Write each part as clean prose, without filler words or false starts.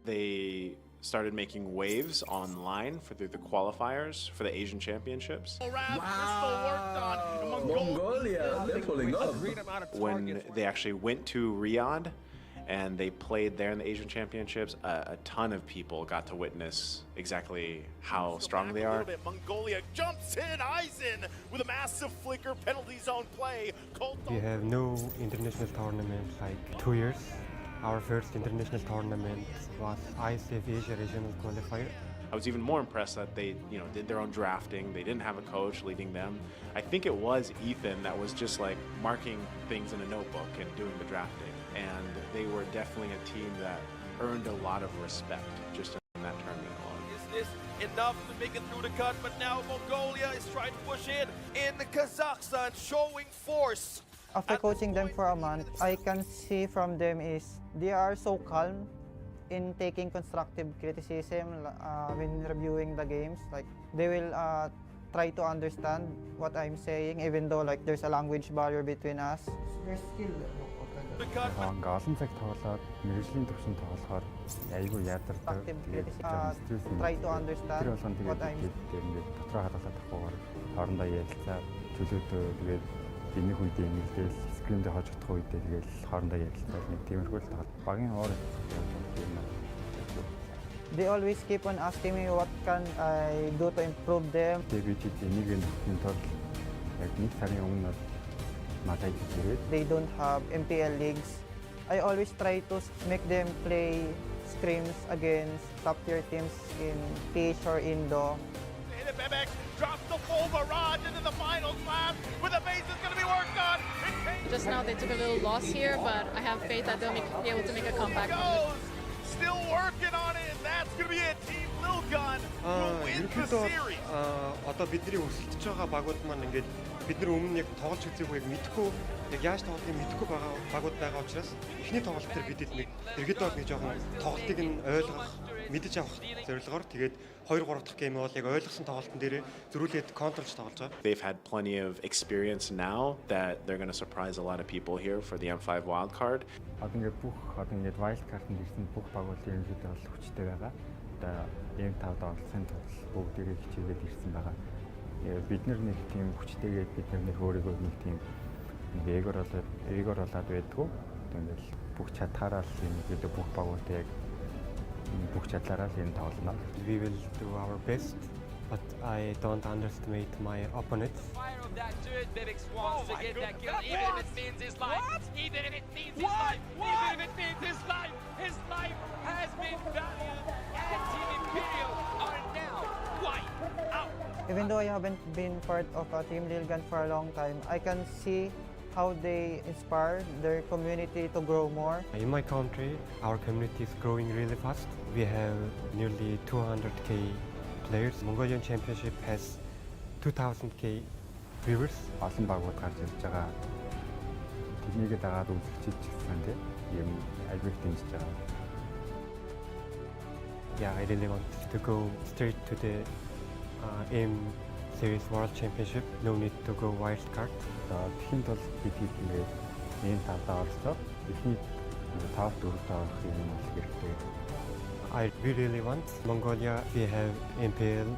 They started making waves online through the qualifiers for the Asian Championships. Wow! Mongolia, they're pulling up. When they actually went to Riyadh and they played there in the Asian Championships, a ton of people got to witness exactly how strong they are. Mongolia jumps in, eyes in with a massive flicker penalty zone play. We have no international tournament like 2 years. Our first international tournament was ICF Asia Regional Qualifier. I was even more impressed that they, did their own drafting. They didn't have a coach leading them. I think it was Ethan that was just like marking things in a notebook and doing the drafting. And they were definitely a team that earned a lot of respect just in that tournament alone. Is this enough to make it through the cut? But now Mongolia is trying to push in Kazakhstan, showing force. After coaching them for a month, I can see from them is they are so calm in taking constructive criticism when reviewing the games. Like they will try to understand what I'm saying, even though like there's a language barrier between us. Their skill. Олон цаг тоглоод мэргэжлийн төвшин тоглохоор айгүй ядардаг. Try to understand what I'm saying. Тэгээд дотроо хадгалаад авахгүйгээр хоорондоо ярилцаа чөлөөдөө тэгээд энийг үедээ ингээл скриндээ хожигдох үедээ тэгээд хоорондоо ярилцаа нэг тиймэрхүү л тоглоод багийн хоор юм. They always keep on asking me what can I do to improve them. Тэгээд энийг нөхөхийн тулд яг нэг сарын өмнө They don't have MPL leagues. I always try to make them play scrims against top-tier teams in PH or Indo. Bebek drops the full barrage into the final slab with the base is going to be worked on. Just now they took a little loss here, but I have faith that they'll be able to make a comeback. Still working on it, and that's going to be it. Team Lil Gun will win the series. Одоо бидний өсөлтөж байгаа багууд маань ингээд бид нар өмнө яг тоглож үзээгүй мэдхгүй яг яаж тоглохыг мэдхгүй байгаа багууд байгаа учраас эхний тоглолт дээр бид нэг иргэд бол нэг жоохон тоглолтыг нь ойлгох мэдэж авах зорилгоор тэгээд 2-3 дахь гейм бол яг ойлгосон тоглолтын дээр зөрүүлээд контролж тоглож байгаа. They've had plenty of experience now that they're going to surprise a lot of people here for the M5 wildcard. Одоо ингээд wildcard-ын ирсэн бүх багуудын ерөнхийдөө бол хүчтэй байгаа. Одоо M5-д оролцсон тул бүгдээрээ хичээгээд ирсэн байгаа. Бид нар нэг тийм хүчтэйгээд бид нар нэг өөрийгөө нэг тийм эгор болоод байдгүй. Ингээл бүх чадхаараа л юм гэдэг бүх багуудыг бүх чадлаараа л юм тоглоно. We will do our best, but I don't underestimate my opponents. Fire of that to it, Bebek wants to get that kill, even if it means his life. Even if it means his life. Even if it means his life. His life has been valued, and Team Imperial are now wiped out. Even though I haven't been part of Team Lil Gun for a long time, I can see how they inspire their community to grow more. In my country, our community is growing really fast. We have nearly 200k players. Mongolian Championship has 2000k viewers. Олон багууд гарч ирж байгаа. Тэднийг дагаад үзэгчид гэсэн тийм юм айгүй дэмжиж байгаа. Yeah, I really want to go straight to the M Series World Championship. No need to go wildcard. Тэхийн тул бид ингээд энэ талдаа орсоо эхний 5-4-т орох юм бол хэрэгтэй. We really want Mongolia. We have MPL.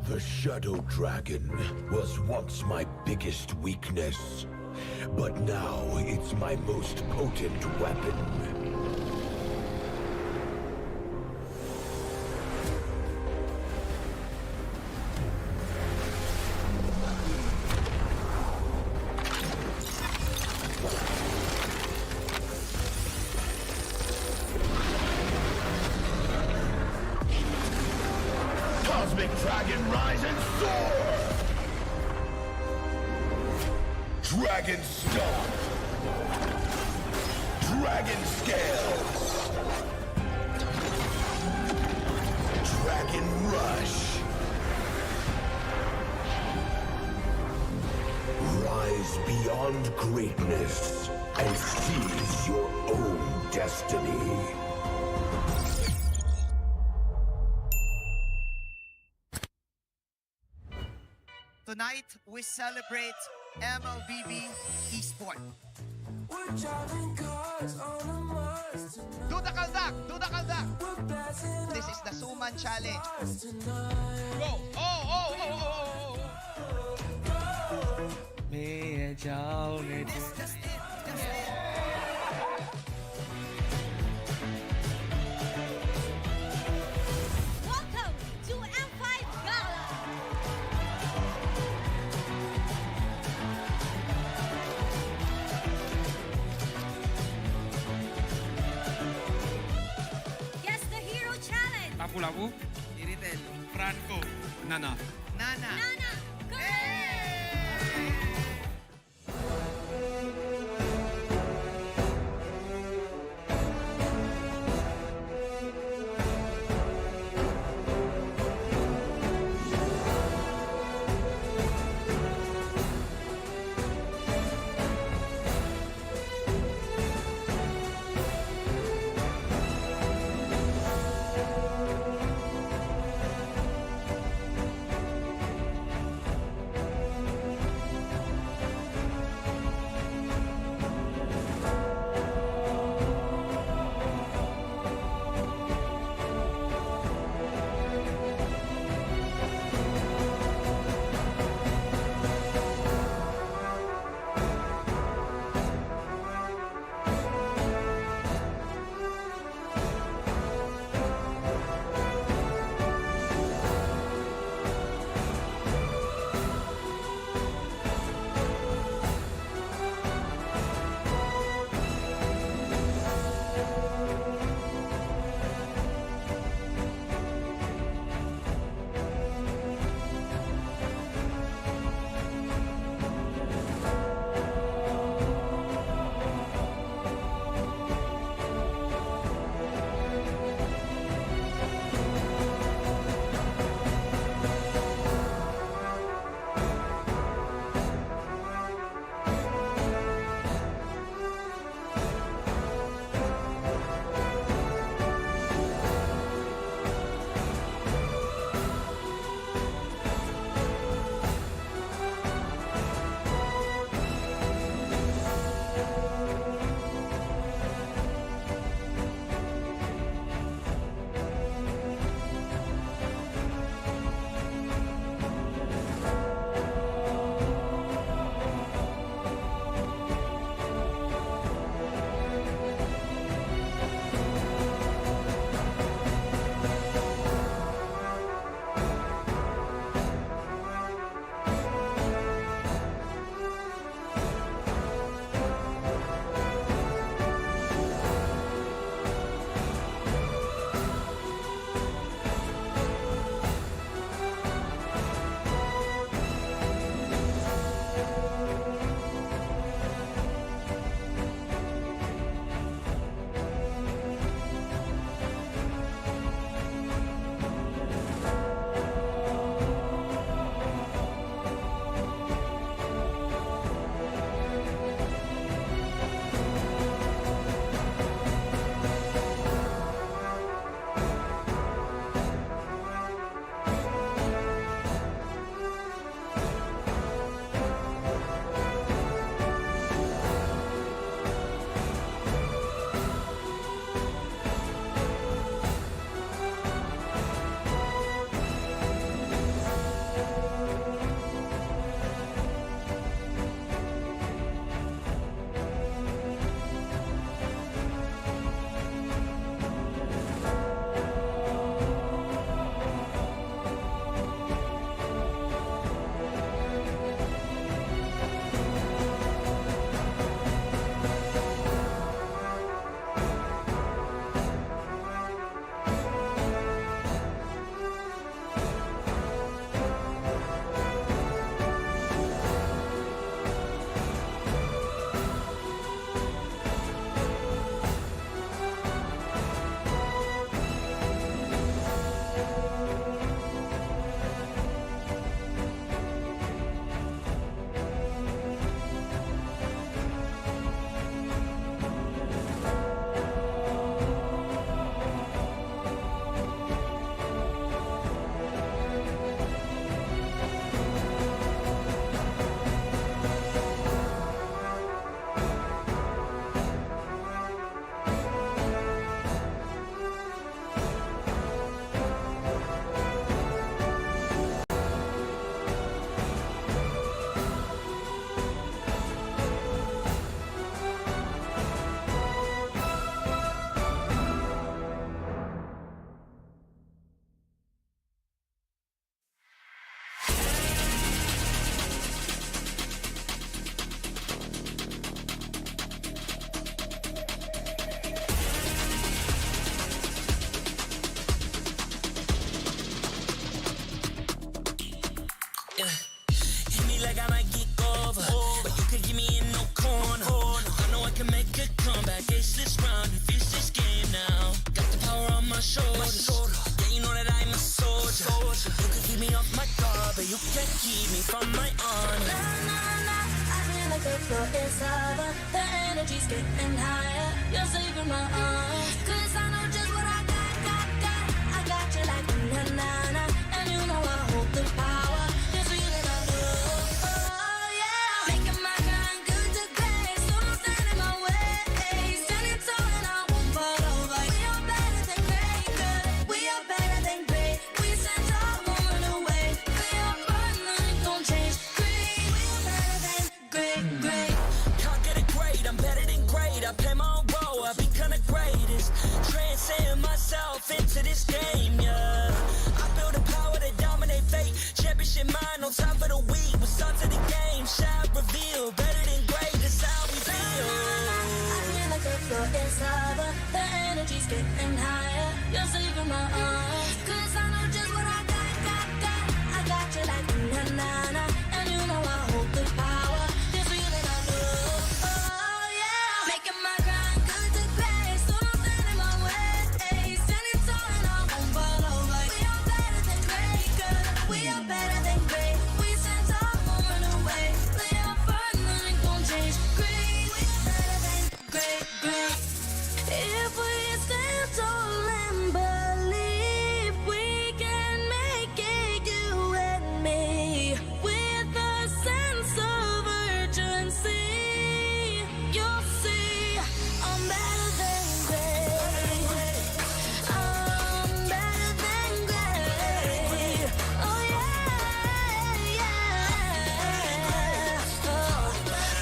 The Shadow Dragon was once my biggest weakness, but now it's my most potent weapon. Cosmic Dragon, rise and soar! Dragon Stomp! Dragon Scales! Dragon Rush! Rise beyond greatness and seize your own destiny. Tonight, we celebrate MLBB Esport. Do the kaldak! Do the kaldak! This is the Suman Challenge. Go! Oh! That's just it. Just it. Welcome to M5 Gala! Guess the Hero Challenge! Lapu-lapu. Iritel. Franco. Nana. Nana. Nana! from my aunt. I feel like the floor is lava. The energy's getting higher. You're saving my arms. 'Cause I know just what I got. I got you like na-na-na. And you know I hold the power. This feeling I love. Oh yeah. Making my grind good to great. So don't stand in my way. Standing tall and I won't fall over. We are better than great, good. We are better than great. We stand tall, won't run away. We are fun, nothing gon' change. Great. We are better than great. Can't get it great, I'm better than great. I play my own role, I become the greatest. Transcend myself into this game, yeah. I build a power to dominate fate. Championship mind on top of the week. What's up to the game? Shot reveal. Better than great, that's how we feel. I feel like the floor is lava. The energy's getting higher. You're saving my arms. 'Cause I know just what I got. I got you like na-na-na. And you know I hold the power. This feeling I love. Oh yeah. Making my grind good to great. So don't stand in my way. Standing tall and I won't fall over. We are better than great, good. We are better than great. We stand tall, won't run away. We are fun, nothing gon' change. Great. We are better than great. If we stand tall and believe we can make it, you and me, with a sense of urgency, you'll see I'm better than great. I'm better than great. Oh yeah. Oh,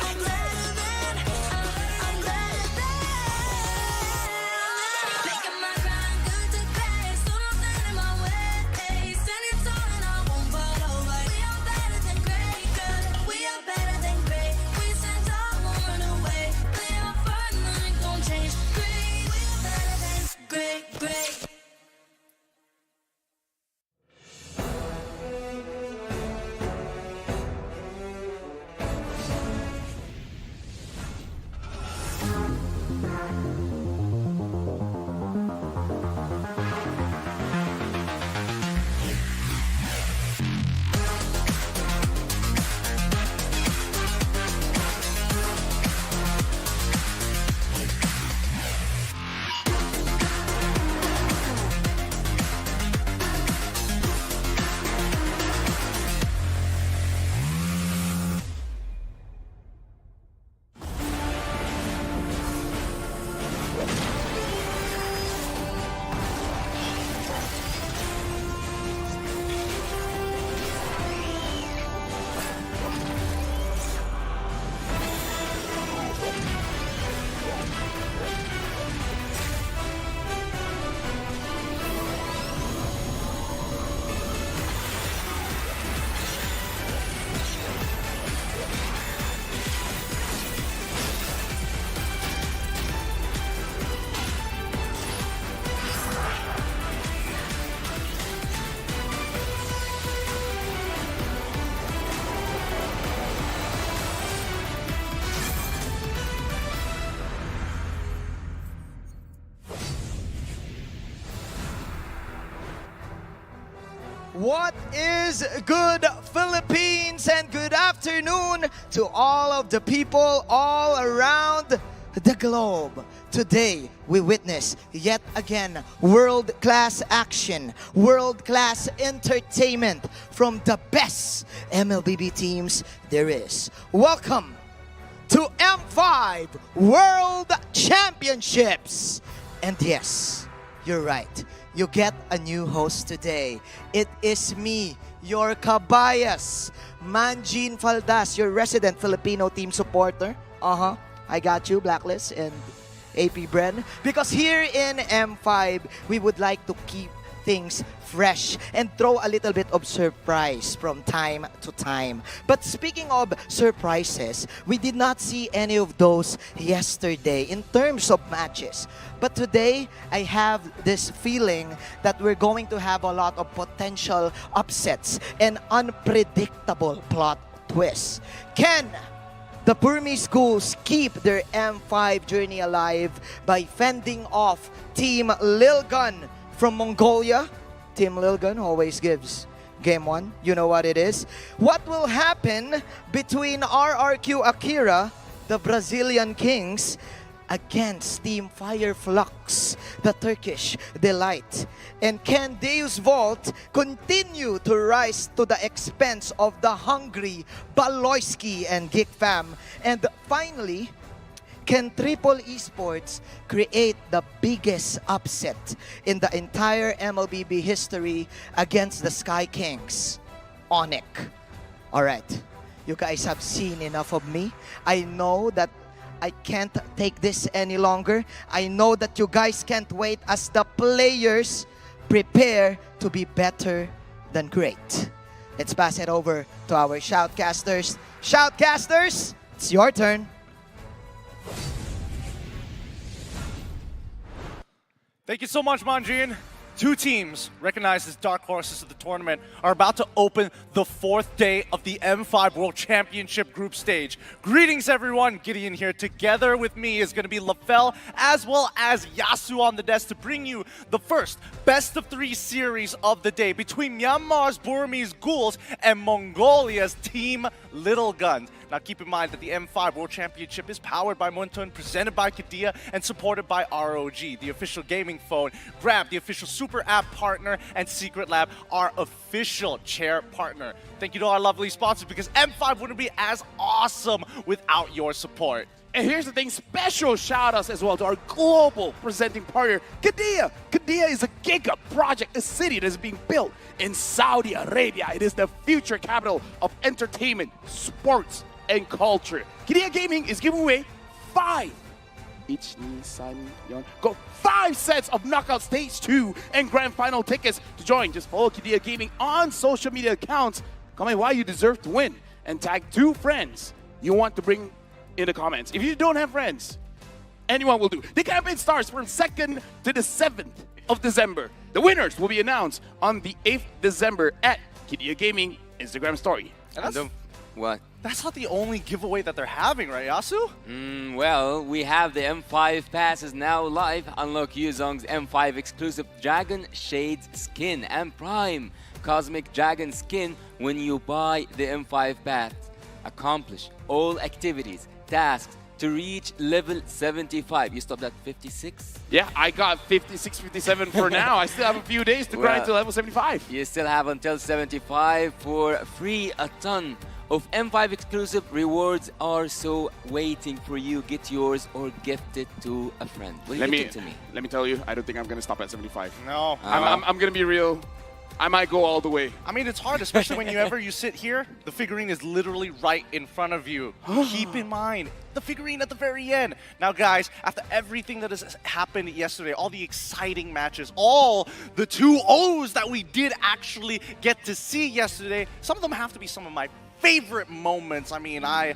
I'm better than. Making my grind good to great. So don't stand in my way. Standing tall and I won't fall over. We are better than great, good. We are better than great. We stand tall, won't run away. We are fun, nothing gon' change. Great. We are better than great. What is good, Philippines, and good afternoon to all of the people all around the globe. Today, we witness yet again world-class action, world-class entertainment from the best MLBB teams there is. Welcome to M5 World Championships. And yes, you're right. You get a new host today. It is me, your kabayas, Manjin Faldas, your resident Filipino team supporter. I got you, Blacklist and AP Bren. Because here in M5, we would like to keep things fresh and throw a little bit of surprise from time to time. But speaking of surprises, we did not see any of those yesterday in terms of matches. But today, I have this feeling that we're going to have a lot of potential upsets and unpredictable plot twists. Can the Burmese schools keep their M5 journey alive by fending off Team Lilgun from Mongolia? Team Lilgun always gives Game 1, you know what it is. What will happen between RRQ Akira, the Brazilian Kings, against Team Fireflux, the Turkish Delight? And can Deus Vault continue to rise to the expense of the hungry Baloyski and Geek Fam? And finally, can Triple Esports create the biggest upset in the entire MLBB history against the Sky Kings? Onic. Alright, you guys have seen enough of me. I know that I can't take this any longer. I know that you guys can't wait as the players prepare to be better than great. Let's pass it over to our Shoutcasters. Shoutcasters, it's your turn. Thank you so much, Manjin. Two teams recognized as dark horses of the tournament are about to open the 4th day of the M5 World Championship group stage. Greetings, everyone. Gideon here. Together with me is going to be LaFell as well as Yasu on the desk to bring you the first best of 3 series of the day between Myanmar's Burmese Ghouls and Mongolia's Team Little Guns. Now keep in mind that the M5 World Championship is powered by Muntun, presented by Kadia, and supported by ROG, the official gaming phone, Grab, the official super app partner, and Secret Lab, our official chair partner. Thank you to our lovely sponsors, because M5 wouldn't be as awesome without your support. And here's the thing, special shout outs as well to our global presenting partner, Kadia. Kadia is a giga project, a city that is being built in Saudi Arabia. It is the future capital of entertainment, sports, and culture. Kadia Gaming is giving away 5 sets of Knockout Stage 2 and Grand Final tickets to join. Just follow Kadia Gaming on social media accounts. Comment why you deserve to win and tag 2 friends you want to bring in the comments. If you don't have friends, anyone will do. The campaign starts from 2nd to the 7th of December. The winners will be announced on the 8th December at Kadia Gaming Instagram story. What? That's not the only giveaway that they're having, right, Yasu? Well, we have the M5 passes now live. Unlock Yuzong's M5 exclusive Dragon Shades skin and Prime Cosmic Dragon skin when you buy the M5 pass. Accomplish all activities, tasks to reach level 75. You stopped at 56? Yeah, I got 56, 57 for now. I still have a few days to grind to level 75. You still have until 75 for free. A ton of M5 exclusive rewards are so waiting for you. Get yours or gift it to a friend. What do you think to me? Let me tell you, I don't think I'm going to stop at 75. No. I'm going to be real. I might go all the way. I mean, it's hard, especially when you sit here, the figurine is literally right in front of you. Keep in mind, the figurine at the very end. Now, guys, after everything that has happened yesterday, all the exciting matches, all the 2-0s that we did actually get to see yesterday, some of them have to be some of my favorite moments. I mean, I'm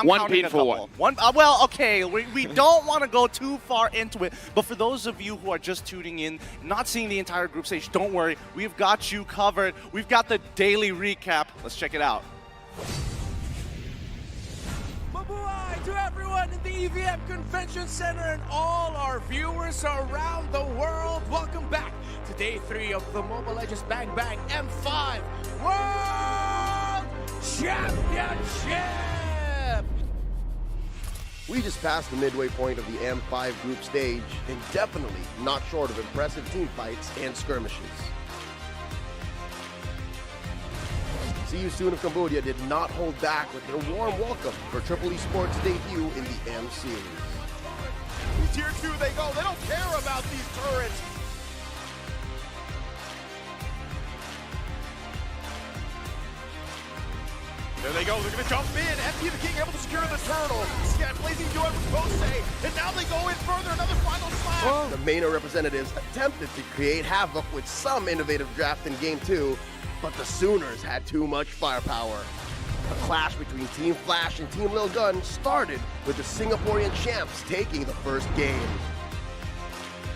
one counting painful a couple. Well, okay, we don't want to go too far into it, but for those of you who are just tuning in, not seeing the entire group stage, don't worry, we've got you covered. We've got the daily recap. Let's check it out. Mabuhay to everyone in the EVM Convention Center and all our viewers around the world. Welcome back to day 3 of the Mobile Legends Bang Bang M5 World Championship! We just passed the midway point of the M5 group stage, and definitely not short of impressive team fights and skirmishes. See You Soon of Cambodia did not hold back with their warm welcome for Triple Esports' debut in the M Series. Tier 2 they go, they don't care about these turrets! There they go, they're gonna jump in. FP the King able to secure the turtle. Scat Blazing Joy with Kose, and now they go in further, another final slash. The MENA representatives attempted to create havoc with some innovative draft in Game 2, but the Sooners had too much firepower. The clash between Team Flash and Team Lil Gun started with the Singaporean champs taking the first game.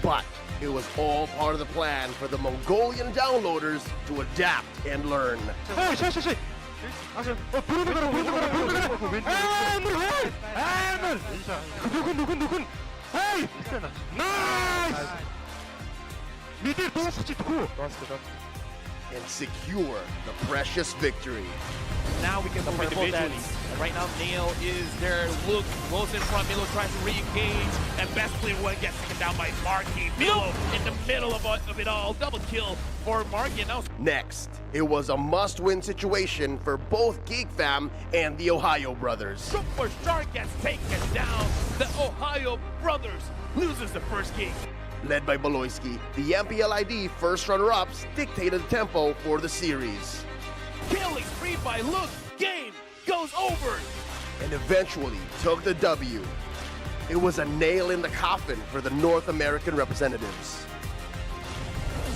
But it was all part of the plan for the Mongolian downloaders to adapt and learn. and secure the precious victory. Now we can move individually. And right now, Nail is there. Look, goes in front. Milo tries to re-engage. And best player one gets taken down by Marky. Milo in the middle of it all. Double kill for Marky. And now Next, it was a must-win situation for both Geek Fam and the Ohio brothers. Superstar gets taken down. The Ohio brothers loses the first game. Led by Boloyski, the MPLID first runner-ups dictated the tempo for the series. Killing spree by Look. Game goes over. And eventually took the W. It was a nail in the coffin for the North American representatives.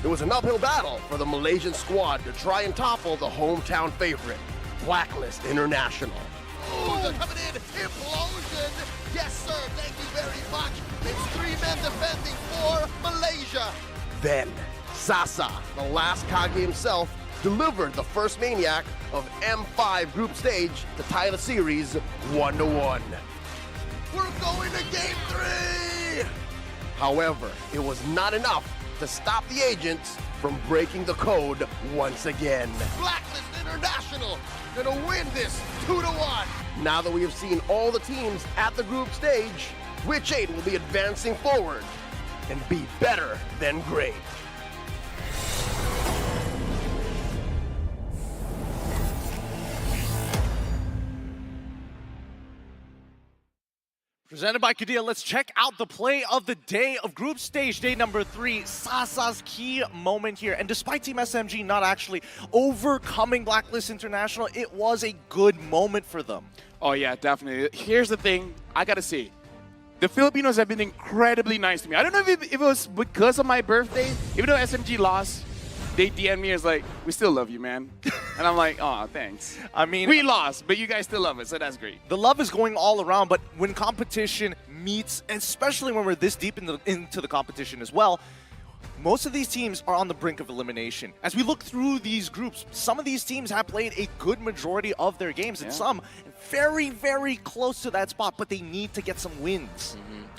It was an uphill battle for the Malaysian squad to try and topple the hometown favorite, Blacklist International. Oh, they're coming in. Implosion. Yes, sir. Thank you very much. It's 3 men defending for Malaysia. Then, Sasa, the last Kage himself, delivered the first Maniac of M5 group stage to tie the series 1-1. We're going to game 3. However, it was not enough to stop the agents from breaking the code once again. Blacklist International gonna win this 2-1. Now that we have seen all the teams at the group stage, which 8 will be advancing forward and be better than great? Presented by Kadia, let's check out the play of the day of group stage, day number 3. Sasa's key moment here. And despite Team SMG not actually overcoming Blacklist International, it was a good moment for them. Oh yeah, definitely. Here's the thing, I gotta say, the Filipinos have been incredibly nice to me. I don't know if it was because of my birthday, even though SMG lost, they DM me as like, we still love you, man. And I'm like, oh, thanks. I mean, we lost, but you guys still love us, so that's great. The love is going all around, but when competition meets, especially when we're this deep into the competition as well, most of these teams are on the brink of elimination. As we look through these groups, some of these teams have played a good majority of their games, and some very, very close to that spot, but they need to get some wins.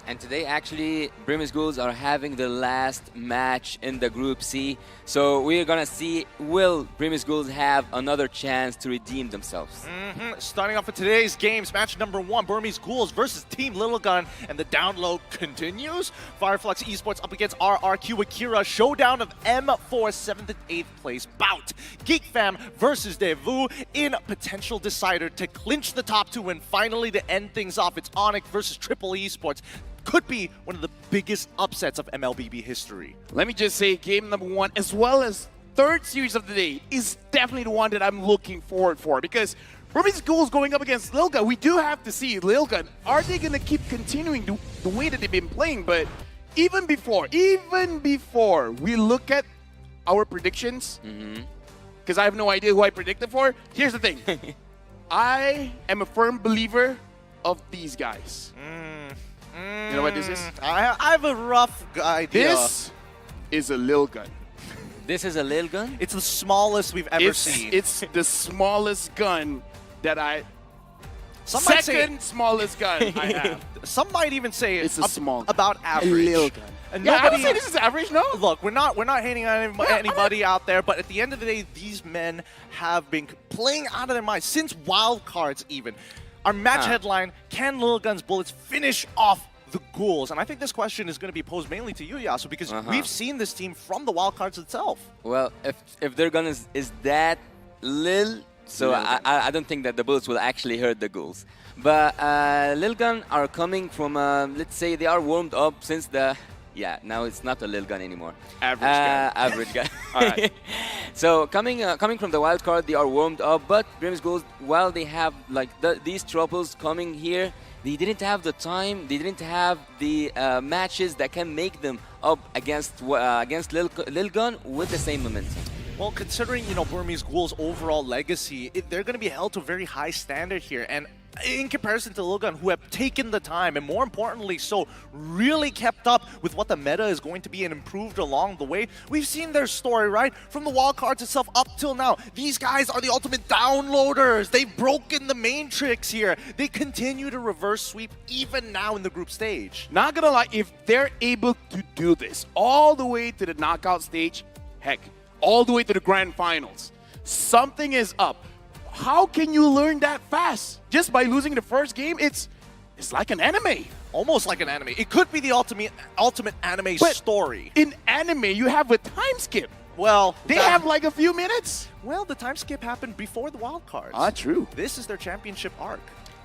And today, actually, Brimmy's Ghouls are having the last match in the Group C. So we're gonna see, will Brimmy's Ghouls have another chance to redeem themselves? Starting off with today's games, match number 1, Burmese Ghouls versus Team Little Gun, and the download continues. Fireflux Esports up against RRQ Akira, showdown of M4 7th and 8th place bout. Geek Fam versus Devu in potential decider to clinch the top 2, and finally to end things off, it's Onyx versus Triple Esports. Could be one of the biggest upsets of MLBB history. Let me just say, game number 1, as well as third series of the day, is definitely the one that I'm looking forward for, because Burmese Ghouls going up against Lil Gun, we do have to see Lil Gun, are they going to keep continuing the way that they've been playing? But even before we look at our predictions, because I have no idea who I predicted for, here's the thing. I am a firm believer of these guys. You know what this is? I have a rough idea. This is a Lil Gun. This is a Lil Gun? It's the smallest we've ever seen. It's the smallest gun that I... smallest gun I have. Some might even say it's a small about average. A Lil Gun. And yeah, I would say this is average, no? Look, we're not hating on anybody out there, but at the end of the day, these men have been playing out of their minds since wildcards even. Our match headline, can Lil Gun's bullets finish off the Ghouls? And I think this question is going to be posed mainly to you, Yasu, because we've seen this team from the wildcards itself. Well, if their gun is that Lil, so I don't think that the bullets will actually hurt the Ghouls. But Lil Gun are coming from, let's say they are warmed up since the... Yeah, now it's not a Lil Gun anymore. Average guy. Average guy. All right. So coming from the wild card, they are warmed up. But Brimmy's Ghouls, while they have like these troubles coming here, they didn't have the time. They didn't have the matches that can make them up against Lil Gun with the same momentum. Well, considering, you know, Burmese Ghouls' overall legacy, they're going to be held to a very high standard here. And in comparison to Lil Gun, who have taken the time and, more importantly, so really kept up with what the meta is going to be and improved along the way, we've seen their story, right? From the wildcards itself up till now, these guys are the ultimate downloaders. They've broken the matrix here. They continue to reverse sweep even now in the group stage. Not gonna lie, if they're able to do this all the way to the knockout stage, heck, all the way to the grand finals. Something is up. How can you learn that fast? Just by losing the first game? It's like an anime. Almost like an anime. It could be the ultimate anime story. In anime, you have a time skip. Well, they have like a few minutes. Well, the time skip happened before the wild cards. True. This is their championship arc.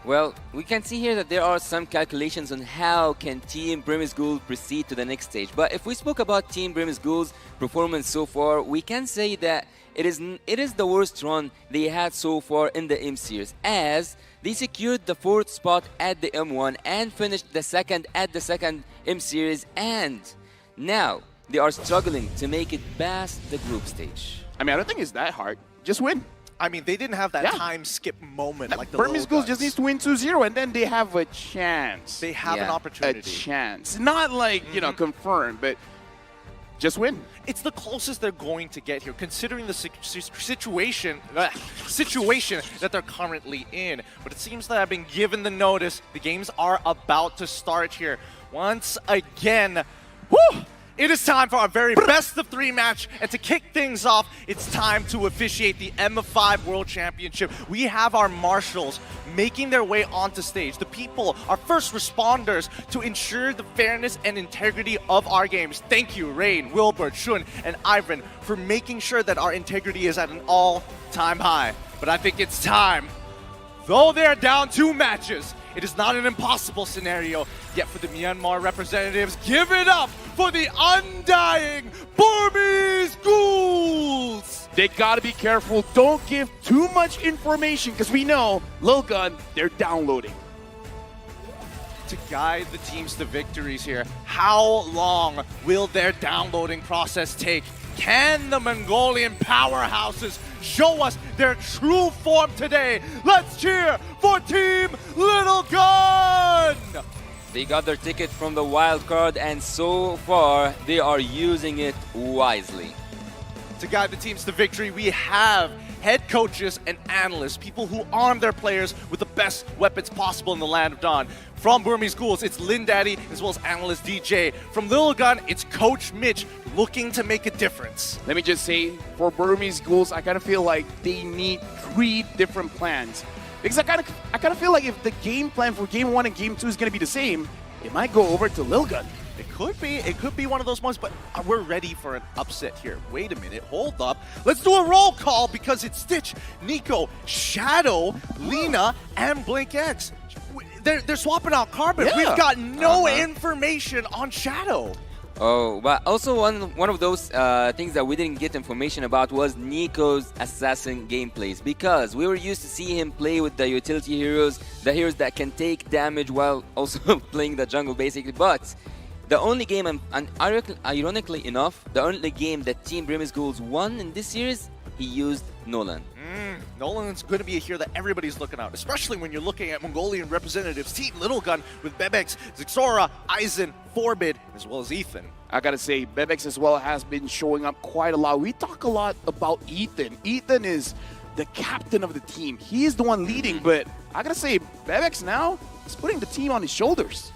Well, we can see here that there are some calculations on how can Team Brimsgull proceed to the next stage. But if we spoke about Team Brimsgull's performance so far, we can say that it is the worst run they had so far in the M Series, as they secured the 4th spot at the M1 and finished the 2nd at the 2nd M Series, and now they are struggling to make it past the group stage. I mean, I don't think it's that hard. Just win. I mean, they didn't have that time skip moment like the Brimsgull just needs to win 2-0 and then they have a chance. They have an opportunity. A chance. Not like, you know, confirmed, but just win. It's the closest they're going to get here, considering the situation that they're currently in. But it seems that I've been given the notice. The games are about to start here. Once again, whew! It is time for our very best of 3 match, and to kick things off, it's time to officiate the M5 World Championship. We have our marshals making their way onto stage. The people, our first responders, to ensure the fairness and integrity of our games. Thank you, Rain, Wilbert, Shun, and Ivan, for making sure that our integrity is at an all-time high. But I think it's time. Though they're down 2 matches, it is not an impossible scenario. Yet for the Myanmar representatives, give it up for the undying Burmese Ghouls! They gotta be careful. Don't give too much information, because we know, Lil Gun, they're downloading. To guide the teams to victories here, how long will their downloading process take? Can the Mongolian powerhouses show us their true form today? Let's cheer for Team Little Gun! They got their ticket from the wild card, and so far they are using it wisely. To guide the teams to victory, we have head coaches and analysts, people who arm their players with the best weapons possible in the land of Dawn. From Burmese Ghouls, it's Lin Daddy, as well as analyst DJ. From Little Gun, it's Coach Mitch, looking to make a difference. Let me just say, for Burmese Ghouls, I kind of feel like they need 3 different plans. Because I kind of feel like if the game plan for Game 1 and Game 2 is going to be the same, it might go over to Lil Gun. It could be one of those ones, but we're ready for an upset here. Wait a minute, hold up. Let's do a roll call, because it's Stitch, Nico, Shadow, Lena, and Blink X. They're swapping out Carbon. Yeah. We've got no information on Shadow. Oh, but also one of those things that we didn't get information about was Nico's assassin gameplays, because we were used to see him play with the utility heroes, the heroes that can take damage while also playing the jungle basically. But the only game, and ironically enough, the only game that Team Burmese Ghouls won in this series, he used Nolan. Nolan's going to be a hero that everybody's looking out, especially when you're looking at Mongolian representatives. Team Little Gun with Bebex, Zixora, Aizen, Forbid, as well as Ethan. I gotta say, Bebex as well has been showing up quite a lot. We talk a lot about Ethan. Ethan is the captain of the team. He is the one leading, but I gotta say, Bebex now is putting the team on his shoulders.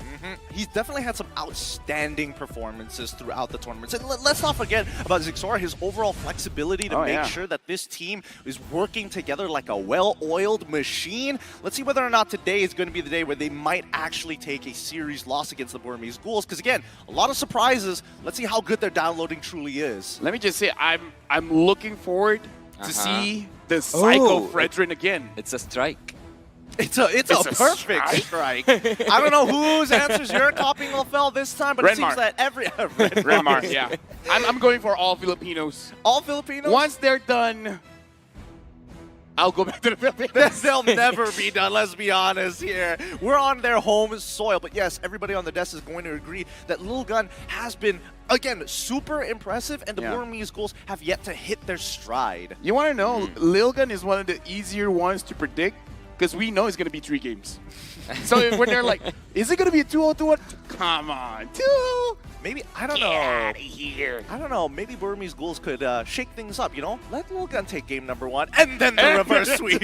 He's definitely had some outstanding performances throughout the tournaments. And let's not forget about Zixora, his overall flexibility to make sure that this team is working together like a well-oiled machine. Let's see whether or not today is going to be the day where they might actually take a series loss against the Burmese Ghouls. Because again, a lot of surprises. Let's see how good their downloading truly is. Let me just say, I'm looking forward to see the Psycho Fredrin again. It's a strike. It's a perfect strike. I don't know whose answers you're copying, Lafell, this time, but it seems that every Renmar, yeah. I'm going for all Filipinos. All Filipinos? Once they're done, I'll go back to the Philippines. They'll never be done, let's be honest here. We're on their home soil, but yes, everybody on the desk is going to agree that Lil Gun has been, again, super impressive, and the Burmese Ghouls have yet to hit their stride. You want to know, Lil Gun is one of the easier ones to predict, because we know it's going to be 3 games. So when they're like, is it going to be a 2-0-2-1? Come on, 2. Maybe, I don't know. Get out of here. I don't know. Maybe Burmese Ghouls could shake things up, you know? Let Lil Gun take game number 1, and then the reverse sweep.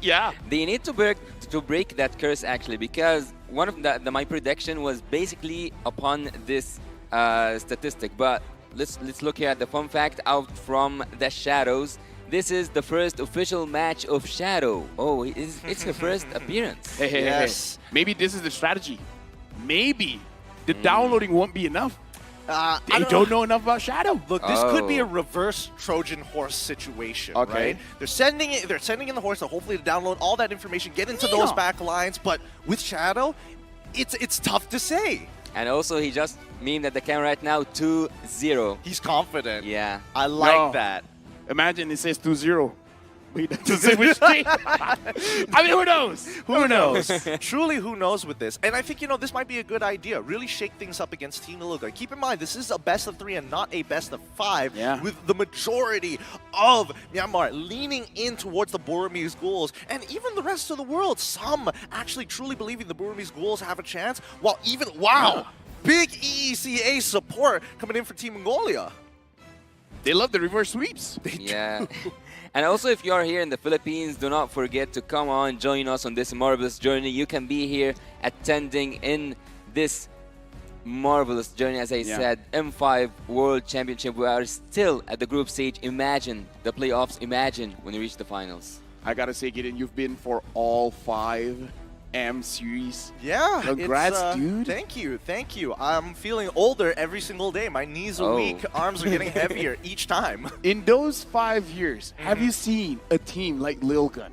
Yeah. They need to break that curse, actually, because one of my prediction was basically upon this statistic. But let's look here at the fun fact out from the shadows. This is the first official match of Shadow. Oh, it's her first appearance. Hey, Yes. maybe this is the strategy. Maybe the downloading won't be enough. They don't know enough about Shadow. Look, this could be a reverse Trojan horse situation, right? They're sending in the horse, so hopefully to download all that information, get into those back lines. But with Shadow, it's tough to say. And also, he just memed at the camera right now, 2-0. He's confident. Yeah. I like that. Imagine it says 2-0. But he doesn't say which team. I mean, who knows? Who knows? Truly, who knows with this? And I think, this might be a good idea. Really shake things up against Team Illuga. Keep in mind, this is a best of 3 and not a best of 5. Yeah. With the majority of Myanmar leaning in towards the Burmese Ghouls. And even the rest of the world, some actually truly believing the Burmese Ghouls have a chance. While even, big EECA support coming in for Team Mongolia. They love the reverse sweeps. Yeah. And also, if you are here in the Philippines, do not forget to come on, join us on this marvelous journey. You can be here attending in this marvelous journey, as I said, M5 World Championship. We are still at the group stage. Imagine the playoffs. Imagine when you reach the finals. I gotta say, Gideon, you've been for all 5 M series. Yeah. Congrats, dude. Thank you. I'm feeling older every single day. My knees are weak, arms are getting heavier each time. In those 5 years, have you seen a team like Lil Gun?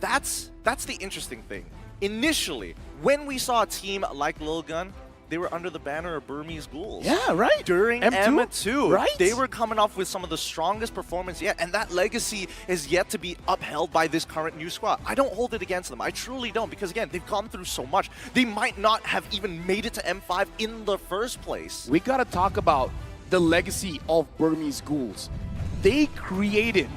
That's the interesting thing. Initially, when we saw a team like Lil Gun, they were under the banner of Burmese Ghouls. Yeah, right. During M2, right? They were coming off with some of the strongest performance yet, and that legacy is yet to be upheld by this current new squad. I don't hold it against them. I truly don't, because again, they've gone through so much. They might not have even made it to M5 in the first place. We gotta talk about the legacy of Burmese Ghouls. They created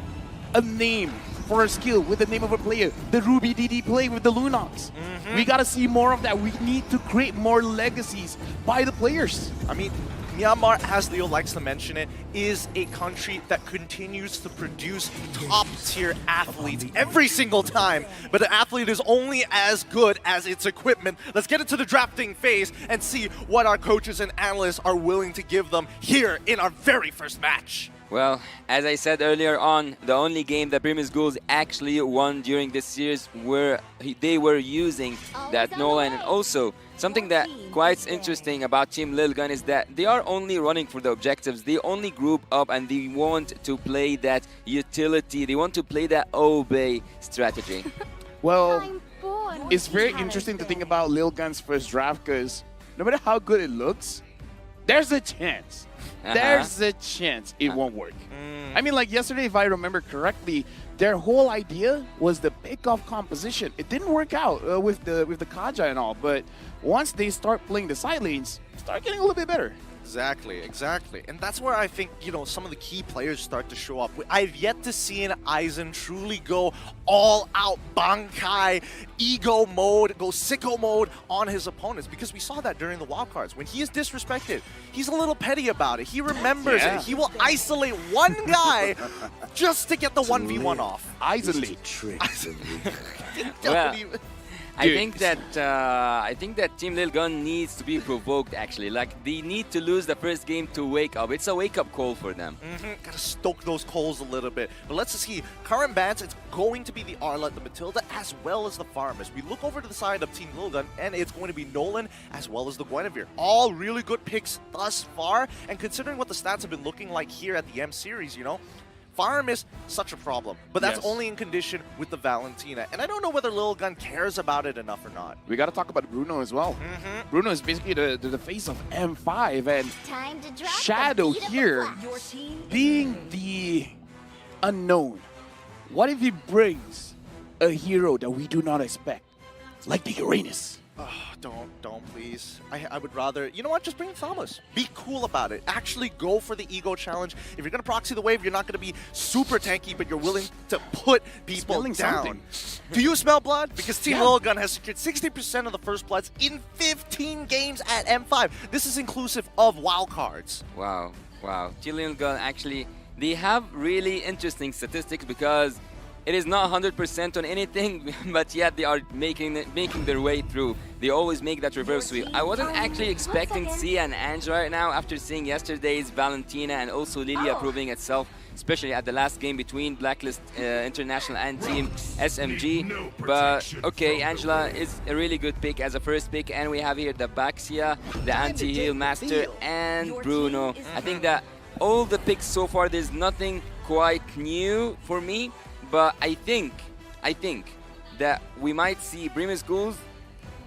a name for a skill with the name of a player, the Ruby DD play with the Lunox. We gotta see more of that. We need to create more legacies by the players. I mean, Myanmar, as Leo likes to mention it, is a country that continues to produce top-tier athletes every single time. But an athlete is only as good as its equipment. Let's get into the drafting phase and see what our coaches and analysts are willing to give them here in our very first match. Well, as I said earlier on, the only game that Burmese Ghouls actually won during this series they were using that Nolan. And also, something that quite interesting about Team Lil Gun is that they are only running for the objectives. They only group up and they want to play that utility. They want to play that obey strategy. Well, it's very interesting to think about Lil Gun's first draft, because no matter how good it looks, there's a chance. There's a chance it won't work. I mean, like yesterday, if I remember correctly, their whole idea was the pick-off composition. It didn't work out with the Kaja and all, but once they start playing the side lanes, start getting a little bit better. Exactly. And that's where I think, some of the key players start to show up. I've yet to see an Aizen truly go all out Bankai, ego mode, go sicko mode on his opponents, because we saw that during the wildcards. When he is disrespected, he's a little petty about it. He remembers it. He will isolate one guy just to get the 1v1 off. Isolate. Well, I think that Team Lil Gun needs to be provoked, actually. Like, they need to lose the first game to wake up. It's a wake-up call for them. Gotta stoke those coals a little bit. But let's see. Current bans, it's going to be the Arlet, the Matilda, as well as the Farmers. We look over to the side of Team Lil Gun, and it's going to be Nolan as well as the Guinevere. All really good picks thus far. And considering what the stats have been looking like here at the M Series, Farm is such a problem, but that's only in condition with the Valentina. And I don't know whether Lil Gun cares about it enough or not. We got to talk about Bruno as well. Bruno is basically the face of M5, and Shadow here being the unknown. What if he brings a hero that we do not expect, like the Uranus? Oh, don't please. I would rather, just bring Thomas. Be cool about it. Actually go for the ego challenge. If you're going to proxy the wave, you're not going to be super tanky, but you're willing to put people down. Do you smell blood? Because Team Lil Gun has secured 60% of the first bloods in 15 games at M5. This is inclusive of wildcards. Wow. Team Lil Gun, actually, they have really interesting statistics, because It is not 100% on anything, but yet they are making their way through. They always make that reverse sweep. I wasn't actually expecting to see an Angela right now after seeing yesterday's Valentina and also Lilia proving itself, especially at the last game between Blacklist International and Team SMG. But okay, Angela is a really good pick as a first pick, and we have here the Baxia, the anti-heal master, and Bruno. I think that all the picks so far, there's nothing quite new for me, but I think that we might see Brimus Ghouls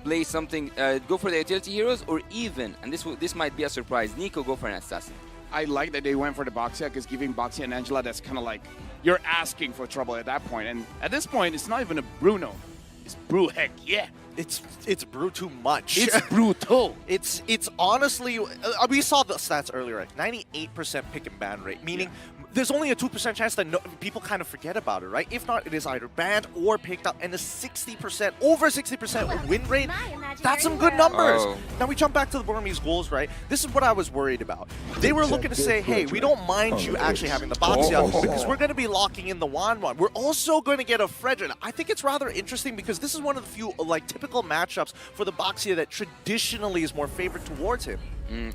play something, go for the utility heroes, or even, and this might be a surprise, Nico go for an assassin. I like that they went for the Baxia, because giving Baxia and Angela, that's kind of like, you're asking for trouble at that point. And at this point, it's not even a Bruno. It's Brew, heck yeah. It's Brew too much. It's brutal. It's honestly, we saw the stats earlier, right? 98% pick and ban rate, meaning there's only a 2% chance that people kind of forget about it, right? If not, it is either banned or picked up, and a 60%, over 60% win rate, that's some good numbers. Oh. Now we jump back to the Burmese Ghouls, right? This is what I was worried about. They were looking to say, hey, we don't mind you actually having the Baxia because we're going to be locking in the Wanwan. We're also going to get a Fredrin. I think it's rather interesting because this is one of the few like typical matchups for the Baxia that traditionally is more favored towards him.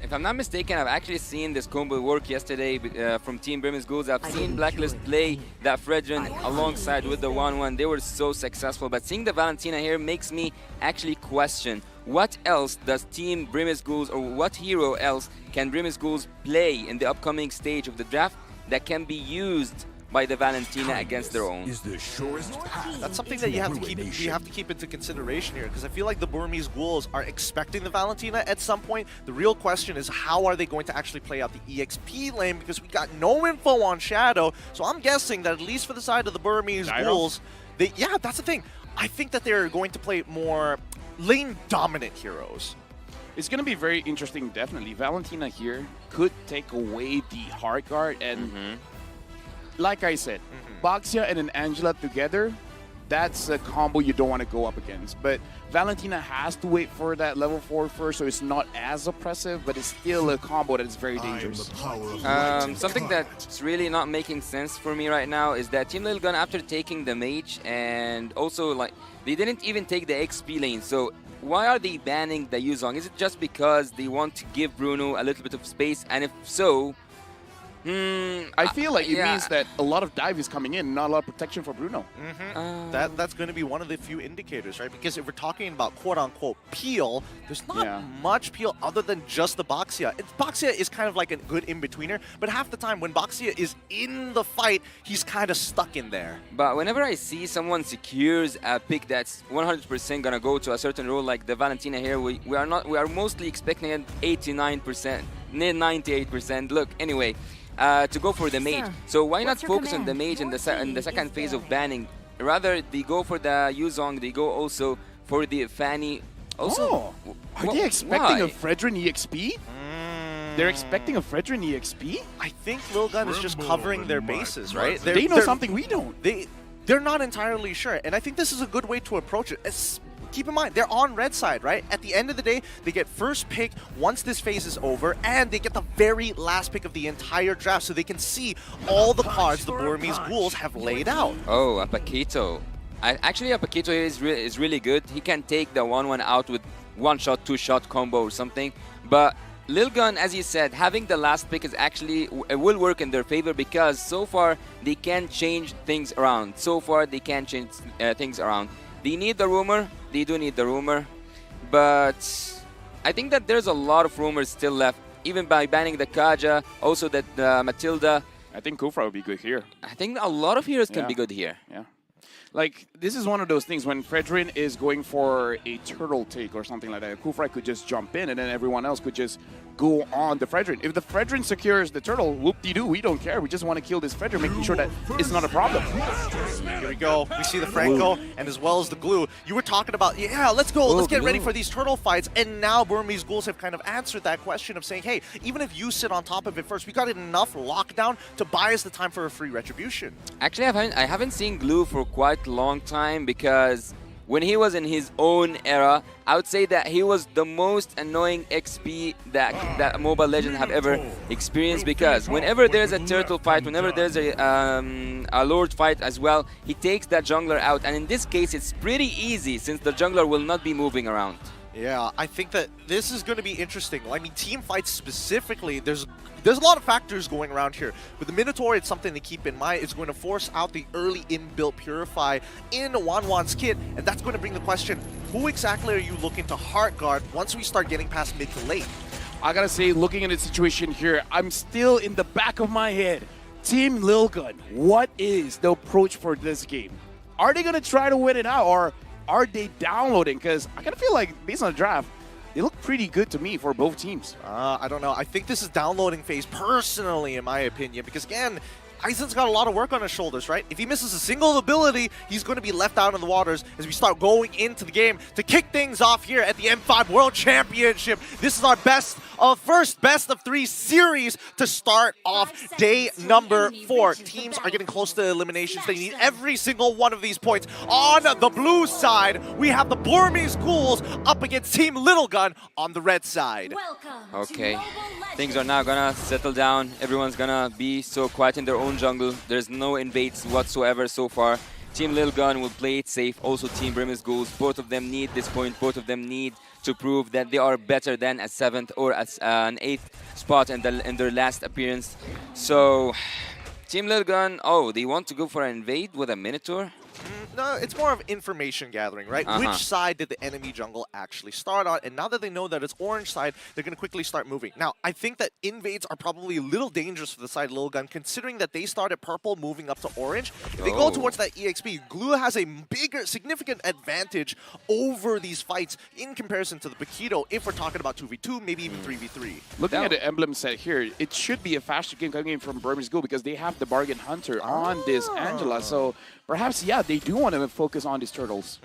If I'm not mistaken, I've actually seen this combo work yesterday from Team Brimus Ghouls. I've seen Blacklist play that Fredrin alongside with the 1-1. They were so successful, but seeing the Valentina here makes me actually question what else does Team Brimus Ghouls, or what hero else can Brimus Ghouls play in the upcoming stage of the draft that can be used by the Valentina against their own. Is the surest path. That's something that you have to keep into consideration here, because I feel like the Burmese Ghouls are expecting the Valentina at some point. The real question is, how are they going to actually play out the EXP lane, because we got no info on Shadow. So I'm guessing that at least for the side of the Burmese Ghouls, yeah, that's the thing. I think that they're going to play more lane dominant heroes. It's going to be very interesting, definitely. Valentina here could take away the hard guard, and like I said, Baxia and an Angela together, that's a combo you don't want to go up against. But Valentina has to wait for that level 4 first, so it's not as oppressive, but it's still a combo that is very dangerous. Something that's really not making sense for me right now is that Team Little Gun, after taking the mage, and also like they didn't even take the XP lane, so why are they banning the Yuzong? Is it just because they want to give Bruno a little bit of space? And if so, I feel like it means that a lot of dive is coming in, not a lot of protection for Bruno. That's going to be one of the few indicators, right? Because if we're talking about quote-unquote peel, there's not much peel other than just the Baxia. Baxia is kind of like a good in-betweener, but half the time when Baxia is in the fight, he's kind of stuck in there. But whenever I see someone secures a pick that's 100% gonna go to a certain role, like the Valentina here, we are mostly expecting an 89%, near 98%. Look, anyway. To go for the mage. So why not focus on the mage in the second phase of banning? Rather, they go for the Yuzong, they go also for the Fanny. Also, are they expecting a Fredrin EXP? They're expecting a Fredrin EXP? I think Lil Gun is just covering their bases, right? They know something we don't. They're not entirely sure, and I think this is a good way to approach it. Keep in mind, they're on red side, right? At the end of the day, they get first pick once this phase is over, and they get the very last pick of the entire draft, so they can see all the cards the Burmese Ghouls have laid out. Oh, a Paquito. Actually, a Paquito is really good. He can take the 1-1 out with one-shot, two-shot combo or something. But Lil Gun, as you said, having the last pick is actually will work in their favor, because so far they can change things around. Things around. They need the rumor. They do need the rumor. But I think that there's a lot of rumors still left, even by banning the Kaja, also that Matilda. I think Kufra would be good here. I think a lot of heroes can be good here. Yeah. Like, this is one of those things when Fredrin is going for a turtle take or something like that. Kufra could just jump in, and then everyone else could just go on the Fredrin. If the Fredrin secures the turtle, whoop-de-doo, we don't care. We just want to kill this Fredrin, making sure that it's not a problem. Here we go. We see the Franco, and as well as the glue. You were talking about, yeah, let's go. Let's get ready for these turtle fights. And now Burmese Ghouls have kind of answered that question of saying, hey, even if you sit on top of it first, we got enough lockdown to buy us the time for a free retribution. Actually, I haven't seen glue for quite a long time, because when he was in his own era, I would say that he was the most annoying XP that Mobile Legends have ever experienced, because whenever there's a turtle fight, whenever there's a Lord fight as well, he takes that jungler out. And in this case, it's pretty easy since the jungler will not be moving around. Yeah, I think that this is going to be interesting. I mean, team fights specifically, there's a lot of factors going around here. With the Minotaur, it's something to keep in mind. It's going to force out the early inbuilt Purify in Wanwan's kit, and that's going to bring the question, who exactly are you looking to heart guard once we start getting past mid to late? I gotta say, looking at the situation here, I'm still in the back of my head. Team Lilgun, what is the approach for this game? Are they gonna try to win it out, or are they downloading? Because I kind of feel like, based on the draft, they look pretty good to me for both teams. I don't know. I think this is downloading phase, personally, in my opinion, because again, Aizen's got a lot of work on his shoulders, right? If he misses a single ability, he's going to be left out in the waters as we start going into the game to kick things off here at the M5 World Championship. This is our first best of 3 series to start off day number 4. Teams are getting close to eliminations. They need every single one of these points. On the blue side, we have the Burmese Ghouls up against Team Little Gun on the red side. Okay, things are now gonna settle down. Everyone's gonna be so quiet in their own jungle. There's no invades whatsoever so far. Team Lil Gun will play it safe. Also Team Burmese Ghouls. Both of them need this point. Both of them need to prove that they are better than a 7th or an 8th spot in their last appearance. So Team Lil Gun, oh, they want to go for an invade with a Minotaur? No, it's more of information gathering, right? Which side did the enemy jungle actually start on? And now that they know that it's orange side, they're going to quickly start moving. Now, I think that invades are probably a little dangerous for the side of Lil Gun, considering that they started purple moving up to orange. If they go towards that EXP, Glue has a bigger, significant advantage over these fights in comparison to the Paquito, if we're talking about 2v2, maybe even 3v3. Looking at the emblem set here, it should be a faster game coming in from Burmese Ghoul because they have the Bargain Hunter on this Angela. So perhaps, yeah, they do want to focus on these turtles.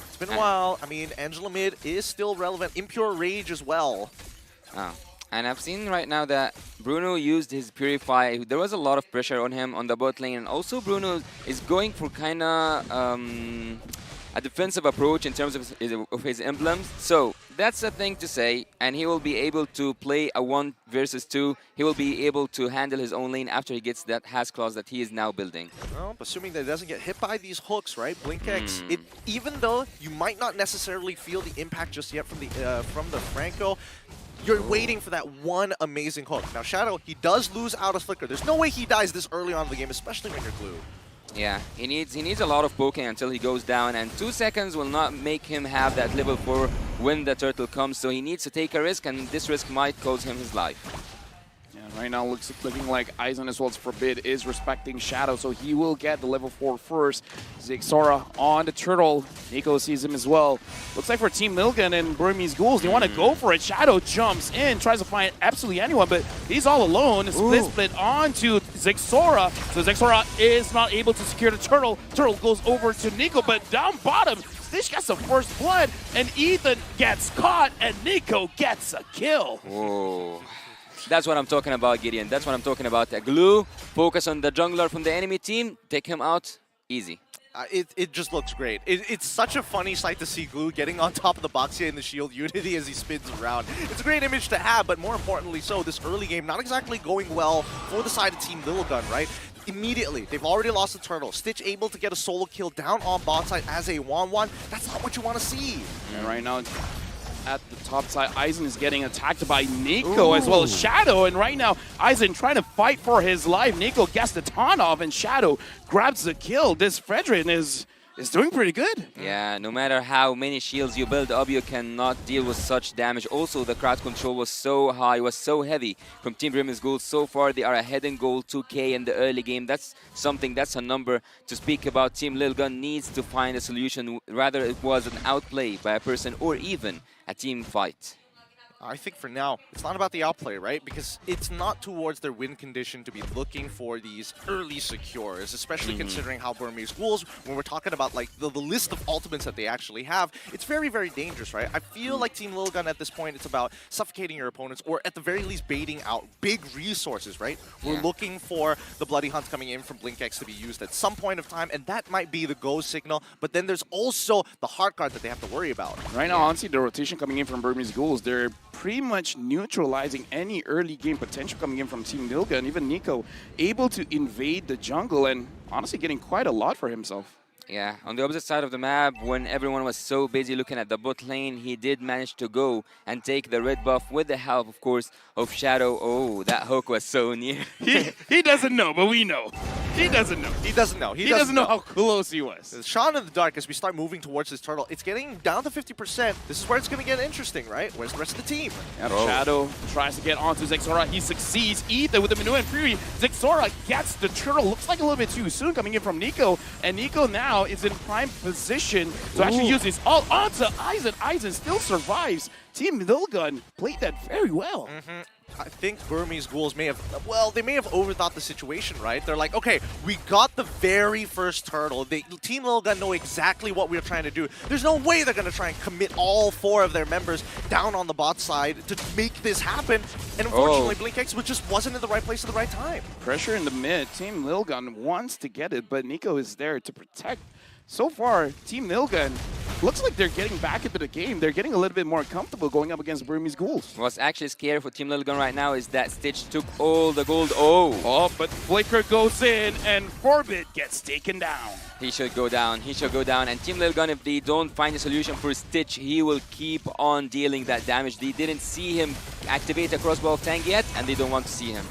It's been a while. I mean, Angela mid is still relevant. Impure Rage as well. And I've seen right now that Bruno used his Purify. There was a lot of pressure on him on the bot lane. And also Bruno is going for kind of a defensive approach in terms of his emblems. So that's a thing to say. And he will be able to play a 1 versus 2. He will be able to handle his own lane after he gets that Has Claws that he is now building. Well, assuming that it doesn't get hit by these hooks, right? Blink X, even though you might not necessarily feel the impact just yet from the Franco, you're waiting for that one amazing hook. Now, Shadow, he does lose out of Flicker. There's no way he dies this early on in the game, especially when you're Glue. Yeah, he needs a lot of poking until he goes down, and 2 seconds will not make him have that level 4 when the turtle comes, so he needs to take a risk, and this risk might cost him his life. Right now, looking like Aizen as well as Forbid is respecting Shadow, so he will get the level 4 first. Zixora on the turtle. Nico sees him as well. Looks like for Team Lilgun and Burmese Ghouls, they want to go for it. Shadow jumps in, tries to find absolutely anyone, but he's all alone. Split onto Zixora. So Zixora is not able to secure the turtle. Turtle goes over to Nico, but down bottom, Stitch gets the first blood, and Ethan gets caught, and Nico gets a kill. Whoa. That's what I'm talking about, Gideon. That's what I'm talking about. Glue, focus on the jungler from the enemy team, take him out, easy. It just looks great. It's such a funny sight to see Glue getting on top of the Boxia in the shield Unity as he spins around. It's a great image to have, but more importantly so, this early game not exactly going well for the side of Team Little Gun, right? Immediately, they've already lost the turtle. Stitch able to get a solo kill down on bot side as a Wanwan. That's not what you want to see. And right now, at the top side, Aizen is getting attacked by Nico as well as Shadow, and right now Aizen trying to fight for his life. Nico gets the taunt off and Shadow grabs the kill. This Fredrin is doing pretty good. Yeah, no matter how many shields you build up, you cannot deal with such damage. Also, the crowd control was so high, was so heavy from Team Burmese Ghouls. So far, they are ahead in goal 2K in the early game. That's something, that's a number to speak about. Team Lil Gun needs to find a solution, rather it was an outplay by a person or even a team fight. I think for now, it's not about the outplay, right? Because it's not towards their win condition to be looking for these early secures, especially considering how Burmese Ghouls, when we're talking about like the list of ultimates that they actually have, it's very, very dangerous, right? I feel like Team Lilgun at this point, it's about suffocating your opponents or at the very least baiting out big resources, right? We're looking for the Bloody Hunt coming in from BlinkX to be used at some point of time, and that might be the go signal, but then there's also the hard card that they have to worry about. Right now, honestly, the rotation coming in from Burmese Ghouls, they're pretty much neutralizing any early game potential coming in from Team Nilga, and even Nico able to invade the jungle and honestly getting quite a lot for himself. Yeah, on the opposite side of the map, when everyone was so busy looking at the bot lane, he did manage to go and take the red buff with the help, of course, of Shadow. Oh, that hook was so near. He doesn't know, but we know. He doesn't know. He doesn't know. He doesn't know how close he was. Shot in the dark as we start moving towards this turtle. It's getting down to 50%. This is where it's going to get interesting, right? Where's the rest of the team? And Shadow tries to get onto Zexora. He succeeds. Ethan with the Minu and Fury. Zexora gets the turtle. Looks like a little bit too soon coming in from Nico. And Nico now is in prime position to actually use his ult onto Aizen. Aizen still survives. Team Nilgun played that very well. I think Burmese Ghouls may have, well, they may have overthought the situation, right? They're like, okay, we got the very first turtle. Team Lilgun know exactly what we're trying to do. There's no way they're going to try and commit all 4 of their members down on the bot side to make this happen. And unfortunately, BlinkX just wasn't in the right place at the right time. Pressure in the mid. Team Lilgun wants to get it, but Nico is there to protect. So far, Team Nilgun looks like they're getting back into the game. They're getting a little bit more comfortable going up against Burmese Ghouls. What's actually scary for Team Lilgun right now is that Stitch took all the gold. Oh, but Flicker goes in and Forbid gets taken down. He should go down. He should go down. And Team Lilgun, if they don't find a solution for Stitch, he will keep on dealing that damage. They didn't see him activate a crossbow of tank yet, and they don't want to see him.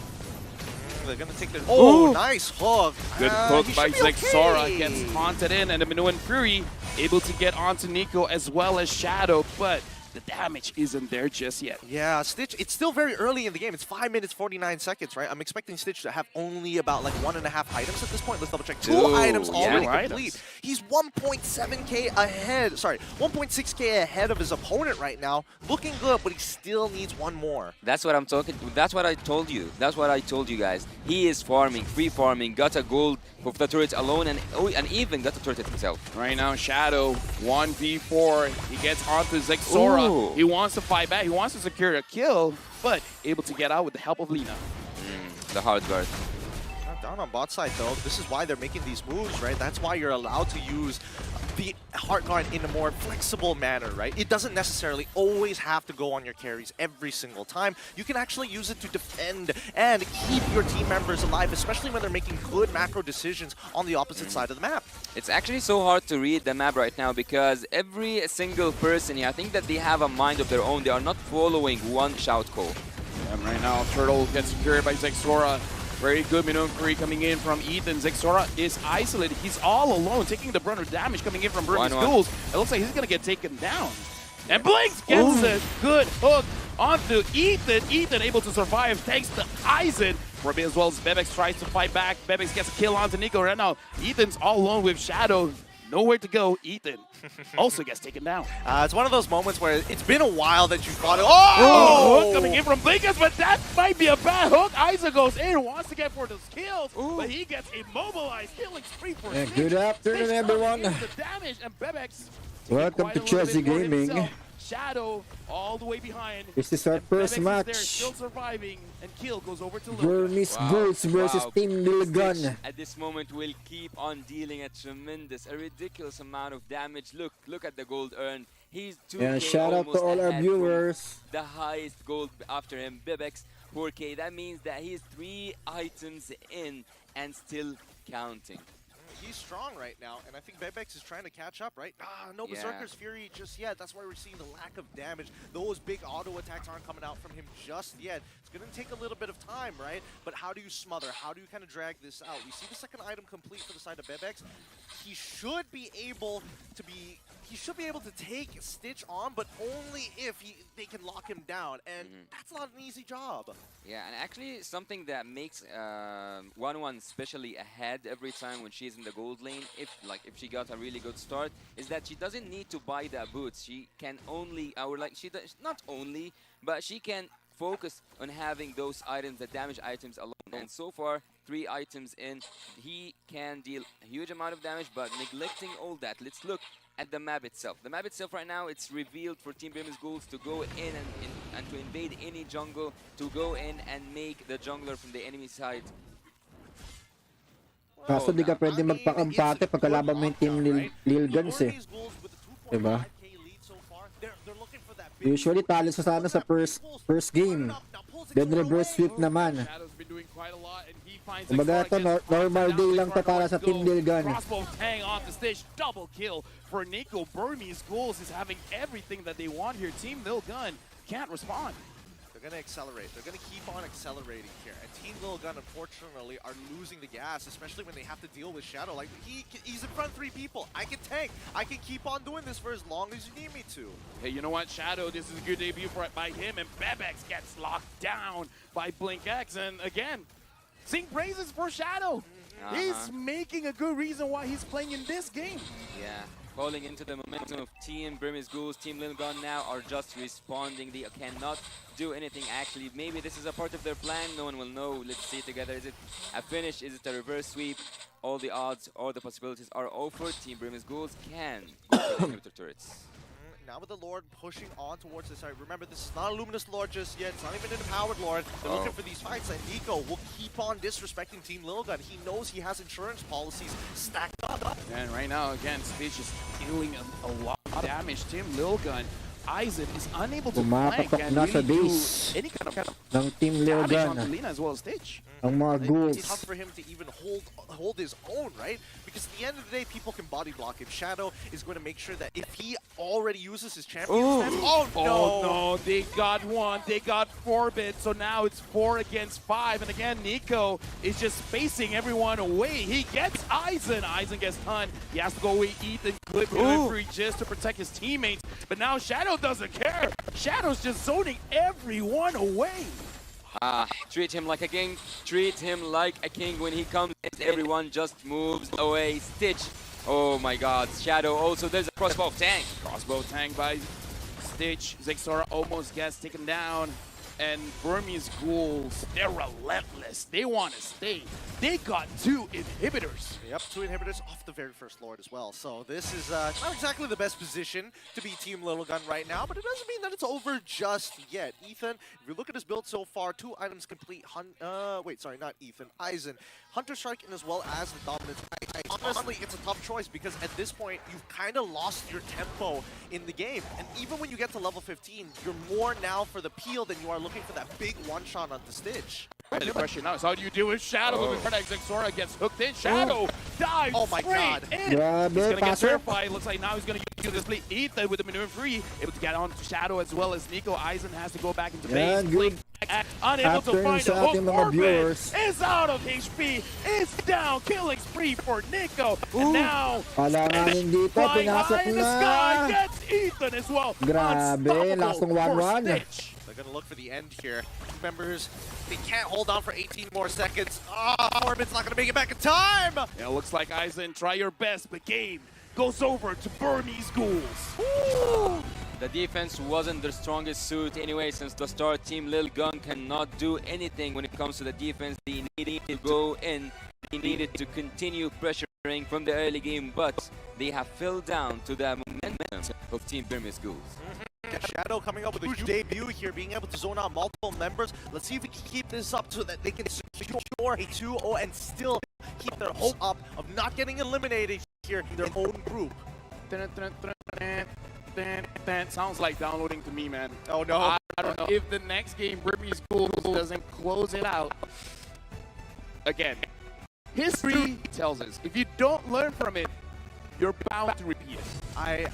They're going to take their... Oh, nice hook. Good hook by Zexora. Gets haunted in, and the Minoan Fury able to get onto Nico as well as Shadow, but the damage isn't there just yet. Yeah, Stitch, it's still very early in the game. It's 5 minutes, 49 seconds, right? I'm expecting Stitch to have only about like 1.5 items at this point. Let's double check. 2 items already complete. He's 1.7k ahead. Sorry, 1.6k ahead of his opponent right now. Looking good, but he still needs 1 more. That's what I'm talking. That's what I told you. That's what I told you guys. He is farming, free farming, got a gold for the turret alone, and even got the turret himself. Right now, Shadow 1v4. He gets onto Zexora. He wants to fight back. He wants to secure a kill, but able to get out with the help of Lina. The hard guard. Not down on bot side though. This is why they're making these moves, right? That's why you're allowed to use the hard guard in a more flexible manner, right? It doesn't necessarily always have to go on your carries every single time. You can actually use it to defend and keep your team members alive, especially when they're making good macro decisions on the opposite side of the map. It's actually so hard to read the map right now because every single person here, I think that they have a mind of their own. They are not following one shout call. And right now, Turtle gets secured by Zexora. Very good Minoan Fury coming in from Ethan. Zexora is isolated. He's all alone, taking the brunt of damage coming in from Burmese Ghouls. It looks like he's going to get taken down. And Blinks gets a good hook onto Ethan. Ethan able to survive thanks to Aizen. Robin as well as Bebex tries to fight back. Bebex gets a kill onto Nico. Right now, Ethan's all alone with Shadow. Nowhere to go. Ethan also gets taken down. It's one of those moments where it's been a while that you've got it. Hook coming in from Blinkus, but that might be a bad hook. Aizen goes in, wants to get for those kills, but he gets immobilized, killing spree for Six. Good afternoon, everyone. The damage, and Bebex welcome to ChezyGaming. Shadow all the way behind. This is our first match. There, still surviving, and kill goes over to Burmese Ghouls versus Team Nilgun. At this moment, will keep on dealing a ridiculous amount of damage. Look at the gold earned. He's 2K. And shout out to all our viewers. The highest gold after him, Bebex 4K. That means that he's 3 items in and still counting. He's strong right now, and I think Bebex is trying to catch up, right? No Berserker's Fury just yet. That's why we're seeing the lack of damage. Those big auto attacks aren't coming out from him just yet. It's going to take a little bit of time, right? But how do you smother? How do you kind of drag this out? We see the second item complete for the side of Bebex. He should be able to take Stitch on, but only if they can lock him down, and that's not an easy job. Yeah, and actually something that makes 1-1 especially ahead every time when she's in the gold lane, if she got a really good start, is that she doesn't need to buy the boots. She can only, not only, but she can focus on having those items, the damage items alone. And so far, 3 items in, he can deal a huge amount of damage, but neglecting all that. Let's look at the map itself. The map itself right now, it's revealed for Team Brim's Ghouls to go in and to invade any jungle, to go in and make the jungler from the enemy side. Kaso di ka pwede magpakampate pagkalaban mo yung team Lil Guns eh. Diba? Usually talo sa sana sa first game. Then reverse sweep naman. Kumbaga ito, normal day lang to para sa team Lil Gun. Crossbow Tang off the stage, double kill for Nico. Burmese Ghouls is having everything that they want here. Team Lil Gun can't respond. They're going to accelerate. They're going to keep on accelerating here. And Team Lil Gun, unfortunately, are losing the gas, especially when they have to deal with Shadow. Like, he's in front of 3 people. I can tank. I can keep on doing this for as long as you need me to. Hey, you know what, Shadow? This is a good debut by him, and Bebex gets locked down by BlinkX. And again, sing praises for Shadow. He's making a good reason why he's playing in this game. Yeah. Falling into the momentum of Team Brim's Ghouls. Team Lil Gun now are just responding. They cannot do anything actually. Maybe this is a part of their plan. No one will know. Let's see together. Is it a finish? Is it a reverse sweep? All the odds, all the possibilities are offered. Team Brim's Ghouls can go for the inhibitor turrets. Now with the Lord pushing on towards this side. Remember, this is not a Luminous Lord just yet. It's not even an Empowered Lord. They're looking for these fights, and Nico will keep on disrespecting Team Lil Gun. He knows he has insurance policies stacked up. And right now, again, Stitch is dealing a lot of damage. Team Lil Gun, Aizen is unable to flank and really do any kind of ng Team Lil Gun. As well as Stitch. Ang mga ghouls. It's tough for him to even hold his own, right? Because at the end of the day, people can body block him. Shadow is going to make sure that if he already uses his champion stance, oh no, they got 1, they got 4-bit, so now it's 4 against 5, and again, Nico is just spacing everyone away. He gets Aizen, Aizen gets Hun, he has to go away, Ethan, good delivery just to protect his teammates, but now Shadow doesn't care. Shadow's just zoning everyone away. Treat him like a king. Treat him like a king. When he comes in, everyone just moves away. Stitch. Oh my god. Shadow also. There's a crossbow tank. Crossbow tank by Stitch. Zexora almost gets taken down. And Burmese Ghouls, they're relentless. They want to stay. They got 2 inhibitors. Yep, 2 inhibitors off the very first Lord as well. So this is not exactly the best position to be Team Lil Gun right now, but it doesn't mean that it's over just yet. Ethan, if you look at his build so far, 2 items complete. Wait, sorry, not Ethan. Aizen. Hunter Strike and as well as the Dominance. Honestly, it's a tough choice because at this point, you've kind of lost your tempo in the game. And even when you get to level 15, you're more now for the peel than you are looking for that big one-shot on the Stitch. The question now is how do you deal with Shadow? Zexora gets hooked in. Shadow dives straight in. He's going to get terrified. Looks like now he's going to use this play. Ethan with the maneuver free, able to get on to Shadow as well as Nico. Aizen has to go back into base. Blink, unable to find a hook. Orbit is out of HP. Is down. Killing spree for Nico. And now, flying high in the sky, gets Ethan as well. Grabe, lasong 1-1. They're going to look for the end here. Members, they can't hold on for 18 more seconds. Orbit's not going to make it back in time. Yeah, looks like Aizen, try your best, but game goes over to Burmese Ghouls. The defense wasn't their strongest suit anyway since the start. Team Lil Gun cannot do anything when it comes to the defense. They needed to go in. They needed to continue pressuring from the early game, but they have fell down to the momentum of Team Burmese Ghouls. Shadow coming up with a huge debut here, being able to zone out multiple members. Let's see if we can keep this up so that they can secure a 2-0 and still keep their hope up of not getting eliminated here in their own group. Sounds like downloading to me, man. Oh no. I don't know if the next game Burmese Ghouls doesn't close it out. Again, history tells us if you don't learn from it, you're bound to repeat it.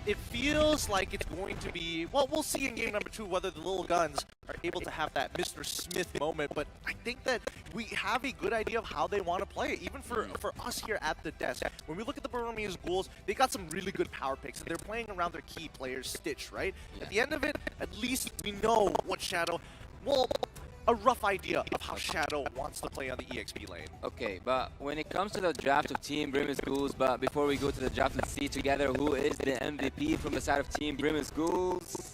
It feels like it's going to be, well, we'll see in game number 2 whether the Lil Guns are able to have that Mr. Smith moment, but I think that we have a good idea of how they want to play it, even for us here at the desk. When we look at the Burmese Ghouls, they got some really good power picks, and they're playing around their key players, Stitch, right? At the end of it, at least we know what Shadow, well, a rough idea of how Shadow wants to play on the EXP lane. Okay, but when it comes to the draft of Team Brim Schools, but before we go to the draft, let's see together who is the MVP from the side of Team Brim Schools.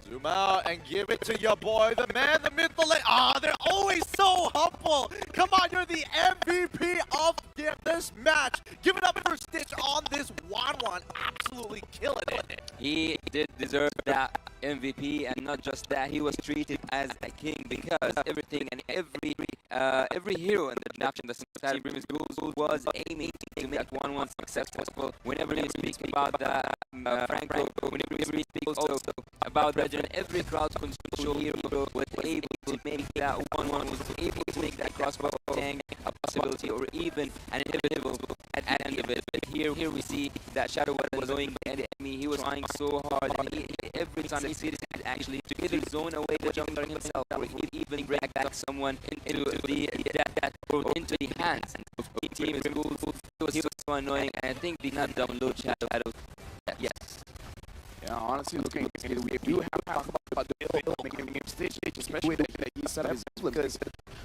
Zoom out and give it to your boy, the man, the myth, the legend. Ah, they're always so humble. Come on, you're the MVP of this match. Give it up for Stitch on this 1-1. Absolutely killing it. He did deserve that MVP, and not just that, he was treated as a king because everything and every hero in the draft in the side of Brim Schools was aiming to make 1-1 successful. Whenever he speaks about Franco, whenever he speaks also about Regin, every crowd control hero was able to make that 1-1, was able to make that crossbow tank a possibility or even an inevitable at the end of it. But here we see that Shadow was going by the enemy. He was trying so hard, and every time he succeeded actually to either zone away the jungler himself or even drag back someone into into the hands of the team. He was so annoying, and I think they not download Shadow. Yes. Yeah, honestly, looking at it, we do have to talk about the build making him stage, especially that he set up his because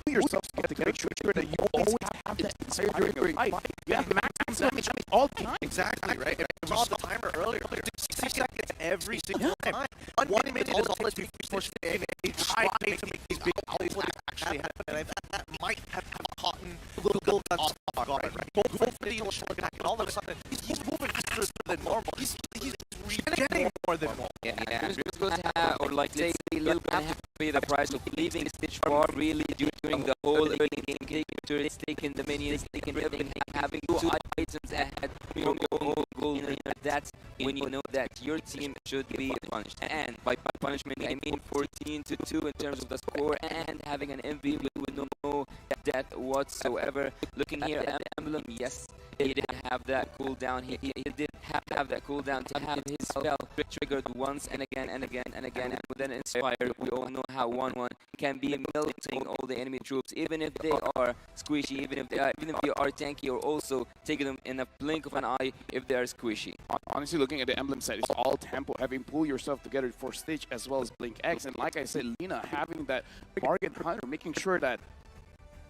you yourself have to make sure that you always have that desire during your fight. You have maximum damage all the time. Exactly, right? We saw the timer earlier. 60 seconds every single time. 1 minute is all that's been forced in. They try to make these big outplays actually happen, and I think that might have caught little guns off guard, right? Hopefully he'll look back, and all of a sudden, he's moving faster than normal. He's regenerating more than normal. Yeah. Or like say, Lil Gun have to pay the price of leaving Stitch far really during the whole early game, taking turrets, taking the minions, taking everything, having 2 items ahead from your whole goal. That's when you know that your team should be punished. And by punishment, I mean 14-2 in terms of the score and having an MVP with no death whatsoever. Looking here at the emblem, yes, he did have that cooldown. He did have that cooldown to have his spell triggered once and again and again and again. And with an Inspire, we all know how 1-1 can be melting all the enemy troops, even if they are squishy, even if they are tanky, or also taking them in a blink of an eye if they are squishy. Honestly, looking at the emblem set, it's all tempo, having pull yourself together for Stitch as well as Blink X. And like I said, Lina having that bargain hunter, making sure that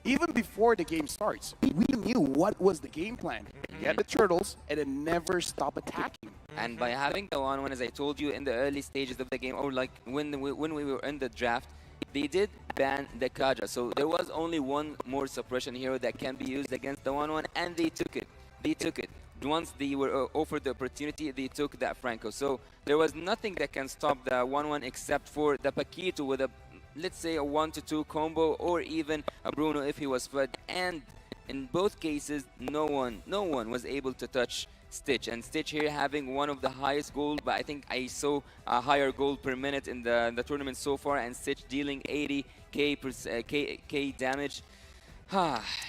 even before the game starts, we knew what was the game plan. Get the turtles and then never stop attacking. And by having the 1-1, as I told you in the early stages of the game, or like when we were in the draft, they did ban the Kaja. So there was only one more suppression hero that can be used against the 1-1, and they took it. Once they were offered the opportunity, they took that Franco. So there was nothing that can stop the 1-1 except for the Paquito with a, let's say, a 1-2 combo, or even a Bruno if he was fed. And in both cases, no one was able to touch Stitch. And Stitch here having one of the highest gold, but I think I saw a higher gold per minute in the tournament so far, and Stitch dealing 80k damage.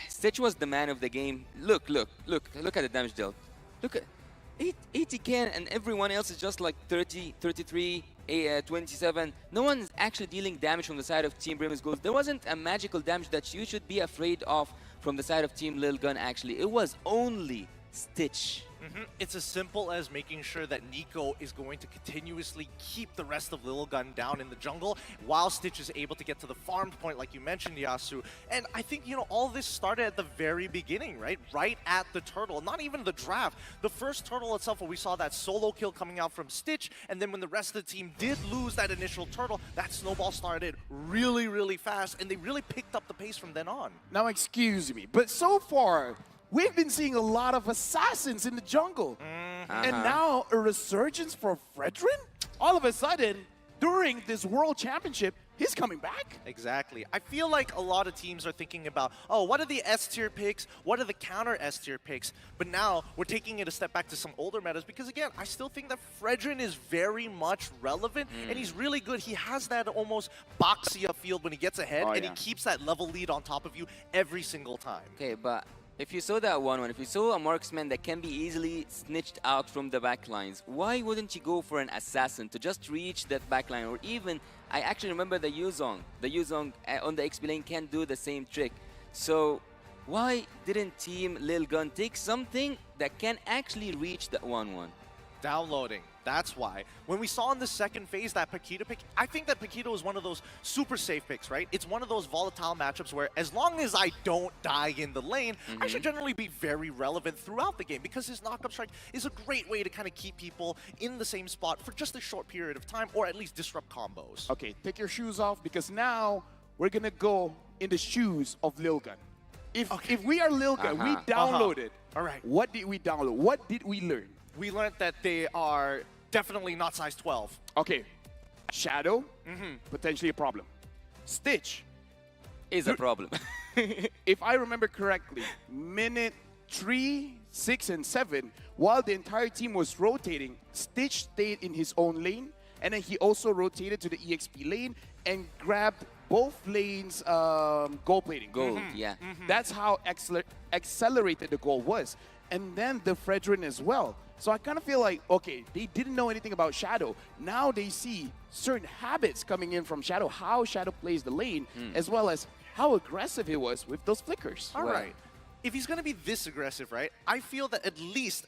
Stitch was the man of the game. Look at the damage dealt. Look at 80k, and everyone else is just like 30, 33, 27. No one's actually dealing damage from the side of Team Brim Schools. There wasn't a magical damage that you should be afraid of from the side of Team Lil Gun, actually. It was only Stitch. It's as simple as making sure that Nico is going to continuously keep the rest of Lil Gun down in the jungle while Stitch is able to get to the farm point, like you mentioned, Yasu. And I think, all this started at the very beginning, right? Right at the turtle, not even the draft. The first turtle itself, where we saw that solo kill coming out from Stitch, and then when the rest of the team did lose that initial turtle, that snowball started really, really fast, and they really picked up the pace from then on. Now, excuse me, but so far, we've been seeing a lot of assassins in the jungle. And now a resurgence for Fredrin? All of a sudden, during this World Championship, he's coming back. Exactly. I feel like a lot of teams are thinking about, oh, what are the S-tier picks? What are the counter S-tier picks? But now we're taking it a step back to some older metas because, again, I still think that Fredrin is very much relevant and he's really good. He has that almost Boxia field when he gets ahead and he keeps that level lead on top of you every single time. Okay, but if you saw that 1-1, if you saw a marksman that can be easily snitched out from the backlines, why wouldn't you go for an assassin to just reach that backline? Or even, I actually remember the Yuzong. The Yuzong on the XP lane can do the same trick. So why didn't Team Lil Gun take something that can actually reach that 1-1? Downloading. That's why. When we saw in the second phase that Paquito pick, I think that Paquito is one of those super safe picks, right? It's one of those volatile matchups where as long as I don't die in the lane, I should generally be very relevant throughout the game because his knock-up strike is a great way to kind of keep people in the same spot for just a short period of time or at least disrupt combos. Okay, take your shoes off because now we're going to go in the shoes of Lil Gun. If we are Lil Gun, we downloaded. All right. What did we download? What did we learn? We learned that they are definitely not size 12. Okay. Shadow, potentially a problem. Stitch is a problem. If I remember correctly, minute 3, 6, and 7, while the entire team was rotating, Stitch stayed in his own lane, and then he also rotated to the EXP lane and grabbed both lanes gold plating. Gold, yeah. That's how accelerated the goal was. And then the Fredrin as well. So I kind of feel like, okay, they didn't know anything about Shadow. Now they see certain habits coming in from Shadow, how Shadow plays the lane, as well as how aggressive he was with those flickers. All right. If he's going to be this aggressive, right, I feel that at least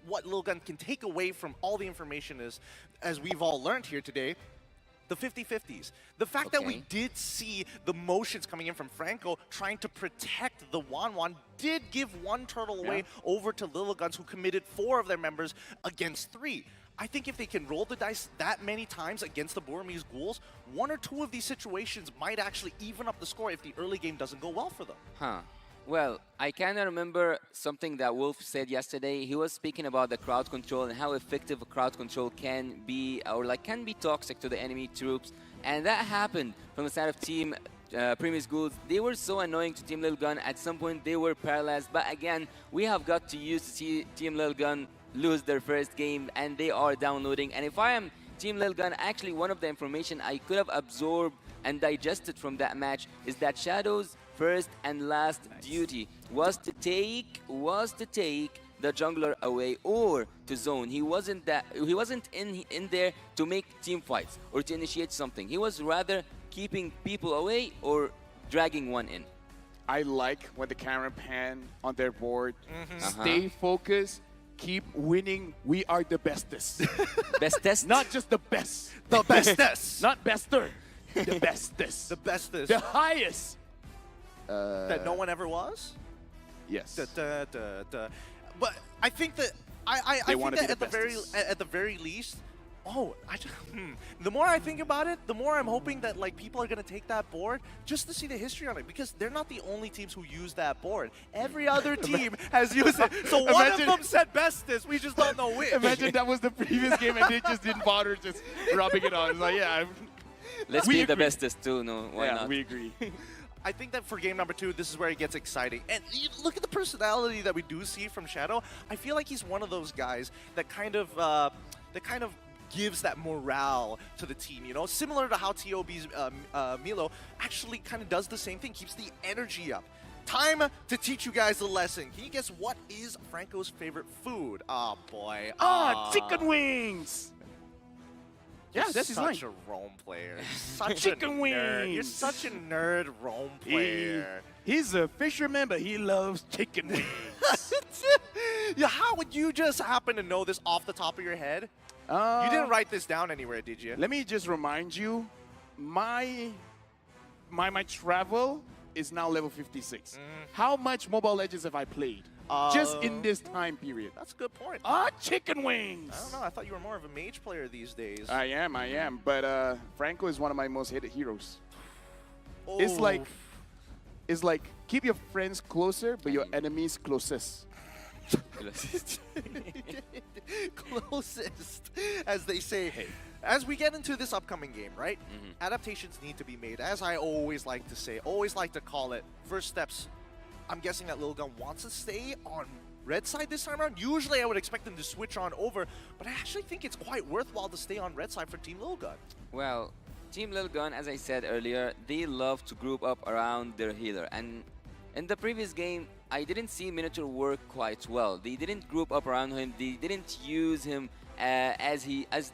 what Lil Gun can take away from all the information is, as we've all learned here today, the 50-50s. The fact that we did see the motions coming in from Franco trying to protect the Wanwan did give one turtle away over to Lil Guns, who committed 4 of their members against 3. I think if they can roll the dice that many times against the Burmese ghouls, 1 or 2 of these situations might actually even up the score if the early game doesn't go well for them. Huh. Well, I kind of remember something that Wolf said yesterday. He was speaking about the crowd control and how effective crowd control can be, or like can be toxic to the enemy troops. And that happened from the side of Team Previous Ghouls. They were so annoying to Team Lil Gun. At some point, they were paralyzed. But again, we have got to use to see Team Lil Gun lose their first game, and they are downloading. And if I am Team Lil Gun, actually one of the information I could have absorbed and digested from that match is that Shadow's first and last duty was to take the jungler away or to zone. He wasn't in there to make team fights or to initiate something. He was rather keeping people away or dragging one in. I like when the camera pan on their board. Stay focused. Keep winning. We are the bestest. Bestest? Not just the best. The bestest. Not bester. The bestest. The bestest. The highest. That no one ever was? Yes. But I think that I think that at the very least, the more I think about it, the more I'm hoping that like people are gonna take that board just to see the history on it, because they're not the only teams who use that board. Every other team has used it. So one of them said bestest. We just don't know which. Imagine that was the previous game and they just didn't bother just rubbing it on. It's like, yeah. Let's be the bestest too. No, why not? We agree. I think that for game number 2, this is where it gets exciting. And you look at the personality that we do see from Shadow. I feel like he's one of those guys that kind of gives that morale to the team, you know? Similar to how TOB's Milo actually kind of does the same thing, keeps the energy up. Time to teach you guys a lesson. Can you guess what is Franco's favorite food? Oh, boy. Chicken wings! Yeah, that's his line. Such a Rome player. Such Chicken a wings. Nerd. You're such a nerd Rome player. He's a fisherman, but he loves chicken wings. Yeah, how would you just happen to know this off the top of your head? You didn't write this down anywhere, did you? Let me just remind you, my travel is now level 56. How much Mobile Legends have I played? Just in this time period. That's a good point. Chicken wings! I don't know. I thought you were more of a mage player these days. I am. But Franco is one of my most hated heroes. It's like keep your friends closer, but your enemies closest. Closest, as they say. Hey. As we get into this upcoming game, right? Adaptations need to be made. As I always like to say, always like to call it, first steps. I'm guessing that Lil Gun wants to stay on red side this time around. Usually I would expect them to switch on over, but I actually think it's quite worthwhile to stay on red side for Team Lil Gun. Well, Team Lil Gun, as I said earlier, they love to group up around their healer. And in the previous game, I didn't see Minotaur work quite well. They didn't group up around him. They didn't use him as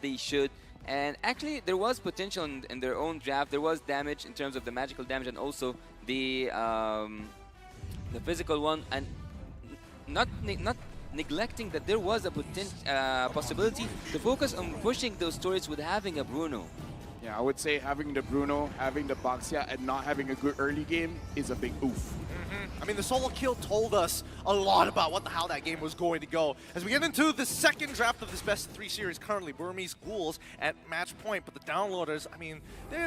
they should. And actually, there was potential in their own draft. There was damage in terms of the magical damage and also the physical one. And not neglecting that there was a possibility to focus on pushing those stories with having a Bruno. Yeah, I would say having the Bruno, having the Baxia, and not having a good early game is a big oof. I mean, the solo kill told us a lot about how that game was going to go. As we get into the second draft of this best of 3 series currently, Burmese Ghouls at match point, but the downloaders, I mean,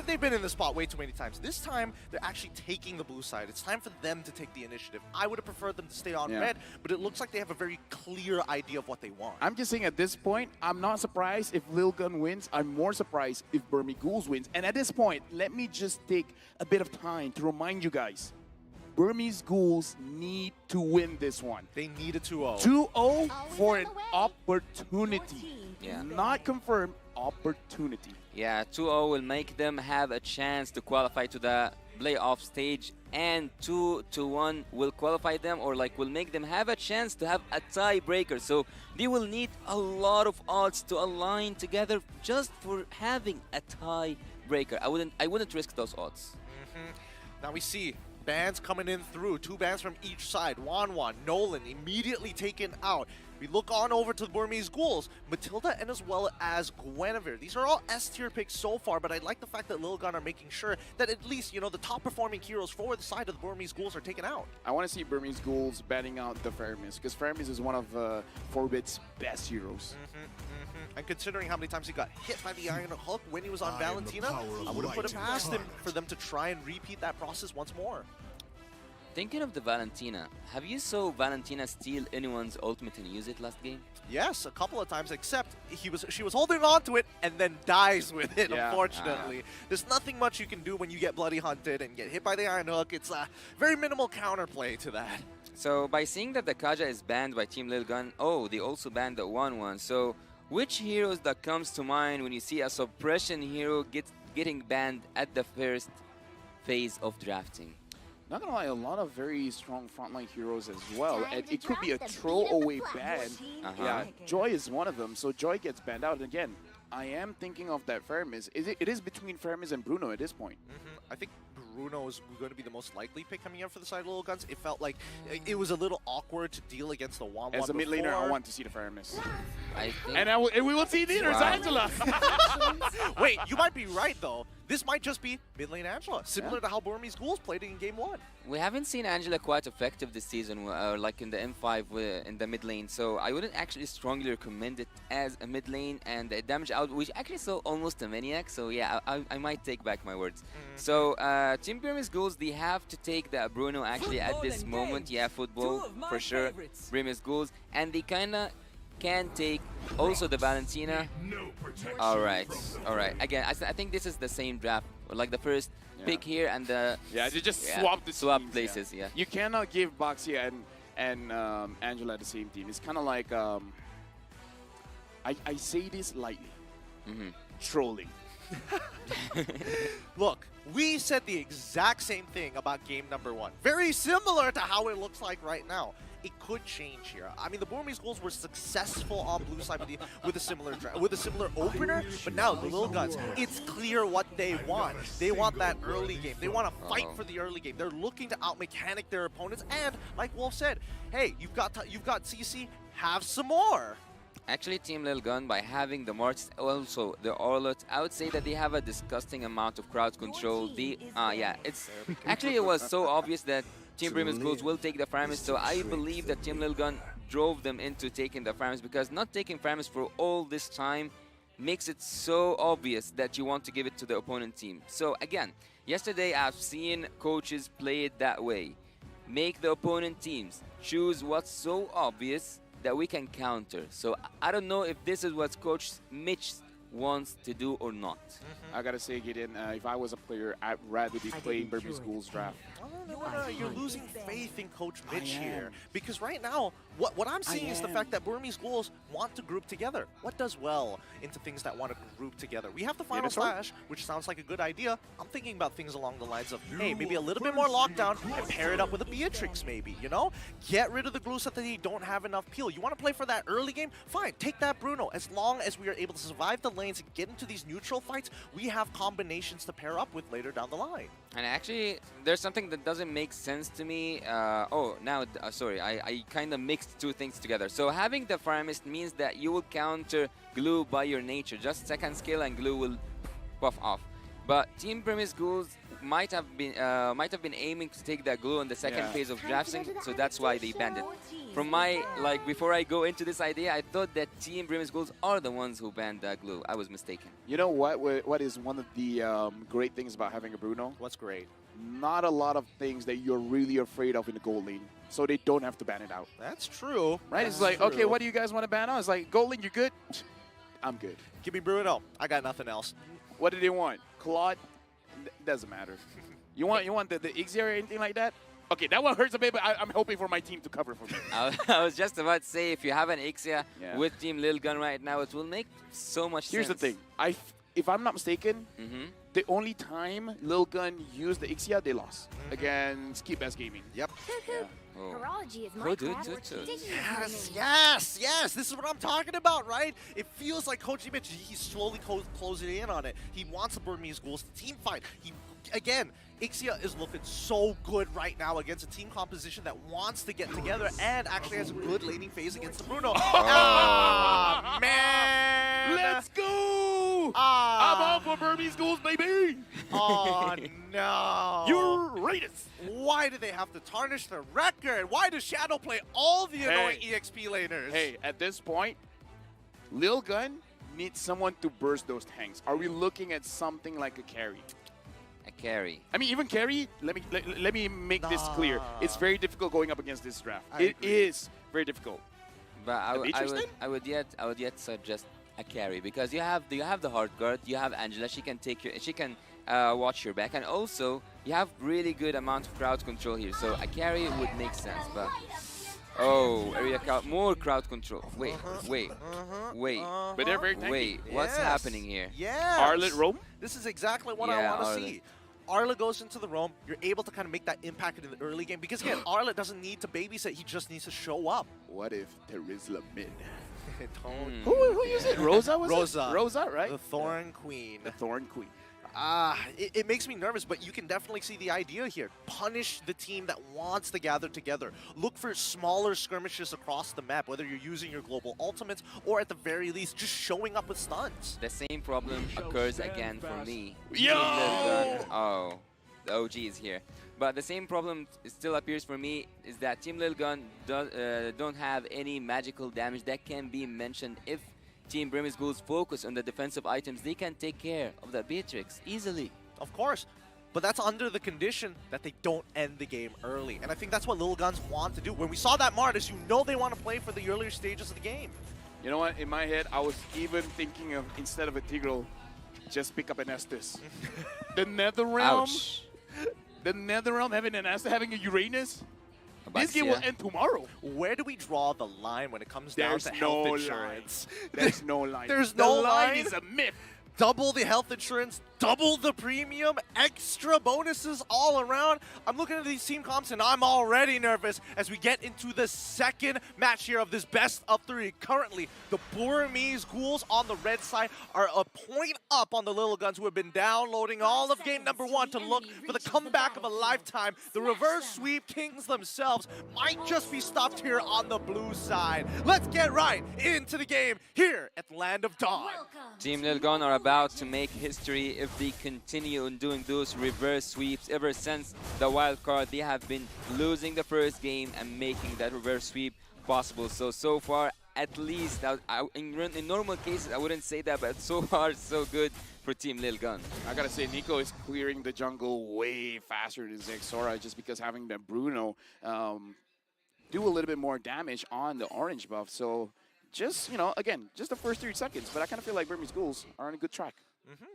they've been in the spot way too many times. This time, they're actually taking the blue side. It's time for them to take the initiative. I would have preferred them to stay on red, but it looks like they have a very clear idea of what they want. I'm just saying at this point, I'm not surprised if Lil Gun wins. I'm more surprised if Burmese Ghouls wins. And at this point, let me just take a bit of time to remind you guys. Burmese Ghouls need to win this one. They need a 2-0. 2-0 for an opportunity. Yeah. Not confirmed, opportunity. Yeah, 2-0 will make them have a chance to qualify to the playoff stage, and 2-1 will qualify them, or like will make them have a chance to have a tiebreaker. So they will need a lot of odds to align together just for having a tiebreaker. I wouldn't risk those odds. Now we see bans coming in through. 2 bans from each side. Wanwan, Nolan immediately taken out. We look on over to the Burmese Ghouls, Matilda, and as well as Guinevere. These are all S-tier picks so far, but I like the fact that Lil Gun are making sure that at least, you know, the top performing heroes for the side of the Burmese Ghouls are taken out. I want to see Burmese Ghouls banning out the Fermis, because Fermis is one of 4-bit's best heroes. And considering how many times he got hit by the Iron Hook when he was on Valentina, I would have put it past him for them to try and repeat that process once more. Thinking of the Valentina, have you saw Valentina steal anyone's ultimate and use it last game? Yes, a couple of times, except she was holding on to it and then dies with it, unfortunately. There's nothing much you can do when you get bloody hunted and get hit by the Iron Hook. It's a very minimal counterplay to that. So by seeing that the Kaja is banned by Team Lil Gun, oh, they also banned the 1-1. So which heroes that comes to mind when you see a suppression hero getting banned at the first phase of drafting? Not gonna lie, a lot of very strong frontline heroes as well. And it could be a throwaway ban. Yeah, Joy is one of them, so Joy gets banned out. And again, I am thinking of that Fermis. It is between Fermis and Bruno at this point. I think Bruno is going to be the most likely pick coming up for the side of Lil Guns. It felt like it was a little awkward to deal against the Wanwan. As a mid laner, I want to see the Fermis. I think... And we will see leaders, Angela! Wait, you might be right though. This might just be mid lane Angela, similar to how Burmese Ghouls played it in Game 1. We haven't seen Angela quite effective this season, like in the M5 in the mid lane, so I wouldn't actually strongly recommend it as a mid lane, and the damage out, which actually saw almost a maniac, so yeah, I might take back my words. So Team Burmese Ghouls, they have to take the Bruno actually at this moment, football for sure, Burmese Ghouls, and they kinda can take also the Valentina. Alright. Again, I think this is the same draft, like the first pick here and the... Yeah, they just swap places, You cannot give Baxia and Angela at the same team. It's kind of like, I say this lightly, trolling. Look, we said the exact same thing about game number 1. Very similar to how it looks like right now. It could change here. I mean, the Burmese Ghouls were successful on blue side with a similar opener, but now the Lil Guns, it's clear what they want. They want that early game. They want to fight for the early game. They're looking to out-mechanic their opponents, and like Wolf said, hey, you've got CC, have some more. Actually, Team Lil Gun, by having the March, also the Orlot, I would say that they have a disgusting amount of crowd control. It's actually, it was so obvious that Team Burmese Ghouls will take the Framis, so I believe that Team Lil Gun drove them into taking the Framis, because not taking Framis for all this time makes it so obvious that you want to give it to the opponent team. So again, yesterday I've seen coaches play it that way. Make the opponent teams choose what's so obvious that we can counter. So I don't know if this is what Coach Mitch wants to do or not. I gotta say, Gideon, if I was a player, I'd rather be playing Burmese Ghouls draft. No, you're losing faith in Coach Mitch here. Because right now, what I'm seeing is the fact that Burmese Ghouls want to group together. What does well into things that want to group together? We have the Final Slash, which sounds like a good idea. I'm thinking about things along the lines of, hey, maybe a little bit more lockdown and pair it up with a Beatrix maybe, you know? Get rid of the glue so that they don't have enough peel. You want to play for that early game? Fine, take that Bruno. As long as we are able to survive the lanes and get into these neutral fights, we have combinations to pair up with later down the line. And actually, there's something that doesn't make sense to me. Sorry, I kind of mixed two things together. So having the Fire Mist means that you will counter glue by your nature. Just second skill and glue will buff off. But Team Premise Ghouls might have been aiming to take that glue on the second phase of drafting, so that's why they banned it. From my, before I go into this idea, I thought that Team Premise Ghouls are the ones who banned that glue. I was mistaken. You know what is one of the great things about having a Bruno? What's great? Not a lot of things that you're really afraid of in the gold lane, so they don't have to ban it out. That's true. Right? That's it's like, true. okay, what do you guys want to ban out? It's like, gold lane, you good? I'm good. Give me Bruno. I got nothing else. What do they want? Claude? Doesn't matter. You want the Ixia or anything like that? Okay, that one hurts a bit, but I'm hoping for my team to cover for me. I was just about to say, if you have an Ixia with Team Lil Gun right now, it will make so much Here's sense. the thing. If I'm not mistaken, the only time Lil Gun used the Ixia, they lost against Keep Best Gaming. Yep. Horology is my craft. Yes. This is what I'm talking about, right? It feels like Coach Mitch, he's slowly closing in on it. He wants the Burmese Ghouls to team fight. Again, Ixia is looking so good right now against a team composition that wants to get together and actually has a good laning phase against the Bruno. Oh, man! Let's go! I'm all for Burmese Ghouls, baby! Oh, no! Uranus! Why do they have to tarnish their record? Why does Shadow play all the annoying Hey. EXP laners? Hey, at this point, Lil Gun needs someone to burst those tanks. Are we looking at something like a carry? A carry. I mean, even carry, let me make this clear. It's very difficult going up against this draft. I It agree. is very difficult. But I would yet suggest a carry, because you have the hard guard, you have Angela, she can watch your back, and also you have really good amount of crowd control here. So a carry would make sense, but more crowd control. Wait. But they're very tanky. Wait, what's happening here? Yes. Arlet roam? This is exactly what I want to see. Arla goes into the roam, you're able to kind of make that impact in the early game. Because again, Arla doesn't need to babysit, he just needs to show up. What if Terizla mid? Who used it? Rosa was Rosa. it? Rosa, right? The Thorn Queen. The Thorn Queen. It makes me nervous, but you can definitely see the idea here. Punish the team that wants to gather together. Look for smaller skirmishes across the map, whether you're using your global ultimates or at the very least just showing up with stuns. The same problem occurs again for me. Yo! Oh, the OG is here. But the same problem still appears for me is that Team Lil Gun don't have any magical damage that can be mentioned. If Team Burmese Ghouls focus on the defensive items, they can take care of the Beatrix easily. Of course. But that's under the condition that they don't end the game early. And I think that's what Lil Guns want to do. When we saw that Martis, you know they want to play for the earlier stages of the game. You know what? In my head, I was even thinking of, instead of a Tigreal, just pick up an Estes. The Netherrealm? Ouch. The Netherrealm having an Estes, having a Uranus? This Abaxia. game will end tomorrow. Where do we draw the line when it comes down There's to no health insurance? There's no line. There's The no line line. is a myth. Double the health insurance, double the premium, extra bonuses all around. I'm looking at these team comps and I'm already nervous as we get into the second match here of this best of three. Currently, the Burmese Ghouls on the red side are a point up on the Little Guns, who have been downloading all of game number one to look for the comeback of a lifetime. The reverse sweep kings themselves might just be stopped here on the blue side. Let's get right into the game here at Land of Dawn. Team Lil Gun are about to make history if they continue on doing those reverse sweeps. Ever since the wild card, they have been losing the first game and making that reverse sweep possible. So far, at least, in normal cases, I wouldn't say that, but so far, so good for Team Lil Gun. I gotta say, Nico is clearing the jungle way faster than Zexora, just because having the Bruno do a little bit more damage on the orange buff. So just, you know, again, just the first 3 seconds, but I kind of feel like Burmese Ghouls are on a good track.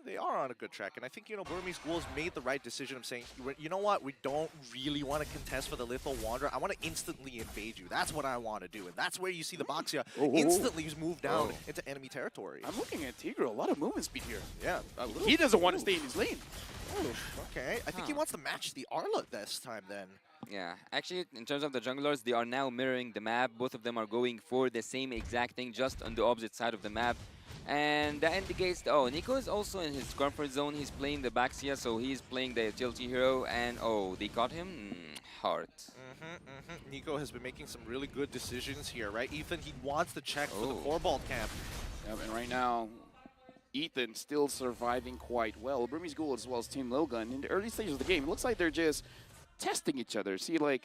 They are on a good track, and I think, you know, Burmese Ghouls made the right decision of saying, you know what, we don't really want to contest for the Lethal Wanderer. I want to instantly invade you. That's what I want to do, and that's where you see the Boxia instantly move down into enemy territory. I'm looking at Tigreal, a lot of movement speed here. Yeah. He doesn't want to stay in his lane. Okay, I think he wants to match the Arla this time then. Yeah, actually, in terms of the junglers, they are now mirroring the map. Both of them are going for the same exact thing, just on the opposite side of the map. And that indicates, oh, Nico is also in his comfort zone. He's playing the Baxia, so he's playing the utility hero. And oh, they caught him hard. Nico has been making some really good decisions here, right? Ethan, he wants to check for the 4-ball camp. Yep, and right now, Ethan still surviving quite well. Burmese Ghoul as well as Team Lilgun in the early stages of the game. It looks like they're just testing each other. See, like,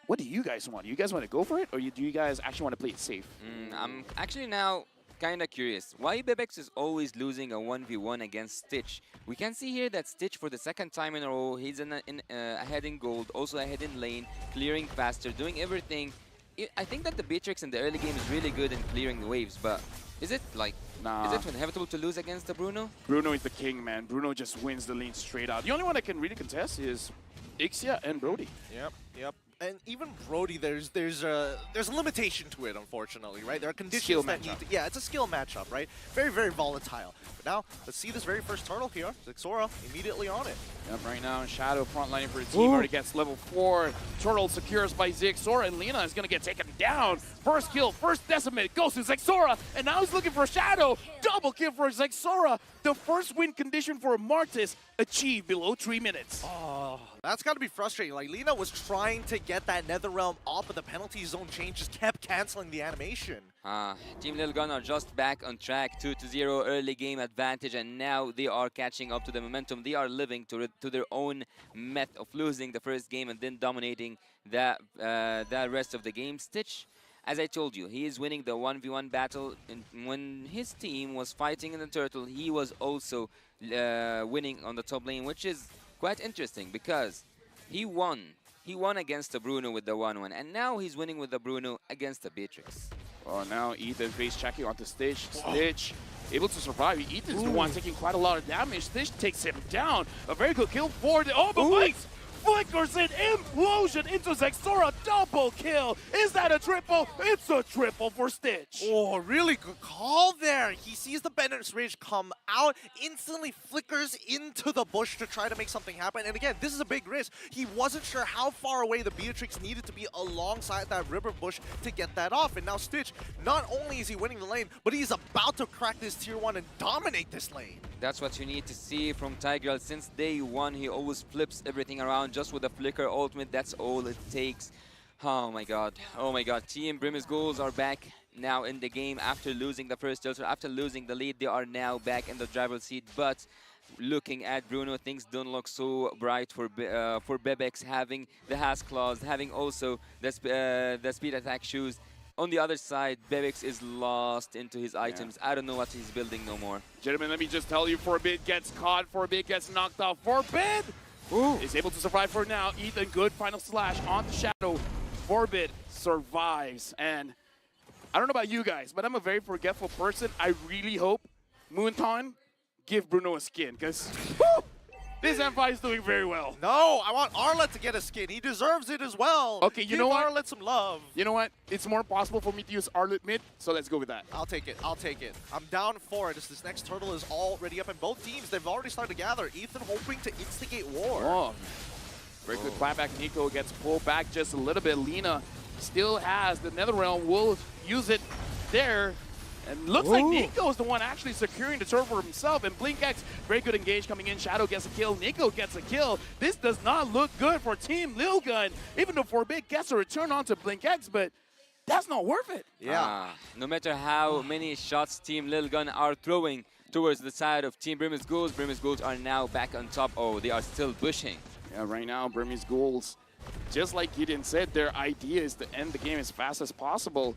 what do you guys want? You guys want to go for it, or do you guys actually want to play it safe? I'm actually now kind of curious. Why Bebex is always losing a 1v1 against Stitch? We can see here that Stitch, for the second time in a row, he's ahead in gold, also ahead in lane, clearing faster, doing everything. I think that the Beatrix in the early game is really good in clearing the waves, but is it like, is it inevitable to lose against the Bruno? Bruno is the king, man. Bruno just wins the lane straight out. The only one that can really contest is Ixia and Brody. Yep. And even Brody, there's a limitation to it, unfortunately, right? There are conditions Skill that need to, it's a skill matchup, right? Very, very volatile. But now, let's see this very first turtle here. Zixora immediately on it. Yep, right now, Shadow frontlining for the team already gets level 4. Turtle secures by Zixora, and Lina is going to get taken down. First kill, first decimate, goes to Zixora, and now he's looking for Shadow. Double kill for Zixora. The first win condition for Martis achieved below 3 minutes. Oh, that's got to be frustrating. Like, Lina was trying to get that Netherrealm off, but the penalty zone change just kept canceling the animation. Team Lilgun are just back on track, 2-0 early game advantage, and now they are catching up to the momentum. They are living to their own myth of losing the first game and then dominating that rest of the game. Stitch, as I told you, he is winning the 1v1 battle. And when his team was fighting in the turtle, he was also winning on the top lane, which is quite interesting because he won. He won against the Bruno with the 1-1, and now he's winning with the Bruno against the Beatrix. Oh, now Ethan face checking onto Stitch. Stitch able to survive. Ethan's the one taking quite a lot of damage. Stitch takes him down. A very good kill for the... Oh, but Blaze flickers an implosion into Zixora. Double kill. Is that a triple? It's a triple for Stitch. Oh, really good call there. He sees the Bennett's Ridge come out, instantly flickers into the bush to try to make something happen. And again, this is a big risk. He wasn't sure how far away the Beatrix needed to be alongside that river bush to get that off. And now Stitch, not only is he winning the lane, but he's about to crack this tier 1 and dominate this lane. That's what you need to see from Tigreal. Since day one, he always flips everything around just with a flicker ultimate. That's all it takes. Oh my god. Oh my god. Team Burmese Ghouls are back now in the game after losing the first tilter. After losing the lead, they are now back in the driver's seat. But looking at Bruno, things don't look so bright for Bebex, having the Has Claws, having also the speed attack shoes. On the other side, Bebex is lost into his items. I don't know what he's building no more. Gentlemen, let me just tell you, Forbid gets caught, Forbid gets knocked off. Forbid is able to survive for now. Ethan, good final slash on the Shadow. Forbid survives. And I don't know about you guys, but I'm a very forgetful person. I really hope Moonton give Bruno a skin, because this M5 is doing very well. No, I want Arlet to get a skin. He deserves it as well. Okay, you know what? Arlet some love. You know what? It's more possible for me to use Arlet mid, so let's go with that. I'll take it. I'll take it. I'm down for it. This next turtle is already up, and both teams, they've already started to gather. Ethan hoping to instigate war. Oh, very good clapback. Nico gets pulled back just a little bit. Lina still has the Netherrealm. Will use it there. And looks like Nico is the one actually securing the turret for himself. And BlinkX, very good engage coming in. Shadow gets a kill. Nico gets a kill. This does not look good for Team Lilgun. Even though Forbid gets a return onto BlinkX, but that's not worth it. Yeah. No matter how many shots Team Lilgun are throwing towards the side of Team Burmese Ghouls are now back on top. Oh, they are still pushing. Yeah, right now, Burmese Ghouls, just like Gideon said, their idea is to end the game as fast as possible.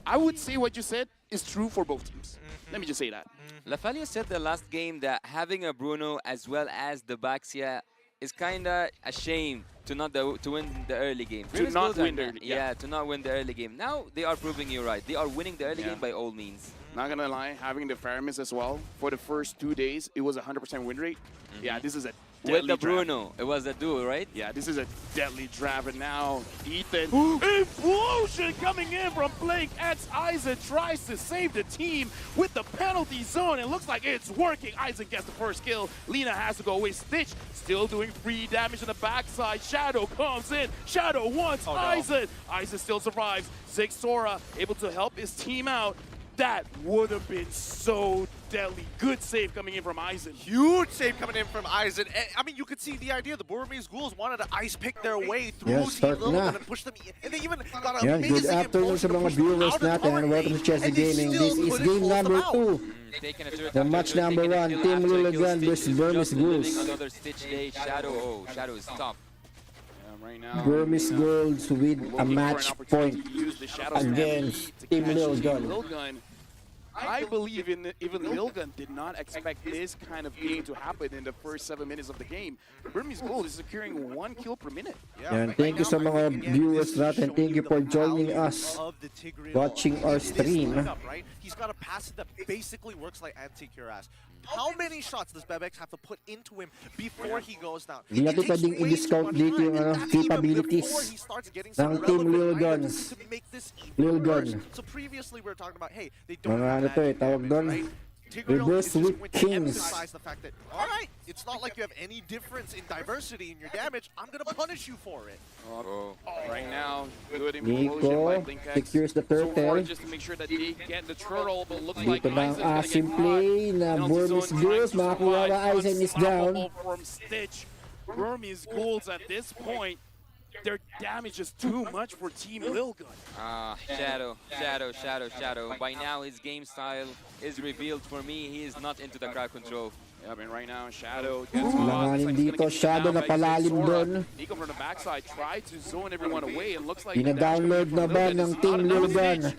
I would say what you said is true for both teams. Let me just say that. Lafalia said the last game that having a Bruno as well as the Baxia is kind of a shame to not to win the early game. To not win the early game. Yeah, to not win the early game. Now they are proving you right. They are winning the early game by all means. Not gonna lie, having the Faramis as well, for the first 2 days, it was a 100% win rate. Yeah, this is a with the Bruno, it was a duo, right? Yeah, this is a deadly draft, and now Ethan, implosion coming in from BlinkX. Isaac tries to save the team with the penalty zone. It looks like it's working. Isaac gets the first kill. Lina has to go away. Stitch still doing free damage on the backside. Shadow comes in. Shadow wants Isaac. Isaac still survives. Zixora able to help his team out. That would have been so deadly. Good save coming in from Aizen. Huge save coming in from Aizen. I mean, you could see the idea. The Burmese Ghouls wanted to ice pick their way through Yes, start Team na. Lilligan and push them. And they even got a Yan, good amazing afternoon sa mga viewers natin and welcome to ChezyGaming. This is game number 2. The match number 1, Team Lilligan versus Burmese Ghouls. Another Stitch day. Shadow. Shadow is top. Right now, Burmese Ghouls with a match point against Team Lilligan. I believe even Lilgan did not expect this kind of game to happen in the first 7 minutes of the game. Burmese Gold is securing 1 kill per minute. Yan, thank you sa mga viewers natin. Thank you for joining us, watching our stream. He's got a pass that basically works like anti-cuirass. How many shots does Bebex have to put into him before he goes down? Hindi natin pwedeng i-discount dito yung capabilities ng Team Lilligan. So previously we were talking about, hey, they Mga ano to eh, tawag doon. Reverse Whip Kings. Alright, it's not like you have any difference in diversity in your damage. I'm gonna punish you for it. Right now, good implosion by Nico Blinkex. secures the So far, turtle. just to make sure that they get the turtle, but looks like Dito na ang Aizen's gonna asim get play caught. na Penalty Burmese zone Ghouls. trying to Makakuha ba survive. Aizen is down. Unstoppable from Stitch. Burmese Ghouls at this point, their damage is too much for Team Lilgan. Shadow. By now, his game style is revealed for me. He is not into the crowd control. Yeah, I mean, right now, Shadow gets Langanin dito, Shadow na palalim doon. Nico from the backside tried to zone everyone away and looks like Pina-download na ba ng Team Lilligan?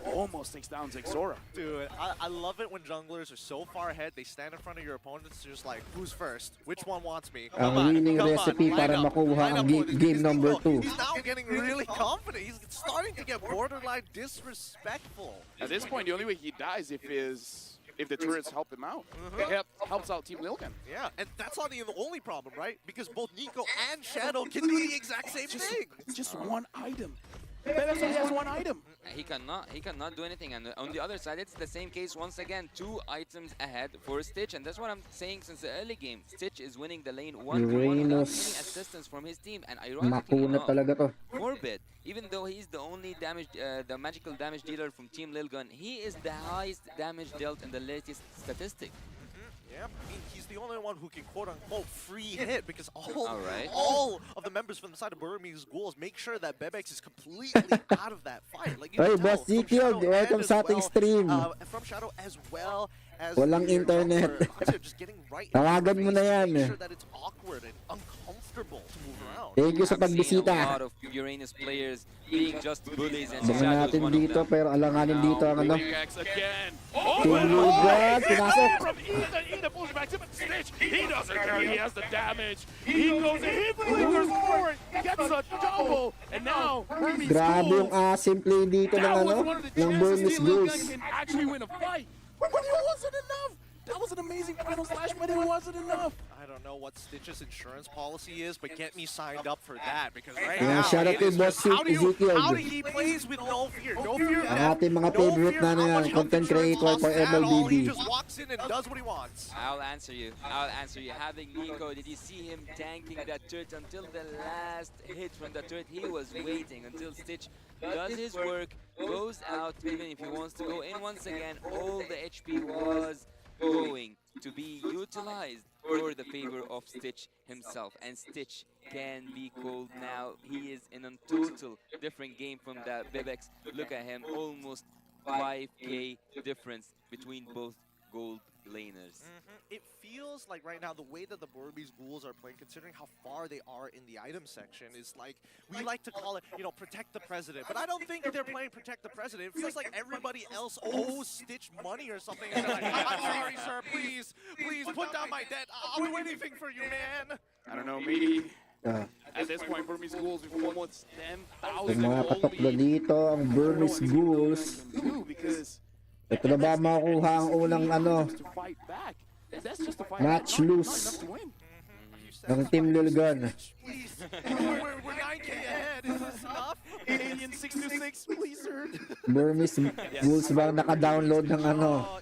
Almost takes down Zexora. Dude, I love it when junglers are so far ahead, they stand in front of your opponents, just like, who's first? Which one wants me? Ang winning recipe para makuha ang game number 2. He's now getting really confident. He's starting to get borderline disrespectful. At this point, the only way he dies if the turrets help him out. It helps out Team Lilgan. Yeah, and that's not even the only problem, right? Because both Nico and Shadow can do the exact same thing. It's just one item. Bebex only has one item. He cannot do anything. And on the other side, it's the same case once again. 2 items ahead for Stitch, and that's what I'm saying since the early game. Stitch is winning the lane 1-1 without any assistance from his team, and ironically enough, Morbid, even though he's the only the magical damage dealer from Team Lilgan, he is the highest damage dealt in the latest statistic. Yeah, I mean, he's the only one who can quote-unquote free hit because all of the members from the side of Burmese Ghouls make sure that Bebex is completely out of that fight. Like, Hey, Boss GQ, welcome sa ating stream. From Shadow as well as walang internet. just getting right Tawagan mo na yan. make sure that it's awkward and uncomfortable to move around. Thank you sa I've seen a pagbisita. lot of Uranus players being just bullies, and Abangan Shadow is natin one of dito, them. pero alanganin dito ang ano. Blinkex again. Team Lilligan, pinasok. From Ethan pulls back to Stitch. He doesn't care. He has the damage. He goes in. He lingers forward. Gets a double. And now, Burmese Grabe yung Ghouls. asim play dito ng That ano, was one of the ng chances Burmese Team Lilgan Ghouls. can actually win a fight. But it wasn't enough. That was an amazing final slash, but it wasn't enough. I don't know what Stitch's insurance policy is, but get me signed up for that because right Yeah, now, shout out it to is Boss just, how Ezekiel. do he plays with no fear, no fear. Ang ating mga favorite na yan, content creator for He MLBB. just walks in and does what he wants. I'll answer you. Having Nico, did you see him tanking that turret until the last hit from the turret? He was waiting until Stitch does his work, goes out, even if he wants to go in once again. All the HP was going to be utilized for the favor of Stitch himself. And Stitch can be called now. He is in a total different game from the Bebex. Look at him, almost 5k difference between both gold laners. It feels like right now the way that the Burmese Ghouls are playing, considering how far they are in the item section, is like, we like to call it, protect the president. But I don't think they're playing protect the president. It feels like everybody else owes Stitch money or something. And they're like, I'm sorry, sir, please put down my debt. I'll do anything for you, man. I don't know, maybe at this point, Burmese Ghouls with almost 10,000 Yung mga patuklo dito, ang Burmese Ghouls. Ito na ba makukuha ang unang ano, match loose ng Team Lilligan. We're 9k ahead. Is this enough? Alien 626, please, sir. Burmese Ghouls bang naka-download ng ano,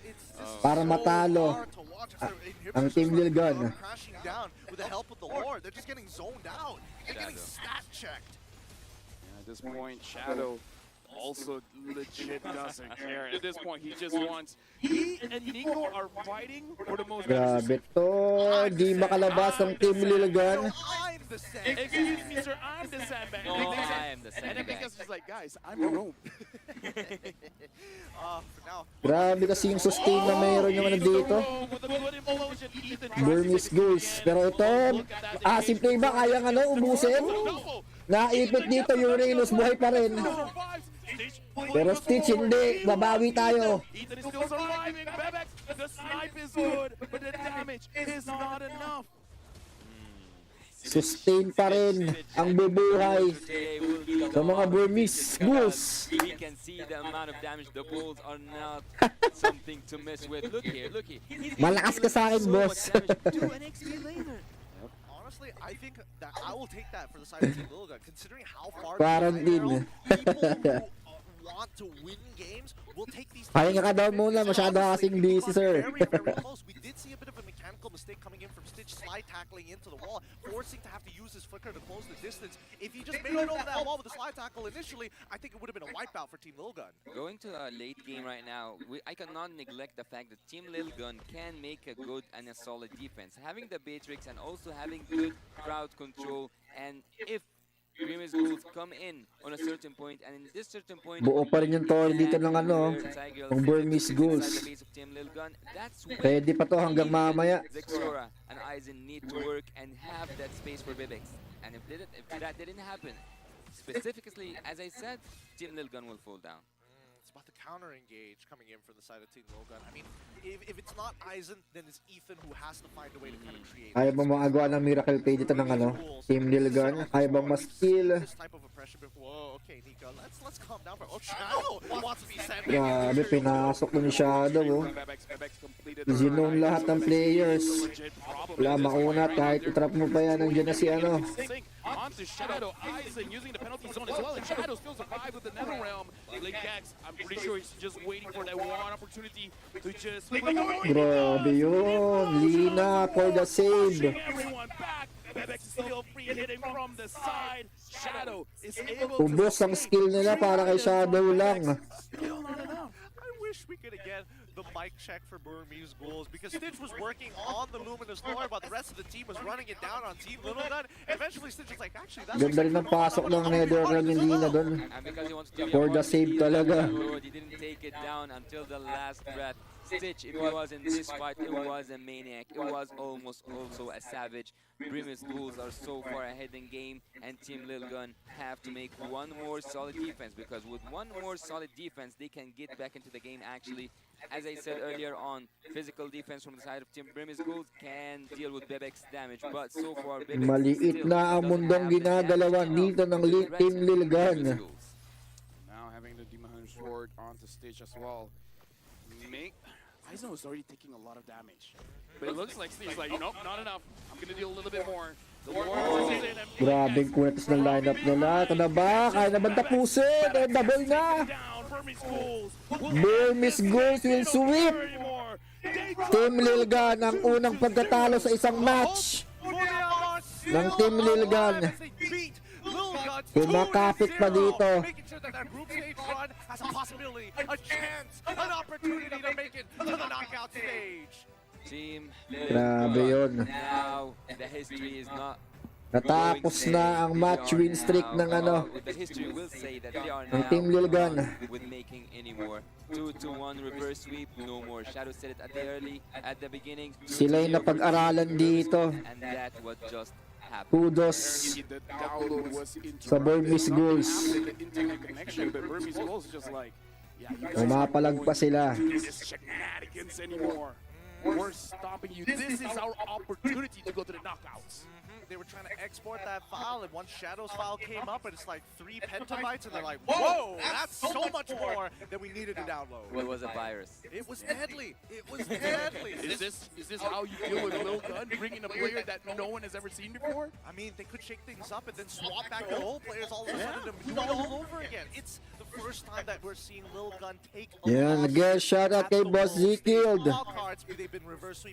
para matalo ang Team Lilligan. Crashing down with the help of the Lord. They're just getting zoned out. They're getting stat checked. At this point, Shadow also legit doesn't care. At this point, he just wants... He and Nico are fighting for the most... Grabe to. Di makalabas ng Team Lilgan. Excuse me, sir, I'm the sandbag. No, I am the And then sandbag. Mika's just like, guys, I'm a rope. Grabe kasi yung sustain na mayroon yung ano dito. Burmese Goose. Pero ito, simple ba kayang ubusin? Naipit dito yung Uranus, buhay pa rin. Pero Stitch hindi, babawi tayo. Ethan is still surviving. Bebex, the snipe is good, but the damage is not enough. Sustain pa rin ang bubuhay sa mga Burmese Goose. We can see the amount of damage. The bulls are not something to mess with. Look here, look here. Malakas ka sa akin, boss. Honestly, I think that I will take that for the side of Team Lilgan, considering how far Quarantine. want to win games will take these. Pahinga ka daw muna, masyado kasing busy, sir. Very, very close. We did see a bit of a mechanical mistake coming in from Stitch, slide tackling into the wall, forcing to have to use his flicker to close the distance. If he just made it over that wall with the slide tackle initially, I think it would have been a wipeout for Team Lilgan. Going to a late game right now, I cannot neglect the fact that Team Lilgan can make a good and a solid defense. Having the Beatrix and also having good crowd control, and if Grimace Ghouls come in on a certain point, and in this certain point, Buo pa rin yung tower dito ng ng Burmese Ghouls. Pwede pa to hanggang mamaya. Zexora and Aizen need to work and have that space for Bebex. And if that didn't happen, specifically, as I said, Team Lilgan will fall down. It's about the counter engage coming in from the side of Team Lilgan. I mean, if it's not Aizen, then it's Ethan who has to find a way to kind of create. Ayaw bang makagawa ng miracle play dito ng Team Lilgan? Ayaw bang mas-kill? This type of oppression before. Whoa, okay, Nico, let's calm down. Oh, Shadow wants to be sent. Grabe, pinasok na ni Shadow. Zinone lahat ng players. Wala mauna, kahit itrap mo pa yan. Nandiyan na si Onto Shadow, Aizen using the penalty zone as well, and Shadow still survived with the Netherrealm. Linkax, I'm pretty sure he's just waiting for that one opportunity to just... Grabe yun. Lina for the save. Everyone back. Bebex is still free hitting from the side. Shadow is able to... Ubos ang skill nila para kay Shadow lang. Still not enough. I wish we could get the mic check for Burmese Ghouls because Stitch was working on the Luminous floor, but the rest of the team was running it down on Team Lilgan. Eventually, Stitch was like, actually, that's... Ganda rin ang pasok ng Netherrealm ni Lina doon. For the save talaga. He didn't take it down until the last breath. Stitch, if he was in this fight, it was a maniac. It was almost also a savage. Grimace Ghouls are so far ahead in game, and Team Lilgan have to make one more solid defense, because with one more solid defense, they can get back into the game actually. As I said earlier on, physical defense from the side of Team Grimace Ghouls can deal with Bebek's damage, but so far Bebex Maliit na ang mundong ginagalawan dito ng Team Lilgan. Now having the Demon Sword onto Stitch as well. Aizen was already taking a lot of damage. But it looks like Steve's like, nope, not enough. I'm gonna deal a little bit more. The Lord is in and Grabing kunetas ng lineup nila. Ito na ba? Kaya naman tapusin. And double na. Burmese Ghouls will sweep. Team Lilgan ang unang pagkatalo sa isang match ng Team Lilgan. Kumakapit pa dito. Making sure that group stage run has a possibility, a chance, an opportunity to make it to the knockout stage. Team Grabe yun. Now, the history is not... Natapos na ang match win streak ng The history will say that they are ng now Team Lilgan. with making any more. 2-1 reverse sweep, no more. Shadow said it at the beginning. Sila'y napag-aralan dito. And that was just happened. Kudos the download was sa Burmese Ghouls. the internet connection, but Burmese Ghouls is just like, yeah, you guys Umapalag pa sila. do this shenanigans anymore. We're stopping you. This is our opportunity to go to the knockouts. They were trying to export that file, and once Shadow's file came up, and it's like 3 petabytes, and they're like, whoa, that's so much more than we needed to download. It was a virus. It was deadly. It was deadly. Is this how you deal with Lilgan, bringing a player that no one has ever seen before? I mean, they could shake things up and then swap back the old players all of a sudden to do it all over again. It's the first time that we're seeing Lilgan take a Yan, again, shout out kay Boss Zkild.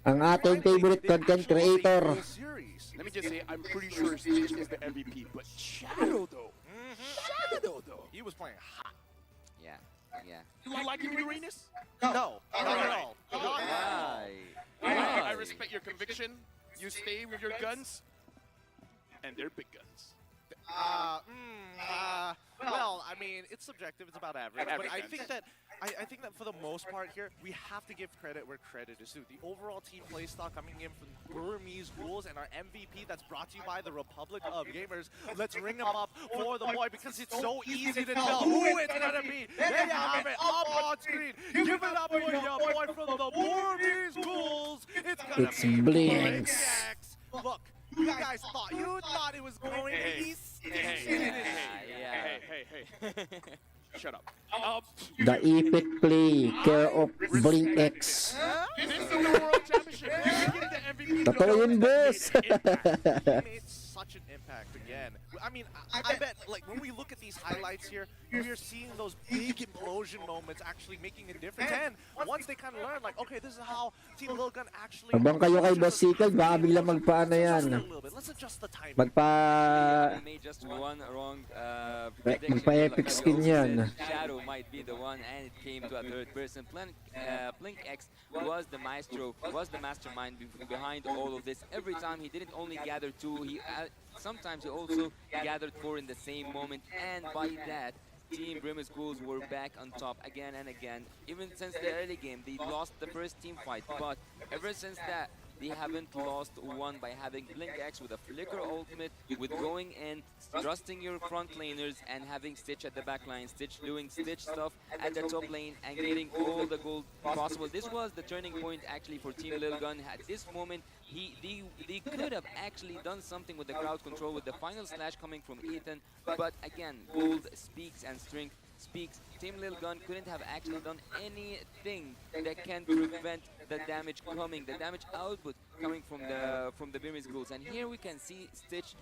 Ang ating favorite content creator. Let me just say, I'm pretty sure Stitch is the MVP, but Shadow though. Shadow though. He was playing hot. Yeah. You like him, Uranus? No, not at all. I respect your conviction. You stay with your guns, and they're big guns. Well, I mean, it's subjective. It's about average. But Average I guns. think that for the most part here, we have to give credit where credit is due. The overall team play style coming in from Burmese Ghouls and our MVP that's brought to you by the Republic of Gamers. Let's ring him up for the boy because it's so easy to tell who it's gonna be. There you have it, up on screen. Give it up for your boy from the Burmese Ghouls. It's Blinks. Look, you guys thought it was going to be Hey. Shut up. The epic play, care of Blink X. This is the World Championship. You're getting the MVP. Totoo yun, boss. Made such an impact again. I mean, I bet, like, when we look at these highlights here, we're seeing those big implosion moments actually making a difference. And once they kind of learn, like, okay, this is how Team Lil Gun actually... Habang kayo kay Boss Sikal, baka bigla magpaano yan. Let's adjust the timing. We made just one wrong prediction. Magpa-epic skin yan. Shadow might be the one, and it came to a third person. Blink X was the maestro, was the mastermind behind all of this. Every time he didn't only gather two, sometimes he also gathered four in the same moment, and by that, Team Burmese Ghouls were back on top again and again. Even since the early game, they lost the first team fight, but ever since that, they haven't lost one by having Blink X with a flicker ultimate, with going in, thrusting your front laners, and having Stitch at the back line, Stitch doing Stitch stuff at the top lane, and getting all the gold possible. This was the turning point actually for Team Lil Gun. At this moment, they could have actually done something with the crowd control, with the final slash coming from Ethan, but again, gold speaks and strength speaks. Team Lil Gun couldn't have actually done anything that can prevent the damage coming, the damage output coming from the Burmese Ghouls. And here we can see Stitch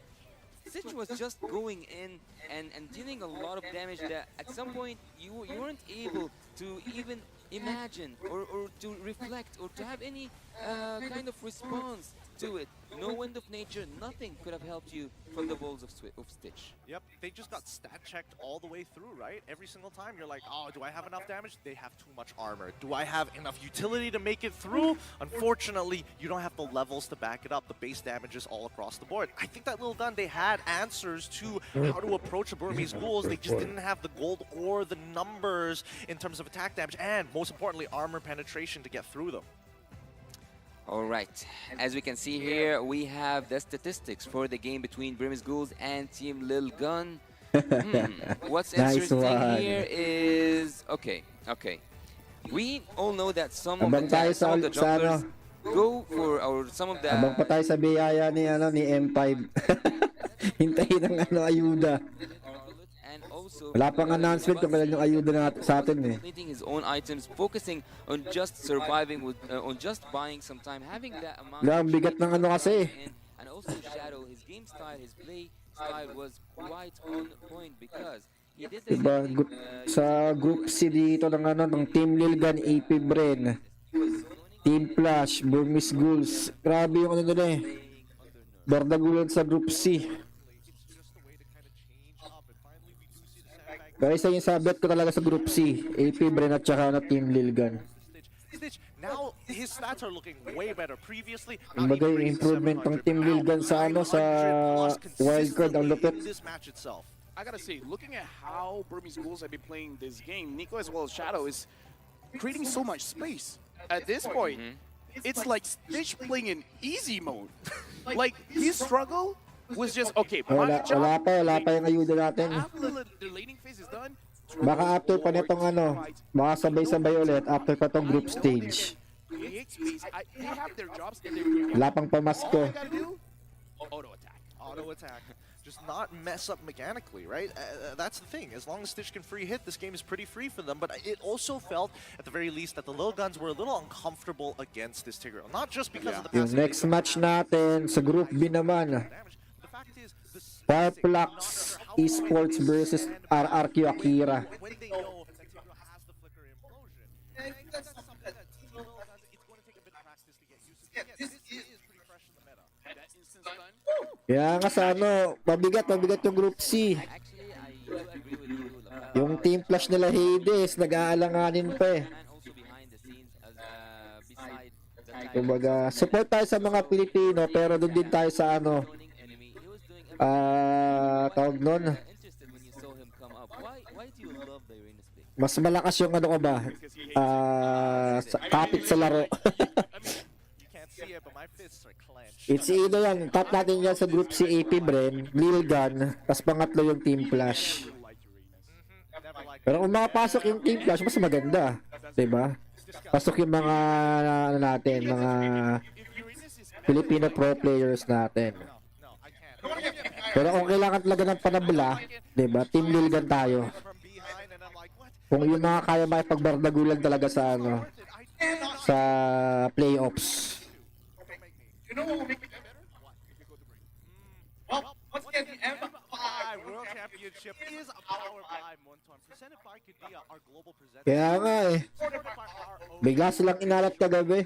was just going in and dealing a lot of damage that at some point you weren't able to even imagine or to reflect or to have any kind of response to it. No Wind of Nature, nothing could have helped you from the balls of Stitch. Yep, they just got stat checked all the way through, right? Every single time you're like, oh, do I have enough damage? They have too much armor. Do I have enough utility to make it through? Unfortunately, you don't have the levels to back it up. The base damage is all across the board. I think that Lil Gun, they had answers to how to approach the Burmese Ghouls. They just didn't have the gold or the numbers in terms of attack damage and, most importantly, armor penetration to get through them. All right, as we can see here, we have the statistics for the game between Burmese Ghouls and Team Lil Gun. What's interesting here is, okay. We all know that some of the junglers go for, or some of the... Abang pa tayo sa biyaya ni M5. Hintayin ang ayuda. Wala pang announcement kung kailan yung ayuda natin sa atin eh. Completing his own items, focusing on just surviving, on just buying some time, having that amount. Ang bigat ng ano kasi. And also Shadow, his game style, his play style was quite on point because he did the sa group C dito ng Team Lil Gun, AP Bren, Team Flash, Burmese Ghouls. Grabe yung ano nila eh. Dardagulan sa group C. Pero isa yung sabit ko talaga sa group C, AP Bren at saka Team Lil Gun. Now his stats are looking way better. Previously, Kumbaga yung improvement ng Team Lil Gun sa sa wildcard ang lupit. I gotta say, looking at how Burmese Ghouls have been playing this game, Nico as well as Shadow is creating so much space. At this point, it's like Stitch playing in easy mode. Like his struggle was just, okay, wala pa yung ayuda natin. After the laning phase is done, baka after pa nitong baka sabay-sabay ulit after pa tong group stage. They have their jobs. Wala pang pamasko. Auto attack. Auto attack. Just not mess up mechanically, right? That's the thing. As long as Stitch can free hit, this game is pretty free for them. But it also felt, at the very least, that the Lil Guns were a little uncomfortable against this Tigreal. Not just because of the Yung next match natin sa group B naman, Fireflux Esports versus RRQ Akira. Kaya nga sa mabigat yung group C. Yung team flash nila Hades, nag-aalanganin pa eh. Kumbaga, support tayo sa mga Pilipino, pero doon din tayo sa ano, tawag nun. Mas malakas yung ano ko ba, kapit sa laro. It's either yan, top natin yan sa group si AP Bren, Lil Gun, tas pangatlo yung Team Flash. Pero kung makapasok yung Team Flash, mas maganda, diba? Pasok yung mga ano natin, mga Filipino pro players natin. Pero kung kailangan talaga ng panabla, diba? Team Lil Gun tayo. Kung yung mga kaya makipagbardagulan talaga sa ano, sa playoffs. Well, once again, the M5 World Championship is powered by Monton, presented by Kadia, our global presenter. Kaya nga eh. Bigla silang inalat kagabi.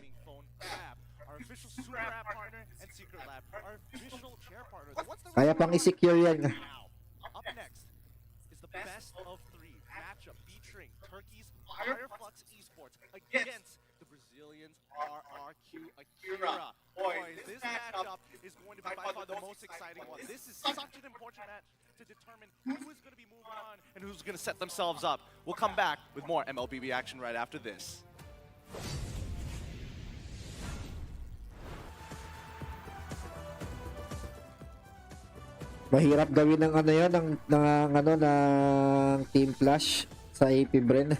Our official super app partner and secret lab, our official chair partner. Kaya pang i-secure yan. Up next is the best of 3 matchup featuring Turkey's Fireflux Esports against the Brazilians RRQ Akira. Boys, this matchup is going to be by far the most exciting one. This is such an important match to determine who is going to be moving on and who's going to set themselves up. We'll come back with more MLBB action right after this. Mahirap gawin ng ano yun, ng Team Flash sa AP Bren.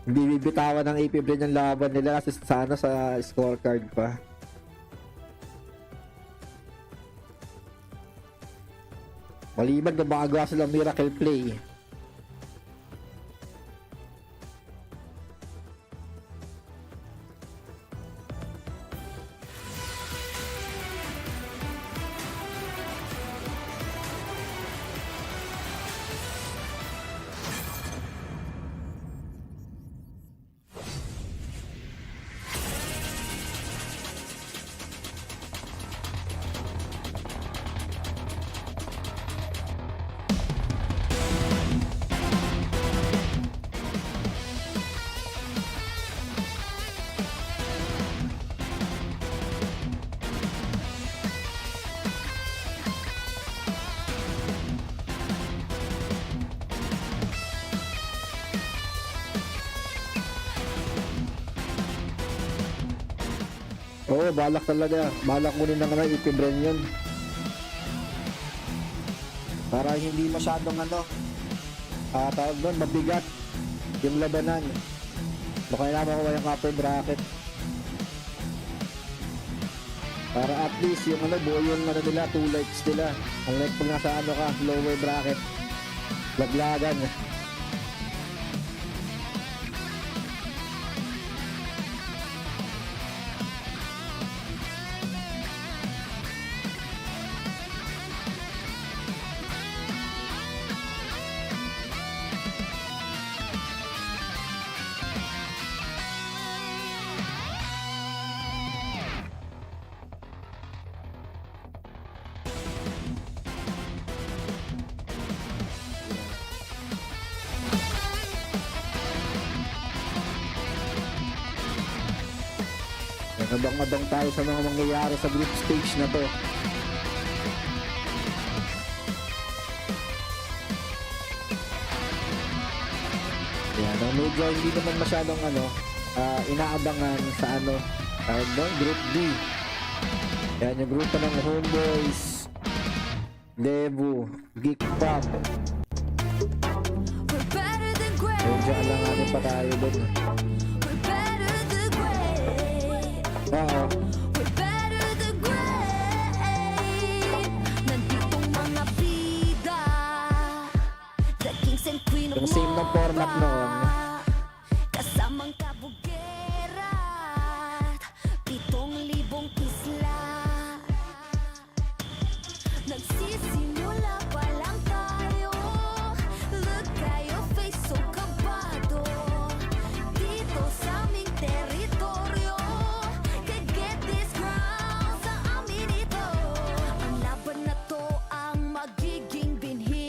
Hindi bibitawan ng AP Bren yung laban nila kasi sana sa scorecard pa. Maliban na makagawa silang miracle play. Oo, balak talaga. Balak mo rin na nga ipibren yun. Para hindi masyadong ano, tawag doon, mabigat yung labanan. Baka kailangan makuha yung upper bracket. Para at least yung ano, buo yung ano nila, 2 lights nila. Unlike pag nasa ano ka, lower bracket, laglagan. Abang-abang tayo sa mga mangyayari sa group stage na to. Yan, medyo hindi naman masyadong ano, inaabangan sa ano, group D. Yan, yung grupo ng Homeboys, Devu, Geek Pop. Medyo alanganin pa tayo dun. Oo. Yung same ng format noon. Kasamang kabugerat, 7,000 isla. Nagsisimula pa lang tayo. Look at your face, so kabado. Dito sa aming teritoryo. Get this ground sa amin ito. Ang laban na to ang magiging binhi.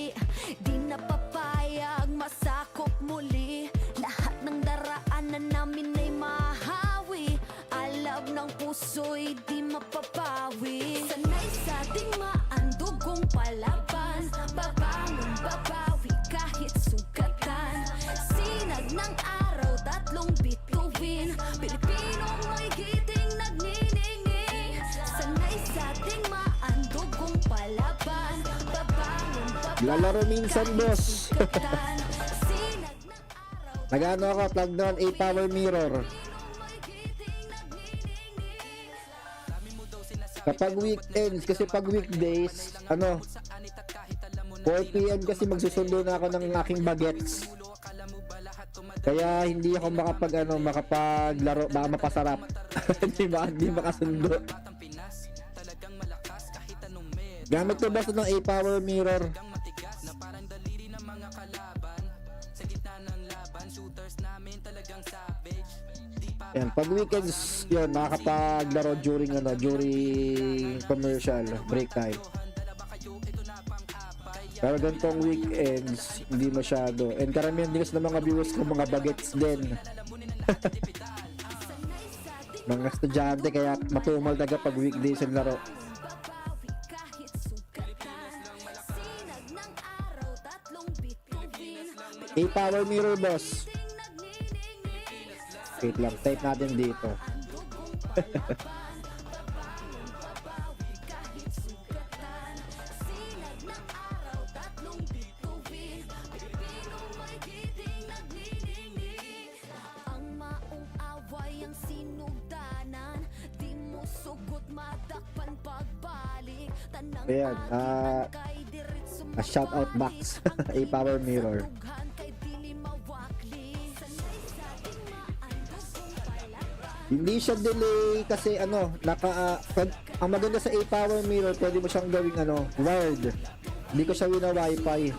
Lalaro minsan, boss. Nagano ako, plug down a power mirror. Kapag weekends, kasi pag weekdays, 4 PM kasi magsusundo na ako ng aking bagets. Kaya hindi ako makapaglaro, baka mapasarap. Hindi makasundo. Gamit ko ba ito ng A-Power Mirror? Yan, pag weekends yun, nakakapaglaro during commercial break time. Pero ganitong weekends, hindi masyado. And karamihan din ng mga viewers ko, mga bagets din. Mga estudyante, kaya matumal taga pag weekdays yung laro. A-Power Mirror, boss. Wait lang, type natin dito. Ayan, a shout out box. A-Power Mirror. Hindi siya delay kasi ang maganda sa A-Power Mirror, pwede mo siyang gawing wired. Hindi ko siya wina-wifi.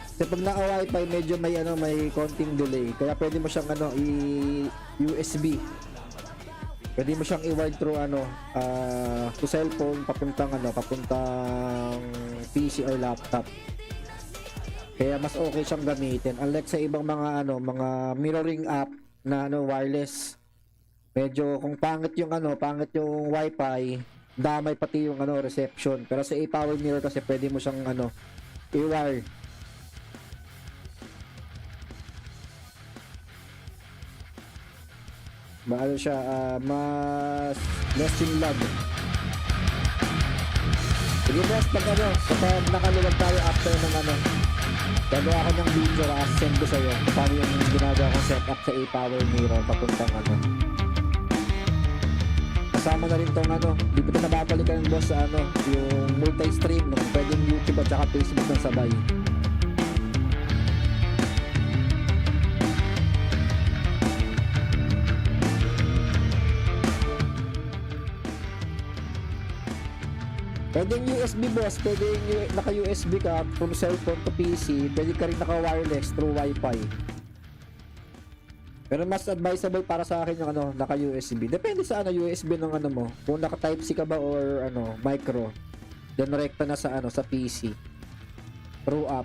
Kasi pag naka-wifi, medyo may konting delay. Kaya pwede mo siyang USB. Pwede mo siyang i-wired through to cellphone papuntang PC or laptop. Kaya mas okay siyang gamitin. Unlike sa ibang mga mirroring app na wireless. Medyo kung pangit yung wifi, damay pati yung reception. Pero sa A-Power Mirror kasi pwede mo siyang i-wire. Maano siya, mas less yung lag. Sige boss, kapag nakaluwag tayo after ng gagawa ko ng video, send ko sa'yo paano yung ginagawa kong setup sa A-Power Mirror papuntang kasama na rin tong di ko ito nababalikan boss sa yung multi-stream nung pwedeng YouTube at saka Facebook ng sabay. Pwedeng USB boss, pwedeng naka-USB ka from cellphone to PC, pwede ka rin naka-wireless through Wi-Fi. Pero mas advisable para sa akin yung naka-USB. Depende sa USB ng mo. Kung naka-Type C ka ba or micro. Then rekta na sa sa PC. Through app.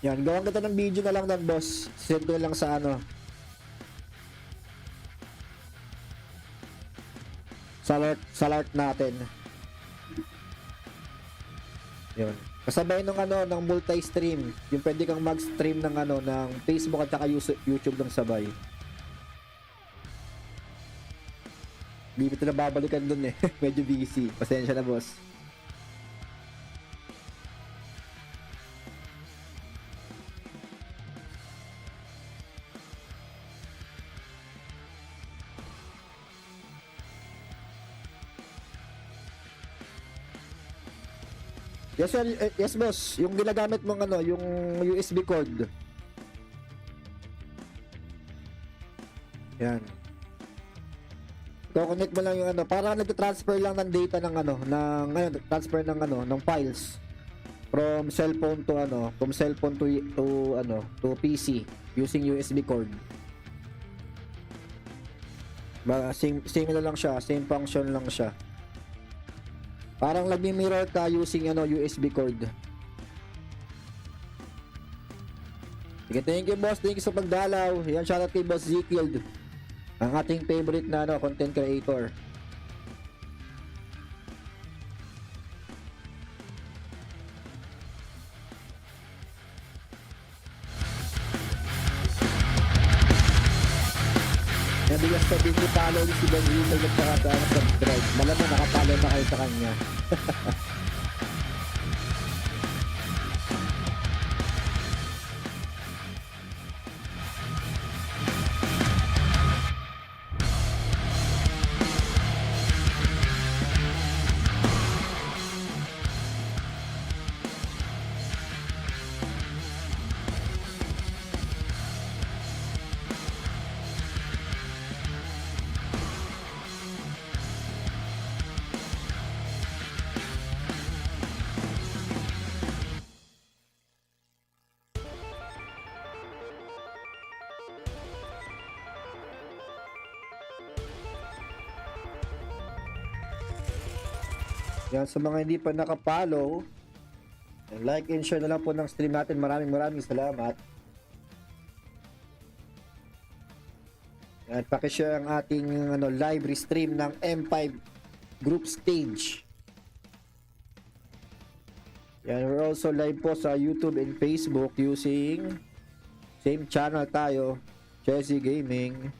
Yan, gawan kita ng video na lang ng boss. Send ko lang sa sa alert natin. Yun. Kasabay ng multi-stream, yung pwede kang mag-stream ng ng Facebook at saka YouTube ng sabay. Hindi ko na babalikan dun Medyo busy. Pasensya na boss. Yes sir, yes boss. Yung ginagamit mong yung USB cord. Yan. Connect mo lang yung para nagta-transfer lang ng data ng transfer ng ng files from cellphone to PC using USB cord. Same lang siya, same function lang siya. Parang nagmi-mirror ka using USB cord. Sige, thank you boss, thank you sa pagdalaw. Yan, shoutout kay Boss Zekiel, ang ating favorite na content creator. Yan, bigas sabihin ko follow si Ben Rito at saka subscribe. Malamang nakapollow na kayo sa kanya. Yan, sa mga hindi pa nakapollow, like and share na lang po ng stream natin. Maraming salamat. At pakishare ang ating live restream ng M5 group stage. Yan, we're also live po sa YouTube and Facebook using same channel tayo, ChezyGaming.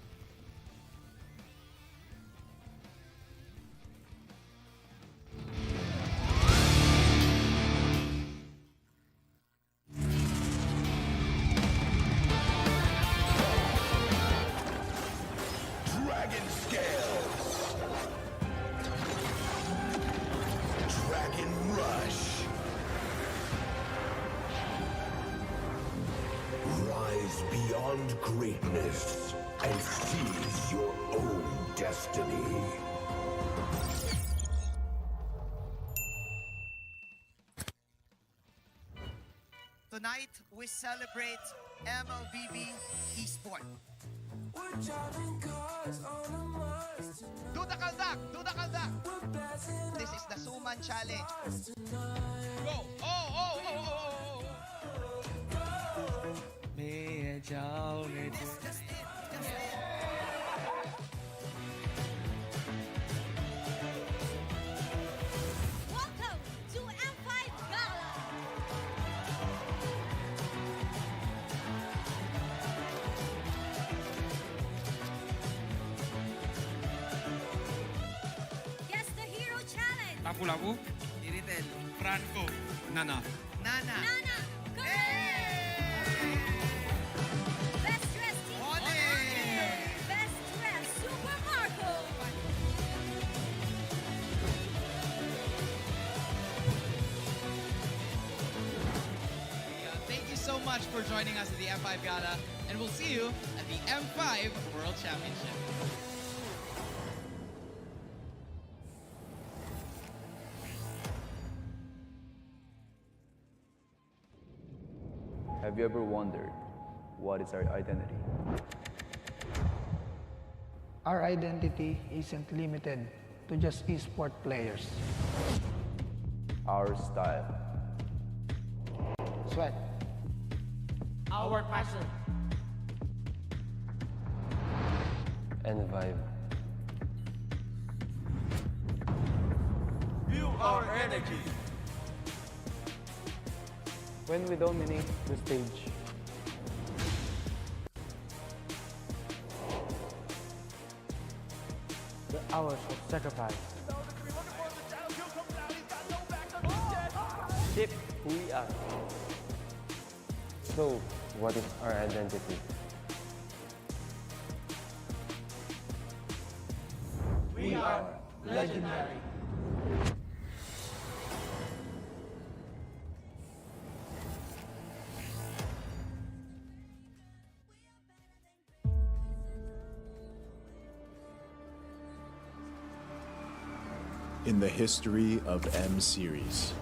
Beyond greatness and seize your own destiny. Tonight, we celebrate MLBB Esport. Do the kaldak! Do the kaldak! This is the Suman Challenge. Go! Oh! Welcome to M5 Gala. Guess the hero challenge. Lapu-lapu, Iritel, Franco, Nana. Nana. Best dressed team. Best dressed Super Marco. Thank you so much for joining us at the M5 Gala, and we'll see you at the M5 World Championship. Have you ever wondered what is our identity? Our identity isn't limited to just esport players. Our style. Sweat. Our passion. And vibe. You are energy. When we dominate the stage, The hours of sacrifice. shape who we are. So, what is our identity? We are legendary. In the history of M Series,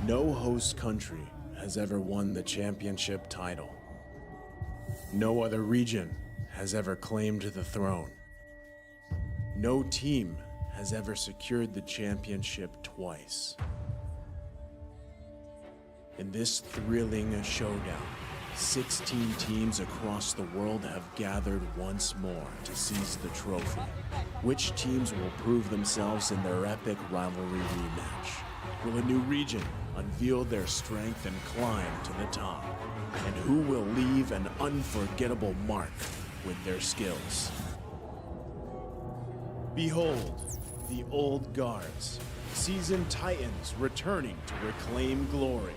no host country has ever won the championship title. No other region has ever claimed the throne. No team has ever secured the championship twice. In this thrilling showdown, 16 teams across the world have gathered once more to seize the trophy. Which teams will prove themselves in their epic rivalry rematch? Will a new region unveil their strength and climb to the top? And who will leave an unforgettable mark with their skills? Behold, the old guards, seasoned titans returning to reclaim glory.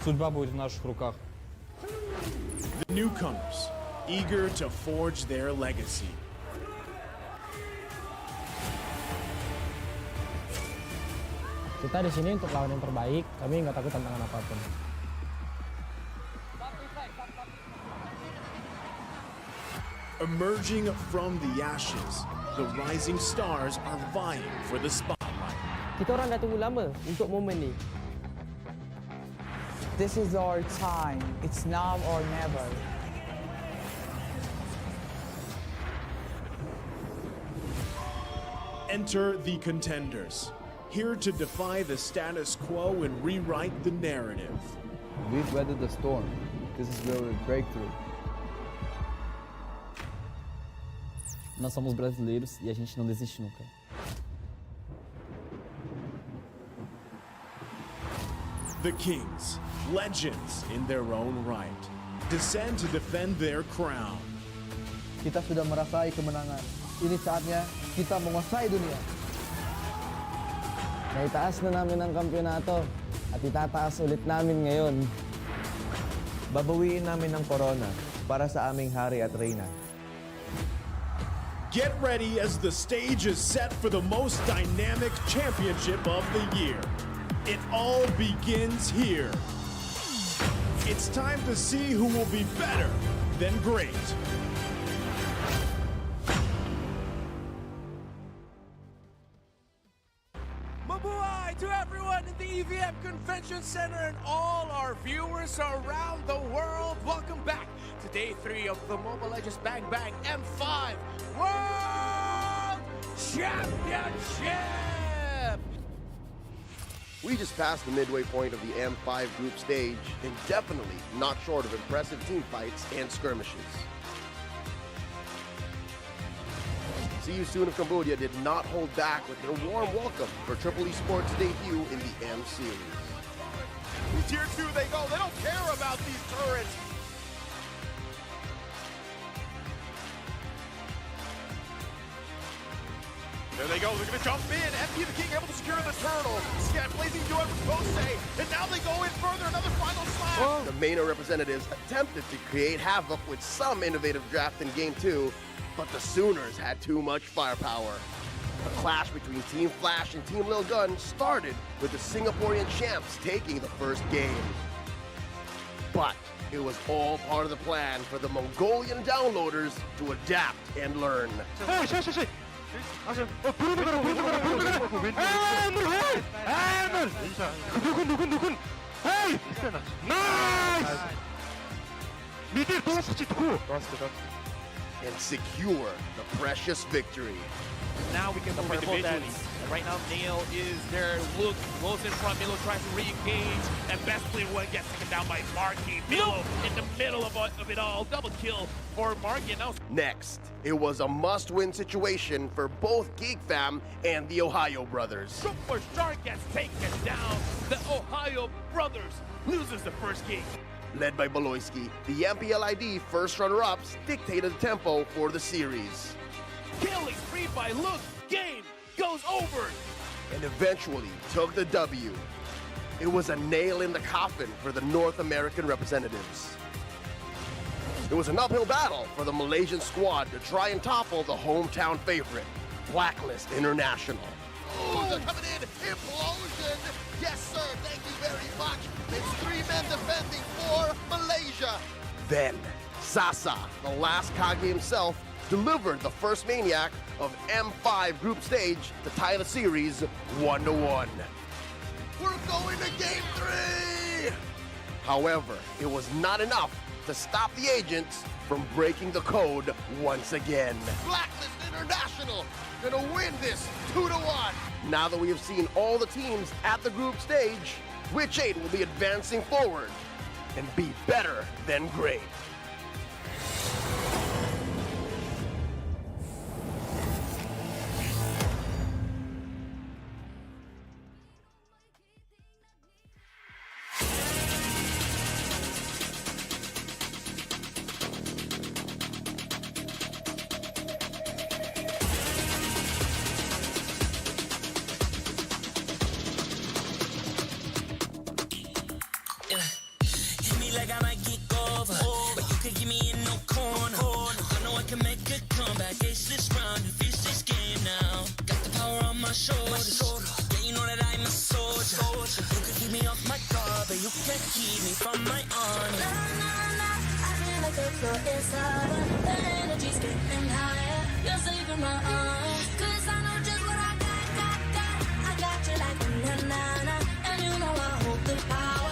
Судьба будет в наших руках. The newcomers, eager to forge their legacy. Kita di sini untuk lawan yang terbaik, kami nggak takut tantangan apapun. Emerging from the ashes, the rising stars are vying for the spotlight. Kita orang dah tunggu lama untuk momen ni. This is our time. It's now or never. Enter the contenders, here to defy the status quo and rewrite the narrative. We've weathered the storm. This is where we break through. Nós somos brasileiros e a gente não desiste nunca. The Kings, legends in their own right, descend to defend their crown. Kita sudah merasai kemenangan. Ini saatnya kita menguasai dunia. Naitaas na namin ang kampyonato at itataas ulit namin ngayon. Babawiin namin ang corona para sa aming hari at reyna. Get ready as the stage is set for the most dynamic championship of the year. It all begins here. It's time to see who will be better than great. Mabuhay to everyone in the EVM Convention Center and all our viewers around the world. Welcome back to day 3 of the Mobile Legends Bang Bang M5 World Championship! We just passed the midway point of the M5 group stage and definitely not short of impressive team fights and skirmishes. See You Soon of Cambodia did not hold back with their warm welcome for Triple Esports' debut in the M Series. Tier 2 they go. They don't care about these turrets. There they go. They're going to jump in. FP the King able to secure the turtle. Scan blazing to it with Kose. And now they go in further. Another final slap. The MENA representatives attempted to create havoc with some innovative draft in Game 2, but the Sooners had too much firepower. The clash between Team Flash and Team Lil Gun started with the Singaporean champs taking the first game. But it was all part of the plan for the Mongolian downloaders to adapt and learn. And secure the precious victory. Now we can move into that. Right now, Nail is there. Look, close in front. Milo tries to re-engage. And best player one gets taken down by Marky. Milo in the middle of it all. Double kill for Marky. Now Next, it was a must-win situation for both Geek Fam and the Ohio brothers. Super Shark gets taken down. The Ohio brothers loses the first game. Led by Baloyski, the MPLID first runner-ups dictated the tempo for the series. Killing free by Look. Game goes over. And eventually took the W. It was a nail in the coffin for the North American representatives. It was an uphill battle for the Malaysian squad to try and topple the hometown favorite, Blacklist International. Explosion coming in. Implosion. Yes, sir. Thank you very much. It's 3 men defending for Malaysia. Then, Sasa, the last Kage himself, delivered the first Maniac of M5 group stage to tie the series 1-1. We're going to Game 3! However, it was not enough to stop the agents from breaking the code once again. Blacklist International gonna win this 2-1. Now that we have seen all the teams at the group stage, which 8 will be advancing forward and be better than great. Hit me like I might get over, but you can give me in no corner. I know I can make a comeback. Ace this round and finish this game now. Got the power on my shoulders. Yeah, you know that I'm a soldier. You can keep me off my guard, but you can't keep me from my honor. I feel like the floor is over. The energy's getting higher. You're saving my arms, 'cause I know just what I got. I got you like a na-na-na, and you know I hold the power.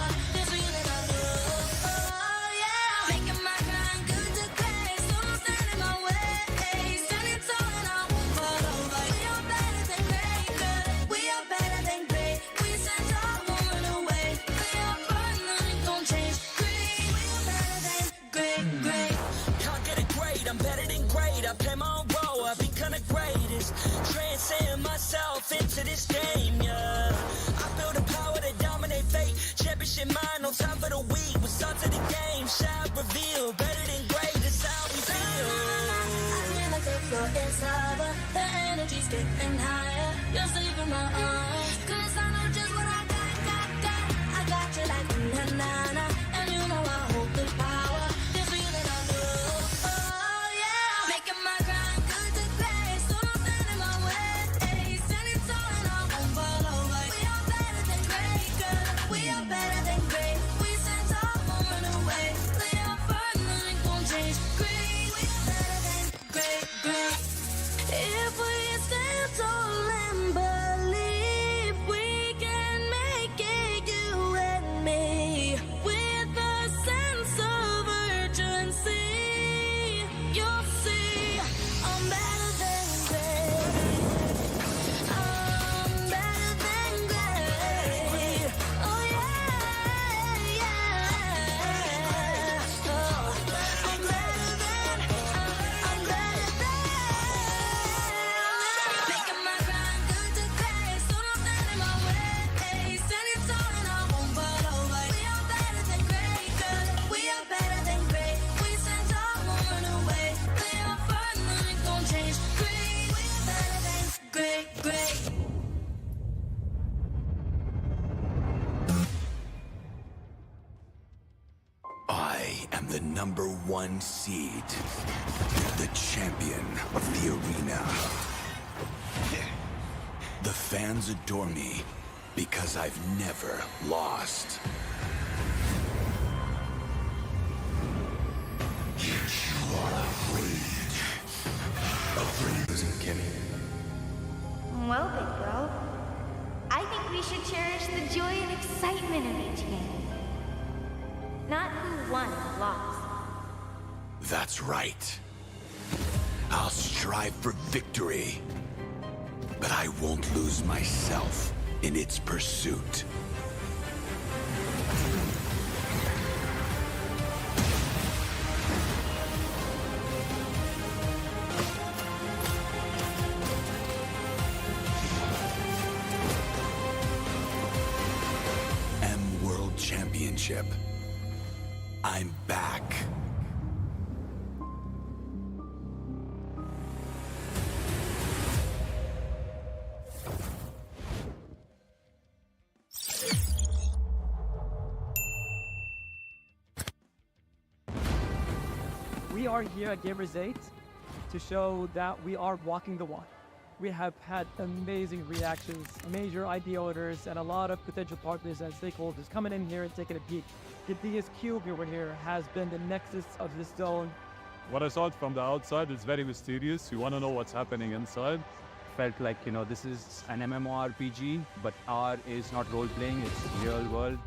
I'm better than great. I play my own role. I become the greatest. Transcend myself into this game, yeah. I build a power to dominate fate. Championship mind, no time for the weak. What's up to the game? Shall reveal. Better than great, that's how we feel. I feel like the floor is over. The energy's getting higher. You're saving my arms, 'cause I know just what I got. I got you like a na-na-na, and you know I hold the power. You feel it, I do. I am the #1 seed, the champion of the arena. The fans adore me because I've never lost. You are afraid. Afraid of losing, Kimmy? Well, big bro, I think we should cherish the joy and excitement of each game. Not who won or lost. That's right. I'll strive for victory, but I won't lose myself in its pursuit. World Championship. I'm back. We are here at Gamers 8 to show that we are walking the walk. We have had amazing reactions, major IP owners, and a lot of potential partners and stakeholders coming in here and taking a peek. The DSQ over here has been the nexus of this zone. What I saw from the outside is very mysterious. You want to know what's happening inside. Felt like, you know, this is an MMORPG, but R is not role-playing, it's real world.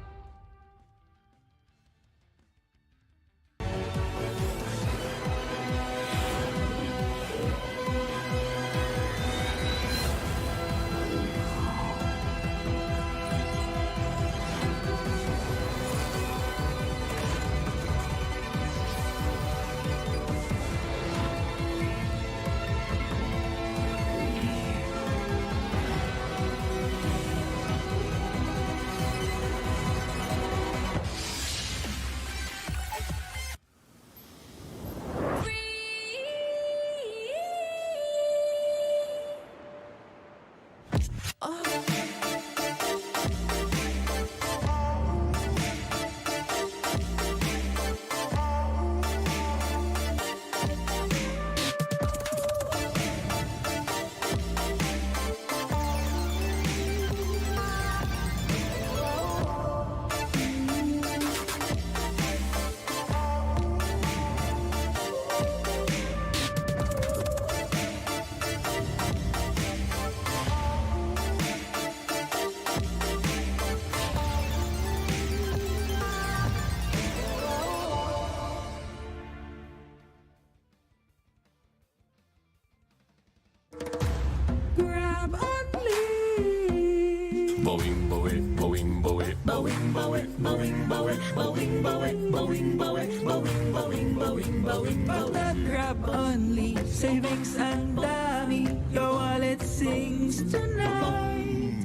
Grab only, savings and dami, your wallet sings tonight.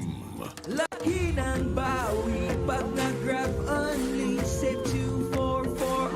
Laki ng bawi, pag nag-grab only, save 244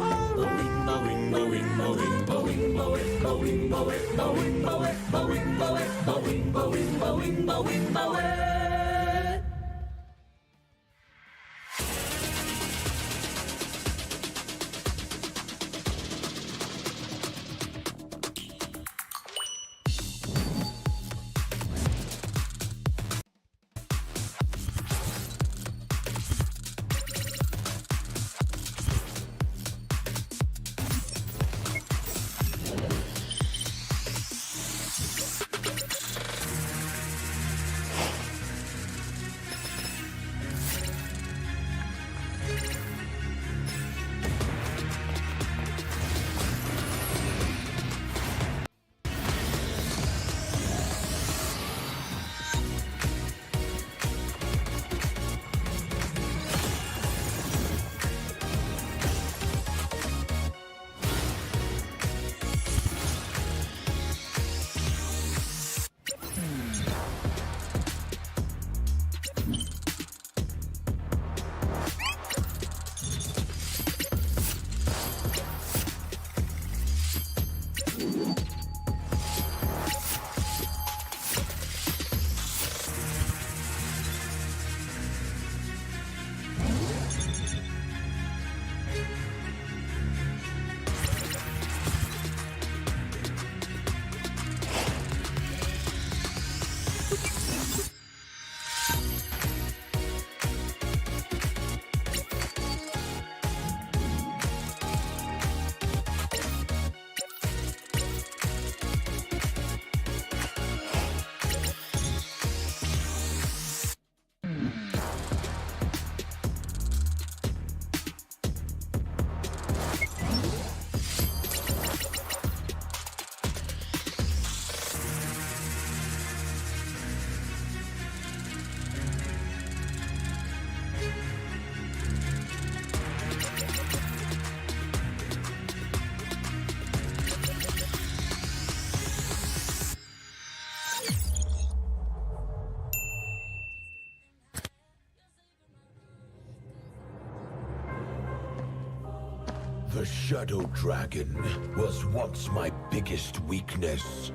The Shadow Dragon was once my biggest weakness,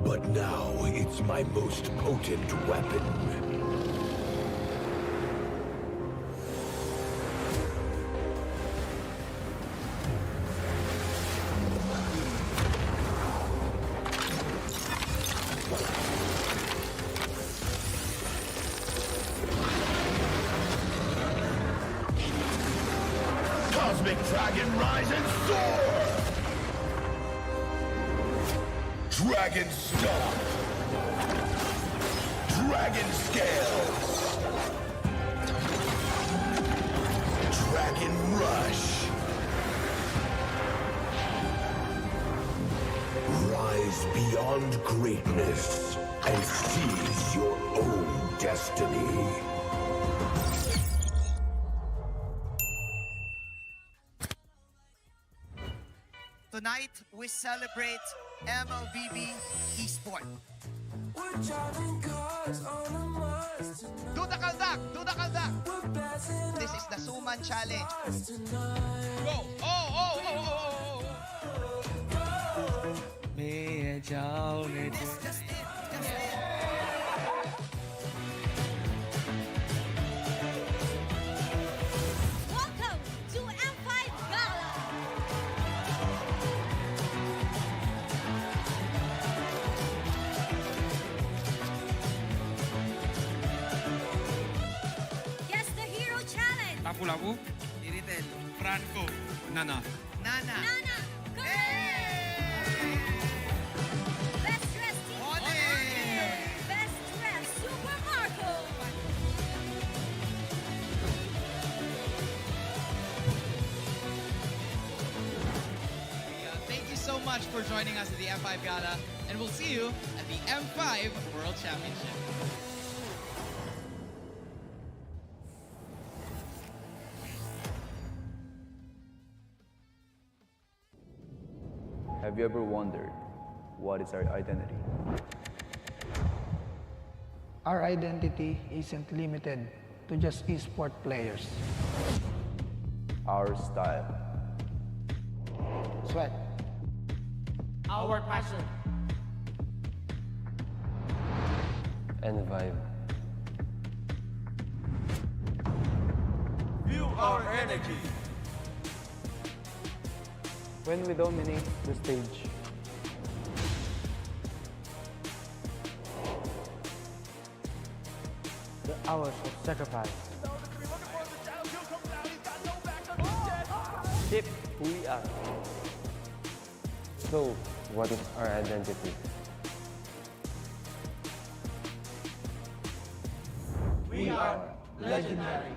but now it's my most potent weapon. Cosmic Dragon, rise and soar! Dragon Stomp! Dragon Scales! Dragon Rush! Rise beyond greatness and seize your own destiny. Tonight, we celebrate MLBB Esport. Do the kaldak! Do the kaldak! This is the Suman Challenge. Go! Oh! That's just it. Welcome to M5 Gala! Guess the Hero Challenge! Lapu-lapu. Iritel. Franco. Nana. Nana. Best dressed team. Best dressed Super Marco. Thank you so much for joining us at the M5 Gala, and we'll see you at the M5 World Championship. Have you ever wondered what is our identity? Our identity isn't limited to just esport players. Our style. Sweat. Our passion. And vibe. Feel our energy. When we dominate the stage. The hours of sacrifice. Shape who we are. So, what is our identity? We are legendary.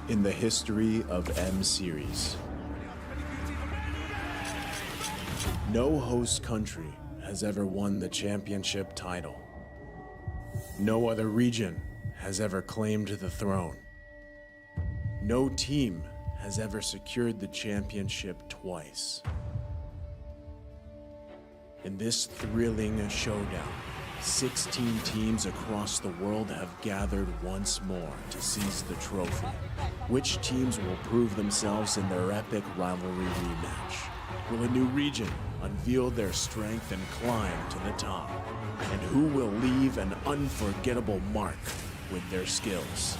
In the history of M Series, no host country has ever won the championship title. No other region has ever claimed the throne. No team has ever secured the championship twice. In this thrilling showdown, 16 teams across the world have gathered once more to seize the trophy. Which teams will prove themselves in their epic rivalry rematch? Will a new region unveil their strength and climb to the top? And who will leave an unforgettable mark with their skills?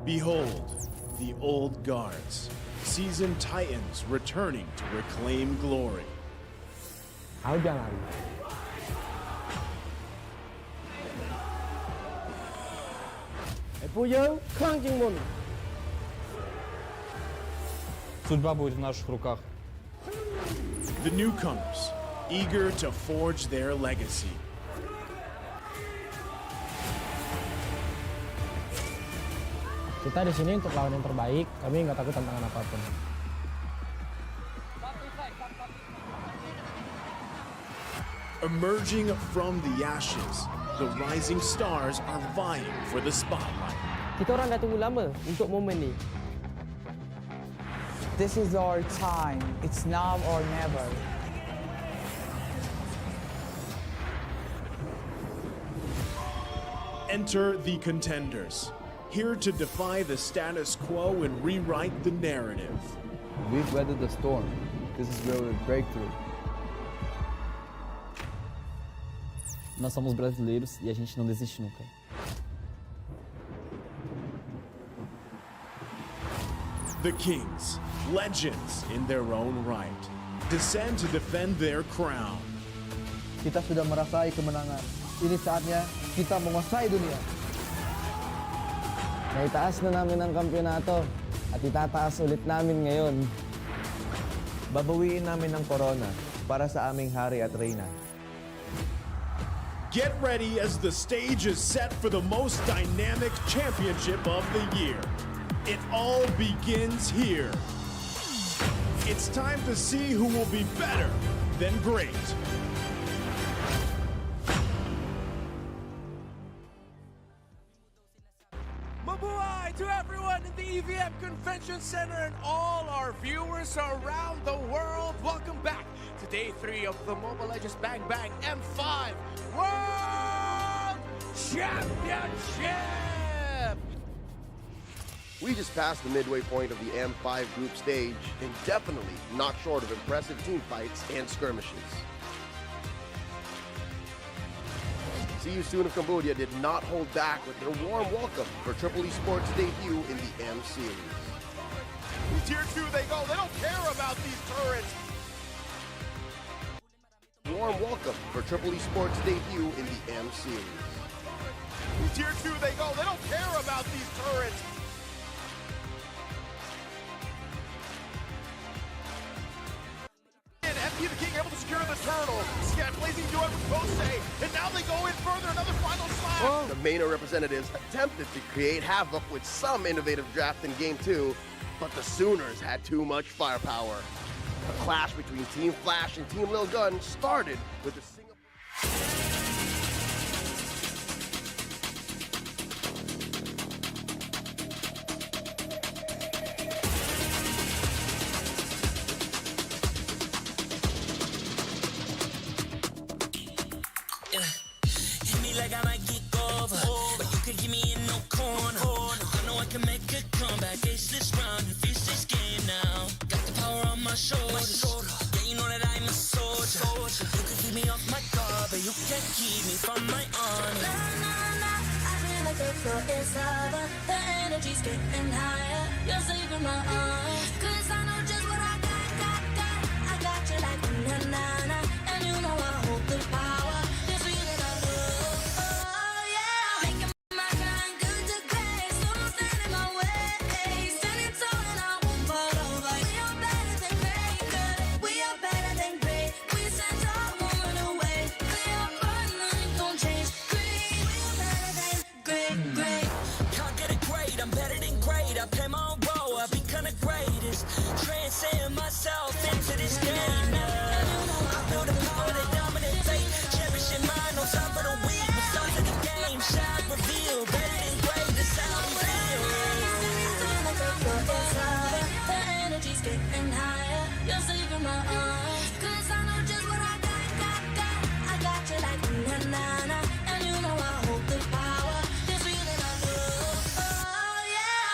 Behold, the old guards, seasoned titans returning to reclaim glory. Судьба будет в наших руках. The newcomers, eager to forge their legacy. Kita di sini untuk lawan yang terbaik, kami nggak takut tantangan apapun. Emerging from the ashes, the rising stars are vying for the spotlight. Kita orang dah tunggu lama untuk momen ni. This is our time. It's now or never. Enter the contenders, here to defy the status quo and rewrite the narrative. We've weathered the storm. This is where we break through. Nós somos brasileiros e a gente não desiste nunca. The kings, legends in their own right, descend to defend their crown. Kita sudah merasai kemenangan. Ini saatnya kita menguasai dunia. Naitaas na namin ang kampyonato at itataas ulit namin ngayon. Babawiin namin ang corona para sa aming hari at reyna. Get ready as the stage is set for the most dynamic championship of the year. It all begins here. It's time to see who will be better than great. Mabuhay to everyone in the EVM Convention Center and all our viewers around the world. Welcome back to day 3 of the Mobile Legends Bang Bang M5 World Championship! We just passed the midway point of the M5 group stage, and definitely not short of impressive team fights and skirmishes. See You Soon of Cambodia did not hold back with their warm welcome for Triple Esports' debut in the M Series. Tier 2 they go. They don't care about these turrets. Warm welcome for Triple Esports' debut in the M Series. Tier 2 they go. They don't care about these turrets. FP the King able to secure the turtle. Scan blazing duet with Kose, and now they go in further. Another final slap. The MENA representatives attempted to create havoc with some innovative draft in Game 2, but the Sooners had too much firepower. A The clash between Team Flash and Team Lil Gun started with a single... Hit me like I might get over, but you can give me in no corner. I know I can make a comeback, ace this round and finish this game now. Got the power on my shoulders, yeah, you know that I'm a soldier. You can keep me off my guard, but you can't keep me from my honor. I feel like the floor is lava, the energy's getting higher. You're saving my arms, 'cause I know just what I got. I got you like na-na-na, and you know I hold the power. This feeling I love, oh yeah. Making my grind good to great, so don't stand in my way. Standing tall and I won't fall over. We are better than great, good. We are better than great. We stand tall, won't run away. We are fun, nothing gon' change. Great, we are better than great. Can't get it great, I'm better than great. I play my own role, I become the greatest. Transcend myself into this game now. I feel the power that dominate fate. Cherishing mine on top of the weak. The start of the game, shine, reveal. Better than great, that's how we feel. The energy's getting higher. You're saving my arms, 'cause I know just what I got. I got you like na-na-na, and you know I hold the power. This feeling I love, oh yeah.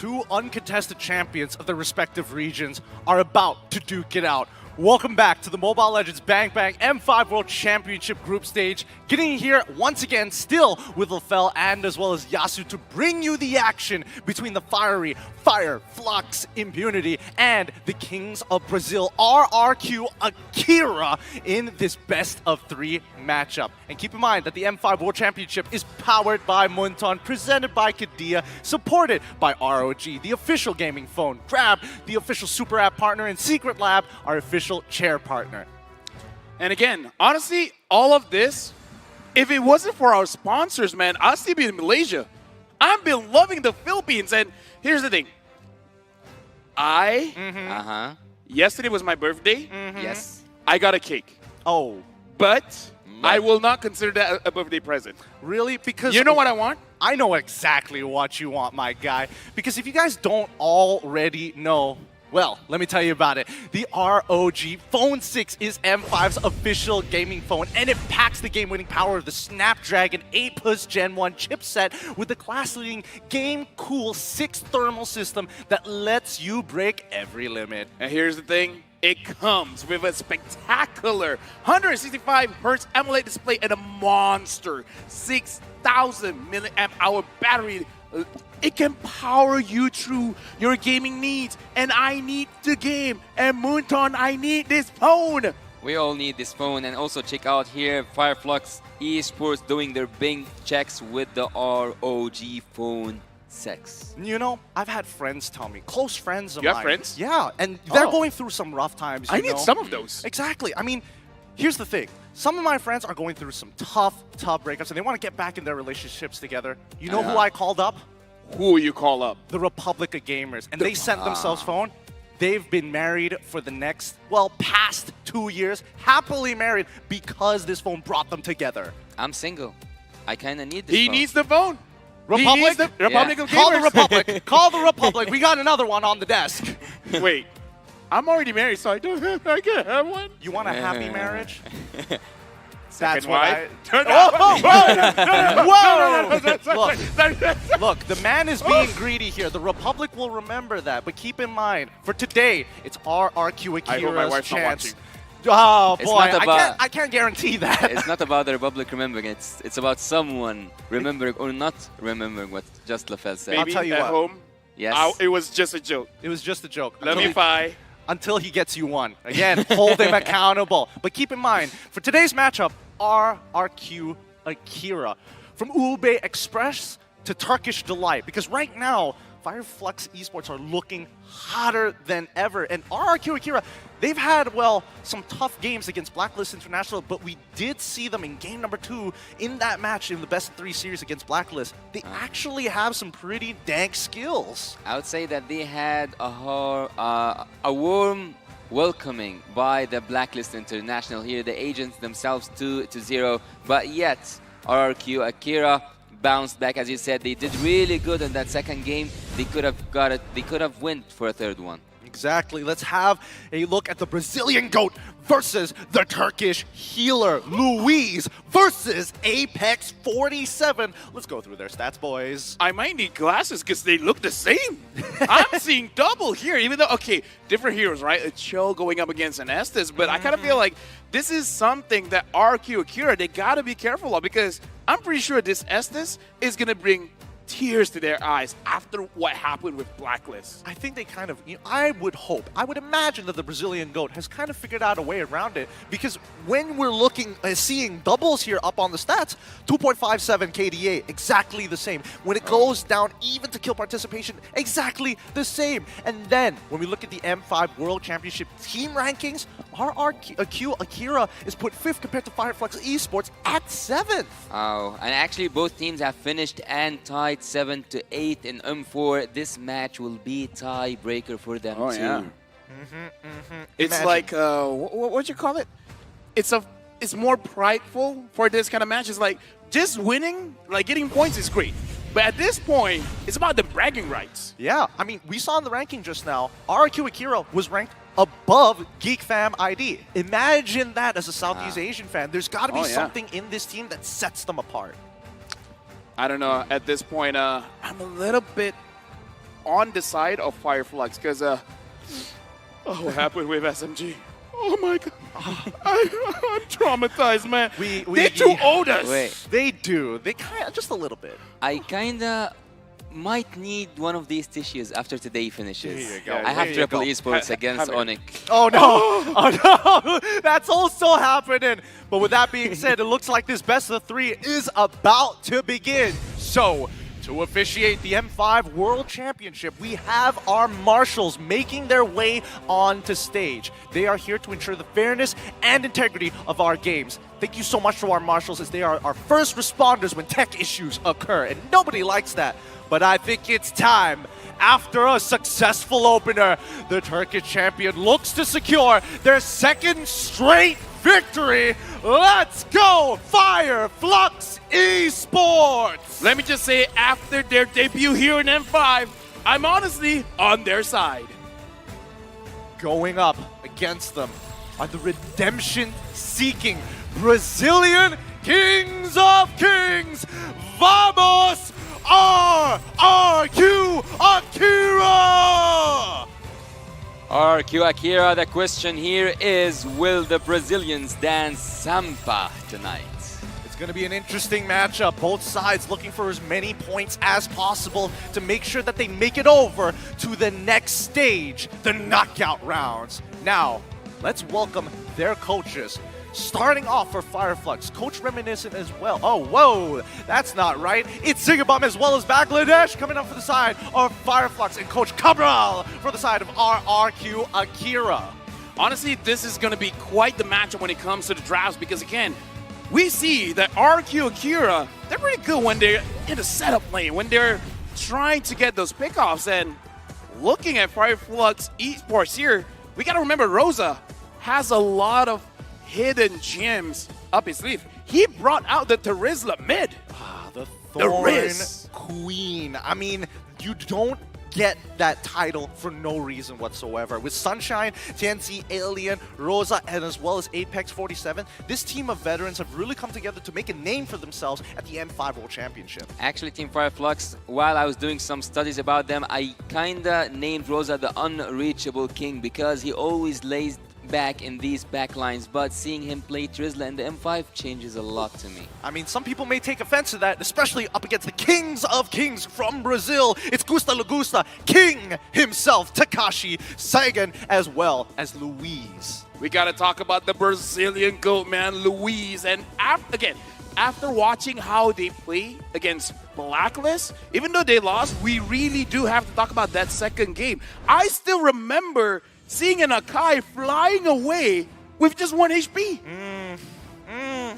two uncontested champions of their respective regions are about to duke it out. Welcome back to the Mobile Legends Bang Bang M5 World Championship group stage. Getting here once again, still with Lefel and as well as Yasu to bring you the action between the fiery Fire Flux Impunity and the Kings of Brazil, RRQ Akira, in this best of 3 matchup. And keep in mind that the M5 World Championship is powered by Munton, presented by Kadia, supported by ROG, the official gaming phone, Grab, the official super app partner, and Secret Lab, our official chair partner. And again, honestly, all of this, if it wasn't for our sponsors, man, I'd still be in Malaysia. I've been loving the Philippines, and here's the thing. Yesterday was my birthday. Yes. I got a cake. Oh. But I will not consider that a birthday present. Really? Because you know what I want? I know exactly what you want, my guy. Because if you guys don't already know, well, let me tell you about it. The ROG Phone 6 is M5's official gaming phone, and it packs the game-winning power of the Snapdragon 8 Plus Gen 1 chipset with the class-leading Game-Cool 6 thermal system that lets you break every limit. And here's the thing. It comes with a spectacular 165 Hz AMOLED display and a monster 6,000 milliamp hour battery. It can power you through your gaming needs, and I need the game. And Moonton, I need this phone. We all need this phone, and also check out here Fireflux Esports doing their big checks with the ROG Phone 6. You know, I've had friends tell me, close friends of You mine. have friends? Yeah, and they're going through some rough times. I you need know? some of those. Exactly. I mean, here's the thing. Some of my friends are going through some tough breakups, and they want to get back in their relationships together. You know who I called up? Who will you call up? The Republic of Gamers. And they sent themselves phone. They've been married for the next, well, past 2 years, happily married because this phone brought them together. I'm single. I kind of need this He phone. needs the phone. Republic? He needs the Republic of Gamers. Call the Republic. Call the Republic. We got another one on the desk. Wait. I'm already married, so I can't have one. You want a happy marriage? That's why Look, the man is being greedy here. The Republic will remember that. But keep in mind, for today, it's RRQ Akira's I hope my wife's not chance. watching. Oh It's boy, not about- I can't guarantee that. It's not about the Republic remembering. It's about someone remembering or not remembering what just Lefel said. Maybe I'll tell you at what. home. Yes. It was just a joke. It was just a joke. Let me buy. Until he gets you one. Again, hold him accountable. But keep in mind, for today's matchup, RRQ Akira. From Ube Express to Turkish Delight. Because right now, Fireflux Esports are looking hotter than ever. And RRQ Akira, they've had, well, some tough games against Blacklist International, but we did see them in game number 2 in that match in the best of 3 series against Blacklist. They actually have some pretty dank skills. I would say that they had a warm welcoming by the Blacklist International here, the agents themselves 2-0, but yet RRQ Akira bounced back. As you said, they did really good in that second game. They could have got it. They could have went for a third one. Exactly. Let's have a look at the Brazilian GOAT versus the Turkish healer, Luis, versus Apex 47. Let's go through their stats, boys. I might need glasses because they look the same. I'm seeing double here, even though, okay, different heroes, right? A Cho going up against an Estes, but I kind of feel like this is something that RQ Akira, they got to be careful of, because I'm pretty sure this Estes is going to bring tears to their eyes after what happened with Blacklist. I think they kind of, I would hope, I would imagine that the Brazilian GOAT has kind of figured out a way around it, because when we're looking, seeing doubles here up on the stats, 2.57 KDA, exactly the same. When it goes down even to kill participation, exactly the same. And then, when we look at the M5 World Championship team rankings, RRQ Akira is put 5th compared to Fireflux Esports at 7th. Oh, and actually both teams have finished and tied 7-8 in M4. This match will be tiebreaker for them too. Yeah. It's like what you call it? It's more prideful for this kind of match. It's like just winning, like getting points is great. But at this point, it's about the bragging rights. Yeah, I mean, we saw in the ranking just now, RRQ Akira was ranked above Geek Fam ID. Imagine that as a Southeast Asian fan. There's got to be something in this team that sets them apart. I don't know. At this point, I'm a little bit on the side of Fireflux because what happened with SMG? Oh my god. I'm traumatized, man. They too owed us. Wait. They do. They kind of, just a little bit. I kinda might need one of these tissues after today finishes. There you go. I have There you triple go. esports against Onyx. Oh no! Oh no! That's also happening. But with that being said, it looks like this best of 3 is about to begin. So, to officiate the M5 World Championship, we have our marshals making their way onto stage. They are here to ensure the fairness and integrity of our games. Thank you so much to our marshals, as they are our first responders when tech issues occur, and nobody likes that. But I think it's time. After a successful opener, the Turkish champion looks to secure their second straight victory. Let's go, Fireflux Esports! Let me just say, after their debut here in M5, I'm honestly on their side. Going up against them are the redemption-seeking Brazilian Kings of Kings. Vamos, RRQ Akira! RQ Akira, the question here is, will the Brazilians dance Sampa tonight? It's going to be an interesting matchup. Both sides looking for as many points as possible to make sure that they make it over to the next stage, the knockout rounds. Now, let's welcome their coaches. Starting off for Fireflux, Coach Reminiscent as well. Oh, whoa, that's not right. It's Zigabum as well as Bangladesh coming up for the side of Fireflux, and Coach Cabral for the side of RRQ Akira. Honestly, this is going to be quite the matchup when it comes to the drafts because, again, we see that RQ Akira, they're pretty good when they're in the setup lane, when they're trying to get those pickoffs. And looking at Fireflux Esports here, we got to remember Rosa has a lot of hidden gems up his sleeve. He brought out the Terizla mid. The The Riz. Queen. I mean, you don't get that title for no reason whatsoever. With Sunshine, TNC, Alien, Rosa, and as well as Apex 47, this team of veterans have really come together to make a name for themselves at the M5 World Championship. Actually, Team Fireflux, while I was doing some studies about them, I kinda named Rosa the unreachable king because he always lays back in these backlines, but seeing him play Trizla in the M5 changes a lot to me. I mean, some people may take offense to that, especially up against the Kings of Kings from Brazil. It's Gusta Lagusta, King himself, Takashi, Sagan, as well as Luis. We got to talk about the Brazilian GOAT, man, Luis. And after watching how they play against Blacklist, even though they lost, we really do have to talk about that second game. I still remember seeing an Akai flying away with just 1 HP.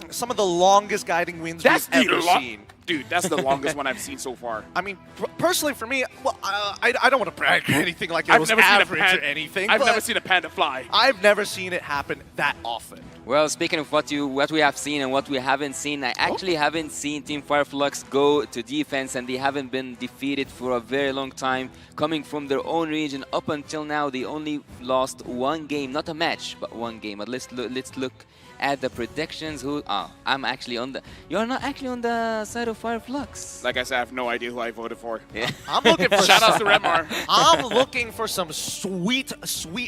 Some of the longest guiding wins we've ever seen. Dude, that's the longest one I've seen so far. I mean, personally for me, well, I don't want to brag or anything like it was average or anything. I've never seen a panda fly. I've never seen it happen that often. Well, speaking of what we have seen and what we haven't seen, I actually haven't seen Team Fireflux go to defense, and they haven't been defeated for a very long time. Coming from their own region, up until now, they only lost 1 game, not a match, but 1 game. But let's look at the predictions. I'm actually on the. You're not actually on the side of Fireflux. Like I said, I have no idea who I voted for. Yeah. I'm looking for shout outs to Remar. I'm looking for some sweet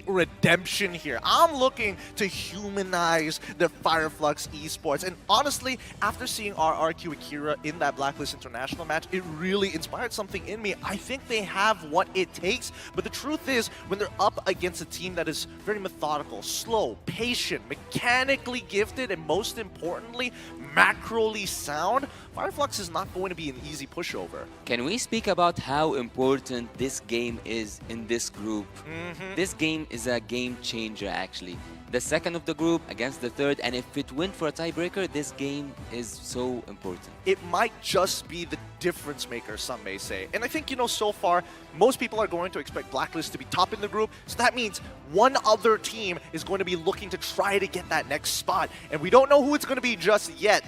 redemption here. I'm looking to humanize the Fireflux Esports. And honestly, after seeing RRQ Akira in that Blacklist International match, it really inspired something in me. I think they have what it takes, but the truth is, when they're up against a team that is very methodical, slow, patient, mechanically gifted, and most importantly, macroly sound, Fireflux is not going to be an easy pushover. Can we speak about how important this game is in this group? This game is a game changer, actually. The second of the group against the third, and if it went for a tiebreaker, this game is so important. It might just be the difference maker, some may say. And I think, so far, most people are going to expect Blacklist to be top in the group, so that means one other team is going to be looking to try to get that next spot. And we don't know who it's going to be just yet.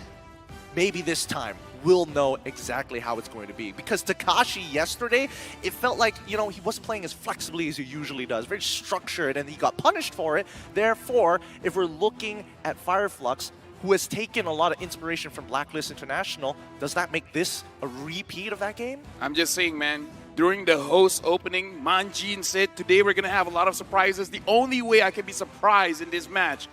Maybe this time we'll know exactly how it's going to be. Because Takashi yesterday, it felt like, he wasn't playing as flexibly as he usually does. Very structured, and he got punished for it. Therefore, if we're looking at Fireflux, who has taken a lot of inspiration from Blacklist International, does that make this a repeat of that game? I'm just saying, man, during the host opening, Manjin said, today we're going to have a lot of surprises. The only way I can be surprised in this match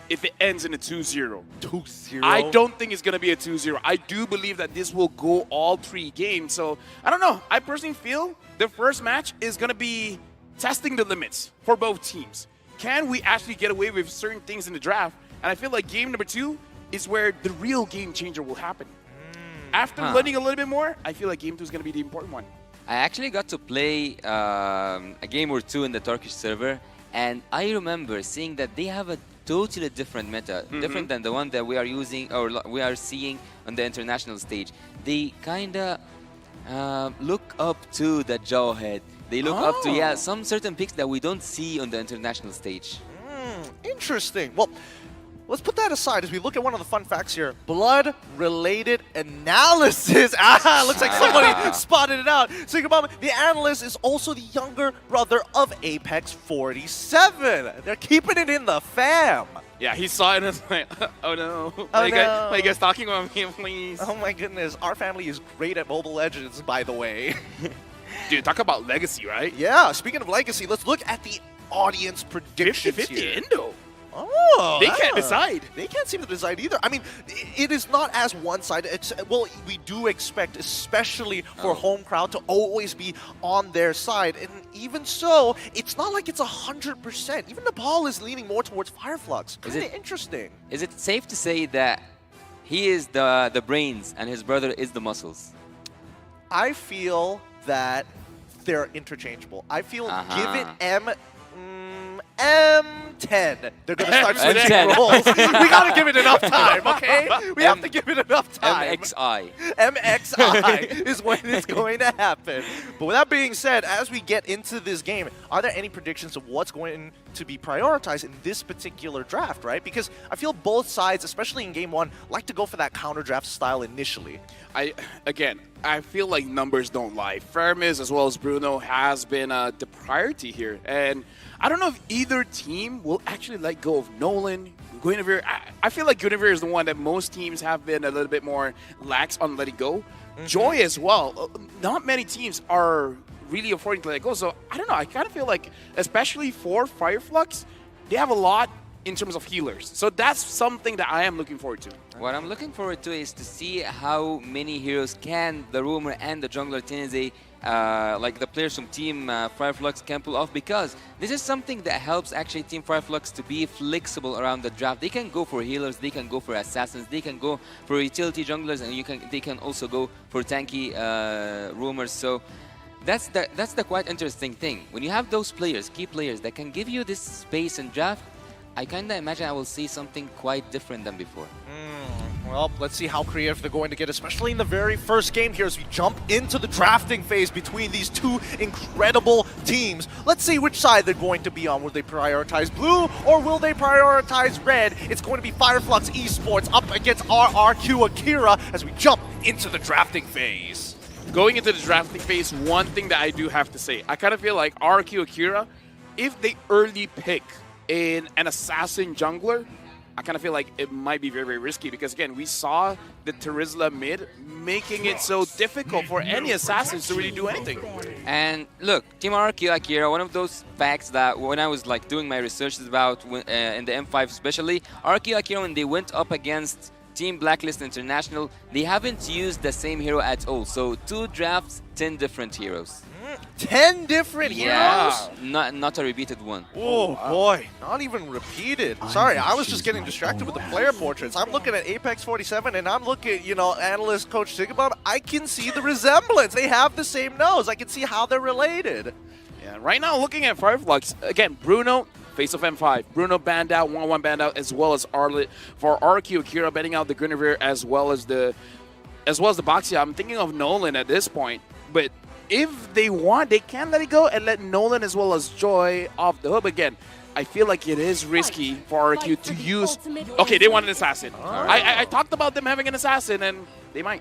if it ends in a 2-0. 2-0? I don't think it's going to be a 2-0. I do believe that this will go all 3 games. So, I don't know. I personally feel the first match is going to be testing the limits for both teams. Can we actually get away with certain things in the draft? And I feel like game number 2 is where the real game changer will happen. After learning a little bit more, I feel like game 2 is going to be the important one. I actually got to play a game or 2 in the Turkish server, and I remember seeing that they have a totally different meta, different than the one that we are using or we are seeing on the international stage. They kind of look up to the Jawhead. They look up to some certain picks that we don't see on the international stage. Interesting. Well, let's put that aside as we look at one of the fun facts here. Blood-related analysis. Looks like somebody spotted it out. So the analyst is also the younger brother of Apex 47. They're keeping it in the fam. Yeah, he saw it and was like, oh no. Oh, Why you guys talking about me, please? Oh my goodness. Our family is great at Mobile Legends, by the way. Dude, talk about legacy, right? Yeah, speaking of legacy, let's look at the audience predictions 50-50 here. Indo. Oh, they can't decide. They can't seem to decide either. I mean, it is not as one-sided. Well, we do expect, especially for home crowd, to always be on their side. And even so, it's not like it's 100%. Even Nepal is leaning more towards Fireflux. Kind of interesting. Is it safe to say that he is the brains and his brother is the muscles? I feel that they're interchangeable. I feel give it M10. They're going to start switching roles. We got to give it enough time, okay? We have to give it enough time. MXI. MXI is when it's going to happen. But with that being said, as we get into this game, are there any predictions of what's going to be prioritized in this particular draft, right? Because I feel both sides, especially in game 1, like to go for that counter draft style initially. I feel like numbers don't lie. Fermis as well as Bruno has been the priority here. And I don't know if either team will actually let go of Nolan. Guinevere, I feel like Guinevere is the one that most teams have been a little bit more lax on letting go. Joy as well. Not many teams are really affording to let go. So I don't know. I kind of feel like, especially for Fireflux, they have a lot in terms of healers. So that's something that I am looking forward to. What I'm looking forward to is to see how many heroes can the Rumor and the jungler Tennessee, like the players from Team Fireflux, can pull off, because this is something that helps actually Team Fireflux to be flexible around the draft. They can go for healers, they can go for assassins, they can go for utility junglers, and they can also go for tanky Rumors. So that's the quite interesting thing. When you have those players, key players, that can give you this space in draft, I kind of imagine I will see something quite different than before. Well, let's see how creative they're going to get, especially in the very first game here as we jump into the drafting phase between these two incredible teams. Let's see which side they're going to be on. Will they prioritize blue or will they prioritize red? It's going to be Fireflux Esports up against RRQ Akira as we jump into the drafting phase. Going into the drafting phase, one thing that I do have to say, I kind of feel like RRQ Akira, if they early pick in an assassin jungler, I kind of feel like it might be very, very risky, because again, we saw the Terizla mid making it so difficult for any assassins to really do anything. And look, Team RRQ Akira, one of those facts that when I was like doing my researches about in the M5 especially, RRQ Akira, when they went up against Team Blacklist International, they haven't used the same hero at all. So 2 drafts, 10 different heroes. 10 different heroes? Not a repeated one. Oh boy, not even repeated. Sorry, I was just getting distracted with the player portraits. I'm looking at Apex 47 and I'm looking, analyst coach ChezyGaming. I can see the resemblance. They have the same nose. I can see how they're related. Yeah, right now looking at Fireflux, again, Bruno, face of M5. Bruno banned out, 1-1 banned out, as well as Arlet. For RQ Akira banning out the Guinevere as well as the Boxia. I'm thinking of Nolan at this point, but if they want, they can let it go and let Nolan as well as Joy off the hook. Again, I feel like it is risky for RQ to use. Okay, they want an assassin. I talked about them having an assassin, and they might.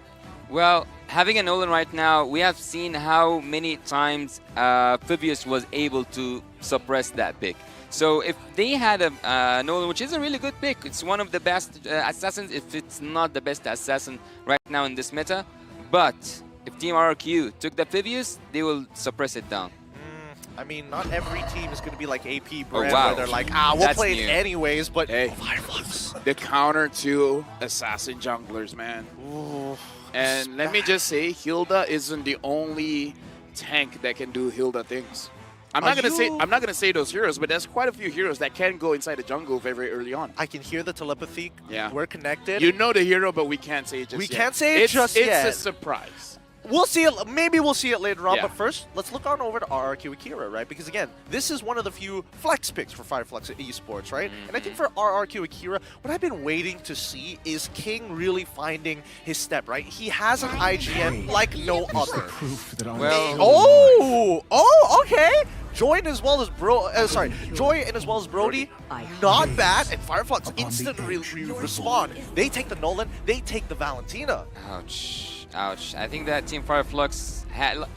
Well, having a Nolan right now, we have seen how many times Phoebus was able to suppress that pick. So if they had a Nolan, which is a really good pick, it's one of the best assassins, if it's not the best assassin right now in this meta, but if Team RRQ took the Phoebus, they will suppress it down. I mean, not every team is going to be like AP Oh, brand wow. where they're like, we'll That's play new. it anyways, but Hey, Fireflux. the counter to assassin junglers, man. Ooh, And let me just say, Hilda isn't the only tank that can do Hilda things. I'm not gonna say those heroes, but there's quite a few heroes that can go inside the jungle very early on. I can hear the telepathy. Yeah, we're connected. You know the hero, but we can't say it just We yet. can't say it just yet. It's a surprise. We'll see it. Maybe we'll see it later on. Yeah. But first, let's look on over to RRQ Akira, right? Because again, this is one of the few flex picks for Fireflux Esports, right? And I think for RRQ Akira, what I've been waiting to see is King really finding his step, right? He has an IGN like no other. Okay. Join as well as Joy and as well as Brody, not bad. And Fireflux instantly respond. They take the Nolan, they take the Valentina. Ouch, ouch. I think that Team Fireflux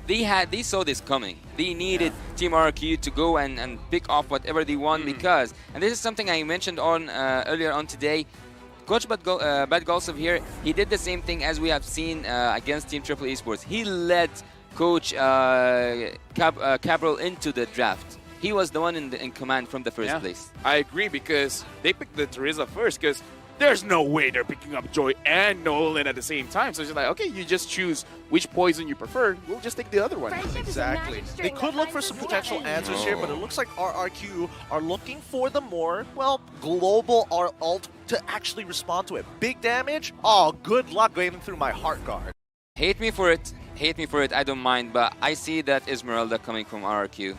they saw this coming. They needed Team RRQ to go and pick off whatever they want because, and this is something I mentioned on earlier on today. Coach Bad Golsov here, he did the same thing as we have seen against Team Triple Esports. He led Coach Cabral into the draft. He was the one in command from the first place. I agree because they picked the Teresa first because there's no way they're picking up Joy and Nolan at the same time. So it's just like, okay, you just choose which poison you prefer. We'll just take the other one. Exactly. They could look for some potential answers here, but it looks like RRQ are looking for the more, well, global ult to actually respond to it. Big damage? Oh, good luck going through my heart guard. Hate me for it, I don't mind, but I see that Esmeralda coming from RRQ.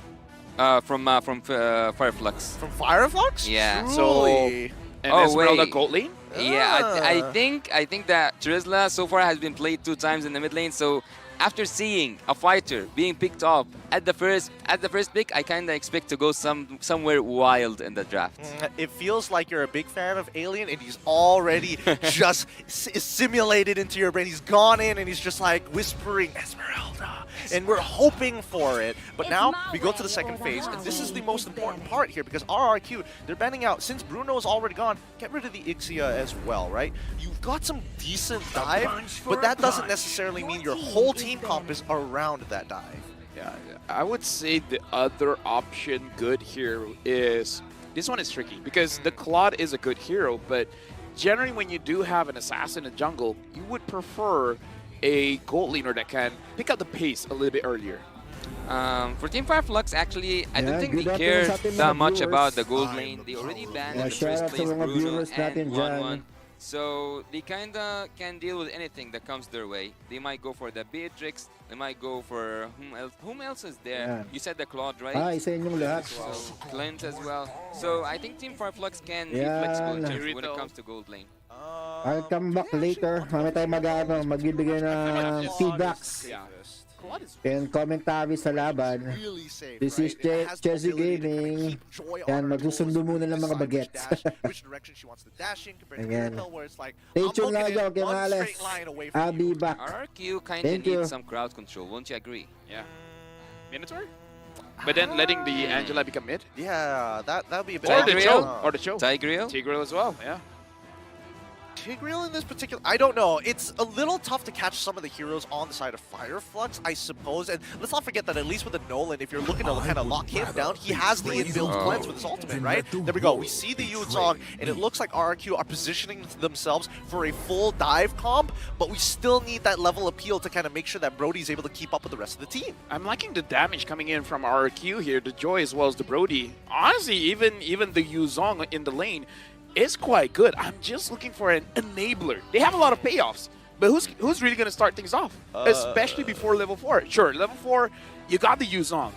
From Fireflux. From Fireflux? Yeah. Truly. And Esmeralda gold lane? Yeah, I think that Trizla so far has been played 2 times in the mid lane, so after seeing a fighter being picked up at the first pick, I kind of expect to go somewhere wild in the draft. It feels like you're a big fan of Alien and he's already just simulated into your brain. He's gone in and he's just like whispering Esmeralda. And we're hoping for it. But now we go to the second phase, and this is the most important part here because RRQ, they're banning out. Since Bruno's already gone, get rid of the Ixia as well, right? You've got some decent dive, but that doesn't necessarily mean your whole team comp is around that dive. Yeah, I would say the other option good here is, this one is tricky because the Claude is a good hero, but generally when you do have an assassin in jungle, you would prefer a gold laner that can pick up the pace a little bit earlier. For Team Fireflux, actually, I don't think they care that much about the gold lane. They already banned in the first place Bruno and 1-1. So they kinda can deal with anything that comes their way. They might go for the Beatrix, they might go for whom else is there? Yeah. You said the Claude, right? Isa inyong lahat. So Clint as well. So I think Team Fireflux can be flexible when it comes to gold lane. I'll come back later. Mamaya tayo magbibigay ng feedbacks. And commentary sa laban. This is ChezyGaming. Yan, magsusundo muna ng mga bagets. Ayan. Stay tuned lang dyan, kay Males. I'll be back. RRQ kind of needs some crowd control, won't you agree? Yeah. Minotaur? But then letting the Angela become mid? Yeah, that would be a bit... Or the Cho. Tigreal? Tigreal as well, yeah. Tigreal in this particular... I don't know. It's a little tough to catch some of the heroes on the side of Fireflux, I suppose. And let's not forget that at least with the Nolan, if you're looking to kind of lock him down, he has the inbuilt cleanse with his ultimate, right? There we go. We see the Yuzong, and it looks like RRQ are positioning themselves for a full dive comp, but we still need that level appeal to kind of make sure that Brody's able to keep up with the rest of the team. I'm liking the damage coming in from RRQ here, the Joy as well as the Brody. Honestly, even the Yuzong in the lane is quite good. I'm just looking for an enabler. They have a lot of payoffs, but who's really going to start things off? Especially before level 4. Sure, level 4, you got the Yuzong.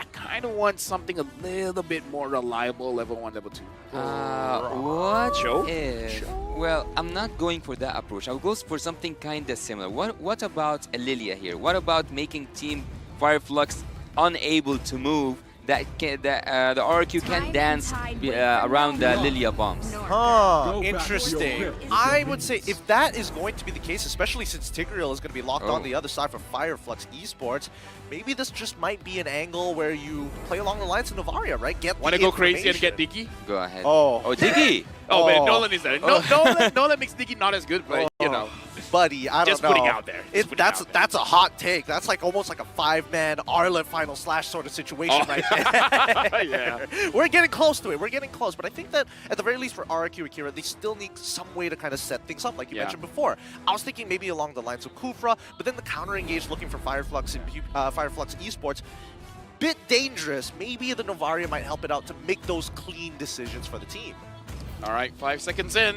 I kind of want something a little bit more reliable, level 1, level 2. What Cho? if... Well, I'm not going for that approach. I'll go for something kind of similar. What about a Lilia here? What about making Team Fireflux unable to move? That the RRQ can dance around the Lilia bombs. Huh, interesting. I would say if that is going to be the case, especially since Tigreal is going to be locked on the other side for Fireflux Esports, maybe this just might be an angle where you play along the lines of Novaria, right? Want to go crazy and get Diggy? Go ahead. Oh, Diggy! But Nolan is there. Nolan makes Diggy not as good, but you know. buddy. I don't Just know. putting out there. Just putting out there. That's a hot take. That's like almost like a 5-man Arlet final slash sort of situation right there. Yeah. We're getting close to it. We're getting close. But I think that at the very least for RRQ Akira, they still need some way to kind of set things up, like you mentioned before. I was thinking maybe along the lines of Kufra, but then the counter engage looking for Fireflux and Fireflux Esports. Bit dangerous. Maybe the Novaria might help it out to make those clean decisions for the team. All right, 5 seconds in.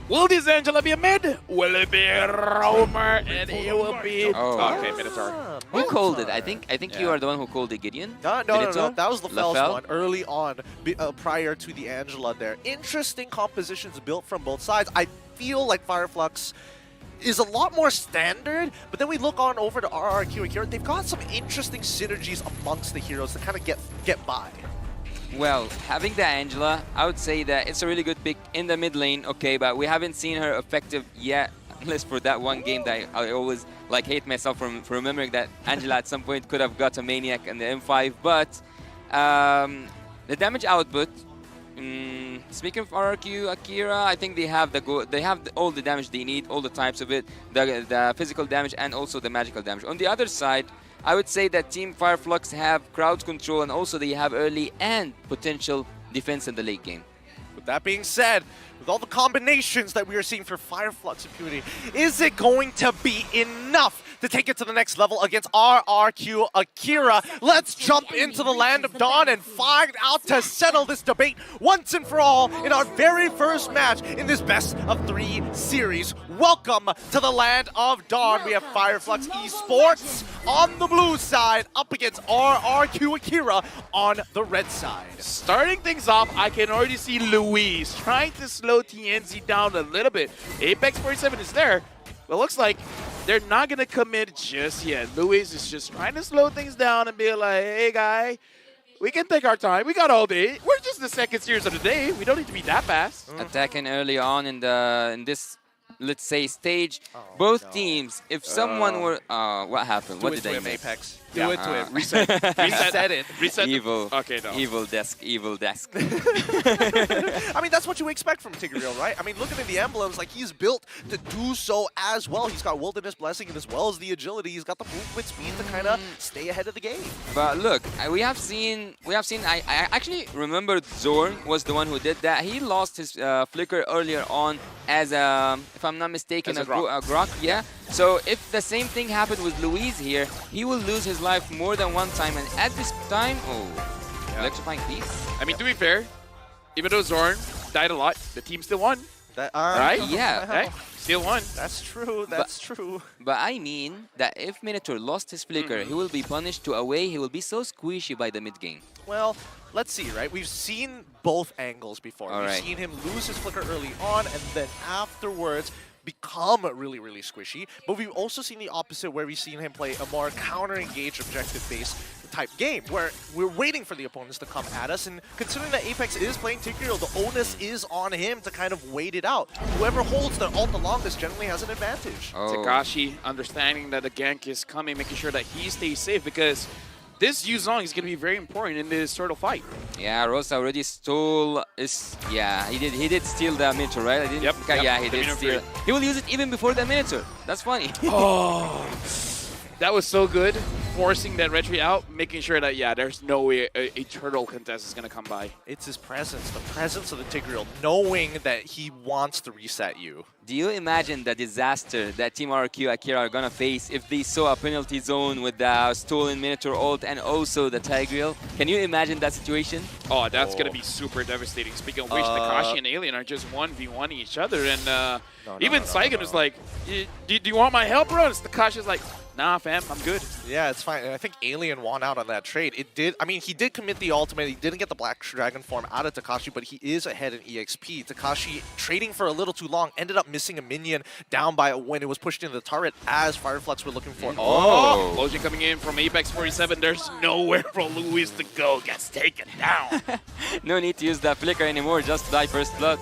Will this Angela be a mid? Will it be Romer? And it will be... Oh. Okay, Minotaur. Who called it? I think you are the one who called it, Gideon. No. That was LaFell's Lafell? one early on, prior to the Angela there. Interesting compositions built from both sides. I feel like Fireflux is a lot more standard, but then we look on over to RRQ Akira. They've got some interesting synergies amongst the heroes to kind of get by. Well, having the Angela, I would say that it's a really good pick in the mid lane, okay, but we haven't seen her effective yet, unless for that one game that I always like hate myself for remembering that Angela at some point could have got a Maniac in the M5, but the damage output, speaking of RRQ Akira, I think they have all the damage they need, all the types of it, the physical damage and also the magical damage. On the other side, I would say that Team Fireflux have crowd control and also they have early and potential defense in the late game. With that being said, with all the combinations that we are seeing for Fireflux Impunity, is it going to be enough to take it to the next level against RRQ Akira? Let's jump into the Land of Dawn and find out to settle this debate once and for all in our very first match in this best of 3 series. Welcome to the Land of Dawn. We have Fireflux Esports on the blue side up against RRQ Akira on the red side. Starting things off, I can already see Luis trying to slow TNZ down a little bit. Apex 47 is there, but looks like they're not going to commit just yet. Luis is just trying to slow things down and be like, hey, guy, we can take our time. We got all day. We're just the second series of the day. We don't need to be that fast. Attacking early on in this, let's say, stage. Both teams, if someone were... what happened? What did I miss? Apex. Do it to him. Reset. Reset it. Reset. Evil. Okay, no. Evil desk. Evil desk. I mean, that's what you expect from Tigreal, right? I mean, looking at the emblems, like he's built to do so as well. He's got Wilderness Blessing and as well as the agility. He's got the movement speed to kind of stay ahead of the game. But look, we have seen. I actually remembered Zorn was the one who did that. He lost his flicker earlier on as if I'm not mistaken, a Grok. Yeah. So if the same thing happened with Luis here, he will lose his life more than one time. And at this time, electrifying piece. I mean, to be fair, even though Zorn died a lot, the team still won. Right? Yeah. Right? Still won. That's true. That's true. But I mean that if Minotaur lost his flicker, he will be punished to away. He will be so squishy by the mid game. Well, let's see, right? We've seen both angles before. We've seen him lose his flicker early on and then afterwards become really, really squishy. But we've also seen the opposite where we've seen him play a more counter-engaged, objective-based type game where we're waiting for the opponents to come at us. And considering that Apex is playing Tigreal, the onus is on him to kind of wait it out. Whoever holds their ult the longest generally has an advantage. Takashi understanding that the gank is coming, making sure that he stays safe because this Yuzong is going to be very important in this turtle fight. Yeah, Rosa already stole. He did steal the Minotaur, right? Yeah, he did steal. He will use it even before the Minotaur. That's funny. Oh, that was so good. Forcing that retreat out, making sure that, there's no way a turtle contest is going to come by. It's his presence, the presence of the Tigreal, knowing that he wants to reset you. Do you imagine the disaster that Team RRQ Akira are gonna face if they saw a penalty zone with the stolen Minotaur ult and also the Tigreal? Can you imagine that situation? Oh, that's gonna be super devastating. Speaking of which, Takashi and Alien are just 1v1 each other, and even Saigon was like, do you want my help, bro? And Takashi's like, nah, fam, I'm good. Yeah, it's fine. And I think Alien won out on that trade. He did commit the ultimate. He didn't get the Black Dragon form out of Takashi, but he is ahead in EXP. Takashi, trading for a little too long, ended up missing a minion down by when it was pushed into the turret as Fireflux were looking for. Oh! Explosion coming in from Apex 47. There's nowhere for Luis to go. Gets taken down. No need to use that flicker anymore. Just die first blood.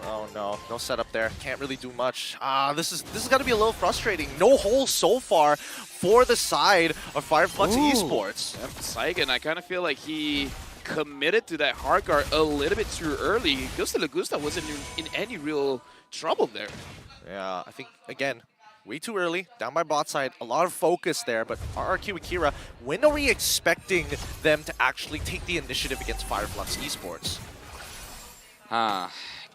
Oh no, no setup there. Can't really do much. This is gonna be a little frustrating. No hole so far for the side of Fireflux Esports. Yep, Saigon, I kind of feel like he committed to that hard guard a little bit too early. Gusta Lagusta wasn't in any real trouble there. Yeah, I think, again, way too early, down by bot side, a lot of focus there, but RRQ Akira, when are we expecting them to actually take the initiative against Fireflux Esports?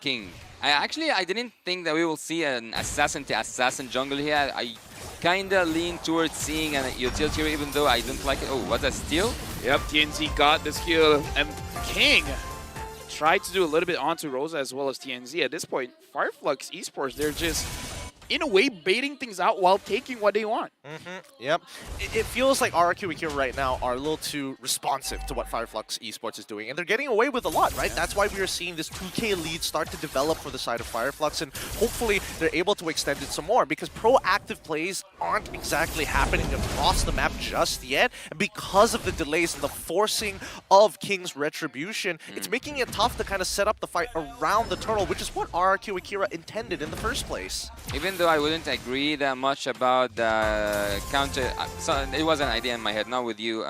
King. I didn't think that we will see an assassin to assassin jungle here. I kinda lean towards seeing an utility here, even though I don't like it. Oh, what's that, steal? Yep, TNZ got this kill, and King tried to do a little bit onto Rosa as well as TNZ. At this point, Fireflux Esports, they're just, in a way, baiting things out while taking what they want. Yep. It feels like RRQ Akira right now are a little too responsive to what Fireflux Esports is doing, and they're getting away with a lot, right? That's why we are seeing this 2K lead start to develop for the side of Fireflux, and hopefully they're able to extend it some more, because proactive plays aren't exactly happening across the map just yet, and because of the delays and the forcing of King's Retribution, it's making it tough to kind of set up the fight around the turtle, which is what RRQ Akira intended in the first place. Even though I wouldn't agree that much about the counter, so it was an idea in my head, not with you,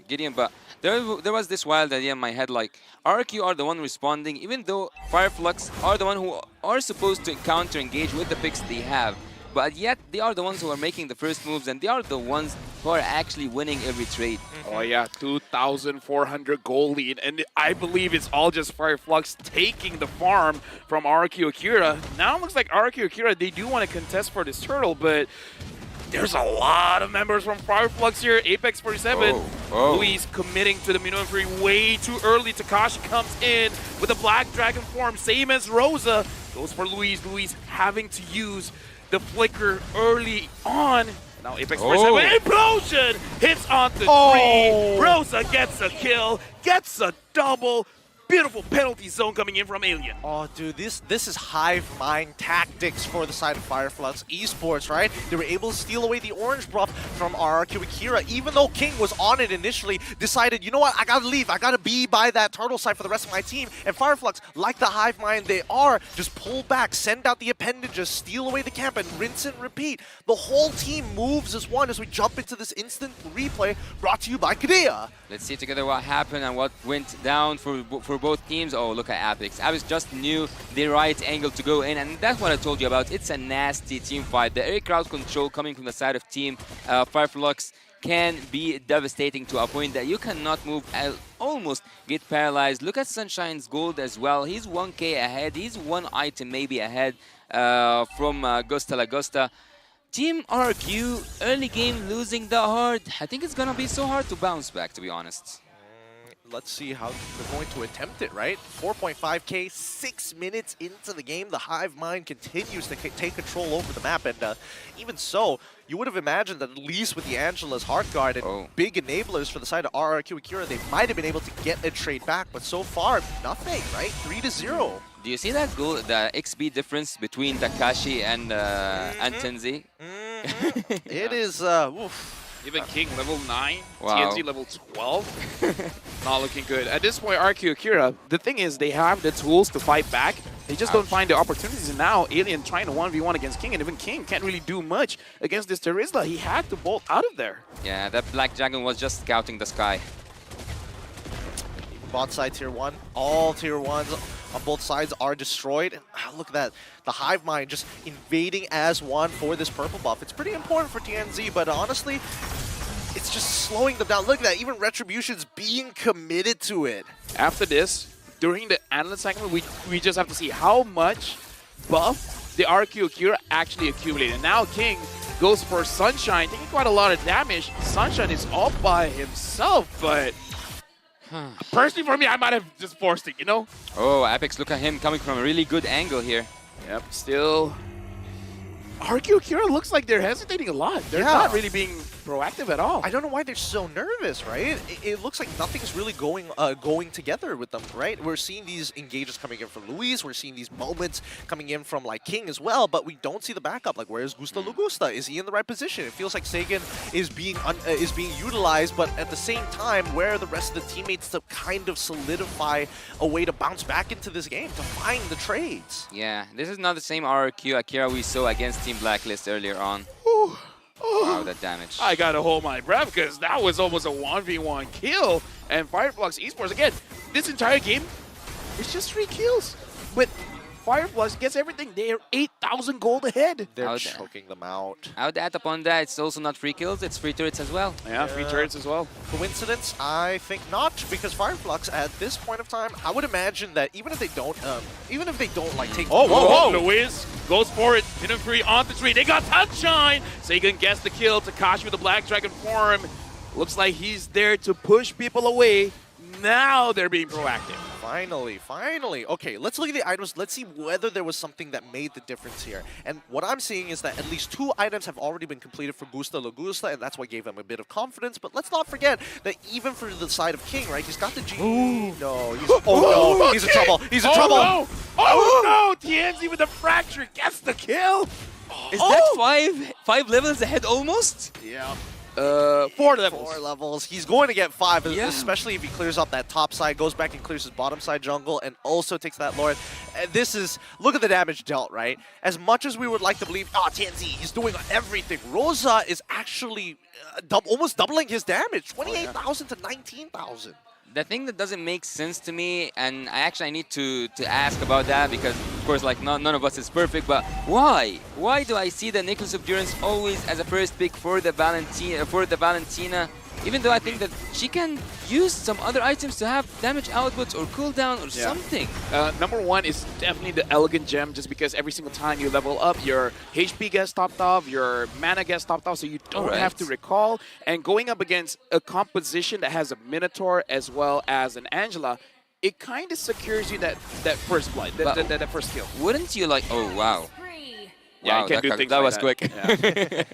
Gideon, but there was this wild idea in my head, like, RQ are the one responding, even though Fireflux are the one who are supposed to counter engage with the picks they have. But yet, they are the ones who are making the first moves, and they are the ones who are actually winning every trade. Oh yeah, 2,400 gold lead, and I believe it's all just Fireflux taking the farm from RQ Akira. Now it looks like RQ Akira, they do want to contest for this turtle, but there's a lot of members from Fireflux here. Apex 47, Luis committing to the minimum free way too early. Takashi comes in with a Black Dragon form, same as Rosa. Goes for Luis. Luis having to use the flicker early on. Now Apex 47, implosion! Hits onto 3. Rosa gets a kill, gets a double. Beautiful penalty zone coming in from Alien. Oh, dude, this is hive mind tactics for the side of Fireflux Esports, right? They were able to steal away the orange buff from RRQ Akira, even though King was on it initially, decided, you know what, I gotta leave, I gotta be by that turtle side for the rest of my team. And Fireflux, like the hive mind they are, just pull back, send out the appendages, steal away the camp, and rinse and repeat. The whole team moves as one as we jump into this instant replay brought to you by Kadea. Let's see together what happened and what went down for both teams. Oh, look at Apex. Apex just knew the right angle to go in, and that's what I told you about. It's a nasty team fight. The air crowd control coming from the side of team Fireflux can be devastating to a point that you cannot move, almost get paralyzed. Look at Sunshine's gold as well. He's 1k ahead. He's one item maybe ahead from Gusta Lagosta. Team RQ, early game losing the hard. I think it's gonna be so hard to bounce back, to be honest. Let's see how they're going to attempt it, right? 4.5k, 6 minutes into the game. The hive mind continues to take control over the map, and even so, you would have imagined that at least with the Angela's Heart Guard and big enablers for the side of RRQ Akira, they might have been able to get a trade back, but so far, nothing, right? 3-0. Do you see that goal, the XP difference between Takashi and Tenzi? It is, oof. Even King level 9, wow. TNZ level 12. Not looking good. At this point, RQ Akira, the thing is they have the tools to fight back. They just don't find the opportunities. And now Alien trying to 1v1 against King, and even King can't really do much against this Terizla. He had to bolt out of there. Yeah, that Black Dragon was just scouting the sky. Bot side tier 1, all tier 1s on both sides are destroyed. Look at that, the hive mind just invading as one for this purple buff. It's pretty important for TNZ, but honestly, it's just slowing them down. Look at that, even Retribution's being committed to it. After this, during the analyst segment, we just have to see how much buff the RQ Akira actually accumulated. Now King goes for Sunshine, taking quite a lot of damage. Sunshine is all by himself, but personally for me, I might have just forced it, you know? Oh, Apex, look at him coming from a really good angle here. Yep, still. RQ Akira looks like they're hesitating a lot. They're not really being proactive at all. I don't know why they're so nervous, right? It looks like nothing's really going together with them, right? We're seeing these engages coming in from Luis. We're seeing these moments coming in from like King as well, but we don't see the backup. Like, where's Gusta Lugusta? Is he in the right position? It feels like Sagan is being utilized, but at the same time, where are the rest of the teammates to kind of solidify a way to bounce back into this game, to find the trades? Yeah, this is not the same RQ Akira we saw against Team Blacklist earlier on. Wow, that damage. I gotta hold my breath because that was almost a 1v1 kill. And Fireflux Esports, again, this entire game, it's just 3 kills. But Fireflux gets everything. They're 8,000 gold ahead. They're choking them out. I would add upon that, it's also not free kills, it's free turrets as well. Yeah, free turrets as well. Coincidence? I think not, because Fireflux at this point of time, I would imagine that even if they don't like take. Oh, whoa, whoa! Luis goes for it. Hidden free on the tree. They got Sunshine. Sagan gets the kill. Takashi with the Black Dragon form. Looks like he's there to push people away. Now they're being proactive. Finally, finally. Okay, let's look at the items. Let's see whether there was something that made the difference here. And what I'm seeing is that at least 2 items have already been completed for Gusta Lagusta, and that's what gave them a bit of confidence. But let's not forget that even for the side of King, right, he's got the G. No, he's in trouble. He's in trouble. No. Oh no! TNZ with the fracture gets the kill. Is that five levels ahead almost? Yeah. 4 levels. 4 levels. He's going to get 5, Yeah. especially if he clears up that top side, goes back and clears his bottom side jungle, and also takes that Lord. And this is, look at the damage dealt, right? As much as we would like to believe, TNZ, he's doing everything. Rosa is actually almost doubling his damage, 28,000 to 19,000. The thing that doesn't make sense to me, and I need to ask about that because, of course, like none of us is perfect, but why? Why do I see the Necklace of Durance always as a first pick for the Valentina? Even though I think that she can use some other items to have damage outputs or cooldown or something. Number 1 is definitely the Elegant Gem, just because every single time you level up, your HP gets topped off, your mana gets topped off, so you don't have to recall. And going up against a composition that has a Minotaur as well as an Angela, it kind of secures you that first blood, that first kill. Wouldn't you like, oh wow. Yeah, Wow, you can do things that like was quick. Yeah.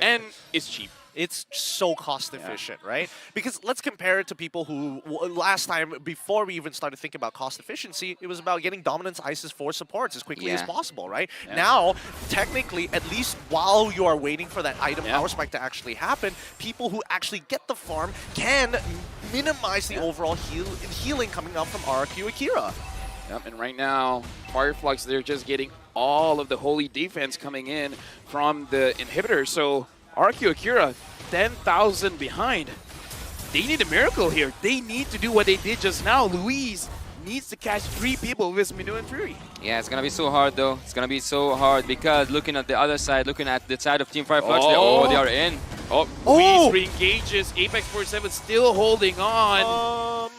And it's cheap. It's so cost efficient, right? Because let's compare it to people who, last time, before we even started thinking about cost efficiency, it was about getting Dominance Ices for supports as quickly as possible, right? Yeah. Now, technically, at least while you are waiting for that item power spike to actually happen, people who actually get the farm can minimize the overall healing coming up from RRQ Akira. Yep, and right now, Fireflux, they're just getting all of the holy defense coming in from the inhibitor. So RQ Akira, 10,000 behind. They need a miracle here. They need to do what they did just now. Luis needs to catch 3 people with his Minu and Fury. Yeah, it's gonna be so hard though. It's gonna be so hard because looking at the other side, looking at the side of Team Fireflux, they are in. Luis re-engages. Apex 47 still holding on.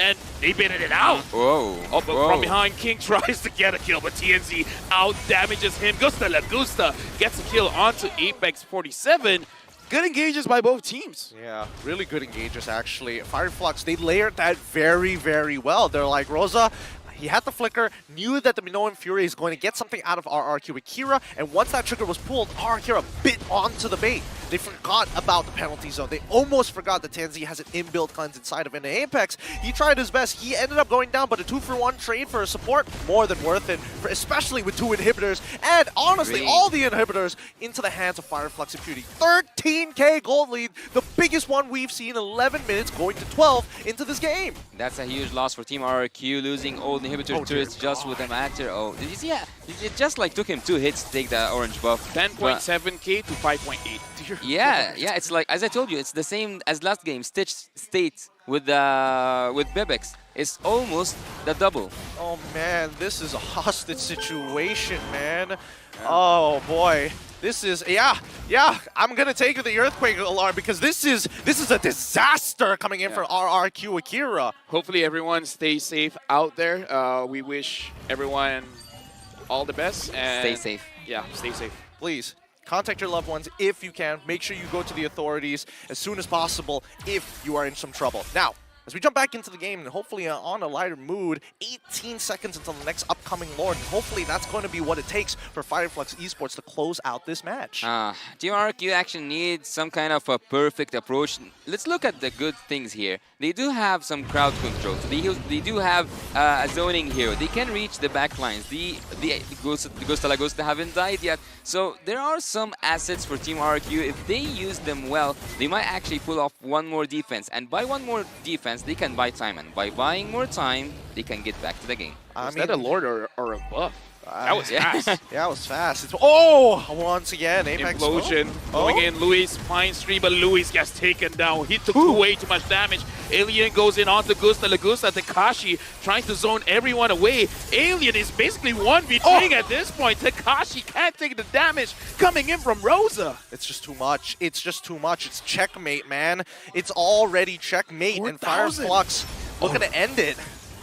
And they baited it out. Whoa. But from behind, King tries to get a kill, but TNZ out damages him. Gusta Lagusta gets a kill onto Apex 47. Good engages by both teams. Yeah, really good engages, actually. Fireflux, they layered that very, very well. They're like, Rosa, he had the flicker, knew that the Minoan Fury is going to get something out of RRQ Akira, and once that trigger was pulled, RRQ Akira bit onto the bait. They forgot about the penalty zone. They almost forgot that TNZ has an inbuilt cleanse inside of an Apex. He tried his best. He ended up going down, but a 2-for-1 trade for a support, more than worth it, especially with 2 inhibitors. And honestly, all the inhibitors into the hands of Fireflux and Beauty. 13k gold lead, the biggest one we've seen, 11 minutes going to 12 into this game. That's a huge loss for Team RRQ, losing all the inhibitor turrets just with a matter. Oh, did you see? Yeah, it just like took him 2 hits to take the orange buff. 10.7k to 5.8. Yeah, it's like, as I told you, it's the same as last game. Stitch State with Bebex. It's almost the double. Oh man, this is a hostage situation, man. Oh boy. This is, yeah, I'm gonna take the Earthquake alarm because this is a disaster coming in for RRQ Akira. Hopefully everyone stays safe out there. We wish everyone all the best. And stay safe. Yeah, stay safe. Please. Contact your loved ones if you can. Make sure you go to the authorities as soon as possible if you are in some trouble. Now, as we jump back into the game and hopefully on a lighter mood, 18 seconds until the next upcoming Lord, and hopefully that's going to be what it takes for Fireflux Esports to close out this match. Team RRQ actually needs some kind of a perfect approach. Let's look at the good things here. They do have some crowd control. They do have a zoning hero. They can reach the back lines. The Gusta Lagusta haven't died yet. So there are some assets for Team RRQ. If they use them well, they might actually pull off one more defense. And by one more defense, they can buy time. And by buying more time, they can get back to the game. Is that a Lord or a buff? That was fast. Yeah, that was fast. Oh, once again, Apex. Implosion going in. Luis finds 3, but Luis gets taken down. He took way too much damage. Alien goes in onto Gusta. Lagusta, Takashi trying to zone everyone away. Alien is basically 1v3 at this point. Takashi can't take the damage coming in from Rosa. It's just too much. It's just too much. It's checkmate, man. It's already checkmate, and Fireflux looking to end it.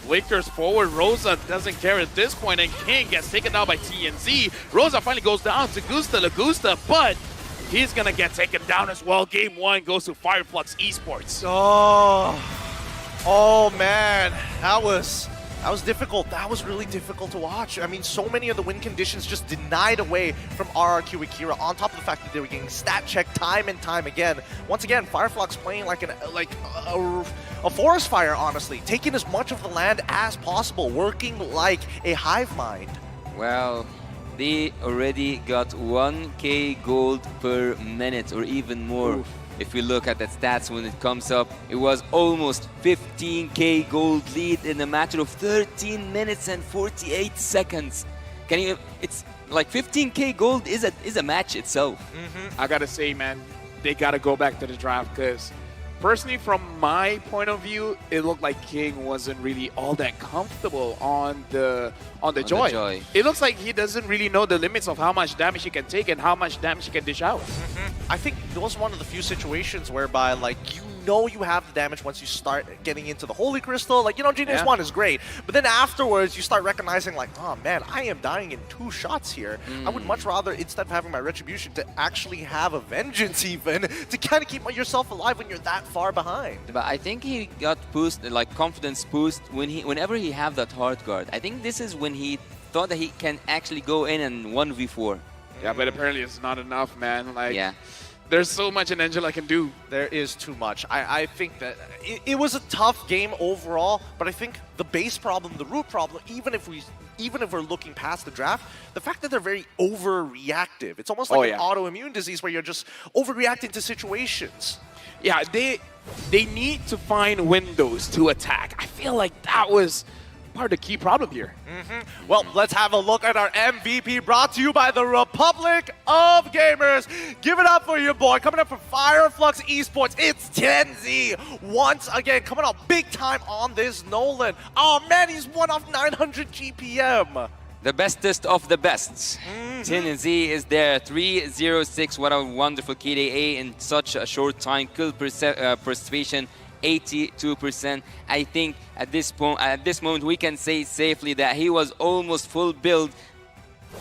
Flickers forward. Rosa doesn't care at this point, and King gets taken down by TNZ. Rosa finally goes down to Gusta Lagusta, but he's gonna get taken down as well. Game 1 goes to Fireflux Esports. Oh man, that was difficult. That was really difficult to watch. I mean, so many of the win conditions just denied away from RRQ Akira, on top of the fact that they were getting stat checked time and time again. Once again, Fireflux playing like a forest fire, honestly, taking as much of the land as possible, working like a hive mind. Well, they already got 1k gold per minute or even more. Oof. If we look at the stats when it comes up, it was almost 15k gold lead in a matter of 13 minutes and 48 seconds. Can you? It's like 15k gold is a match itself. I gotta say, man, they gotta go back to the draft, because personally, from my point of view, it looked like King wasn't really all that comfortable on the Joy. It looks like he doesn't really know the limits of how much damage he can take and how much damage he can dish out. I think it was one of the few situations whereby, like, you know you have the damage once you start getting into the Holy Crystal. Like, you know, Genius 1 is great, but then afterwards you start recognizing, like, oh man, I am dying in 2 shots here. I would much rather, instead of having my Retribution, to actually have a Vengeance even, to kind of keep yourself alive when you're that far behind. But I think he got boosted, like confidence boost, whenever he have that hard guard. I think this is when he thought that he can actually go in and 1v4. Yeah, but apparently it's not enough, man. Like, yeah. There's so much an Angela can do. There is too much. I think that it was a tough game overall, but I think the base problem, the root problem, even if we're looking past the draft, the fact that they're very overreactive. It's almost like an autoimmune disease where you're just overreacting to situations. Yeah, they need to find windows to attack. I feel like that was part of the key problem here. Well, let's have a look at our MVP, brought to you by the Republic of Gamers. Give it up for your boy, coming up from Fireflux Esports. It's TenZ once again, coming up big time on this Nolan. Oh man, he's 1 off 900 GPM. The bestest of the best. TenZ is there, 306. What a wonderful KDA in such a short time. Kill persuasion, 82%. I think at this moment we can say safely that he was almost full build,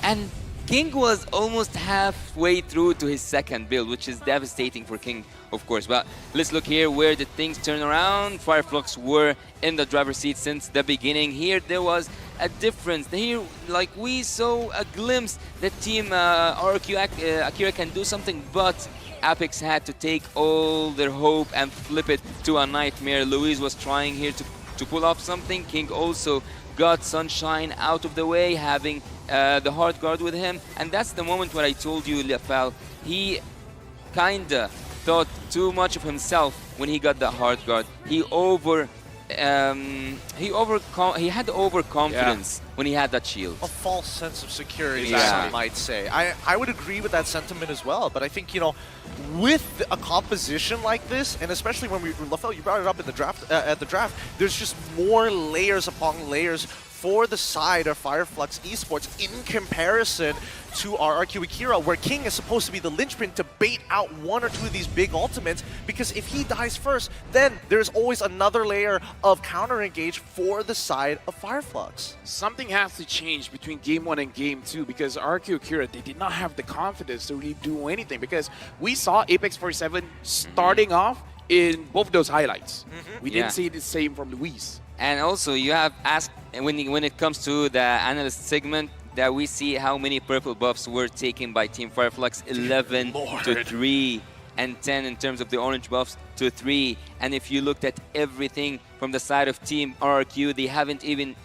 and King was almost halfway through to his second build, which is devastating for King, of course. But let's look here where the things turn around. Fireflux were in the driver's seat since the beginning. Here there was a difference. Here, like, we saw a glimpse that Team RRQ Akira can do something, but Apex had to take all their hope and flip it to a nightmare. Luis was trying here to pull off something. King also got Sunshine out of the way, having the hard guard with him. And that's the moment where I told you, Lefal, he kinda thought too much of himself when he got the hard guard. He had overconfidence when he had that shield. A false sense of security, I might say. I would agree with that sentiment as well, but I think, you know, with a composition like this, and especially when Lefel, you brought it up in the draft, at the draft, there's just more layers upon layers for the side of Fireflux Esports in comparison to RRQ Akira, where King is supposed to be the linchpin to bait out 1 or 2 of these big ultimates, because if he dies first, then there's always another layer of counter-engage for the side of Fireflux. Something has to change between Game 1 and Game 2, because RRQ Akira, they did not have the confidence to really do anything, because we saw Apex 47 starting off in both of those highlights. We didn't see the same from Luis. And also, you have asked, when it comes to the analyst segment, that we see how many purple buffs were taken by Team Fireflux, 11 to 3, and 10 in terms of the orange buffs to 3. And if you looked at everything from the side of Team RRQ, they haven't even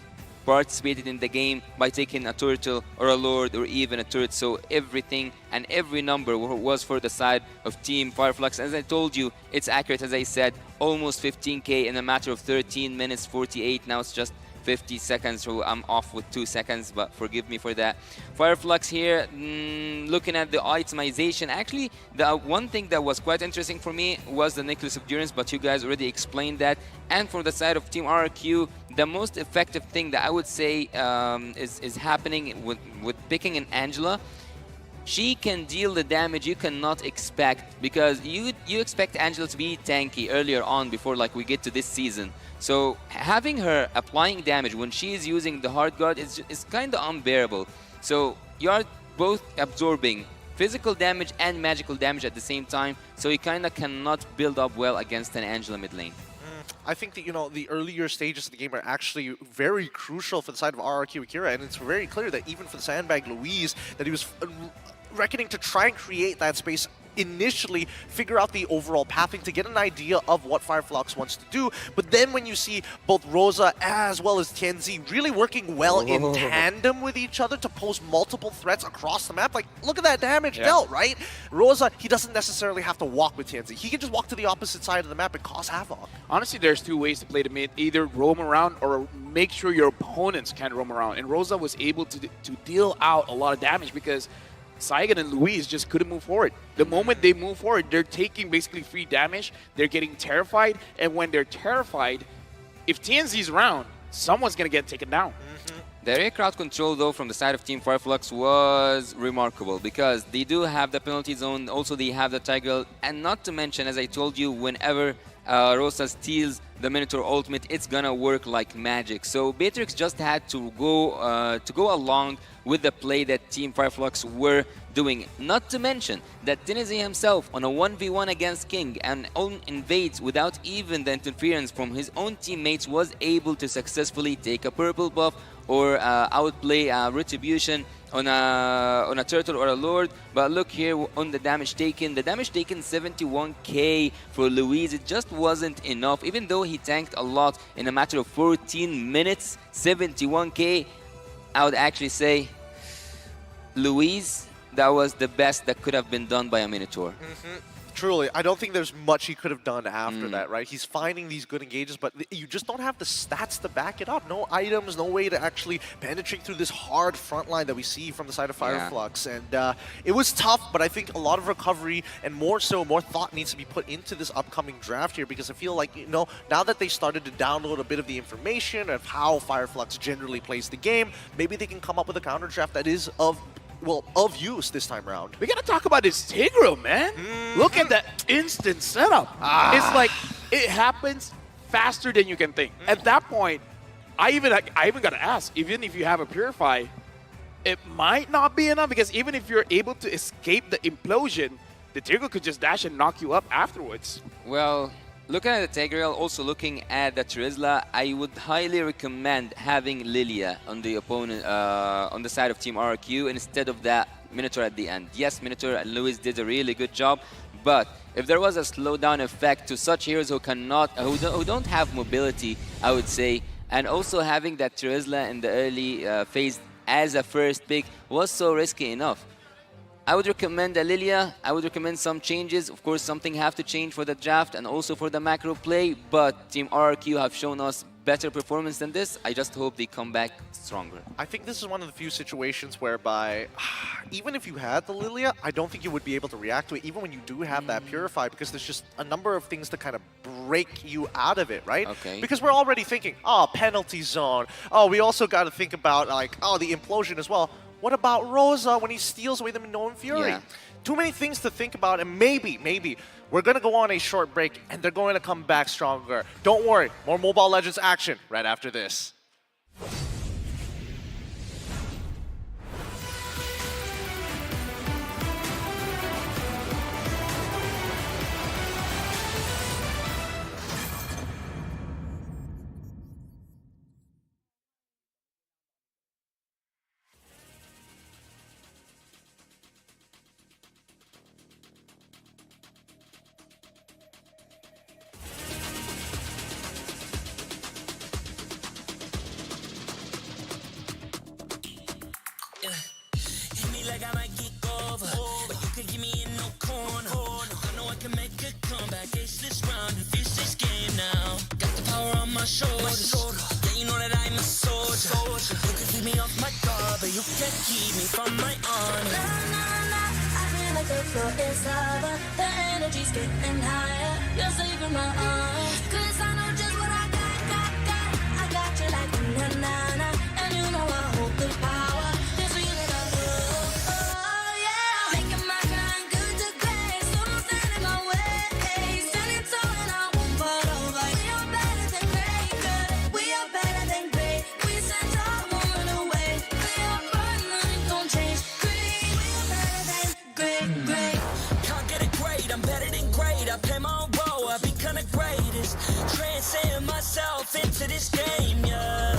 participated in the game by taking a turtle or a lord or even a turret. So everything and every number was for the side of Team Fireflux. As I told you, it's accurate, as I said, almost 15k in a matter of 13 minutes 48. Now it's just 50 seconds, so I'm off with 2 seconds, but forgive me for that. Fireflux here, looking at the itemization, actually, the one thing that was quite interesting for me was the Necklace of Durance, but you guys already explained that. And for the side of Team RRQ, the most effective thing that I would say is happening with picking an Angela. She can deal the damage you cannot expect, because you expect Angela to be tanky earlier on before like we get to this season. So having her applying damage when she is using the hard guard is kind of unbearable. So you are both absorbing physical damage and magical damage at the same time, so you kind of cannot build up well against an Angela mid lane. I think that, you know, the earlier stages of the game are actually very crucial for the side of RRQ Akira, and it's very clear that even for the Sandbag Louise, that he was reckoning to try and create that space initially, figure out the overall pathing to get an idea of what Fireflux wants to do. But then when you see both Rosa as well as Tianzi really working well in tandem with each other to pose multiple threats across the map, like, look at that damage dealt, right? Rosa, he doesn't necessarily have to walk with Tianzi. He can just walk to the opposite side of the map and cause havoc. Honestly, there's two ways to play the mid. Either roam around or make sure your opponents can roam around. And Rosa was able to deal out a lot of damage because Saigon and Louise just couldn't move forward. The moment they move forward, they're taking basically free damage. They're getting terrified. And when they're terrified, if TNZ's around, someone's going to get taken down. The area crowd control, though, from the side of Team Fireflux was remarkable, because they do have the penalty zone, also they have the Tiger, and not to mention, as I told you, whenever Rosa steals the Minotaur ultimate, it's gonna work like magic. So Beatrix just had to go along with the play that Team Fireflux were doing. Not to mention that Tennessee himself on a 1v1 against King and own invades without even the interference from his own teammates was able to successfully take a purple buff or outplay Retribution on a turtle or a lord. But look here on the damage taken. The damage taken 71k for Louise. It just wasn't enough. Even though he tanked a lot in a matter of 14 minutes, 71k, I would actually say, Louise, that was the best that could have been done by a Minotaur. Truly, I don't think there's much he could have done after that, right? He's finding these good engages, but you just don't have the stats to back it up. No items, no way to actually penetrate through this hard front line that we see from the side of Fireflux. And it was tough, but I think a lot of recovery and more thought needs to be put into this upcoming draft here, because I feel like, you know, now that they started to download a bit of the information of how Fireflux generally plays the game, maybe they can come up with a counter draft that is of use this time around. We gotta talk about this Tigreal, man. Look at that instant setup. It's like, it happens faster than you can think. At that point, I even gotta ask, even if you have a Purify, it might not be enough, because even if you're able to escape the implosion, the Tigreal could just dash and knock you up afterwards. Well, looking at the Tigreal, also looking at the Terizla, I would highly recommend having Lilia on the opponent, on the side of Team RRQ instead of that Minotaur at the end. Yes, Minotaur and Lewis did a really good job, but if there was a slowdown effect to such heroes who who don't have mobility, I would say, and also having that Terizla in the early phase as a first pick was so risky enough. I would recommend a Lilia. I would recommend some changes. Of course, something have to change for the draft and also for the macro play, but Team RRQ have shown us better performance than this. I just hope they come back stronger. I think this is one of the few situations whereby, even if you had the Lilia, I don't think you would be able to react to it, even when you do have that Purify, because there's just a number of things to kind of break you out of it, right? Okay. Because we're already thinking, oh, penalty zone. Oh, we also got to think about, like, oh, the implosion as well. What about Rosa when he steals away the Minoan Fury? Yeah. Too many things to think about, and maybe we're going to go on a short break, and they're going to come back stronger. Don't worry, more Mobile Legends action right after this. Like I might kick over, but you can give me in no corner. I know I can make a comeback. Ace this round and finish this game now. Got the power on my shoulders. Yeah, you you know that I'm a soldier. You can keep me off my guard, but you can't keep me from my honor. Nah, nah, nah, I feel like the floor is lava. The energy's getting higher. You're saving my arms. 'Cause I know just what I got. I got you like na-na-na. And you know I hold the power. This feeling I love. Oh, yeah. Making my grind good to great. So don't stand in my way. Standing tall and I won't fall over. We are better than great, good. We are better than great. We stand tall, won't run away. We are fun, nothing gon' change. Great, we are better than great. Can't get it great, I'm better than great. I play my own role, I be kinda greatest. Transcend myself into this game, yeah.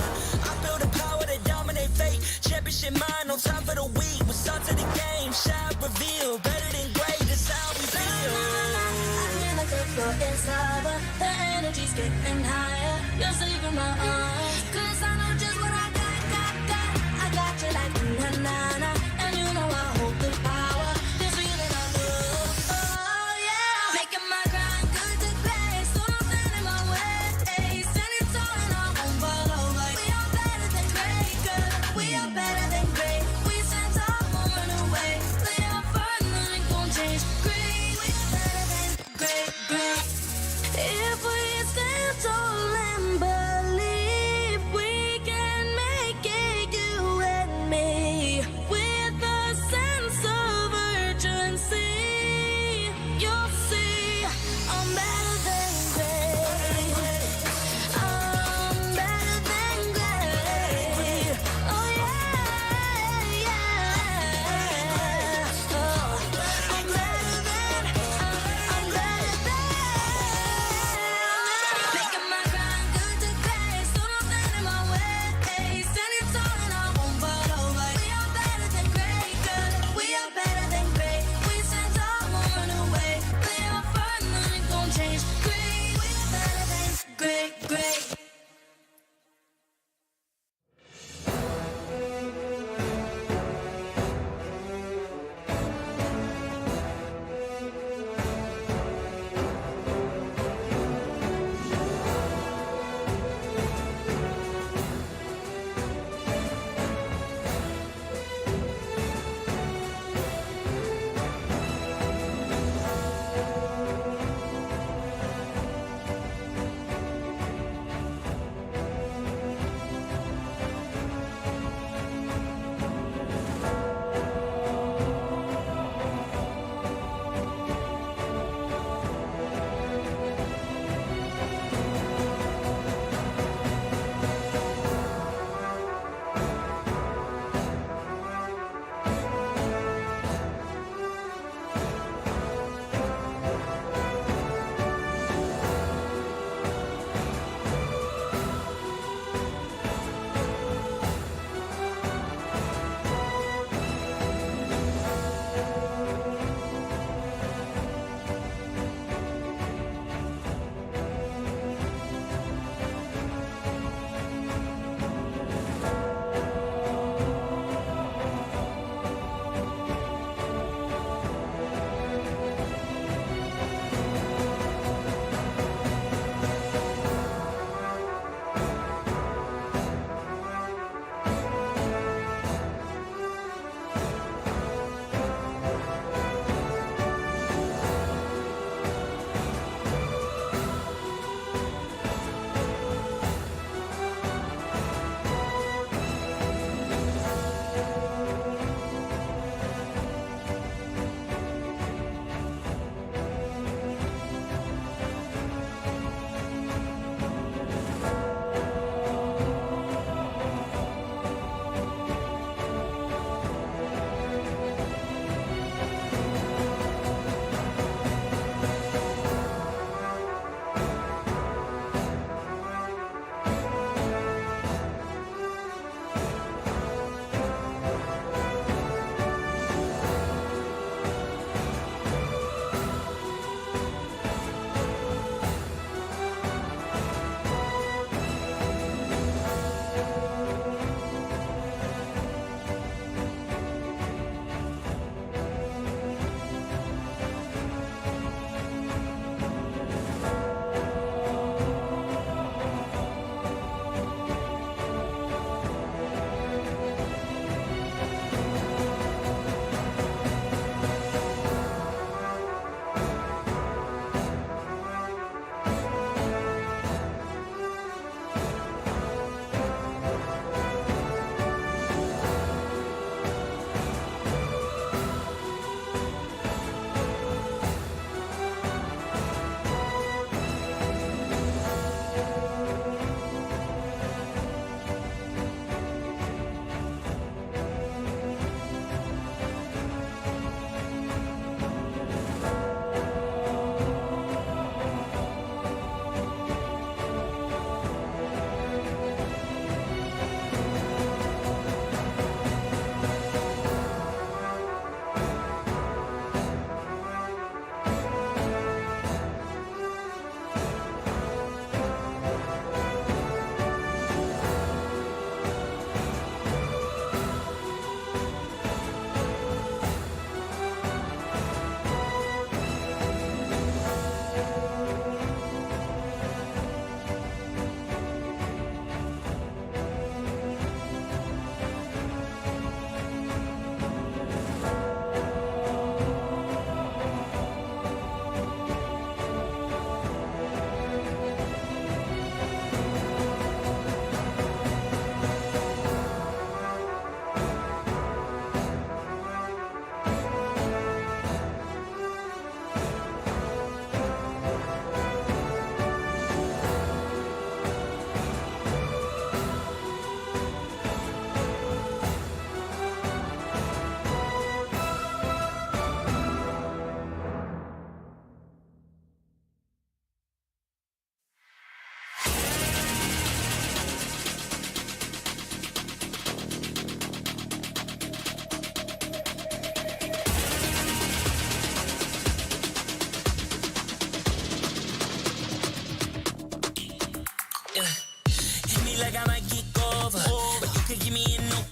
I build a power to dominate fate. Championship mind, no time for the weak. What's up to the game? Shine, reveal. Better than great, that's how we feel. I feel like the floor is lava. The energy's getting higher. You're saving my arms. 'Cause I know just what I got. I got you like na-na-na. And you know I hold the power. This feeling I love. Oh, yeah. Making my grind good to great. So don't stand in my way. Standing tall and I won't fall over. We are better than great, good. We are better than great. We stand tall, won't run away. We are fun, nothing gon' change. Great, we are better than great. If we stand tall and believe.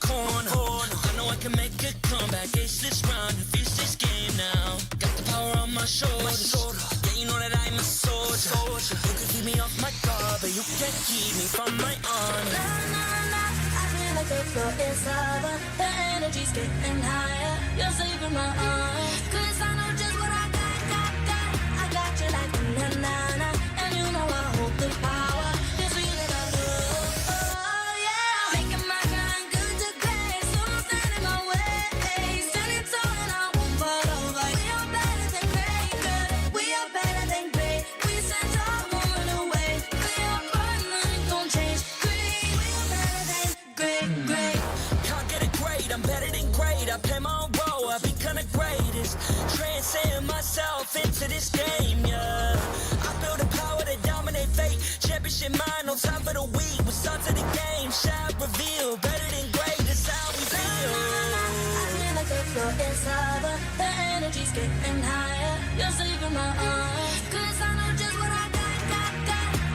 corner. I know I can make a comeback. Ace this round, finish this game now. Got the power on my shoulders. Yeah, you know that I'm a soldier. You can keep me off my guard, but you can't keep me from my honor. I feel like the floor is lava. The energy's getting higher. You're saving my arms. 'Cause I know just what I got. I got you like na-na-na. And you know I hold the power. This feeling I love. Oh yeah. Making my grind good to great. So don't stand in my way. Standing tall and I won't fall over. We are better than great, good. We are better than great. We stand tall, won't run away. We are fun, nothing gon' change. Great. We are better than great. Can't get it great. I'm better than great. I play my own role. I be kinda greatest. Transcend myself into this game, yeah. I build a power to dominate fate. Championship mind, no time for the weak. We're start to the game, shall reveal. Better than great, that's how we feel. I feel like the floor is lava. The energy's getting higher. You're saving my arms. 'Cause I know just what I got.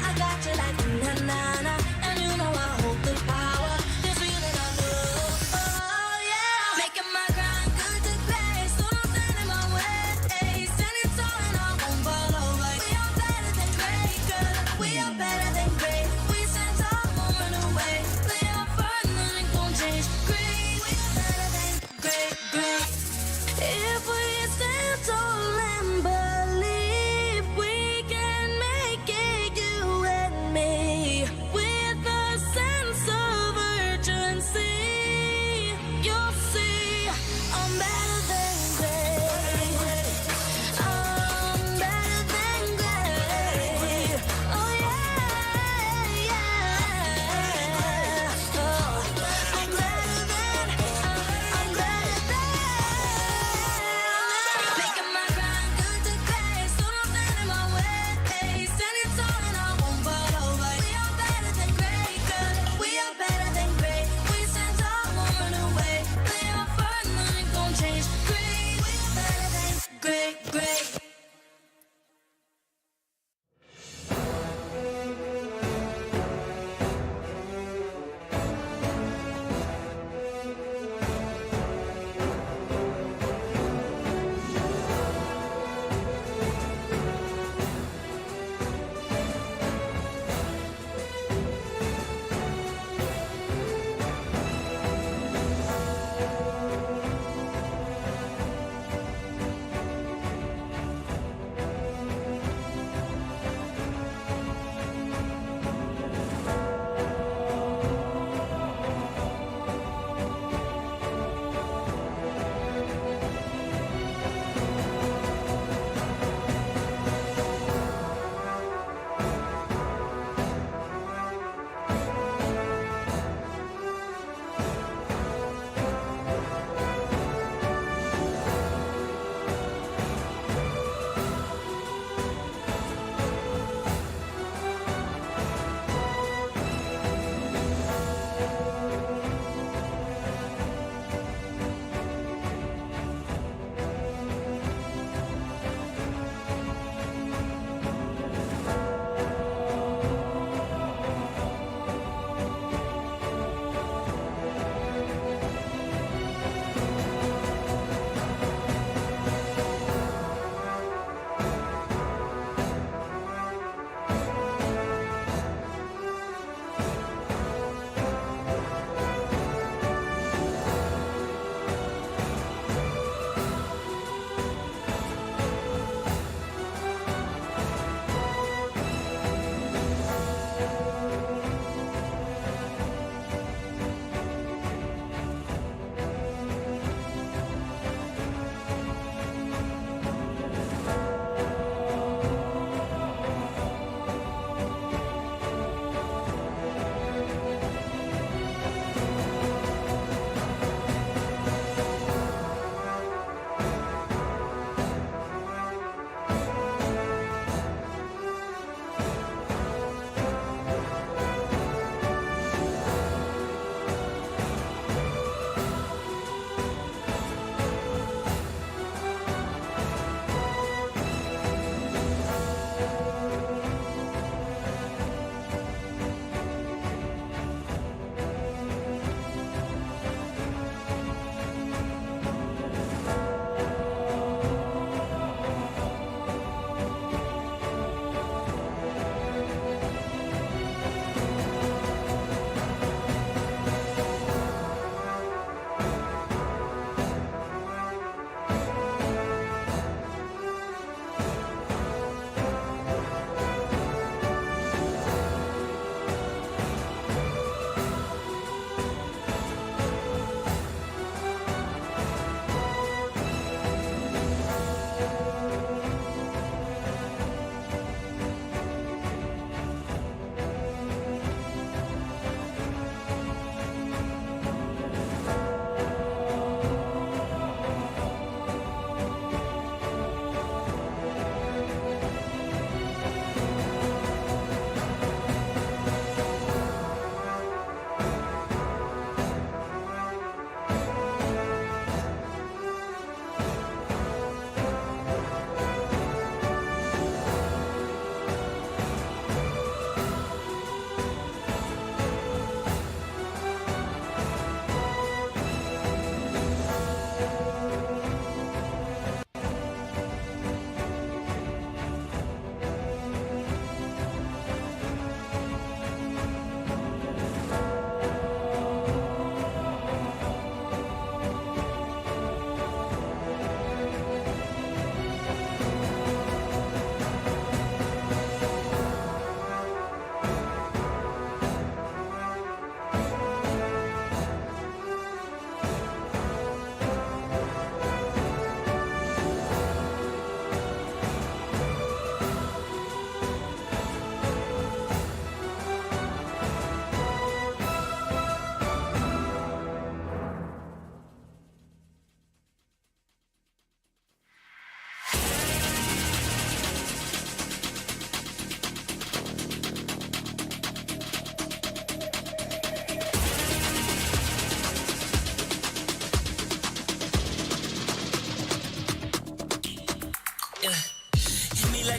I got you like na-na-na. And you know I hold the power. This feeling I love. Oh yeah. Making my grind good to great. So don't stand in my way. Standing tall and I won't fall over. We are better than great, good. We are better than great. We stand tall, won't run away. We are fun, nothing gon' change. Great. We are better than great. If we stand tall and believe.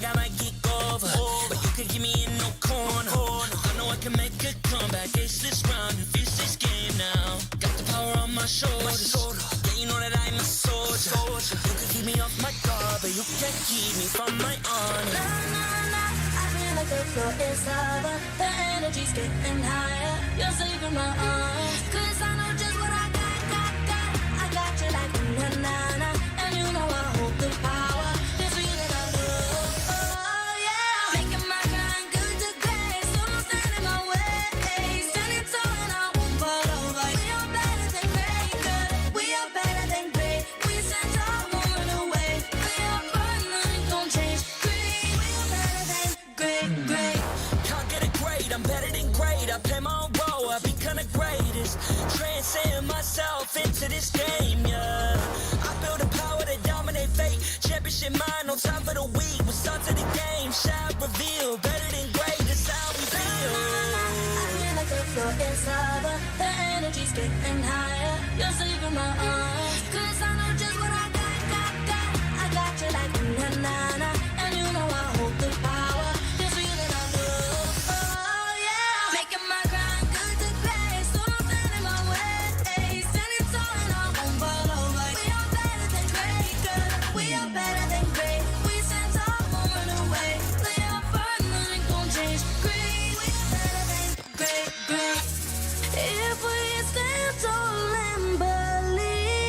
like I might get over. But you can give me in no corner. I know I can make a comeback. Ace this round and finish this game now. Got the power on my shoulders. Yeah, you know that I'm a soldier. You can keep me off my guard, but you can't keep me from my honor. Nah, nah, nah. I feel like the floor is lava. The energy's getting higher. You're saving my arms. 'Cause I know just what I got. I got you like na-na-na. And you know I hold the power. This feeling I love. Oh, yeah. Making my grind good to great. So don't stand in my way. Standing tall and I won't fall over. We are better than great. Good. We are better than great. We stand tall, won't run away. We are burning, nothing gon' change. Great. We are better than great. Can't get it great. I'm better than great. I play my own role. I become the greatest. Transcend myself into this game, yeah. I build a power to dominate fate. Championship mind, no time for the weak. We start to the game, shout, reveal. Better than great, that's how we feel. I feel like the floor is lava. The energy's getting higher. You're saving my arms. 'Cause I know just what I got. I got you like na-na-na. And you know I hold the power. This feeling I love. Oh, yeah. Making my grind good to great. So don't stand in my way. Standing tall and I won't fall over. We are better than great, good. We are better than great. We stand tall, won't run away. We are burning, nothing gon' change. Great. We are better than great. If we stand tall and believe.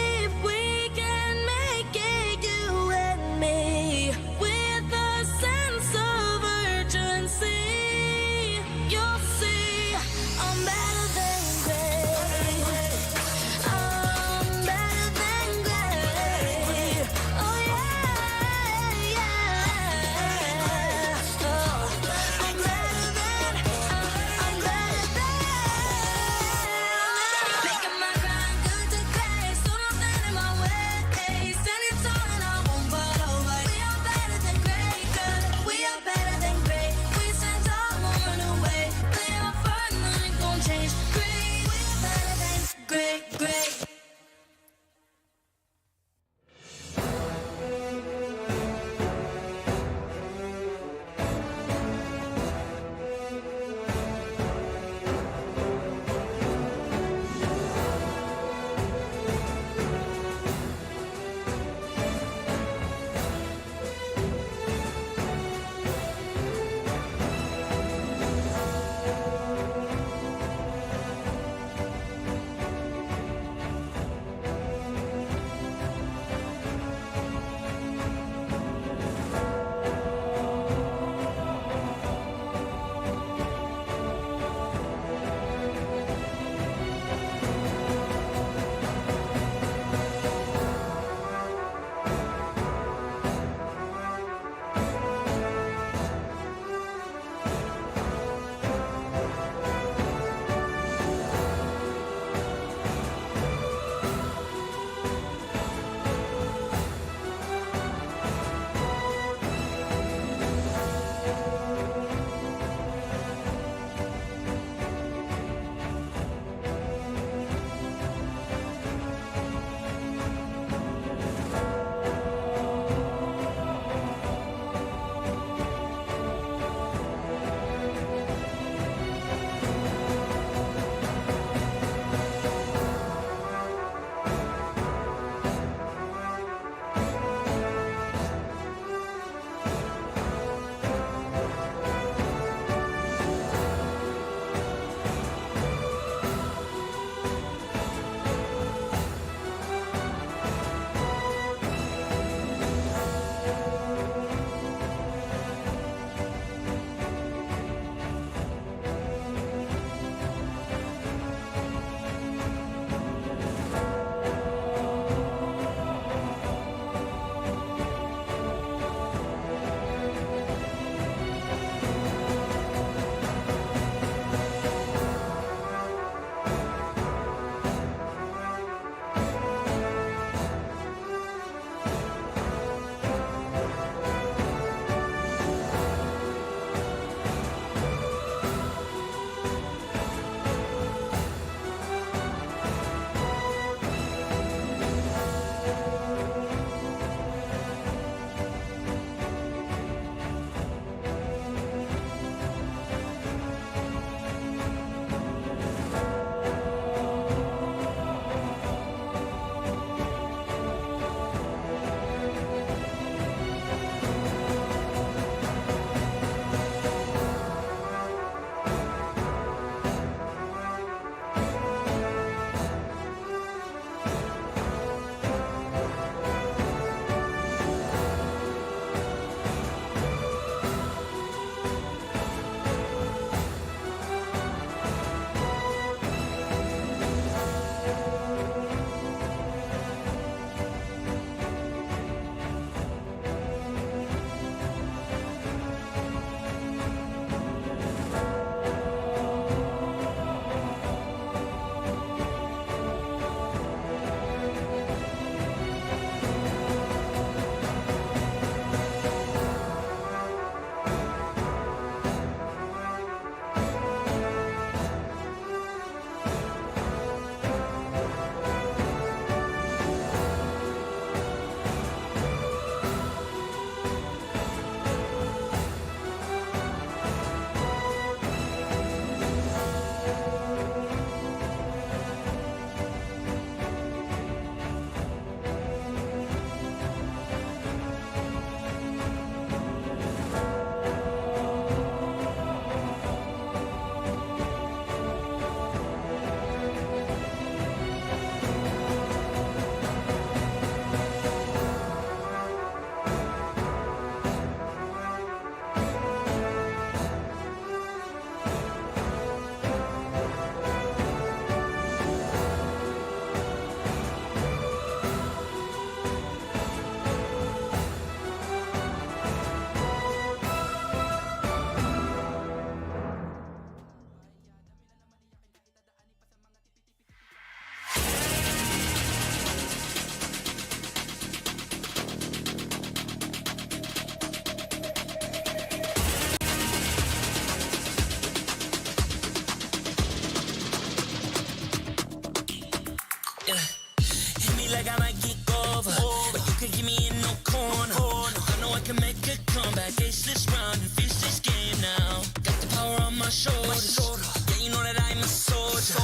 Hit me like I might get over, but you can give me in no corner. I know I can make a comeback, ace this round and finish this game now. Got the power on my shoulders, yeah, you know that I'm a soldier.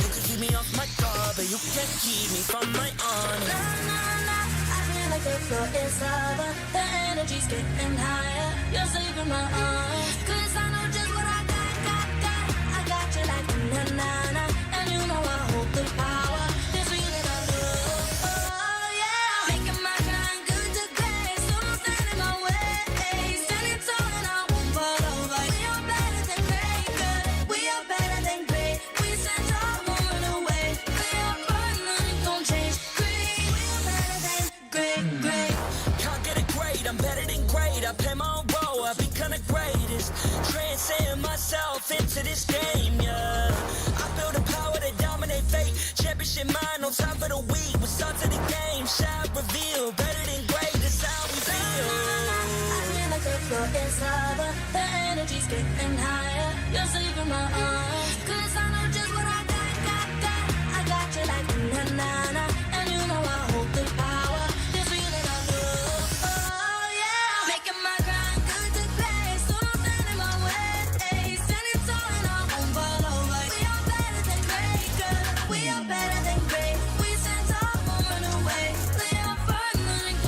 You can keep me off my guard, but you can't keep me from my honor. Nah, nah, nah, I feel like the floor is lava, the energy's getting higher. You're saving my arms, 'cause I know just what I got. I got you like na-na-na, and you know I hold the power. This feeling I love, oh yeah. Making my grind good to great, so don't stand in my way. Standing tall and I won't fall over. We are better than great, good. We are better than great. We stand tall, won't run away. We are fun, nothing gon' change. Great, we are better than great. Can't get it great, I'm better than great. I play my own role, I become the greatest. Transcend myself into this game, yeah. I feel the power to dominate fate. Championship mind on top of the week. We start to the game, shine, reveal. Better than great, that's how we feel. I feel like the floor is lava, the energy's getting higher. You're saving my arms, 'cause I know just what I got. I got you like na-na-na, and you know I hold the power. This feeling I love, oh yeah. Making my grind good to great, so don't stand in my way. Standing tall and I won't fall over. We are better than great, good. We are better than great. We stand tall, won't run away. We are fun, nothing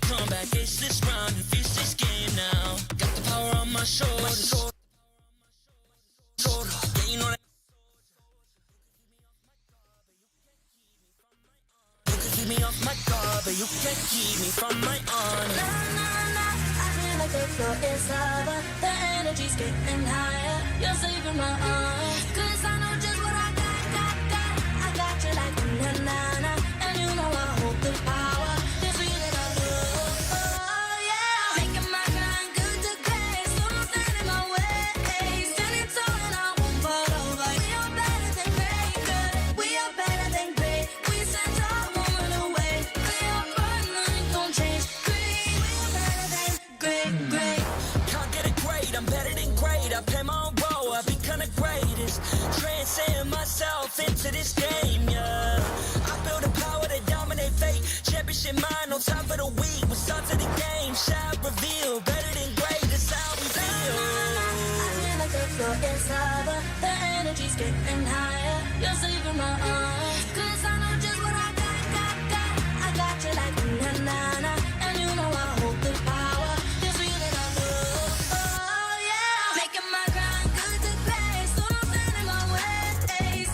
come back, ace this round, and finish this game now. Got the power on my shoulders. Yeah, you know that. You can keep me off my guard, but you can't keep me from my honor. Nah, nah, nah, I feel like the floor is lava. The energy's getting higher. You're saving my arms. 'Cause I know just what I got. I got you like na-na-na. And you know I hold the power. This feeling I love. Oh, yeah. Making my grind good to great. So don't stand in my way. Standing tall and I won't fall over. We are better than great, good. We are better than great. We stand tall, won't run away. We are fun, nothing gon' change. Great, we are better than great. Can't get it great, I'm better than great. I play my own role, I become the greatest. Transcend myself into this game, yeah. I build a power to dominate fate. Championship mind, no time for the weak. We start to the game, shout, reveal. Better than great, that's how we feel. I feel like the floor is lava. The energy's getting higher. You're saving my arms. 'Cause I know just what I got. I got you like na-na-na. And you know I hold the power. This feeling I love. Oh, yeah. Making my grind good to great. So don't stand in my way.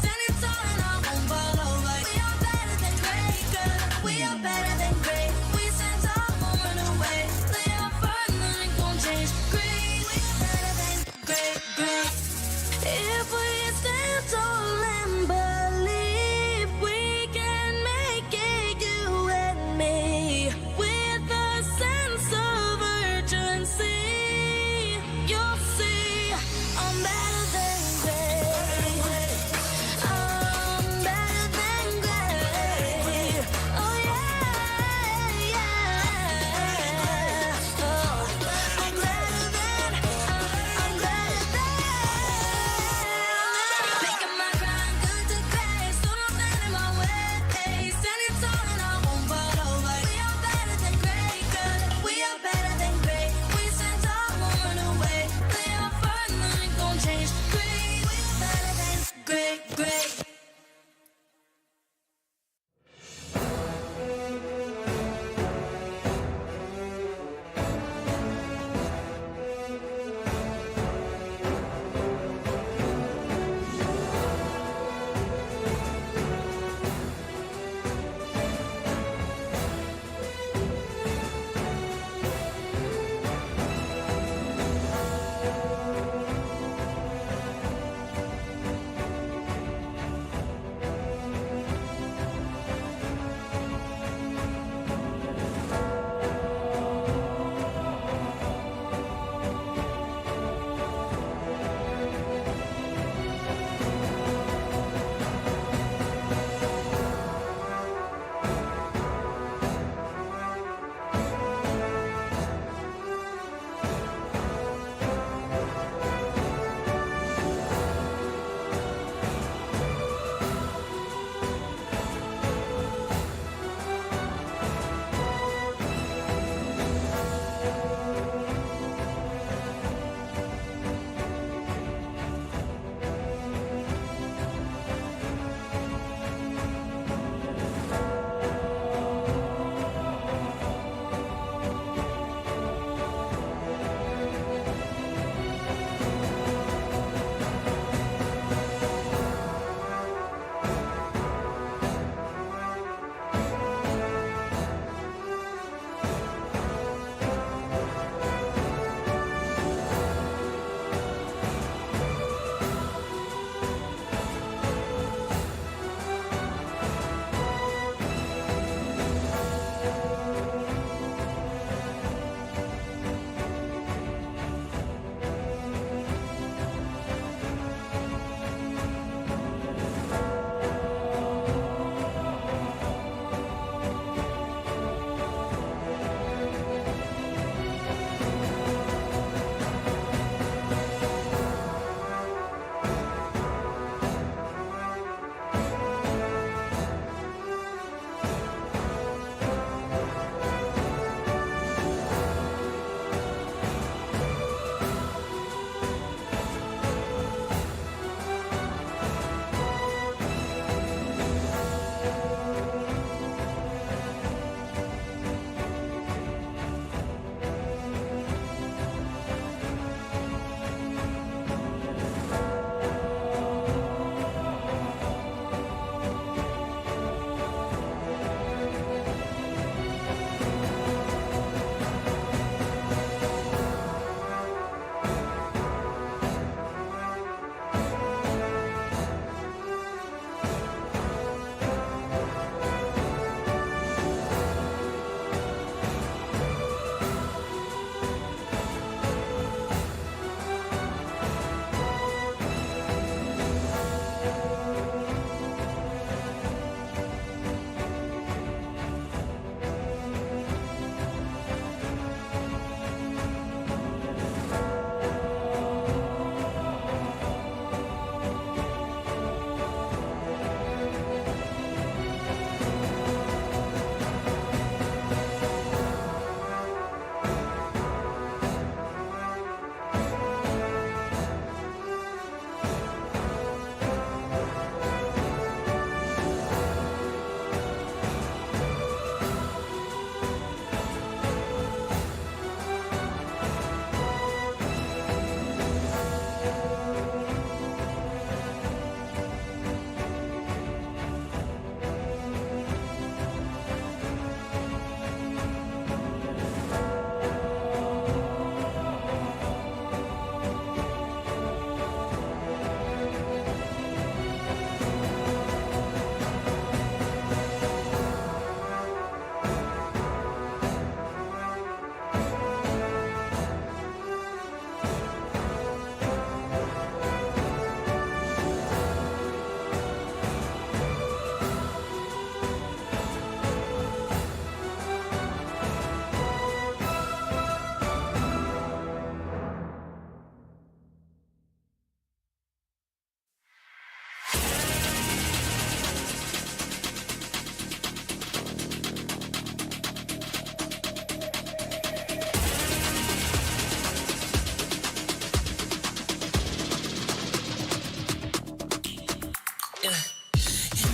Standing tall and I won't fall over. We are better than great, good. We are better than great. We stand tall, won't run away. We are fun, nothing gon' change. Great, we are better than great. If we stand tall and believe.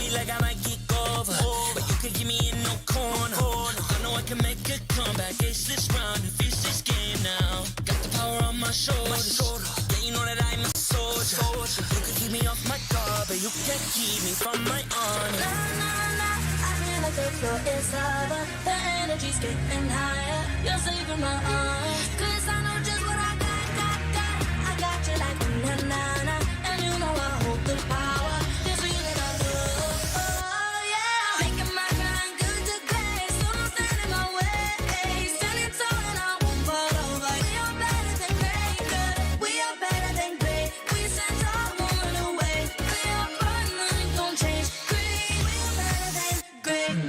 me like I might get over. But you can give me in no corner. I know I can make a comeback. Ace this round and finish this game now. Got the power on my shoulders. Yeah, you know that I'm a soldier. You can keep me off my guard, but you can't keep me from my honor. Nah, nah, nah. I feel like the floor is lava. The energy's getting higher. You're saving my arms. 'Cause I know just what I got. I got you like na-na-na. And you know I hold the power. This feeling I love. Oh, yeah. Making my grind good to great. So don't stand in my way. Standing tall and I won't fall over. We are better than great. Good. We are better than great. We stand tall, won't run away. We are fun, nothing gon' change. Great. We are better than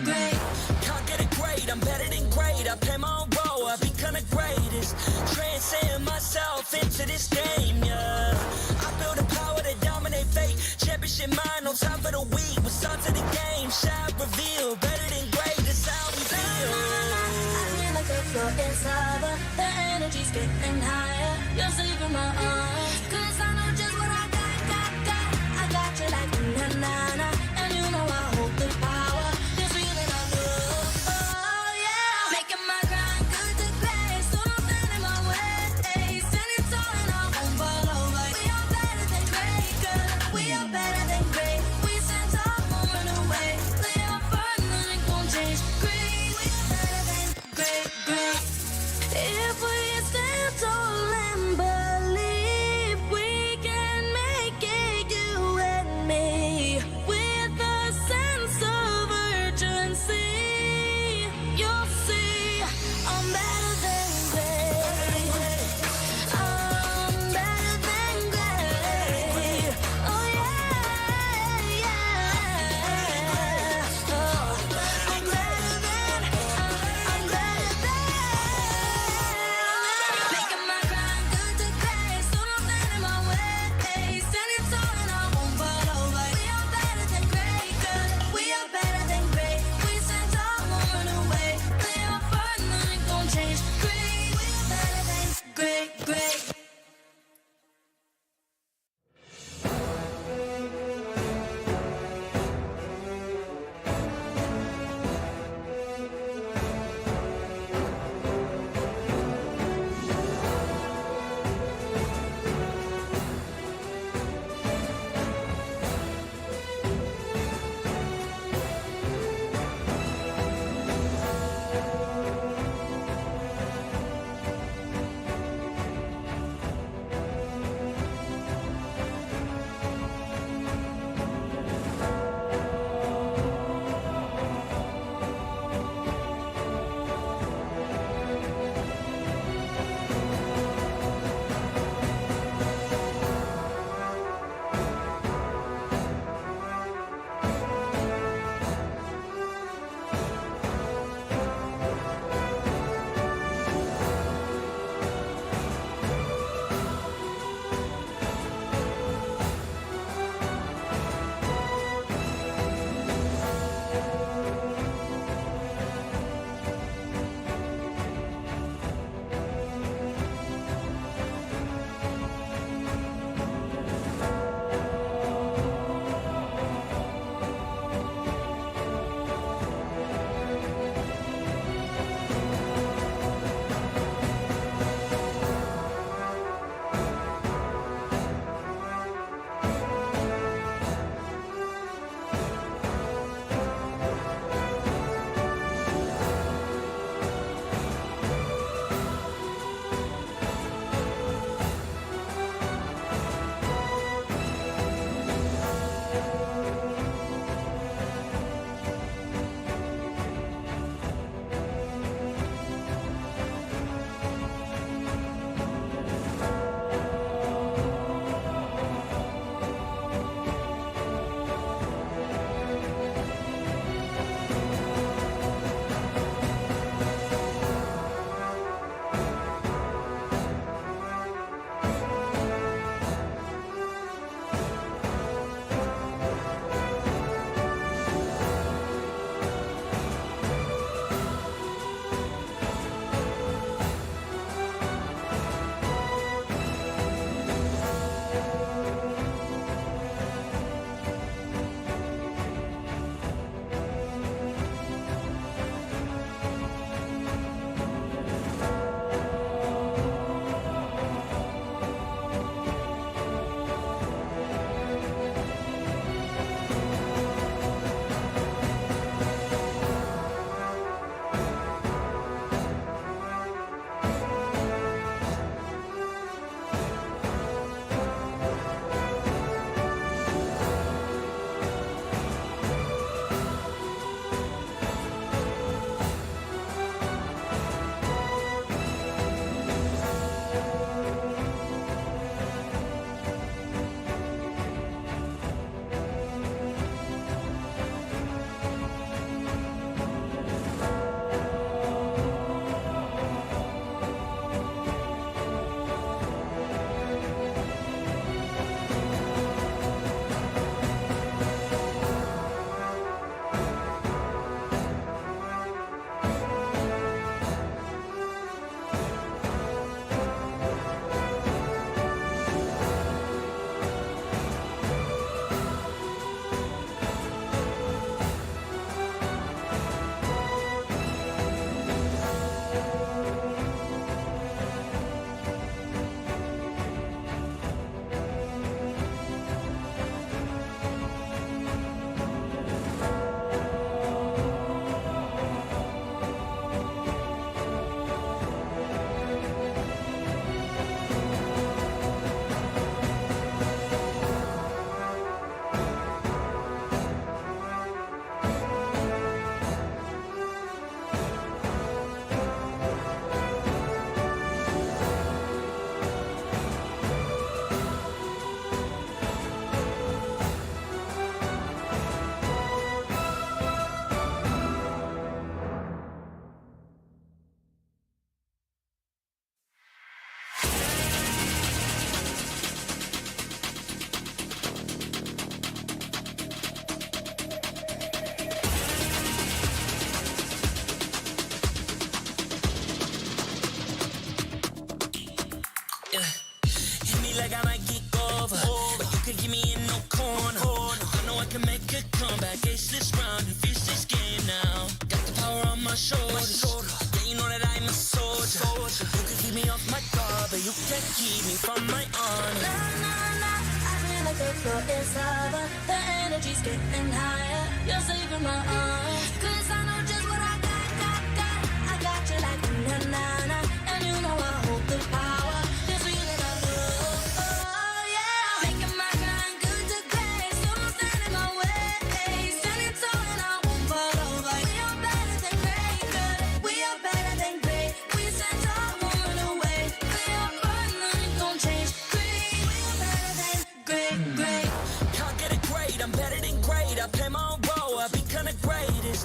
great. Can't get it great. I'm better than great. I play my own role. I become the greatest. Transcend myself into this game, yeah. I build a power to dominate fate. Championship mind, no time for the weak. We start to the game, shine, reveal. Better than great, that's how we feel. I feel like the floor is lava. The energy's getting higher. You're saving my arms. 'Cause I know just what I got. I got you like na-na-na. And you know I hold the power. This feeling I love. Oh, yeah. Making my grind good to great. So don't stand in my way. Standing tall and I won't fall over. We are better than great, good. We are better than great. We stand tall, won't run away. We are fun, nothing gon' change. Great, we are better than great. If we stand tall and believe, we like I might get over. But you can give me in no corner. I know I can make a comeback. Ace this round and finish this game now. Got the power on my shoulders. Yeah, you know that I'm a soldier. You can keep me off my guard, but you can't keep me from my honor. Nah, nah, nah. I feel like the floor is lava. The energy's getting higher. You're saving my arms. 'Cause I know just what I got. I got you like na-na-na. And you know I hold the power. This feeling I love. Oh, yeah. Making my grind good to great. So don't stand in my way. Standing tall and I won't fall over. We are better than great. Good. We are better than great. We stand tall, won't run away. We are fun, nothing gon' change. Great. We are better than great. Can't get it great. I'm better than great. I play my own role. I become the greatest.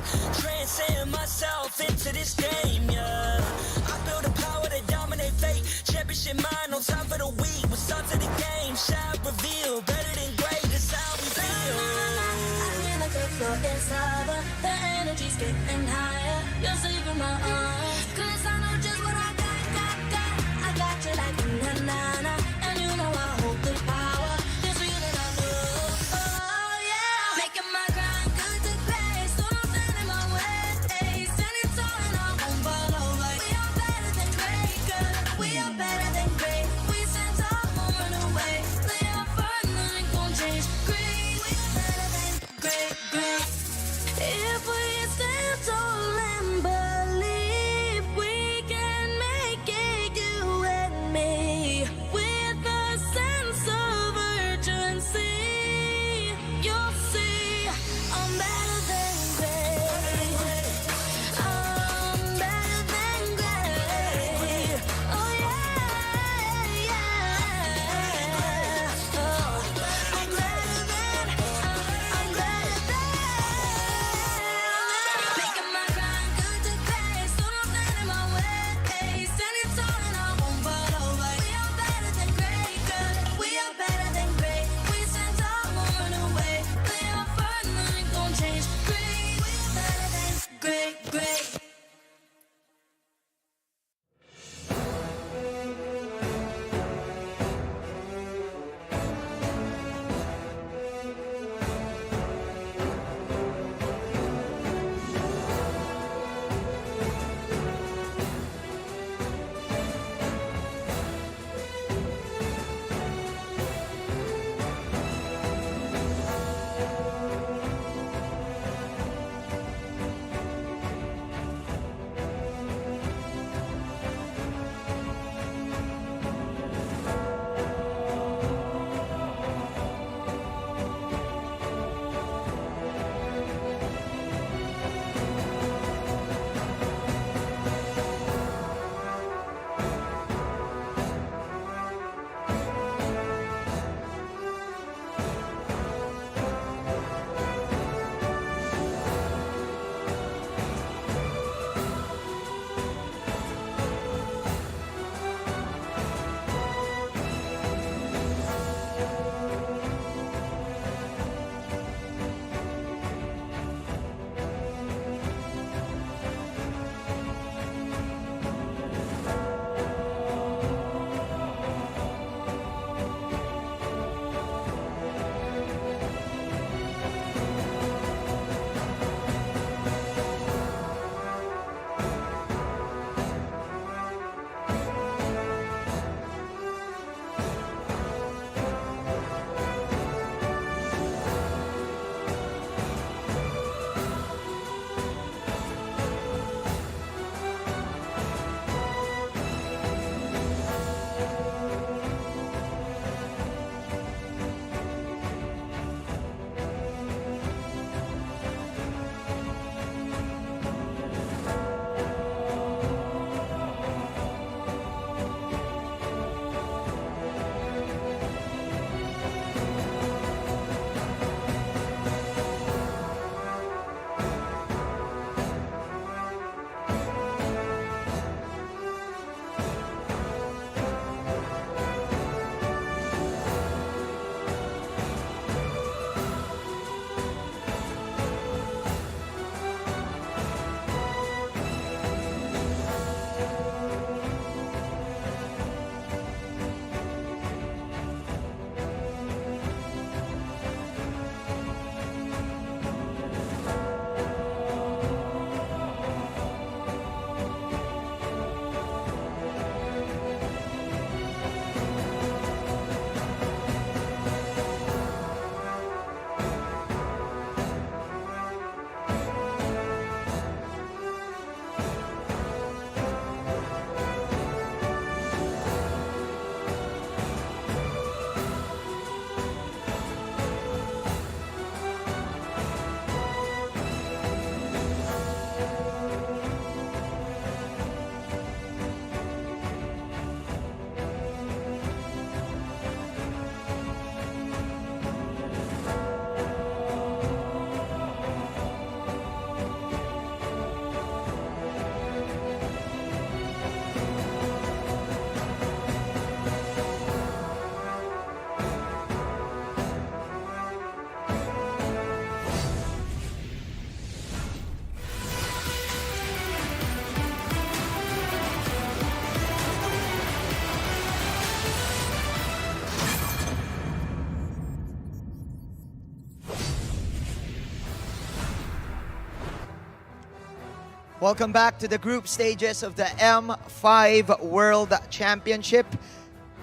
Welcome back to the group stages of the M5 World Championship.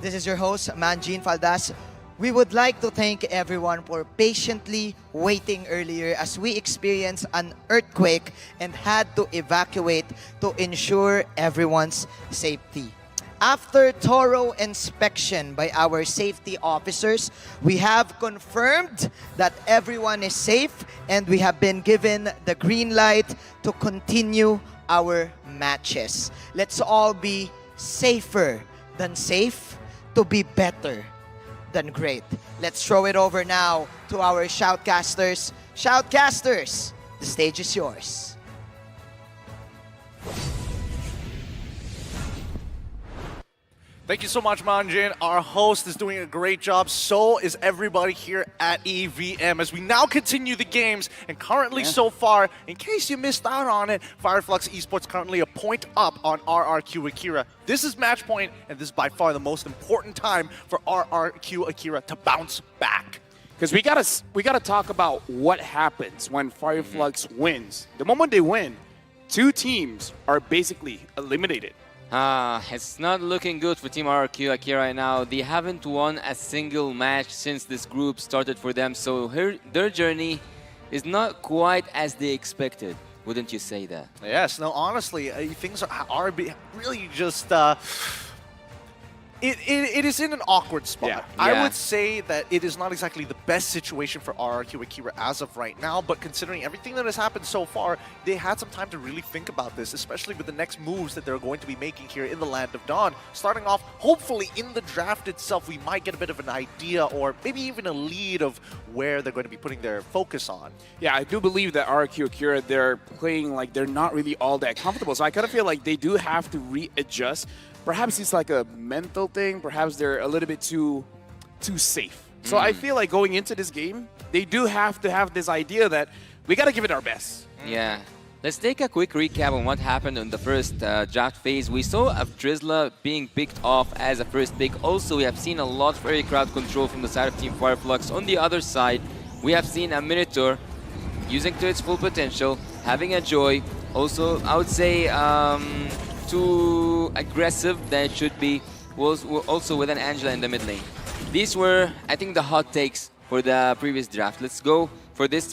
This is your host, Manjin Faldas. We would like to thank everyone for patiently waiting earlier as we experienced an earthquake and had to evacuate to ensure everyone's safety. After thorough inspection by our safety officers, we have confirmed that everyone is safe and we have been given the green light to continue our matches. Let's all be safer than safe to be better than great. Let's throw it over now to our shoutcasters. Shoutcasters, the stage is yours. Thank you so much, Manjin. Our host is doing a great job. So is everybody here at EVM as we now continue the games. And currently so far, in case you missed out on it, Fireflux Esports currently a point up on RRQ Akira. This is match point, and this is by far the most important time for RRQ Akira to bounce back. Because we gotta talk about what happens when Fireflux wins. The moment they win, two teams are basically eliminated. It's not looking good for Team RRQ Akira right now. They haven't won a single match since this group started for them, so their journey is not quite as they expected. Wouldn't you say that? Yes, no, honestly, things are really just... It is in an awkward spot. Yeah. I would say that it is not exactly the best situation for RRQ Akira as of right now, but considering everything that has happened so far, they had some time to really think about this, especially with the next moves that they're going to be making here in the Land of Dawn. Starting off, hopefully in the draft itself, we might get a bit of an idea or maybe even a lead of where they're going to be putting their focus on. Yeah, I do believe that RRQ Akira, they're playing like they're not really all that comfortable, so I kind of feel like they do have to readjust. Perhaps it's like a mental thing. Perhaps they're a little bit too safe. So I feel like going into this game, they do have to have this idea that we got to give it our best. Yeah. Let's take a quick recap on what happened in the first draft phase. We saw Drizla being picked off as a first pick. Also, we have seen a lot of early crowd control from the side of Team Fireflux. On the other side, we have seen a Minotaur using to its full potential, having a Joy. Also, I would say too aggressive than it should be, was also with an Angela in the mid lane. These were, I think, the hot takes for the previous draft. Let's go for this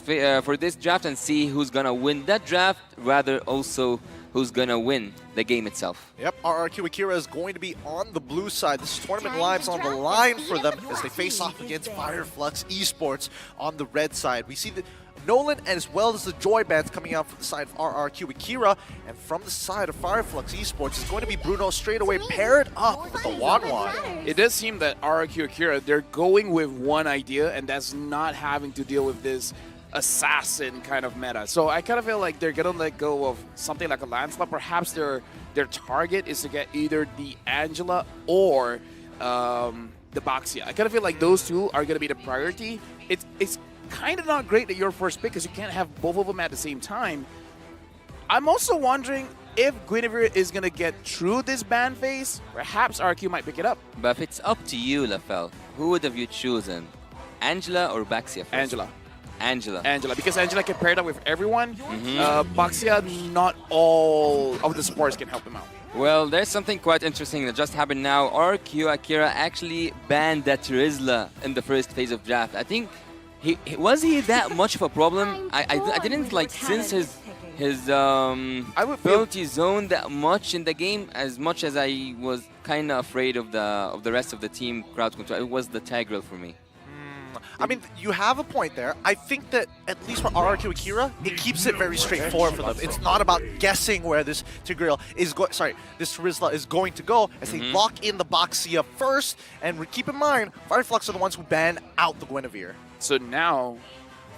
draft and see who's gonna win that draft, rather also who's gonna win the game itself. Yep, RRQ Akira is going to be on the blue side. This tournament lives on the line for them as they face off against Fireflux Esports on the red side. We see the Nolan as well as the Joy Bands coming out from the side of RRQ Akira, and from the side of Fireflux Esports is going to be Bruno straight away paired up with the Wanwan. It does seem that RRQ Akira, they're going with one idea, and that's not having to deal with this assassin kind of meta. So I kind of feel like they're gonna let go of something like a Lancelot. Perhaps their target is to get either the Angela or the Baxia. I kind of feel like those two are gonna be the priority. It's kind of not great that you're first pick because you can't have both of them at the same time. I'm also wondering if Guinevere is going to get through this ban phase. Perhaps RQ might pick it up. But if it's up to you, Lafel, who would have you chosen? Angela or Baxia first? Angela. Angela, because Angela can pair it up with everyone. Baxia, not all of the supports can help him out. Well, there's something quite interesting that just happened now. RQ Akira actually banned that Rizla in the first phase of draft. I think was he that much of a problem? I didn't like sense his penalty zone that much in the game, as much as I was kind of afraid of the rest of the team crowd control. It was the Tigreal for me. I mean, you have a point there. I think that, at least for RRQ Akira, it keeps it very straightforward for them. It's not about guessing where this Tigreal is this Rizla is going to go, as they lock in the Baxia first. And keep in mind, Fireflux are the ones who ban out the Guinevere. So now,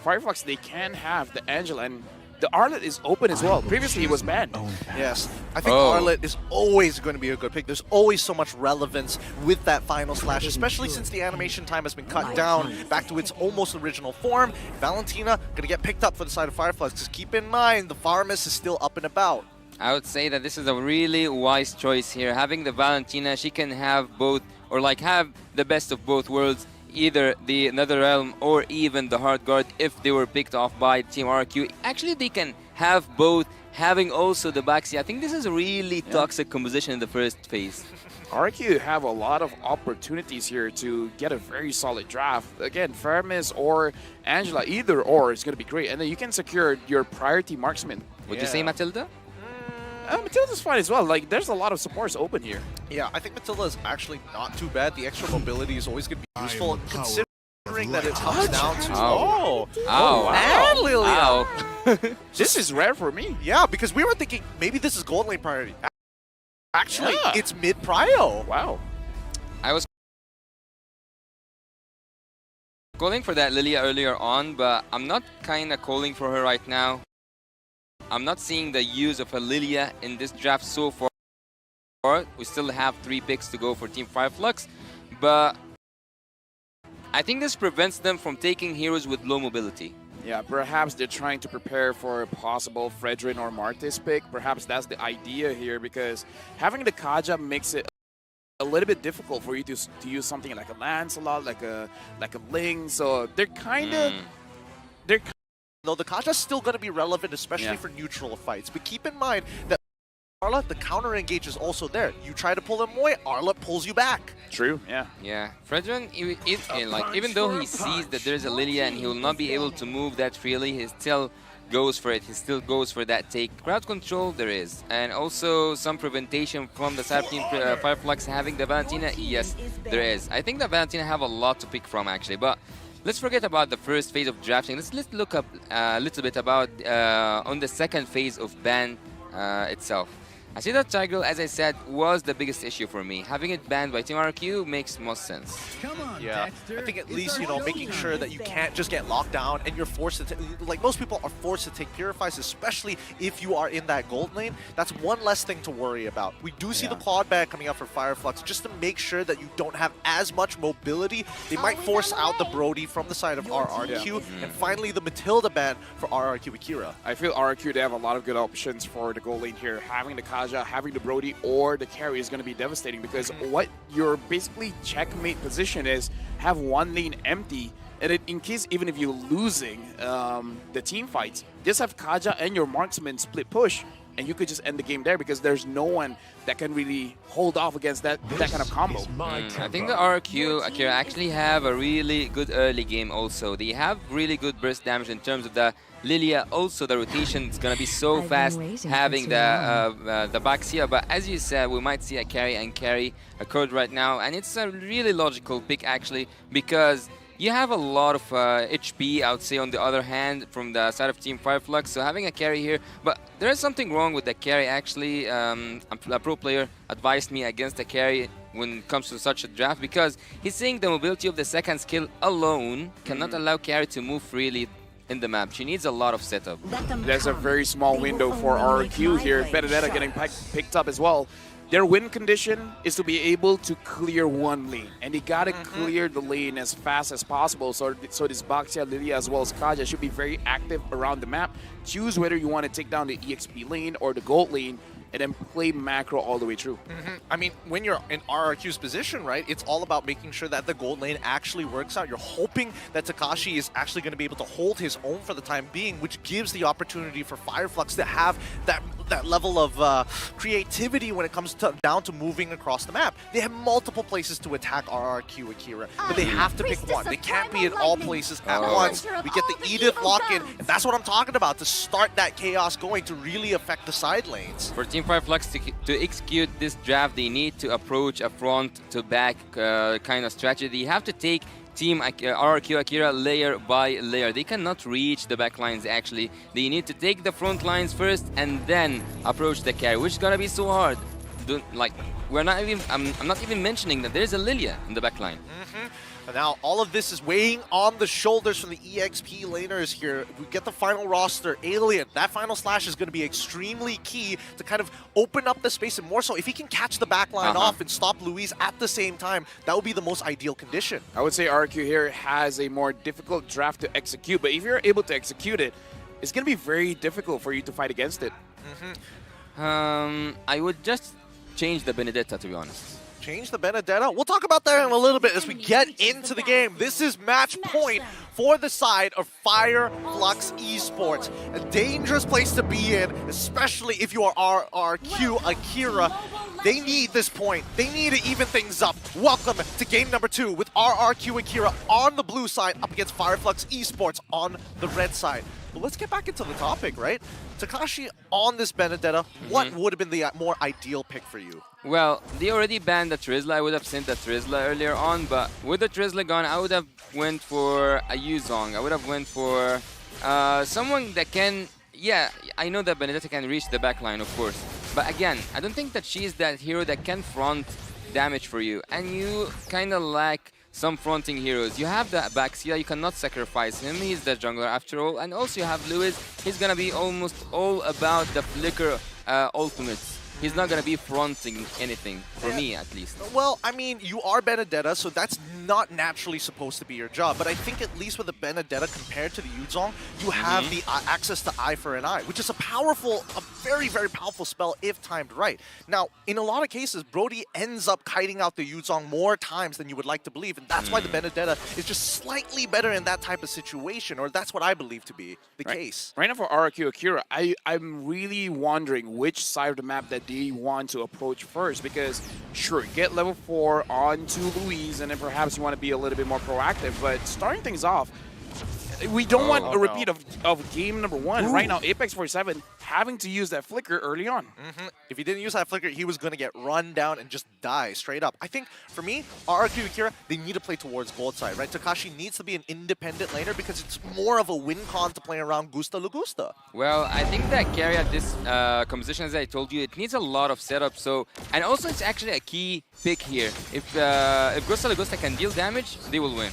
Fireflux, they can have the Angela, and the Arlet is open as well. Previously, it was banned. Yes, I think Arlet is always going to be a good pick. There's always so much relevance with that final slash, especially since the animation time has been cut down back to its almost original form. Valentina going to get picked up for the side of Fireflux. Just keep in mind, the Farmus is still up and about. I would say that this is a really wise choice here. Having the Valentina, she can have both, or like have the best of both worlds. Either the Netherrealm or even the Hard Guard if they were picked off by Team RQ. Actually, they can have both having also the backseat. I think this is a really toxic composition in the first phase. RQ have a lot of opportunities here to get a very solid draft. Again, Fermis or Angela, either or is going to be great. And then you can secure your priority marksman. Would you say Matilda? Matilda's fine as well. Like, there's a lot of supports open here. Yeah, I think Matilda is actually not too bad. The extra mobility is always going to be useful, considering that it comes down to... Ow. And Lilia! Ow. This is rare for me. Yeah, because we were thinking maybe this is gold lane priority. Actually, it's mid-prio. Wow. I was calling for that Lilia earlier on, but I'm not kind of calling for her right now. I'm not seeing the use of a Lilia in this draft so far. We still have 3 picks to go for Team Fireflux, but I think this prevents them from taking heroes with low mobility. Yeah, perhaps they're trying to prepare for a possible Fredrin or Martis pick. Perhaps that's the idea here, because having the Kaja makes it a little bit difficult for you to use something like a Lancelot, like a Ling. So they're kind of Though the Kaja's still going to be relevant, especially for neutral fights. But keep in mind that Arla, the counter engage is also there. You try to pull him away, Arla pulls you back. True, yeah. Yeah, Fredrin, even though he sees that there's a Lilia and he will not be able to move that freely, he still goes for it. He still goes for that take. Crowd control, there is. And also some preventation from the side of Team Fireflux having the Valentina. Yes, there is. I think the Valentina have a lot to pick from, actually. But let's forget about the first phase of drafting. Let's look up a little bit about on the second phase of ban itself. I see that Tiger, as I said, was the biggest issue for me. Having it banned by Team RQ makes most sense. Yeah, I think at least, making sure that you can't just get locked down and you're forced to, like most people are forced to take Purifies, especially if you are in that gold lane. That's one less thing to worry about. We do see the Claude ban coming out for Fireflux just to make sure that you don't have as much mobility. They might force out the Brody from the side of RRQ, and finally the Matilda ban for RRQ Akira. I feel RRQ, they have a lot of good options for the gold lane here. Having the Kaja, having the Brody or the carry is going to be devastating, because what your basically checkmate position is, have one lane empty, and in case even if you're losing the team fights, just have Kaja and your marksman split push, and you could just end the game there, because there's no one that can really hold off against that kind of combo. I think the RQ Akira actually have a really good early game also. They have really good burst damage in terms of the Lilia. Also, the rotation is going to be so fast having the Baxia. But as you said, we might see a carry and carry occurred right now. And it's a really logical pick, actually, because you have a lot of HP, I would say, on the other hand, from the side of Team Fireflux. So having a carry here, but there is something wrong with the carry, actually. A pro player advised me against the carry when it comes to such a draft, because he's saying the mobility of the second skill alone cannot allow carry to move freely in the map. She needs a lot of setup. There's a very small window for RQ here. Benedetta getting picked up as well. Their win condition is to be able to clear one lane, and they gotta clear the lane as fast as possible. So this Baxia, Lilia, as well as Kaja should be very active around the map. Choose whether you want to take down the EXP lane or the gold lane, and then play macro all the way through. I mean, when you're in RRQ's position, right, it's all about making sure that the gold lane actually works out. You're hoping that Takashi is actually going to be able to hold his own for the time being, which gives the opportunity for Fireflux to have that level of creativity when it comes down to moving across the map. They have multiple places to attack RRQ Akira, but they have to pick one. They can't be in all places at once. We get the Edith lock-in, and that's what I'm talking about, to start that chaos going, to really affect the side lanes. For Team Fireflux to execute this draft, they need to approach a front-to-back kind of strategy. They have to take Team RRQ Akira layer by layer. They cannot reach the back lines, actually. They need to take the front lines first and then approach the carry, which is gonna be so hard. I'm not even mentioning that there's a Lilia in the back line. And now all of this is weighing on the shoulders from the EXP laners here. We get the final roster, Alien. That final slash is going to be extremely key to kind of open up the space, and more so if he can catch the backline off and stop Louise at the same time, that would be the most ideal condition. I would say RQ here has a more difficult draft to execute, but if you're able to execute it, it's going to be very difficult for you to fight against it. I would just change the Benedetta, to be honest. Change the Benedetta. We'll talk about that in a little bit as we get into the game. This is match point for the side of Fire Flux Esports. A dangerous place to be in, especially if you are RRQ Akira. They need this point. They need to even things up. Welcome to game number 2 with RRQ Akira on the blue side up against Fire Flux Esports on the red side. But let's get back into the topic, right? Takashi on this Benedetta, what would have been the more ideal pick for you? Well, they already banned the Trizla. I would have sent the Trizla earlier on, but with the Trizla gone, I would have went for a Yuzong. I would have went for someone that can... Yeah, I know that Benedetta can reach the backline, of course. But again, I don't think that she is that hero that can front damage for you. And you kind of lack some fronting heroes. You have the Baxia, you cannot sacrifice him. He's the jungler after all. And also you have Lewis. He's going to be almost all about the flicker ultimates. He's not going to be fronting anything, for me at least. Well, I mean, you are Benedetta, so that's not naturally supposed to be your job. But I think at least with the Benedetta compared to the Yuzong, you have the access to Eye for an Eye, which is a very, very powerful spell if timed right. Now, in a lot of cases, Brody ends up kiting out the Yuzong more times than you would like to believe, and that's why the Benedetta is just slightly better in that type of situation, or that's what I believe to be the case. Right now for RRQ Akira, I'm really wondering which side of the map that they want to approach first, because sure, get level 4 onto Louise and then perhaps you want to be a little bit more proactive, but starting things off, we don't want a repeat of game number 1. Right now, Apex 47 having to use that flicker early on. If he didn't use that flicker, he was going to get run down and just die straight up. I think, for me, RRQ Akira, they need to play towards both sides, right? Takashi needs to be an independent laner because it's more of a win con to play around Gusta Lugusta. Well, I think that carry at this composition, as I told you, it needs a lot of setup. So, and also it's actually a key pick here. If Gusta Lugusta can deal damage, they will win.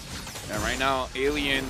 And right now, Alien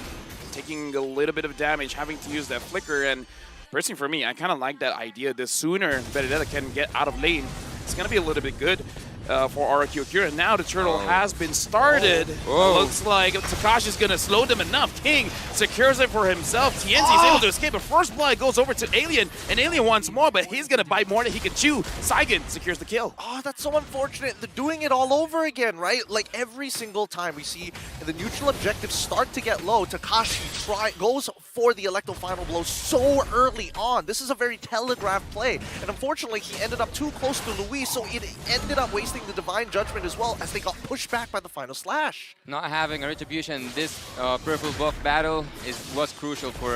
taking a little bit of damage, having to use that flicker, and personally for me, I kind of like that idea. The sooner Benedetta can get out of lane, it's going to be a little bit good for RRQ Akira. Now the turtle has been started. Looks like Takashi's going to slow them enough. King secures it for himself. TNZ is able to escape, but first blood goes over to Alien, and Alien wants more, but he's going to bite more than he can chew. Saigon secures the kill. Oh, that's so unfortunate. They're doing it all over again, right? Like every single time we see the neutral objectives start to get low, Takashi goes for the Electro final blow so early on. This is a very telegraphed play, and unfortunately he ended up too close to Luis, so it ended up wasting the Divine Judgment as well as they got pushed back by the final slash. Not having a retribution this purple buff battle was crucial for...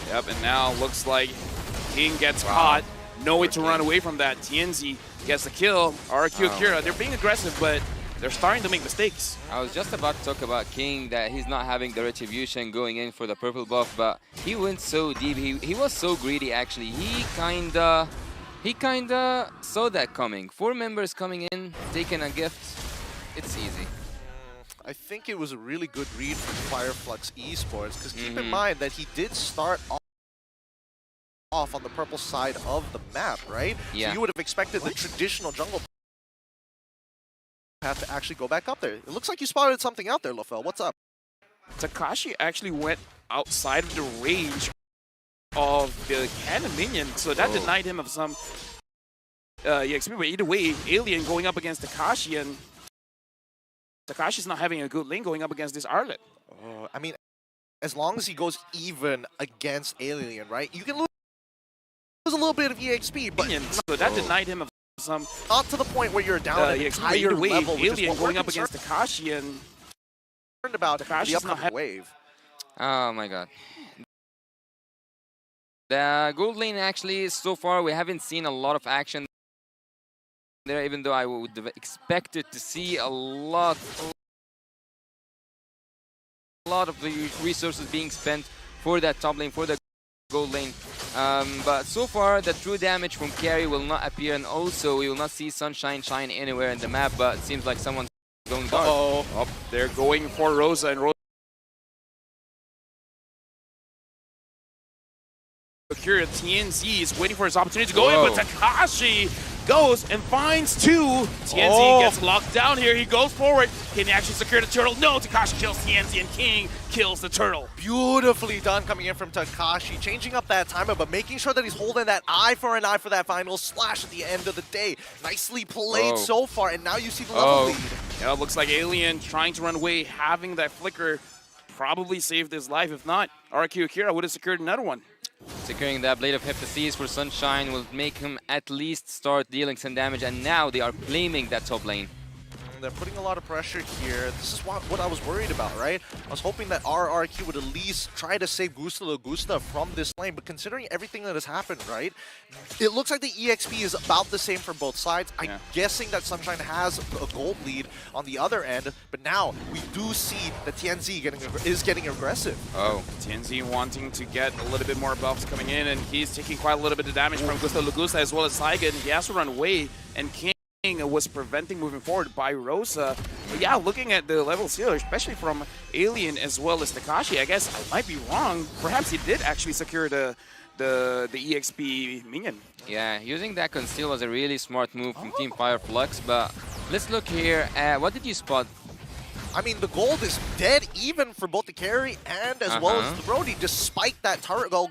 Yep, and now looks like King gets caught. No way to run away from that. TNZ gets the kill. RRQ Akira, they're being aggressive, but they're starting to make mistakes. I was just about to talk about King, that he's not having the retribution going in for the purple buff, but he went so deep. He was so greedy, actually. He kinda saw that coming. 4 members coming in, taking a gift. It's easy. I think it was a really good read from Fire Flux Esports, because keep in mind that he did start off on the purple side of the map, right? Yeah. So you would have expected the traditional jungle path to actually go back up there. It looks like you spotted something out there, Lofel. What's up? Takashi actually went outside of the range of the cannon minion, so that denied him of some EXP. But either way, Alien going up against Takashi, and Takashi's not having a good lane going up against this Arlet. I mean, as long as he goes even against Alien, right? You can lose a little bit of EXP, but so that denied him of some. Not to the point where you're down at EXP. higher Either way, level. Alien going up against Takashi, and about Takashi's the upcoming wave. Oh my god. The gold lane, actually, so far we haven't seen a lot of action there, even though I would have expected to see a lot of the resources being spent for that top lane, for the gold lane. But so far, the true damage from carry will not appear, and also we will not see Sunshine shine anywhere in the map, but it seems like someone's going dark. Oh, they're going for Rosa, and Rosa Akira, TNZ is waiting for his opportunity to go in, but Takashi goes and finds two. TNZ gets locked down here. He goes forward. Can he actually secure the turtle? No, Takashi kills TNZ and King kills the turtle. Beautifully done coming in from Takashi, changing up that timer, but making sure that he's holding that eye for an eye for that final slash at the end of the day. Nicely played so far, and now you see the level lead. Yeah, it looks like Alien trying to run away, having that flicker probably saved his life. If not, RQ Akira would have secured another one. Securing that Blade of Hephaestus for Sunshine will make him at least start dealing some damage, and now they are claiming that top lane. They're putting a lot of pressure here. This is what I was worried about, right? I was hoping that RRQ would at least try to save Gusta Lagusta from this lane, but considering everything that has happened, right? It looks like the EXP is about the same for both sides. I'm guessing that Sunshine has a gold lead on the other end, but now we do see that TNZ is getting aggressive. TNZ wanting to get a little bit more buffs coming in, and he's taking quite a little bit of damage from Gusta Lagusta as well as Saigon. He has to run away, and King was preventing moving forward by Rosa. But yeah, looking at the levels here, especially from Alien as well as Takashi, I guess I might be wrong. Perhaps he did actually secure the EXP minion. Yeah, using that conceal was a really smart move from Team Fireflux, but let's look here. What did you spot? I mean, the gold is dead even for both the carry and as well as the Brody, despite that turret goal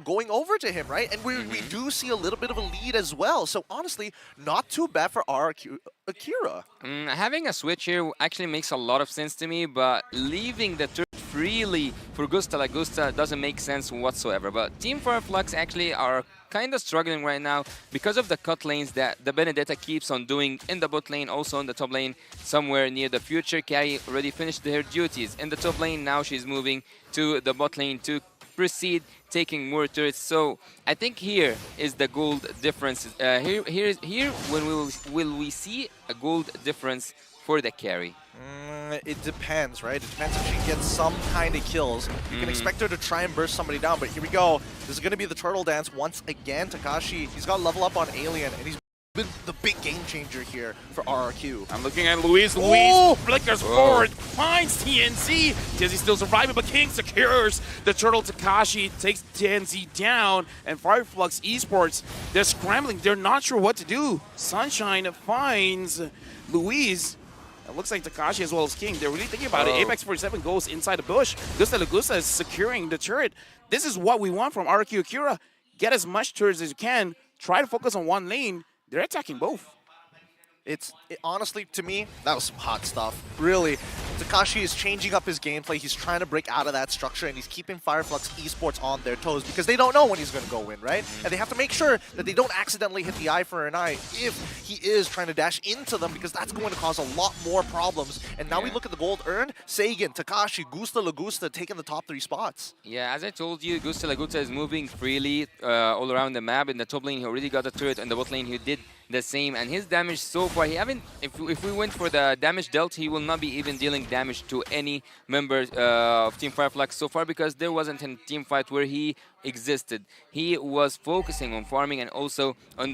going over to him, right? And we do see a little bit of a lead as well. So honestly, not too bad for Akira. Having a switch here actually makes a lot of sense to me, but leaving the turret freely for Gusta Lagusta doesn't make sense whatsoever. But Team Fireflux actually are kind of struggling right now because of the cut lanes that the Benedetta keeps on doing in the bot lane, also in the top lane somewhere near the future. Carrie already finished her duties in the top lane. Now she's moving to the bot lane to proceed taking more turrets. So I think here is the gold difference. Here when will we see a gold difference for the carry? It depends, right? It depends if she gets some kind of kills. You can expect her to try and burst somebody down, but here we go. This is going to be the turtle dance once again. Takashi, he's got to level up on Alien, and he's been the big game changer here for RRQ. I'm looking at Luis. Luis flickers forward, finds TNZ. TNZ still surviving, but King secures the turtle. Takashi takes TNZ down, and Fireflux Esports, they're scrambling. They're not sure what to do. Sunshine finds Luis. It looks like Takashi as well as King. They're really thinking about it. Apex 47 goes inside the bush. Gusta Lagusta is securing the turret. This is what we want from RQ Akira. Get as much turrets as you can. Try to focus on one lane. They're attacking both. Honestly, to me, that was some hot stuff. Really, Takashi is changing up his gameplay. He's trying to break out of that structure, and he's keeping Fireflux Esports on their toes because they don't know when he's going to go in, right? And they have to make sure that they don't accidentally hit the eye for an eye if he is trying to dash into them, because that's going to cause a lot more problems. And now we look at the gold earned. Sagan, Takashi, Gusta Lagusta taking the top 3 spots. Yeah, as I told you, Gusta Lagusta is moving freely all around the map. In the top lane, he already got a turret. In the bot lane, he did the same, and his damage so far, he haven't, if we went for the damage dealt, he will not be even dealing damage to any member of Team Fireflux so far, because there wasn't a team fight where he existed. He was focusing on farming and also on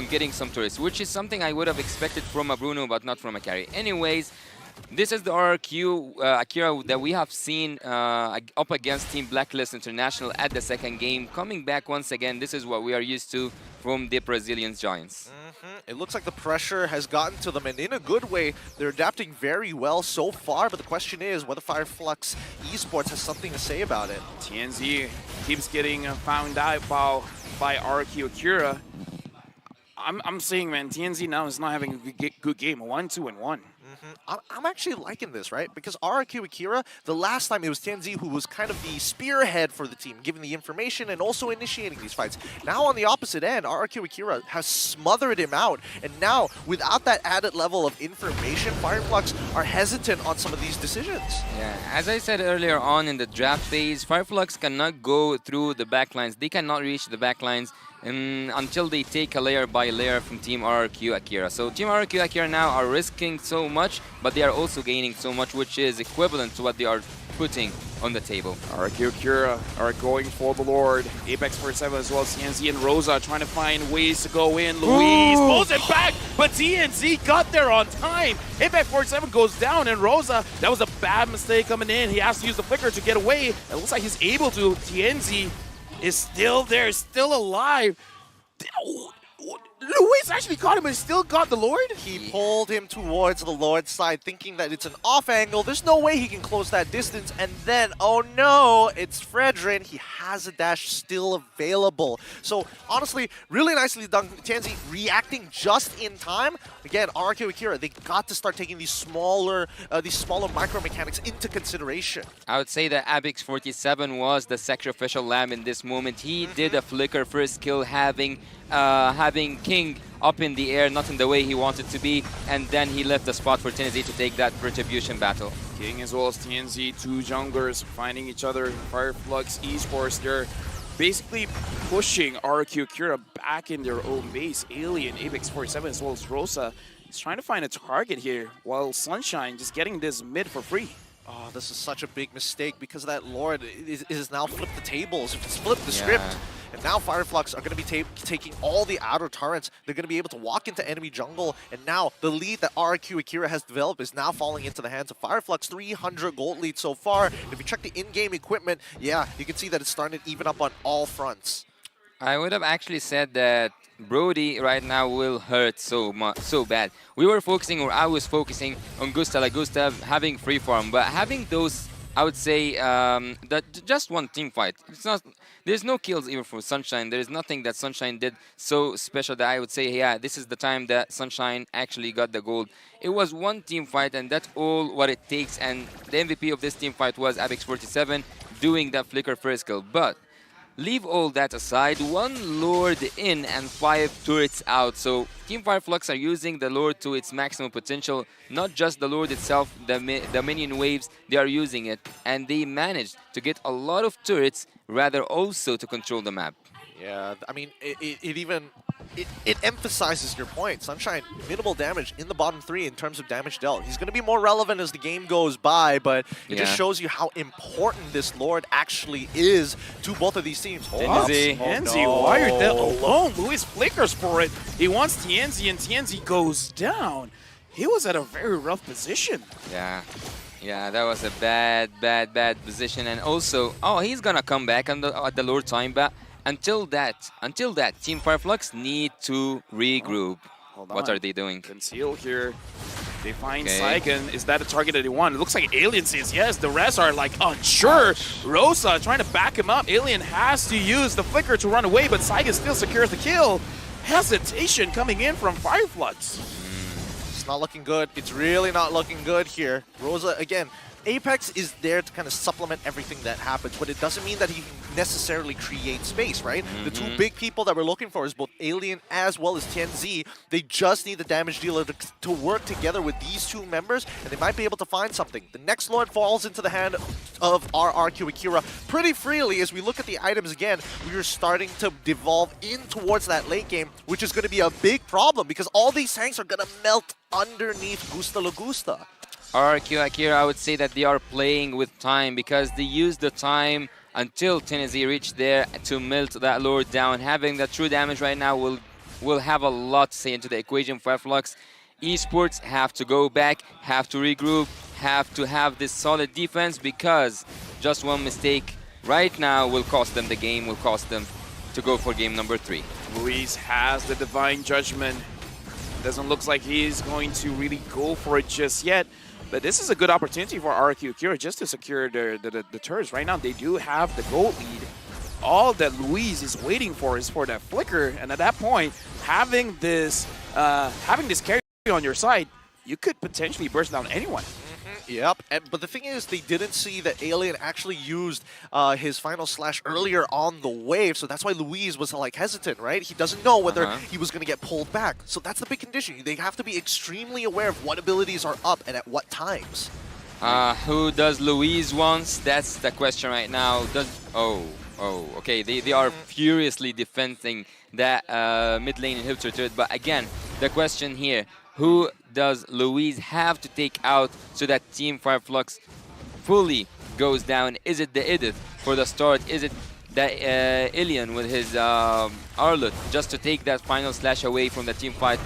getting some turrets, which is something I would have expected from a Bruno, but not from a carry. Anyways, this is the RQ Akira that we have seen up against Team Blacklist International at the second game. Coming back once again, this is what we are used to from the Brazilian Giants. It looks like the pressure has gotten to them, and in a good way. They're adapting very well so far, but the question is whether Fireflux Esports has something to say about it. TNZ keeps getting found out by RQ Akira. I'm saying, man, TNZ now is not having a good game. 1-2-1. I'm actually liking this, right? Because RRQ Akira, the last time it was TNZ who was kind of the spearhead for the team, giving the information and also initiating these fights. Now on the opposite end, RRQ Akira has smothered him out. And now, without that added level of information, Fireflux are hesitant on some of these decisions. Yeah, as I said earlier on in the draft phase, Fireflux cannot go through the backlines. They cannot reach the backlines until they take a layer by layer from Team RRQ Akira. So Team RRQ Akira now are risking so much, but they are also gaining so much, which is equivalent to what they are putting on the table. RRQ Akira are going for the Lord. Apex 47 as well as TNZ and Rosa trying to find ways to go in. Luis pulls it back, but TNZ got there on time. Apex 47 goes down, and Rosa, that was a bad mistake coming in. He has to use the flicker to get away. It looks like he's able to. TNZ is still there, still alive. Luis actually caught him and still got the Lord? He pulled him towards the Lord's side, thinking that it's an off angle. There's no way he can close that distance. And then, oh no, it's Fredrin. He has a dash still available. So honestly, really nicely done. Tianzi reacting just in time. Again, RRQ Akira, they got to start taking these smaller micro mechanics into consideration. I would say that Abix 47 was the sacrificial lamb in this moment. He did a flicker first kill, having King up in the air, not in the way he wanted to be, and then he left the spot for TNZ to take that retribution battle. King as well as TNZ, two junglers finding each other. Fireflux Esports, they're basically pushing RQ Akira back in their own base. Alien, Apex 47 as well as Rosa is trying to find a target here, while Sunshine just getting this mid for free. Oh, this is such a big mistake because that Lord is now flipped the tables. It's flipped the script. And now Fireflux are going to be taking all the outer turrets. They're going to be able to walk into enemy jungle. And now the lead that RQ Akira has developed is now falling into the hands of Fireflux. 300 gold lead so far. And if you check the in-game equipment, yeah, you can see that it's starting to even up on all fronts. I would have actually said that Brody right now will hurt so bad. We were focusing, or I was focusing on Gustav, like Gustav having free farm, but having those, I would say that just one team fight. It's not. There's no kills even for Sunshine. There is nothing that Sunshine did so special that I would say, yeah, this is the time that Sunshine actually got the gold. It was one team fight, and that's all what it takes. And the MVP of this team fight was Abix 47 doing that flicker first kill. But leave all that aside, one Lord in and 5 turrets out. So Team Fireflux are using the Lord to its maximum potential. Not just the Lord itself, the minion waves, they are using it. And they managed to get a lot of turrets, rather also to control the map. Yeah, I mean, it emphasizes your point. Sunshine, minimal damage in the bottom 3 in terms of damage dealt. He's going to be more relevant as the game goes by, but it just shows you how important this Lord actually is to both of these teams. TNZ, why are they alone? Luis flickers for it. He wants TNZ, and TNZ goes down. He was at a very rough position. Yeah, that was a bad position. And also, oh, he's gonna come back at the Lord time, but until that, Team Fireflux need to regroup. What are they doing? Conceal here. They find Saigon. Is that a target that they want? It looks like Alien says yes. The rest are like unsure. Rosa trying to back him up. Alien has to use the flicker to run away, but Saigon still secures the kill. Hesitation coming in from Fireflux. It's not looking good. It's really not looking good here. Rosa, again, Apex is there to kind of supplement everything that happens, but it doesn't mean that he can necessarily create space, right? The two big people that we're looking for is both Alien as well as TNZ. They just need the damage dealer to work together with these two members, and they might be able to find something. The next Lord falls into the hand of RRQ Akira pretty freely. As we look at the items again, we are starting to devolve in towards that late game, which is going to be a big problem because all these tanks are going to melt underneath Gusta Lagusta. RQ Akira, I would say that they are playing with time because they used the time until Tennessee reached there to melt that Lord down. Having that true damage right now will have a lot to say into the equation. Fireflux Esports have to go back, have to regroup, have to have this solid defense because just one mistake right now will cost them the game, will cost them to go for game number 3. Luis has the Divine Judgment. Doesn't look like he's going to really go for it just yet. But this is a good opportunity for RQ Akira just to secure the turrets. Right now, they do have the gold lead. All that Luis is waiting for is for that flicker. And at that point, having this carry on your side, you could potentially burst down anyone. Yep, but the thing is, they didn't see that Alien actually used his final slash earlier on the wave, so that's why Luis was like hesitant, right? He doesn't know whether he was going to get pulled back. So that's the big condition. They have to be extremely aware of what abilities are up and at what times. Who does Luis wants? That's the question right now. Okay, they are furiously defending that mid lane inhibitor turret, but again, the question here, who does Luis have to take out so that Team Fireflux fully goes down? Is it the Edith for the start? Is it the Alien with his Arlut just to take that final slash away from the team fight?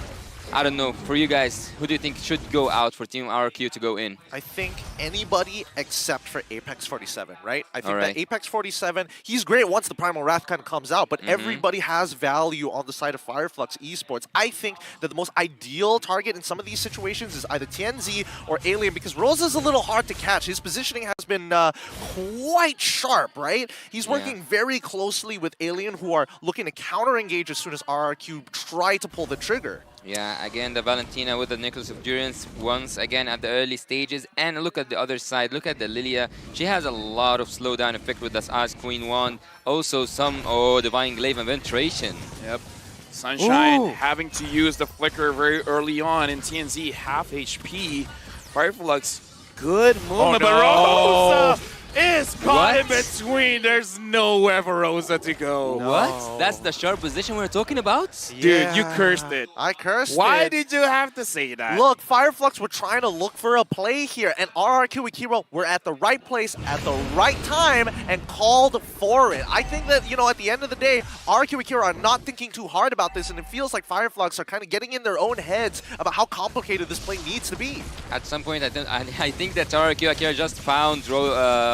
I don't know. For you guys, who do you think should go out for Team RRQ to go in? I think anybody except for Apex 47, right? I think Alright. that Apex 47, he's great once the Primal Wrath kind of comes out, but everybody has value on the side of Fireflux Esports. I think that the most ideal target in some of these situations is either TNZ or Alien, because Rosa's a little hard to catch. His positioning has been quite sharp, right? He's working very closely with Alien, who are looking to counter-engage as soon as RRQ try to pull the trigger. Yeah, again, the Valentina with the Nicholas of Durance once again at the early stages. And look at the other side. Look at the Lilia. She has a lot of slowdown effect with this Ice Queen wand. Also some, Divine Glaive and Penetration. Yep. Sunshine having to use the Flicker very early on, and TNZ half HP. Fireflux, good movement, but Rosa is caught in between. There's nowhere for Rosa to go. What? That's the sharp position we're talking about? Dude, you cursed it. I cursed it. Why did you have to say that? Look, Fireflux were trying to look for a play here, and RRQ Akira were at the right place at the right time and called for it. I think that, you know, at the end of the day, RRQ Akira are not thinking too hard about this, and it feels like Fireflux are kind of getting in their own heads about how complicated this play needs to be. At some point, I think that RRQ Akira just found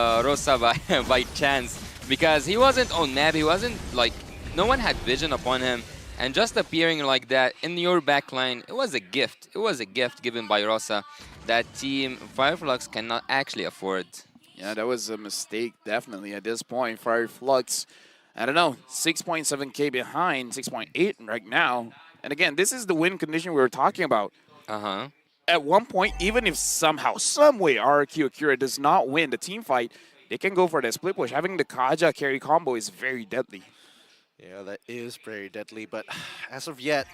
Rosa by chance, because he wasn't on map, he wasn't like, no one had vision upon him, and just appearing like that in your backline, it was a gift. It was a gift given by Rosa that Team Fireflux cannot actually afford. Yeah, that was a mistake, definitely, at this point. Fireflux, I don't know, 6.7k behind, 6.8 right now. And again, this is the win condition we were talking about. At one point, even if somehow, some way, RRQ Akira does not win the team fight, they can go for the split push. Having the Kaja carry combo is very deadly. Yeah, that is very deadly, but as of yet,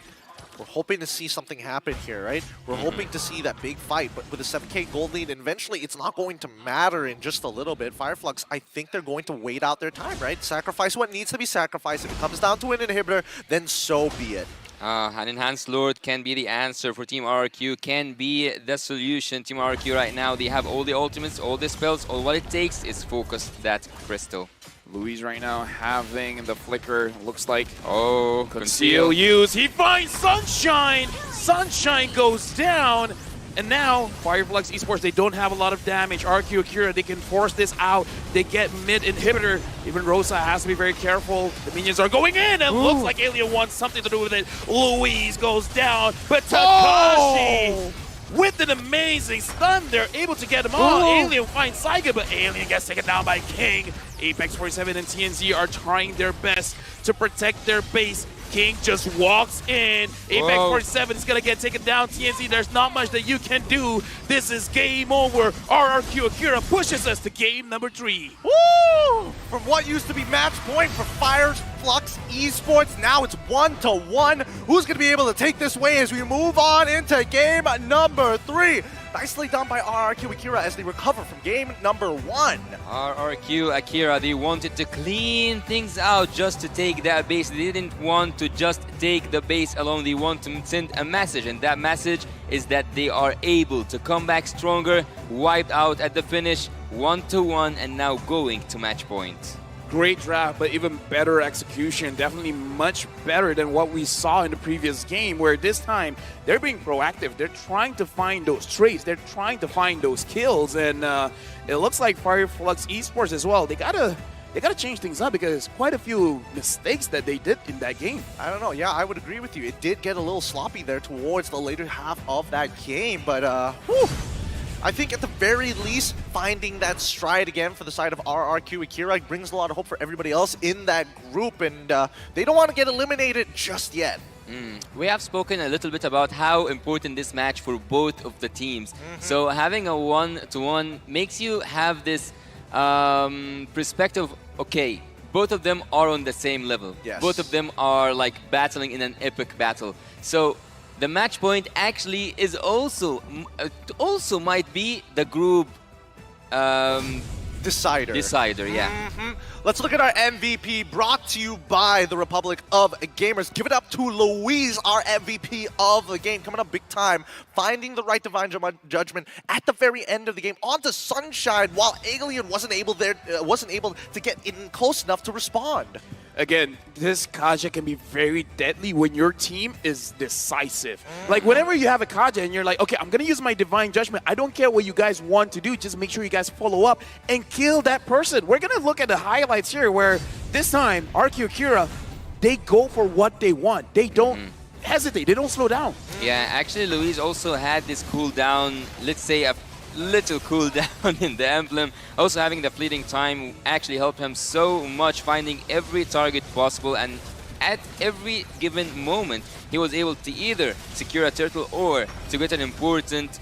we're hoping to see something happen here, right? We're hoping to see that big fight, but with a 7k gold lead, eventually it's not going to matter in just a little bit. Fireflux, I think they're going to wait out their time, right? Sacrifice what needs to be sacrificed. If it comes down to an inhibitor, then so be it. An Enhanced Lord can be the answer for Team RRQ, can be the solution. Team RRQ right now, they have all the ultimates, all the spells, all what it takes is focus that crystal. Louise right now having the Flicker, looks like, conceal use. He finds Sunshine! Sunshine goes down! And now, Fireflux Esports, they don't have a lot of damage. RQ Akira, they can force this out. They get mid-inhibitor. Even Rosa has to be very careful. The minions are going in, and looks like Alien wants something to do with it. Louise goes down, but Takashi, with an amazing stun, they're able to get him on. Alien finds Saiga, but Alien gets taken down by King. Apex 47 and TNZ are trying their best to protect their base. King just walks in. Apex 47 is going to get taken down. TNZ, there's not much that you can do. This is game over. RRQ Akira pushes us to game number 3. Woo! From what used to be match point for Fireflux Esports, now it's 1-1. Who's going to be able to take this away as we move on into game number 3? Nicely done by RRQ Akira as they recover from game number 1. RRQ Akira, they wanted to clean things out just to take that base. They didn't want to just take the base alone. They want to send a message, and that message is that they are able to come back stronger, wiped out at the finish, 1-1, and now going to match point. Great draft, but even better execution. Definitely much better than what we saw in the previous game, where this time they're being proactive. They're trying to find those trades. They're trying to find those kills, and it looks like Fireflux Esports as well. They gotta change things up, because quite a few mistakes that they did in that game. I don't know. Yeah, I would agree with you. It did get a little sloppy there towards the later half of that game, but I think at the very least, finding that stride again for the side of RRQ Akira brings a lot of hope for everybody else in that group, and they don't want to get eliminated just yet. We have spoken a little bit about how important this match for both of the teams. So having a 1-1 makes you have this perspective, okay, both of them are on the same level. Yes. Both of them are like battling in an epic battle. So the match point actually is also might be the group decider. Yeah. Let's look at our MVP, brought to you by the Republic of Gamers. Give it up to Louise, our MVP of the game, coming up big time, finding the right divine judgment at the very end of the game onto Sunshine, while Alien wasn't able to get in close enough to respond. Again, this Kaja can be very deadly when your team is decisive. Like, whenever you have a Kaja and you're like, okay, I'm going to use my Divine Judgment. I don't care what you guys want to do. Just make sure you guys follow up and kill that person. We're going to look at the highlights here where this time, RQ Akira, they go for what they want. They don't hesitate. They don't slow down. Yeah, actually, Luis also had this cooldown, let's say a little cooldown in the emblem. Also having the fleeting time actually helped him so much, finding every target possible, and at every given moment he was able to either secure a turtle or to get an important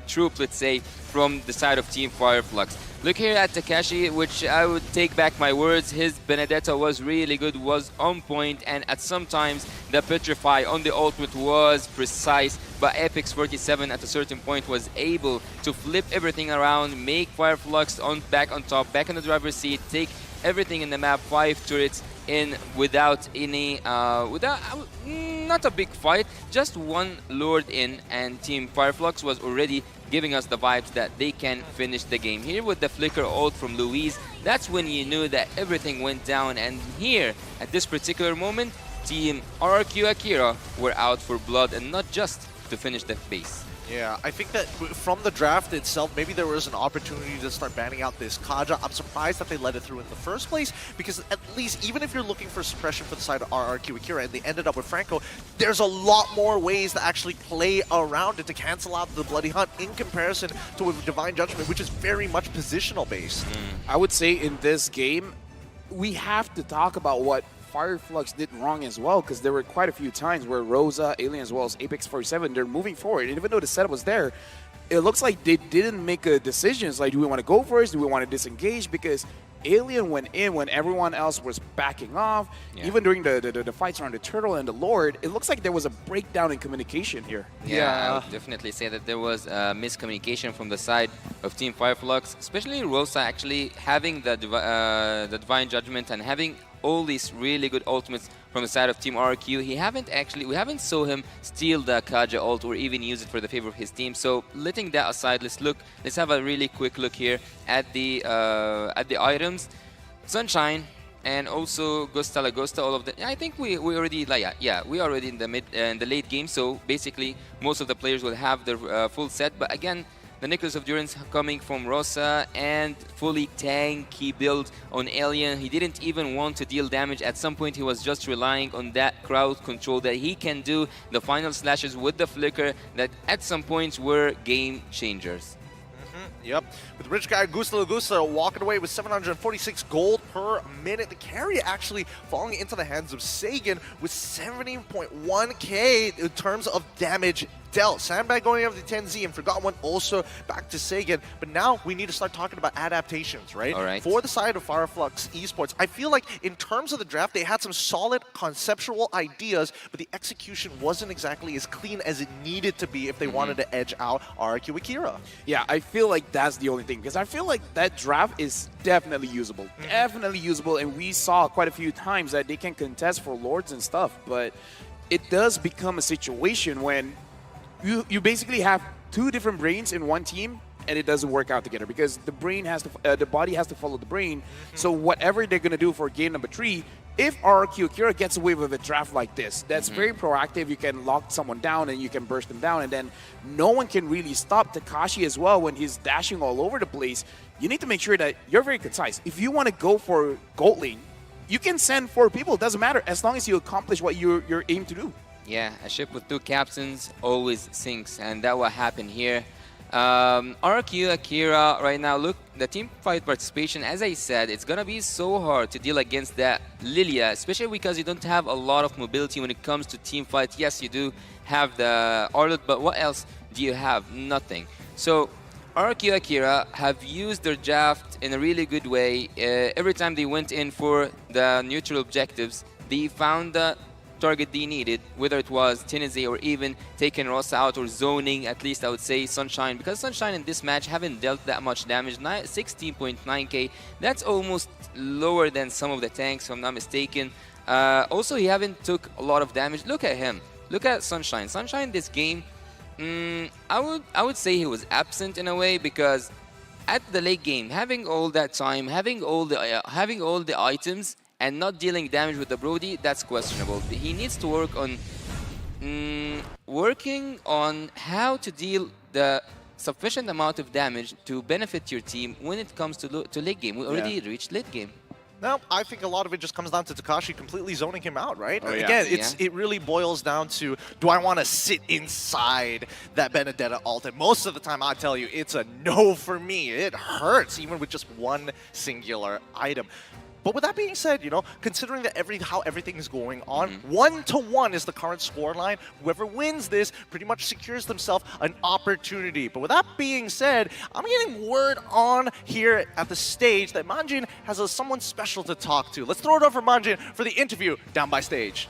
troop, let's say, from the side of Team Fireflux. Look here at Takashi, which I would take back my words. His Benedetta was really good, was on point, and at sometimes the Petrify on the ultimate was precise, but Epix 47 at a certain point was able to flip everything around, make Fireflux back on top, back in the driver's seat, take everything in the map, 5 turrets in without any, not a big fight, just one Lord in, and Team Fireflux was already giving us the vibes that they can finish the game. Here with the flicker ult from Luis, that's when you knew that everything went down, and here, at this particular moment, Team RQ Akira were out for blood and not just to finish the base. Yeah, I think that from the draft itself, maybe there was an opportunity to start banning out this Kaja. I'm surprised that they let it through in the first place, because at least even if you're looking for suppression for the side of RRQ Akira and they ended up with Franco, there's a lot more ways to actually play around it to cancel out the Bloody Hunt in comparison to with Divine Judgment, which is very much positional based. I would say in this game, we have to talk about what Fireflux did wrong as well, because there were quite a few times where Rosa, Alien, as well as Apex 47, they're moving forward. And even though the setup was there, it looks like they didn't make a decision. It's like, do we want to go first? Do we want to disengage? Because Alien went in when everyone else was backing off. Yeah. Even during the fights around the Turtle and the Lord, it looks like there was a breakdown in communication here. Yeah, I would definitely say that there was miscommunication from the side of Team Fireflux, especially Rosa actually having the Divine Judgment and having all these really good ultimates from the side of Team RQ. We haven't saw him steal the Kaja ult or even use it for the favor of his team. So letting that aside, let's have a really quick look here at the items. Sunshine and also Gusta Lagosta, all of the, I think we already, we already in the late game. So basically most of the players will have their full set, but again, the Necklace of Durance coming from Rosa and fully tanky build on Alien. He didn't even want to deal damage. At some point, he was just relying on that crowd control that he can do. The final slashes with the flicker that at some points were game changers. Yep, with rich guy Gusta Lagusta walking away with 746 gold per minute. The carry actually falling into the hands of Sagan with 70.1k in terms of damage dealt. Sandbag going over to 10Z and Forgotten One also back to Sagan. But now we need to start talking about adaptations, right? All right. For the side of Fireflux Esports, I feel like in terms of the draft, they had some solid conceptual ideas, but the execution wasn't exactly as clean as it needed to be if they wanted to edge out RQ Akira. Yeah, I feel like that's the only thing, because I feel like that draft is definitely usable. Definitely usable, and we saw quite a few times that they can contest for Lords and stuff, but it does become a situation when you basically have two different brains in one team, and it doesn't work out together because the brain has to, the body has to follow the brain. So whatever they're gonna do for game number 3, if RQ Akira gets away with a draft like this, that's very proactive. You can lock someone down and you can burst them down, and then no one can really stop Takashi as well when he's dashing all over the place. You need to make sure that you're very concise. If you want to go for gold lane, you can send 4 people. It doesn't matter as long as you accomplish what you're aimed to do. Yeah, a ship with 2 captains always sinks, and that what happened here. RQ Akira right now, look, the team fight participation, as I said, it's gonna be so hard to deal against that Lilia, especially because you don't have a lot of mobility when it comes to team fight. Yes, you do have the Arlot, but what else do you have? Nothing. So RQ Akira have used their draft in a really good way. Every time they went in for the neutral objectives, they found the target they needed, whether it was Tennessee or even taking Rosa out or zoning, at least I would say Sunshine, because Sunshine in this match haven't dealt that much damage. 16.9k, that's almost lower than some of the tanks, if I'm not mistaken. Also, he haven't took a lot of damage. Look at him. Look at Sunshine. Sunshine this game, I would say he was absent in a way, because at the late game, having all that time, having all the items, and not dealing damage with the Brody, that's questionable. He needs to work on working on how to deal the sufficient amount of damage to benefit your team when it comes to late game. We already reached late game. No, I think a lot of it just comes down to Takashi completely zoning him out, right? Oh, yeah. Again, it really boils down to, do I want to sit inside that Benedetta ult? And most of the time, I tell you, it's a no for me. It hurts, even with just one singular item. But with that being said, you know, considering that how everything is going on, 1-1 is the current scoreline. Whoever wins this pretty much secures themselves an opportunity. But with that being said, I'm getting word on here at the stage that Manjin has someone special to talk to. Let's throw it over Manjin for the interview down by stage.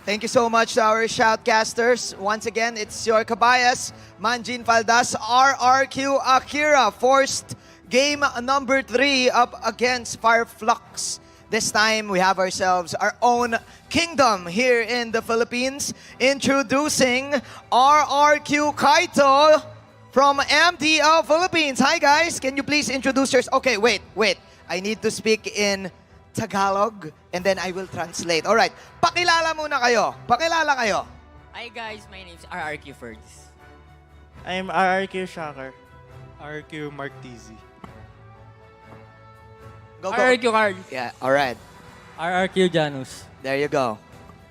Thank you so much to our shoutcasters. Once again, it's your kabayas, Manjin Faldas, RRQ Akira, forced game number 3 up against Fireflux. This time, we have ourselves our own kingdom here in the Philippines. Introducing RRQ Kaito from MTL Philippines. Hi guys, can you please introduce yourself? Okay, wait. I need to speak in Tagalog, and then I will translate. Alright, pakilala muna kayo. Pakilala kayo. Hi guys, my name is RRQ Ferds. I'm RRQ Shocker. RRQ Mark TZ. Go. RRQ Card. Yeah, alright. RRQ Janus. There you go.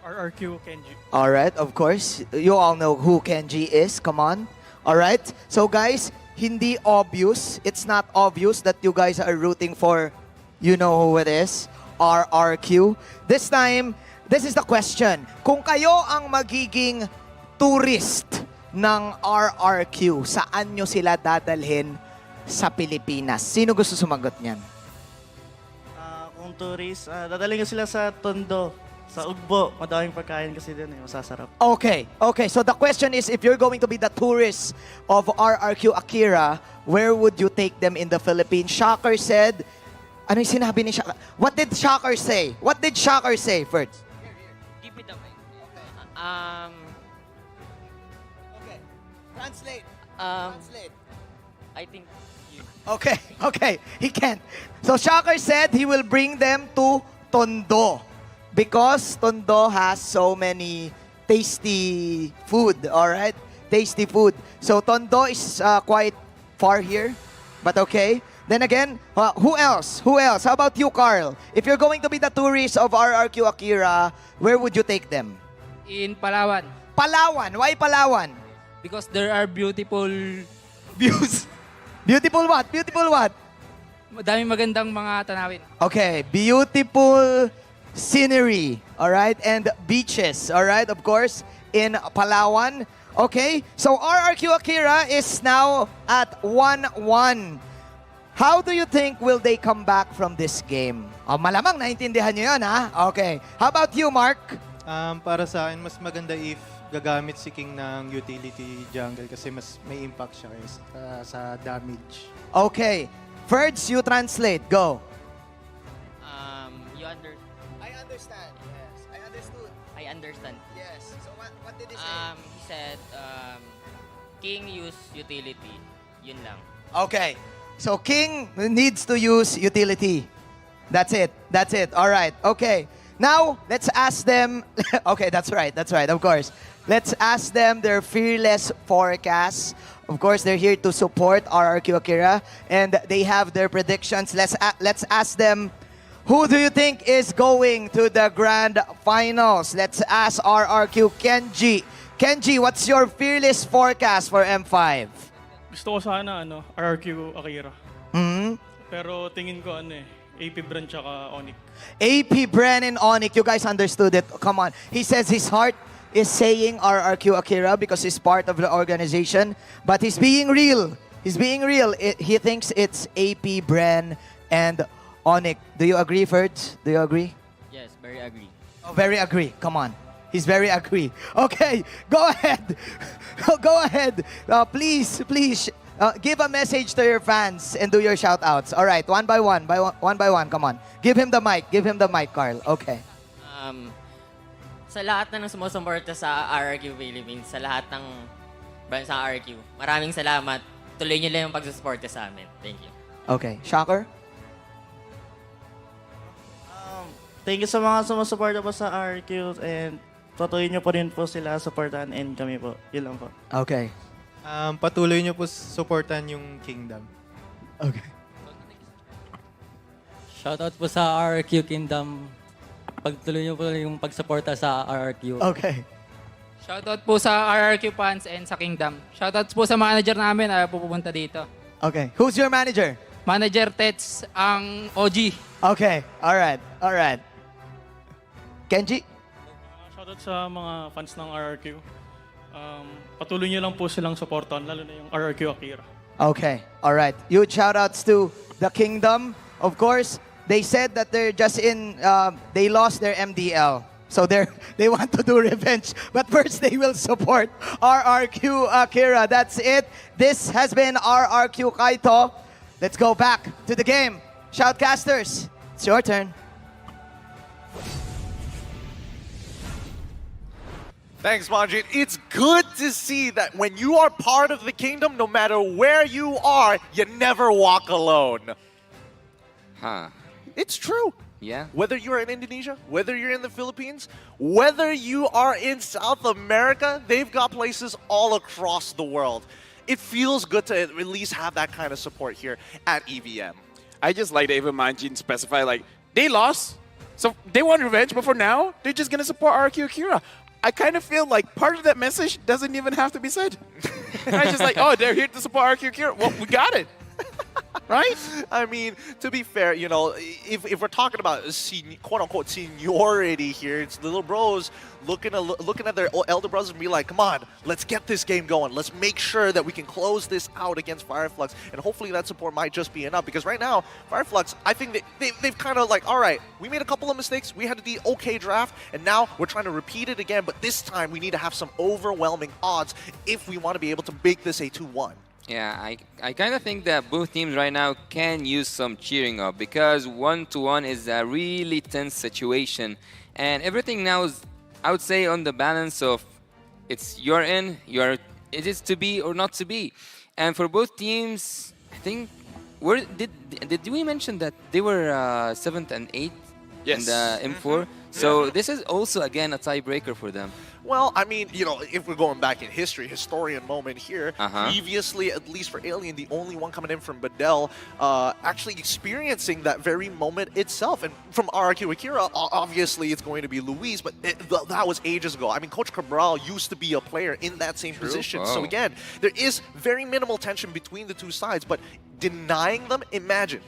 RRQ Kenji. Alright, of course. You all know who Kenji is. Come on. Alright, so guys, hindi obvious. It's not obvious that you guys are rooting for, you know who it is, RRQ. This time, this is the question. Kung kayo ang magiging tourist ng RRQ, saan nyo sila dadalhin sa Pilipinas? Sino gusto sumagot niyan? Kung tourist, dadalhin ko sila sa Tondo. Sa Ugbo. Madaming pagkain kasi din. Masasarap. Okay. So the question is, if you're going to be the tourist of RRQ Akira, where would you take them in the Philippines? Shocker said, ano yung sinabi ni Shocker? What did Shocker say? What did Shocker say first? Give me the mic. Okay. Translate. Translate. I think you... Okay. He can't. So Shocker said he will bring them to Tondo because Tondo has so many tasty food, alright? Tasty food. So Tondo is quite far here, but okay. Then again, who else? How about you, Carl? If you're going to be the tourist of RRQ Akira, where would you take them? In Palawan. Palawan? Why Palawan? Because there are beautiful views. Beautiful what? Madaming magandang mga tanawin. Okay, beautiful scenery, all right? And beaches, all right? Of course, in Palawan. Okay, so RRQ Akira is now at 1-1. How do you think will they come back from this game? Malamang naintindihan nyo yun, ha? Okay. How about you, Mark? Para sa akin, mas maganda if gagamit si King ng utility jungle kasi mas may impact siya sa damage. Okay. Ferds, you translate. Go. I understand. Yes. I understood. I understand. Yes. So what did he say? He said, King use utility. Yun lang. Okay. So King needs to use utility. That's it. All right. Okay. Now, let's ask them. Okay, that's right. Of course. Let's ask them their fearless forecast. Of course, they're here to support RRQ Akira, and they have their predictions. Let's ask them, who do you think is going to the grand finals? Let's ask RRQ Kenji. Kenji, what's your fearless forecast for M5? Gusto ko sana RRQ Akira. Pero tingin ko AP Brand tsaka Onyx. AP Brand and Onyx, you guys understood it. Come on. He says his heart is saying RRQ Akira because he's part of the organization, but he's being real. He thinks it's AP Brand and Onyx. Do you agree, Ferds? Do you agree? Yes, very agree. Oh, very agree. Come on. He's very agree. Okay, go ahead. Please, give a message to your fans and do your shout-outs. All right, one by one. Come on. Give him the mic, Carl. Okay. Sa lahat na ng sumusuporta sa RRQ Philippines, sa lahat ng branch sa RRQ, maraming salamat. Tuloy niyo lang yung pagsusuporta sa amin. Thank you. Okay, Shocker? Thank you sa mga sumusuporta po sa RQ and patuloy nyo po rin po sila supportan and kami po. Yun lang po. Okay. Patuloy nyo po supportan yung Kingdom. Okay. Shoutout po sa RRQ Kingdom. Pagtuloy niyo po yung pagsuporta sa RRQ. Okay. Shoutout po sa RRQ fans and sa Kingdom. Shoutout po sa manager namin na pupunta dito. Okay. Who's your manager? Manager Tets, ang OG. Okay. Alright. Alright. Kenji? Shoutout sa mga fans ng RRQ. Patuloy niyo lang po silang supportan, lalo na yung RRQ Akira. Okay. Alright. Huge shoutouts to the Kingdom. Of course, they said that they're just in, they lost their MDL. So they want to do revenge. But first, they will support RRQ Akira. That's it. This has been RRQ Kaito. Let's go back to the game. Shoutcasters, it's your turn. Thanks, Manjit. It's good to see that when you are part of the Kingdom, no matter where you are, you never walk alone. Huh. It's true. Yeah. Whether you're in Indonesia, whether you're in the Philippines, whether you are in South America, they've got places all across the world. It feels good to at least have that kind of support here at EVM. I just like that even Manjin specify, like, they lost, so they want revenge, but for now, they're just going to support RQ Akira. I kind of feel like part of that message doesn't even have to be said. I just like, oh, they're here to support RQ Akira. Well, we got it. Right? I mean, to be fair, you know, if we're talking about quote-unquote seniority here, it's little bros looking at their elder brothers and be like, come on, let's get this game going. Let's make sure that we can close this out against Fireflux. And hopefully that support might just be enough. Because right now, Fireflux, I think they've kind of like, all right, we made a couple of mistakes. We had the okay draft. And now we're trying to repeat it again. But this time, we need to have some overwhelming odds if we want to be able to make this a 2-1. Yeah, I kind of think that both teams right now can use some cheering up because 1-1 is a really tense situation. And everything now is, I would say, on the balance of it's you're in, it is to be or not to be. And for both teams, I think, did we mention that they were 7th and 8th in the M4? So this is also, again, a tiebreaker for them. Well, I mean, you know, if we're going back in history, historian moment here, previously, at least for Alien, the only one coming in from Badel, actually experiencing that very moment itself. And from RRQ Akira, obviously it's going to be Luis, but that was ages ago. I mean, Coach Cabral used to be a player in that same position. Wow. So again, there is very minimal tension between the two sides, but denying them,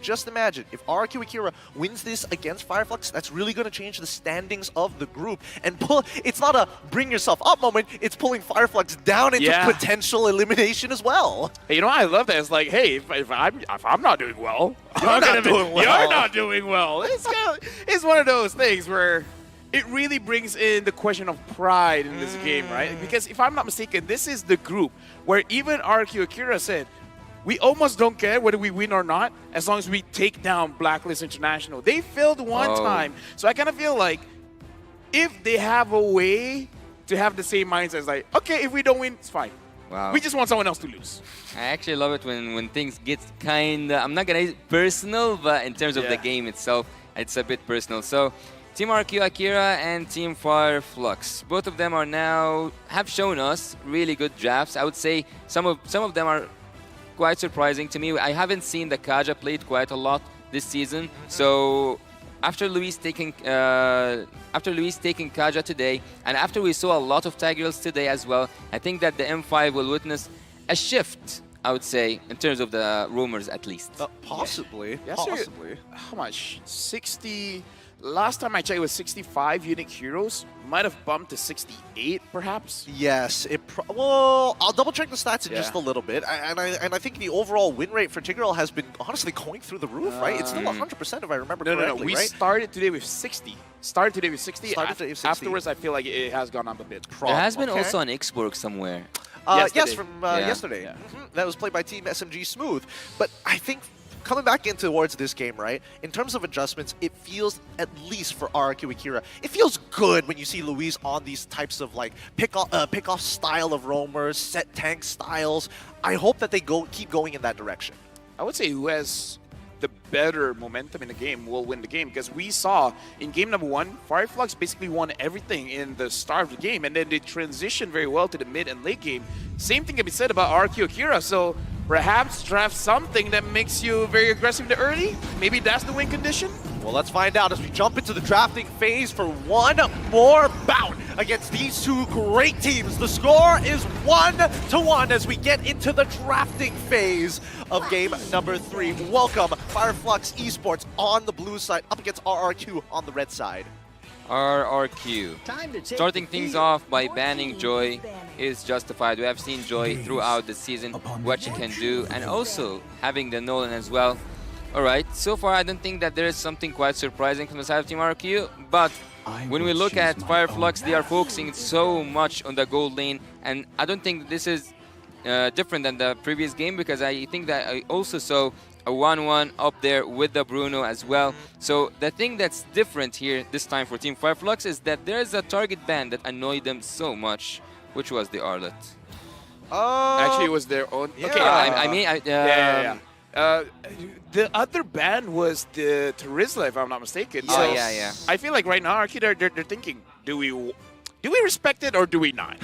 just imagine, if RRQ Akira wins this against Fireflux, that's really going to change the standings of the group. And it's not a bring yourself up moment, it's pulling Fireflux down into potential elimination as well. Hey, you know, I love that. It's like, hey, if I'm not doing well, you're not doing well. It's one of those things where it really brings in the question of pride in this game, right? Because if I'm not mistaken, this is the group where even RQ Akira said, we almost don't care whether we win or not as long as we take down Blacklist International. They failed one time. So I kind of feel like if they have a way to have the same mindset as like, okay, if we don't win, it's fine. Wow. We just want someone else to lose. I actually love it when things get kind of, I'm not going to say personal, but in terms of the game itself, it's a bit personal. So Team RQ Akira and Team Fireflux, both of them have shown us really good drafts. I would say some of them are quite surprising to me. I haven't seen the Kaja played quite a lot this season. So after Luis taking Kaja today, and after we saw a lot of tag girls today as well, I think that the M5 will witness a shift, I would say, in terms of the rumors at least. Possibly. Possibly. How much? 60. Last time I checked, it was 65 unique heroes. Might have bumped to 68, perhaps. Yes, well, I'll double check the stats in just a little bit, and I think the overall win rate for Tigreal has been honestly going through the roof, right? It's still 100% if I remember correctly. No. We right? started today with 60. Afterwards, I feel like it has gone up a bit. There has been also an Xborg somewhere. Yes, from yesterday. Yeah. That was played by Team SMG Smooth. But I think coming back in towards this game, right, in terms of adjustments, it feels, at least for RQ Akira, it feels good when you see Luis on these types of like pick-off style of roamers, set tank styles. I hope that they keep going in that direction. I would say who has better momentum in the game will win the game. Because we saw in game number 1, Fireflux basically won everything in the start of the game, and then they transitioned very well to the mid and late game. Same thing can be said about RQ Akira, so perhaps draft something that makes you very aggressive in the early. Maybe that's the win condition. Well, let's find out as we jump into the drafting phase for one more bout against these two great teams. The score is 1-1 as we get into the drafting phase of game number 3. Welcome, Fireflux Esports on the blue side up against RRQ on the red side. RRQ. Starting things off by banning Joy is justified. We have seen Joy throughout the season, what she can do, and also having the Nolan as well. Alright, so far I don't think that there is something quite surprising from the side of Team RRQ, but when we look at Fireflux, they are focusing so much on the gold lane, and I don't think this is different than the previous game, because I think that I also saw a 1-1 up there with the Bruno as well. So the thing that's different here this time for Team Fireflux is that there is a target ban that annoyed them so much, which was the Arlet. Actually, it was their own. Yeah. Okay, I mean, the other ban was the Terizla, if I'm not mistaken. Yeah, So yeah. I feel like right now, Arky, they're thinking, do we respect it or do we not?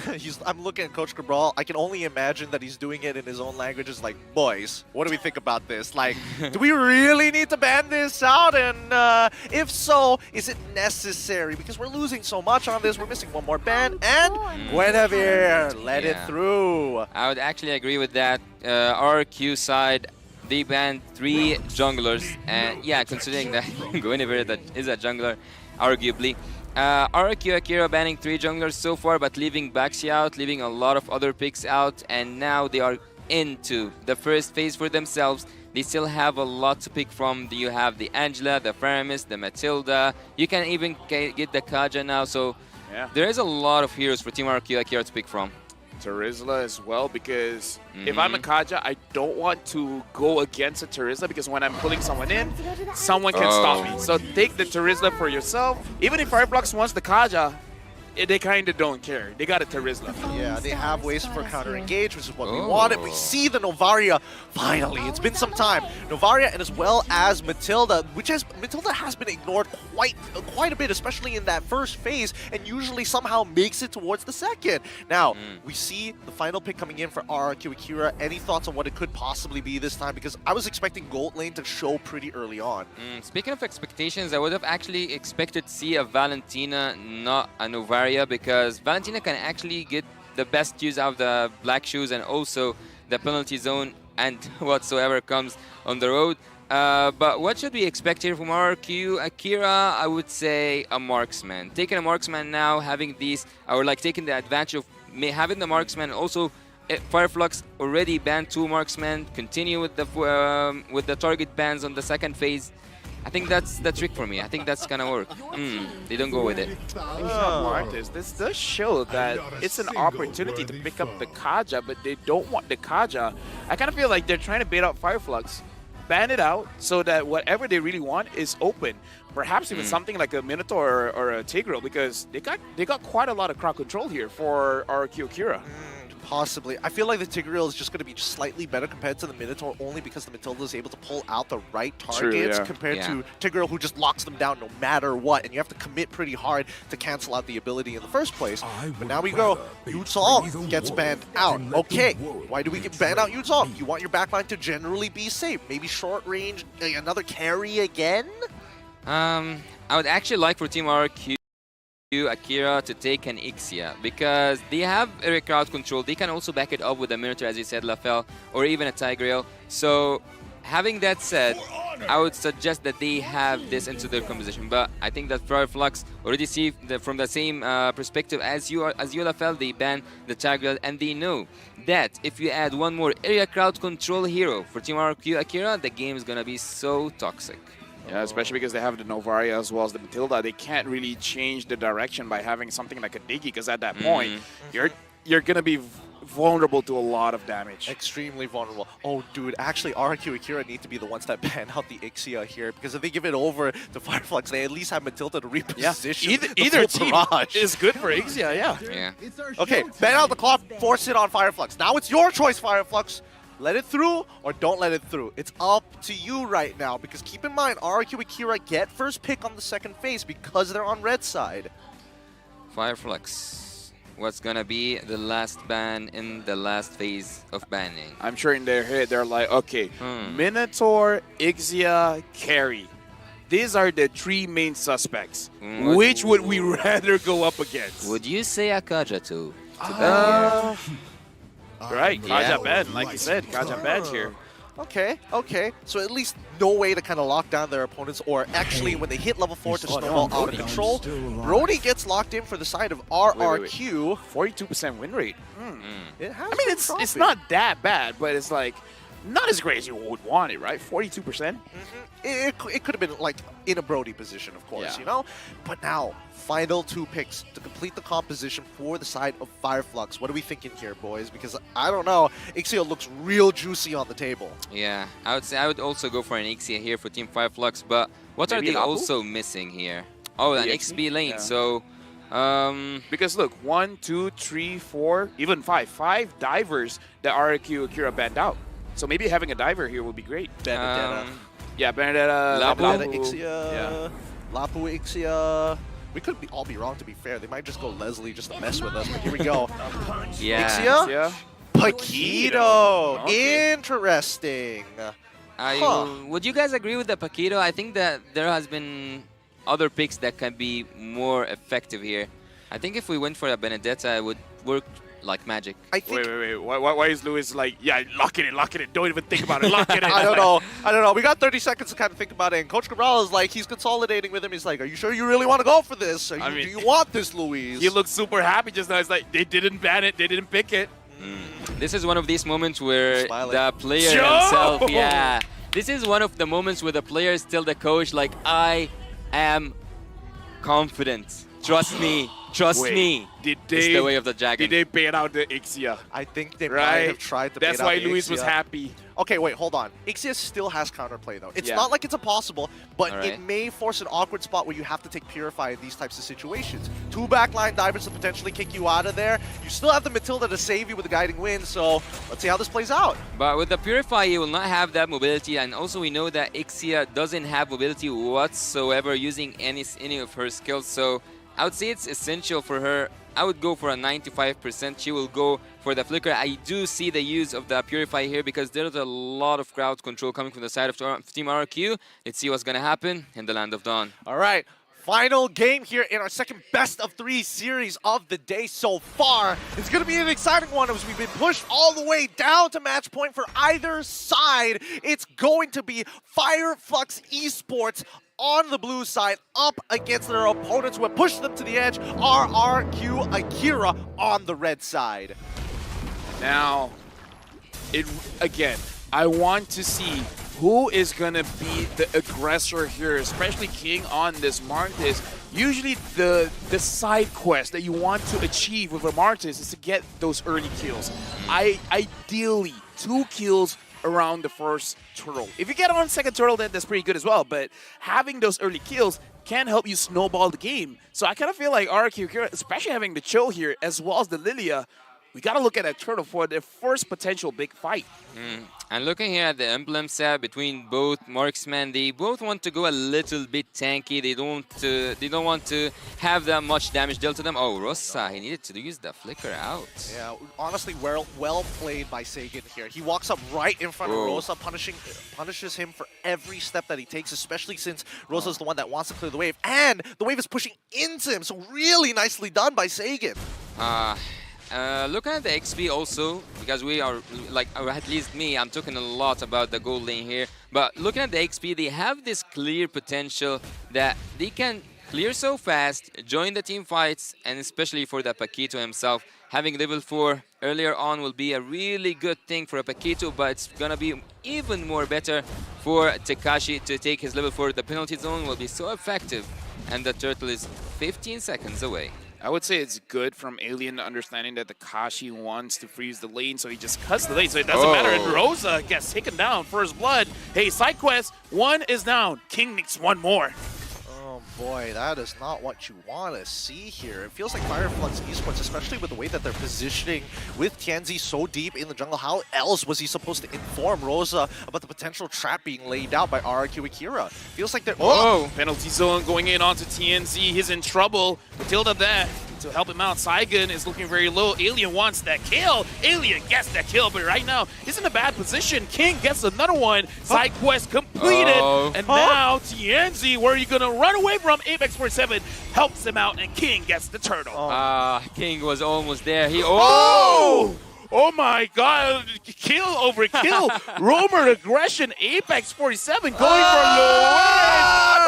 I'm looking at Coach Cabral. I can only imagine that he's doing it in his own language. It's like, boys, what do we think about this? Like, do we really need to ban this out? And if so, is it necessary? Because we're losing so much on this. We're missing one more ban. And Guinevere, let it through. I would actually agree with that. RQ side, they banned 3 junglers. And yeah, considering that Guinevere that is a jungler, arguably. RQ Akira banning 3 junglers so far, but leaving Baxi out, leaving a lot of other picks out, and now they are into the first phase for themselves. They still have a lot to pick from. You have the Angela, the Faramis, the Matilda. You can even get the Kaja now, so there is a lot of heroes for Team RQ Akira to pick from. Terizla as well, because if I'm a Kaja, I don't want to go against a Terizla, because when I'm pulling someone in, someone can stop me. So take the Terizla for yourself. Even if Fireflux wants the Kaja, they kind of don't care. They got a Terizla. Yeah, they have ways for counter-engage, which is what we wanted. We see the Novaria, finally. It's been some time. Novaria and as well as Matilda, Matilda has been ignored quite a bit, especially in that first phase, and usually somehow makes it towards the second. Now, we see the final pick coming in for RRQ Akira. Any thoughts on what it could possibly be this time? Because I was expecting Gold Lane to show pretty early on. Speaking of expectations, I would have actually expected to see a Valentina, not a Novaria, because Valentina can actually get the best use out of the black shoes and also the penalty zone and whatsoever comes on the road. But what should we expect here from RQ Akira? I would say a marksman. Taking a marksman now, having these, or like taking the advantage of having the marksman. Also, Fireflux already banned 2 marksmen. Continue with the target bans on the second phase. I think that's the trick for me. I think that's gonna work. They don't go with it. This does show that it's an opportunity to pick up the Kaja, but they don't want the Kaja. I kind of feel like they're trying to bait out Fireflux, ban it out so that whatever they really want is open. Perhaps even something like a Minotaur or a Tigreal, because they got quite a lot of crowd control here for RQ Akira. Possibly. I feel like the Tigreal is just going to be slightly better compared to the Minotaur, only because the Matilda is able to pull out the right targets compared to Tigreal, who just locks them down no matter what, and you have to commit pretty hard to cancel out the ability in the first place. But now we go, Yutsong gets banned out. Okay, why do we get banned out Yutsong? You want your backline to generally be safe. Maybe short range, another carry again? I would actually like for Team RQ Akira to take an Ixia, because they have area crowd control. They can also back it up with a Minotaur, as you said, Lafel, or even a Tigreal. So having that said, I would suggest that they have this into their composition. But I think that Fireflux already see from the same perspective as you, Lafel, they ban the Tigreal, and they know that if you add one more area crowd control hero for Team RQ Akira, the game is gonna be so toxic. Yeah, especially because they have the Novaria as well as the Matilda. They can't really change the direction by having something like a Diggy, because at that point, you're going to be vulnerable to a lot of damage. Extremely vulnerable. Oh, dude, actually, RQ Akira need to be the ones that ban out the Ixia here, because if they give it over to Fireflux, they at least have Matilda to reposition. Either team is good for Ixia, yeah. Okay, ban out the clock, force it on Fireflux. Now it's your choice, Fireflux. Let it through or don't let it through. It's up to you right now because keep in mind, RRQ Akira get first pick on the second phase because they're on red side. Fireflux. What's gonna be the last ban in the last phase of banning? I'm sure in their head they're like, okay, Minotaur, Ixia, Carry. These are the three main suspects. Which would we rather go up against? Would you say Akaja too? Right, Yeah. Kaja bad, like you said, Kaja bad here. Okay, okay. So at least no way to kind of lock down their opponents, or actually when they hit level 4 to snowball out of control, Brody gets locked in for the side of RRQ. 42% win rate. It has I mean, it's not that bad, but it's like not as great as you would want it, right? 42%. It could have been like in a Brody position, of course, Yeah. you know? But now, final 2 picks to complete the composition for the side of Fireflux. What are we thinking here, boys? Because I don't know, Ixia looks real juicy on the table. Yeah, I would say I would also go for an Ixia here for Team Fireflux, but what Maybe are they Lapu? also missing here? Oh, an The XB lane, yeah. so... Because look, 1, 2, 3, 4, even 5. 5 divers that RRQ Akira banned out. So maybe having a diver here would be great. Benedetta. Yeah, Benedetta. Benedetta, Lapu. Ixia. Yeah. Lapu, Ixia. We could all be wrong, to be fair. They might just go Leslie just to mess with us, but here we go. Yeah. Ixia? Paquito. Okay. Interesting. Would you guys agree with the Paquito? I think that there has been other picks that can be more effective here. I think if we went for a Benedetta, it would work like magic. I think. Wait. Why is Lewis like, yeah, lock it in. Don't even think about it. Lock it in. I don't know. We got 30 seconds to kind of think about it. And Coach Cabral is like, he's consolidating with him. He's like, are you sure you really want to go for this? Do you want this, Luis? He looks super happy just now. It's like, they didn't ban it. They didn't pick it. This is one of these moments where Smiling. the player Joe! himself, yeah. This is one of the moments where the players tell the coach, like, I am confident. Trust me. Trust Wait, me. Did It's they, the way of the dragon. Did they bait out the Ixia? I think they might Right? have tried to That's bait out why the Luis was Ixia. happy. Okay, wait, hold on. Ixia still has counterplay, though. It's Yeah. not like it's impossible, but All it right. may force an awkward spot where you have to take Purify in these types of situations. 2 backline divers to potentially kick you out of there. You still have the Matilda to save you with the guiding wind, so let's see how this plays out. But with the Purify, you will not have that mobility, and also we know that Ixia doesn't have mobility whatsoever using any of her skills, so I would say it's essential for her. I would go for a 95%. She will go for the Flicker. I do see the use of the Purify here because there's a lot of crowd control coming from the side of Team RQ. Let's see what's going to happen in the Land of Dawn. All right, final game here in our second best of 3 series of the day so far. It's going to be an exciting one as we've been pushed all the way down to match point for either side. It's going to be Fireflux Esports on the blue side up against their opponents who have pushed them to the edge, RRQ Akira on the red side. Now, again, I want to see who is going to be the aggressor here, especially King on this Martis. Usually the side quest that you want to achieve with a Martis is to get those early kills. Ideally, 2 kills around the first turtle. If you get on second turtle, then that's pretty good as well, but having those early kills can help you snowball the game. So I kind of feel like RRQ Akira, especially having the Cho here as well as the Lilia, we got to look at that turtle for their first potential big fight. And looking here at the emblem set between both marksmen, they both want to go a little bit tanky. They don't want to have that much damage dealt to them. Oh, Rosa, he needed to use the flicker out. Yeah, honestly, well played by Sagan here. He walks up right in front of Rosa, punishes him for every step that he takes, especially since Rosa's the one that wants to clear the wave. And the wave is pushing into him, so really nicely done by Sagan. Looking at the XP also, because we are, like, or at least me, I'm talking a lot about the gold lane here, but looking at the XP, they have this clear potential that they can clear so fast, join the team fights, and especially for the Paquito himself, having level 4 earlier on will be a really good thing for a Paquito, but it's gonna be even more better for Tekashi to take his level 4. The penalty zone will be so effective, and the turtle is 15 seconds away. I would say it's good from Alien understanding that Tekashi wants to freeze the lane, so he just cuts the lane, so it doesn't matter. And Rosa gets taken down, first blood. Hey, side quest, 1 is down. King needs 1 more. boy, that is not what you want to see here. It feels like Fireflux Esports, especially with the way that they're positioning with Tianzi so deep in the jungle. How else was he supposed to inform Rosa about the potential trap being laid out by RRQ Akira? Feels like they're... Oh! Penalty zone going in onto TNZ. He's in trouble. Matilda there to help him out. Saigon is looking very low. Alien wants that kill. Alien gets that kill, but right now he's in a bad position. King gets another one. Side quest completed. And now TNZ, where are you going to run away from? Apex 47 helps him out, and King gets the turtle. King was almost there. He Oh my god, kill over kill. Roamer aggression, Apex 47 going for Luis.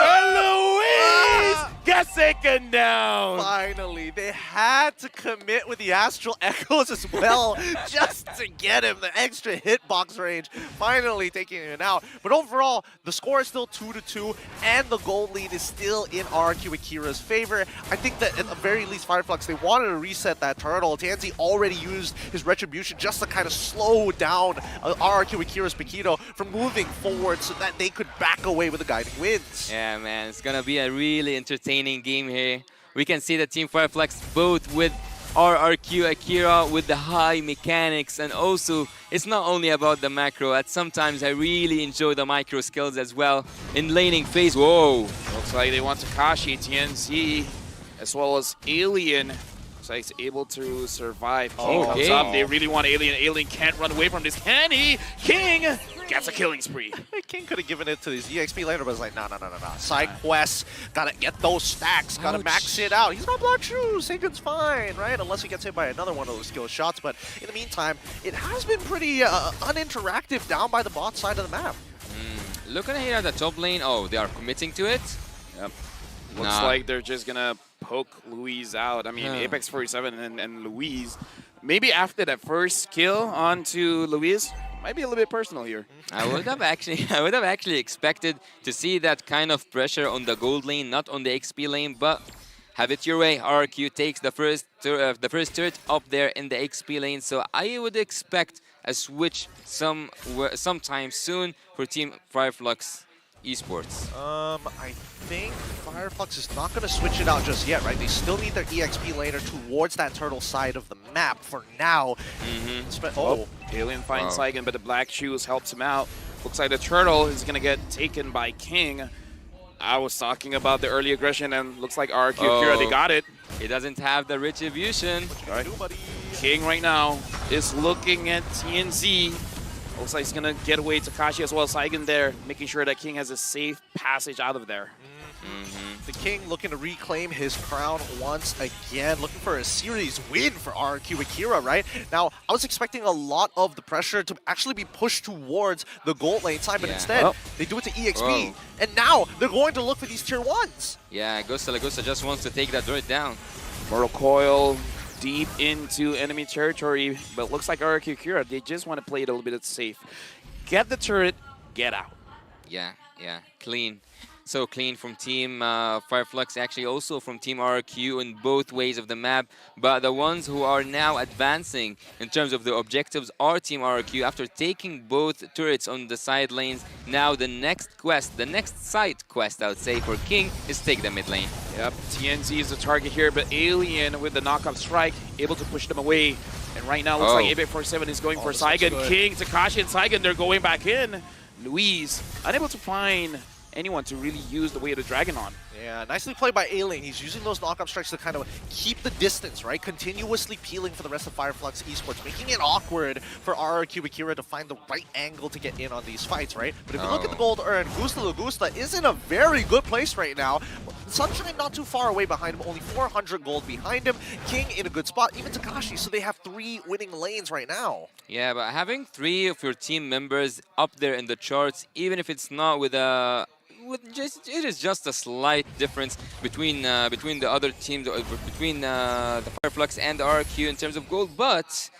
And Luis gets taken down. Finally, they had to commit with the Astral Echoes as well just to get him the extra hitbox range. Finally taking it out. But overall, the score is still 2-2, and the gold lead is still in RQ Akira's favor. I think that at the very least, Fireflux, they wanted to reset that turtle. Tansy already used his Retribution just to kind of slow down RQ Akira's Paquito from moving forward so that they could back away with the guiding winds. Yeah, man, it's gonna be a really entertaining game here. We can see the Team Fireflux both with RRQ Akira with the high mechanics, and also it's not only about the macro. At sometimes I really enjoy the micro skills as well in laning phase. Whoa! Looks like they want Takashi, TNC, as well as Alien. Looks like he's able to survive. King comes up. They really want Alien. Alien can't run away from this, can he? King gets a killing spree. King could have given it to his EXP later, but it's like, no. Side quests, gotta get those stacks, gotta max it out. He's not Black Shoes, Sagan's fine, right? Unless he gets hit by another one of those skill shots. But in the meantime, it has been pretty uninteractive down by the bot side of the map. Looking here at the top lane, they are committing to it. Yep. Looks like they're just gonna poke Louise out. I mean, Apex 47 and Louise. Maybe after that first kill onto Louise, might be a little bit personal here. I would have actually expected to see that kind of pressure on the gold lane, not on the XP lane, but have it your way. RQ takes the first turret up there in the XP lane, so I would expect a switch sometime soon for Team Fireflux Esports. I think Fireflux is not going to switch it out just yet, right? They still need their EXP laner towards that turtle side of the map for now. Alien finds Saigon, but the Black Shoes helps him out. Looks like the turtle is going to get taken by King. I was talking about the early aggression, and looks like RQ Akira, they got it. He doesn't have the Retribution. King right now is looking at TNZ. Looks like he's going to get away Takashi as well as Saigon there, making sure that King has a safe passage out of there. The King looking to reclaim his crown once again, looking for a series win for RQ Akira, right? Now, I was expecting a lot of the pressure to actually be pushed towards the gold lane side, but instead, they do it to EXP. And now, they're going to look for these tier 1s. Yeah, Lagusa just wants to take that turret down. Mortal Coil deep into enemy territory, but looks like RQ Akira, they just want to play it a little bit safe. Get the turret, get out. Yeah, clean. So clean from Team Fireflux, actually also from Team RQ in both ways of the map. But the ones who are now advancing in terms of the objectives are Team RQ. After taking both turrets on the side lanes, now the next quest, the next side quest, I would say, for King is take the mid lane. Yep, TNZ is the target here, but Alien with the knockoff strike, able to push them away. And right now, looks like Apex 47 is going for Saigon. King, Takashi, and Saigon, they're going back in. Louise, unable to find anyone to really use the way of the dragon on. Yeah, nicely played by Alien. He's using those knockup strikes to kind of keep the distance, right? Continuously peeling for the rest of Fireflux Esports, making it awkward for RRQ Akira to find the right angle to get in on these fights, right? But if you look at the gold earned, Gusta Lagusta is in a very good place right now. Sunshine not too far away behind him, only 400 gold behind him. King in a good spot, even Takashi, so they have 3 winning lanes right now. Yeah, but having 3 of your team members up there in the charts, even if it's not with a... it is just a slight difference between the other teams, between the Fireflux and the RQ in terms of gold, but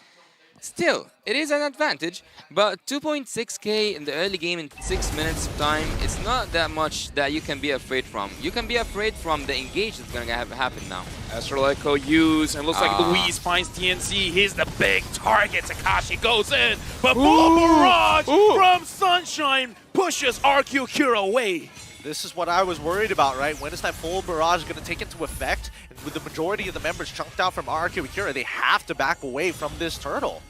still, it is an advantage. But 2.6k in the early game in 6 minutes of time, it's not that much that you can be afraid from. You can be afraid from the engage that's going to happen now. Astral Echo used, and looks like Louise finds TNC. Here's the big target. Takashi goes in, but Barrage from Sunshine pushes RQ Akira away. This is what I was worried about, right? When is that full barrage going to take into effect? And with the majority of the members chunked out from RRQ Akira, they have to back away from this turtle.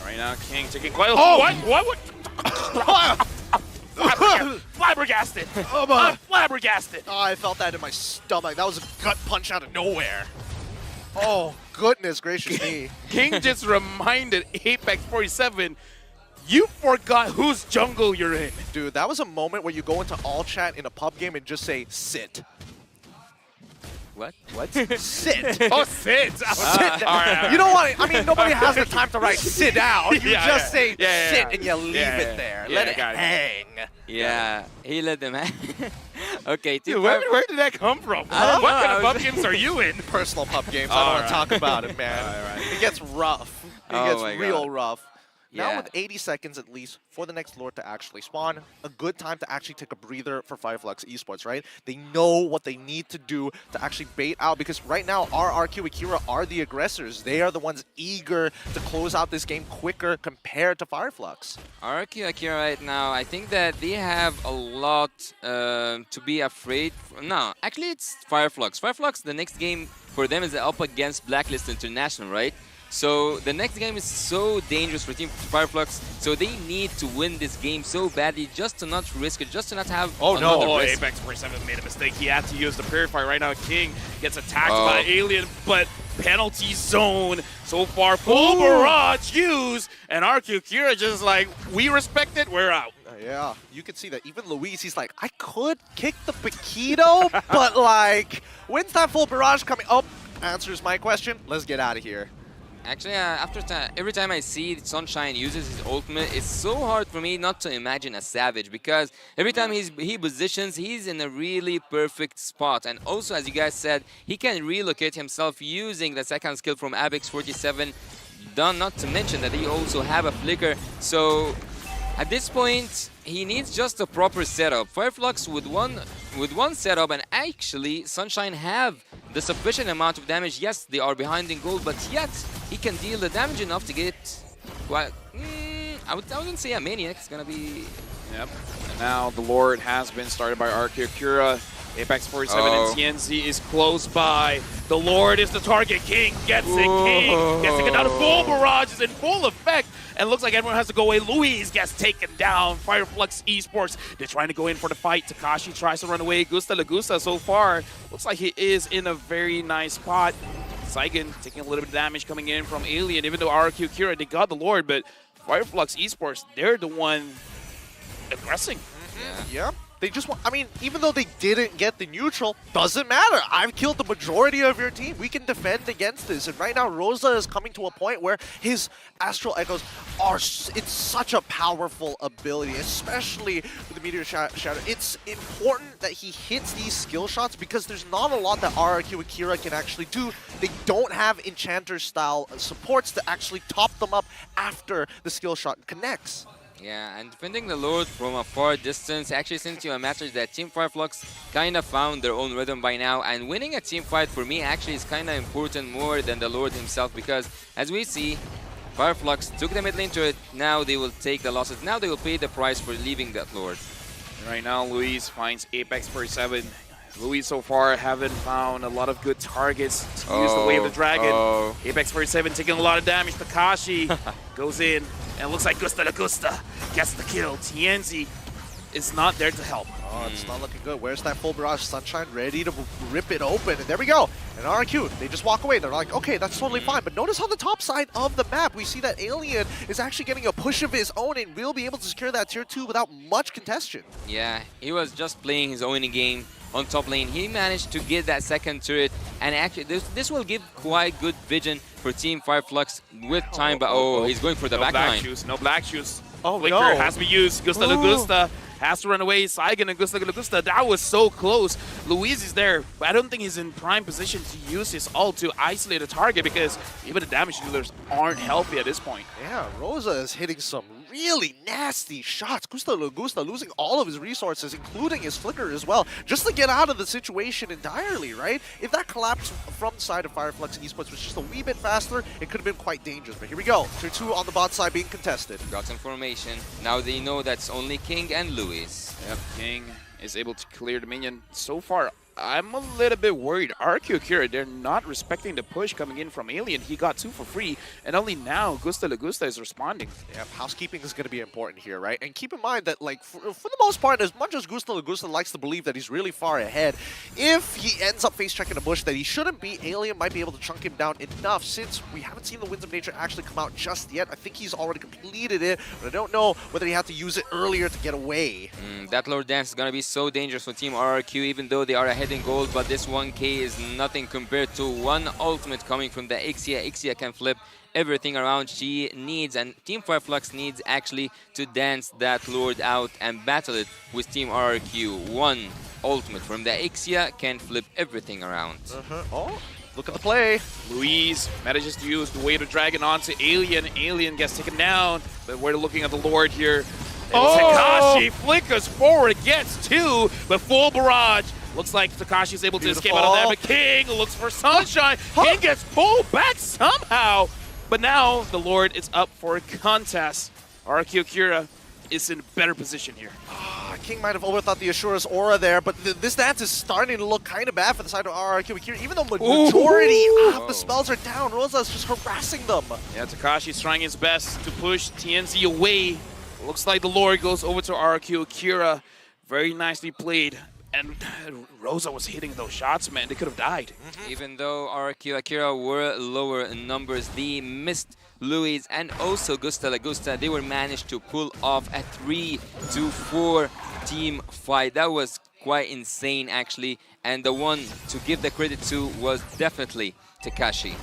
Right now, King taking quite a... Oh! What? Flabbergasted! Flabbergasted! Oh, I felt that in my stomach. That was a gut punch out of nowhere. Oh, goodness gracious me. King just reminded Apex 47, you forgot whose jungle you're in. Dude, that was a moment where you go into all chat in a pub game and just say, sit. What? Sit. Oh, sit. Sit. You don't want to, I mean, nobody has the time to write sit down. You just say sit and you leave it there. Let it hang. Yeah, he let them hang. Okay, Dude, where did that come from? I don't What know. kind of pub games are you in? Personal pub games. I don't want to talk about it, man. It gets rough. It gets real rough. Now Yeah. with 80 seconds at least for the next Lord to actually spawn, a good time to actually take a breather for Fireflux Esports, right? They know what they need to do to actually bait out, because right now RRQ Akira are the aggressors. They are the ones eager to close out this game quicker compared to Fireflux. RRQ Akira right now, I think that they have a lot to be afraid. No, actually it's Fireflux. Fireflux, the next game for them is up against Blacklist International, right? So the next game is so dangerous for Team Fireflux, so they need to win this game so badly just to not risk it, just to not have another risk. Apex 47 made a mistake. He had to use the Purify. Right now, King gets attacked by Alien, but penalty zone so far. Full barrage used, and RQ Akira just like, we respect it, we're out. Yeah, you can see that even Luis, he's like, I could kick the Paquito, but like, when's that full barrage coming? Oh, answers my question. Let's get out of here. Actually, every time I see Sunshine uses his ultimate, it's so hard for me not to imagine a Savage, because every time he positions, he's in a really perfect spot. And also, as you guys said, he can relocate himself using the second skill from Apex 47. Not to mention that they also have a flicker. So at this point, he needs just a proper setup. Fireflux with one setup, and actually Sunshine have the sufficient amount of damage. Yes, they are behind in gold, but yet he can deal the damage enough to get quite... I wouldn't say a Maniac. It's gonna be... Yep. And now the Lord has been started by RQ Akira. Apex 47 and TNZ is close by. The Lord is the target. King gets it. King gets taken down. Full barrage is in full effect. And looks like everyone has to go away. Luis gets taken down. Fireflux Esports, they're trying to go in for the fight. Takashi tries to run away. Gusta Lagusta so far looks like he is in a very nice spot. Saigon taking a little bit of damage coming in from Alien, even though RQ Akira, they got the Lord, but Fireflux Esports, they're the one aggressing. Yeah. They just want, I mean, even though they didn't get the neutral, doesn't matter. I've killed the majority of your team. We can defend against this. And right now, Rosa is coming to a point where his Astral Echoes are, it's such a powerful ability, especially with the Meteor Shatter. It's important that he hits these skill shots because there's not a lot that RRQ Akira can actually do. They don't have Enchanter-style supports to actually top them up after the skill shot connects. Yeah, and defending the Lord from a far distance actually sends you a message that Team Fireflux kind of found their own rhythm by now, and winning a team fight for me actually is kind of important more than the Lord himself, because as we see, Fireflux took the mid lane to it, now they will take the losses, now they will pay the price for leaving that Lord. Right now, Luis finds Apex 47. Luis so far haven't found a lot of good targets to use the Wave of the Dragon. Apex 47 taking a lot of damage. Takashi goes in, and it looks like Gusta Lagusta gets the kill. TNZ is not there to help. Oh, it's not looking good. Where's that full barrage? Sunshine ready to rip it open. And there we go. And RQ, they just walk away. They're like, okay, that's totally fine. But notice on the top side of the map, we see that Alien is actually getting a push of his own and will be able to secure that tier 2 without much contention. Yeah, he was just playing his own game on top lane. He managed to get that second turret, and actually this will give quite good vision for Team Fireflux with time, but he's going for the back line. No black shoes. Flicker has to be used. Gusta Lagusta has to run away. Saigon and Gusta Lagusta, that was so close. Luis is there, but I don't think he's in prime position to use his ult to isolate a target, because even the damage dealers aren't healthy at this point. Yeah, Rosa is hitting some really nasty shots. Gusta Lagusta losing all of his resources, including his flicker as well, just to get out of the situation entirely, right? If that collapse from the side of Fireflux Esports was just a wee bit faster, it could have been quite dangerous. But here we go. Tier 2 on the bot side being contested. Got some formation. Now they know that's only King and Luis. Yep, King is able to clear the minion. So far, I'm a little bit worried. RQ Akira, they're not respecting the push coming in from Alien. He got 2 for free, and only now Gusta Lagusta is responding. Yeah, housekeeping is going to be important here, right? And keep in mind that, like, for the most part, as much as Gusta Lagusta likes to believe that he's really far ahead, if he ends up face-checking a bush that he shouldn't be, Alien might be able to chunk him down enough. Since we haven't seen the Winds of Nature actually come out just yet, I think he's already completed it, but I don't know whether he had to use it earlier to get away. That Lord Dance is going to be so dangerous for Team RRQ, even though they are ahead in gold, but this 1k is nothing compared to one ultimate coming from the Ixia. Ixia can flip everything around she needs, and Team Fireflux needs actually to dance that Lord out and battle it with Team RRQ. One ultimate from the Ixia can flip everything around. Oh, look at the play. Louise manages to use the Wave of Dragon onto Alien. Alien gets taken down, but we're looking at the Lord here. Takashi flickers forward, gets 2, but full barrage. Looks like Takashi's able to escape out of there, but King looks for Sunshine. King gets pulled back somehow. But now the Lord is up for a contest. RQ Akira is in a better position here. King might have overthought the Ashura's aura there, but this dance is starting to look kind of bad for the side of RRQ Akira. Even though majority of the spells are down, Rosa's just harassing them. Yeah, Takashi's trying his best to push TNZ away. Looks like the Lord goes over to RQ Akira. Very nicely played. And Rosa was hitting those shots, man. They could have died. Even though RQ Akira were lower in numbers, they missed Louis and also Gusta Lagusta. They were managed to pull off a 3-4 team fight. That was quite insane, actually. And the one to give the credit to was definitely Takashi.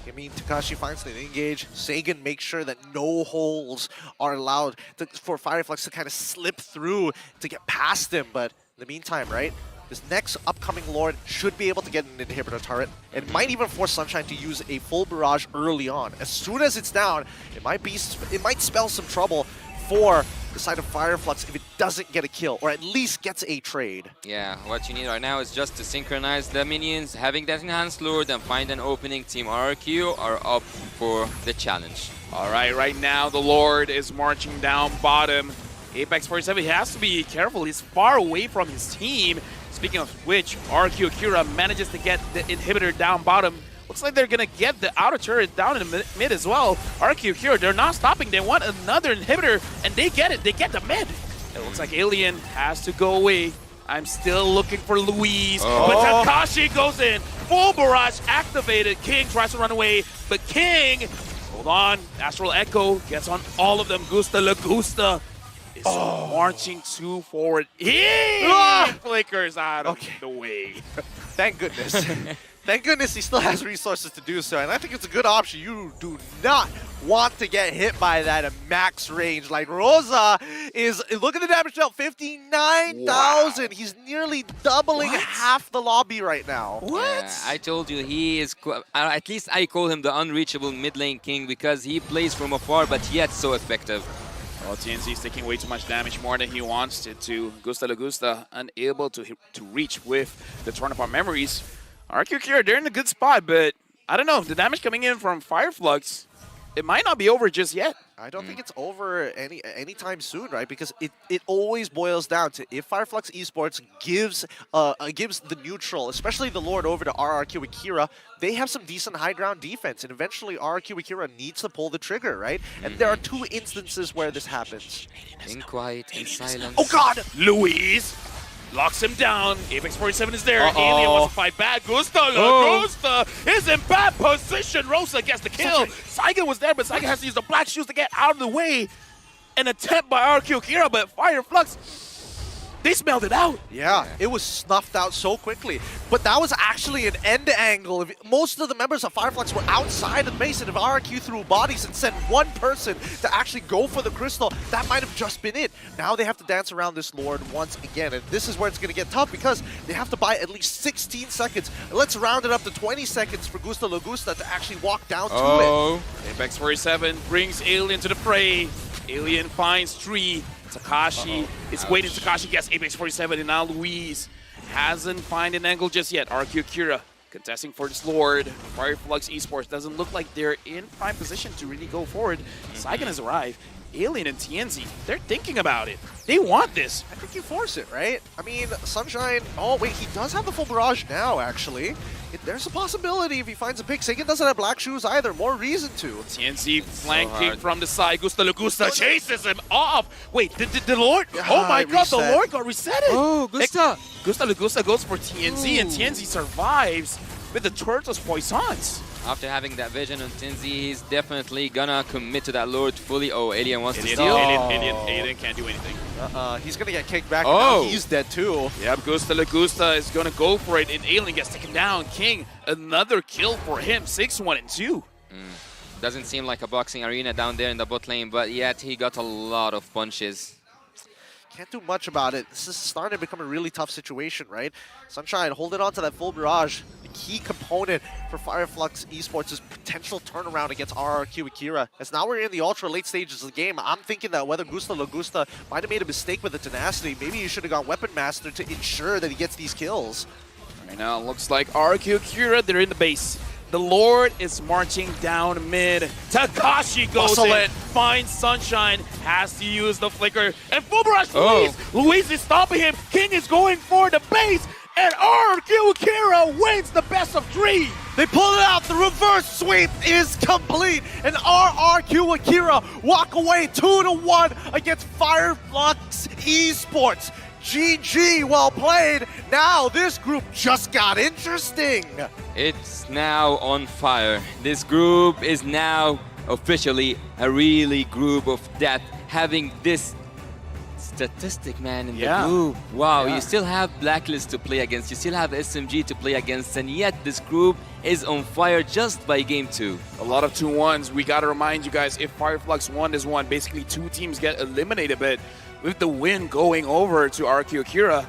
I mean, Takashi finds the engage. Sagan makes sure that no holes are allowed for Fireflux to kind of slip through to get past him. But in the meantime, right, this next upcoming Lord should be able to get an inhibitor turret. It might even force Sunshine to use a full barrage early on. As soon as it's down, it might spell some trouble for the side of Fireflux if it doesn't get a kill, or at least gets a trade. Yeah, what you need right now is just to synchronize the minions, having that enhanced Lord, and find an opening. Team RQ are up for the challenge. All right, right now the Lord is marching down bottom. Apex 47 has to be careful. He's far away from his team. Speaking of which, RQ Akira manages to get the inhibitor down bottom. Looks like they're going to get the outer turret down in the mid as well. RQ Akira, they're not stopping. They want another inhibitor, and they get it. They get the mid. It looks like Alien has to go away. I'm still looking for Louise, but Takashi goes in. Full barrage activated. King tries to run away, but King, hold on. Astral Echo gets on all of them. Gusta Lagusta is marching too forward. He flickers out of the way. Thank goodness. Thank goodness he still has resources to do so, and I think it's a good option. You do not want to get hit by that at max range. Like, Rosa is, look at the damage dealt, 59,000. Wow. He's nearly doubling half the lobby right now. I told you, he is, at least I call him the unreachable mid lane king because he plays from afar, but yet so effective. Well, TNZ is taking way too much damage, more than he wants it to. Gusta Lagusta unable to reach with the Torn Apart Memories. RQ Akira, they're in a good spot, but I don't know. The damage coming in from Fireflux, it might not be over just yet. I don't think it's over anytime soon, right? Because it always boils down to if Fireflux Esports gives the neutral, especially the Lord, over to RRQ Akira, they have some decent high ground defense, and eventually RRQ Akira needs to pull the trigger, right? And there are 2 instances where this happens. In quiet, in silence. Oh God! Louise locks him down. Apex 47 is there. Alien wants to fight back. Gusta Lagusta is in bad position. Rosa gets the kill. Saiga was there, but Saiga has to use the black shoes to get out of the way. An attempt by RQ Akira, but Fireflux, they smelled it out. Yeah, it was snuffed out so quickly. But that was actually an end angle. Most of the members of Fireflux were outside of the base, and if RQ threw bodies and sent one person to actually go for the crystal, that might have just been it. Now they have to dance around this Lord once again, and this is where it's going to get tough because they have to buy at least 16 seconds. Let's round it up to 20 seconds for Gusta Lagusta to actually walk down to it. Apex 47 brings Alien to the fray. Alien finds Tree. Takashi is waiting. Takashi gets Apex 47, and now Louise hasn't found an angle just yet. RQ Akira contesting for this Lord. Fireflux Esports doesn't look like they're in prime position to really go forward. Saigan has arrived. Alien and TNZ, they're thinking about it. They want this. I think you force it, right? I mean, Sunshine, oh wait, he does have the full barrage now, actually. There's a possibility if he finds a pick. Seiken doesn't have black shoes either, more reason to. TNZ flanking from the side. Gusta Lagusta chases him off. Wait, the Lord? Oh my god, the Lord got resetted. Oh, Gusta. Gusta Lagusta goes for TNZ, and TNZ survives with the Turtles Poissons. After having that vision on Tinzi, he's definitely gonna commit to that Lord fully. Oh, Alien wants to steal. Alien can't do anything. He's gonna get kicked back. Oh, and now he's dead too. Yep, Gusta Lagusta is gonna go for it, and Alien gets taken down. King, another kill for him. 6-1 and 2. Doesn't seem like a boxing arena down there in the bot lane, but yet he got a lot of punches. Can't do much about it. This is starting to become a really tough situation, right? Sunshine holding on to that full barrage. The key component for Fireflux Esports' potential turnaround against RRQ Akira. As now we're in the ultra late stages of the game, I'm thinking that whether Gusta Lagusta might have made a mistake with the tenacity, maybe he should have gone Weapon Master to ensure that he gets these kills. Right now, it looks like RRQ Akira, they're in the base. The Lord is marching down mid. Takashi goes in, finds Sunshine, has to use the flicker, and full barrage Luis. Luis is stopping him. King is going for the base, and RRQ Akira wins the best of 3. They pull it out. The reverse sweep is complete, and RRQ Akira walk away 2-1 against Fireflux Esports. GG, well played. Now this group just got interesting. It's now on fire. This group is now officially a really group of death. Having this statistic, man, in the group. Wow, you still have Blacklist to play against. You still have SMG to play against. And yet this group is on fire just by game 2. A lot of 2-1s. We got to remind you guys, if Fireflux 1 is 1, basically 2 teams get eliminated. But with the win going over to RQ Akira,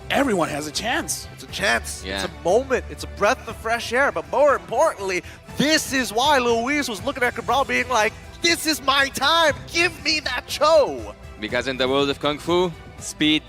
everyone has a chance. It's a chance. It's a moment. It's a breath of fresh air. But more importantly, this is why Luis was looking at Cabral being like, this is my time. Give me that Cho. Because in the world of Kung Fu, speed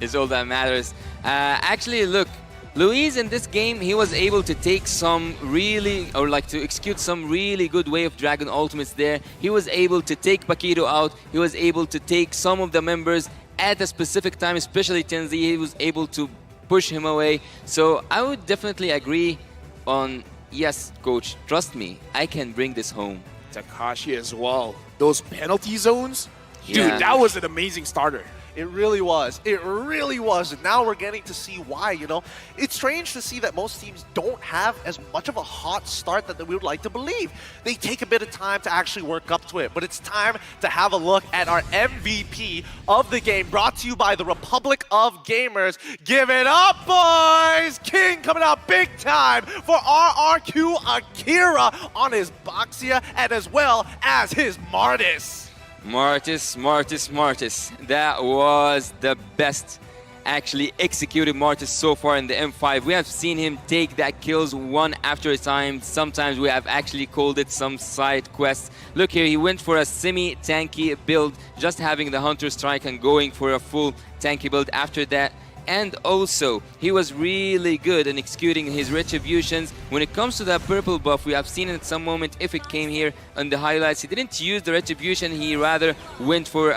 is all that matters. Actually, look, Luis in this game, he was able to take some really, or like to execute some really good way of Dragon Ultimates there. He was able to take Paquito out. He was able to take some of the members at a specific time, especially Tenzi. He was able to push him away. So I would definitely agree on, yes, coach, trust me, I can bring this home. Takashi as well. Those penalty zones, dude, that was an amazing starter. It really was. It really was. And now we're getting to see why, you know. It's strange to see that most teams don't have as much of a hot start that we would like to believe. They take a bit of time to actually work up to it. But it's time to have a look at our MVP of the game, brought to you by the Republic of Gamers. Give it up, boys! King coming out big time for RRQ Akira on his Boxia and as well as his Martis. Martis. That was the best actually executed Martis so far in the M5. We have seen him take that kills one after a time. Sometimes we have actually called it some side quests. Look here, he went for a semi-tanky build, just having the Hunter Strike and going for a full tanky build after that. And also, he was really good in executing his retributions. When it comes to that purple buff, we have seen at some moment, if it came here on the highlights, he didn't use the retribution, he rather went for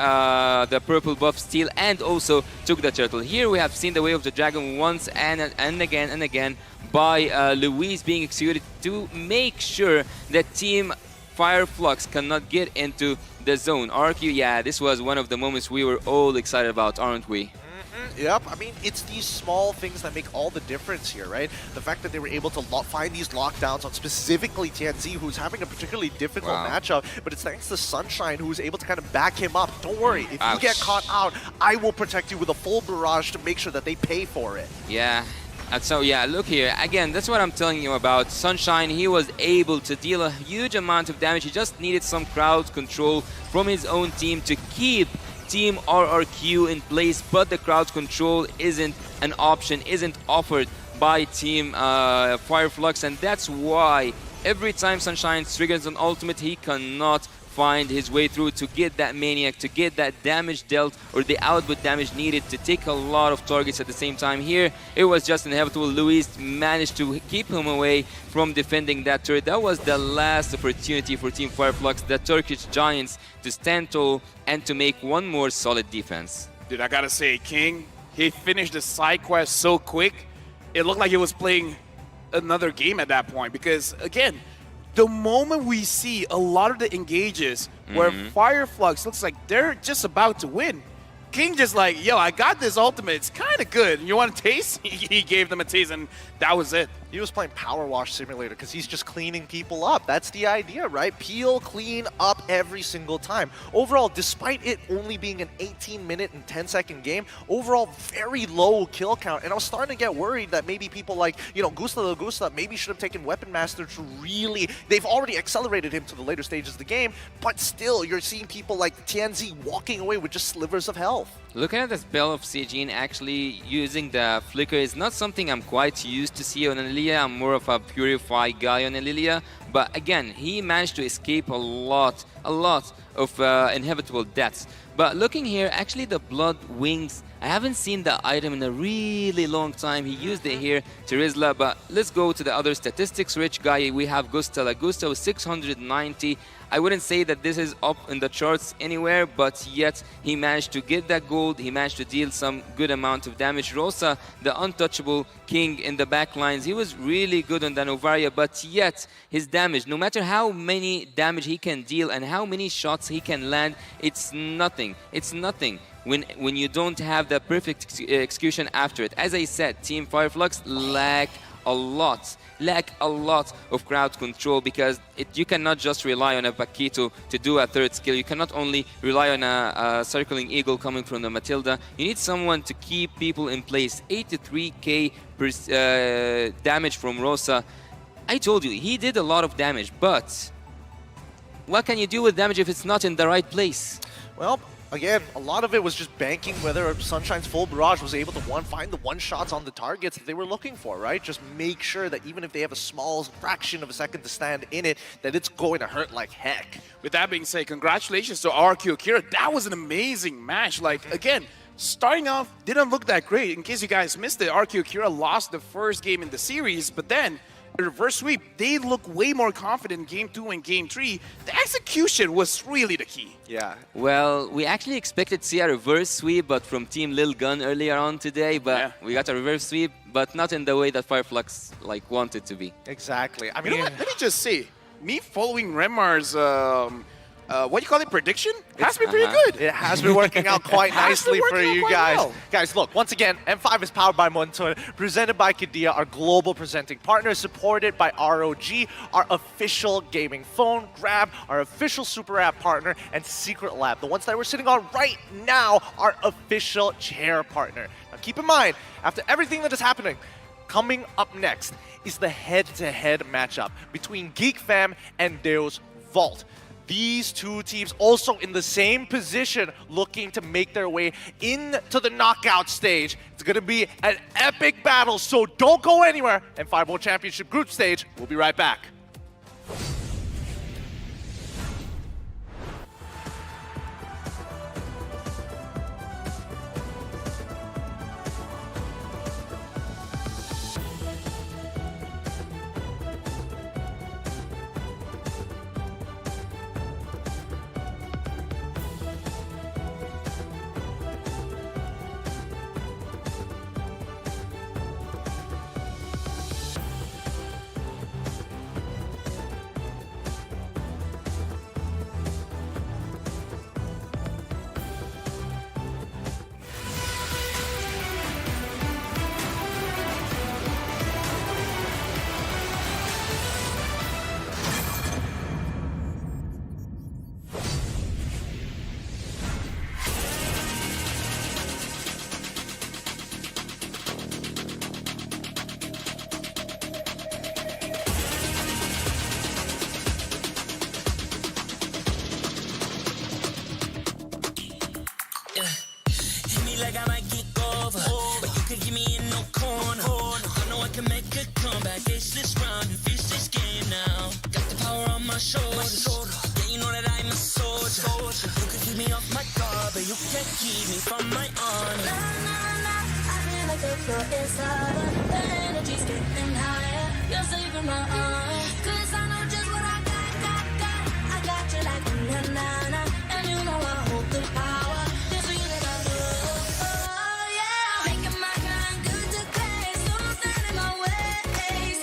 the purple buff steal and also took the turtle. Here we have seen the Way of the Dragon once and again by Luis being executed to make sure that Team Fireflux cannot get into the zone. RQ, yeah, this was one of the moments we were all excited about, aren't we? Yep, I mean, it's these small things that make all the difference here, right? The fact that they were able to find these lockdowns on specifically TNZ, who's having a particularly difficult matchup, but it's thanks to Sunshine, who was able to kind of back him up. Don't worry, if you get caught out, I will protect you with a full barrage to make sure that they pay for it. Yeah. And so, yeah, look here. Again, that's what I'm telling you about. Sunshine, he was able to deal a huge amount of damage. He just needed some crowd control from his own team to keep Team RRQ in place, but the crowd control isn't an option, isn't offered by Team Fireflux, and that's why every time Sunshine triggers an ultimate, he cannot find his way through to get that Maniac, to get that damage dealt or the output damage needed to take a lot of targets at the same time. Here, it was just inevitable. Luis managed to keep him away from defending that turret. That was the last opportunity for Team Fireflux, the Turkish Giants, to stand tall and to make one more solid defense. Dude, I gotta say, King, he finished the side quest so quick, it looked like he was playing another game at that point. Because, again, the moment we see a lot of the engages where Fireflux looks like they're just about to win, King just like, yo, I got this ultimate, it's kind of good. You want a taste? He gave them a taste, and that was it. He was playing Power Wash Simulator because he's just cleaning people up. That's the idea, right? Peel, clean up every single time. Overall, despite it only being an 18-minute and 10-second game, overall very low kill count. And I was starting to get worried that maybe people like, you know, Gusta maybe should have taken Weapon Master to really... They've already accelerated him to the later stages of the game, but still, you're seeing people like Tianzi walking away with just slivers of health. Looking at the spell of Seijin actually using the Flicker is not something I'm quite used to see on Lilia. I'm more of a Purify guy on Lilia. But again, he managed to escape a lot of inevitable deaths. But looking here, actually the Blood Wings, I haven't seen the item in a really long time. He used it here to Rizla, but let's go to the other statistics. Rich guy, we have Gusta. Gusta was 690. I wouldn't say that this is up in the charts anywhere, but yet he managed to get that gold. He managed to deal some good amount of damage. Rosa, the untouchable king in the back lines, he was really good on the Novaria, but yet his damage, no matter how many damage he can deal and how many shots he can land, it's nothing. It's nothing when you don't have the perfect execution after it. As I said, Team Fireflux lack a lot of crowd control because you cannot just rely on a Paquito to do a third skill. You cannot only rely on a circling eagle coming from the Matilda. You need someone to keep people in place. 83k damage from Rosa. I told you, he did a lot of damage, but what can you do with damage if it's not in the right place? Well, again, a lot of it was just banking whether Sunshine's full barrage was able to find the one-shots on the targets that they were looking for, right? Just make sure that even if they have a small fraction of a second to stand in it, that it's going to hurt like heck. With that being said, congratulations to RQ Akira. That was an amazing match. Like, again, starting off didn't look that great. In case you guys missed it, RQ Akira lost the first game in the series, but then the reverse sweep, they look way more confident in Game 2 and Game 3. The execution was really the key. Yeah. Well, we actually expected to see a reverse sweep, but from Team Lil Gun earlier on today, but we got a reverse sweep, but not in the way that Fireflux wanted to be. Exactly. I mean, you know what? Let me just say, me following Remar's what do you call it, prediction? It has been pretty good. It has been working out quite nicely for you guys. Well. Guys, look, once again, M5 is powered by Montoya, presented by Kadia, our global presenting partner, supported by ROG, our official gaming phone, Grab, our official Super App partner, and Secret Lab, the ones that we're sitting on right now, our official chair partner. Now keep in mind, after everything that is happening, coming up next is the head-to-head matchup between Geek Fam and Deus Vault. These two teams also in the same position, looking to make their way into the knockout stage. It's going to be an epic battle, so don't go anywhere. And 5 World Championship group stage, we'll be right back. Like I might kick over, but you can give me in no corner. I know I can make a comeback. Ace this round and finish this game now. Got the power on my shoulders. Yeah, you know that I'm a devotion. You can keep me off my guard, but you can't keep me from my honor. Nah, nah, nah, I feel like the floor is lava. The energy's getting higher. You're saving my arms. 'Cause I know just what I got. I got you like na-na-na. And you know I hold the power. This feeling I love. Oh, yeah. Making my grind good to great. So don't stand in my way.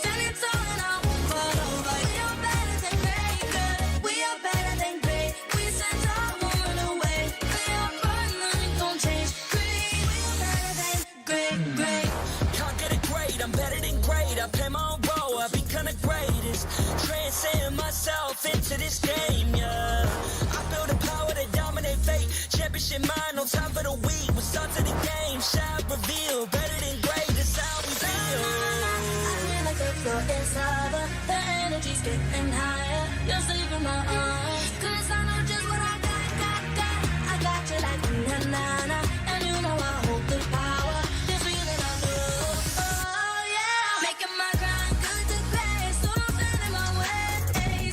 Standing tall and I won't fall over. We are better than great, good. We are better than great. We stand tall, won't run away. We are fun, nothing gon' change. Great, we are better than great. Can't get it great, I'm better than great. I play my own role, I've been kinda greatest. Transcend myself into this game, yeah. I build a power to dominate fate. Championship mind, no time for the weak. We'll start to the game, shall reveal. Better than great, that's how we feel. I feel like the floor is lava. The energy's getting higher. You're saving my arms. 'Cause I know just what I got. I got you like na-na-na. And you know I hold the power. This feeling I love. Oh, yeah. Making my grind good to great. So don't stand in my way.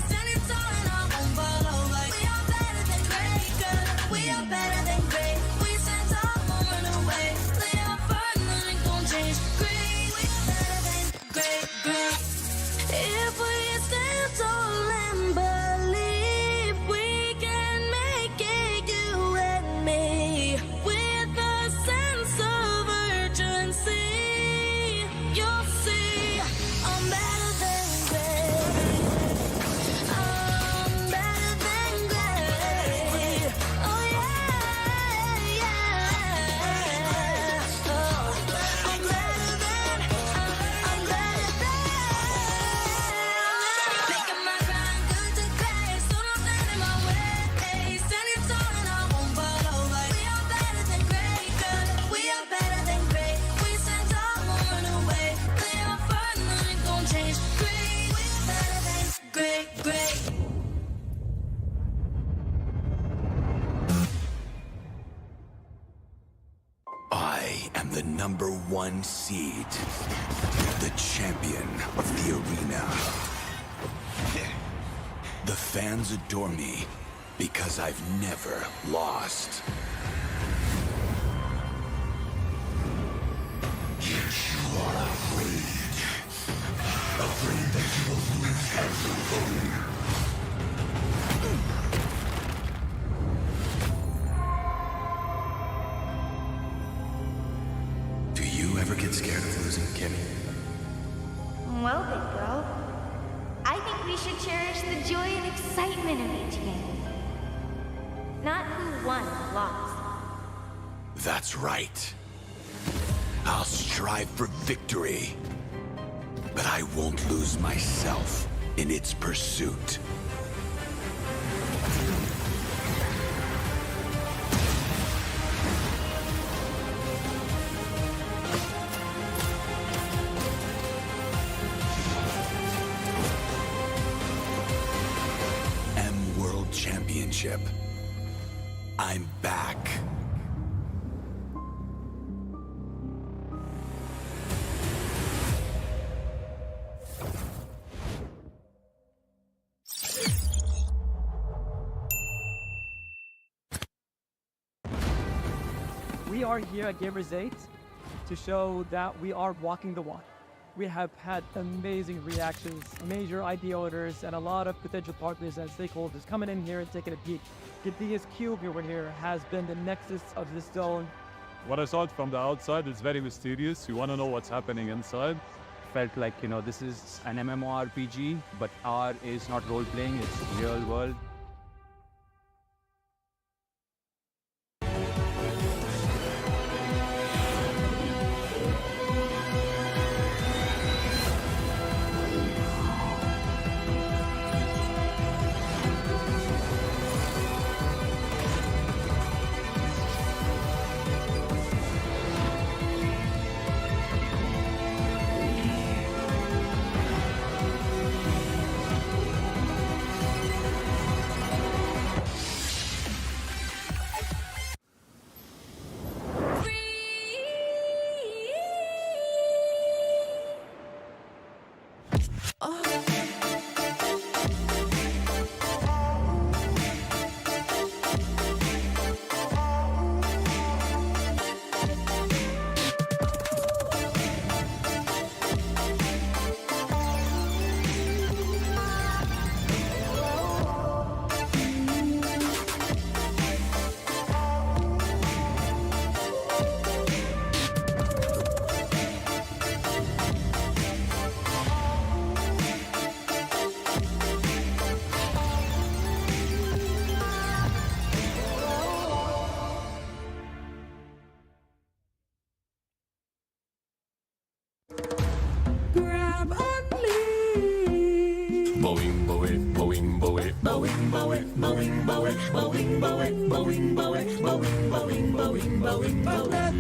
Standing tall and I won't fall over. We are better than great, good. We are better than great. We stand tall, won't run away. Lay our firm, nothing gon' change. Great, we are better than great. If we stand tall and believe, we can make it, you and me. With a sense of urgency, you'll see I'm better than great. I'm better than great. Oh yeah. Oh, I'm better than. Making my grind good to great. So don't stand in my way. Standing tall and I won't fall over. We are better than great, good. We are better than great. We stand tall, won't run away. Lay our firm, nothing gon' change. Great, we are better than great. I am the #1 seed, the champion of the arena. The fans adore me because I've never lost. Yet you are afraid. Afraid that you will lose everything. Do you ever get scared of losing, Kimmy? Well, big girl, I think we should cherish the joy and excitement of each game. Not who won or lost. That's right. I'll strive for victory, but I won't lose myself in its pursuit. World Championship. I'm back. We are here at Gamers 8 to show that we are walking the walk. We have had amazing reactions, major IP owners, and a lot of potential partners and stakeholders coming in here and taking a peek. Giddia's Cube over here has been the nexus of this zone. What I saw from the outside is very mysterious. You want to know what's happening inside. Felt like, this is an MMORPG, but R is not role-playing, it's real world.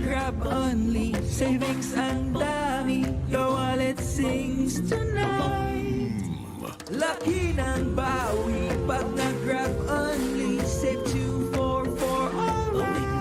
Grab only, savings ang dami, your wallet sings tonight. Laki ng bawi, pag nag-grab only, save 244 alright.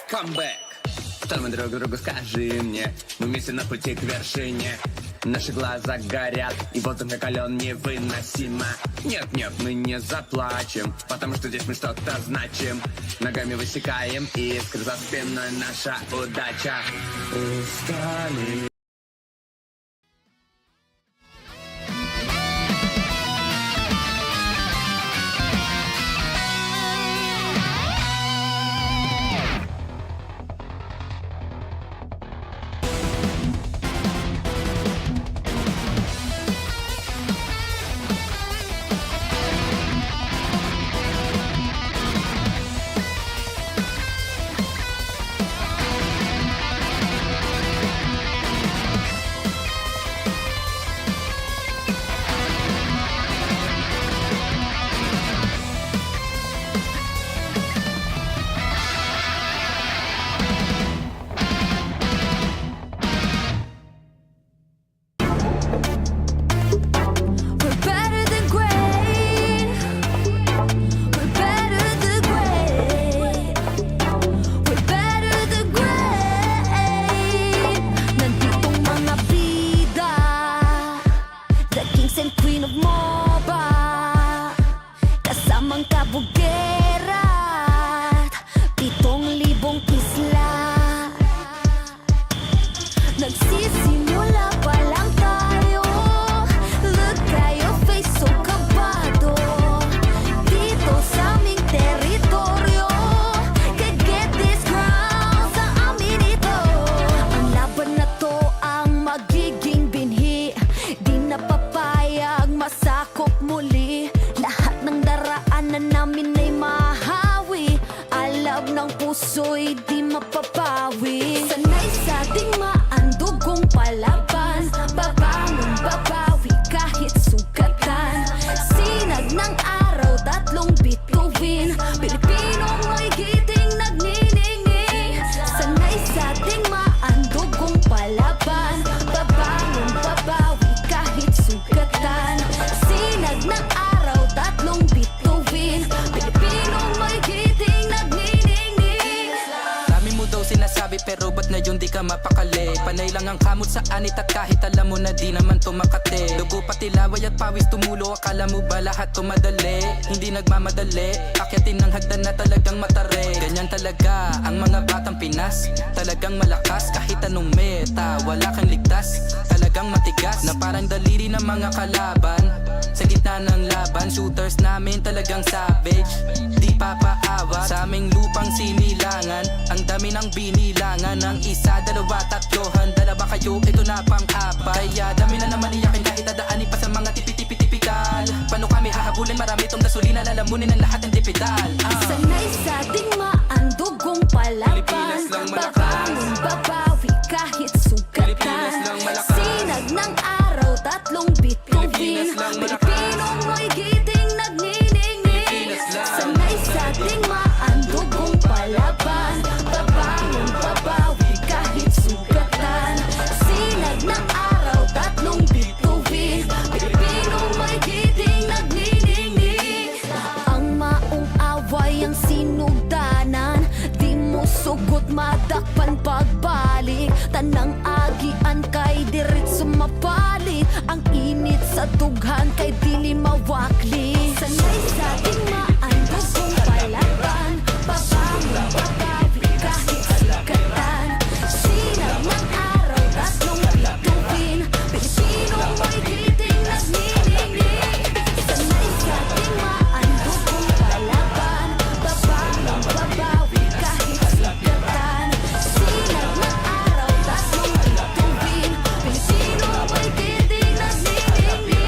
Камбэк. Что мы друг другу скажи мне? Мы вместе на пути к вершине. Наши глаза горят, и воздух накален невыносимо. Нет, мы не заплачем, потому что здесь мы что-то значим. Ногами высекаем искры, за спиной наша удача. Устали. laro, ba't ngayon di ka mapakali? Panay lang ang kamot sa anit at kahit alam mo na di naman tumakate. Dugo pati laway at pawis tumulo, akala mo ba lahat tumadali? Hindi nagmamadali, akyatin ng hagdan na talagang matare. Ganyan talaga ang mga batang Pinas, talagang malakas kahit anong meta, wala kang ligtas. Talagang matigas na parang daliri ng mga kalaban. Sa gitna ng laban, shooters namin talagang savage. Di papaawat sa aming lupang sinilangan. Ang dami ng binilangan, ng isa, dalawa, tatlohan, dalawa kayo, ito na pang-apat. Kaya dami na naman iyakin kahit dadaanin pa sa mga tipi-tipi-tipikal. Paano kami hahabulin, marami itong gasolina, lalamunin ang lahat ng tipidal. Sanay sa ating maandugong palaban, babangon, babawi kahit sugatan. Sinag ng araw, tatlong bituin, Pilipinong may giting nagniningning. Sanay sa ating maandugong palaban, babangon, babawi kahit sugatan. Sinag ng araw, tatlong bituin, Pilipinong may giting nagniningning. Ang maong away ang sinugdanan, di mo sugot madakpan pagbalik. Tanang agian kay dirit sumapalit, ang init sa dughan kay dili mawakli. Sanay sa ating maandugong palaban, babangon, babawi kahit sugatan. Sinag ng araw, tatlong bituin, Pilipinong may giting nagniningning. Sanay sa ating maandugong palaban, babangon, babawi kahit sugatan. Sinag ng araw, tatlong bituin, Pilipinong may giting nagniningning.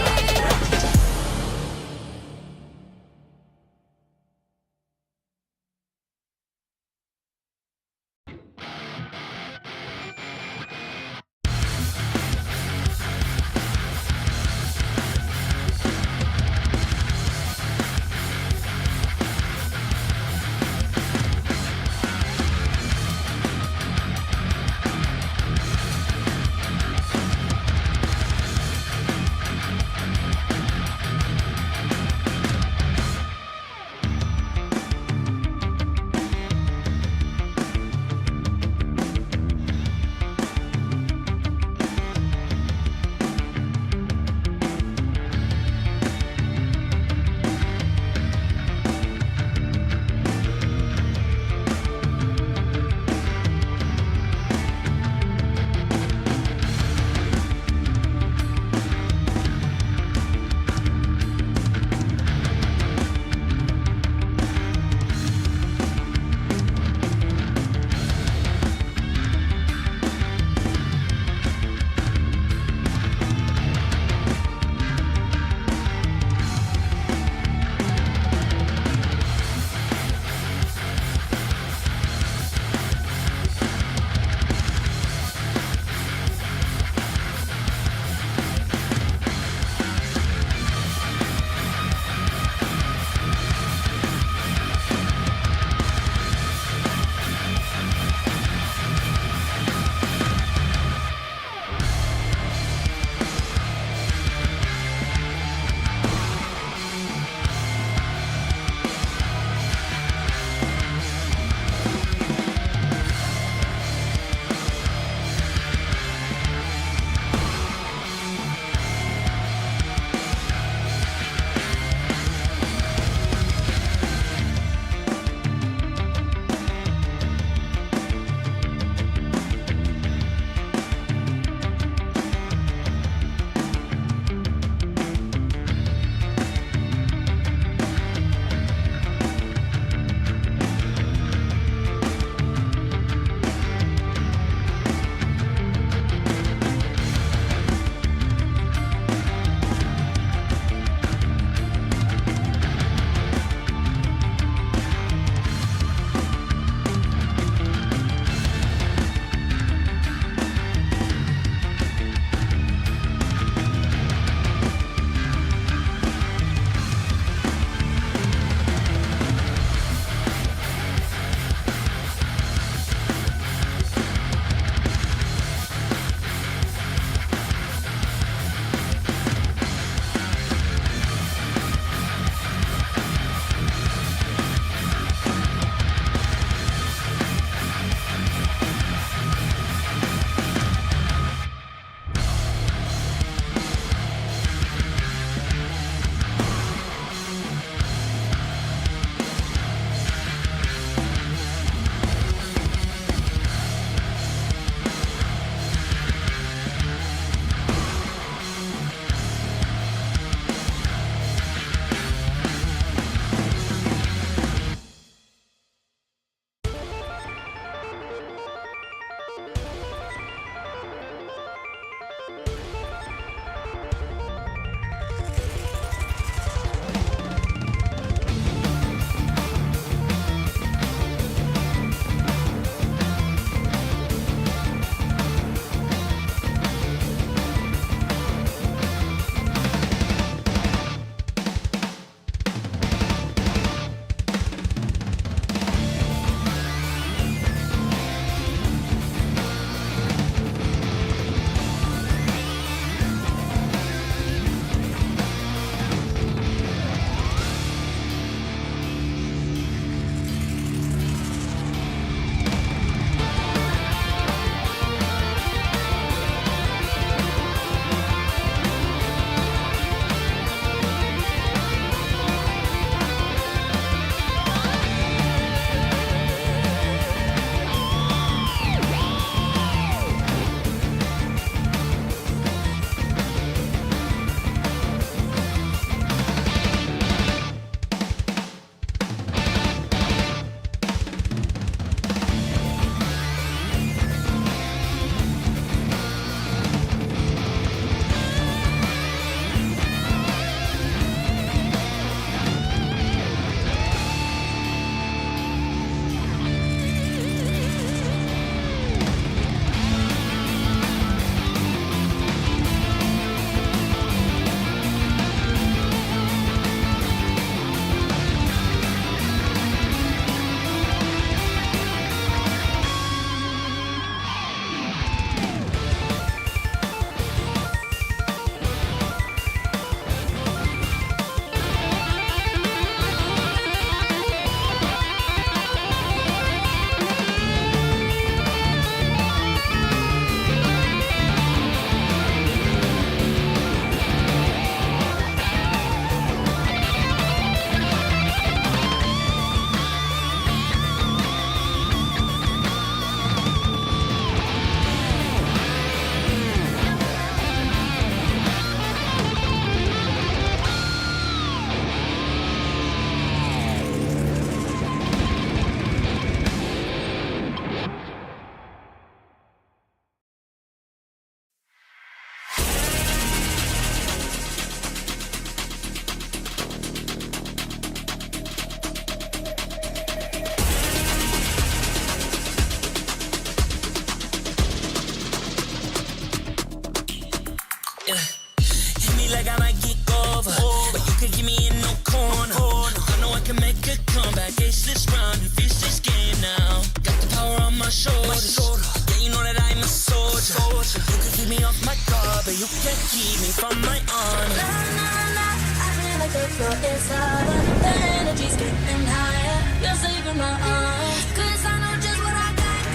you can't keep me from my army. I feel like the floor is lava. The energy's getting higher. You're saving my arms. 'Cause I know just what I got.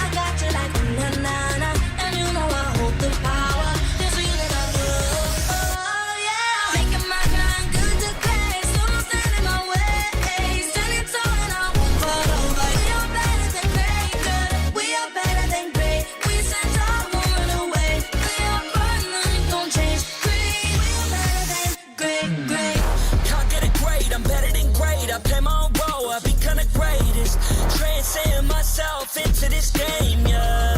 I got you like na-na-na. And you know I hold the power. This feeling I feel. Oh yeah. Making my grind good to great. So don't stand in my way. Standing tall and I won't fall over. We are better than great, good. We are better than great. We stand tall, won't run away. We are fun, nothing gon' change. Great. We are better than great. Can't get it great, I'm better than great. I play my own role, I become the greatest. Transcend myself into this game, yeah.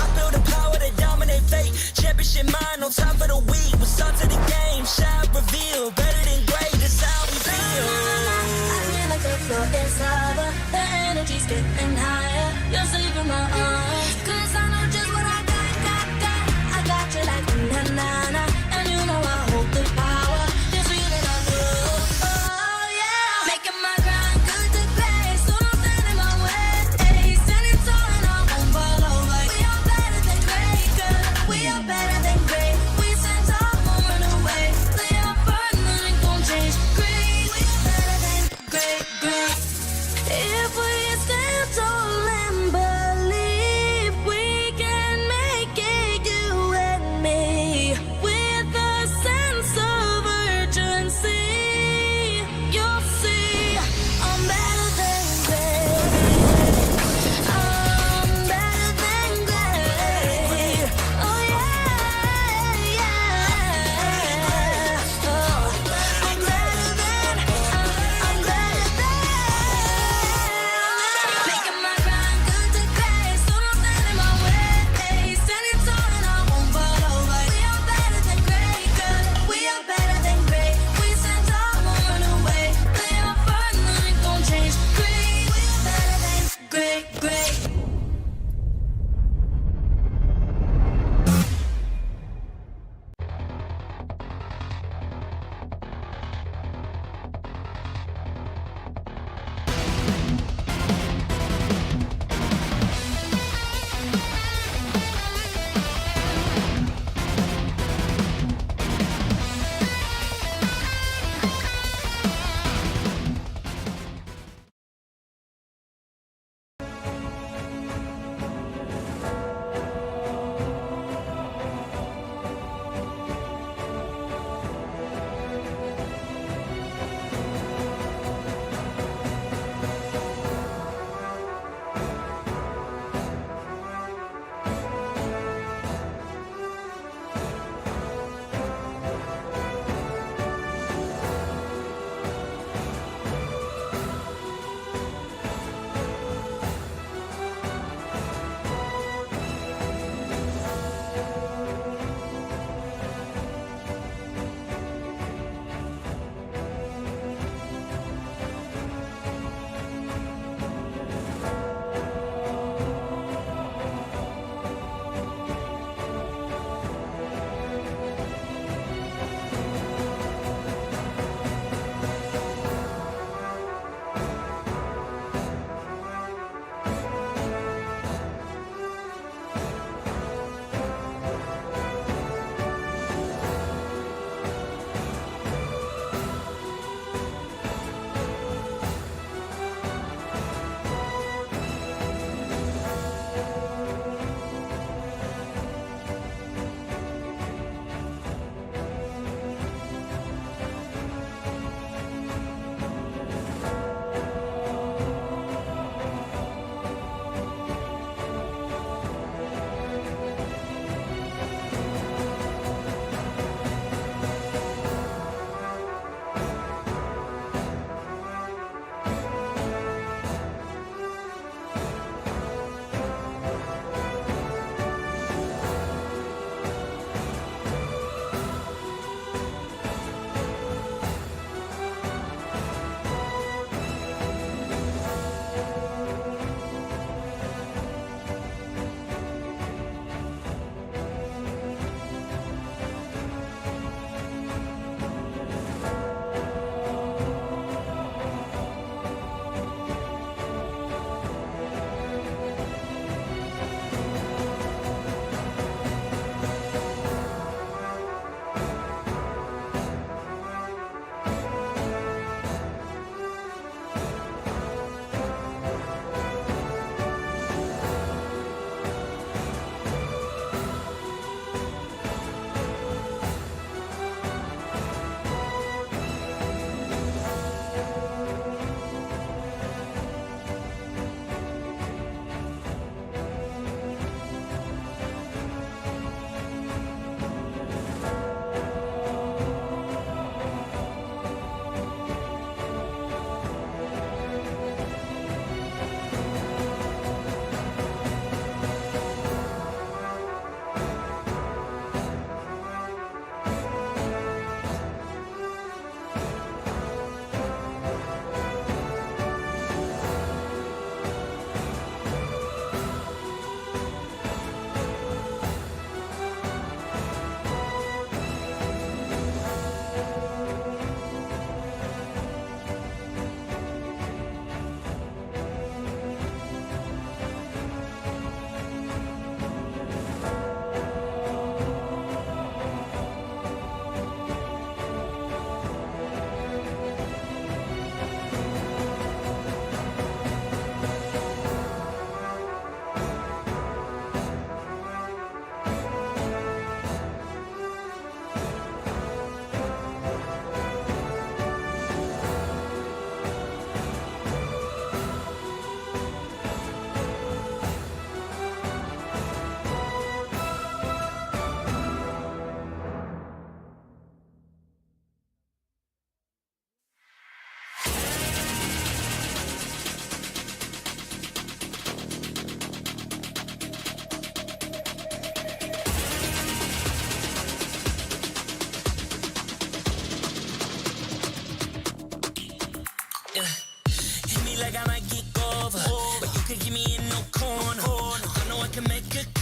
I build a power to dominate fate. Championship mind, no time for the weak. We start to the game, shall reveal. Better than great, that's how we feel. I feel like the floor is lava. The energy's getting higher. You're saving my arms. 'Cause I know just what I got. I got you like na-na-na. And you know I hold the power. This feeling I feel. Oh yeah. Making my grind good to great. So don't stand in my way. Standing tall and I won't fall over. We are better than great, good. We are better than great. We stand tall, won't run away. We are fun, nothing gon' change. Great. We are better than great. If we stand tall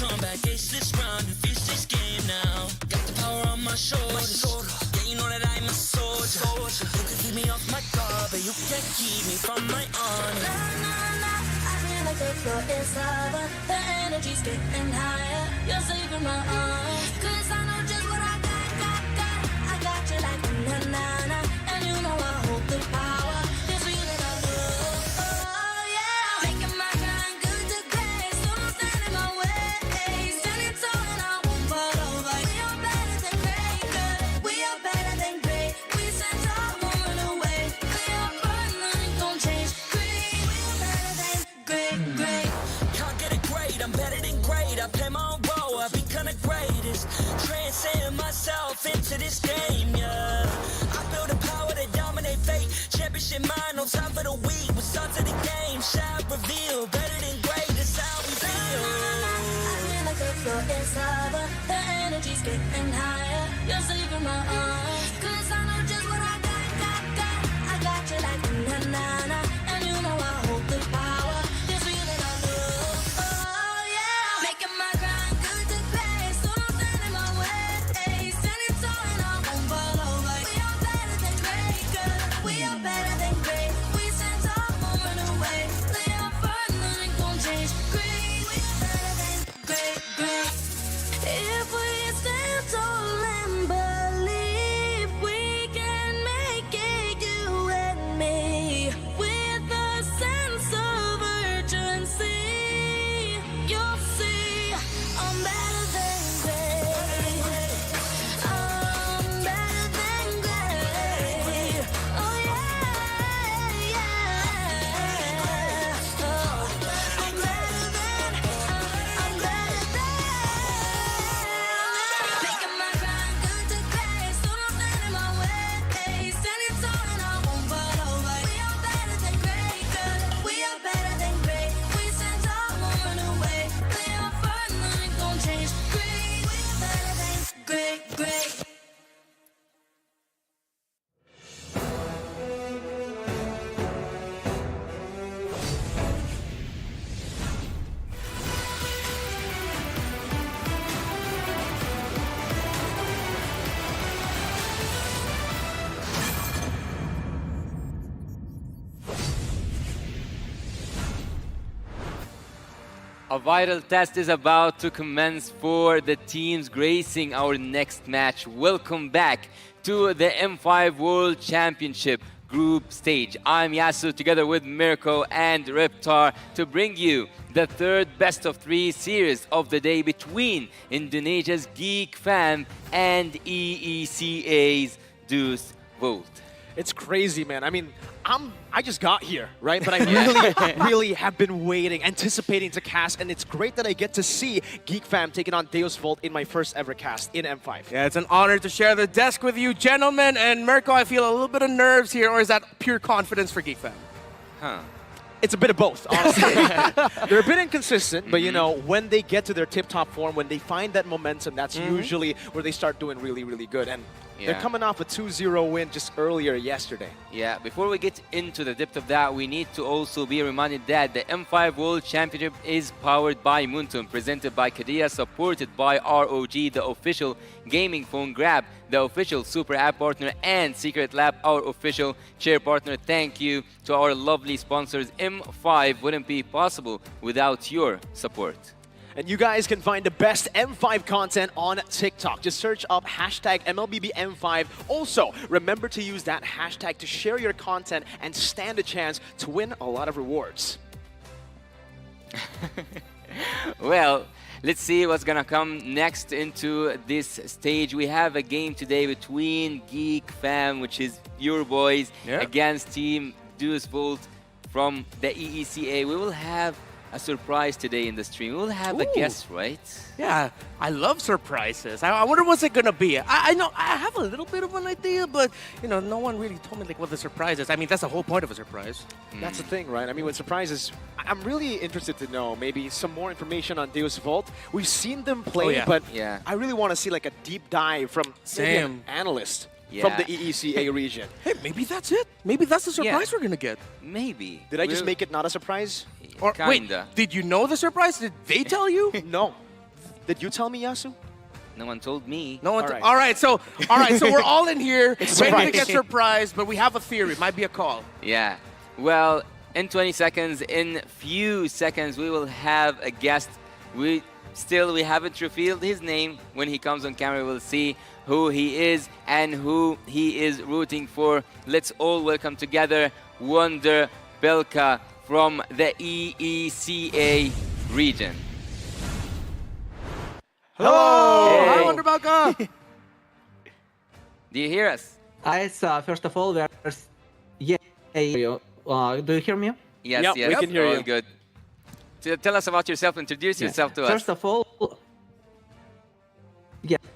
come back, ace this round, and finish this game now. Got the power on my shoulders. Yeah, you know that I'm a soldier. You can keep me off my guard, but you can't keep me from my honor. Nah, nah, nah, I feel like the floor is lava. The energy's getting higher. You're saving my arms. 'Cause I know just what I got. I got you like na na na. And you know I hold the power. This feeling I love. Oh yeah. Making my grind good to great. So don't stand in my way. Standing tall and I won't fall over. We are better than great, good. We are better than great. We send all won't run away. We are burn, nothing gon' change. Great. We are better than great. Can't get it great, I'm better than great. I play my own role, I become the greatest. Transcend myself into this game, yeah. I build a power to dominate fate. Championship mind, no time for the weak. We start to the game, shout, reveal. Better than great, that's how we feel. I feel like the floor is lava. The energy's getting higher. You're saving my arms. 'Cause I know just what I got. I got you like na na na. And you know I hold the power. This feeling I love. Oh yeah. Making my grind good to great. So don't stand in my way. Standing tall and I won't fall over. We are better than great, good. We are better than great. We stand tall, won't run away. Lay our burn, nothing gon' change. Great. We are better than great. If we stand tall and believe we can make it, you and me, with a sense of urgency, you'll see I'm better than great. I'm better than great. Oh yeah, yeah. Oh, I'm better than. Making my grind good to great. So don't stand in my way. Standing tall and I won't fall over. We are better than great, good. We are better than great. We stand tall, won't run away. Play our part, nothing gon' change. Great. We are better than great. A vital test is about to commence for the teams gracing our next match. Welcome back to the M5 World Championship group stage. I'm Yasu together with Mirko and Reptar to bring you the third best of three series of the day between Indonesia's Geek Fam and EECA's Deuce Volt. It's crazy, man. I mean, I just got here, right? But I really have been waiting, anticipating to cast, and it's great that I get to see Geek Fam taking on Deus Volt in my first ever cast in M5. Yeah, it's an honor to share the desk with you, gentlemen. And Mirko, I feel a little bit of nerves here, or is that pure confidence for Geek Fam? Huh. It's a bit of both, honestly. They're a bit inconsistent, but you know, when they get to their tip-top form, when they find that momentum, that's usually where they start doing really, really good. And they're coming off a 2-0 win just earlier yesterday. Yeah, before we get into the depth of that, we need to also be reminded that the M5 World Championship is powered by Muntum, presented by Kadia, supported by ROG, the official gaming phone grab, the official super app partner, and Secret Lab, our official chair partner. Thank you to our lovely sponsors. M5 wouldn't be possible without your support. And you guys can find the best M5 content on TikTok. Just search up hashtag MLBB M5. Also, remember to use that hashtag to share your content and stand a chance to win a lot of rewards. Well, let's see what's gonna come next into this stage. We have a game today between Geek Fam, which is your boys, against Team Deuce Volt from the EECA. We will have a surprise today in the stream. We'll have a guest, right? Yeah, I love surprises. I wonder what's it gonna be. I know I have a little bit of an idea, but you know, no one really told me like what the surprise is. I mean, that's the whole point of a surprise. That's the thing, right? I mean, with surprises, I'm really interested to know maybe some more information on Deus Volt. We've seen them play, but I really want to see like a deep dive from maybe an analyst from the EECA region. Hey, maybe that's it. Maybe that's the surprise we're gonna get. Maybe. Did I just make it not a surprise? Or wait, did you know the surprise? Did they tell you? No. Did you tell me, Yasu? No one told me. No one. All right. All right. So we're all in here It's ready to surprise. get surprised, but we have a theory. It might be a call. Yeah. Well, in 20 seconds, in few seconds, we will have a guest. We haven't revealed his name. When he comes on camera, we'll see who he is and who he is rooting for. Let's all welcome together Wonder Belka from the EECA region. Hello. Hey. Hi, Wonder Belka. Do you hear us? First of all, do you hear me? Yes, Yep, yes. we can hear all you. good. Tell us about yourself. Introduce yourself to us. First of all,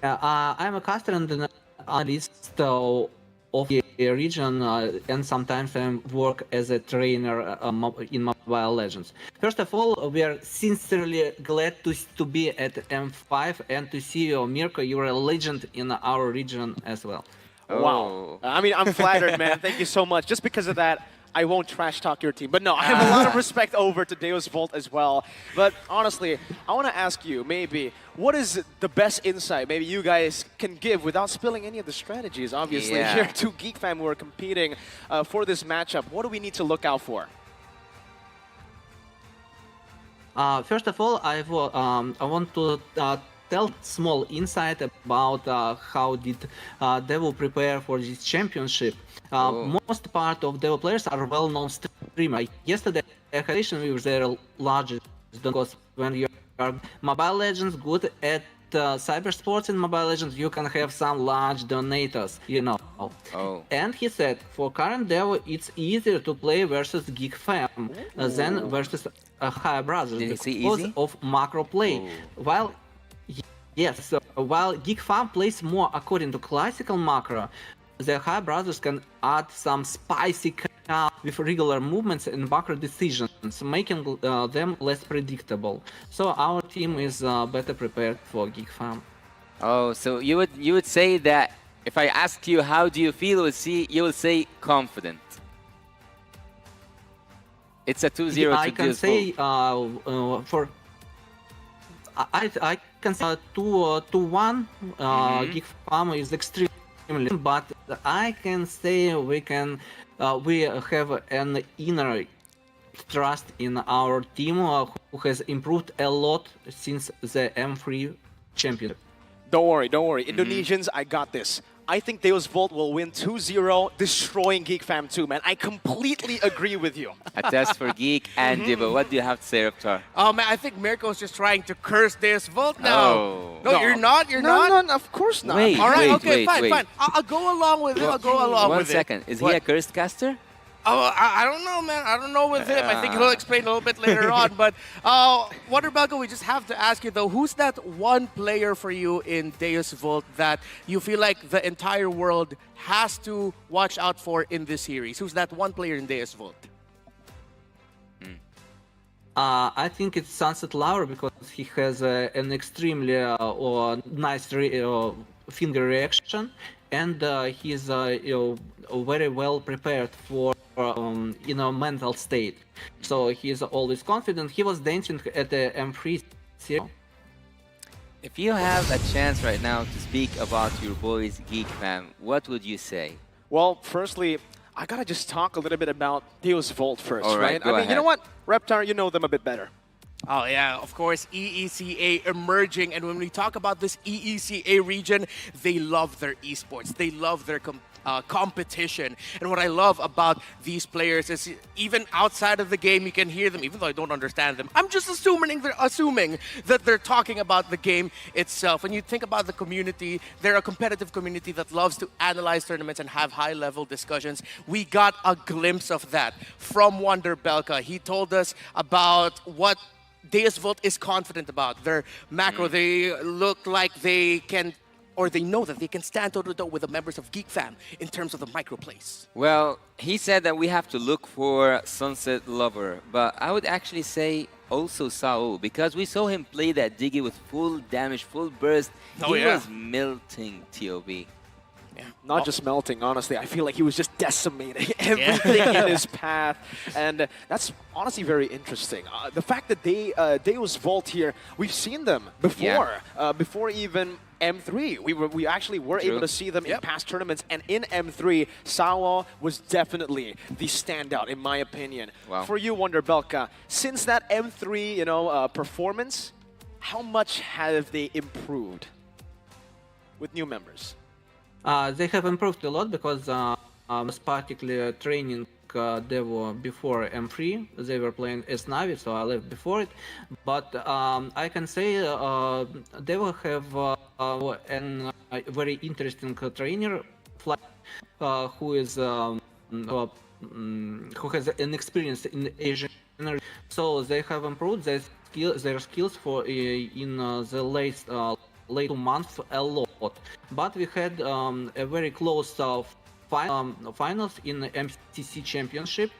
I'm a caster and an analyst of the region, and sometimes I work as a trainer in Mobile Legends. First of all, we are sincerely glad to be at M5 and to see you, Mirko. You're a legend in our region as well. Wow. I mean, I'm flattered, man. Thank you so much. Just because of that, I won't trash talk your team. But no, I have a lot of respect over to Deus Volt as well. But honestly, I want to ask you, maybe, what is the best insight maybe you guys can give without spilling any of the strategies? Obviously, Yeah. here are two Geek fam who are competing for this matchup. What do we need to look out for? First of all, I want to tell small insight about how did Devo prepare for this championship. Most part of Devo players are well-known streamers. Yesterday, Coalition we were their largest because when you are Mobile Legends good at cyber sports in Mobile Legends, you can have some large donators, you know. And he said, for current Devo, it's easier to play versus Geek Fam than versus High Brothers Did he say because easy? of macro play. While Geek Fam plays more according to classical macro, the High Brothers can add some spicy with regular movements and macro decisions, making them less predictable. So our team is better prepared for Geek Fam. Oh, so you would say that if I ask you how do you feel, you will say confident. It's a 2-0 I to can Deus say Volt. I can say 2-1. Geek Farm is extremely, but I can say we have an inner trust in our team who has improved a lot since the M3 championship. Don't worry, don't worry. Indonesians, I got this. I think Deus Volt will win 2-0, destroying Geek Fam 2, man. I completely agree with you. A test for Geek and Divo. What do you have to say, Reptar? Oh man, I think Mirko's just trying to curse Deus Volt now. Oh. No, you're not. You're not. No, of course not. Wait, All right, wait, okay, wait, fine. I'll go along with it. I'll go along One with it. second. Is he What? a cursed caster? Oh, I don't know, man. I don't know with him. I think he'll explain a little bit later on. But Wonder Belka, we just have to ask you though, who's that one player for you in Deus Volt that you feel like the entire world has to watch out for in this series? Who's that one player in Deus Volt? I think it's Sunset Lover because he has an extremely nice finger reaction, and he's very well prepared for mental state. So he's always confident. He was dancing at the M3 series. If you have a chance right now to speak about your boys Geek Fam, what would you say? Well, firstly, I gotta just talk a little bit about Deus Volt first, All right, right? I mean, you know what? Reptar, you know them a bit better. Oh yeah, of course, EECA emerging. And when we talk about this EECA region, they love their esports. They love their competition. And what I love about these players is even outside of the game, you can hear them, even though I don't understand them. I'm just assuming that they're talking about the game itself. When you think about the community, they're a competitive community that loves to analyze tournaments and have high-level discussions. We got a glimpse of that from Wonder Belka. He told us about what Deus Volt is confident about. Their macro, they look like they can, or they know that they can stand toe-to-toe with the members of Geek Fam in terms of the micro plays. Well, he said that we have to look for Sunset Lover, but I would actually say also Sao, because we saw him play that Diggy with full damage, full burst. Oh, He yeah. was melting TOB. Not just melting, honestly. I feel like he was just decimating everything in his path. And that's honestly very interesting. The fact that Deus Vault here, we've seen them before, before even M3. We actually were able to see them in past tournaments. And in M3, Sawa was definitely the standout, in my opinion. Wow. For you, Wonder Belka, since that M3 performance, how much have they improved with new members? They have improved a lot because was particularly training Devo before M3. They were playing as Navi, so I left before it. But I can say Devo have a very interesting trainer, who is who has an experience in Asian. So they have improved their skills for in the late 2 months a lot. But we had a very close finals in the MCC Championship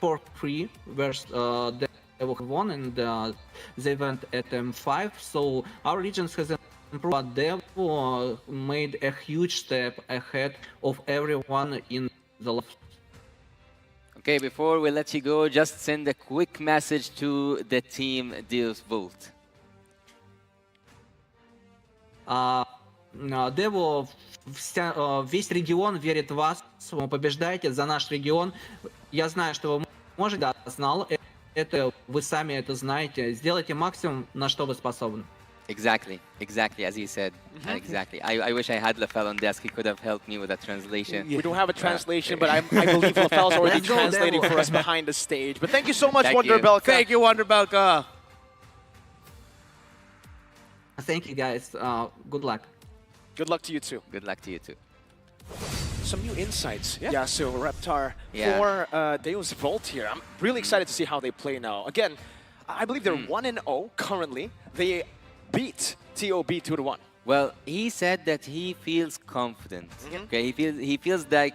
for free, where they won and they went at M5. So our regions has improved, but they made a huge step ahead of everyone in the left. Okay, before we let you go, just send a quick message to the team Deus Vault. Дево, весь регион верит в вас, вы побеждаете за наш регион. Я знаю, что вы можете, да, знал это, вы сами это знаете. Сделайте максимум, на что вы способны. Exactly, as you said. Exactly. I wish I had Lafel on desk. He could have helped me with that translation. We don't have a translation, but I believe Lafel's already translating for us behind the stage. But thank you so much, Wonder Belka. Thank you, Wonder Belka. Thank you, guys. Good luck. Good luck to you too. Good luck to you too. Some new insights. Yeah, so Reptar for Deus Vault here. I'm really excited to see how they play now. Again, I believe they're 1-0 currently. They beat TOB 2-1. Well, he said that he feels confident. Okay, he feels like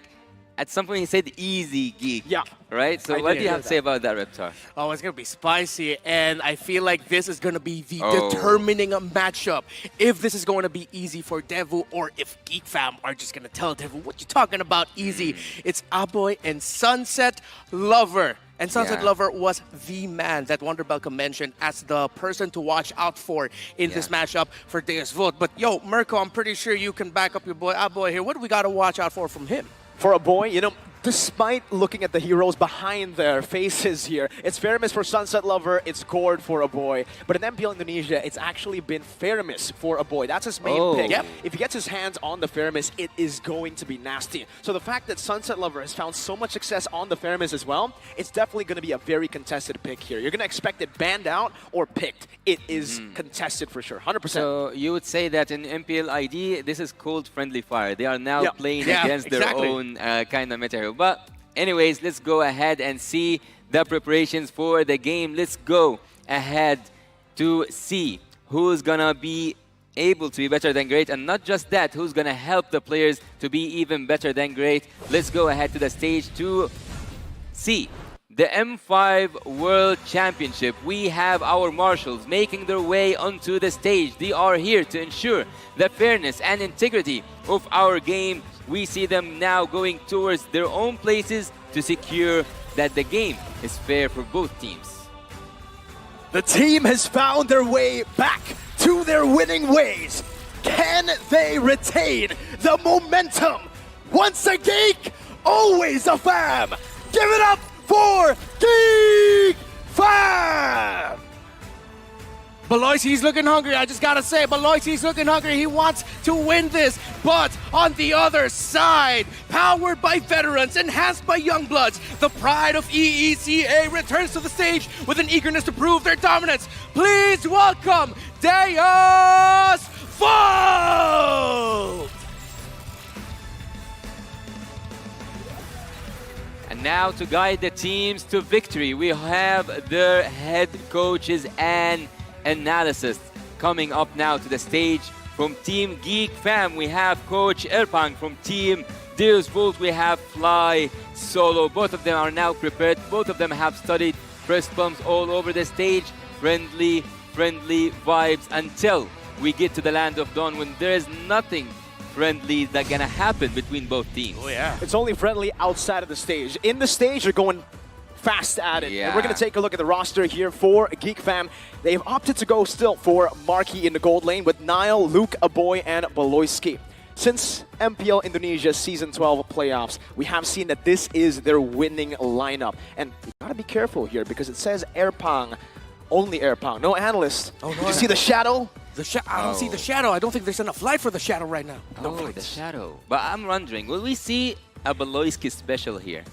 at some point he said easy geek. Yeah. Right? So what do you have to say about that, Reptar? Oh, it's going to be spicy, and I feel like this is going to be the determining matchup. If this is going to be easy for Devu, or if Geek Fam are just going to tell Devu, what you talking about easy? It's Aboy and Sunset Lover. And Sunset Lover was the man that Wonder Belka mentioned as the person to watch out for in this matchup for Deus Vault. But yo, Mirko, I'm pretty sure you can back up your boy Aboy here. What do we got to watch out for from him? For a boy, you know, despite looking at the heroes behind their faces here, it's Feramis for Sunset Lover, it's Gord for a boy. But in MPL Indonesia, it's actually been Feramis for a boy. That's his main pick. Yep. If he gets his hands on the Feramis, it is going to be nasty. So the fact that Sunset Lover has found so much success on the Feramis as well, it's definitely going to be a very contested pick here. You're going to expect it banned out or picked. It is contested for sure, 100%. So you would say that in MPL ID, this is called friendly fire. They are now playing against their own kind of material. But anyways, let's go ahead and see the preparations for the game. Let's go ahead to see who's gonna be able to be better than great, and not just that, who's gonna help the players to be even better than great. Let's go ahead to the stage to see the M5 World Championship. We have our marshals making their way onto the stage. They are here to ensure the fairness and integrity of our game. We see them now going towards their own places to secure that the game is fair for both teams. The team has found their way back to their winning ways. Can they retain the momentum? Once a geek, always a fam. Give it up for Geek Fam! Beloit, he's looking hungry. I just gotta say, Beloit, he's looking hungry. He wants to win this. But on the other side, powered by veterans, enhanced by young bloods, the pride of EECA returns to the stage with an eagerness to prove their dominance. Please welcome Deus Vault! And now to guide the teams to victory, we have their head coaches and analysis coming up now to the stage. From Team Geek Fam, we have Coach Erpang. From Team Deus Vault, we have Fly Solo. Both of them are now prepared. Both of them have studied press bumps all over the stage. Friendly vibes until we get to the Land of Dawn, when there is nothing friendly that's gonna happen between both teams. Oh yeah. It's only friendly outside of the stage. In the stage, they're going fast at it. Yeah. And we're going to take a look at the roster here for Geek Fam. They've opted to go still for Marky in the gold lane with Nile, Luke, Aboy, and Baloyski. Since MPL Indonesia Season 12 playoffs, we have seen that this is their winning lineup. And you gotta be careful here because it says Airpang, only Airpang, no analyst. Oh, no, Did you see the shadow? I don't see the shadow. I don't think there's enough light for the shadow right now. The shadow. But I'm wondering, will we see a Baloyski special here?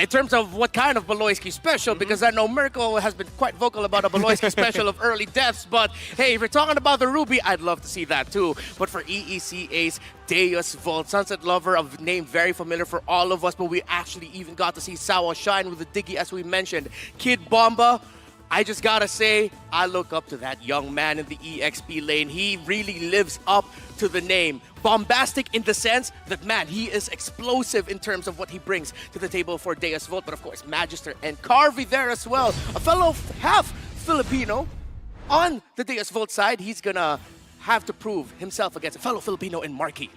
In terms of what kind of Baloyski special, because I know Mirko has been quite vocal about a Baloyski special of early deaths, but hey, if you're talking about the Ruby, I'd love to see that too. But for EECA's Deus Volt, Sunset Lover, a name very familiar for all of us, but we actually even got to see Sawa shine with the Diggy, as we mentioned. Kid Bomba, I just gotta say, I look up to that young man in the EXP lane. He really lives up to the name. Bombastic in the sense that, man, he is explosive in terms of what he brings to the table for Deus Volt. But of course, Magister and Carvey there as well. A fellow half Filipino on the Deus Volt side. He's gonna have to prove himself against a fellow Filipino in Marquee.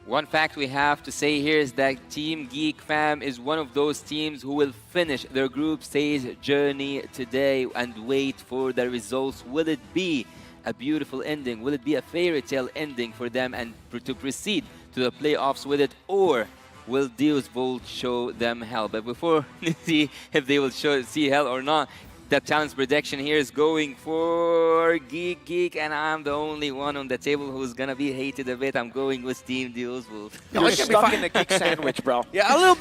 One fact we have to say here is that Team Geek Fam is one of those teams who will finish their group stage journey today and wait for the results. Will it be a beautiful ending? Will it be a fairy tale ending for them and to proceed to the playoffs with it? Or will Deus Volt show them hell? But before we see if they will see hell or not, the challenge prediction here is going for Geek, and I'm the only one on the table who's gonna be hated a bit. I'm going with Team Deus Volt. You're stuck in the geek sandwich, bro. Yeah, a little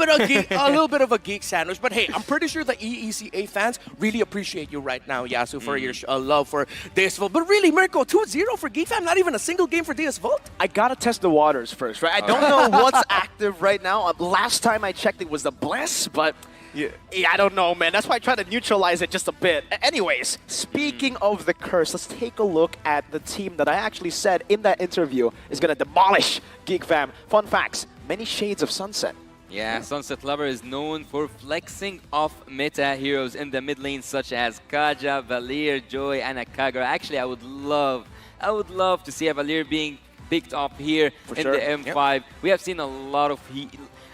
bit of a geek sandwich. But hey, I'm pretty sure the EECA fans really appreciate you right now, Yasu, for your love for Deus Volt. But really, Mirko, 2-0 for Geek Fam, not even a single game for Deus Volt? I gotta test the waters first, right? I don't know what's active right now. Last time I checked, it was the Bless, but yeah, I don't know, man. That's why I try to neutralize it just a bit. Anyways, speaking of the curse, let's take a look at the team that I actually said in that interview is gonna demolish Geek Fam. Fun facts, many shades of Sunset. Yeah, Sunset Lover is known for flexing off meta heroes in the mid lane such as Kaja, Valir, Joy, and Akagura. Actually, I would love to see a Valir being picked up here in the M5. Yep. We have seen a lot of,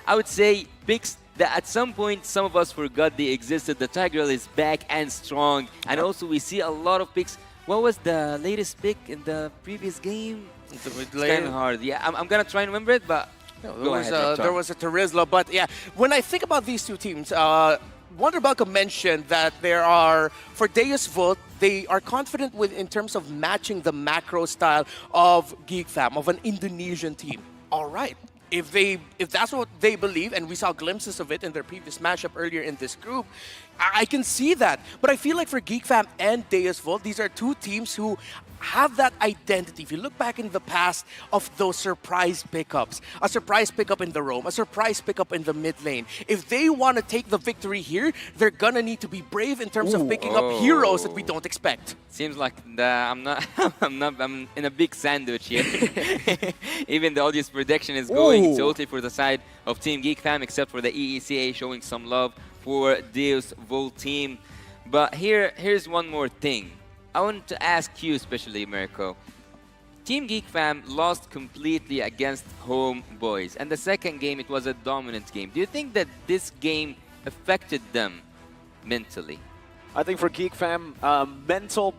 I would say, picks that at some point some of us forgot they existed. The Tigreal is back and strong, and also we see a lot of picks. What was the latest pick in the previous game? It's kind of hard. Yeah, I'm gonna try and remember it, but there was a Terizla. But yeah, when I think about these two teams, Wonder Balka mentioned that there are, for Deus Volt, they are confident with in terms of matching the macro style of Geek Fam, of an Indonesian team. All right. If that's what they believe, and we saw glimpses of it in their previous matchup earlier in this group, I can see that. But I feel like for Geek Fam and Deus Volt, these are two teams who have that identity. If you look back in the past of those surprise pickups, a surprise pickup in the roam, a surprise pickup in the mid lane, if they want to take the victory here, they're gonna need to be brave in terms of picking up heroes that we don't expect. Seems like I'm in a big sandwich here. Even the audience prediction is going totally for the side of Team Geek Fam, except for the EECA showing some love for Deus Volt team. But here's one more thing. I want to ask you, especially Mirko. Team Geek Fam lost completely against Homeboys, and the second game it was a dominant game. Do you think that this game affected them mentally? I think for Geek Fam, mental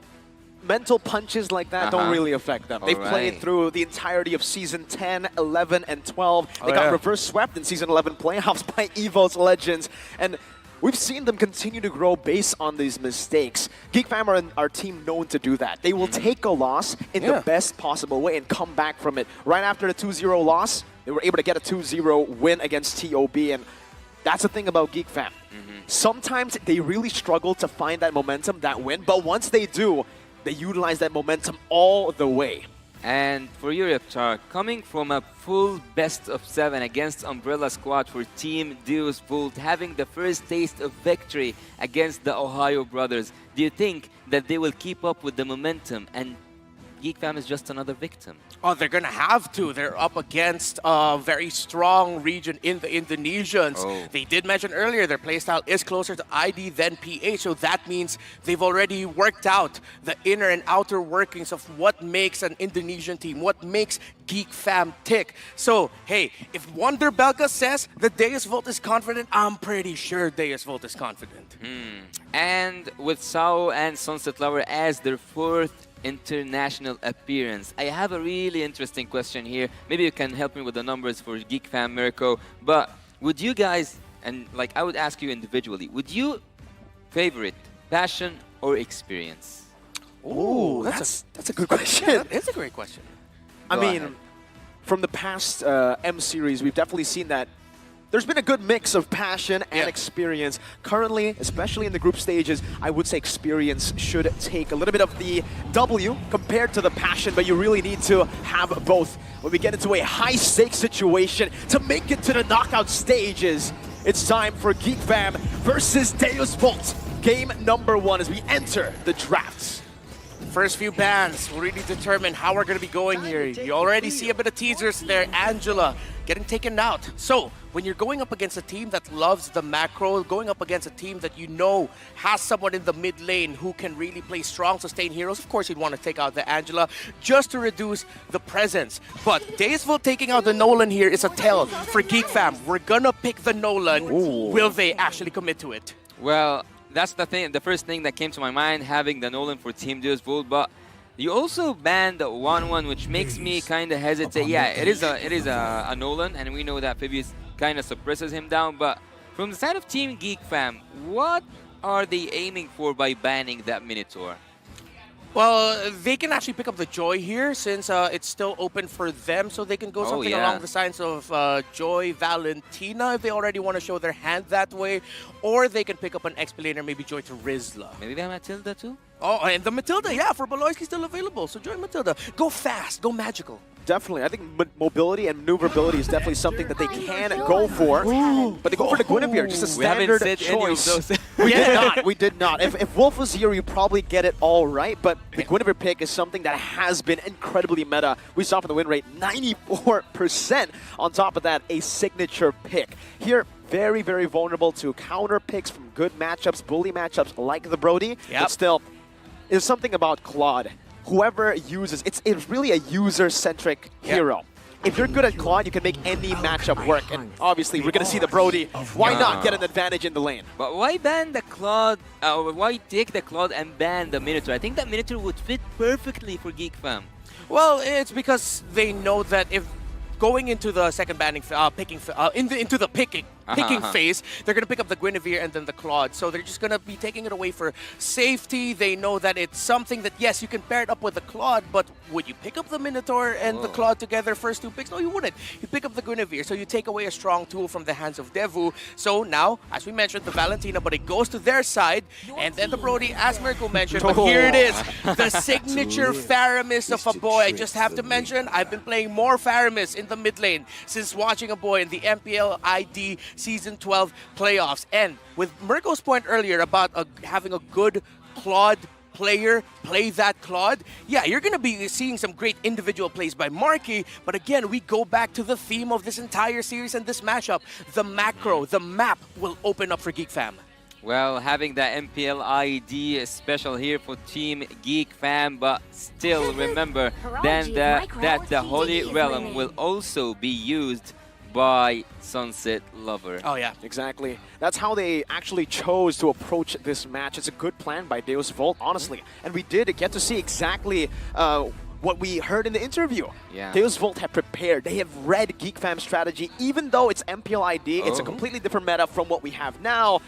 punches like that don't really affect them. They've played through the entirety of Season 10, 11, and 12. They got reverse swept in Season 11 playoffs by EVO's Legends. And we've seen them continue to grow based on these mistakes. Geek Fam are our team known to do that. They will take a loss in the best possible way and come back from it. Right after the 2-0 loss, they were able to get a 2-0 win against TOB. And that's the thing about Geek Fam. Sometimes they really struggle to find that momentum, that win. But once they do, they utilize that momentum all the way. And for you, Reptar, coming from a full best-of-7 against Umbrella Squad for Team Deus Volt, having the first taste of victory against the Ohio Brothers, do you think that they will keep up with the momentum and Geek Fam is just another victim? Oh, they're gonna have to. They're up against a very strong region in the Indonesians. They did mention earlier their playstyle is closer to ID than PH, so that means they've already worked out the inner and outer workings of what makes an Indonesian team, what makes Geek Fam tick. So, hey, if Wonder Belka says that Deus Volt is confident, I'm pretty sure Deus Volt is confident. And with Sao and Sunset Lover as their fourth international appearance, I have a really interesting question here. Maybe you can help me with the numbers for Geek Fam, Mirko. But would you guys, and like I would ask you individually, would you favorite passion or experience? Ooh, that's a good question. Yeah, it's a great question. I mean, from the past M series, we've definitely seen that there's been a good mix of passion and experience. Currently, especially in the group stages, I would say experience should take a little bit of the W compared to the passion, but you really need to have both. When we get into a high-stakes situation to make it to the knockout stages, it's time for Geek Fam versus Deus Volt. Game number 1 as we enter the drafts. First few bans will really determine how we're going to be going here. You already see a bit of teasers there. Angela getting taken out. So, when you're going up against a team that loves the macro, going up against a team that you know has someone in the mid lane who can really play strong, sustain heroes, of course you'd want to take out the Angela just to reduce the presence. But Deus Volt taking out the Nolan here is a tell for Geek Fam. We're going to pick the Nolan. Will they actually commit to it? Well, that's the thing. The first thing that came to my mind, having the Nolan for Team Deus Volt, but you also banned the 1-1, which makes me kind of hesitate. Yeah, it is a Nolan, and we know that Phoebus kind of suppresses him down. But from the side of Team Geek Fam, what are they aiming for by banning that Minotaur? Well, they can actually pick up the Joy here since it's still open for them, so they can go something along the lines of Joy, Valentina if they already want to show their hand that way, or they can pick up an Explainer, maybe Joy to Rizla. Maybe they have Matilda too? Oh, and the Matilda, yeah, for Baloyski still available, so Joy Matilda. Go fast, go magical. Definitely. I think mobility and maneuverability is definitely something that they can go for. But they go for the Guinevere, just a standard choice. We did not. We did not. If Wolf was here, you probably get it all right. But the Guinevere pick is something that has been incredibly meta. We saw from the win rate, 94%. On top of that, a signature pick. Here, very, very vulnerable to counter picks from good matchups, bully matchups like the Brody. But still, there's something about Claude. Whoever uses, it's really a user-centric hero. If you're good at Claude, you can make any matchup work. And obviously, we're going to see the Brody. Why not get an advantage in the lane? But why ban the Claude? Why take the Claude and ban the Minotaur? I think that Minotaur would fit perfectly for Geek Fam. Well, it's because they know that if going into the second banning, into the picking phase, they're going to pick up the Guinevere and then the Claude. So they're just going to be taking it away for safety. They know that it's something that, yes, you can pair it up with the Claude, but would you pick up the Minotaur and the Claude together first 2 picks? No, you wouldn't. You pick up the Guinevere, so you take away a strong tool from the hands of Devu. So now, as we mentioned, the Valentina, but it goes to their side, and then the Brody, as Mirko mentioned, but here it is, the signature Faramis of a boy. I just have to mention, I've been playing more Faramis in the mid lane since watching a boy in the MPL ID Season 12 playoffs. And with Mirko's point earlier about having a good Claude player play that Claude, yeah, you're going to be seeing some great individual plays by Marky, but again, we go back to the theme of this entire series and this matchup. The macro, the map will open up for Geek Fam. Well, having the MPL ID special here for Team Geek Fam, but still remember then that the Holy Realm will also be used by Sunset Lover. Oh yeah, exactly. That's how they actually chose to approach this match. It's a good plan by Deus Volt, honestly. And we did get to see exactly what we heard in the interview. Yeah. Deus Volt have prepared. They have read Geek Fam's strategy. Even though it's MPL ID, it's a completely different meta from what we have now.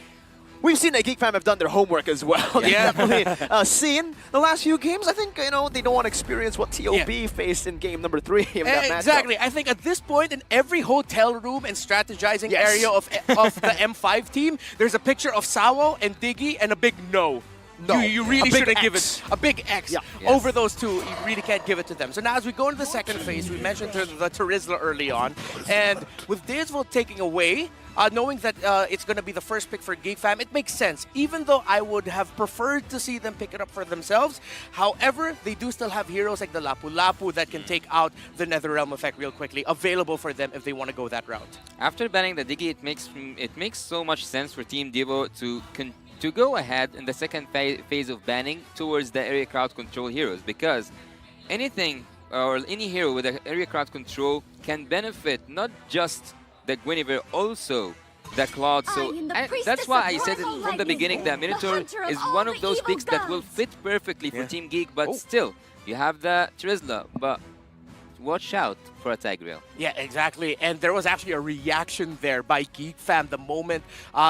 We've seen that Geek Fam have done their homework as well. Yeah. They've definitely seen the last few games. I think, they don't want to experience what TOB faced in game number 3 of that matchup. Exactly. I think at this point, in every hotel room and strategizing area of the M5 team, there's a picture of Sawo and Diggy and a big no. No, you a really big shouldn't give it X. a big X Yeah. over those two. You really can't give it to them. So now as we go into the second phase, we mentioned the Terizla early on, and with Daysville taking away, knowing that it's going to be the first pick for Geek Fam, it makes sense. Even though I would have preferred to see them pick it up for themselves, however, they do still have heroes like the Lapu Lapu that can take out the Netherrealm effect real quickly, available for them if they want to go that route. After banning the Diggy, it makes so much sense for Team Devo to go ahead in the second phase of banning towards the area crowd control heroes, because anything or any hero with an area crowd control can benefit not just the Guinevere, also the Claude. So that's why I said it from the beginning that Minotaur is one of those picks that will fit perfectly for Team Geek, but still, you have the Terizla, but watch out for a Tigreal. Yeah, exactly. And there was actually a reaction there by Geek Fam the moment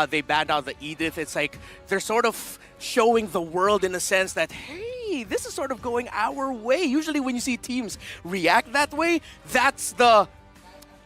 they banned out the Edith. It's like they're sort of showing the world in a sense that, hey, this is sort of going our way. Usually when you see teams react that way, that's the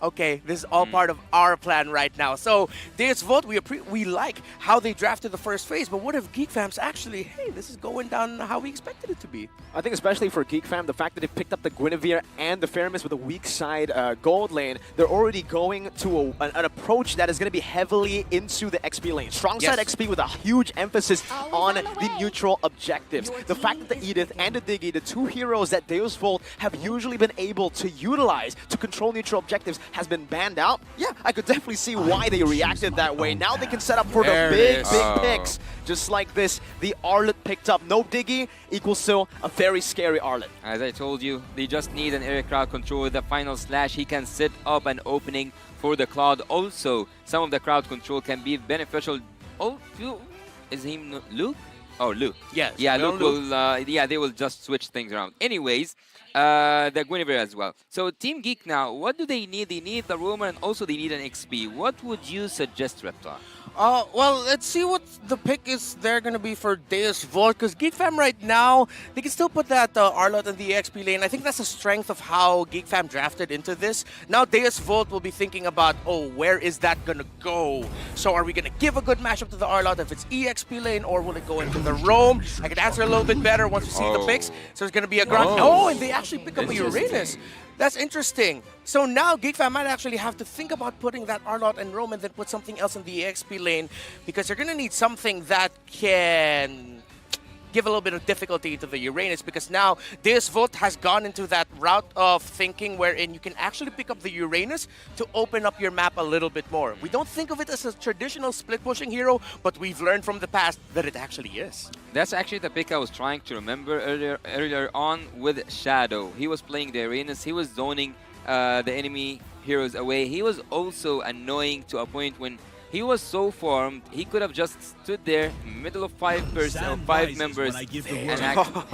okay, this is all part of our plan right now. So, Deus Vote, we like how they drafted the first phase, but what if Geek Fam's actually, hey, this is going down how we expected it to be? I think especially for Geek Fam, the fact that they picked up the Guinevere and the Feramis with a weak side gold lane, they're already going to an approach that is going to be heavily into the XP lane. Strong side XP with a huge emphasis on the neutral objectives. The fact that the Edith and the Diggy, the two heroes that Deus Volt have usually been able to utilize to control neutral objectives, has been banned out. Yeah, I could definitely see why they reacted that way. Now they can set up for the big picks. Just like this, the Arlet picked up no Diggy equals to a very scary Arlet. As I told you, they just need an area crowd control with the final slash. He can set up an opening for the Cloud. Also, some of the crowd control can be beneficial. Oh, is he Luke? Oh, Luke. Yes. Yeah, Luke will. Yeah, they will just switch things around. Anyways, the Guinevere as well. So Team Geek now, what do they need? They need the Roamer and also they need an XP. What would you suggest, Reptar? Well, let's see what the pick is there going to be for Deus Volt, because Geek Fam right now, they can still put that Arlot in the XP lane. I think that's the strength of how Geek Fam drafted into this. Now Deus Volt will be thinking about, oh, where is that going to go? So are we going to give a good matchup to the Arlot if it's EXP lane, or will it go into the Roam? I can answer a little bit better once we see the picks. So it's going to be a Grunt. Oh, and they actually pick up a Uranus. That's interesting. So now Geek Fam might actually have to think about putting that Arlot and Roam and then put something else in the EXP lane, because they're going to need something that can give a little bit of difficulty to the Uranus, because now Deus Volt has gone into that route of thinking wherein you can actually pick up the Uranus to open up your map a little bit more. We don't think of it as a traditional split-pushing hero, but we've learned from the past that it actually is. That's actually the pick I was trying to remember earlier on with Shadow. He was playing the Uranus, he was zoning the enemy heroes away. He was also annoying to a point when he was so formed, he could have just stood there, middle of five members, and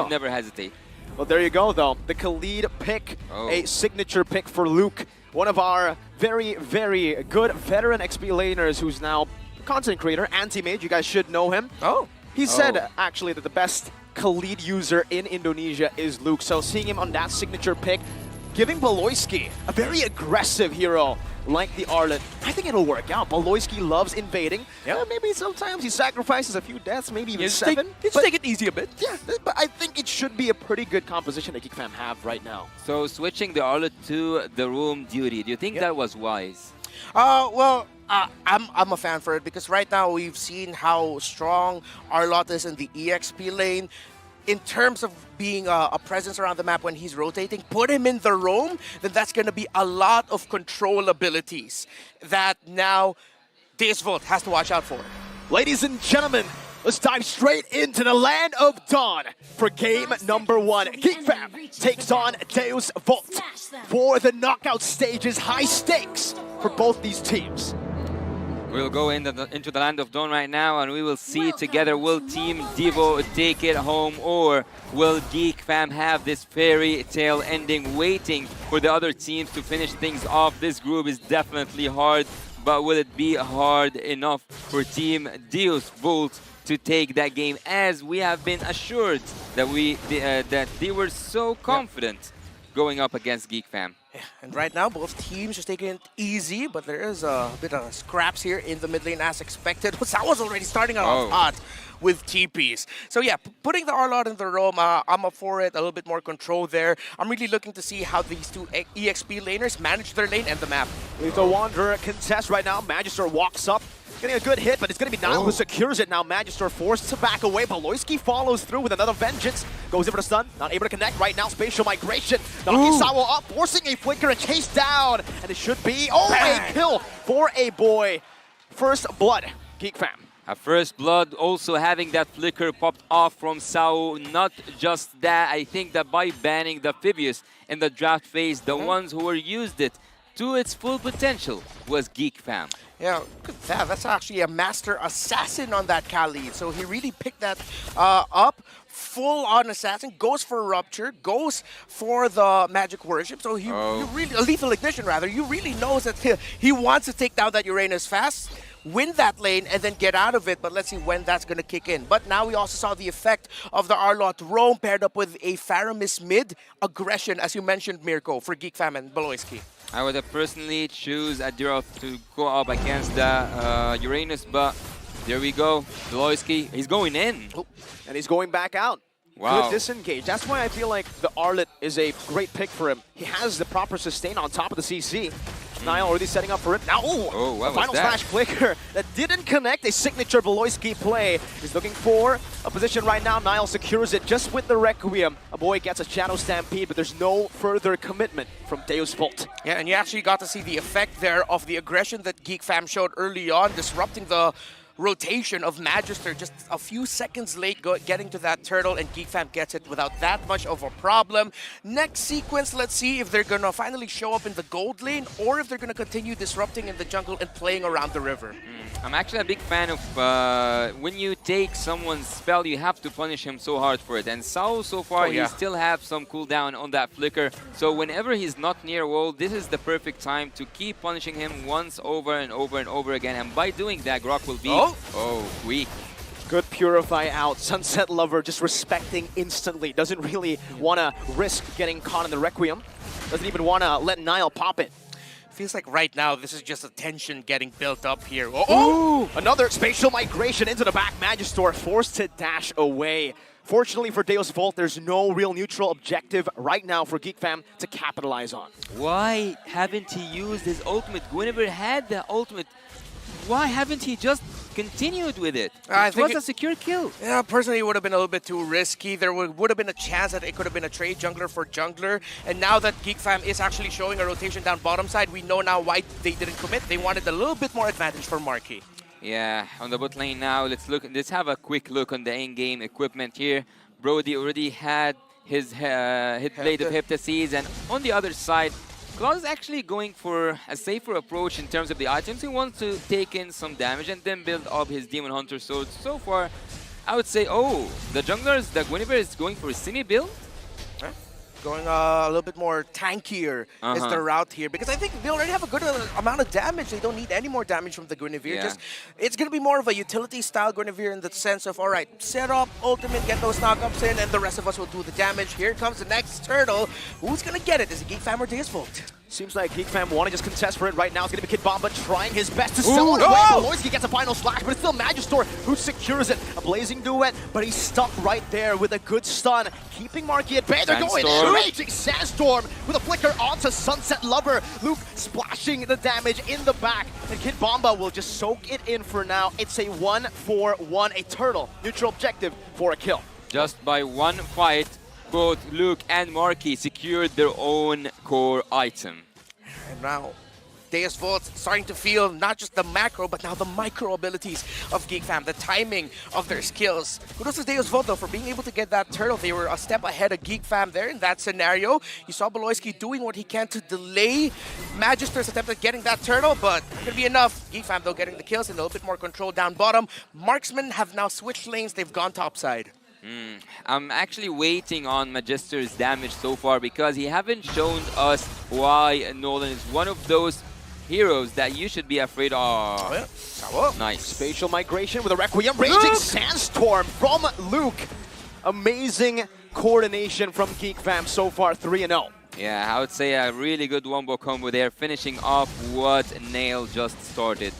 never hesitate. Well, there you go, though. The Khalid pick, a signature pick for Luke. One of our very, very good veteran XP laners who's now content creator, Anti-Mage. You guys should know him. He said, actually, that the best Khalid user in Indonesia is Luke. So seeing him on that signature pick, giving Baloyski, a very aggressive hero like the Arlet, I think it'll work out. Baloyski loves invading. Maybe sometimes he sacrifices a few deaths, maybe even 7. Just take it easy a bit. Yeah, but I think it should be a pretty good composition that Geek Fam have right now. So switching the Arlet to the Roam duty, do you think that was wise? Well, I'm a fan for it, because right now we've seen how strong Arlot is in the EXP lane. In terms of being a presence around the map when he's rotating, put him in the Roam, then that's going to be a lot of control abilities that now Deus Volt has to watch out for. Ladies and gentlemen, let's dive straight into the land of Dawn for game number 1. Geek Fam takes on Deus Volt for the knockout stages. High stakes for both these teams. We'll go into the land of Dawn right now, and we will see together, will Team Devo take it home, or will Geek Fam have this fairy tale ending, waiting for the other teams to finish things off? This group is definitely hard, but will it be hard enough for Team Deus Volt to take that game, as we have been assured that they were so confident going up against Geek Fam. Yeah, and right now, both teams just taking it easy, but there is a bit of scraps here in the mid lane as expected. That was already starting off hot with TPs. So yeah, putting the Arlot in the roam, I'm up for it. A little bit more control there. I'm really looking to see how these two EXP laners manage their lane and the map. Lethal Wanderer contest right now. Magister walks up. Getting a good hit, but it's going to be Nile who secures it now. Magister forced to back away. Baloyski follows through with another vengeance. Goes in for the stun. Not able to connect right now. Spatial migration. Knocking Sawo up, forcing a flicker and chase down. And it should be, a kill for a boy. First blood, Geek Fam. A first blood, also having that flicker popped off from Sao. Not just that, I think that by banning the Phoebus in the draft phase, the ones who used it to its full potential was Geek Fam. Yeah, look at that. That's actually a master assassin on that Khalid. So he really picked that up. Full-on assassin, goes for Rupture, goes for the Magic Worship. So he really, a Lethal Ignition rather, you really knows that he wants to take down that Uranus fast, win that lane, and then get out of it. But let's see when that's going to kick in. But now we also saw the effect of the Arlot roam paired up with a Faramis mid aggression, as you mentioned, Mirko, for Geek Fam and Baloyski. I would have personally choose Adira to go up against the Uranus, but there we go. Baloyski, he's going in. And he's going back out. Wow. Good disengage. That's why I feel like the Arlet is a great pick for him. He has the proper sustain on top of the CC. Nile already setting up for it. Now, what final was that? slash flicker that didn't connect. A signature Baloyski play. He's looking for a position right now. Nile secures it just with the Requiem. A boy gets a Shadow Stampede, but there's no further commitment from Deus Vult. Yeah, and you actually got to see the effect there of the aggression that Geek Fam showed early on, disrupting the rotation of Magister just a few seconds late getting to that turtle, and Geek Fam gets it without that much of a problem. Next sequence, let's see if they're gonna finally show up in the gold lane or if they're gonna continue disrupting in the jungle and playing around the river. I'm actually a big fan of when you take someone's spell, you have to punish him so hard for it. And Sao, so far, he still have some cooldown on that flicker. So whenever he's not near wall, this is the perfect time to keep punishing him once over and over and over again. And by doing that, Grok will be weak. Good Purify out. Sunset Lover just respecting instantly. Doesn't really want to risk getting caught in the Requiem. Doesn't even want to let Nile pop it. Feels like right now this is just a tension getting built up here. Another spatial migration into the back. Magister forced to dash away. Fortunately for Deus Vult, there's no real neutral objective right now for Geek Fam to capitalize on. Why haven't he used his ultimate? Guinevere had the ultimate. Why haven't he just continued with it? It was a secure kill. Yeah, personally, it would have been a little bit too risky. There would have been a chance that it could have been a trade jungler for jungler. And now that Geek Fam is actually showing a rotation down bottom side, we know now why they didn't commit. They wanted a little bit more advantage for Marquee. Yeah, on the bot lane now, let's have a quick look on the in-game equipment here. Brody already had his hit blade of Hypnosis, and on the other side, Claude is actually going for a safer approach in terms of the items. He wants to take in some damage and then build up his Demon Hunter sword. So far, I would say, the junglers, the Guinevere is going for a semi build. Going a little bit more tankier is the route here, because I think they already have a good amount of damage. They don't need any more damage from the Guinevere. Yeah. It's going to be more of a utility style Guinevere in the sense of, all right, set up, ultimate, get those knockups in, and the rest of us will do the damage. Here comes the next turtle. Who's going to get it? Is it Geek Fam or Deus Vult? Seems like Geek Fam want to just contest for it right now. It's going to be Kid Bomba trying his best to sell it away. Baloyski gets a final slash, but it's still Magister who secures it. A blazing duet, but he's stuck right there with a good stun, keeping Marquee at bay. They're going in. Raging Sandstorm with a flicker onto Sunset Lover. Luke splashing the damage in the back, and Kid Bomba will just soak it in for now. It's a 1-4-1, a turtle. Neutral objective for a kill. Just by one fight, both Luke and Marquee secured their own core item. And now, Deus Vult starting to feel not just the macro, but now the micro abilities of Geek Fam, the timing of their skills. Kudos to Deus Vult, though, for being able to get that turtle. They were a step ahead of Geek Fam there in that scenario. You saw Baloyski doing what he can to delay Magister's attempt at getting that turtle, but not gonna be enough. Geek Fam, though, getting the kills and a little bit more control down bottom. Marksmen have now switched lanes. They've gone topside. I'm actually waiting on Magister's damage so far because he haven't shown us why Nolan is one of those heroes that you should be afraid of. Nice. Spatial migration with a Requiem. Raging Sandstorm from Luke. Amazing coordination from Geek Fam so far, 3-0. Yeah, I would say a really good wombo combo there, finishing off what Nail just started.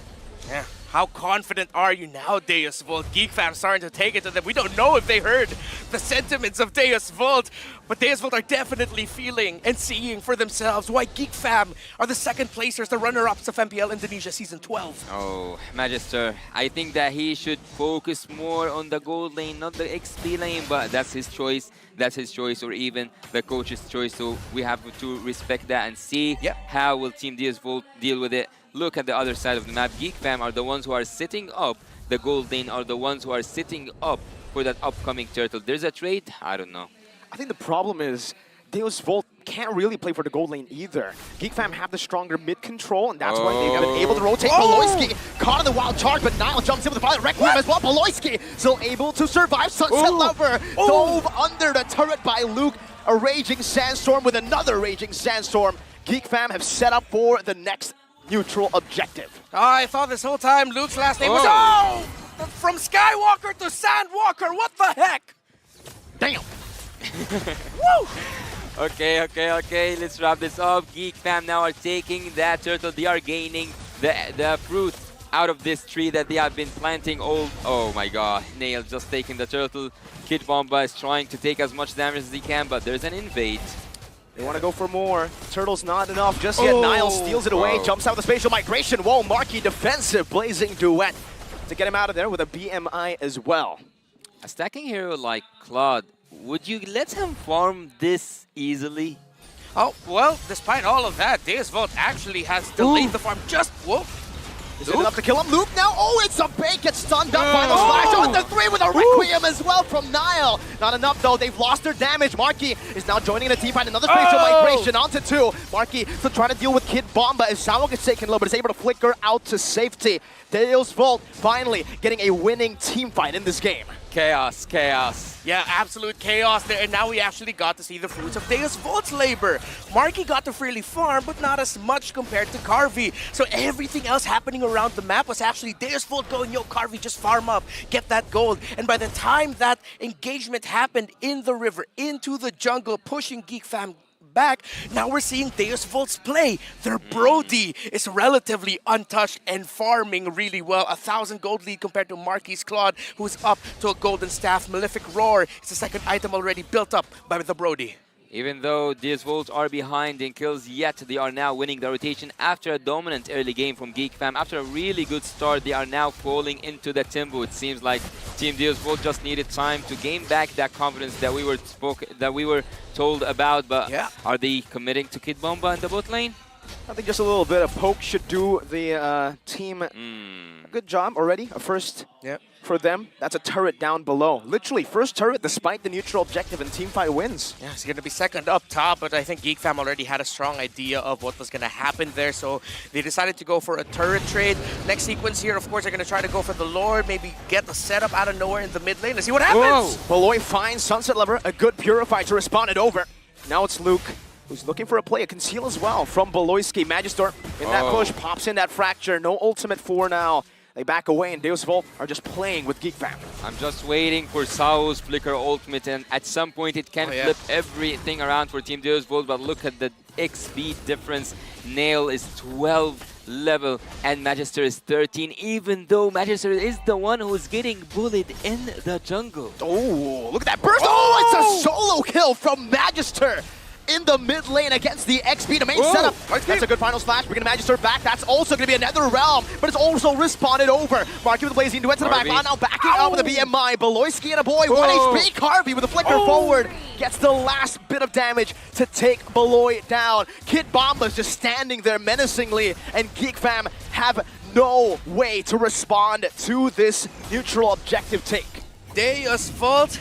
Yeah. How confident are you now, Deus Volt? Geek fam starting to take it to them. We don't know if they heard the sentiments of Deus Volt, but Deus Volt are definitely feeling and seeing for themselves why Geek fam are the second placers, the runner-ups of MPL Indonesia Season 12. Oh, Magister, I think that he should focus more on the gold lane, not the XP lane, but that's his choice. That's his choice, or even the coach's choice. So we have to respect that and see how will Team Deus Volt deal with it. Look at the other side of the map. Geek fam are the ones who are sitting up. The gold lane are the ones who are sitting up for that upcoming turtle. There's a trade? I don't know. I think the problem is Deus Volt can't really play for the gold lane either. Geek fam have the stronger mid control, and that's why they've been able to rotate. Baloyski caught in the wild charge, but Nile jumps in with the Violet Requiem as well. Baloyski still able to survive. Sunset Lover dove under the turret by Luke. A Raging Sandstorm with another Raging Sandstorm. Geek fam have set up for the next neutral objective. Oh, I thought this whole time Luke's last name was from Skywalker to Sandwalker. What the heck? Damn. Woo! Okay. Let's wrap this up. Geek fam now are taking that turtle. They are gaining the fruit out of this tree that they have been planting all... Oh my god. Nail just taking the turtle. Kid Bomba is trying to take as much damage as he can, but there's an invade. They want to go for more. Turtle's not enough just yet. Nile steals it away, jumps out with the spatial migration. Whoa, Marky defensive, blazing duet to get him out of there with a BMI as well. A stacking hero like Claude, would you let him farm this easily? Oh, well, despite all of that, Deus Volt actually has delayed the farm just... Whoa. Is it enough to kill him? Luke now, it's a bait, gets stunned up by the flash. On the 3 with a Requiem as well from Nile. Not enough though, they've lost their damage. Marky is now joining the team fight. Another spatial migration onto 2. Marky still trying to deal with Kid Bomba as Sao gets taken low, but is able to flicker out to safety. Deus Volt finally getting a winning team fight in this game. Chaos. Yeah, absolute chaos there, and now we actually got to see the fruits of Deus Volt's labor. Marky got to freely farm, but not as much compared to Carvey. So everything else happening around the map was actually Deus Volt going, yo, Carvey, just farm up, get that gold. And by the time that engagement happened in the river, into the jungle, pushing Geek fam back, now we're seeing Deus Volt's play. Their Brody is relatively untouched and farming really well. 1,000 gold lead compared to Marky's Claude, who's up to a golden staff. Malefic Roar is the second item already built up by the Brody. Even though Deus Volt are behind in kills, yet they are now winning the rotation after a dominant early game from Geek fam. After a really good start, they are now falling into the tempo. It seems like Team Deus Volt just needed time to gain back that confidence that we were told about. But are they committing to Kid Bomba in the bot lane? I think just a little bit of poke should do the team a good job already. A first for them. That's a turret down below. Literally, first turret despite the neutral objective, and team fight wins. Yeah, it's going to be second up top, but I think Geek fam already had a strong idea of what was going to happen there, so they decided to go for a turret trade. Next sequence here, of course, they're going to try to go for the Lord, maybe get the setup out of nowhere in the mid lane. Let's see what happens. Baloy finds Sunset Lover, a good Purify to respond it over. Now it's Luke, who's looking for a play, a conceal as well from Baloyski. Magister in that push, pops in that fracture. No ultimate for now. They back away, and Deus Volt are just playing with Geek fam. I'm just waiting for Sao's flicker ultimate, and at some point it can flip everything around for Team Deus Volt, but look at the XP difference. Nail is 12 level, and Magister is 13, even though Magister is the one who's getting bullied in the jungle. Oh, look at that burst! Oh, it's a solo kill from Magister in the mid lane against the XP, the main setup. That's a good final slash. We're going to Magister back. That's also going to be another realm, but it's also respawned over. Marky with the blazing duet to the back line, now backing up with a BMI. Baloyski and a boy, 1 HP. Carvey with a flicker forward gets the last bit of damage to take Baloy down. Kid Bomba's just standing there menacingly, and Geek fam have no way to respond to this neutral objective take. Deus Volt,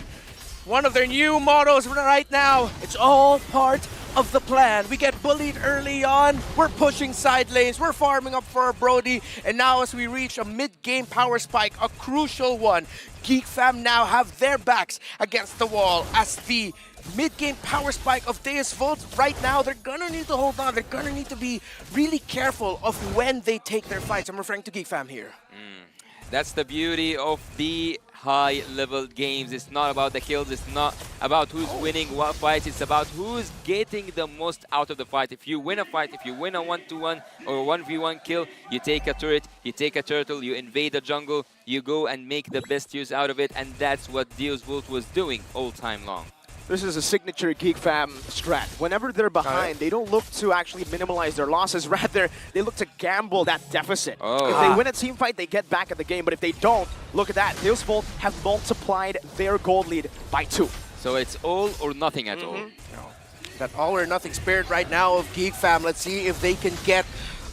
one of their new mottos right now, it's all part of the plan. We get bullied early on, we're pushing side lanes, we're farming up for our Brody, and now as we reach a mid-game power spike, a crucial one, Geek fam now have their backs against the wall as the mid-game power spike of Deus Volt. Right now, they're gonna need to hold on, they're gonna need to be really careful of when they take their fights. I'm referring to Geek fam here. That's the beauty of the high-level games. It's not about the kills. It's not about who's winning what fights. It's about who's getting the most out of the fight. If you win a fight, if you win a 1-1 or 1v1 kill, you take a turret, you take a turtle, you invade the jungle, you go and make the best use out of it, and that's what Deus Vult was doing all time long. This is a signature Geek Fam strat. Whenever they're behind, they don't look to actually minimize their losses. Rather, they look to gamble that deficit. If they win a team fight, they get back at the game. But if they don't, look at that. Deus Vult have multiplied their gold lead by 2. So it's all or nothing at all. That all or nothing spirit right now of Geek Fam. Let's see if they can get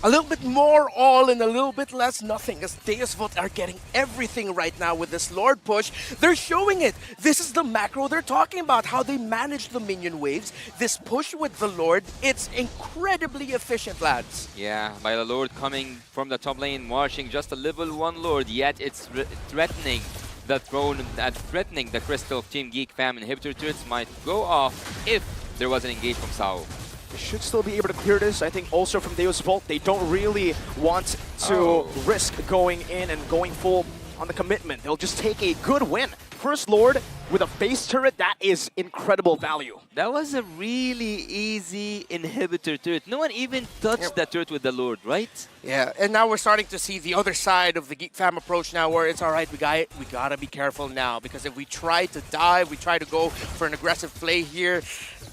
a little bit more all and a little bit less nothing, as Deus Vult are getting everything right now with this Lord push. They're showing it. This is the macro they're talking about, how they manage the minion waves. This push with the Lord, it's incredibly efficient, lads. Yeah, by the Lord coming from the top lane, marching just a level 1 Lord, yet it's threatening the throne and threatening the crystal of Team Geek Fam. Inhibitor turrets might go off if there was an engage from Sao. They should still be able to clear this. I think also from Deus Vult, they don't really want to risk going in and going full on the commitment. They'll just take a good win. First Lord with a base turret, that is incredible value. That was a really easy inhibitor turret. No one even touched that turret with the Lord, right? Yeah, and now we're starting to see the other side of the Geek Fam approach now, where it's all right, we gotta be careful now, because if we try to dive, we try to go for an aggressive play here,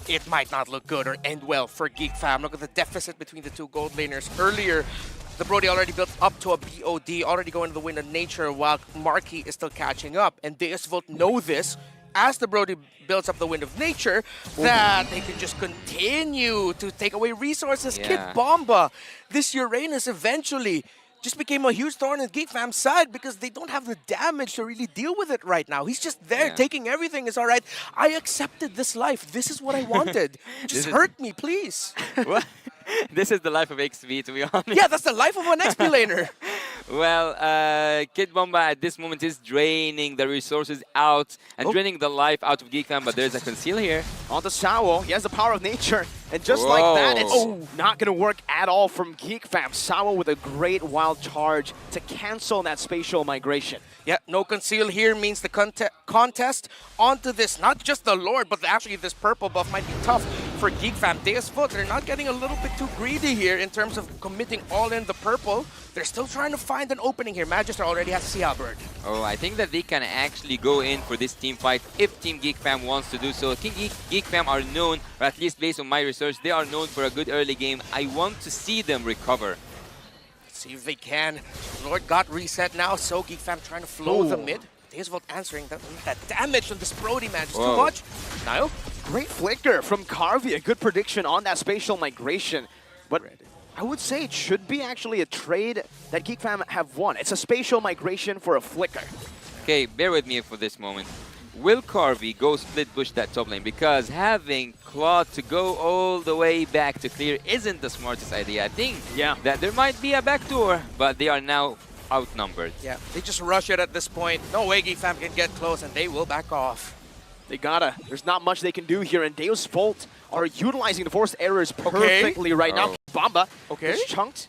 it might not look good or end well for Geek Fam. Look at the deficit between the two gold laners. Earlier, the Brody already built up to a BOD, already going to the Wind of Nature, while Marky is still catching up. And Deus Vult know this, as the Brody builds up the Wind of Nature, that they can just continue to take away resources. Kid Bomba, this Uranus eventually just became a huge thorn in Geek Fam's side because they don't have the damage to really deal with it right now. He's just there taking everything. It's all right. I accepted this life. This is what I wanted. Just hurt me, please. What? This is the life of XP, to be honest. Yeah, that's the life of an XP laner. Well, Kid Bomba at this moment is draining the resources out and draining the life out of Geek Fam, but there's a conceal here. On the Sao, he has the power of nature. And just like that, it's not going to work at all from Geek Fam. Sao with a great wild charge to cancel that spatial migration. Yeah, no conceal here means the contest onto this, not just the Lord, but actually this purple buff might be tough for Geek Fam. Deus Vult, they're not getting a little bit too greedy here in terms of committing all in the purple. They're still trying to find an opening here. Magister already has Sea Halberd. Oh, I think that they can actually go in for this team fight if Team Geek Fam wants to do so. Team Geek Fam are known, or at least based on my research, they are known for a good early game. I want to see them recover. See if they can. Lord got reset now, so Geek Fam trying to flow the mid. Deus Vult answering that damage on this Brody, man. Just too much. Nile? Great flicker from Carvey. A good prediction on that spatial migration. But I would say it should be actually a trade that Geek Fam have won. It's a spatial migration for a flicker. Okay, bear with me for this moment. Will Carvey go split push that top lane? Because having Claude to go all the way back to clear isn't the smartest idea. I think that there might be a backdoor, but they are now outnumbered. Yeah, they just rush it at this point. No way Geek Fam can get close, and they will back off. They gotta. There's not much they can do here, and Deus Vult are utilizing the forced errors perfectly right now. Bomba is chunked,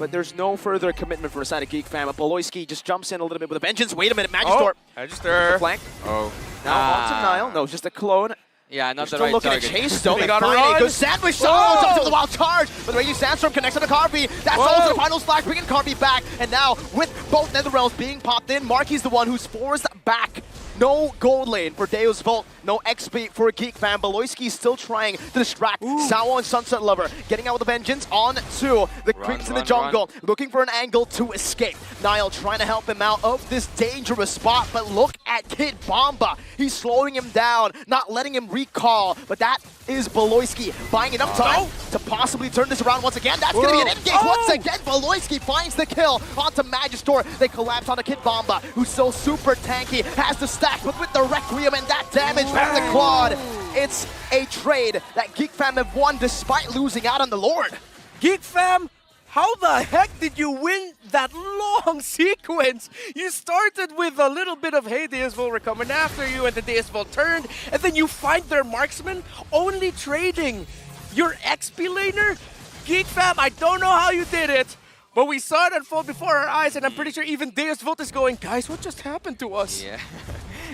but there's no further commitment for a side of Geek Fam. Boloyski just jumps in a little bit with a vengeance. Wait a minute, Magister. Magister. Flank. Oh. Now onto Nile. No, just a clone. Yeah, not the still right looking target. at Chase, though. They They gotta find run. a good sandwich. Oh, jumps into the wild charge. But the Raging Sandstorm connects to Carvey. That's also the final slash, bringing Carvey back. And now, with both Netherrealms being popped in, Marky's the one who's forced back. No gold lane for Deus Vult. No XP for Geek Fam. Boloyski still trying to distract Sao and Sunset Lover. Getting out with a vengeance on to the creeps in the jungle. Looking for an angle to escape. Nile trying to help him out of this dangerous spot. But look at Kid Bomba. He's slowing him down, not letting him recall. But that is Boloyski buying enough time to possibly turn this around once again. That's going to be an engage once again. Boloyski finds the kill onto Magister. They collapse onto Kid Bomba, who's still super tanky, has the stack, but with the Requiem and that damage from the Claude, it's a trade that Geek Fam have won despite losing out on the Lord. Geek Fam, how the heck did you win that long sequence? You started with a little bit of, hey, Deus Vult, we're coming after you, and the Deus Vult turned, and then you find their marksman only trading your XP laner? Geek Fam, I don't know how you did it, But we saw it unfold before our eyes, and I'm pretty sure even Deus Vult is going, guys, what just happened to us? Yeah.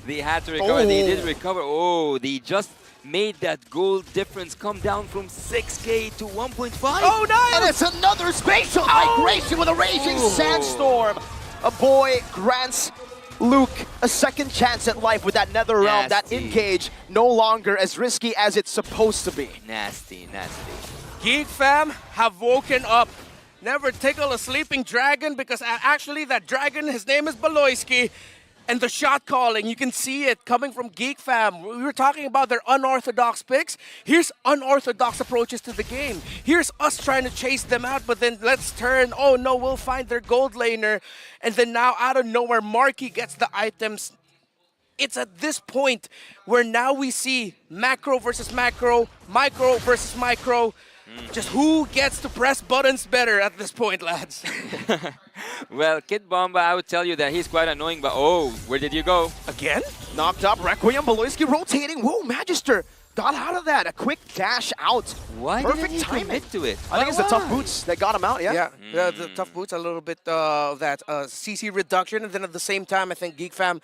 They had to recover. They did recover. Oh, they just made that goal difference come down from 6K to 1.5. Oh, no! And it's another spatial migration with a raging sandstorm. A boy grants Luke a second chance at life with that nether realm. That engage no longer as risky as it's supposed to be. Nasty, nasty. Geek fam have woken up. Never tickle a sleeping dragon, because actually that dragon, his name is Baloyski. And the shot calling, you can see it coming from Geek fam. We were talking about their unorthodox picks. Here's unorthodox approaches to the game. Here's us trying to chase them out, but then let's turn. Oh no, we'll find their gold laner. And then now out of nowhere, Marky gets the items. It's at this point where now we see macro versus macro, micro versus micro. Just who gets to press buttons better at this point, lads? Well, Kid Bomba, I would tell you that he's quite annoying, but oh, where did you go? Again? Knocked up, Requiem, Baloyski rotating. Whoa, Magister got out of that. A quick dash out. Why Perfect didn't he timing. commit to it? I think it's the tough boots that got him out, yeah? Yeah, the tough boots, a little bit of that CC reduction, and then at the same time, I think Geek fam,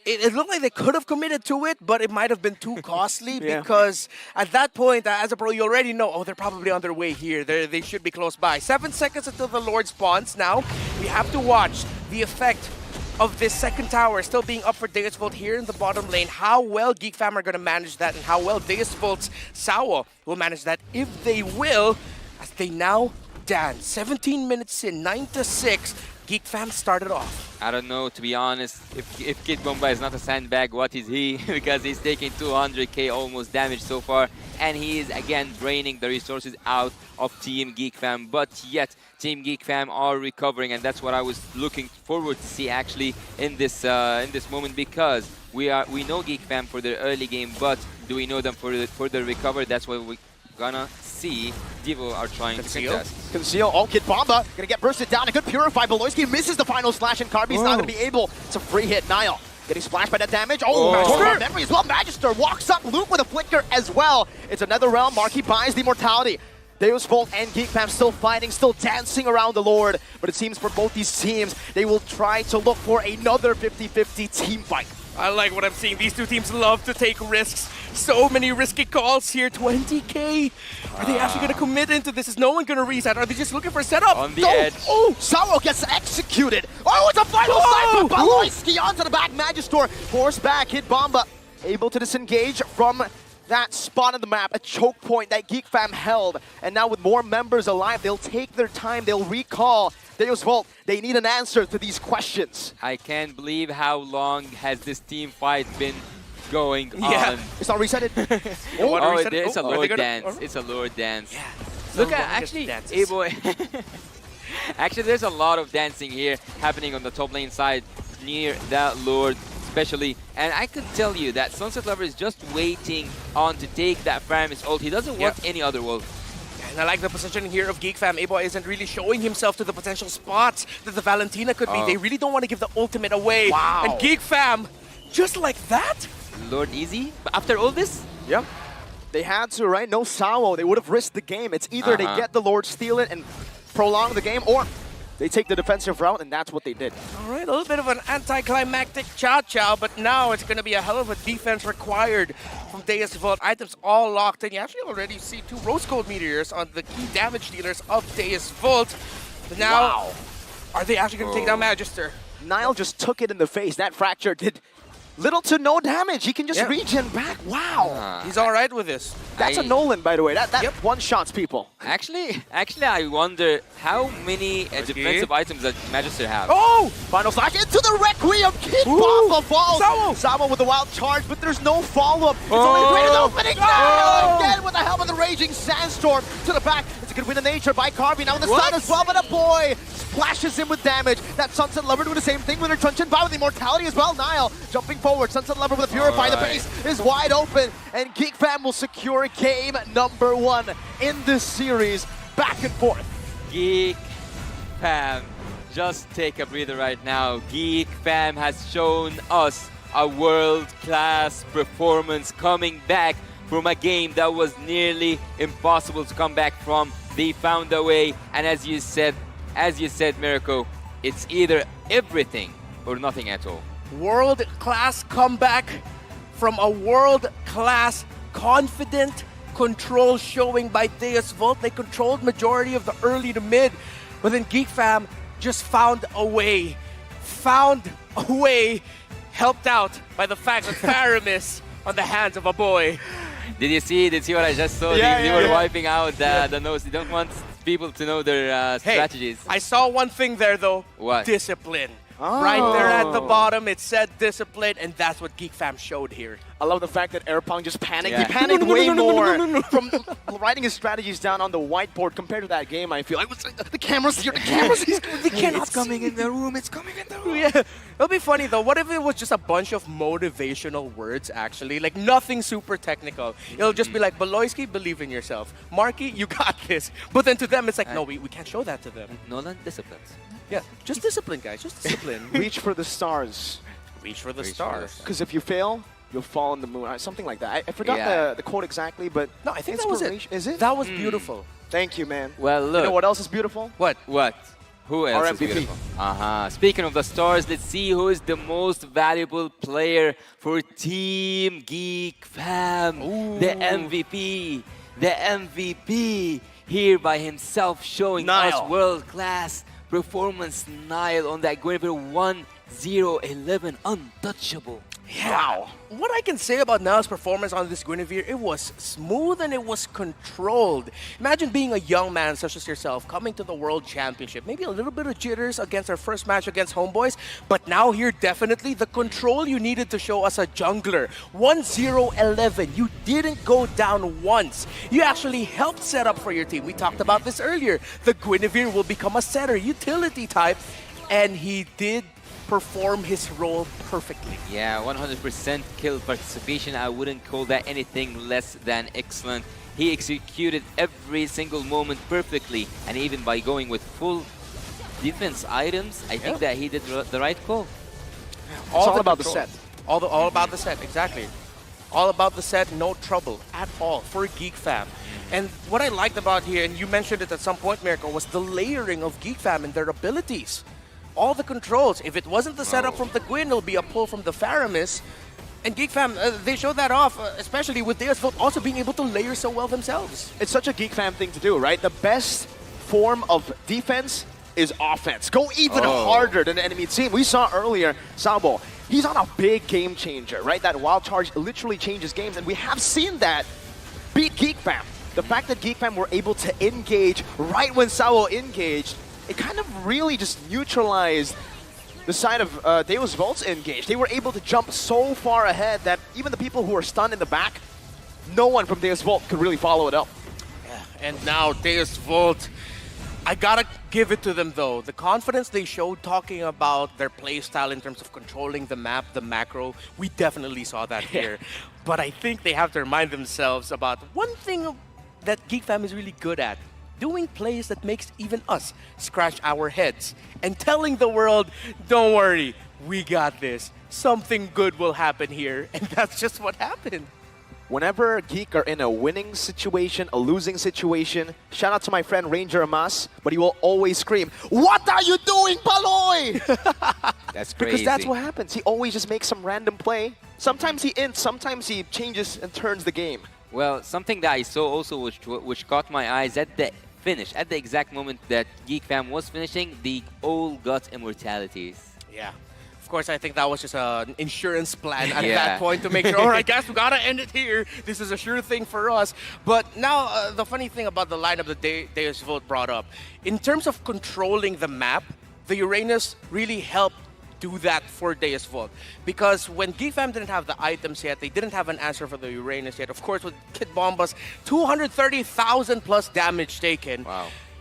it looked like they could have committed to it, but it might have been too costly because at that point, as a pro, you already know, oh, they're probably on their way here. They should be close by. 7 seconds until the Lord spawns. Now, we have to watch the effect of this second tower still being up for Deus Vult here in the bottom lane. How well Geek fam are going to manage that, and how well Deus Vult's Sawa will manage that, if they will, as they now dance. 17 minutes in, 9-6. Geek fam started off. I don't know, to be honest, if Kid Bomba is not a sandbag, what is he? Because he's taking 200k almost damage so far, and he is again draining the resources out of Team Geek fam. But yet, Team Geek fam are recovering, and that's what I was looking forward to see actually in this moment, because we know Geek fam for their early game, but do we know them for the recovery? That's what we're gonna see. Devo are trying to contest. Conceal. Oh, Kid Bomba gonna get bursted down. A good Purify. Baloyski misses the final slash, and Carby's not gonna be able. It's a free hit. Nile getting splashed by that damage. Oh, memory as well. Magister walks up. Luke with a flicker as well. It's another round. Marky buys the immortality. Deus Vult and Geek fam still fighting, still dancing around the Lord. But it seems for both these teams, they will try to look for another 50-50 team fight. I like what I'm seeing. These two teams love to take risks. So many risky calls here. 20k. Are they actually going to commit into this? Is no one going to reset? Are they just looking for a setup? On the edge. Oh, Sawa gets executed. Oh, it's a final snipe from Baloyski onto the back. Magister forced back. Hit Bomba able to disengage from that spot on the map, a choke point that Geek fam held. And now with more members alive, they'll take their time. They'll recall Deus Vult. They need an answer to these questions. I can't believe how long has this team fight been going on. It's not resetted. It's a Lord dance. It's a Lord dance. Yeah. Look at, actually, A-Boy. Actually, there's a lot of dancing here happening on the top lane side near that Lord especially. And I could tell you that Sunset Lover is just waiting on to take that Faramis ult. He doesn't want any other ult. And I like the positioning here of Geek fam. A-Boy isn't really showing himself to the potential spots that the Valentina could be. They really don't want to give the ultimate away. Wow. And Geek fam, just like that? Lord easy? But after all this? Yep. They had to, right? No Sawo. They would have risked the game. It's either they get the Lord, steal it, and prolong the game, or they take the defensive route, and that's what they did. All right, a little bit of an anticlimactic chow-chow, but now it's going to be a hell of a defense required from Deus Vult. Items all locked in. You actually already see 2 Rose Gold Meteors on the key damage dealers of Deus Vult. But now, are they actually going to take down Magister? Nile just took it in the face. That fracture did little to no damage. He can just regen back. Wow. He's all right with this. That's a Nolan, by the way. That one-shots people. Actually, I wonder how many defensive items that Magister have. Oh! Final slash into the Requiem. Kid Bomba falls. Sawa with the wild charge, but there's no follow-up. It's only the greatest opening. Now again with the help of the Raging Sandstorm to the back. It's a good win of nature by Carby. Now with the stun as well, but a boy splashes him with damage. That Sunset Lover doing the same thing with her Truncheon by with the immortality as well. Nile jumping forward. Sunset Lover with a Purify. The base is wide open, and Geek fam will secure game number 1 in this series. Back and forth. Geek fam, just take a breather right now. Geek fam has shown us a world-class performance coming back from a game that was nearly impossible to come back from. They found a way, and as you said, as you said, Miracle, it's either everything or nothing at all. World-class comeback from a world-class confident control showing by Deus Volt. They controlled majority of the early to mid, but then Geek Fam just found a way. Helped out by the fact that Faramis on the hands of a boy. Did you see what I just saw? They were wiping out the nose. They don't want people to know their strategies. I saw one thing there though. What? Discipline. Right there at the bottom, it said discipline, and that's what Geek Fam showed here. I love the fact that Airpong just panicked. Yeah. He panicked way more from writing his strategies down on the whiteboard compared to that game, I feel. I was like, the camera's here, the camera's here. They cannot It's coming in the room, it's coming in the room. Yeah, it'll be funny though. What if it was just a bunch of motivational words actually? Like nothing super technical. It'll just be like, Beloyski, believe in yourself. Marky, you got this. But then to them, it's like, no, we can't show that to them. Nolan, disciplines. Yeah, just discipline, guys. Just discipline. Reach for the stars. Reach for the stars. Because if you fail, you'll fall on the moon. Something like that. I forgot the quote exactly, but no, I think that was it. Is it? That was beautiful. Thank you, man. Well, look. You know what else is beautiful? What? Who else Our is MVP. beautiful? Speaking of the stars, let's see who is the most valuable player for Team Geek Fam. The MVP. The MVP here by himself showing us world-class performance. Nile on that Guinevere 1-0-11 untouchable. Yeah. Wow. What I can say about Niall's performance on this Guinevere, it was smooth and it was controlled. Imagine being a young man such as yourself coming to the World Championship. Maybe a little bit of jitters against our first match against Homeboys, but now here definitely the control you needed to show as a jungler. 1-0-11. You didn't go down once. You actually helped set up for your team. We talked about this earlier. The Guinevere will become a setter, utility type, and he did perform his role perfectly. Yeah, 100% kill participation. I wouldn't call that anything less than excellent. He executed every single moment perfectly, and even by going with full defense items, I think that he did the right call. It's all about the set. All about the set, exactly. All about the set, no trouble at all for Geek Fam. And what I liked about here, and you mentioned it at some point, Miracle, was the layering of Geek Fam and their abilities. All the controls. If it wasn't the setup from the Gwyn, it'll be a pull from the Faramis. And Geek Fam, they showed that off, especially with Deus Volt also being able to layer so well themselves. It's such a Geek Fam thing to do, right? The best form of defense is offense. Go even harder than the enemy team. We saw earlier, Sabo, he's on a big game changer, right? That wild charge literally changes games, and we have seen that beat Geek Fam. The fact that Geek Fam were able to engage right when Sabo engaged, it kind of really just neutralized the side of Deus Volt's engage. They were able to jump so far ahead that even the people who were stunned in the back, no one from Deus Volt could really follow it up. Yeah, and now Deus Volt, I gotta give it to them though. The confidence they showed talking about their playstyle in terms of controlling the map, the macro, we definitely saw that here. But I think they have to remind themselves about one thing that Geek Fam is really good at. Doing plays that makes even us scratch our heads and telling the world, don't worry, we got this. Something good will happen here. And that's just what happened. Whenever Geek are in a winning situation, a losing situation, shout out to my friend Ranger Amas, but he will always scream, "What are you doing, Paloy?" That's crazy. Because that's what happens. He always just makes some random play. Sometimes he ints, sometimes he changes and turns the game. Well, something that I saw also which caught my eyes at the finish, at the exact moment that Geek Fam was finishing, they all got immortalities. Yeah. Of course, I think that was just an insurance plan at that point to make sure, all right, guys, we gotta end it here. This is a sure thing for us. But now, the funny thing about the lineup that Deus Volt brought up, in terms of controlling the map, the Uranus really helped do that for Deus Volt. Because when Geek Fam didn't have the items yet, they didn't have an answer for the Uranus yet. Of course, with Kid Bomba's 230,000 plus damage taken,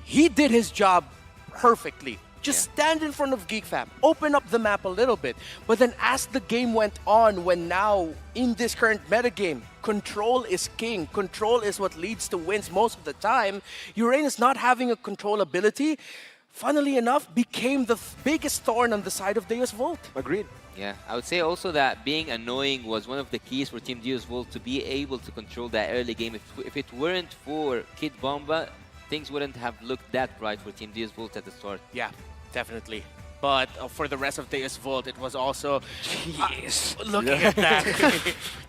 he did his job perfectly. Just stand in front of Geek Fam, open up the map a little bit. But then as the game went on, when now in this current metagame, control is king. Control is what leads to wins most of the time. Uranus not having a control ability, funnily enough, became the biggest thorn on the side of Deus Volt. Agreed. Yeah, I would say also that being annoying was one of the keys for Team Deus Volt to be able to control that early game. If it weren't for Kid Bomba, things wouldn't have looked that bright for Team Deus Volt at the start. Yeah, definitely. But for the rest of Deus Volt, it was also... Jeez. Looking at that.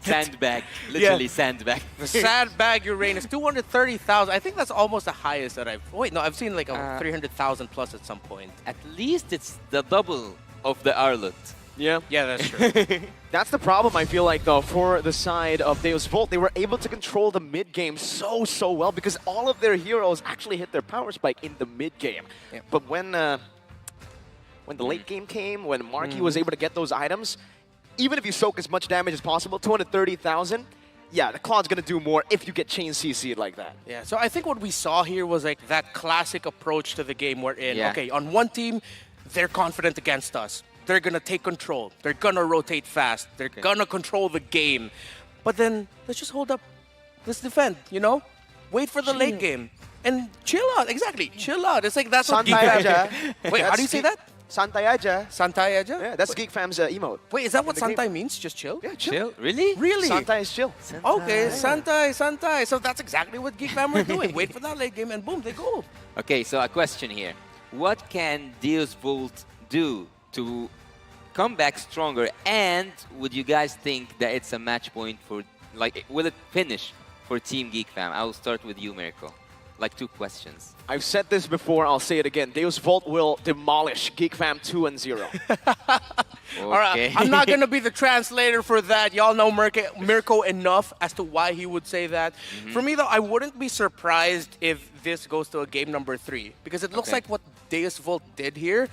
Sandbag. Literally sandbag. The sandbag Uranus, 230,000. I think that's almost the highest that I've... Wait, no, I've seen like a 300,000 plus at some point. At least it's the double of the Arlet. Yeah. Yeah, that's true. That's the problem, I feel like, though, for the side of Deus Volt. They were able to control the mid-game so well because all of their heroes actually hit their power spike in the mid-game. Yeah. But when the late game came, when Marky was able to get those items, even if you soak as much damage as possible, 230,000, yeah, the Claw's going to do more if you get chain CC'd like that. Yeah, so I think what we saw here was like that classic approach to the game we're in. Yeah. Okay, on one team, they're confident against us. They're going to take control. They're going to rotate fast. They're going to control the game. But then, let's just hold up. Let's defend, you know? Wait for the late game. And chill out. Exactly. Chill out. It's like that's what Geek Fam... Wait, how do you say that? Santayaja. Santayaja? Yeah, that's Geek Fam's emote. Wait, is that what Santai means? Just chill? Yeah, Chill? Really? Really? Santai is chill. Okay, Santai. So that's exactly what Geek Fam were doing. Wait for that late game and boom, they go. Okay, so a question here. What can Deus Volt do to come back stronger? And would you guys think that it's a match point for, like, will it finish for Team Geek Fam? I'll start with you, Miracle. Like 2 questions. I've said this before, I'll say it again. Deus Volt will demolish Geek Fam 2-0. Okay. All right, I'm not going to be the translator for that. Y'all know Mirko enough as to why he would say that. For me, though, I wouldn't be surprised if this goes to a game number 3. Because it looks like what Deus Volt did here,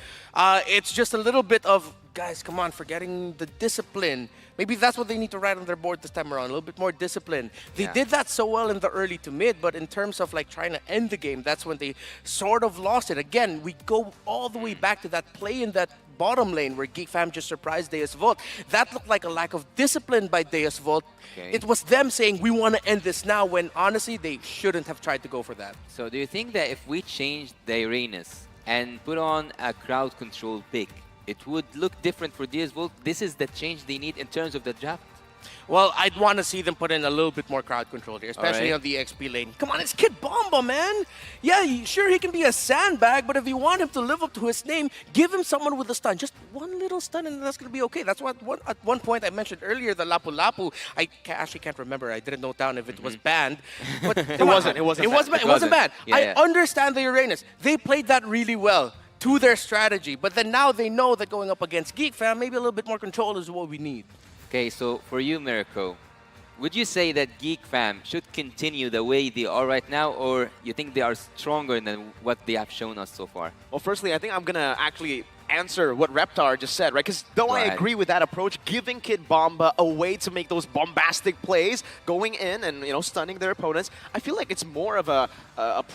it's just a little bit of, guys, come on, forgetting the discipline. Maybe that's what they need to write on their board this time around, a little bit more discipline. They did that so well in the early to mid, but in terms of like trying to end the game, that's when they sort of lost it. Again, we go all the way back to that play in that bottom lane where Geek Fam just surprised Deus Volt. That looked like a lack of discipline by Deus Volt. Okay. It was them saying, we want to end this now, when honestly, they shouldn't have tried to go for that. So do you think that if we changed the Uranus and put on a crowd control pick, it would look different for Deus Volt? This is the change they need in terms of the draft? Well, I'd want to see them put in a little bit more crowd control here, especially on the XP lane. Come on, it's Kid Bomba, man. Yeah, sure, he can be a sandbag, but if you want him to live up to his name, give him someone with a stun. Just one little stun and that's going to be okay. That's what at one point I mentioned earlier, the Lapu Lapu. I actually can't remember. I didn't note down if it was banned. But It wasn't banned. Yeah, I understand the Uranus. They played that really well to their strategy, but then now they know that going up against Geek Fam, maybe a little bit more control is what we need. Okay, so for you, Mirko, would you say that Geek Fam should continue the way they are right now, or you think they are stronger than what they have shown us so far? Well, firstly, I think I'm going to actually answer what Reptar just said, right? Because though I agree with that approach, giving Kid Bomba a way to make those bombastic plays, going in and, you know, stunning their opponents, I feel like it's more of a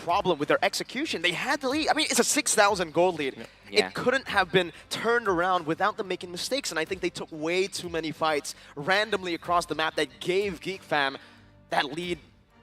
problem with their execution. They had the lead. I mean, it's a 6,000 gold lead. Yeah. It couldn't have been turned around without them making mistakes, and I think they took way too many fights randomly across the map that gave Geek Fam that lead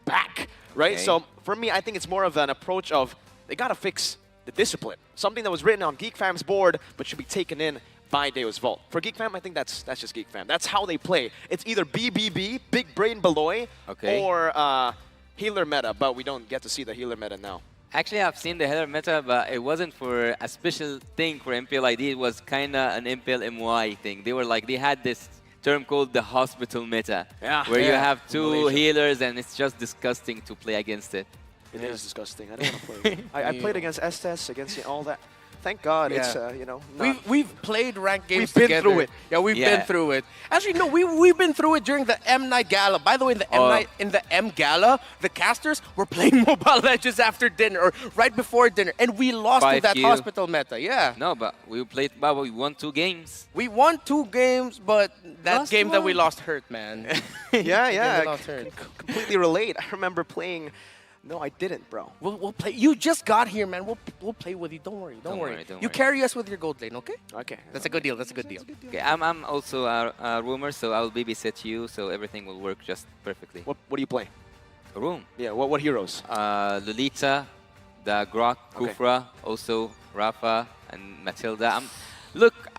back, right? Okay. So for me, I think it's more of an approach of they got to fix the discipline. Something that was written on Geek Fam's board, but should be taken in by Deus Volt. For Geek Fam, I think that's just Geek Fam. That's how they play. It's either BBB, Big Brain Beloy, or healer meta, but we don't get to see the healer meta now. Actually, I've seen the healer meta, but it wasn't for a special thing for MPL ID. It was kind of an MPL MY thing. They were like, they had this term called the hospital meta, where you have 2 healers and it's just disgusting to play against it. It is disgusting. I don't want to play. I played against Estes, against all that. Thank God it's, you know, We've played ranked games We've been together. through it. Yeah, we've been through it. Actually, no, we've been through it during the M Night Gala. By the way, in the M Gala, the casters were playing Mobile Legends after dinner or right before dinner, and we lost to that 5Q. hospital meta. Yeah. No, but we played, but we won 2 games. We won 2 games, but that Lost game that we one. lost hurt, man. yeah. we lost hurt. Completely relate. I remember playing. No, I didn't, bro. We'll play. You just got here, man. We'll play with you. Don't worry. Don't worry. Don't You worry. carry us with your gold lane, okay? Okay. That's a good deal. That's a good deal. Okay, I'm also a roamer, so I'll babysit you, so everything will work just perfectly. What do you play? A room. Yeah. What heroes? Lolita, the Grok, Okay. Kufra, also Rafa and Matilda.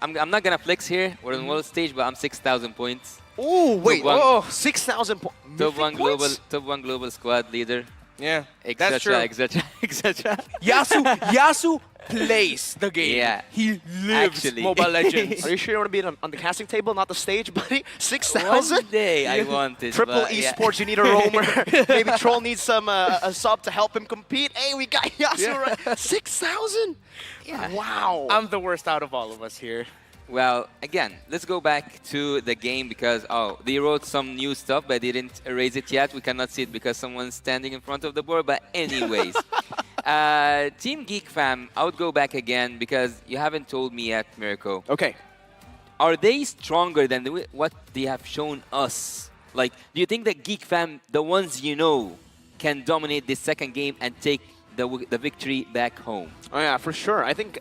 I'm not gonna flex here. We're on world stage, but I'm 6,000 points. Oh wait! Top one. Oh, 6,000 points. Top one global squad leader. Yeah, Etc. that's true. Etc. Etc. Yasu plays the game. Yeah. He lives Actually. Mobile Legends. Are you sure you want to be on the casting table, not the stage, buddy? 6,000? One day I want it. Triple but yeah. esports, you need a roamer. Maybe Troll needs some a sub to help him compete. Hey, we got Yasu right. 6,000? Yeah. Wow. I'm the worst out of all of us here. Well, again, let's go back to the game because, they wrote some new stuff, but they didn't erase it yet. We cannot see it because someone's standing in front of the board. But anyways, Team Geek Fam, I would go back again because you haven't told me yet, Mirko. Okay. Are they stronger than what they have shown us? Like, do you think that Geek Fam, the ones you know, can dominate this second game and take the victory back home? Oh, yeah, for sure. I think,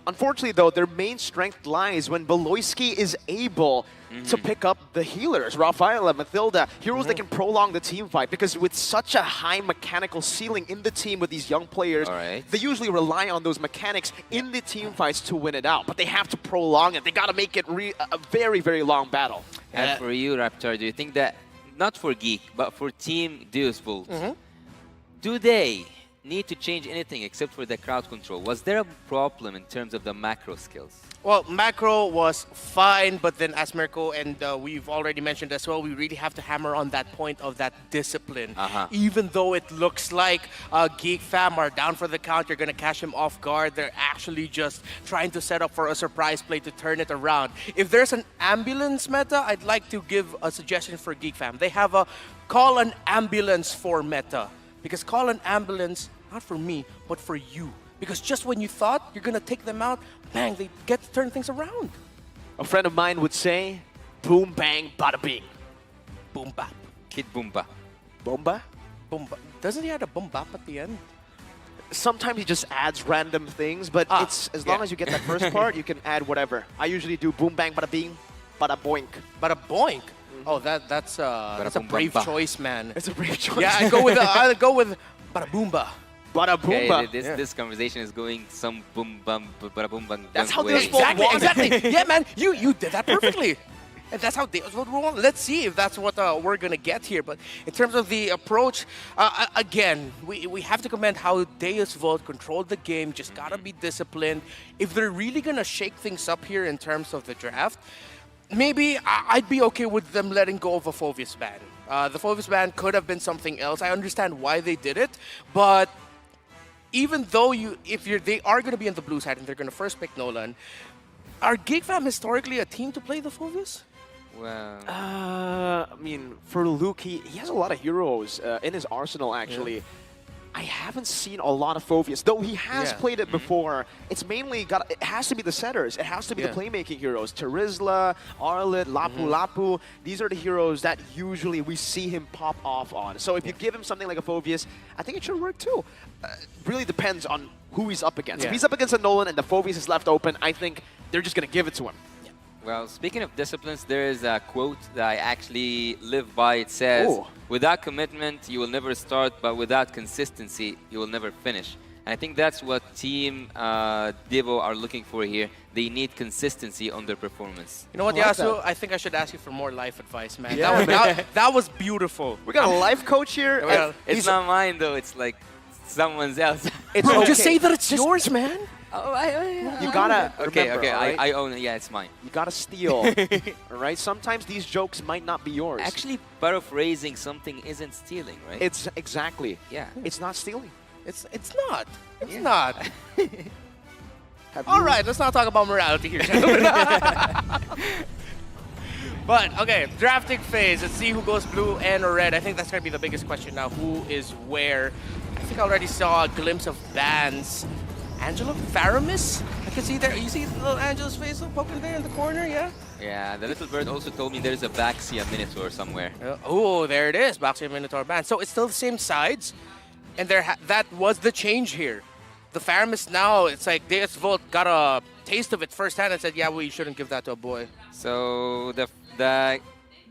unfortunately, though, their main strength lies when Beloyski is able to pick up the healers, Rafaela, Mathilda, heroes that can prolong the team fight. Because with such a high mechanical ceiling in the team with these young players, they usually rely on those mechanics in the team fights to win it out. But they have to prolong it. They got to make it a very, very long battle. And for you, Raptor, do you think that, not for Geek, but for Team Deus Vult, do they need to change anything except for the crowd control? Was there a problem in terms of the macro skills? Well, macro was fine, but then as Mirko and we've already mentioned as well, we really have to hammer on that point of that discipline. Even though it looks like Geek Fam are down for the count, you're going to catch him off guard. They're actually just trying to set up for a surprise play to turn it around. If there's an ambulance meta, I'd like to give a suggestion for Geek Fam. They have a call an ambulance for meta. Because call an ambulance, not for me, but for you. Because just when you thought you're going to take them out, bang, they get to turn things around. A friend of mine would say, boom, bang, bada bing. Boom bap. Kid Boomba. Bomba? Boom. Doesn't he have a boom bap at the end? Sometimes he just adds random things, but it's as long as you get that first part, you can add whatever. I usually do boom, bang, bada bing, bada boink. Bada boink? Oh, that's a brave choice, man. It's a brave choice. Yeah, I go with bada boomba. Bada boomba. Okay, this conversation is going some boom bum bada boom bang. That's how way. Exactly. Yeah, man, you did that perfectly. And that's how Deus Vult roll. Let's see if that's what we're gonna get here. But in terms of the approach, again, we have to commend how Deus Vult controlled the game. Just gotta be disciplined. If they're really gonna shake things up here in terms of the draft, maybe I'd be okay with them letting go of a Phoveus ban. The Phoveus ban could have been something else. I understand why they did it, but even though they are going to be on the blue side and they're going to first pick Nolan, are Geek Fam historically a team to play the Phoveus? Well, I mean, for Luke, he has a lot of heroes in his arsenal, actually. Yeah. I haven't seen a lot of Phoveus, though he has played it before. It's mainly it has to be the setters. It has to be the playmaking heroes. Terizla, Arlet, Lapu Lapu. These are the heroes that usually we see him pop off on. So if you give him something like a Phoveus, I think it should work too. Really depends on who he's up against. If he's up against a Nolan and the Phoveus is left open, I think they're just going to give it to him. Well, speaking of disciplines, there is a quote that I actually live by. It says, without commitment, you will never start, but without consistency, you will never finish. And I think that's what Team Devo are looking for here. They need consistency on their performance. You know what, Yasu? I think I should ask you for more life advice, man. That was beautiful. We got a life coach here. Well, it's not mine, though. It's like someone's else. Bro, just say that it's yours, man. Oh, you gotta okay, remember, right? I own it. Yeah, it's mine. You gotta steal, all right? Sometimes these jokes might not be yours. Actually, paraphrasing something isn't stealing, right? It's exactly. Yeah. It's not stealing. It's not. It's not. All right, let's not talk about morality here, gentlemen. But, okay, drafting phase. Let's see who goes blue and red. I think that's going to be the biggest question now. Who is where? I think I already saw a glimpse of bans. Angelo? Faramis? I can see there. You see little Angelo's face poking there in the corner, yeah? Yeah, the little bird also told me there's a Baxia Minotaur somewhere. Oh, there it is. Baxia Minotaur ban. So it's still the same sides. And that was the change here. The Faramis now, it's like Deus Vult got a taste of it firsthand and said, yeah, we shouldn't give that to a boy. So the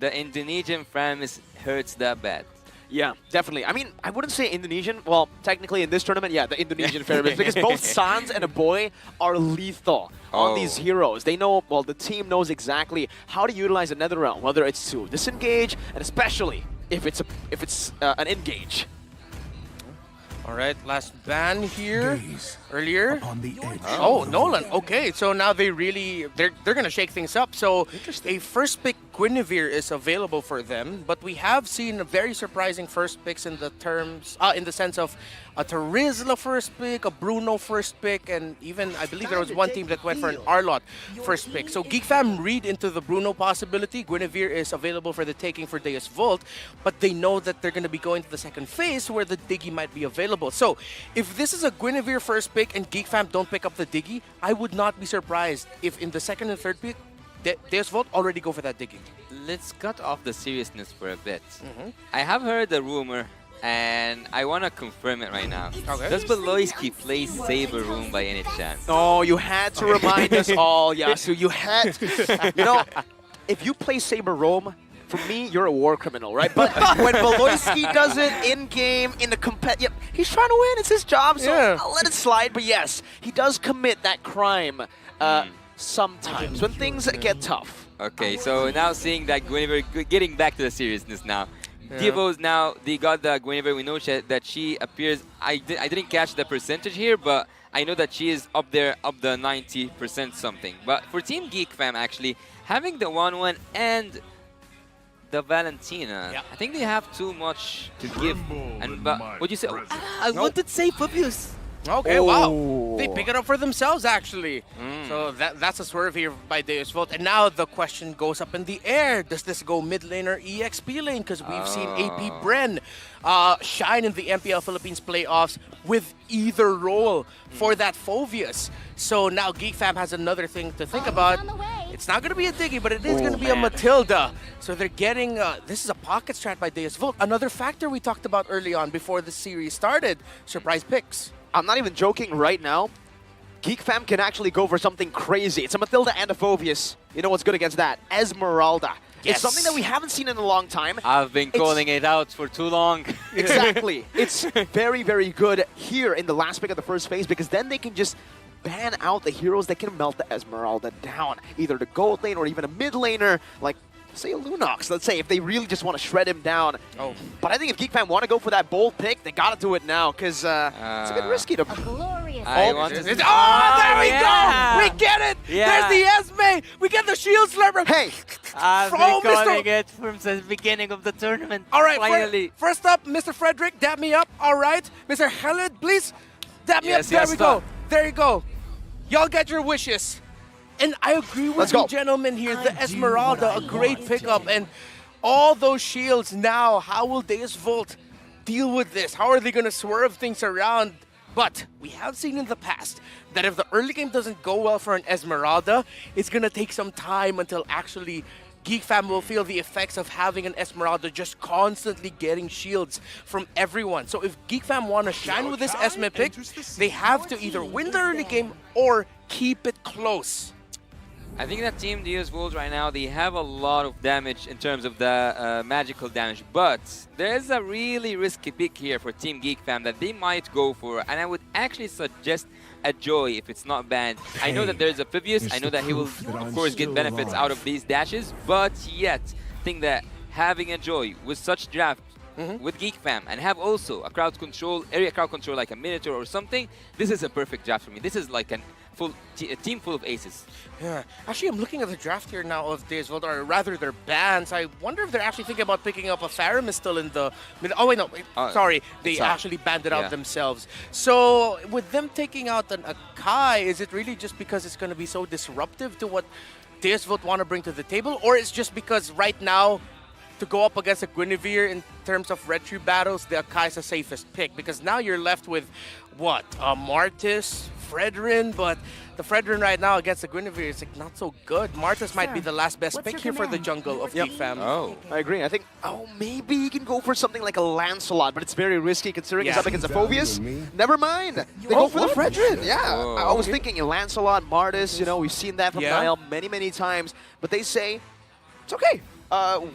Indonesian Faramis hurts that bad. Yeah, definitely. I mean, I wouldn't say Indonesian. Well, technically in this tournament, yeah, the Indonesian Faramis. Because both Sans and a boy are lethal on these heroes. They know, well, the team knows exactly how to utilize a Nether Realm, whether it's to disengage, and especially if it's an engage. All right, last ban here earlier. On the edge. Oh, Nolan. Okay, so now they're gonna shake things up. So a first pick Guinevere is available for them, but we have seen very surprising first picks in the sense of a Terizla first pick, a Bruno first pick, and even I believe there was one team that went for an Arlott first pick. So Geek Fam read into the Bruno possibility. Guinevere is available for the taking for Deus Volt, but they know that they're going to be going to the second phase where the Diggy might be available. So if this is a Guinevere first pick and Geek Fam don't pick up the Diggy, I would not be surprised if in the second and third pick, Deus Volt already go for that Diggy. Let's cut off the seriousness for a bit. I have heard a rumor, and I want to confirm it right now. Okay. Does Beloyski play Saber Room by any chance? Oh, you had to remind us all, Yasu. You had to. You know, if you play Saber Rome, for me, you're a war criminal, right? But when Beloyski does it in-game, in the yep, he's trying to win. It's his job, so I'll let it slide. But yes, he does commit that crime sometimes when things get tough. Okay, so now seeing that Guinevere, getting back to the seriousness now. Divos now, they got the Guinevere. We know that she appears, I didn't catch the percentage here, but I know that she is up there, up the 90% something. But for Team Geek Fam, actually, having the 1-1 and the Valentina, I think they have too much to give. And what you say? I wanted safe abuse. Okay, wow. They pick it up for themselves, actually. So that's a swerve here by Deus Volt. And now the question goes up in the air. Does this go mid lane or EXP lane? Because we've seen AP Bren shine in the MPL Philippines playoffs with either role for that Phoveus. So now Geek Fam has another thing to think about. It's not going to be a Diggy, but it is going to be a Matilda. So they're getting, this is a pocket strat by Deus Volt. Another factor we talked about early on before the series started, surprise picks. I'm not even joking right now. Geek Fam can actually go for something crazy. It's a Matilda and a Phoveus. You know what's good against that? Esmeralda. Yes. It's something that we haven't seen in a long time. I've been calling it out for too long. Exactly. It's very, very good here in the last pick of the first phase because then they can just ban out the heroes that can melt the Esmeralda down. Either the gold lane or even a mid laner like say a Lunox, let's say, if they really just want to shred him down. But I think if Geek Fam want to go for that bold pick, they got to do it now, because it's a bit risky to... Glorious. There we go! We get it! There's the Esme! We get the Shield Slurper! Hey! I've been calling it from the beginning of the tournament. All right, finally. First up, Mr. Frederick, dab me up. All right. Mr. Khaled, please dab me up. There we go. There you go. Y'all get your wishes. And I agree with you, gentlemen, here. The Esmeralda, a great pickup. And all those shields now, how will Deus Volt deal with this? How are they going to swerve things around? But we have seen in the past that if the early game doesn't go well for an Esmeralda, it's going to take some time until actually Geek Fam will feel the effects of having an Esmeralda just constantly getting shields from everyone. So if Geek Fam want to shine with this Esme pick, they have to either win the early game or keep it close. I think that Team Deus Volt right now, they have a lot of damage in terms of the magical damage, but there's a really risky pick here for Team Geek Fam that they might go for, and I would actually suggest a Joy if it's not banned. I know that there's a Phoveus, I know that he will of course get benefits out of these dashes, but yet, I think that having a Joy with such draft with Geek Fam and have also a crowd control, area crowd control like a Minotaur or something, this is a perfect draft for me. This is like a team full of aces. Yeah, actually, I'm looking at the draft here now of Deus Volt, or rather their bans. I wonder if they're actually thinking about picking up a Faramis still in the... Oh, wait, no. Sorry. They actually banned it out themselves. So, with them taking out an Akai, is it really just because it's going to be so disruptive to what Deus Volt want to bring to the table? Or it's just because right now, to go up against a Guinevere in terms of Restream battles, the Akai is the safest pick? Because now you're left with, what, Martis, Fredrin, but the Fredrin right now against the Guinevere is like not so good. Martis might be the last best pick here for the jungle of Geek Fam. I agree. I think, maybe you can go for something like a Lancelot, but it's very risky considering it's up against a Phoveus. Never mind. They go for the Fredrin. Yeah. I was thinking Lancelot, Martis, you know, we've seen that from Niall many, many times, but they say, it's okay.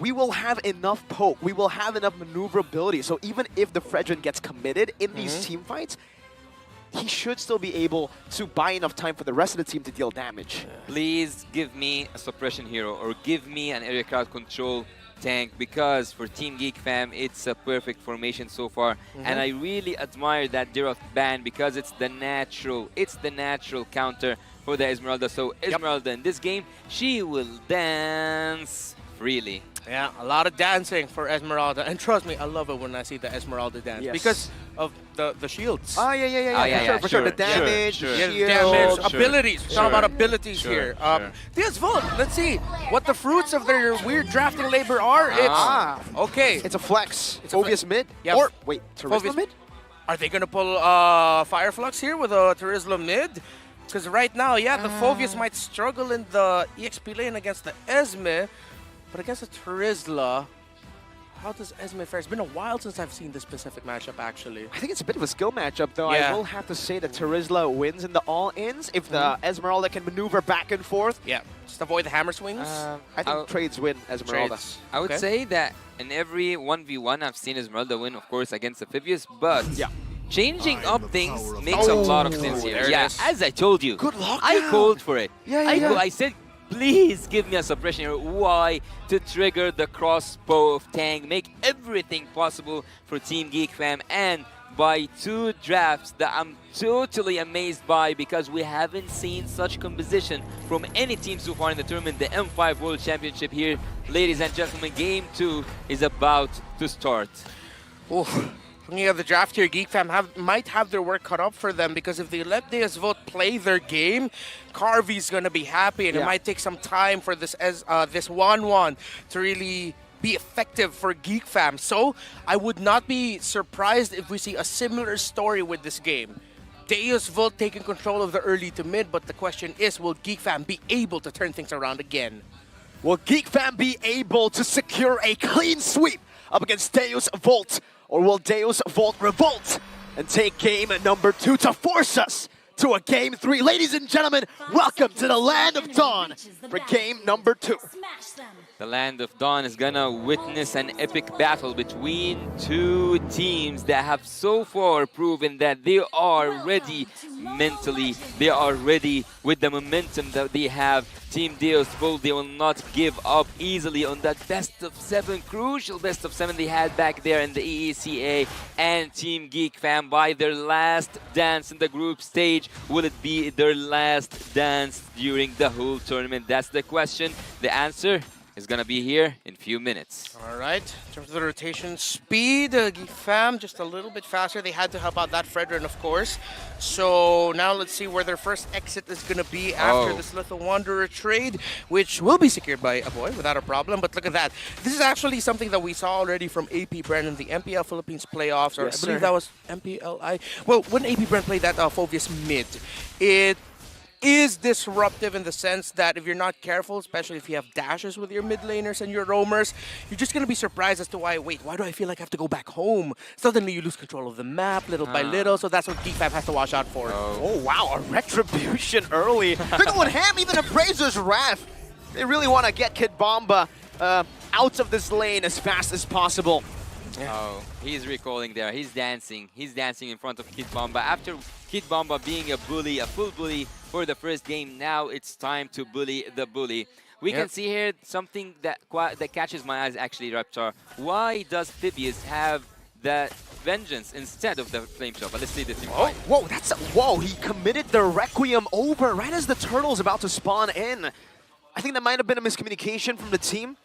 We will have enough poke. We will have enough maneuverability. So even if the Fredrin gets committed in these team fights, he should still be able to buy enough time for the rest of the team to deal damage. Please give me a suppression hero or give me an area crowd control tank, because for Team Geek Fam, it's a perfect formation so far. And I really admire that Diroth ban because it's the natural counter for the Esmeralda. So Esmeralda in this game, she will dance freely. Yeah, a lot of dancing for Esmeralda. And trust me, I love it when I see the Esmeralda dance because of the shields. Oh, yeah, for sure. The damage, the shield. Damage, abilities. We're talking about abilities here. DS Vote, let's see what the fruits of their weird drafting labor are. It's okay. It's a flex. It's Phoveus mid. Yeah. Or, wait, Terizla mid? Are they going to pull Fire Flux here with a Terizla mid? Because right now, the Phoveus might struggle in the EXP lane against the Esme. But against the Terizla, how does Esme fare? It's been a while since I've seen this specific matchup, actually. I think it's a bit of a skill matchup, though. Yeah. I will have to say that Terizla wins in the all-ins if the Esmeralda can maneuver back and forth. Yeah, just avoid the hammer swings. I think trades win Esmeralda. I would say that in every 1v1, I've seen Esmeralda win, of course, against Amphibious, but changing up things makes a lot of sense here. Yeah, as I told you, good luck. I called for it. Yeah. I said, please give me a suppression here. Why? To trigger the crossbow of Tang, make everything possible for Team Geek Fam, and by 2 drafts that I'm totally amazed by, because we haven't seen such composition from any team so far in the tournament. The M5 World Championship here, ladies and gentlemen, Game 2 is about to start. Looking at the draft here, Geek Fam might have their work cut up for them, because if they let DS Vote play their game, Carvy's going to be happy, and it might take some time for this 1-1 to really be effective for Geek Fam. So I would not be surprised if we see a similar story with this game. DS Vote taking control of the early to mid, but the question is, will Geek Fam be able to turn things around again? Will Geek Fam be able to secure a clean sweep up against Deus Volt? Or will Deus Volt revolt and take game number 2 to force us to a game 3? Ladies and gentlemen, welcome to the Land of Dawn for game number 2. The Land of Dawn is gonna witness an epic battle between 2 teams that have so far proven that they are ready mentally. They are ready with the momentum that they have. Team Deus Volt, they will not give up easily on that best-of-7, crucial best-of-7 they had back there in the EECA. And Team Geek Fam, by their last dance in the group stage, will it be their last dance during the whole tournament? That's the question. The answer is gonna be here in a few minutes. All right, in terms of the rotation speed, Geek Fam just a little bit faster. They had to help out that Fredrin, of course. So now let's see where their first exit is gonna be after this Little Wanderer trade, which will be secured by Aboy without a problem. But look at that. This is actually something that we saw already from AP Brand in the MPL Philippines playoffs, or I believe that was MPLI. Well, when AP Brand played that Phoveus mid, it is disruptive in the sense that if you're not careful, especially if you have dashes with your mid laners and your roamers, you're just going to be surprised as to why do I feel like I have to go back home? Suddenly you lose control of the map little by little, so that's what Geek Fam has to watch out for. Oh wow, a retribution early. They're going ham, even Appraiser's Wrath. They really want to get Kid Bomba out of this lane as fast as possible. Oh, he's recalling there. He's dancing. He's dancing in front of Kid Bomba. After Kid Bomba being a bully, a full bully for the first game, now it's time to bully the bully. We can see here something that catches my eyes, actually, Raptor. Why does Phibius have that Vengeance instead of the Flame Shot? But let's see this. Whoa, he committed the Requiem over right as the turtle's about to spawn in. I think that might have been a miscommunication from the team.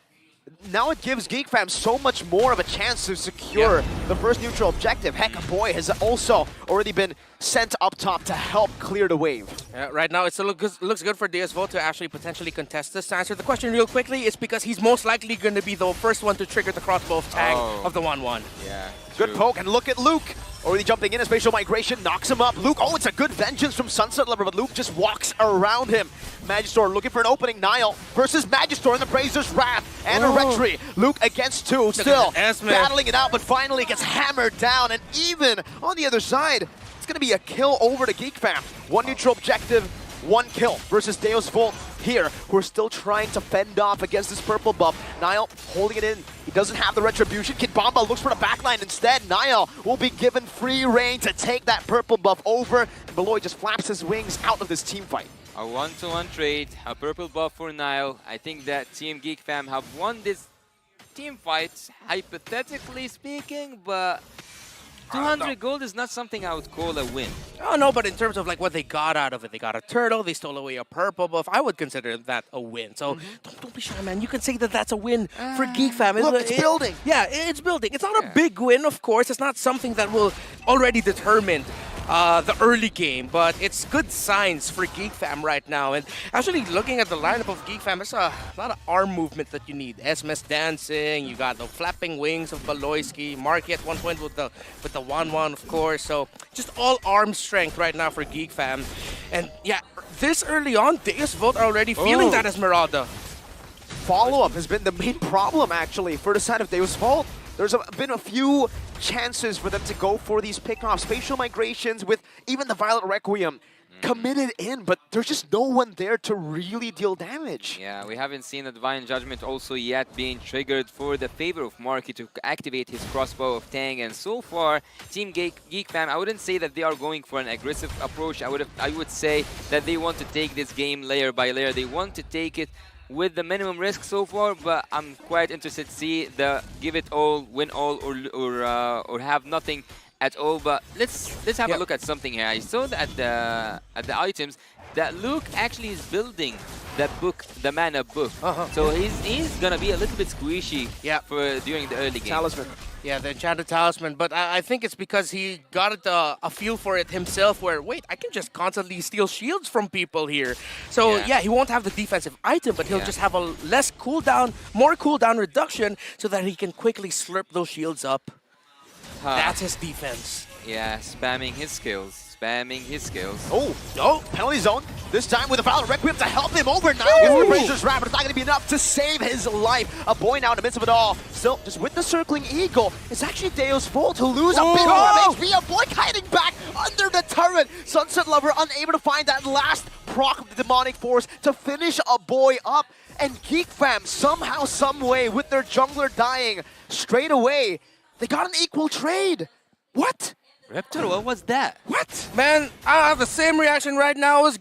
Now it gives Geek Fam so much more of a chance to secure the first neutral objective. Heck, Boy has also already been sent up top to help clear the wave. Right now, it still looks good for DS Vote to actually potentially contest this. To answer the question real quickly, is because he's most likely going to be the first one to trigger the crossbow of tag of the 1-1. Yeah. Good poke, and look at Luke. Already jumping in, a spatial migration knocks him up. Luke, it's a good Vengeance from Sunset Lover, but Luke just walks around him. Magister looking for an opening. Nile versus Magister in the Brazer's Wrath and a Retry. Luke against 2, still battling it out, but finally gets hammered down. And even on the other side, it's going to be a kill over to Geek Fam. 1 neutral objective, 1 kill versus Deus Volt here, who are still trying to fend off against this purple buff. Nile holding it in. He doesn't have the retribution. Kid Bomba looks for the backline instead. Nile will be given free reign to take that purple buff over. And Beloy just flaps his wings out of this team fight. A 1-to-1 trade, a purple buff for Nile. I think that Team Geek Fam have won this team fights, hypothetically speaking, but 200 gold is not something I would call a win. Oh, no, but in terms of like what they got out of it, they got a turtle, they stole away a purple buff. I would consider that a win. So don't be shy, man. You can say that that's a win for Geek Fam. Look, it's building. Yeah, it's building. It's not a big win, of course. It's not something that will already determine the early game, but it's good signs for Geek Fam right now. And actually, looking at the lineup of Geek Fam, there's a lot of arm movement that you need. SMS dancing, you got the flapping wings of Baloyski, Marky at one point with the 1-1, of course. So just all arm strength right now for Geek Fam. And yeah, this early on, Deus Volt are already feeling that Esmeralda. Follow-up has been the main problem, actually, for the side of Deus Volt. There's been a few chances for them to go for these pickoffs, spatial migrations with even the Violet Requiem committed in, but there's just no one there to really deal damage. Yeah, we haven't seen the Divine Judgment also yet being triggered for the favor of Marky to activate his crossbow of Tang, and so far, Team Geek Fam, I wouldn't say that they are going for an aggressive approach. I would say that they want to take this game layer by layer. They want to take it with the minimum risk so far, but I'm quite interested to see the give it all, win all, or have nothing at all. But let's have a look at something here. I saw that at the items that Luke actually is building that book, the mana book. So he's gonna be a little bit squishy for during the early game. Talisman. Yeah, the enchanted talisman, but I think it's because he got a feel for it himself where, wait, I can just constantly steal shields from people here. So yeah, he won't have the defensive item, but he'll just have a less cooldown, more cooldown reduction so that he can quickly slurp those shields up. That's his defense. Yeah, spamming his skills. Oh, no, penalty zone. This time with a Violet Requiem to help him over now. With the Razor's Wrap, but it's not going to be enough to save his life. A boy now in the midst of it all. Still, just with the circling eagle, it's actually Deus Volt to lose a bit more HP. A boy hiding back under the turret. Sunset Lover unable to find that last proc of the demonic force to finish a boy up. And Geek Fam, somehow, someway, with their jungler dying straight away, they got an equal trade. What? Reptar, what was that? What? Man, I have the same reaction right now as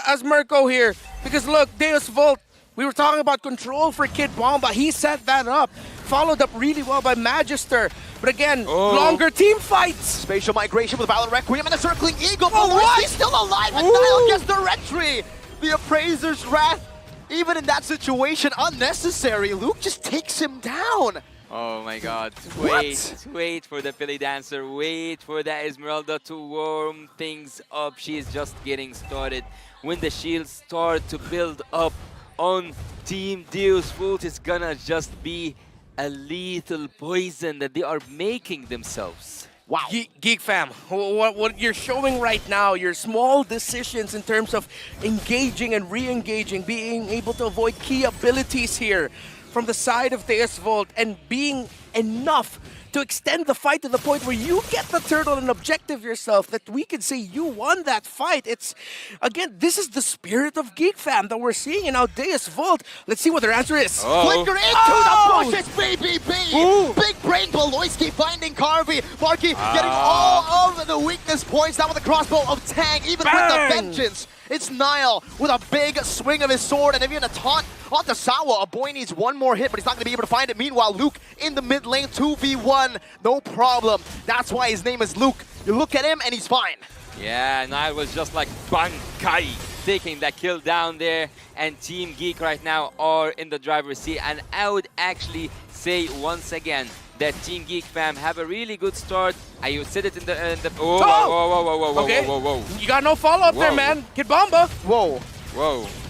as Mirko here. Because look, Deus Volt, we were talking about control for Kid Bomba. He set that up. Followed up really well by Magister. But again, longer team fights. Spatial migration with Violet Requiem and the circling eagle. What? He's still alive, and Niall gets the retry. The Appraiser's Wrath, even in that situation, unnecessary. Luke just takes him down. Oh my god, wait for the Philly Dancer, wait for the Esmeralda to warm things up. She is just getting started. When the shields start to build up on Team Deus Volt, it's gonna just be a lethal poison that they are making themselves. Wow. Geek Fam, what you're showing right now, your small decisions in terms of engaging and re-engaging, being able to avoid key abilities here from the side of Deus Volt, and being enough to extend the fight to the point where you get the turtle and objective yourself, that we can say you won that fight. It's, again, this is the spirit of Geek Fam that we're seeing in our Deus Volt. Let's see what their answer is. Flicker into the bushes, BBB! Big brain Baloyski finding Carvey. Marky getting all of the weakness points down with the crossbow of Tang, even with the vengeance. It's Niall with a big swing of his sword and even a taunt onto Sawa. A boy needs one more hit, but he's not going to be able to find it. Meanwhile, Luke in the mid lane, 2v1, no problem. That's why his name is Luke. You look at him and he's fine. Yeah, Niall was just like Bankai, taking that kill down there. And Team Geek right now are in the driver's seat. And I would actually say once again that Team Geek Fam have a really good start. I said it in the whoa. You got no follow-up there, man. Kid Bomba. Whoa.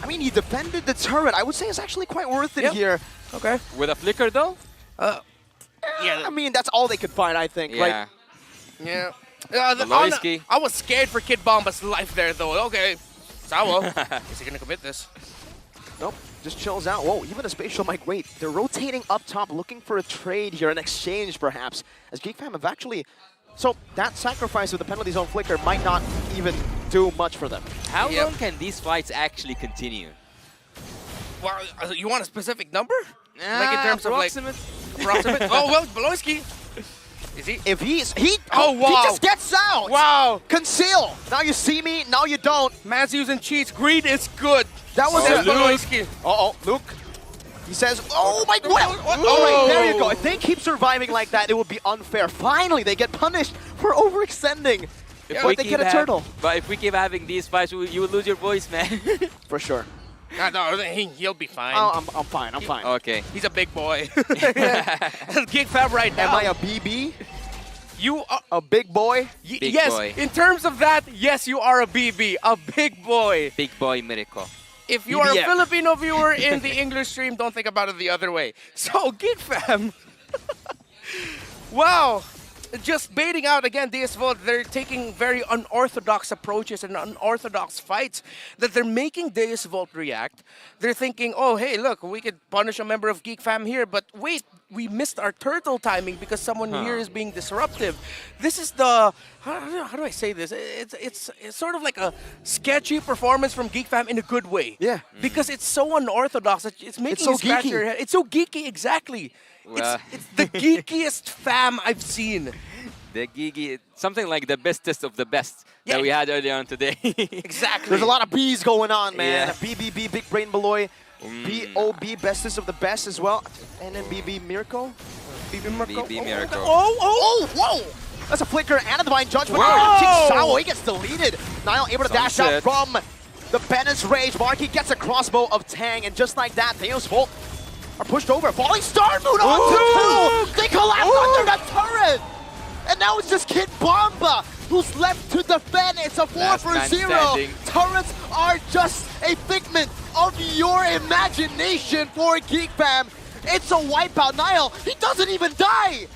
I mean, he defended the turret. I would say it's actually quite worth it here. Okay. With a flicker, though? Yeah. I mean, that's all they could find, I think. Yeah. Right? Yeah. I was scared for Kid Bomba's life there, though. Okay. Sawa. Is he going to commit this? Nope. Just chills out. Whoa, even a spatial migrate. They're rotating up top, looking for a trade here, an exchange perhaps. As Geek Fam have actually... So that sacrifice of the penalty zone flicker might not even do much for them. How long can these fights actually continue? Well, you want a specific number? Like in terms approximate? Approximate? Oh, well, Baloyski. Is he? If he he just gets out. Wow. Conceal. Now you see me, now you don't. Man's using cheats. Greed is good. That was Baloyski. Uh-oh, Luke. He says, oh my god! All right, there you go. If they keep surviving like that, it would be unfair. Finally, they get punished for overextending. But they get a turtle. But if we keep having these fights, you would lose your voice, man. For sure. No, he'll be fine. Oh, I'm fine. I'm fine. Okay. He's a big boy. Geek Fam right now. Am I a BB? You are a big boy? Yes, boy. in terms of that, yes, you are a BB, a big boy. Big boy miracle. If you are a Filipino viewer in the English stream, don't think about it the other way. So, Geek Fam. Wow. Just baiting out again, DS Volt. They're taking very unorthodox approaches and unorthodox fights that they're making DS Volt react. They're thinking, oh, hey, look, we could punish a member of Geek Fam here, but wait, we missed our turtle timing because someone here is being disruptive. This is the, how do I say this? It's sort of like a sketchy performance from Geek Fam in a good way. Yeah. Because it's so unorthodox. It's making so you scratch geeky. your head. It's so geeky, exactly. It's the geekiest fam I've seen. The geeky, something like the bestest of the best that we had earlier on today. Exactly. There's a lot of B's going on, man. Yeah. BBB, Big Brain Beloy. BOB, bestest of the best as well. And then BB Miracle. BB Miracle. BB Miracle. Whoa! That's a flicker and a Divine Judgment. Jigsaw, he gets deleted. Niall able to dash out from the Penance Rage. Marky gets a crossbow of Tang, and just like that, Theos Volt are pushed over. Falling Star Moon on 2-2! They collapse under the turret! And now it's just Kid Bomba who's left to defend. It's a 4-for-0. Turrets are just a figment of your imagination for Geek Fam. It's a wipeout. Niall, he doesn't even die!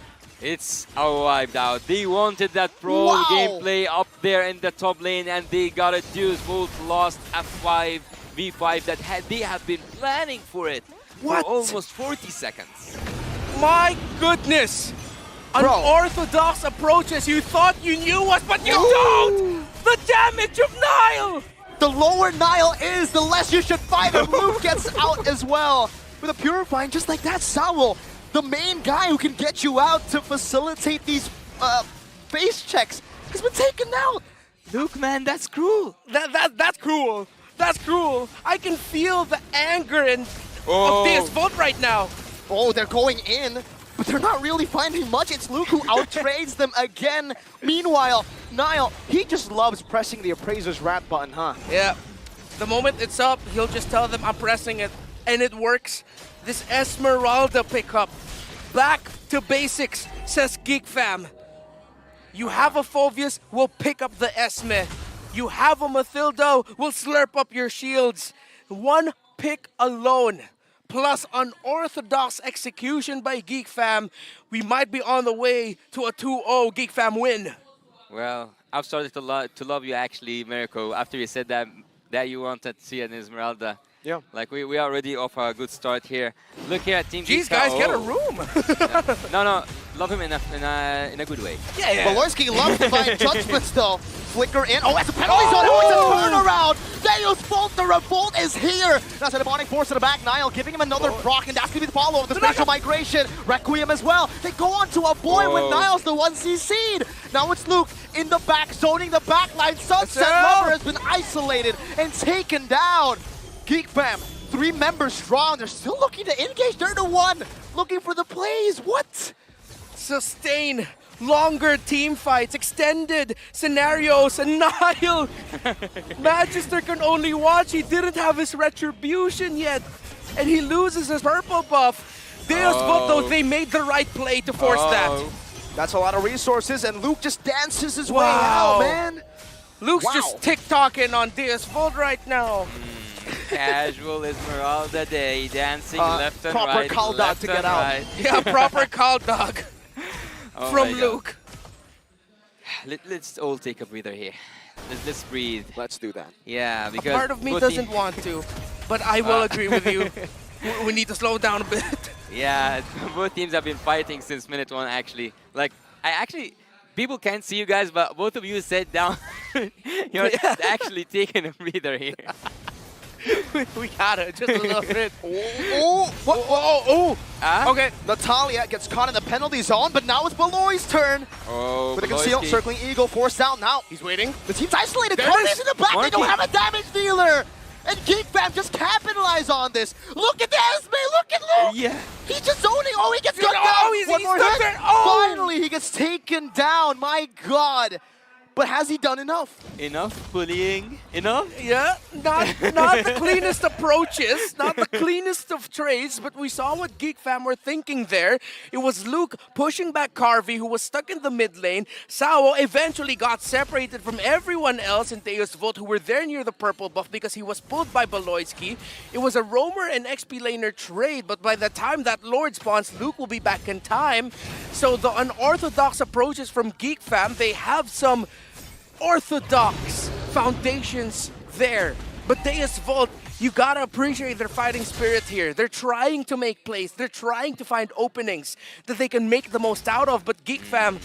It's a wiped out. They wanted that pro gameplay up there in the top lane, and they got it. Deuce Volt lost a 5v5 that they have been planning for it for almost 40 seconds. My goodness! Unorthodox approaches. You thought you knew us, but you don't! The damage of Niall! The lower Niall is, the less you should fight him. Luke gets out as well with a Purifying, just like that. Saul, the main guy who can get you out to facilitate these face checks, has been taken out. Luke, man, that's cruel. That's cruel. That's cruel. I can feel the anger of DS Volt right now. Oh, they're going in, but they're not really finding much. It's Luke who outtrades them again. Meanwhile, Niall, he just loves pressing the Appraiser's Wrath button, huh? Yeah. The moment it's up, he'll just tell them I'm pressing it, and it works. This Esmeralda pickup. Back to basics, says Geek Fam. You have a Phoveus, we'll pick up the Esme. You have a Mathilda, we'll slurp up your shields. One pick alone, plus unorthodox execution by Geek Fam, we might be on the way to a 2-0 Geek Fam win. Well, I've started to love you actually, Mirko, after you said that you wanted to see an Esmeralda. Yeah. Like we are already off a good start here. Look here at Team Jeez, guys, get a room. No, love him in a good way. Yeah. Walorski loves Divine Judgments though. Flicker in. Oh, that's a penalty zone. Oh, it's a turnaround. Theos Volt, the revolt is here. That's a demonic force to the back. Niall giving him another proc, and that's going to be the follow of the spatial migration. Requiem as well. They go on to a boy when Niall's the one CC'd. Now it's Luke in the back, zoning the back line. Sunset Lover has been isolated and taken down. Geek Fam, 3 members strong. They're still looking to engage. They're the one looking for the plays. What? Sustain longer team fights, extended scenarios, and Niall. Magister can only watch. He didn't have his retribution yet, and he loses his purple buff. Theos Volt, though, they made the right play to force that. That's a lot of resources, and Luke just dances his way out, man. Luke's just tick-tocking on Theos Volt right now. Casual Esmeralda day, dancing left and proper right. call dog to get out. Right. Yeah, proper call dog from Luke. Let's all take a breather here. Let's breathe. Let's do that. Yeah, because a part of me doesn't want to, but I will agree with you. We need to slow down a bit. Yeah, both teams have been fighting since minute 1 actually. Like, people can't see you guys, but both of you sat down. You're actually taking a breather here. We got it, just a little bit. Okay, Natalia gets caught in the penalty zone, but now it's Beloy's turn. Oh, with a conceal, circling Eagle, forced out now. He's waiting. The team's isolated. There Carnage in the back. Marky. They don't have a damage dealer. And Geek Fam just capitalize on this. Look at this, man. Look at Luke. Yeah. He's just zoning. Oh, he gets gunned down. Oh, he's One more stuck hit. there. Oh. Finally, he gets taken down. My God. But has he done enough? Enough bullying? Enough? Yeah, not the cleanest approaches, not the cleanest of trades, but we saw what Geek Fam were thinking there. It was Luke pushing back Carvey, who was stuck in the mid lane. Sao eventually got separated from everyone else in Deus Vult, who were there near the purple buff because he was pulled by Beloyski. It was a roamer and XP laner trade, but by the time that Lord spawns, Luke will be back in time. So the unorthodox approaches from Geek Fam, they have some orthodox foundations there. But Deus Vult, you gotta appreciate their fighting spirit here. They're trying to make plays. They're trying to find openings that they can make the most out of. But Geek Fam,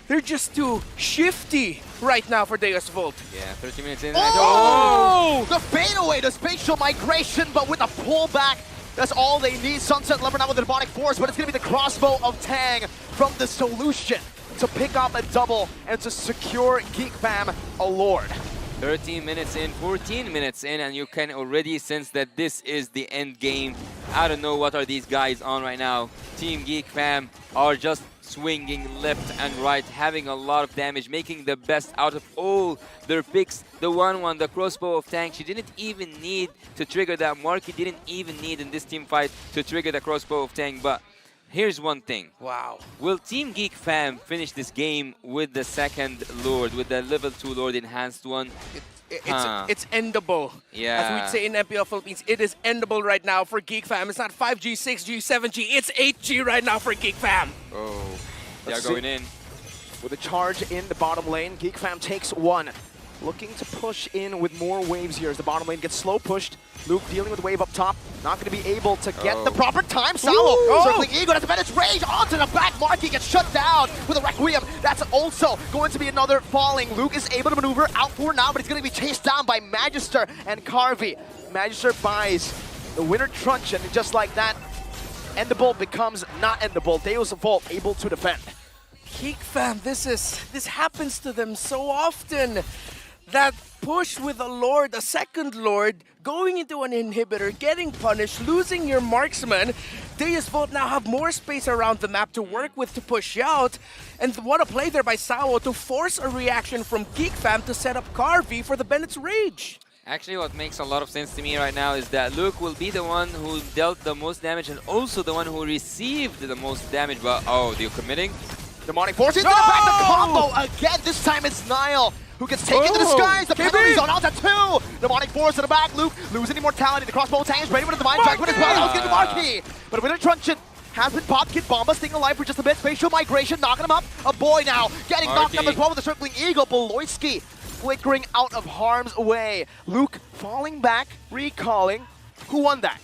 they're just too shifty right now for Deus Vult. Yeah, 30 minutes in. Oh! The fadeaway, the spatial migration, but with a pullback. That's all they need. Sunset Lover now with the demonic force, but it's gonna be the crossbow of Tang from the solution to pick up a double and to secure Geek Fam a Lord. 13 minutes in, 14 minutes in, and you can already sense that this is the end game. I don't know what are these guys on right now. Team Geek Fam are just swinging left and right, having a lot of damage, making the best out of all their picks. The 1-1, the crossbow of Tank, she didn't even need to trigger that mark. He didn't even need in this team fight to trigger the crossbow of Tank, but here's one thing. Wow. Will Team Geek Fam finish this game with the second Lord, with the level 2 Lord enhanced one? It's endable. Yeah. As we'd say in MPL Philippines, it is endable right now for Geek Fam. It's not 5G, 6G, 7G, it's 8G right now for Geek Fam. Oh, they are Let's going see. in. With a charge in the bottom lane, Geek Fam takes one. Looking to push in with more waves here as the bottom lane gets slow pushed. Luke dealing with the wave up top. Not going to be able to get the proper time. Salo circling Ego. That's a Bennett's rage onto the back. Marky gets shut down with a Requiem. That's also going to be another falling. Luke is able to maneuver out for now, but he's going to be chased down by Magister and Carvey. Magister buys the winner truncheon, and just like that, endable becomes not endable. Deus Vult able to defend. Geek Fam, this happens to them so often. That push with a Lord, a second Lord, going into an inhibitor, getting punished, losing your marksman. Deus Vult now have more space around the map to work with to push out. And what a play there by Sao to force a reaction from Geek Fam to set up Carvey for the Bennett's Rage. Actually, what makes a lot of sense to me right now is that Luke will be the one who dealt the most damage and also the one who received the most damage. But, oh, they're committing? Demonic Force into the back, the combo again. This time it's Nile who gets taken to the skies. The penalties on out to 2. Demonic Force in the back. Luke losing immortality. The crossbow tank is ready for the divine fragment as well. That was going to be Marquis. But Winter Truncheon has been popped. Kid Bomba staying alive for just a bit. Spatial migration knocking him up. A boy now getting knocked up as well with the circling eagle. Beloyski flickering out of harm's way. Luke falling back, recalling. Who won that?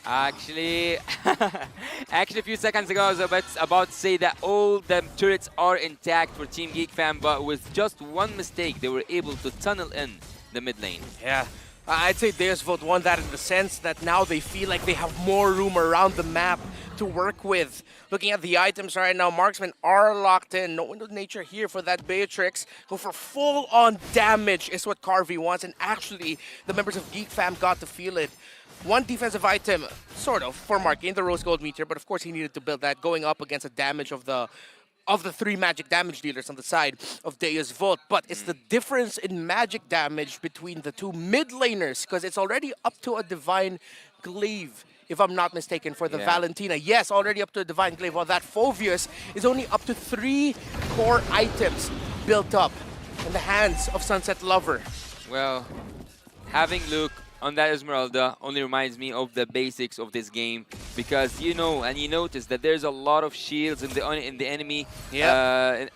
Actually, a few seconds ago, I was about to say that all the turrets are intact for Team Geek Fam, but with just one mistake, they were able to tunnel in the mid lane. Yeah, I'd say Deus Vult won that in the sense that now they feel like they have more room around the map to work with. Looking at the items right now, marksmen are locked in. No Wind of Nature here for that Beatrix. Go for full-on damage is what Carvey wants, and actually, the members of Geek Fam got to feel it. One defensive item, sort of, for Marky in the Rose Gold meter, but of course he needed to build that, going up against the damage of the 3 magic damage dealers on the side of Deus Vult. But it's the difference in magic damage between the 2 mid laners, because it's already up to a Divine Glaive, if I'm not mistaken, for the Valentina. Yes, already up to a Divine Glaive, while that Phoveus is only up to 3 core items built up in the hands of Sunset Lover. Well, having Luke on that Esmeralda only reminds me of the basics of this game, because you know and you notice that there's a lot of shields in the enemy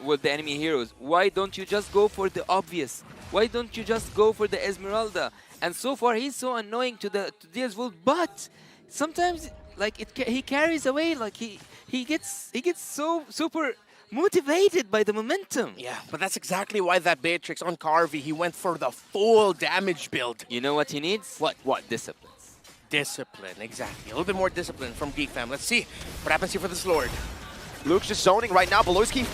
with the enemy heroes. Why don't you just go for the obvious? Why don't you just go for the Esmeralda? And so far he's so annoying to Deus Vult, but sometimes like he carries away, like he gets so super motivated by the momentum. Yeah, but that's exactly why that Beatrix on Carvey, he went for the full damage build. You know what he needs? What? Disciplines. Discipline, exactly. A little bit more discipline from Geek Fam. Let's see what happens here for this Lord. Luke's just zoning right now. Beloyski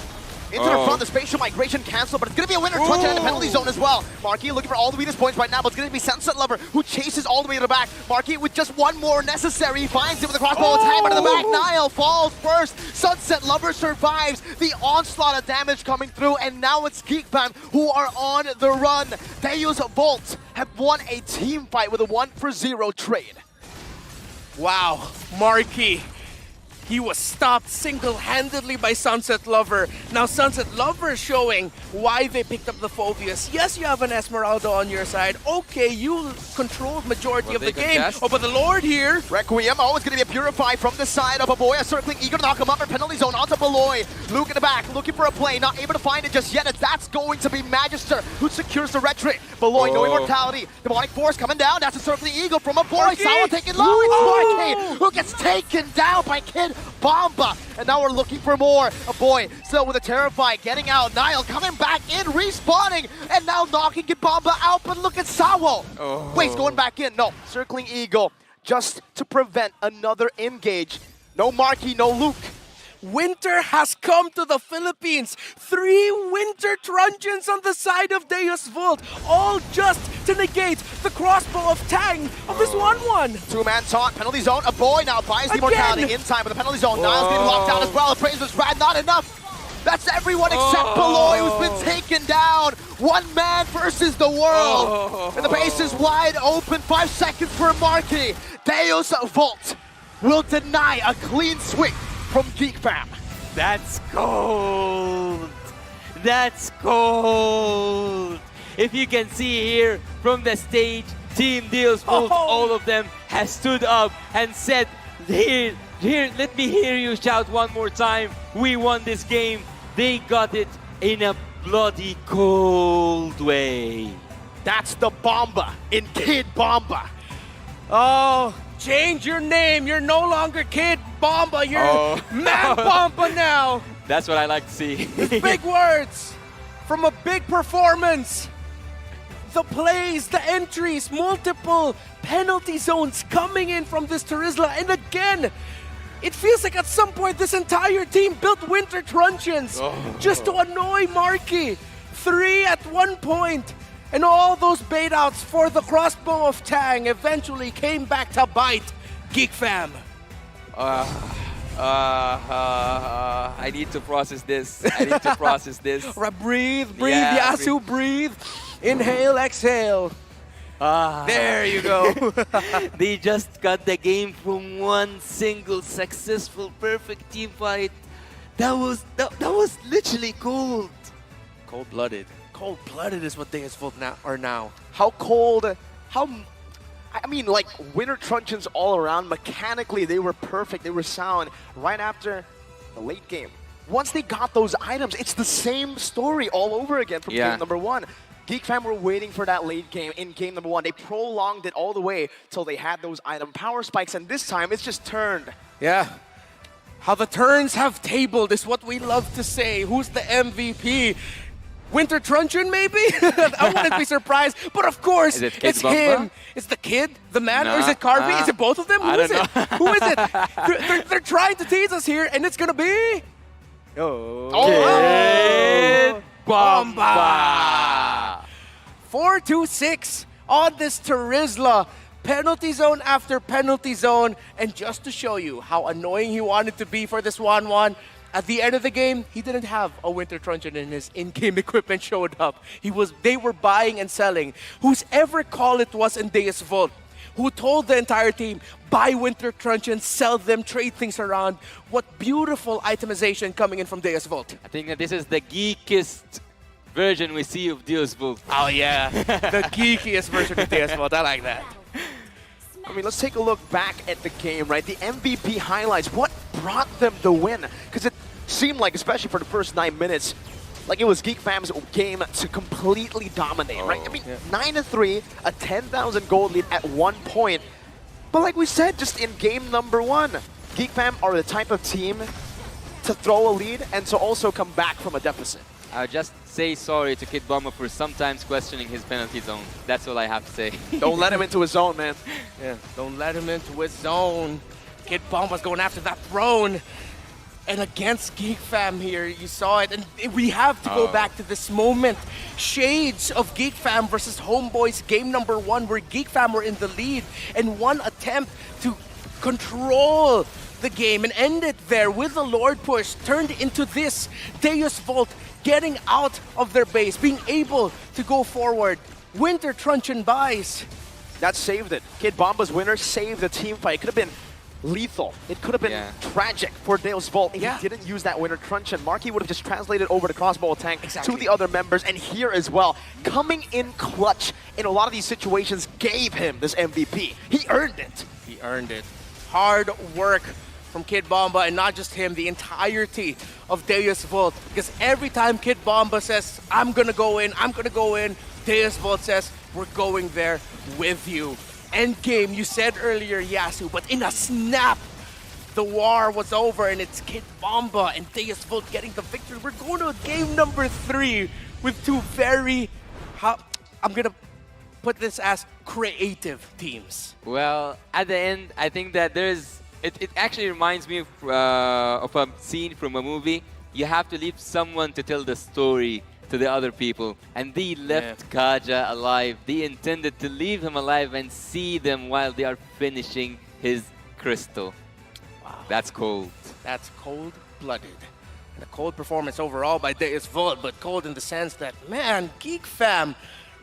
Into the front, the spatial migration cancel, but it's going to be a winner. Truncheon in the penalty zone as well. Marky looking for all the weakest points right now, but it's going to be Sunset Lover who chases all the way to the back. Marky with just one more necessary. He finds it with a crossbow attack, but in the back, Niall falls first. Sunset Lover survives. The onslaught of damage coming through, and now it's GeekFam who are on the run. Deus Volt have won a team fight with a 1-for-0 trade. Wow, Marky. He was stopped single-handedly by Sunset Lover. Now Sunset Lover showing why they picked up the Phobius. Yes, you have an Esmeralda on your side. Okay, you controlled majority of the game. Oh, but the Lord here. Requiem, it's going to be a Purify from the side of Aboya. Circling, eager to knock him up in penalty zone onto Beloy. Luke in the back, looking for a play. Not able to find it just yet. That's going to be Magister who secures the red trait. Beloy, no immortality. Demonic Force coming down. That's a Circling Eagle from Aboy. Sawa taking low. It's Marky who gets taken down by Kid Bomba, and now we're looking for more. A boy still with a Terrify getting out. Niall coming back in, respawning, and now knocking Kid Bomba out. But look at Sawo. Wait, he's going back in. No, Circling Eagle just to prevent another engage. No Marky, no Luke. Winter has come to the Philippines. 3 Winter Truncheons on the side of Deus Vult, all just to negate the crossbow of Tang of this 1-1. 2-man taunt, penalty zone. A boy now buys the immortality in time, but the penalty zone. Niall's getting locked down as well. The praise was rad, not enough. That's everyone except Beloy, who's been taken down. 1 man versus the world. And the base is wide open. 5 seconds for Marky. Deus Vult will deny a clean sweep from GeekFam. That's cold. That's cold. If you can see here from the stage, Team Deus Vult, all of them has stood up and said, here, let me hear you shout one more time. We won this game. They got it in a bloody cold way. That's the Bomba in Kid Bomba. Oh, change your name. You're no longer Kid Bomba. You're Man Bomba now. That's what I like to see. Big words from a big performance. The plays, the entries, multiple penalty zones coming in from this Terizla. And again, it feels like at some point this entire team built Winter Truncheons just to annoy Marky. 3 at one point. And all those bait outs for the crossbow of Tang eventually came back to bite GeekFam. I need to process this. Breathe, Yeah, Yasu, breathe. Inhale, exhale. There you go. They just got the game from one single successful perfect team fight. That was literally cold. Cold-blooded. Cold-blooded is what Deus Vult are now. How cold, I mean, like, Winter Truncheons all around. Mechanically, they were perfect. They were sound right after the late game. Once they got those items, it's the same story all over again from game number 1. GeekFam were waiting for that late game in game number 1. They prolonged it all the way till they had those item power spikes, and this time it's just turned. Yeah. How the turns have tabled is what we love to say. Who's the MVP? Winter Truncheon, maybe? I wouldn't be surprised. But of course, it's him. It's the kid, the man, or is it Carby? Is it both of them? Who is it? Who is it? They're trying to tease us here, and it's going to be... Kid Bomba! 4-2-6 on this Terizla. Penalty zone after penalty zone. And just to show you how annoying he wanted to be for this 1-1, at the end of the game, he didn't have a Winter Truncheon in his in-game equipment showed up. They were buying and selling. Whoever call it was in Deus Vult, who told the entire team, buy Winter Truncheons, sell them, trade things around. What beautiful itemization coming in from Deus Vult. I think that this is the geekiest version we see of Deus Vult. Oh yeah, the geekiest version of Deus Vult. I like that. I mean, let's take a look back at the game, right? The MVP highlights, what brought them the win? Because it seemed like, especially for the first 9 minutes, like it was GeekFam's game to completely dominate, right? I mean, 9-3, a 10,000 gold lead at one point. But like we said, just in game number 1, GeekFam are the type of team to throw a lead and to also come back from a deficit. I'll just say sorry to Kid Bomba for sometimes questioning his penalty zone. That's all I have to say. Don't let him into his zone, man. Yeah, don't let him into his zone. Kid Bomba's going after that throne. And against Geek Fam here, you saw it. And we have to go back to this moment. Shades of Geek Fam versus Homeboys game number 1, where Geek Fam were in the lead. And one attempt to control the game and end it there with the Lord push turned into this. Deus Volt getting out of their base, being able to go forward. Winter Truncheon buys. That saved it. Kid Bomba's winner saved the team fight. It could have been lethal. It could have been tragic for Deus Volt if he didn't use that winner Truncheon. Marky would have just translated over the crossbow tank to the other members, and here as well, coming in clutch in a lot of these situations gave him this MVP. He earned it. He earned it. Hard work from Kid Bomba, and not just him, the entirety of Deus Volt. Because every time Kid Bomba says, I'm gonna go in, Deus Volt says, we're going there with you. Endgame, you said earlier, Yasu, but in a snap, the war was over, and it's Kid Bomba and Deus Volt getting the victory. We're going to game number 3 with two very, I'm gonna put this as creative teams. Well, at the end, I think that it actually reminds me of a scene from a movie. You have to leave someone to tell the story to the other people. And they left Kaja alive. They intended to leave him alive and see them while they are finishing his crystal. Wow. That's cold. That's cold-blooded. And a cold performance overall by Deus Volt, but cold in the sense that, man, Geek Fam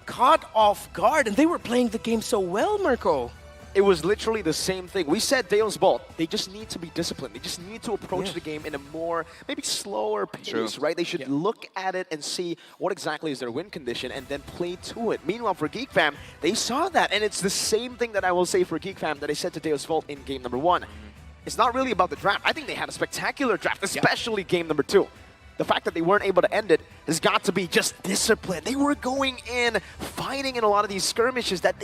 caught off guard, and they were playing the game so well, Mirko. It was literally the same thing. We said Deus Volt, they just need to be disciplined. They just need to approach the game in a more, maybe slower pace, right? They should look at it and see what exactly is their win condition and then play to it. Meanwhile, for Geek Fam, they saw that, and it's the same thing that I will say for Geek Fam that I said to Deus Volt in game number 1. It's not really about the draft. I think they had a spectacular draft, especially game number 2. The fact that they weren't able to end it has got to be just discipline. They were going in, fighting in a lot of these skirmishes that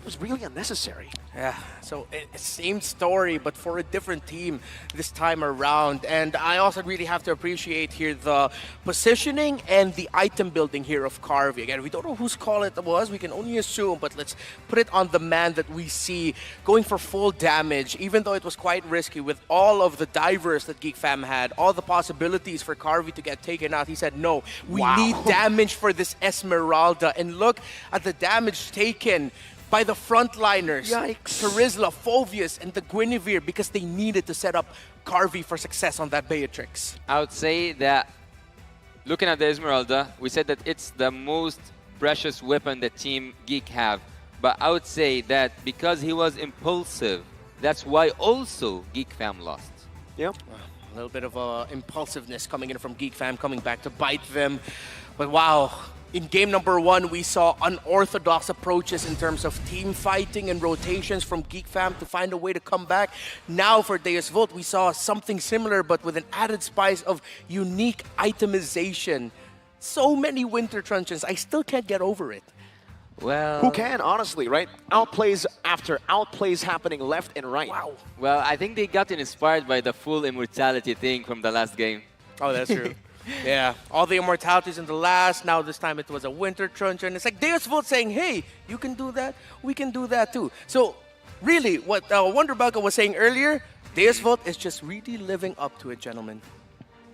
was really unnecessary. Yeah, so same story, but for a different team this time around. And I also really have to appreciate here the positioning and the item building here of Carvey. Again, we don't know whose call it was. We can only assume, but let's put it on the man that we see going for full damage, even though it was quite risky with all of the divers that Geek Fam had, all the possibilities for Carvey to get taken out. He said, no, we need damage for this Esmeralda. And look at the damage taken by the frontliners, Terizla, Phovius, and the Guinevere, because they needed to set up Carvey for success on that Beatrix. I would say that, looking at the Esmeralda, we said that it's the most precious weapon that Team Geek have. But I would say that because he was impulsive, that's why also Geek Fam lost. Yep. A little bit of impulsiveness coming in from Geek Fam, coming back to bite them. But wow. In game number 1, we saw unorthodox approaches in terms of team fighting and rotations from Geek Fam to find a way to come back. Now for Deus Volt, we saw something similar, but with an added spice of unique itemization. So many Winter Truncheons, I still can't get over it. Well, who can, honestly, right? Outplays after outplays happening left and right. Wow. Well, I think they got inspired by the full immortality thing from the last game. Oh, that's true. Yeah, all the immortalities in the last, now this time it was a Winter Truncheon. It's like Deus Volt saying, hey, you can do that, we can do that too. So really, what Wonder Bugger was saying earlier, Deus Volt is just really living up to it, gentlemen.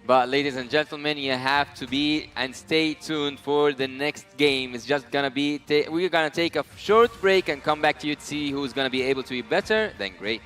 But ladies and gentlemen, you have to be and stay tuned for the next game. It's just gonna be, we're gonna take a short break and come back to you to see who's gonna be able to be better than great.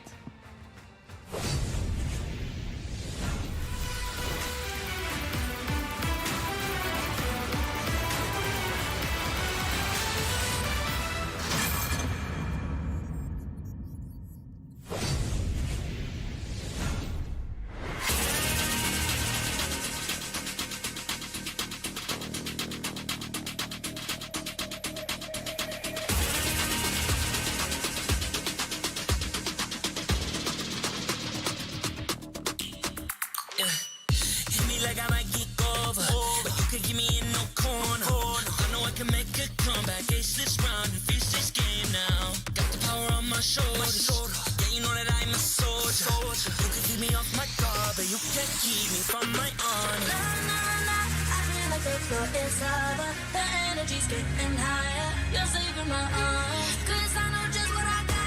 Hit me like I might geek over, but you can give me in no corner. I know I can make a comeback, ace this round and finish this game now. Got the power on my shoulders, yeah, you know that I'm a soldier. You can keep me off my guard, but you can't keep me from my honor. Nah, nah, nah, I feel like the floor is lava, the energy's getting higher. You're saving my arms, 'cause I know just what I got.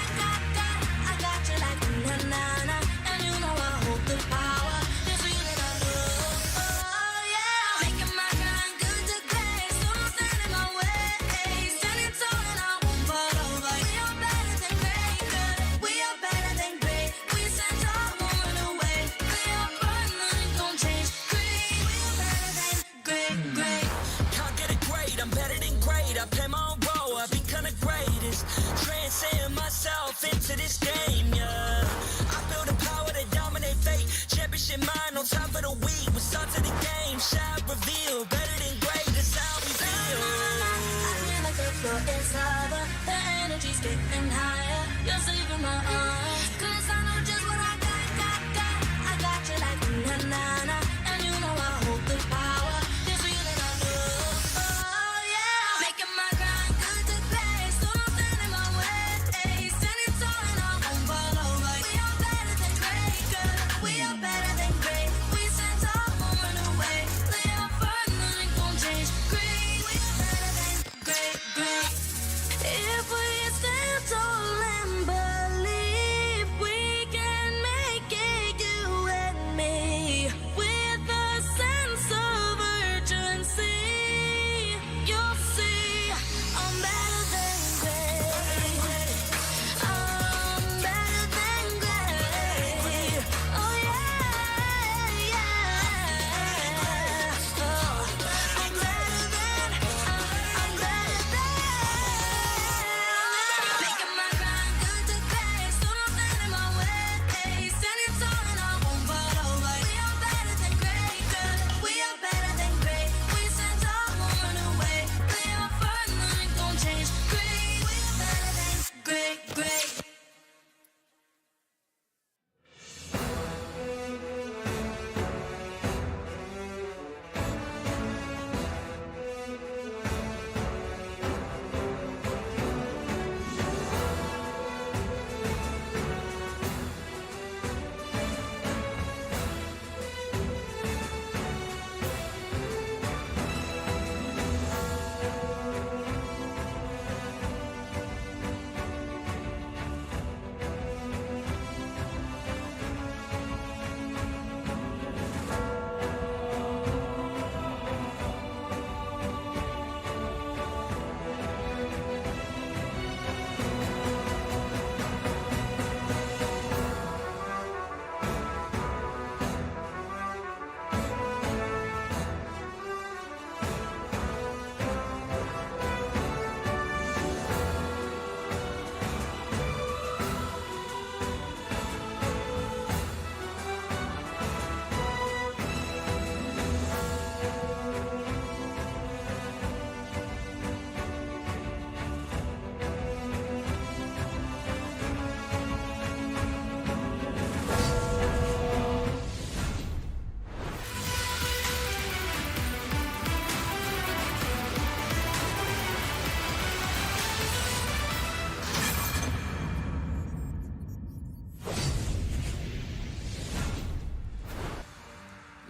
I got you like na na na, and you know I hold the power. This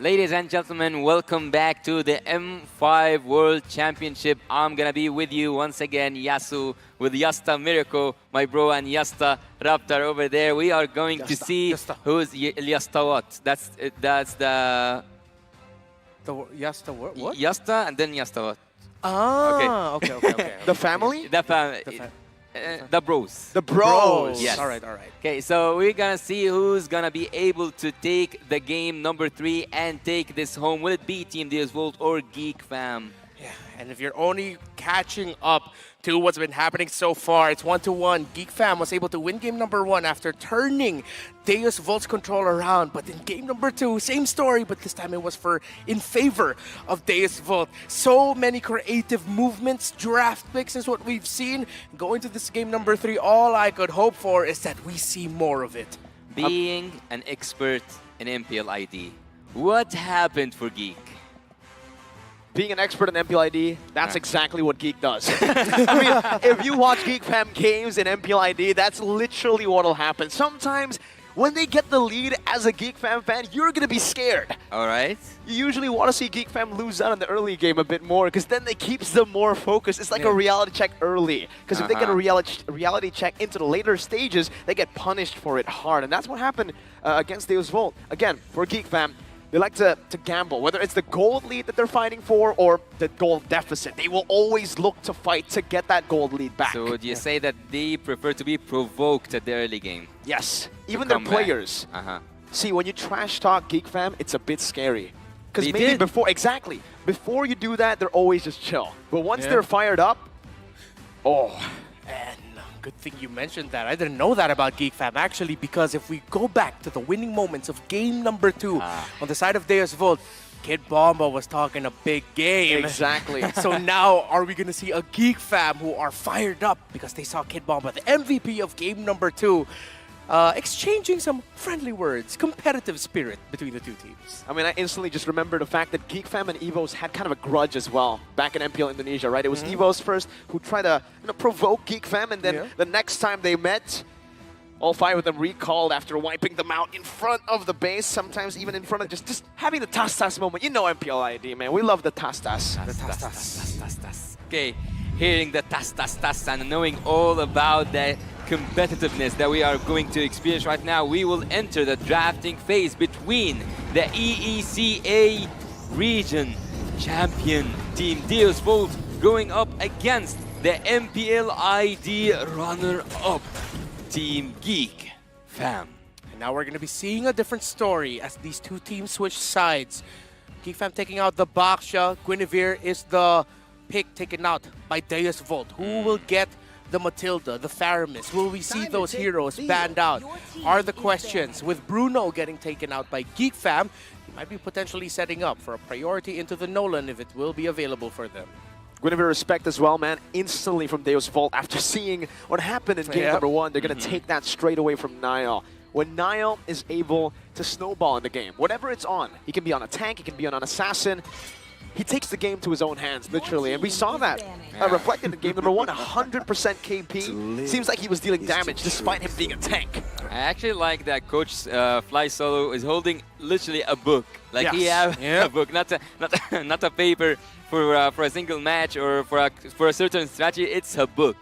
Ladies and gentlemen, welcome back to the M5 World Championship. I'm gonna be with you once again, Yasu, with Yasta Miracle, my bro, and Yasta Raptor over there. We are going to see who's Yasta what? That's the Yasta what? Yasta and then Yasta what? Ah, okay. The family? The family. The bros. The bros. Yes. All right. Okay, so we're gonna see who's gonna be able to take the game number 3 and take this home. Will it be Team Deus Volt or Geek Fam? Yeah, and if you're only catching up to what's been happening so far, it's 1-1. Geek Fam was able to win game number 1 after turning Deus Volt's control around. But in game number 2, same story, but this time it was in favor of Deus Volt. So many creative movements, draft picks is what we've seen. Going to this game number 3, all I could hope for is that we see more of it. Being an expert in MPL ID, what happened for Geek? Being an expert in MPL-ID, that's exactly what Geek does. I mean, if you watch Geek Fam games in MPL-ID, that's literally what'll happen. Sometimes, when they get the lead as a Geek Fam fan, you're gonna be scared. All right. You usually want to see Geek Fam lose out in the early game a bit more, because then it keeps them more focused. It's like a reality check early, because if they get a reality check into the later stages, they get punished for it hard, and that's what happened against Deus Volt. Again, for Geek Fam, they like to gamble, whether it's the gold lead that they're fighting for or the gold deficit. They will always look to fight to get that gold lead back. So would you say that they prefer to be provoked at the early game? Yes, even their players. See, when you trash talk Geek Fam, it's a bit scary. Because maybe before you do that, they're always just chill. But once they're fired up, And good thing you mentioned that. I didn't know that about Geek Fam, actually, because if we go back to the winning moments of game number 2 on the side of Deus Volt, Kid Bomba was talking a big game. Exactly. So now, are we going to see a Geek Fam who are fired up because they saw Kid Bomba, the MVP of game number 2, exchanging some friendly words, competitive spirit between the two teams? I mean, I instantly just remember the fact that Geek Fam and EVOS had kind of a grudge as well back in MPL Indonesia, right? It was EVOS first who tried to provoke Geek Fam, and then the next time they met, all 5 of them recalled after wiping them out in front of the base, sometimes even in front of just having the tas-tas moment. You know MPL ID, man. We love the tas-tas. Okay, hearing the tas and knowing all about the competitiveness that we are going to experience right now, we will enter the drafting phase between the EECA region champion Team Deus Volt going up against the MPL ID runner-up Team Geek Fam. And now we're going to be seeing a different story as these two teams switch sides. Geek Fam taking out the Baksha. Guinevere is the pick taken out by Deus Volt. Who will get the Matilda, the Faramis? Will we see those heroes banned out? Are the questions. With Bruno getting taken out by Geek Fam, he might be potentially setting up for a priority into the Nolan if it will be available for them. Guinevere respect as well, man. Instantly from Deus Volt, after seeing what happened in game number 1, they're going to take that straight away from Niall. When Niall is able to snowball in the game, whatever it's on, he can be on a tank, he can be on an assassin, he takes the game to his own hands, literally. And we saw that reflected in game number 1, 100% KP. Seems like he was dealing damage despite him being a tank. I actually like that Coach Fly Solo is holding literally a book. Like he has a book, not a paper for a single match or for a certain strategy. It's a book.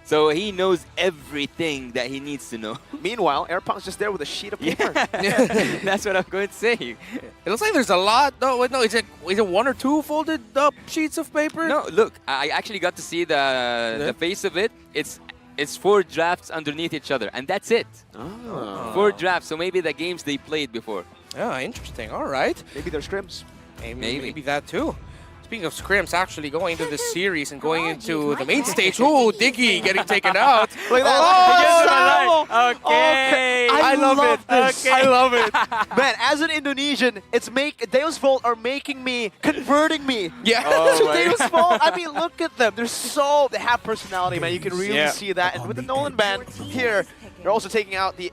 So he knows everything that he needs to know. Meanwhile, Airpound's just there with a sheet of paper. That's what I'm going to say. It looks like there's a lot. No, wait, no, is it 1 or 2 folded up sheets of paper? No, look, I actually got to see the face of it. It's 4 drafts underneath each other, and that's it. 4 drafts, so maybe the games they played before. Yeah, interesting. All right. Maybe they're scrims. Maybe that too. Speaking of scrims, actually going into this series and going into the main stage. Oh, Diggy getting taken out. Look at that. Oh, okay. I love it. Okay. I love it. Man, as an Indonesian, Deus Volt are converting me. Yeah. To Deus Volt. I mean, look at them. They have personality, man. You can really see that. And with the Nolan ban here, they're also taking out the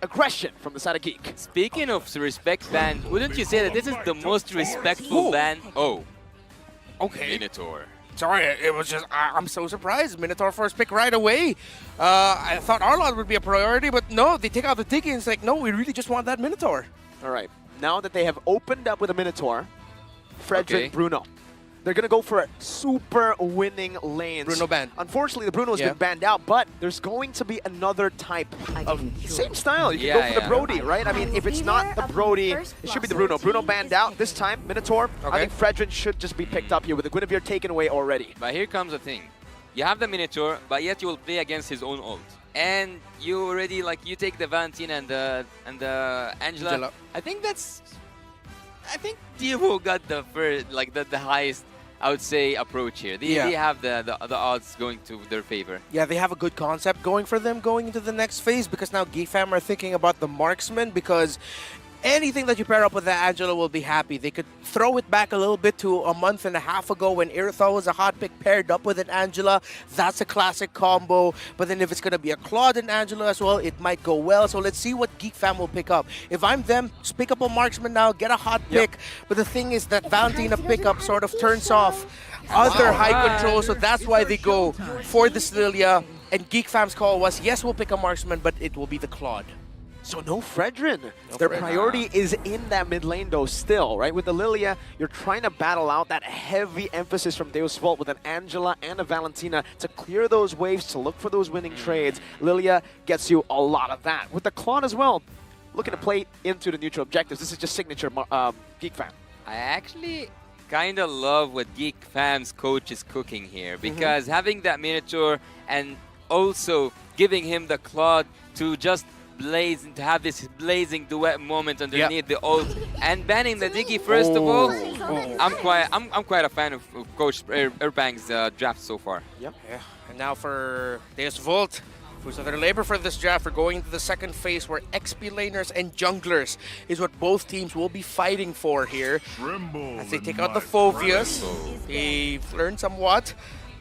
aggression from the side of Geek. Speaking of respect ban, wouldn't you say that this is the most respectful ban? Oh. Okay. Minotaur. Sorry, it was just, I'm so surprised. Minotaur first pick right away. I thought Arlot would be a priority, but no, they take out the Diggy and it's like, no, we really just want that Minotaur. All right. now that they have opened up with a Minotaur, Frederick, Okay. Bruno. They're going to go for super winning lanes. Bruno banned. Unfortunately, the Bruno's Yeah. been banned out, but there's going to be another type of same style. You can Yeah, go for the yeah. Brody, right? I mean, if it's not the Brody, it should be the Bruno. Bruno banned out this time. Minotaur. I Okay. think Frederick should just be picked up here with the Guinevere taken away already. But here comes the thing. You have the Minotaur, but yet you will play against his own ult. And you already, like, you take the Valentina and the Angela. I think Devo got the first, like, the highest, I would say, approach here. They have the odds going to their favor. Yeah, they have a good concept going for them going into the next phase because now Geek Fam are thinking about the marksman because anything that you pair up with the Angela will be happy. They could throw it back a little bit to a month and a half ago when Irithel was a hot pick paired up with an Angela. That's a classic combo. But then if it's going to be a Claude and Angela as well, it might go well. So let's see what Geek Fam will pick up. If I'm them, just pick up a marksman now, get a hot pick. But the thing is that Valentina pickup sort of turns off other high control. So that's why they go for this Lilia. And Geek Fam's call was, yes, we'll pick a marksman, but it will be the Claude. So no Fredrin. Their priority is in that mid lane though still, right? With the Lilia, you're trying to battle out that heavy emphasis from Deus Vult with an Angela and a Valentina to clear those waves, to look for those winning trades. Lilia gets you a lot of that. With the Claude as well, looking to play into the neutral objectives. This is just signature Geek Fam. I actually kind of love what Geek Fam's coach is cooking here because having that Minotaur and also giving him the Claude to just blaze and to have this blazing duet moment underneath the ult and banning the Diggy first of all. I'm quite a fan of Coach Urbang's draft so far. Yep. Yeah. And now for Deus Vult, who's under labor for this draft, we're going into the second phase where XP laners and junglers is what both teams will be fighting for here. As they take out the Phobias, they've learned somewhat.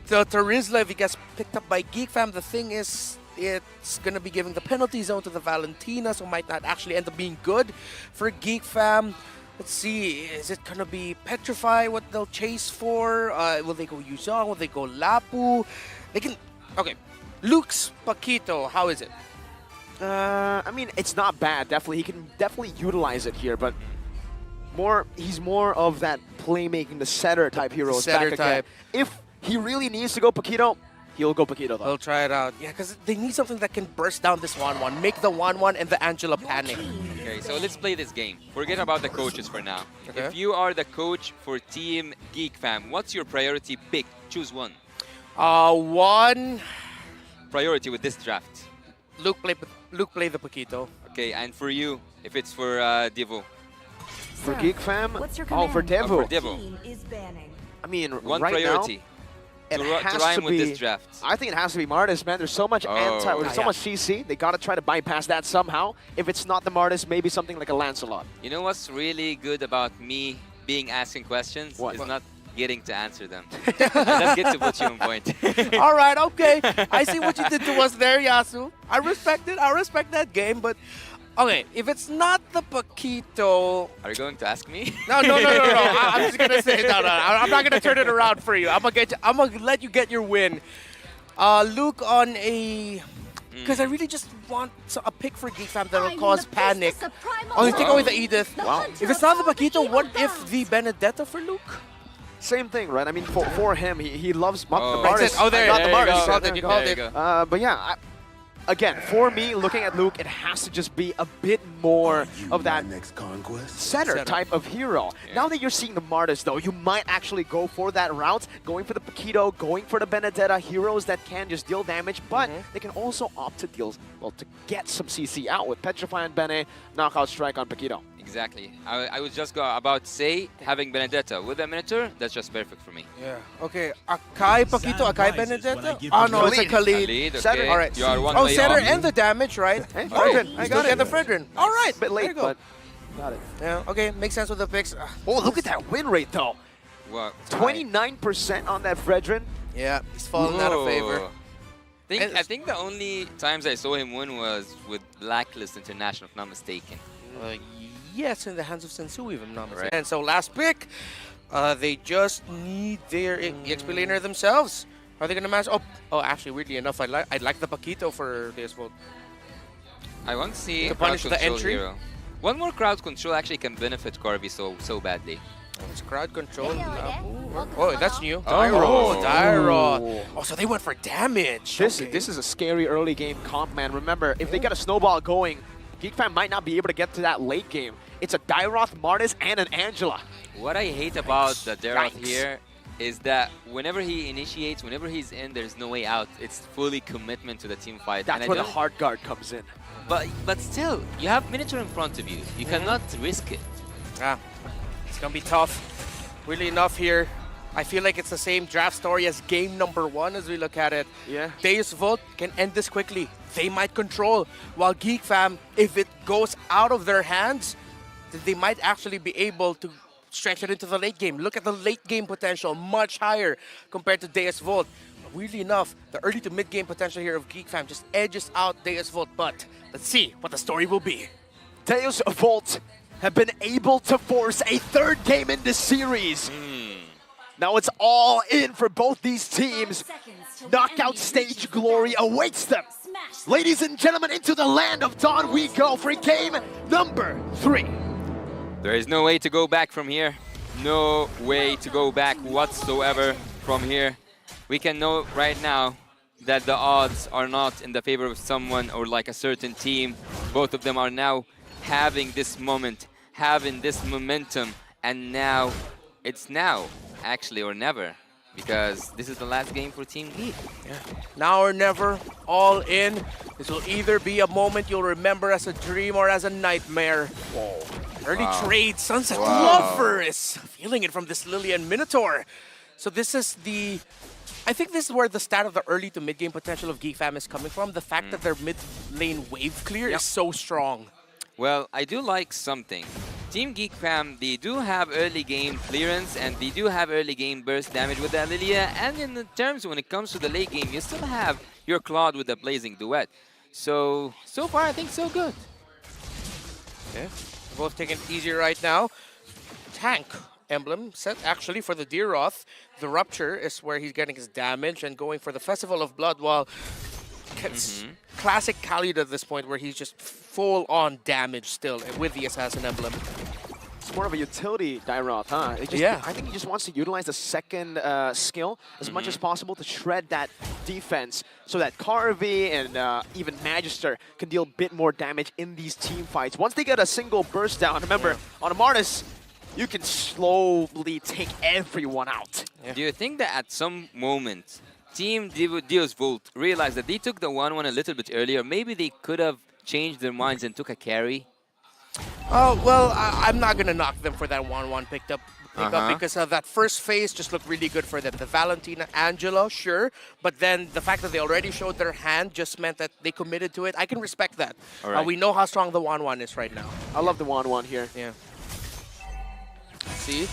The Terizla, if he gets picked up by Geek Fam, the thing is, it's going to be giving the penalty zone to the Valentina, so might not actually end up being good for Geek Fam. Let's see, is it going to be Petrify what they'll chase for? Will they go Yuzong? Will they go Lapu? They can... Okay, Luke's Paquito, how is it? I mean, it's not bad, definitely. He can definitely utilize it here, but he's more of that playmaking, the setter type hero. Setter type. If he really needs to go Paquito, he'll go Paquito though. I'll try it out. Yeah, because they need something that can burst down this 1-1, make the 1-1 and the Angela panic. Okay, so let's play this game. Forget about the coaches for now. Okay. If you are the coach for Team Geek Fam, what's your priority pick? Choose one. One priority with this draft. Luke play the Paquito. Okay, and for you, if it's for Devo. For Geek Fam? What's your Oh, for Devo. for Devo. I mean, One right priority. now, it has to rhyme to with be, this draft. I think it has to be Martis, man. There's so much there's so much CC. They gotta try to bypass that somehow. If it's not the Martis, maybe something like a Lancelot. You know what's really good about me being asking questions? What? Is not getting to answer them. Let's get to put you on point. All right, okay. I see what you did to us there, Yasu. I respect it. I respect that game, but okay, if it's not the Paquito... Are you going to ask me? No. I'm just gonna say no. I'm not gonna turn it around for you. I'm gonna let you get your win. Luke on a... Because I really just want a pick for Geek Fam that will cause panic. Oh, you take away the Edith. Wow. If it's not the Paquito, what if the Benedetta for Luke? Same thing, right? I mean, for him, he loves the Oh. Martis. Oh, there, got the you Martis. go. You called it. But yeah, again, for me, looking at Luke, it has to just be a bit more of that setter type of hero. Yeah. Now that you're seeing the Martis, though, you might actually go for that route, going for the Paquito, going for the Benedetta, heroes that can just deal damage, but they can also opt to deal, well, to get some CC out with Petrify and Bene, knockout strike on Paquito. Exactly. I was just about to say, having Benedetta with a Minotaur, that's just perfect for me. Yeah. Okay. Akai Paquito, Akai Benedetta? Oh, no, it's a Khalid. Khalid, Setter. okay. All right. You are one Oh, play Setter off. and the damage, right? Hey, Oh, Fredrin, I got still it. get the Fredrin. All right. Bit late, there you go. but got it. Yeah, okay. Makes sense with the picks. Oh, look at that win rate, though. What? 29% on that Fredrin. Yeah, he's falling out of favor. I think the only times I saw him win was with Blacklist International, if not mistaken. Yes, in the hands of Sensui, if I'm not mistaken. And so last pick, they just need their EXP laner themselves. Are they going to match? Oh, actually, weirdly enough, I'd like the Paquito for this vote. I want to see To a punish the control entry? hero. One more crowd control actually can benefit Corby so badly. It's crowd control. Welcome Oh, that's new. Dyro. Dyro. Oh, so they went for damage. This is a scary early game comp, man. Remember, if they get a snowball going, GeekFam might not be able to get to that late game. It's a Dyroth, Martis, and an Angela. What I hate about the Daroth here is that whenever he initiates, whenever he's in, there's no way out. It's fully commitment to the team fight. That's where the hard guard comes in. But still, you have Minotaur in front of you. You cannot risk it. Yeah, it's gonna be tough. Really enough here. I feel like it's the same draft story as game number 1 as we look at it. Yeah. Deus Vult can end this quickly. They might control. While GeekFam, if it goes out of their hands, they might actually be able to stretch it into the late game. Look at the late game potential, much higher compared to Deus Vult. Weirdly enough, the early to mid game potential here of GeekFam just edges out Deus Vult. But let's see what the story will be. Deus Vult have been able to force a third game in this series. Now it's all in for both these teams. Knockout stage glory awaits them. Ladies and gentlemen, into the land of Dawn we go for game number 3. There is no way to go back from here. No way to go back whatsoever from here. We can know right now that the odds are not in the favor of someone or like a certain team. Both of them are now having this moment, having this momentum, and now it's now, actually, or never, because this is the last game for Team Geek. Yeah. Now or never, all in. This will either be a moment you'll remember as a dream or as a nightmare. Whoa. Early trade, Sunset Lover is feeling it from this Lillian Minotaur. So this is the... I think this is where the stat of the early to mid-game potential of GeekFam is coming from. The fact that their mid-lane wave clear is so strong. Well, I do like something. Team GeekFam, they do have early game clearance and they do have early game burst damage with the Lilia. And in the terms when it comes to the late game, you still have your Claude with the Blazing Duet. So far I think so good. Yeah, both taking it easier right now. Tank emblem set actually for the Deeroth. The Rupture is where he's getting his damage and going for the Festival of Blood while classic Khalid at this point where he's just full on damage still with the Assassin emblem. It's more of a utility Dyroth, huh? I think he just wants to utilize the second skill as much as possible to shred that defense so that Carvey and even Magister can deal a bit more damage in these team fights. Once they get a single burst down, remember, on a Martis, you can slowly take everyone out. Do you think that at some moment, Team Deus Vult realized that they took the 1-1 a little bit earlier? Maybe they could have changed their minds and took a carry? Oh, well, I'm not going to knock them for that 1-1 pick up because that first phase just looked really good for them. The Valentina, Angela, sure, but then the fact that they already showed their hand just meant that they committed to it. I can respect that. Right. We know how strong the 1-1 is right now. I love the 1-1 here. Yeah. See,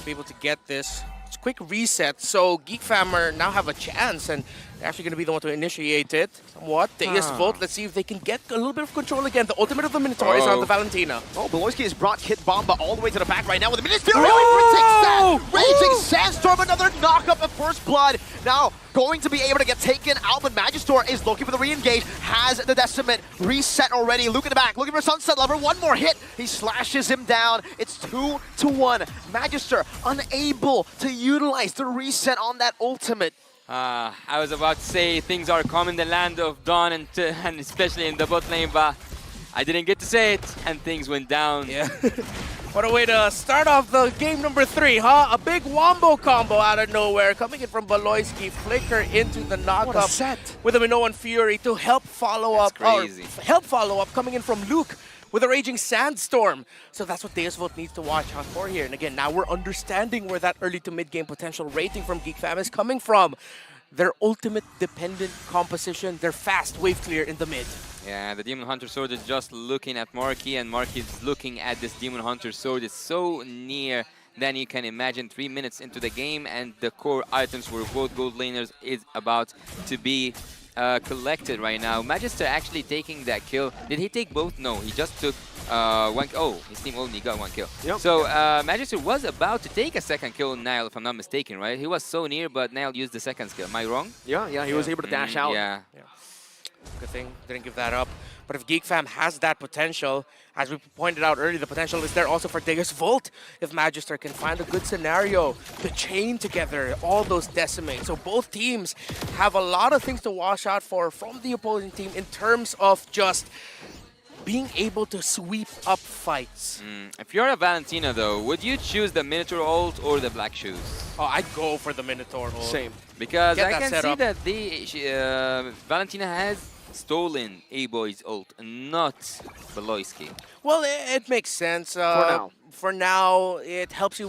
be able to get this. It's quick reset, so GeekFam now have a chance, and they're actually going to be the one to initiate it. Somewhat. Deus Vult, let's see if they can get a little bit of control again. The ultimate of the Minotaur is on the Valentina. Oh, Beloyski has brought Kid Bomba all the way to the back right now with the Ministerial takes that. Raging Sandstorm, another knock-up of First Blood. Now, going to be able to get taken out, but Magister is looking for the re-engage, has the Decimate reset already. Luke in the back, looking for Sunset Lover, one more hit. He slashes him down. It's 2-1. Magister unable to utilize the reset on that ultimate. I was about to say things are calm in the land of Dawn and especially in the bot lane, but I didn't get to say it and things went down. Yeah. What a way to start off the game number 3, huh? A big wombo combo out of nowhere coming in from Beloyski. Flicker into the knockup with a Minoan Fury to help follow up. Crazy. Help follow up coming in from Luke with a Raging Sandstorm. So that's what Deus Vult needs to watch out for here. And again, now we're understanding where that early to mid-game potential rating from GeekFam is coming from. Their ultimate dependent composition, their fast wave clear in the mid. Yeah, the Demon Hunter Sword is just looking at Marky, and Marky is looking at this Demon Hunter Sword. It's so near than you can imagine. 3 minutes into the game, and the core items for both gold laners is about to be collected right now. Magister actually taking that kill. Did he take both? No, he just took one. Oh, his team only got 1 kill. Yep. So Magister was about to take a second kill on Nile, if I'm not mistaken, right? He was so near, but Nile used the second skill. Am I wrong? Yeah, he was able to dash out. Yeah. Good thing, didn't give that up. But if Geek Fam has that potential, as we pointed out earlier, the potential is there also for Deus Volt. If Magister can find a good scenario to chain together all those decimates. So both teams have a lot of things to watch out for from the opposing team in terms of just being able to sweep up fights. If you're a Valentina, though, would you choose the Minotaur ult or the Black Shoes? Oh, I'd go for the Minotaur ult. Same. Because Get I that can set see up. that Valentina has stolen A-Boy's ult, and not Beloyski. Well, it makes sense. now. For now, it helps you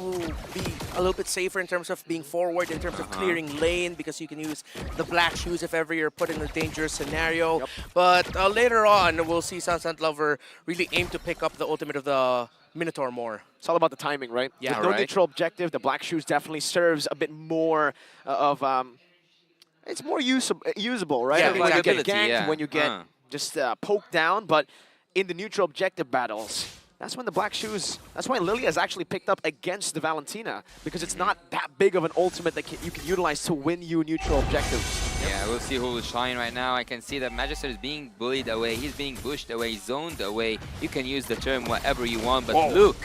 be a little bit safer in terms of being forward, in terms of clearing lane, because you can use the Black Shoes if ever you're put in a dangerous scenario. But later on, we'll see Sunset Lover really aim to pick up the ultimate of the Minotaur more. It's all about the timing, right? Yeah, With no right. neutral objective, the Black Shoes definitely serves a bit more of it's more usable, right? Yeah, I mean, when you get exactly. ganked, Yeah. when you get just poked down, but in the neutral objective battles, that's when the Black Shoes, that's why Lilia is actually picked up against the Valentina, because it's not that big of an ultimate that you can utilize to win you neutral objectives. Yeah, we'll see who will shine right now. I can see that Magister is being bullied away. He's being pushed away, zoned away. You can use the term whatever you want, but look,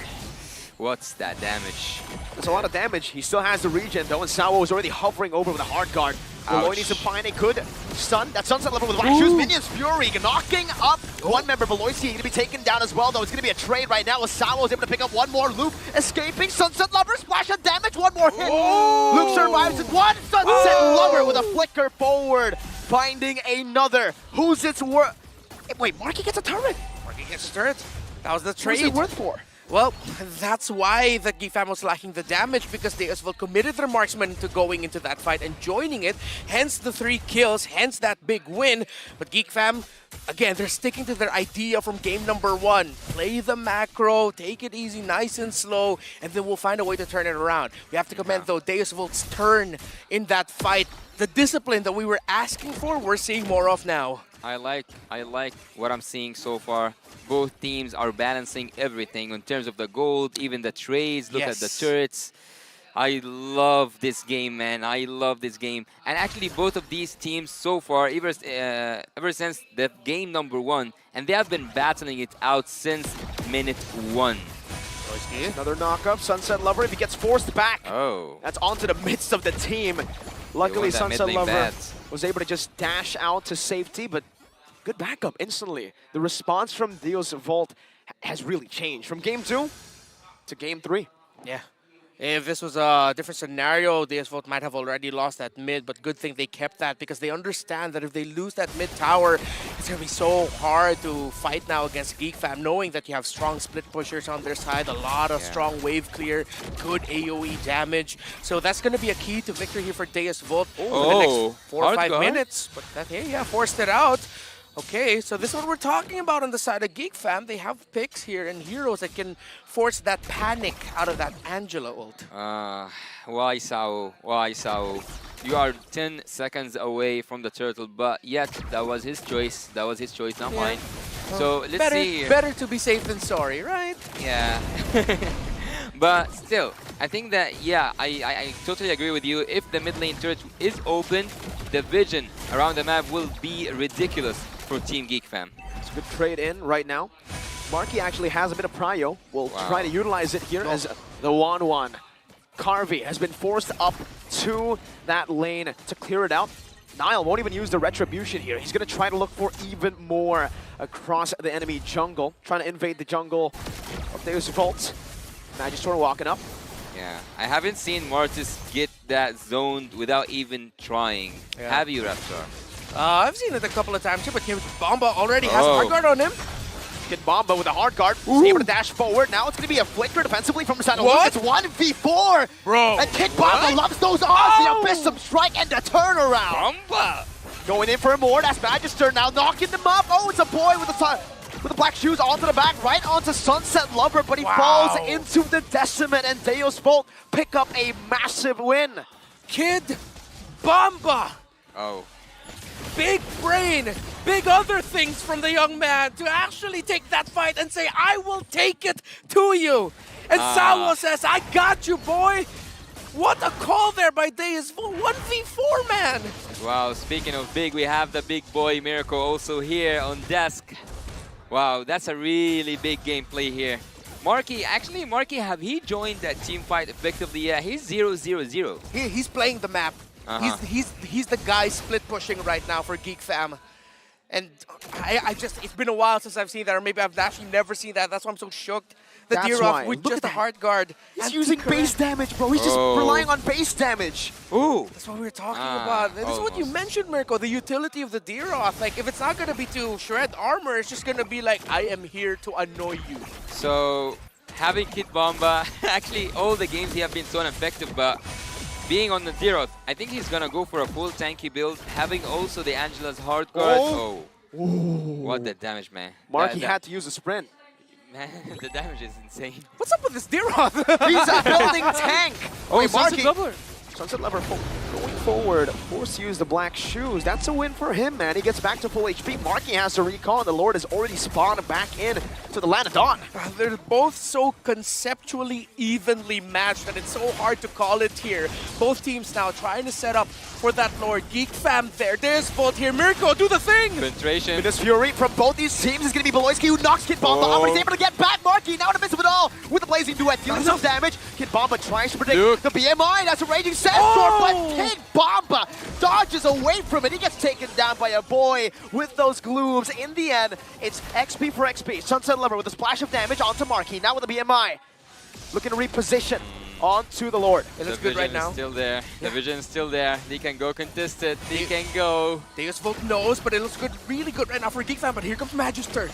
what's that damage? There's a lot of damage. He still has the regen, though, and Sawo is already hovering over with a hard guard. Veloy needs to find a good stun. That Sunset Level with Black Shoes. Minions Fury knocking up one member. Veloy going to be taken down as well, though. It's going to be a trade right now as Sawo is able to pick up one more. Luke escaping. Sunset Lover splash of damage. One more hit. Luke survives with one. Sunset Lover with a flicker forward. Finding another. Who's its worth? Wait, Marky gets a turret. Marky gets a turret. That was the trade. What's it worth for? Well, that's why the Geek Fam was lacking the damage, because they as well committed their marksman into going into that fight and joining it. Hence the 3 kills, hence that big win. But Geek Fam, again, they're sticking to their idea from game number 1. Play the macro, take it easy, nice and slow, and then we'll find a way to turn it around. We have to commend, though, Deus Volt's turn in that fight. The discipline that we were asking for, we're seeing more of now. I like what I'm seeing so far. Both teams are balancing everything in terms of the gold, even the trades. Look at the turrets. I love this game, man. I love this game. And actually, both of these teams so far, ever since the game number 1, and they have been battling it out since minute 1. Another knock-up. Sunset Lover, if he gets forced back, Oh. that's onto the midst of the team. Luckily, that Sunset mid lane Lover bad. was able to just dash out to safety, but good backup instantly. The response from Deus Volt has really changed from game 2 to game 3. Yeah. If this was a different scenario, Deus Volt might have already lost that mid, but good thing they kept that, because they understand that if they lose that mid tower, it's going to be so hard to fight now against Geek Fam, knowing that you have strong split pushers on their side, a lot of strong wave clear, good AoE damage. So that's going to be a key to victory here for Deus Volt for the next 4 or 5 minutes. But that, hey, yeah, forced it out. Okay, so this is what we're talking about on the side of Geek Fam. They have picks here and heroes that can force that panic out of that Angela ult. Why Sao? Why Sao? You are 10 seconds away from the turtle, but yet that was his choice. That was his choice, not mine. So let's see. Better to be safe than sorry, right? Yeah. But still, I think that, yeah, I totally agree with you. If the mid lane turret is open, the vision around the map will be ridiculous for Team Geek Fam. It's a good trade in right now. Marky actually has a bit of prio. We'll try to utilize it here as the 1-1. Carvey has been forced up to that lane to clear it out. Nile won't even use the retribution here. He's going to try to look for even more across the enemy jungle, trying to invade the jungle of Deus Volt. Magister walking up. Yeah, I haven't seen Mortis get that zoned without even trying. Have you, Raptor? I've seen it a couple of times too, but Kid Bomba already has a hard guard on him. Kid Bomba with a hard guard, able to dash forward. Now it's going to be a flicker defensively from Santa Luke. It's 1v4! Bro, and Kid Bomba loves those odds, the Abyssum Strike and the turnaround! Bomba! Going in for more, that's Magister now knocking them up. Oh, it's a boy with the Black Shoes onto the back, right onto Sunset Lover, but he falls into the Decimate, and Deus Volt pick up a massive win. Kid Bomba! Oh. Big brain, big other things from the young man to actually take that fight and say, I will take it to you. And Sawo says, I got you, boy. What a call there by Deus Volt. 1v4, man. Wow, speaking of big, we have the big boy Miracle also here on desk. Wow, that's a really big gameplay here. Marky, have he joined that team fight effectively? Yeah, he's 0-0-0. He's playing the map. He's the guy split pushing right now for Geek Fam. And it's been a while since I've seen that, or maybe I've actually never seen that. That's why I'm so shocked. The Dirov with just a hard guard. He's using base damage, bro. He's just relying on base damage. Ooh. That's what we were talking about. This is what you mentioned, Mirko, the utility of the Dirov. Like, if it's not going to be to shred armor, it's just going to be like, I am here to annoy you. So, having Kid Bomba, actually, all the games he have been so ineffective, but being on the Dirov, I think he's going to go for a full tanky build, having also the Angela's hard guard. Oh. What the damage, man. Marky had to use a sprint. Man, the damage is insane. What's up with this Dirov? He's a building tank. Oh, Marky. Sunset Lever going forward, forced to use the black shoes. That's a win for him, man. He gets back to full HP. Marky has to recall, and the Lord has already spawned back in to the Land of Dawn. They're both so conceptually evenly matched that it's so hard to call it here. Both teams now trying to set up for that Lord. Geek Fam there. There's both here. Mirko, do the thing! Penetration. This Fury from both these teams is going to be Beloyski, who knocks Kid Bomba off, but he's able to get back. Marky now in the midst of it all with the Blazing Duet, dealing some damage. Kid Bomba tries to predict the BMI. That's a Raging Sandstorm, but Kid Bomba dodges away from it. He gets taken down by a boy with those glooms. In the end, it's XP for XP. Sunset Lever with a splash of damage onto Marky. Now with the BMI. Looking to reposition onto the Lord. It looks good right now. Still there. The vision is still there. They can go contested. They can go. Deus Volt knows, but it looks good, really good right now for Geek Fam. But here comes Magister.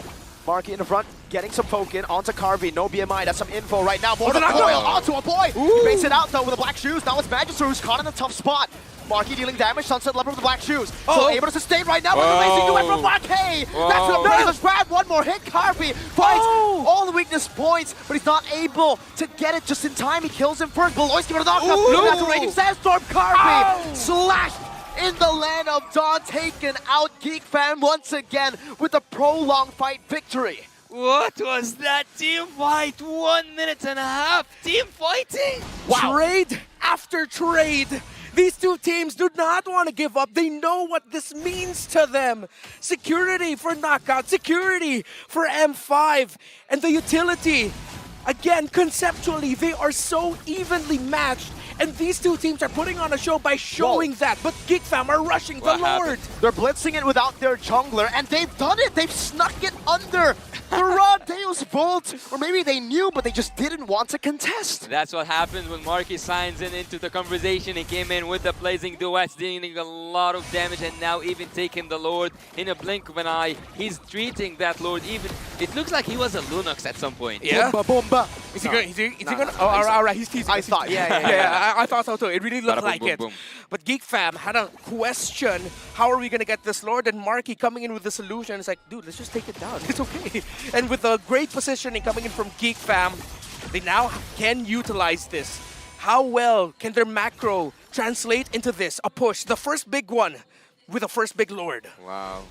Marky in the front, getting some poke in onto Carvey. No BMI, that's some info right now. More than Coil onto a boy. He makes it out though with the black shoes. Now it's Magister who's caught in a tough spot. Marky dealing damage, Sunset Lever with the black shoes. So able to sustain right now with the Racing Duet from Marky. That's an amazing grab. One more hit. Carvey finds all the weakness points, but he's not able to get it just in time. He kills him first. Beloyski with a knockup. That's a Raging Sandstorm. Carvey slashed in the Land of Dawn, taken out. Geek Fam once again with a prolonged fight victory. What was that team fight? 1 minute and a half team fighting. Wow. Trade after trade. These two teams do not want to give up. They know what this means to them. Security for Knockout, security for M5, and the utility. Again, conceptually, they are so evenly matched. And these two teams are putting on a show by showing that. But Geek Fam are rushing the Lord. They're blitzing it without their jungler, and they've done it. They've snuck it under the raw Deus Volt. Or maybe they knew, but they just didn't want to contest. That's what happens when Marky signs into the conversation. He came in with the Blazing Duets, dealing a lot of damage, and now even taking the Lord in a blink of an eye. He's treating that Lord even... It looks like he was a Lunox at some point. Yeah. Bomba. Is he gonna? Oh, all right. He's teasing. I thought. Yeah. I thought so too. It really looked like it. Boom. But Geek Fam had a question. How are we gonna get this Lord? And Marky coming in with the solution. It's like, dude, let's just take it down. It's okay. And with a great positioning coming in from Geek Fam, they now can utilize this. How well can their macro translate into this? A push, the first big one, with the first big Lord. Wow.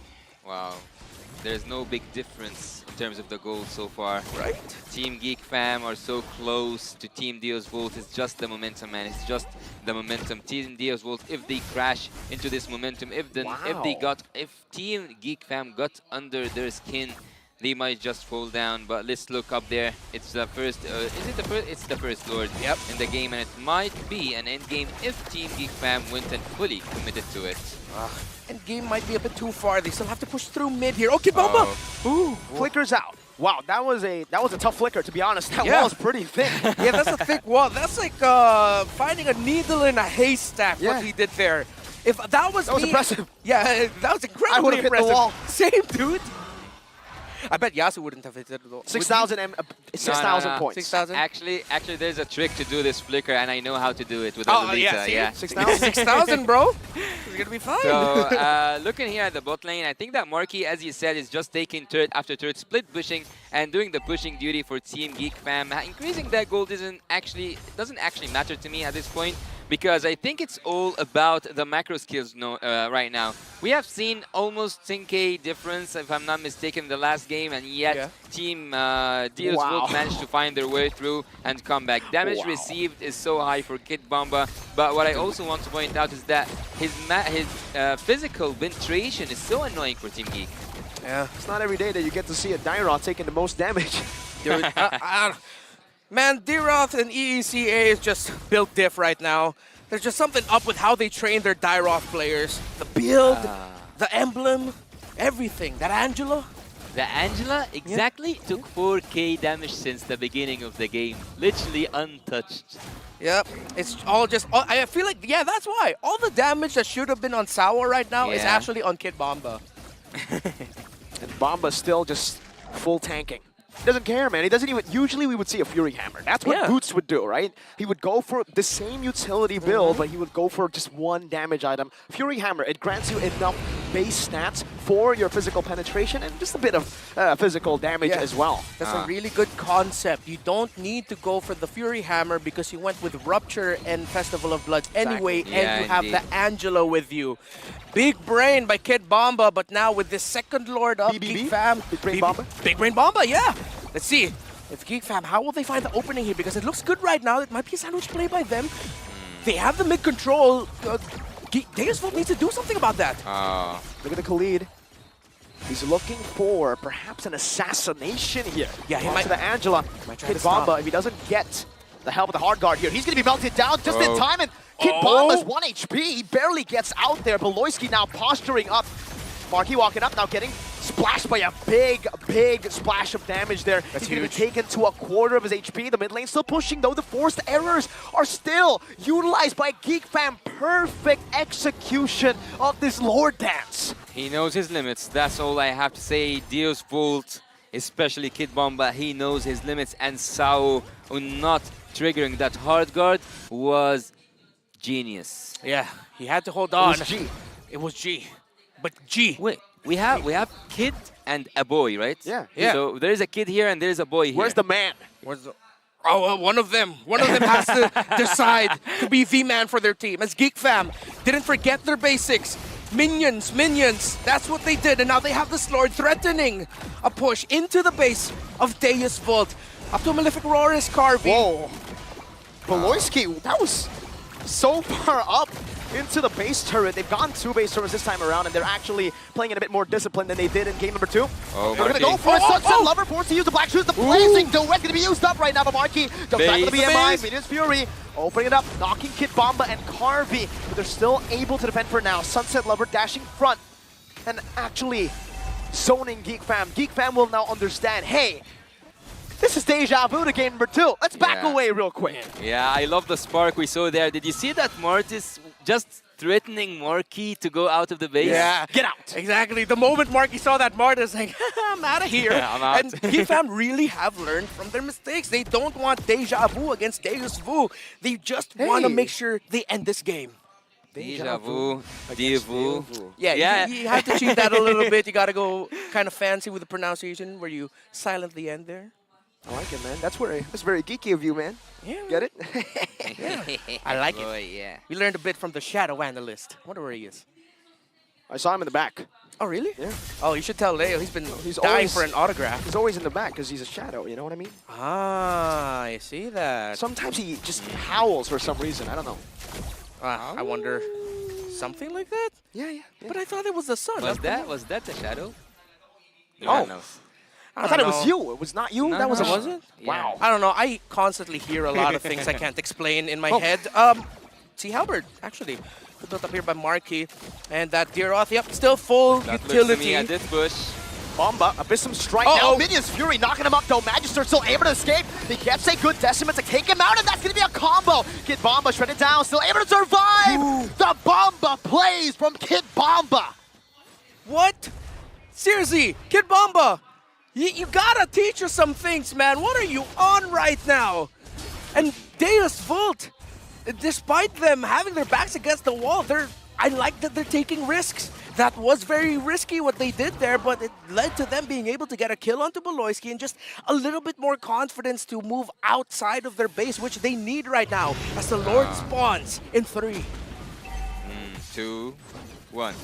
There's no big difference in terms of the goals so far. Right? Team Geek Fam are so close to Team Deus Volt. It's just the momentum, man. It's just the momentum. Team Deus Volt, if they crash into this momentum, if Team Geek Fam got under their skin, they might just fall down. But let's look up there. It's the first. Is it the first? It's the first Lord in the game, and it might be an end game if Team Geek Fam went and fully committed to it. And game might be a bit too far. They still have to push through mid here. Okay, Bomba. Ooh, flickers out. Wow, that was a tough flicker, to be honest. That wall is pretty thick. Yeah, that's a thick wall. That's like finding a needle in a haystack. What he did there. If that was was impressive. Yeah, that was incredibly I would have hit the wall. Same, dude. I bet Yasu wouldn't have hit it at all. 6,000 points. 6,000? Actually, there's a trick to do this flicker, and I know how to do it with Lolita. Yeah. 6,000, bro. It's gonna be fine. So, looking here at the bot lane, I think that Marky, as you said, is just taking turret after turret, split pushing, and doing the pushing duty for Team Geek Fam. Increasing that gold doesn't actually matter to me at this point, because I think it's all about the macro skills right now. We have seen almost 10k difference, if I'm not mistaken, in the last game, and yet Team Deus Volt managed to find their way through and come back. Damage received is so high for Kid Bomba, but what I also want to point out is that his physical penetration is so annoying for Team Geek. Yeah. It's not every day that you get to see a Dairoth taking the most damage. Dude, man, Dairoth and EECA is just built diff right now. There's just something up with how they train their Dairoth players. The build, the emblem, everything. That Angela. The Angela exactly took 4k damage since the beginning of the game. Literally untouched. Yep, it's all just... I feel like, yeah, that's why. All the damage that should have been on Sour right now is actually on Kid Bomba. And Bomba's still just full tanking. He doesn't care, man. He doesn't even... Usually we would see a Fury Hammer. That's what Boots would do, right? He would go for the same utility build, but he would go for just one damage item. Fury Hammer, it grants you enough base stats for your physical penetration and just a bit of physical damage as well. That's a really good concept. You don't need to go for the Fury Hammer because you went with Rupture and Festival of Bloods anyway, and you have the Angela with you. Big brain by Kid Bomba, but now with this second Lord up, Geek Fam. Big Brain Bomba? Big Brain Bomba, yeah. Let's see. If Geek Fam, how will they find the opening here? Because it looks good right now. It might be a sandwich play by them. They have the mid control. Deus Vult needs to do something about that. Look at the Khalid. He's looking for perhaps an assassination here. Yeah, he onto might. the Angela. Kid Bomba, if he doesn't get the help of the hard guard here, he's going to be melted down just in time. And Kid Bomba's 1 HP. He barely gets out there. Beloyski now posturing up. Marky walking up now, getting splashed by a big splash of damage there. He's going to be taken to a quarter of his HP. The mid lane still pushing, though. The forced errors are still utilized by Geek Fam. Perfect execution of this Lord Dance. He knows his limits. That's all I have to say. Deus Vult, especially Kid Bomba, he knows his limits. And Sao not triggering that hard guard was genius. Yeah, he had to hold on. It was G. It was G. But G. Wait, we have kid and a boy, right? Yeah. So there is a kid here and there is a boy here. Where's the man? Where's the... Oh, one of them. One of them has to decide to be the man for their team. As Geek Fam didn't forget their basics. Minions. That's what they did. And now they have this Lord threatening a push into the base of Deus Vult. Up to Malefic Roar's Carvey. Whoa. Beloyski, that was so far up into the base turret. They've gone 2 base turrets this time around, and they're actually playing it a bit more disciplined than they did in game number 2. Oh, they're going to go for it. Sunset Lover forced to use the Black Shoes. The Blazing Duet going to be used up right now, but Marky jumps back to the BMI. Minions Fury opening it up, knocking Kid Bomba and Carvey, but they're still able to defend for now. Sunset Lover dashing front and actually zoning Geek Fam. Geek Fam will now understand, hey, this is deja vu to game number 2. Let's back away real quick. Yeah, I love the spark we saw there. Did you see that Mortis just threatening Marky to go out of the base? Yeah. Get out. Exactly. The moment Marky saw that, Marta's like, I'm out of here. Yeah, I'm out. And Geek Fam really have learned from their mistakes. They don't want deja vu against Deus Vu. They just want to make sure they end this game. Deja vu, Devu. Yeah. You have to cheat that a little bit. You got to go kind of fancy with the pronunciation where you silently end there. I like it, man. That's very geeky of you, man. Yeah. Get it? I like Boy, it. yeah. We learned a bit from the Shadow Analyst. I wonder where he is. I saw him in the back. Oh, really? Yeah. Oh, you should tell Leo. He's dying always, for an autograph. He's always in the back because he's a shadow, you know what I mean? Ah, I see that. Sometimes he just howls for some reason. I don't know. I wonder. Something like that? Yeah. But I thought it was the sun. Was that the shadow? Oh. No. I thought it was you. It was not you? No, that was no. a... Was it? Wow. I don't know. I constantly hear a lot of things I can't explain in my head. See Halberd, actually. Built up here by Marky. And that Dairoth, yep, still full That utility. looks to me at this bush. Bomba, Abyssum Strike now. Minions Fury knocking him up, though. Magister still able to escape. He gets a good Decimate to take him out, and that's going to be a combo. Kid Bomba shredded down, still able to survive. The Bomba plays from Kid Bomba. What? Seriously, Kid Bomba, you gotta teach us some things, man. What are you on right now? And Deus Vult, despite them having their backs against the wall, I like that they're taking risks. That was very risky what they did there, but it led to them being able to get a kill onto Beloyski and just a little bit more confidence to move outside of their base, which they need right now as the Lord spawns in 3. 2, 1.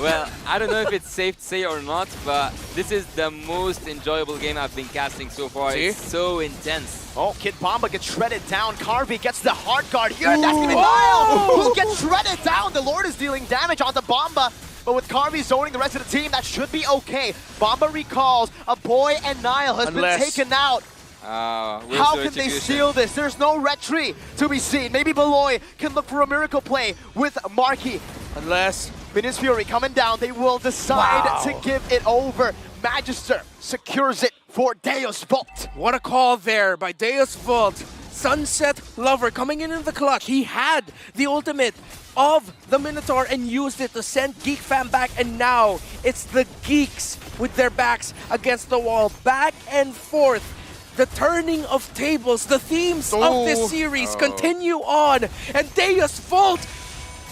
Well, I don't know if it's safe to say or not, but this is the most enjoyable game I've been casting so far. See? It's so intense. Oh, Kid Bomba gets shredded down. Carvey gets the hard guard here, and that's going to be Niall, who gets shredded down. The Lord is dealing damage onto Bomba. but with Carvey zoning the rest of the team, that should be okay. Bomba recalls, a boy and Nile has been taken out. How can they steal this? There's no retry to be seen. Maybe Beloy can look for a miracle play with Marky. Unless Minions Fury coming down, they will decide to give it over. Magister secures it for Deus Vult. What a call there by Deus Vult. Sunset Lover coming in the clutch. He had the ultimate of the Minotaur and used it to send Geek Fam back, and now it's the Geeks with their backs against the wall. Back and forth. The turning of tables, the themes of this series continue on. And Deus Vult,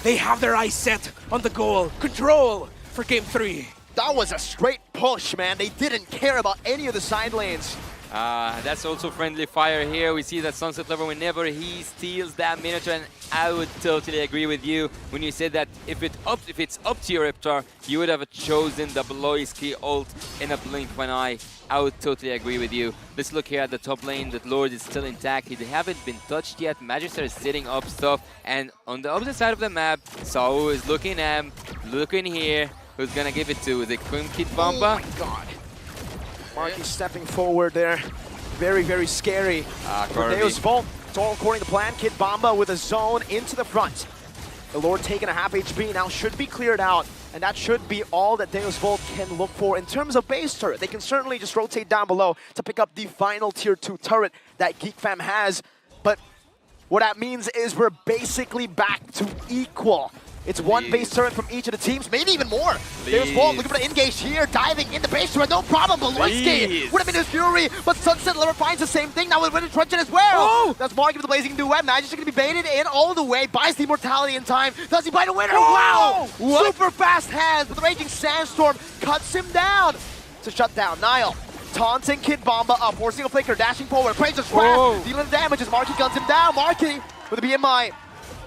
they have their eyes set on the goal. Control for Game 3. That was a straight push, man. They didn't care about any of the side lanes. That's also friendly fire here. We see that Sunset Lover, whenever he steals that Minotaur, and I would totally agree with you when you said that if it's up to your Reptar, you would have chosen the Beloyski ult in a blink of an eye. I would totally agree with you. Let's look here at the top lane. The Lord is still intact. They haven't been touched yet. Magister is setting up stuff, and on the opposite side of the map, Sao is looking here. Who's gonna give it to? Is it Kid Bomba? Oh my god. Marky stepping forward there. Very, very scary. For Deus Vult, it's all according to plan. Kid Bomba with a zone into the front. The Lord taking a half HP now should be cleared out, and that should be all that Deus Vult can look for in terms of base turret. They can certainly just rotate down below to pick up the final tier 2 turret that Geek Fam has, but what that means is we're basically back to equal. It's one base turret from each of the teams, maybe even more. There's Vult looking for the engage here, diving in the base turret, no problem. Beloyski would have been his fury, but Sunset Lover finds the same thing now with Winter Truncheon as well. That's Marky with the Blazing Duet. Magic going to be baited in all the way, buys the immortality in time. Does he buy the winner? Wow! Super fast hands, but the Raging Sandstorm cuts him down. It's a shutdown. Nile taunting Kid Bomba up, forcing a flicker, dashing forward, prays a scrap, dealing the damage as Marky guns him down. Marky with the BMI.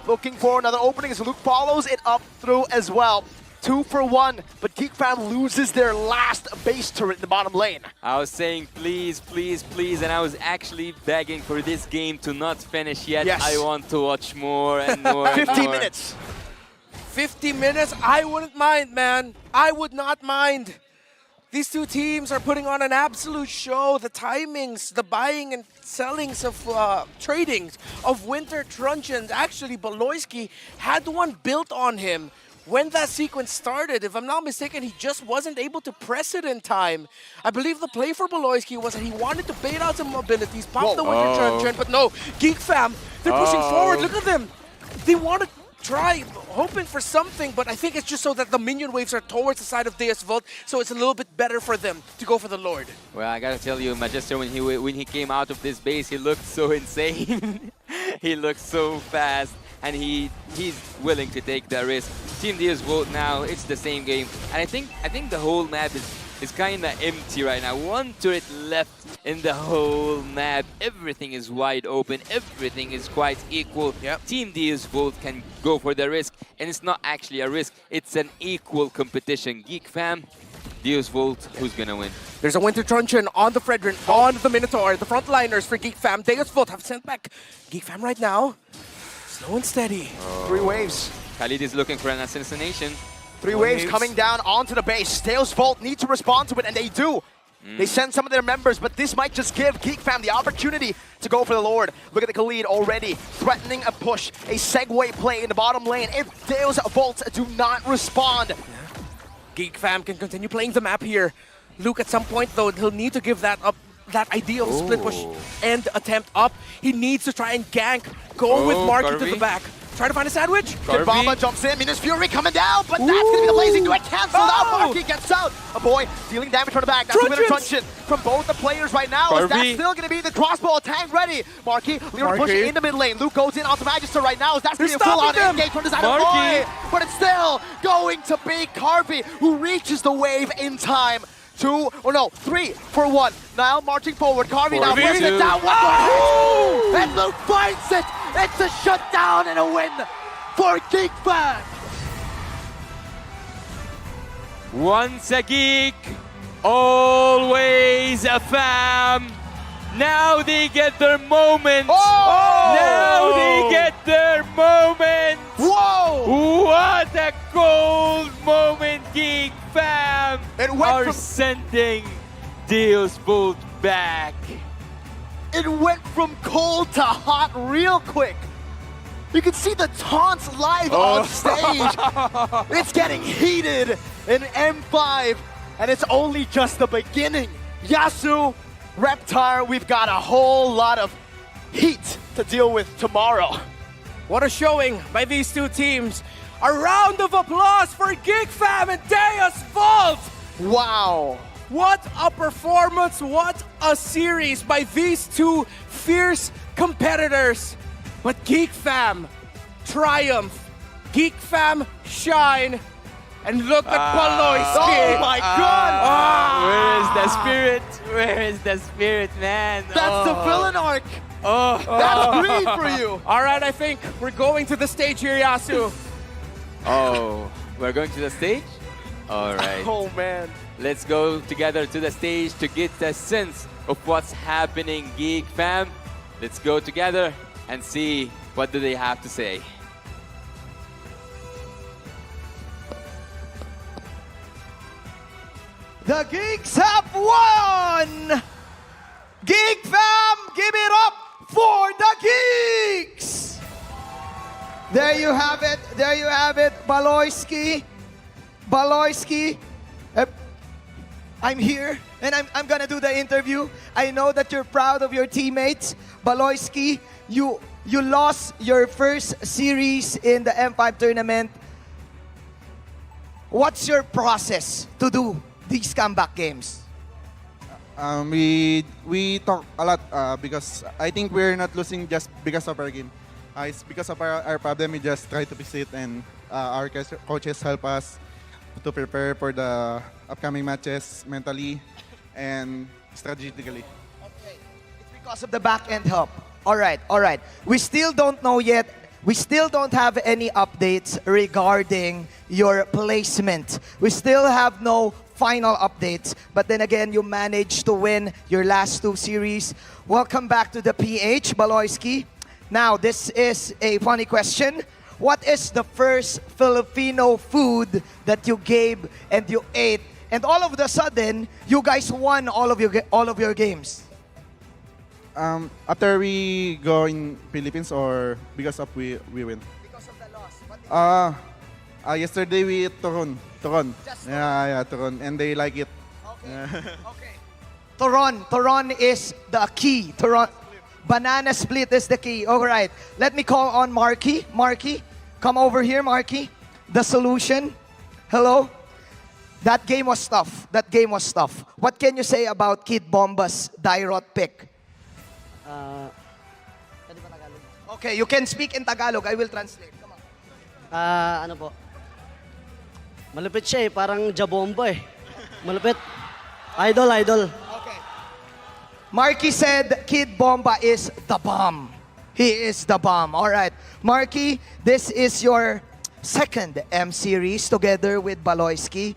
Looking for another opening as Luke follows it up through as well. 2 for 1, but Geek Fam loses their last base turret in the bottom lane. I was saying please, please, please, and I was actually begging for this game to not finish yet. Yes. I want to watch more and more. 15 minutes. 50 minutes? I wouldn't mind, man. I would not mind. These two teams are putting on an absolute show. The timings, the buying and sellings of tradings of Winter Truncheon. Actually, Beloyski had one built on him when that sequence started. If I'm not mistaken, he just wasn't able to press it in time. I believe the play for Beloyski was that he wanted to bait out some abilities, pop the Winter Truncheon, but no. Geek Fam, they're pushing forward. Look at them. They want to try, hoping for something, but I think it's just so that the minion waves are towards the side of Deus Vult, so it's a little bit better for them to go for the Lord. Well, I gotta tell you, Magister, when he came out of this base, he looked so insane. He looked so fast, and he's willing to take the risk. Team Deus Vult now, it's the same game, and I think the whole map is kind of empty right now. One turret left in the whole map. Everything is wide open. Everything is quite equal. Team Deus Vult can go for the risk, and it's not actually a risk. It's an equal competition. Geek Fam, Deus Vult, who's gonna win? There's a Winter Truncheon on the Fredrin, on the Minotaur. The frontliners for Geek Fam. Deus Vult have sent back Geek Fam right now. Slow and steady. 3 waves. Khalid is looking for an assassination. 3 waves coming down onto the base. Deus Vult need to respond to it, and they do. They send some of their members, but this might just give Geek Fam the opportunity to go for the Lord. Look at the Khalid already threatening a push, a segue play in the bottom lane if Deus Vult do not respond. Geek Fam can continue playing the map here. Luke, at some point, though, he'll need to give that up. That idea of split push and attempt up. He needs to try and gank. Go with Marky to the back. Try to find a sandwich. Kid Bomba jumps in. Minus Fury coming down, but that's going to be the Blazing Duet canceled out. Marky gets out. A boy dealing damage from the back. That's the Winter Truncheon from both the players right now. Is that still going to be the crossbow tank ready? Marky, Leon push in the mid lane. Luke goes in onto Magister right now. Is that going to be a full-on engage from the side of Boy? But it's still going to be Carvey, who reaches the wave in time. 3 for 1. Nile marching forward. Carvey now brings it down. And Luke finds it. It's a shutdown and a win for Geek Fam. Once a geek, always a fam. Now they get their moment. Now they get their moment. Whoa! What a cold moment, Geek Fam! Are sending Deals Bolt back. It went from cold to hot real quick. You can see the taunts live on stage. It's getting heated in M5, and it's only just the beginning. Yasu, Reptar, we've got a whole lot of heat to deal with tomorrow. What a showing by these two teams. A round of applause for Geek Fam and Deus Vault. Wow. What a performance, what a series by these two fierce competitors. But Geek Fam triumph, Geek Fam shine, and look at Paloyski. Oh my God! Where is the spirit? Where is the spirit, man? That's the villain arc. That's great for you. All right, I think we're going to the stage here, Yasu. Oh, we're going to the stage? All right. Oh, man. Let's go together to the stage to get a sense of what's happening, Geek Fam. Let's go together and see what do they have to say. The Geeks have won! Geek Fam, give it up for the Geeks! There you have it. There you have it. Baloyski. I'm here and I'm gonna do the interview. I know that you're proud of your teammates. Baloyski, you lost your first series in the M5 tournament. What's your process to do these comeback games? We talk a lot because I think we're not losing just because of our game. It's because of our problem. We just try to fix it, and our coaches help us to prepare for the upcoming matches mentally and strategically. Okay, it's because of the back end help. All right. We still don't know yet. We still don't have any updates regarding your placement. We still have no final updates. But then again, you managed to win your last two series. Welcome back to the PH, Baloyski. Now, this is a funny question. What is the first Filipino food that you gave and you ate, and all of a sudden you guys won all of your games? After we go in Philippines or because of we win? Because of the loss. Yesterday we ate turon. Yeah, turon, and they like it. Okay. Turon is the key. Banana split is the key. All right. Let me call on Marky. Marky, come over here, Marky. The solution. Hello. That game was tough. What can you say about Kid Bomba's Dairot pick? Okay, you can speak in Tagalog. I will translate. Come on. Ano po? Malupit siya eh. Parang jabomba eh. Malupit. Idol. Marky said Kid Bomba is the bomb. He is the bomb. All right. Marky, this is your second M series together with Baloyski.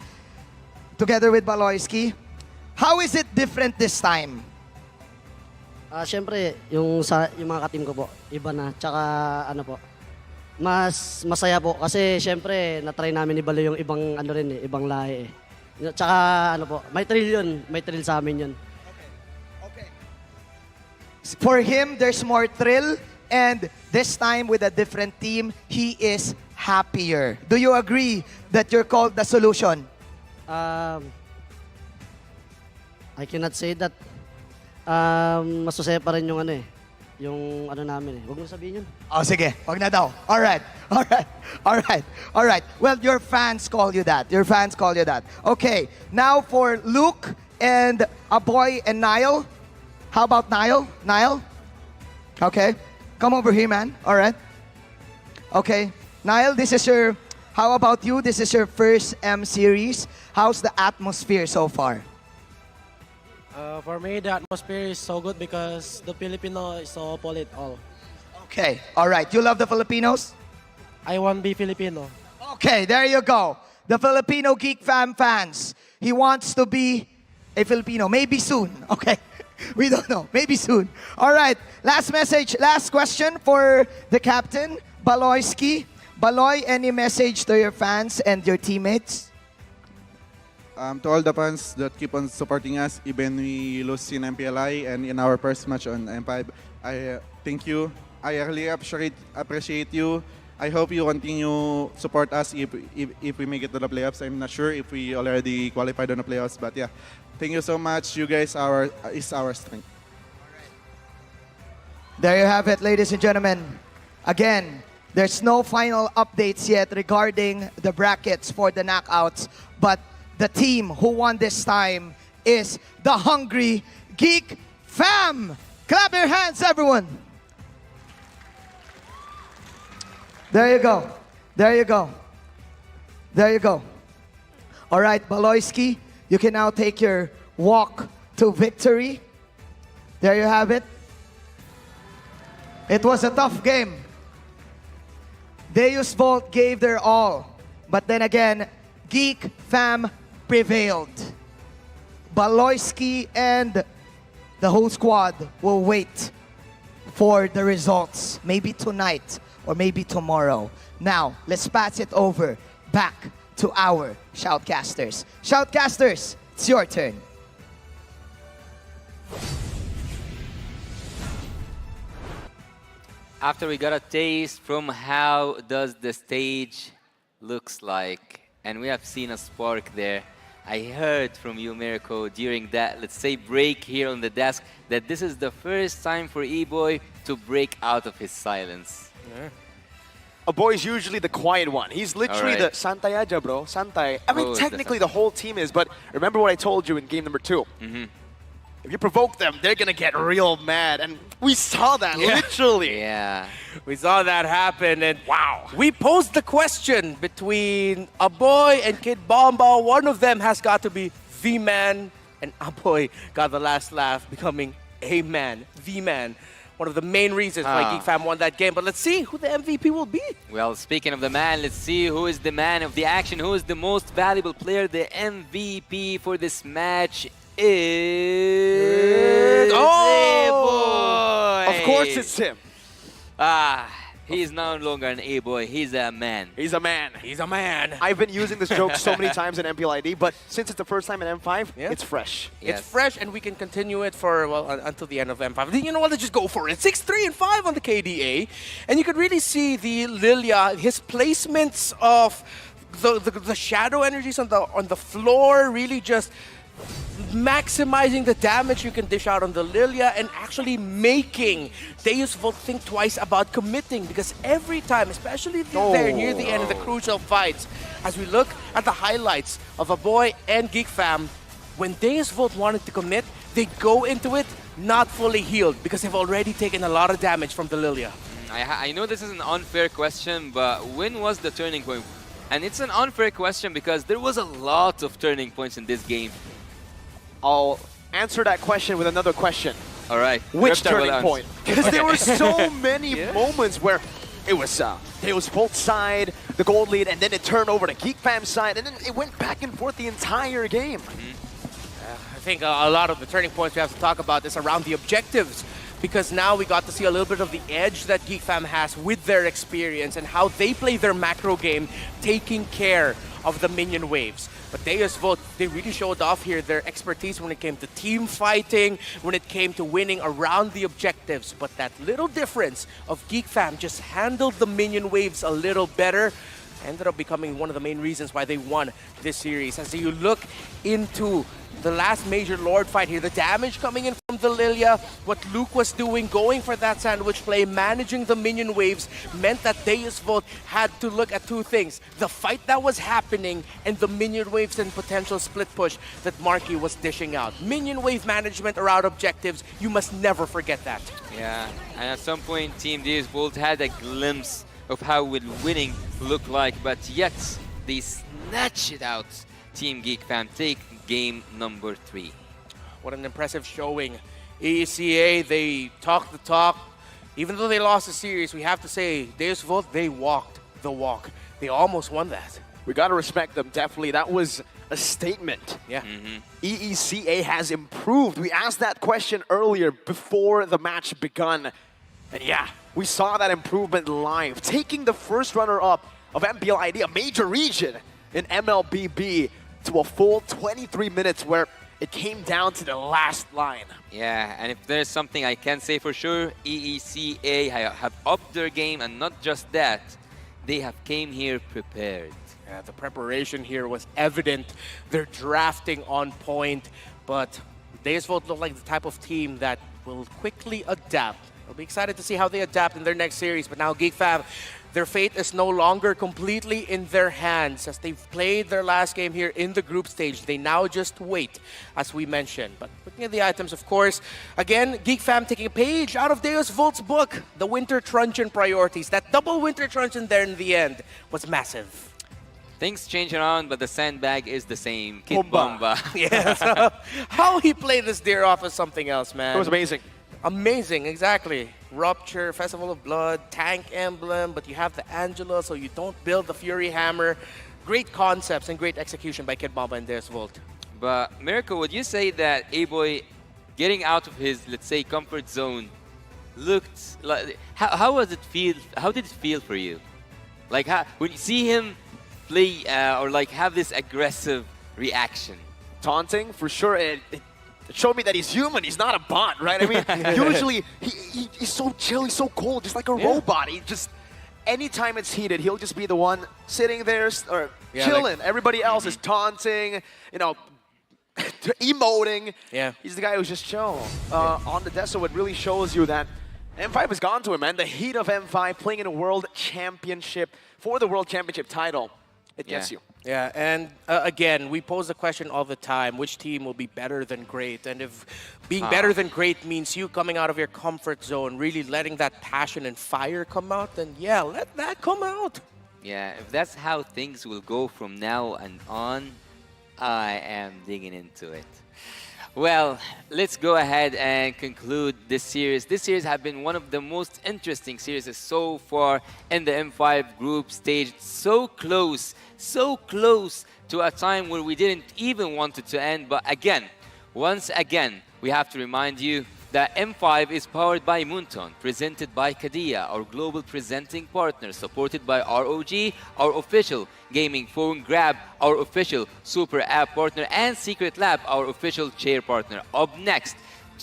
How is it different this time? Siyempre, yung mga ka-team ko po, iba na. Tsaka ano po, mas masaya po. Kasi siyempre, na-try namin ibalo yung ibang ano rin eh, ibang lahi eh. Tsaka ano po, may thrill yun. May thrill sa amin yun. For him, there's more thrill, and this time with a different team, he is happier. Do you agree that you're called the solution? I cannot say that. Masasaya pa rin yung ano eh. Yung ano namin eh. Huwag mo sabihin yun. Oh, sige. Wag na daw. All right. Well, your fans call you that. Okay. Now for Luke and Aboy and Niall. How about Niall? Okay. Come over here, man. All right. Okay. Niall, how about you? This is your first M series. How's the atmosphere so far? For me, the atmosphere is so good because the Filipino is so polite all. Okay. All right. You love the Filipinos? I want to be Filipino. Okay, there you go. The Filipino Geek Fam fans. He wants to be a Filipino. Maybe soon. Okay. We don't know. Maybe soon. All right. Last message. Last question for the captain, Baloyski. Baloy, any message to your fans and your teammates? To all the fans that keep on supporting us, even we lose in MPLI and in our first match on M5, I thank you. I really appreciate you. I hope you continue support us if we make it to the playoffs. I'm not sure if we already qualified on the playoffs, but yeah, thank you so much. You guys is our strength. There you have it, ladies and gentlemen. Again, there's no final updates yet regarding the brackets for the knockouts, but the team who won this time is the Hungry Geek Fam. Clap your hands, everyone. There you go. There you go. There you go. All right, Baloyski, you can now take your walk to victory. There you have it. It was a tough game. Deus Volt gave their all, but then again, Geek Fam prevailed. Baloyski and the whole squad will wait for the results, maybe tonight or maybe tomorrow. Now, let's pass it over back to our Shoutcasters. Shoutcasters, it's your turn. After we got a taste from how does the stage looks like, and we have seen a spark there. I heard from you, Mirko, during that, let's say, break here on the desk, that this is the first time for E-Boy to break out of his silence. Yeah. A boy's usually the quiet one. He's literally the Santay aja, bro. Santay. I mean, technically the whole team is, but remember what I told you in game number 2. If you provoke them, they're going to get real mad. And we saw that, literally. Yeah. We saw that happen. And wow. We posed the question between Aboy and Kid Bomba. One of them has got to be the man. And Aboy got the last laugh, becoming a man, the man. One of the main reasons why Geek Fam won that game. But let's see who the MVP will be. Well, speaking of the man, let's see who is the man of the action, who is the most valuable player. The MVP for this match is... Oh! Of course it's him. He is no longer an A-boy. He's a man. He's a man. He's a man. I've been using this joke so many times in MPLID, but since it's the first time in M5, it's fresh. It's fresh, and we can continue it for, well, until the end of M5. You know what? Let's just go for it. 6-3 and 5 on the KDA. And you could really see the Lilia, his placements of the shadow energies on the floor really just maximizing the damage you can dish out on the Lilia and actually making Deus Volt think twice about committing, because every time, especially there near the end of the crucial fights, as we look at the highlights of Aboy and Geek Fam, when Deus Volt wanted to commit, they go into it not fully healed because they've already taken a lot of damage from the Lilia. I know this is an unfair question, but when was the turning point? And it's an unfair question because there was a lot of turning points in this game. I'll answer that question with another question. All right. Which turning point? Because there were so many moments where it was Deus Volt's side, the gold lead, and then it turned over to Geek Fam's side, and then it went back and forth the entire game. I think a lot of the turning points we have to talk about is around the objectives, because now we got to see a little bit of the edge that Geek Fam has with their experience and how they play their macro game, taking care of the minion waves. But Deus Volt, they really showed off here their expertise when it came to team fighting, when it came to winning around the objectives. But that little difference of Geek Fam just handled the minion waves a little better, ended up becoming one of the main reasons why they won this series. As you look into the last major Lord fight here, the damage coming in from the Lilia, what Luke was doing, going for that sandwich play, managing the minion waves, meant that Deus Volt had to look at two things: the fight that was happening and the minion waves and potential split push that Marky was dishing out. Minion wave management around objectives, you must never forget that. Yeah, and at some point Team Deus Volt had a glimpse of how would winning look like, but yet they snatch it out. Team Geek Fam take game number 3. What an impressive showing. EECA, they talked the talk. Even though they lost the series, we have to say, Deus Volt, they walked the walk. They almost won that. We got to respect them, definitely. That was a statement. Yeah. EECA has improved. We asked that question earlier before the match begun. And yeah, we saw that improvement live, taking the first runner-up of MPL ID, a major region in MLBB, to a full 23 minutes where it came down to the last line. Yeah, and if there's something I can say for sure, EECA have upped their game, and not just that, they have came here prepared. Yeah, the preparation here was evident. They're drafting on point, but Daysvolt look like the type of team that will quickly adapt. I'll be excited to see how they adapt in their next series, but now GeekFam, their fate is no longer completely in their hands as they've played their last game here in the group stage. They now just wait, as we mentioned. But looking at the items, of course, again, GeekFam taking a page out of Daysvolt's book, the Winter Truncheon priorities. That double Winter Truncheon there in the end was massive. Things change around, but the sandbag is the same. Kid Bomba. Yes. How he played this deer off is something else, man. It was amazing. Amazing, exactly. Rupture, Festival of Blood, Tank Emblem, but you have the Angela, so you don't build the Fury Hammer. Great concepts and great execution by Kid Bomba and Daysvolt. But Miracle, would you say that A-Boy getting out of his, let's say, comfort zone looked like... How was it feel? How did it feel for you? Like, when you see him play or like have this aggressive reaction? Taunting, for sure. It showed me that he's human. He's not a bot, right? I mean, usually he's so chill, he's so cold, just like a robot. He just, anytime it's heated, he'll just be the one sitting there or chilling. Like, everybody else is taunting, you know, emoting. Yeah. He's the guy who's just chill on the desk. So it really shows you that M5 has gone to him, man. The heat of M5 playing in a world championship for the world championship title. It gets you. Yeah, and again, we pose the question all the time, which team will be better than great? And if being better than great means you coming out of your comfort zone, really letting that passion and fire come out, then yeah, let that come out. Yeah, if that's how things will go from now and on, I am digging into it. Well, let's go ahead and conclude this series. This series has been one of the most interesting series so far in the M5 group stage. So close to a time where we didn't even want it to end. But again, once again, we have to remind you that M5 is powered by Moonton, presented by Kadia, our global presenting partner, supported by ROG, our official gaming phone, Grab, our official super app partner, and Secret Lab, our official chair partner. Up next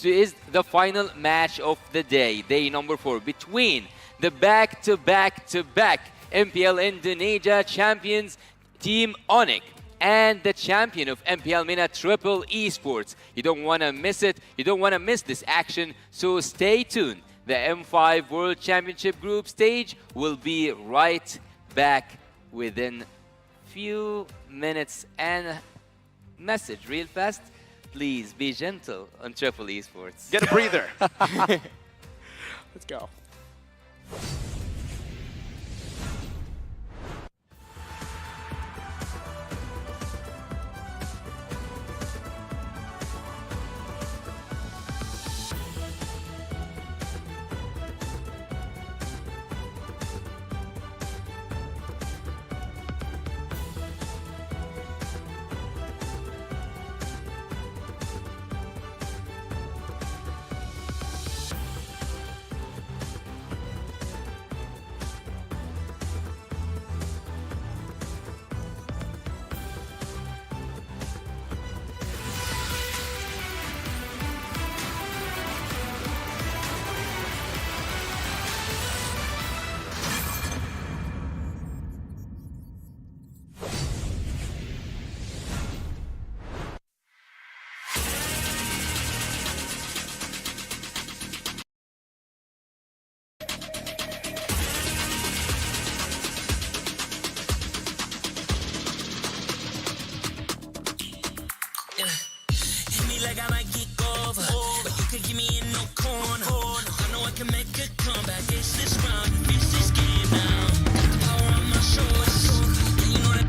is the final match of the day number 4, between the back-to-back-to-back MPL Indonesia champions, Team Onyx, and the champion of MPL MENA Triple Esports. You don't want to miss it. You don't want to miss this action, so stay tuned. The M5 World Championship group stage will be right back within few minutes. And message real fast, please be gentle on Triple Esports. Get a breather. Let's go. Hit me like I might get over, but you can give me in no corner. I know I can make a comeback. It's this round, it's this game now. Got the power on my shoulders. Yeah, you know that.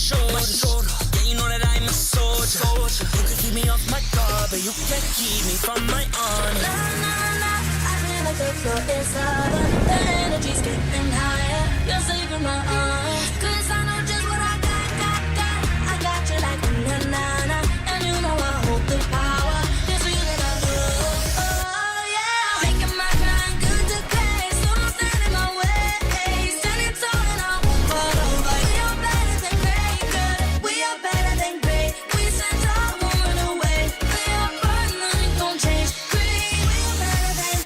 shoulders. Yeah, you know that I'm a soldier. You can keep me off my guard, but you can't keep me from my honor. Nah, nah, nah, I feel like the floor is lava. The energy's getting higher. You're saving my arms. 'Cause I know just what I got. I got you like na-na-na. And you know I hold the power. This feeling I do. Oh, yeah. Making my grind good to grace. So don't stand in my way. Standing tall and I won't fall over. We are better than great, good. We are better than great. We stand tall, won't run away. We are burning, nothing gon' change. Great, we are better than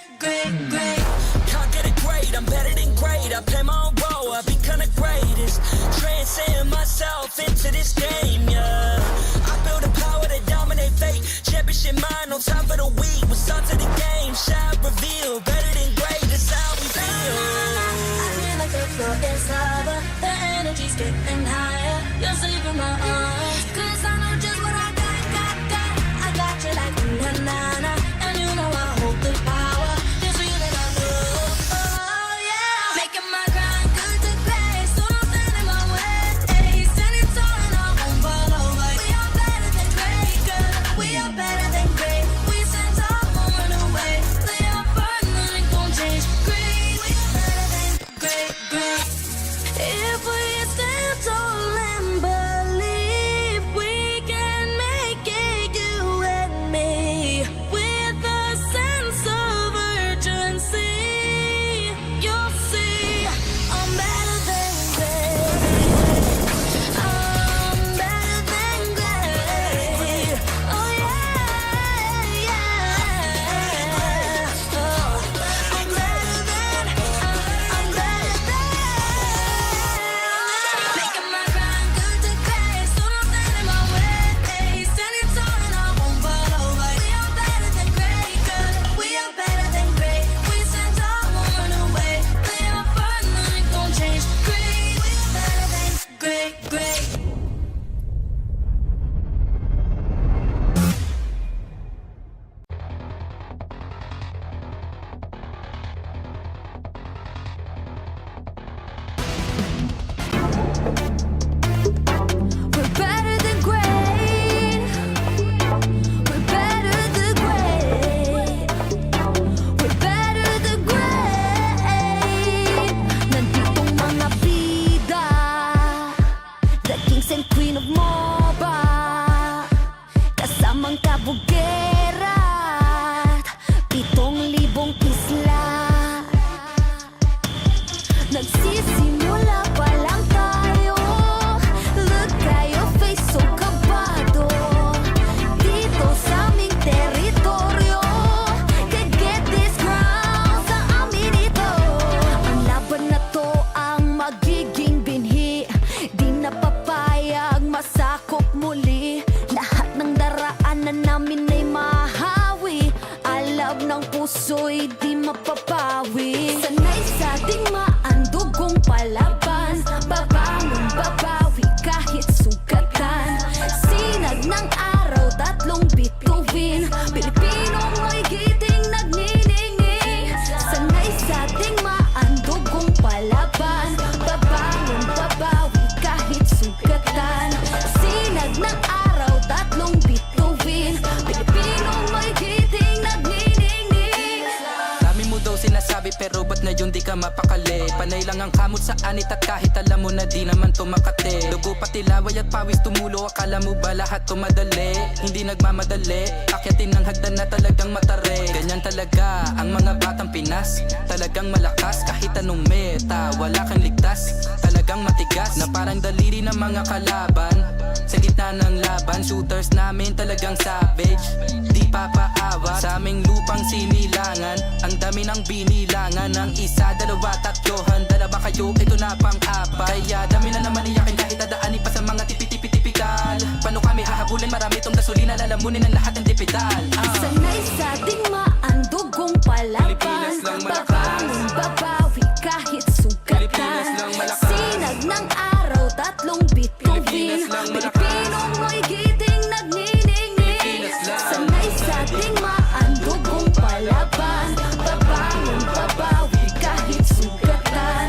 great. Can't get it great, I'm better than great. I play my own role, I become the greatest. Transcend myself into this game, yeah. I build a power to dominate fate. Championship mind, no time for the weak. We're start to the game, shout, reveal. Better than great, that's how we feel. I feel like the floor is lava. The energy's getting higher. You're saving my arms. 'Cause I know just what I got. I got you like na-na-na. And you know I hold the power. This feeling I do. Oh, yeah. Making my grind good to grace. So don't stand in my way. Standing tall and I won't fall over. We are better than great, good. We are better than great. We stand tall, won't run away. We are burning, nothing gon' change. Great, we are better than great. If we stand tall and believe we can make it, you and me, with a sense of urgency, you'll see I'm better than great. I'm better than great. Oh yeah, yeah. Oh, I'm better than. Making my grind good to grace. So don't stand in my way. Standing tall and I won't fall over. We are better than great, good. We are better than great. We stand tall, won't run away. We are burning, nothing gon' change. Great, we are better than great. We're better than great. We're better than great. We're better than great. Nanditong mga bida, the kings and queen of MOBA, kasamang kabugera at 7,000 isla. Nagsisimula pa lang tayo. Look at your face, so kabado. Dito sa aming teritoryo, can get this crown sa amin ito. Ang laban na to ang magiging binhi. Di na papayag masakop muli. Lahat ng daraanan namin ay mahawi. Alab ng puso'y di mapapawi. Sanay sa ating maandugong palaban. Babangon, babawi kahit sugatan. Sinag ng araw, 3 bituin. Pilipinong may giting nagniningning. Sanay sa ating maandugong palaban. Babangon, babawi kahit sugatan. Sinag ng araw, 3 bituin. Pilipinong may giting nagniningning. Dami mo daw sinasabi pero ba't na yun di ka mapakali? Panay lang ang kamot sa anit at kahit alam mo na di naman to makate. Dugo pati laway at pawis tumulo, akala mo ba lahat to madali? Hindi nagmamadali, akyatin ng hagdan na talagang matare. Ganyan talaga ang mga batang Pinas, talagang malakas kahit anong meta. Wala kang ligtas, talagang matigas na parang daliri ng mga kalaban. Sa gitna ng laban, shooters namin talagang savage. Di papaawat sa aming lupang sinilangan. Ang dami ng binilangan ng 1, 2, 3 dalawa kayo, ito na pang-apat. Kaya dami na naman iyakin kahit dadaanin pa sa mga tipi-tipi-tipikal. Paano kami hahabulin? Marami tong gasolina, lalamunin ang lahat ng dipital. Sanay sa ating maandugong palaban. Babangon, babawi kahit sugatan. Sinag ng araw, 3 bituin. Pilipinong may giting nagniningning. Sanay sa ating maandugong palaban. Babangon, babawi kahit sugatan.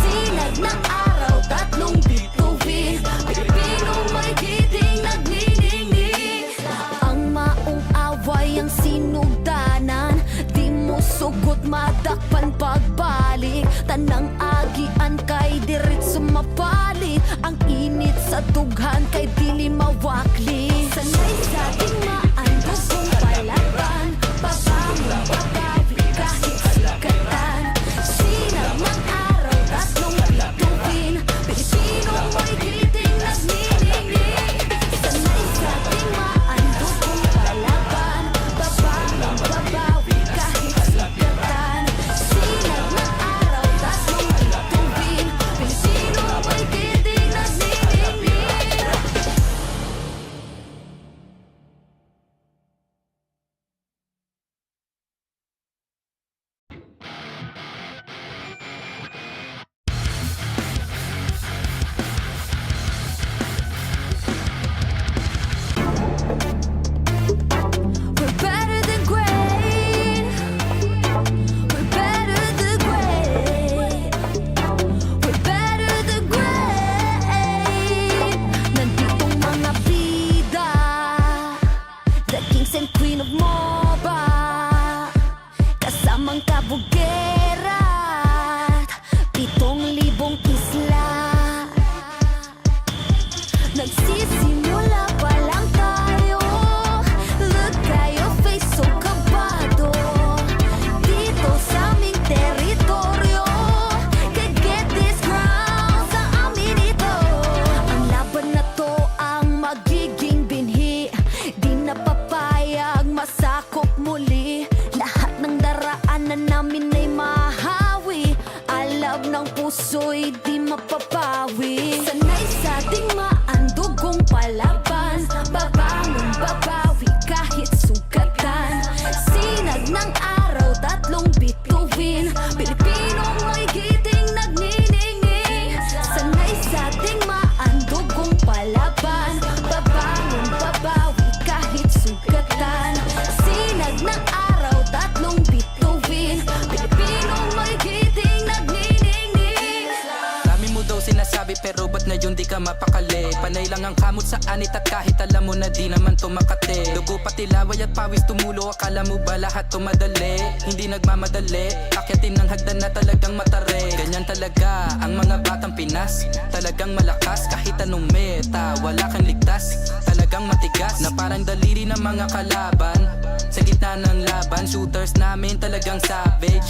Sinag ng araw, 3 bituin. Pilipinong sa tughan kay dili mawakli. Sanay sa ating maandog kung palaban, pabangon babawi kahit sikatan. Sinag ng araw, tatlong bituin, Pilipino mo'y giting nagniningning. Sanay sa ating maandog kung palaban, pabangon babawi kahit sikatan. Sinag ng araw, tatlong bituin, Pilipino mo'y giting nagniningning. We're better than great. We're better than great. We're better than great. Nanditong mga bida, the kings and queen of MOBA, kasamang kabugera at 7,000 isla. Nagsisimula pa lang tayo. Look at your face, so kabado. Dito sa aming teritoryo, can get this ground sa amin ito. Ang laban na to ang magiging binhi, di na papayag masakop muli. Lahat ng daraanan namin ay mahawi, alab ng puso'y di mapapawi. Sanay sa ating maandugong palaban, babangon babawi kahit sugatan. Sinag ng araw, tatlong bituin, Pilipino mo'y giting nagniningning. Sanay sa ating maandugong palaban, babangon babawi kahit sugatan. Sinag ng araw, tatlong bituin, Pilipino mo'y giting nagniningning. Dami mo daw sinasabi pero ba't ngayon di ka mapakali? Panay lang ang kamot sa anit at kahit alam mo na di naman to makate. Dugo pati laway at pawis tumulo, akala mo ba lahat to madali? Hindi nagmamadali, akyatin ng hagdan na talagang matare. Ganyan talaga ang mga batang Pinas, talagang malakas kahit anong meta. Wala kang ligtas, talagang matigas na parang daliri ng mga kalaban. Sa gitna ng laban, shooters namin talagang savage,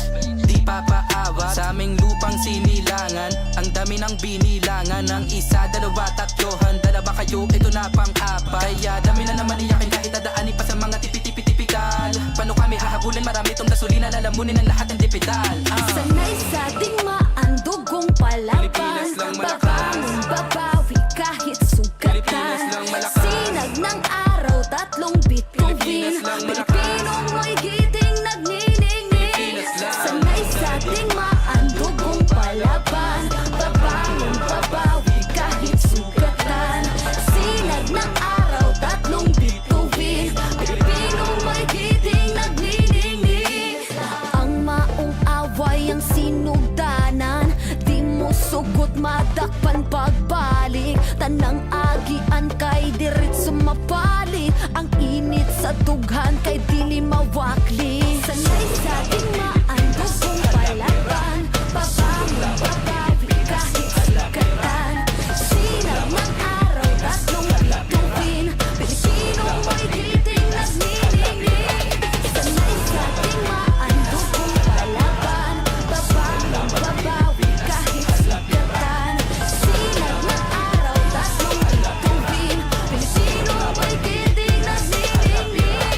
di papaawa sa aming lupang sinilangan. Ang dami ng binilangan, ng isa, dalawa, tatlo, handala ba kayo? Ito na pang-apat. Kaya dami na naman iyakin kahit dadaanin pa sa mga tipi-tipi-tipikal. Paano kami hahabulin? Marami itong gasolina, lalamunin ang lahat ng dipidal. Sanay sa ating maandugong palaban, babangon babawi kahit sugatan. Sinag ng araw, tatlong bituin, Pilipino mo'y giting nagniningning. Sanay sa ating maandugong palaban, babangon babawi kahit sugatan. Sinag ng araw, tatlong bituin, Pilipino mo'y giting nagniningning. Ang maong away ang sinugdanan, di mo sugot madakpan pagbalik. Tanang agian kay diretso mapalit, ang init sa tughan kay dili mawakli. Sanay sa ating maandugong palaban, babangon babawi kahit sugatan. Sinag ng araw, tatlong bituin, Pilipino mo'y giting nagniningning. Sanay sa ating maandugong palaban, babangon babawi kahit sugatan. Sinag ng araw, tatlong bituin, Pilipino mo'y giting nagniningning.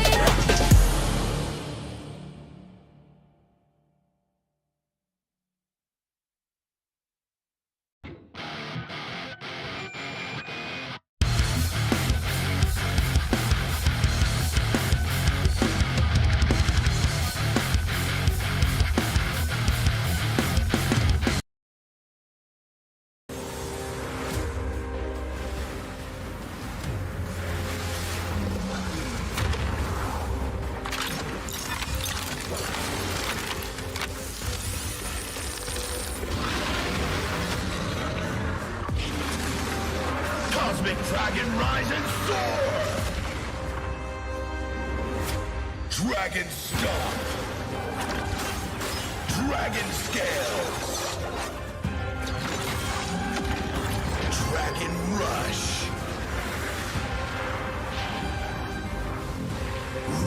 Cosmic Dragon rise and soar! Dragon Stomp! Dragon Scales! Dragon Rush.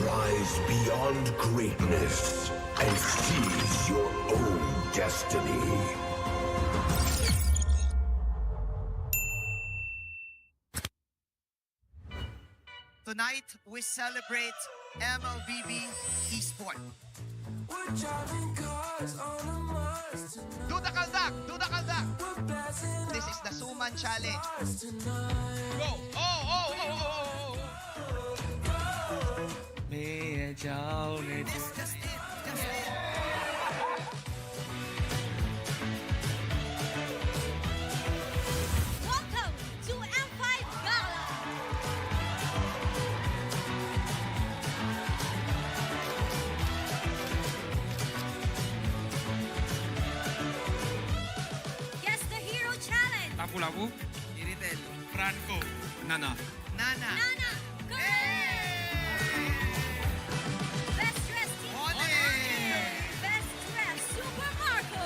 Rise beyond greatness and seize your own destiny. Tonight, we celebrate MLBB Esport. Do the kaldak! Do the kaldak! This is the Suman Challenge. Go! Welcome to M5 Gala. Guess the Hero Challenge. Lapu-lapu, Iritel, Franco, Nana. Nana. Nana, go! Best dressed team. Best dressed Super Marco.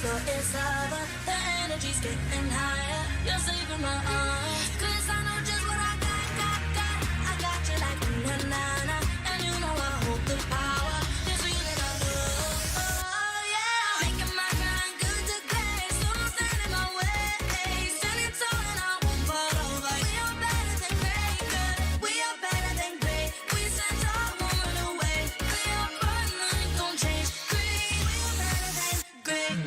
floor is lava. The energy's getting higher. You're saving my arms. 'Cause I know just what I got. I got you like na-na-na. And you know I hold the power. This feeling I love. Oh, yeah. Making my grind good to great. So don't stand in my way. Standing tall and I won't fall over. We are better than great, good. We are better than great. We stand tall, won't run away. We are fun, nothing gon' change. Great, we are better than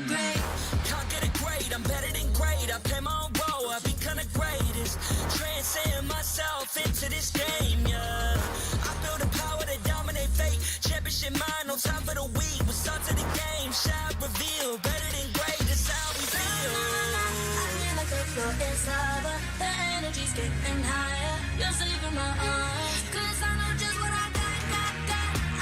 great. Can't get it great, I'm better than great. I play my own role, I become the greatest. Transcend myself into this game, yeah. I feel the power to dominate fate. Championship mind, no time for the weak. We start to the game, shout, reveal. Better than great, that's how we feel. I feel like the floor is lava. The energy's getting higher. You're saving my arms. 'Cause I know just what I got.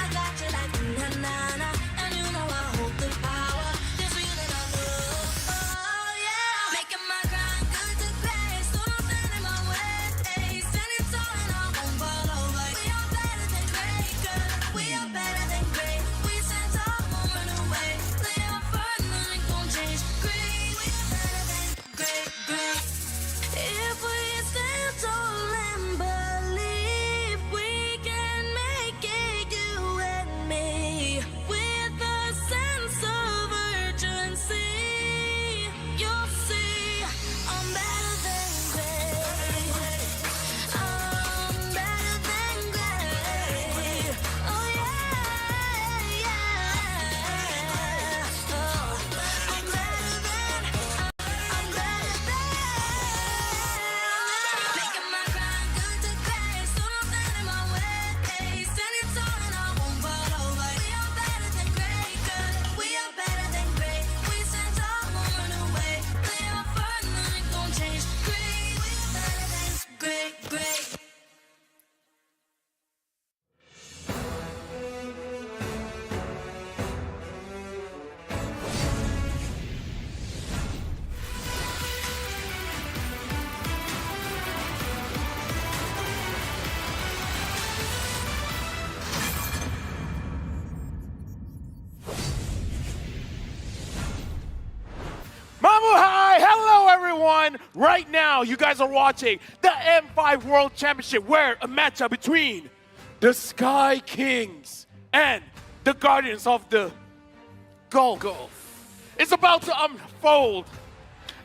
I got you like na-na-na. And you know I hold the power. This feeling I love. Oh, yeah. Making my grind good to great. So don't stand in my way. Standing tall and I won't fall over. We are better than great, good. We are better than great. We stand tall, won't run away. Play our part, nothing gon' change. Great, we are better than great. If we stand tall and believe we can make it, you and me, with a sense of urgency, you'll see I'm better than great. I'm better than great. Oh yeah, yeah. Oh, I'm better than. Making my grind good to great. So don't stand in my way. Standing tall and I won't fall over. We are better than great, good. We are better than great. We stand tall, won't run away. Play our part, nothing gon' change. Great, we are better than great. Mabuhay! Hello, everyone! Right now, you guys are watching the M5 World Championship, where a matchup between the Sky Kings and the Guardians of the Gulf is about to unfold.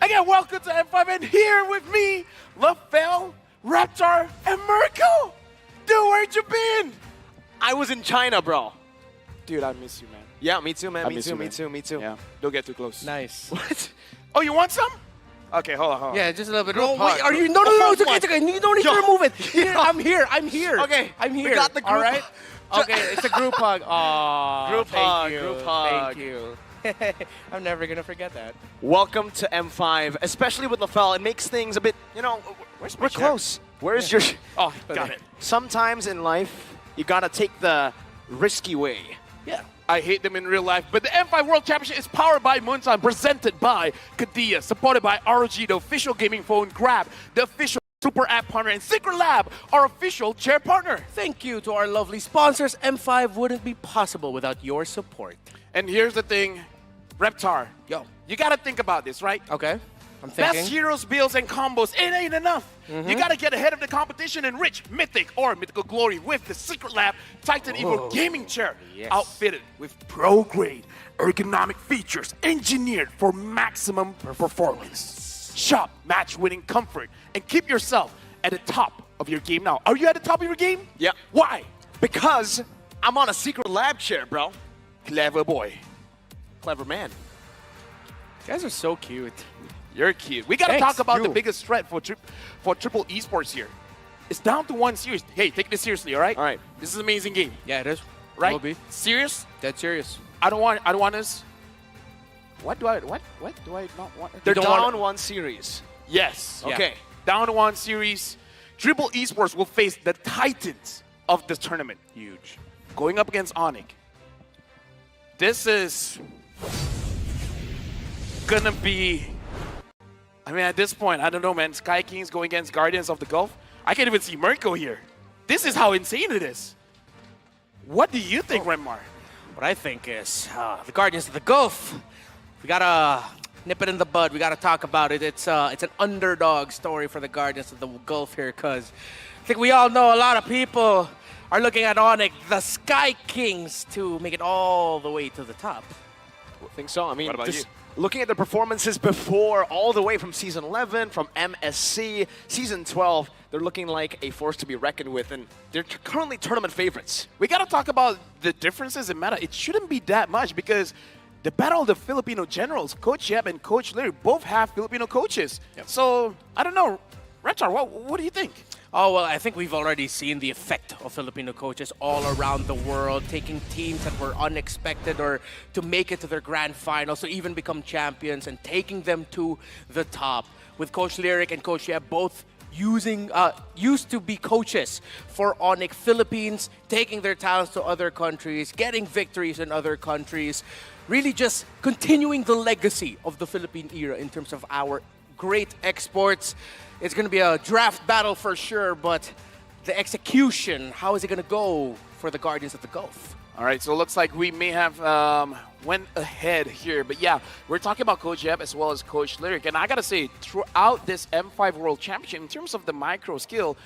Again, welcome to M5, and here with me, LaFell, Raptor, and Mirko. Dude, where'd you been? I was in China, bro. Dude, I miss you, man. Yeah, me too, man. I Me miss too, you, me man. too, me too. Yeah, don't get too close. Nice. What? Oh, you want some? Okay, hold on. Yeah, just a little bit. Group Oh, wait, hug. are you? No, it's okay, it's okay. You don't need to remove it. Here, I'm here. Okay, I'm we here. got the All group right. Okay, it's a group hug. Aww, Group thank hug, you, group hug. Thank you. I'm never gonna forget that. Welcome to M5, especially with LaFell. It makes things a bit, you know, we're close. Where's your... Oh, got it. Sometimes in life, you gotta take the risky way. Yeah. I hate them in real life, but the M5 World Championship is powered by Moonsan, presented by Kadia, supported by ROG, the official gaming phone, Grab, the official super app partner, and Secret Lab, our official chair partner. Thank you to our lovely sponsors. M5 wouldn't be possible without your support. And here's the thing, Reptar. Yo. You gotta think about this, right? Okay. I'm thinking. Best heroes, builds, and combos, it ain't enough. You gotta get ahead of the competition and reach Mythic or Mythical Glory with the Secret Lab Titan Evo gaming chair. Yes. Outfitted with pro-grade ergonomic features engineered for maximum performance. Shop match-winning comfort and keep yourself at the top of your game now. Are you at the top of your game? Yeah. Why? Because I'm on a Secret Lab chair, bro. Clever boy. Clever man. You guys are so cute. You're cute. We gotta Thanks, talk about the you. biggest threat for Triple Esports here. It's down to one series. Hey, take this seriously, all right? All right. This is an amazing game, Yeah, it is. right? Will be. Serious? Dead serious. I don't want us. What do I not want? They're You don't down want- one series. Yes. Yeah. Okay. Down to one series. Triple Esports will face the titans of the tournament. Huge. Going up against Onyx. This is gonna be. I mean, at this point, I don't know, man. Sky Kings going against Guardians of the Gulf. I can't even see Mirko here. This is how insane it is. What do you think, Renmar? What I think is the Guardians of the Gulf, We gotta nip it in the bud. We gotta talk about it. It's an underdog story for the Guardians of the Gulf here, because I think we all know a lot of people are looking at Onyx, the Sky Kings, to make it all the way to the top. I think so. I mean, What about you? looking at the performances before, all the way from Season 11, from MSC, Season 12, they're looking like a force to be reckoned with, and they're currently tournament favorites. We got to talk about the differences in meta. It shouldn't be that much because the battle of the Filipino generals, Coach Yep and Coach Lyric, both have Filipino coaches. So, I don't know. Rechar, what do you think? Oh, well, I think we've already seen the effect of Filipino coaches all around the world, taking teams that were unexpected or to make it to their grand finals, to even become champions, and taking them to the top. With Coach Lyric and Coach Yep both used to be coaches for Onyx Philippines, taking their talents to other countries, getting victories in other countries, really just continuing the legacy of the Philippine era in terms of our great exports. It's going to be a draft battle for sure, but the execution, how is it going to go for the Guardians of the Gulf? All right, so it looks like we may have went ahead here. But yeah, we're talking about Coach Yep as well as Coach Lyric. And I got to say, throughout this M5 World Championship, in terms of the micro skill,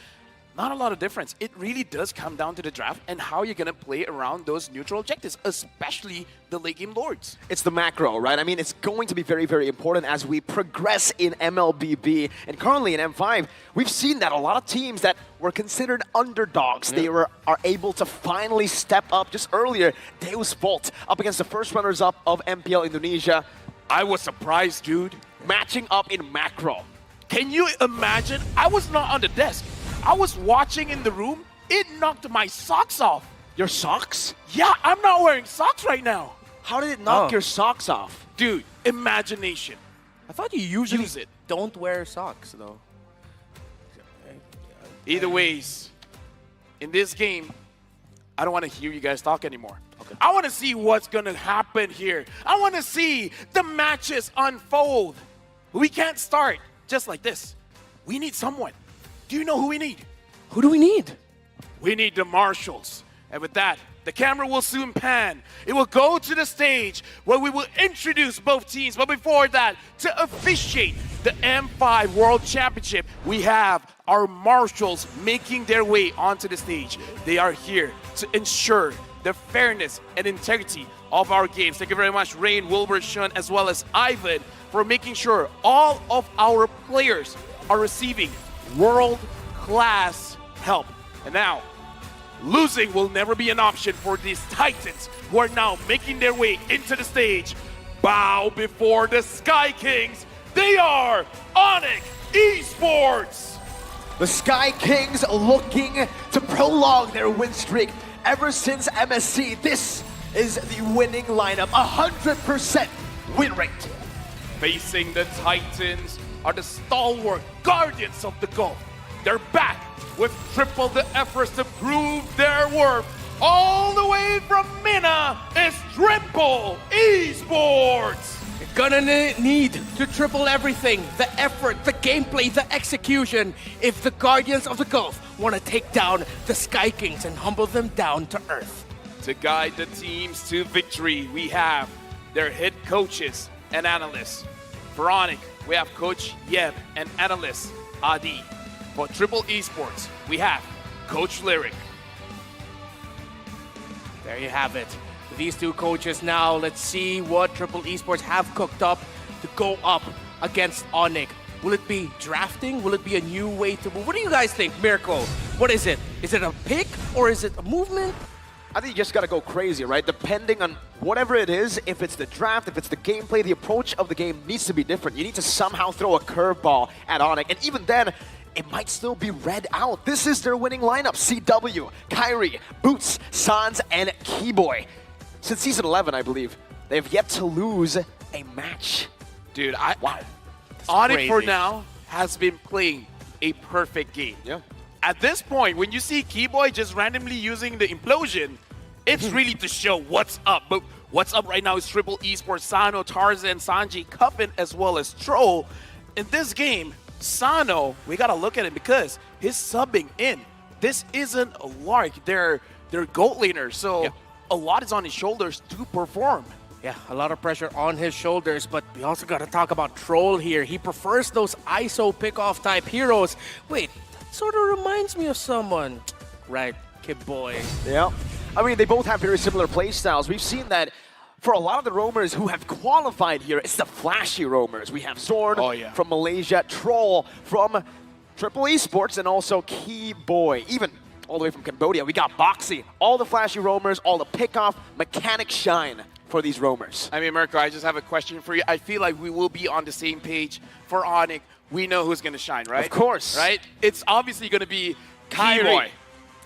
not a lot of difference. It really does come down to the draft and how you're going to play around those neutral objectives, especially the late game lords. It's the macro, right? I mean, it's going to be very, very important as we progress in MLBB. And currently in M5, we've seen that a lot of teams that were considered underdogs, they are able to finally step up. Just earlier, Deus Volt up against the first runners-up of MPL Indonesia. I was surprised, dude. Matching up in macro. Can you imagine? I was not on the desk. I was watching in the room. It knocked my socks off. Your socks? Yeah, I'm not wearing socks right now. How did it knock your socks off? Dude, imagination. I thought you usually don't wear socks, though. Either ways, in this game, I don't want to hear you guys talk anymore. Okay. I want to see what's going to happen here. I want to see the matches unfold. We can't start just like this. We need someone. Do you know who we need? Who do we need? We need the Marshals. And with that, the camera will soon pan. It will go to the stage where we will introduce both teams. But before that, to officiate the M5 World Championship, we have our Marshals making their way onto the stage. They are here to ensure the fairness and integrity of our games. Thank you very much, Rain, Wilbur, Shun, as well as Ivan, for making sure all of our players are receiving world-class help. And now, losing will never be an option for these Titans who are now making their way into the stage. Bow before the Sky Kings. They are Onyx Esports. The Sky Kings looking to prolong their win streak ever since MSC. This is the winning lineup, 100% win rate. Facing the Titans are the stalwart Guardians of the Gulf. They're back with triple the efforts to prove their worth. All the way from Mina is Triple Esports. You're gonna need to triple everything. The effort, the gameplay, the execution. If the Guardians of the Gulf want to take down the Sky Kings and humble them down to earth. To guide the teams to victory, we have their head coaches and analysts. For Onyx, we have Coach Yeb and analyst Adi. For Triple Esports, we have Coach Lyric. There you have it. These two coaches now. Let's see what Triple Esports have cooked up to go up against Onyx. Will it be drafting? Will it be a new way to move? What do you guys think, Mirko? What is it? Is it a pick or is it a movement? I think you just gotta go crazy, right? Depending on whatever it is, if it's the draft, if it's the gameplay, the approach of the game needs to be different. You need to somehow throw a curveball at Onyx, and even then, it might still be read out. This is their winning lineup. CW, Kyrie, Boots, Sans, and Keyboy. Since Season 11, I believe, they've yet to lose a match. Dude, Onyx for now has been playing a perfect game. Yeah. At this point, when you see Keyboy just randomly using the implosion, it's really to show what's up. But what's up right now is Triple Esports, Sano, Tarzan, Sanji, Cuffin, as well as Troll. In this game, Sano, we gotta look at it because he's subbing in. This isn't a Lark. They're GOAT laners, so a lot is on his shoulders to perform. Yeah, a lot of pressure on his shoulders, but we also got to talk about Troll here. He prefers those ISO pick-off type heroes. Wait, that sort of reminds me of someone. Right, Kid Boy. Yeah. I mean, they both have very similar playstyles. We've seen that for a lot of the roamers who have qualified here, it's the flashy roamers. We have Zorn from Malaysia, Troll from Triple Esports, and also Key Boy. Even all the way from Cambodia, we got Boxy. All the flashy roamers, all the pick-off, mechanic shine for these roamers. I mean, Mirko, I just have a question for you. I feel like we will be on the same page for Onyx. We know who's going to shine, right? Of course. Right? It's obviously going to be Keyboy.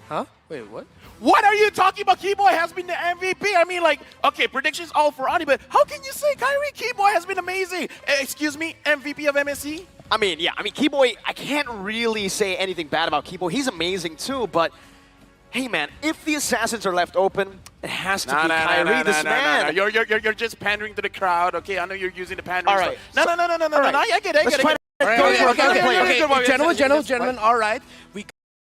Huh? Wait, what? What are you talking about? Keyboy has been the MVP. I mean, like, okay, predictions all for Onyx, but how can you say Kyrie Keyboy has been amazing? Excuse me, MVP of MSC? I mean, yeah, Keyboy, I can't really say anything bad about Keyboy. He's amazing too, but hey, man, if the Assassins are left open, it has to be Kyrie, this man. You're just pandering to the crowd, okay? I know you're using the pandering All right. stuff. No, I get it, Gentlemen, all right. We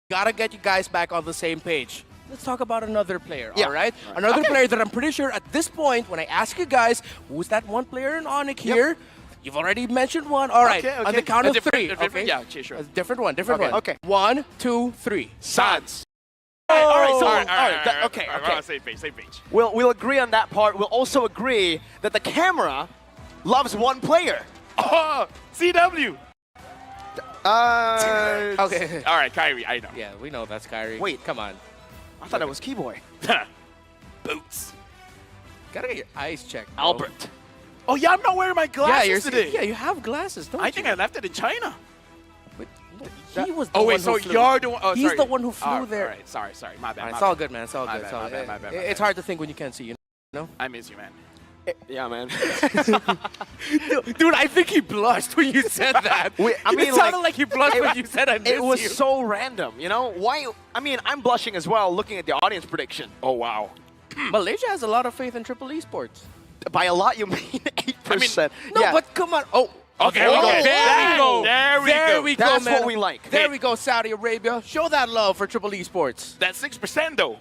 gotta get you guys back on the same page. Let's talk about another player, all right? Another player that I'm pretty sure at this point, when I ask you guys, who's that one player in Onyx here? You've already mentioned one. All right, on the count of three. Okay, yeah, sure. A different one. Okay. 1, 2, 3. Sans. All right. Okay. Same page. We'll agree on that part. We'll also agree that the camera loves one player. Oh, CW. Okay. All right, Kyrie, I know. Yeah, we know that's Kyrie. Wait. Come on. I thought it was Keyboy. Boots. Gotta get your eyes checked, bro. Albert. Oh, yeah, I'm not wearing my glasses today. Yeah, you have glasses, don't you? I think I left it in China. He was the one who flew. You're the one. Oh, He's the one who flew there. All right, sorry. My bad. It's all good, man. It's all good. My bad. It's hard to think when you can't see, you know? I miss you, man. Yeah, man. Dude, I think he blushed when you said that. It sounded like he blushed when you said I miss you. It was so random, you know? Why? I mean, I'm blushing as well looking at the audience prediction. Oh, wow. Malaysia has a lot of faith in Triple Esports. By a lot, you mean 8%. No, but come on. Oh. Okay, There we go, That's man. what we like. There we go, Saudi Arabia. Show that love for Triple Esports. That's 6%, though.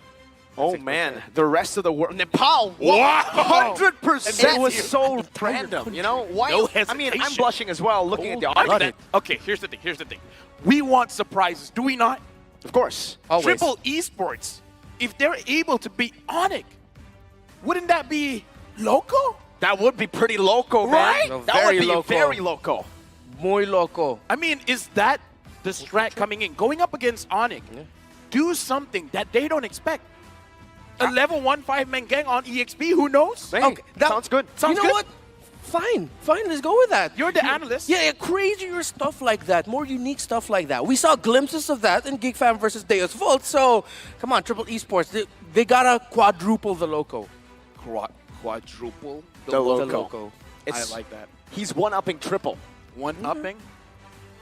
Oh, 6%. Man. The rest of the world. Nepal. Wow. 100%. It was so random, you know? Why? No I mean, I'm blushing as well looking at the audience. Okay, here's the thing. We want surprises, do we not? Of course. Always. Triple Esports, if they're able to beat Onyx, wouldn't that be loco? That would be pretty loco, man. Right? No, That would be loco. very loco. Muy loco. I mean, is that the strat coming in? Going up against Onyx, do something that they don't expect. A level 1-5 man gang on EXP, who knows? Hey, sounds good. You know what? Fine, let's go with that. You're the analyst. Yeah, crazier stuff like that, more unique stuff like that. We saw glimpses of that in GeekFam versus Deus Vult, so come on, Triple Esports, they gotta quadruple the loco. Quadruple the loco. I like that. He's one-upping triple. One-upping?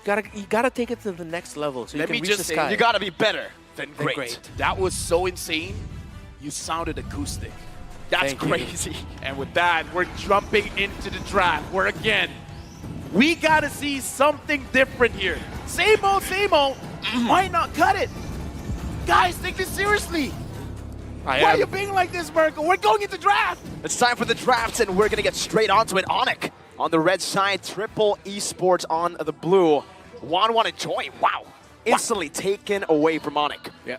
You gotta take it to the next level so Let you me can reach just the say, sky. You gotta be better than Great. great. That was so insane. You sounded acoustic. That's Thank you. crazy. And with that, we're jumping into the draft where, again, we got to see something different here. Same old, Why not cut it? Guys, take this seriously. Why are you being like this, Mirko? We're going into draft. It's time for the drafts, and we're gonna get straight onto it. Onyx on the red side, Triple Esports on the blue. Juan want to join. Wow. Instantly taken away from Onyx. Yeah.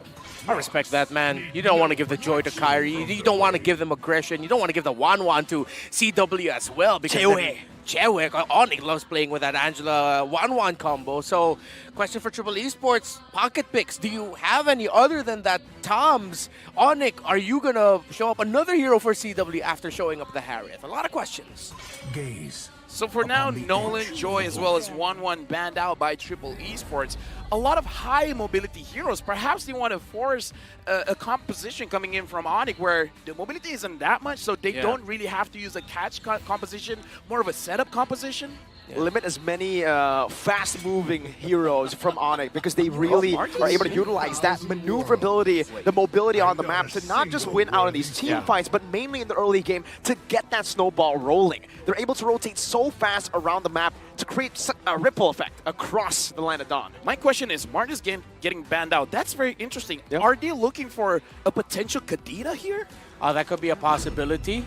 I respect that, man. You don't want to give the joy to Kyrie. You don't want to give them aggression. You don't want to give the 1-1 to CW as well. Because Chewe. Onyx loves playing with that Angela 1-1 combo. So, question for Triple Esports, pocket picks. Do you have any other than that Tom's? Onyx, are you going to show up another hero for CW after showing up the Harith? A lot of questions. Gaze. So for now, Nolan, Joy, as well as 1-1 banned out by Triple Esports. A lot of high mobility heroes. Perhaps they want to force a composition coming in from Onyx where the mobility isn't that much, so they don't really have to use a catch composition, more of a setup composition. Limit as many fast-moving heroes from Onyx because they really are able to utilize that maneuverability, the mobility on the map to not just win out of these team fights, but mainly in the early game to get that snowball rolling. They're able to rotate so fast around the map to create a ripple effect across the line of Dawn. My question is, Martin's getting banned out. That's very interesting. Are they looking for a potential Kadena here? That could be a possibility.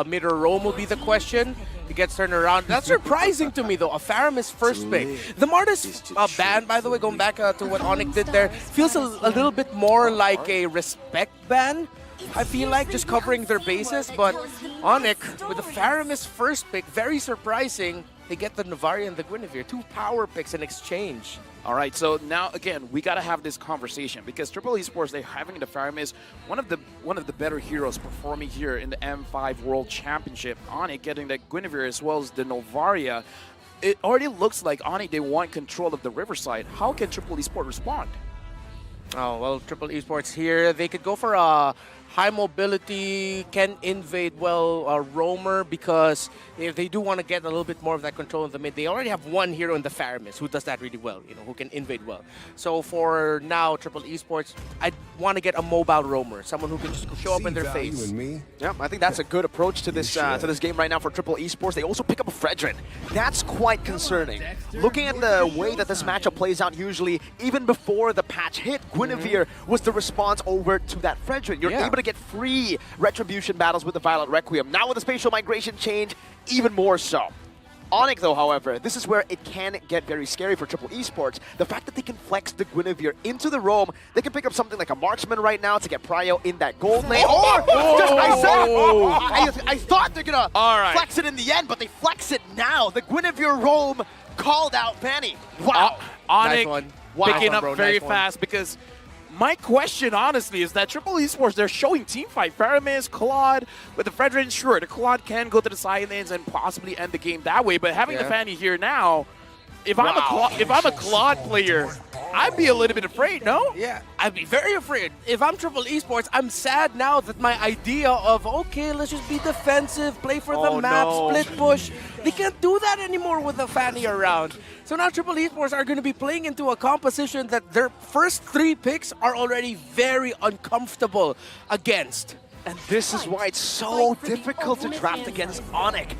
Mid or roam will be the question. He gets turned around. That's surprising to me, though. A Faramis first pick. The Martis ban, by the way, going back to what Onyx did there, feels a little bit more like a respect ban. I feel like just covering their bases, but Onyx with the Faramis first pick, very surprising. They get the Novaria and the Guinevere, 2 power picks in exchange. All right, so now again we gotta have this conversation because Triple Esports, they're having the Faramis, one of the better heroes performing here in the M5 World Championship. Onyx getting the Guinevere as well as the Novaria. It already looks like Onyx, they want control of the Riverside. How can Triple Esports respond? Oh, well, Triple Esports here, they could go for a high mobility, can invade well roamer, because if they do want to get a little bit more of that control in the mid, they already have one hero in the Faramis who does that really well, who can invade well. So for now, Triple Esports, I want to get a mobile roamer, someone who can just show up in their face. Yeah, I think that's a good approach to this game right now for Triple Esports. They also pick up a Fredrin. That's quite concerning. Looking at the way that this matchup plays out, usually even before the patch hit, Guinevere was the response over to that Fredrin. You're able to get free retribution battles with the Violet Requiem. Now with the spatial migration change, even more so. Onyx, though, however, this is where it can get very scary for Triple Esports. The fact that they can flex the Guinevere into the roam, they can pick up something like a Marksman right now to get Prio in that gold lane. I thought they're gonna flex it in the end, but they flex it now. The Guinevere roam called out Fanny. Wow. Onyx picking up very fast because my question, honestly, is that Triple Esports, they're showing team fight. Faramis, Claude, with the Fredrin, sure, the Claude can go to the silence and possibly end the game that way, but having the Fanny here now, if I'm a Claude player, I'd be a little bit afraid, no? Yeah, I'd be very afraid. If I'm Triple Esports, I'm sad now that my idea of, okay, let's just be defensive, play for the map, split push, they can't do that anymore with the Fanny around. So now Triple Esports are going to be playing into a composition that their first 3 picks are already very uncomfortable against. And this is why it's so difficult to draft against Onyx.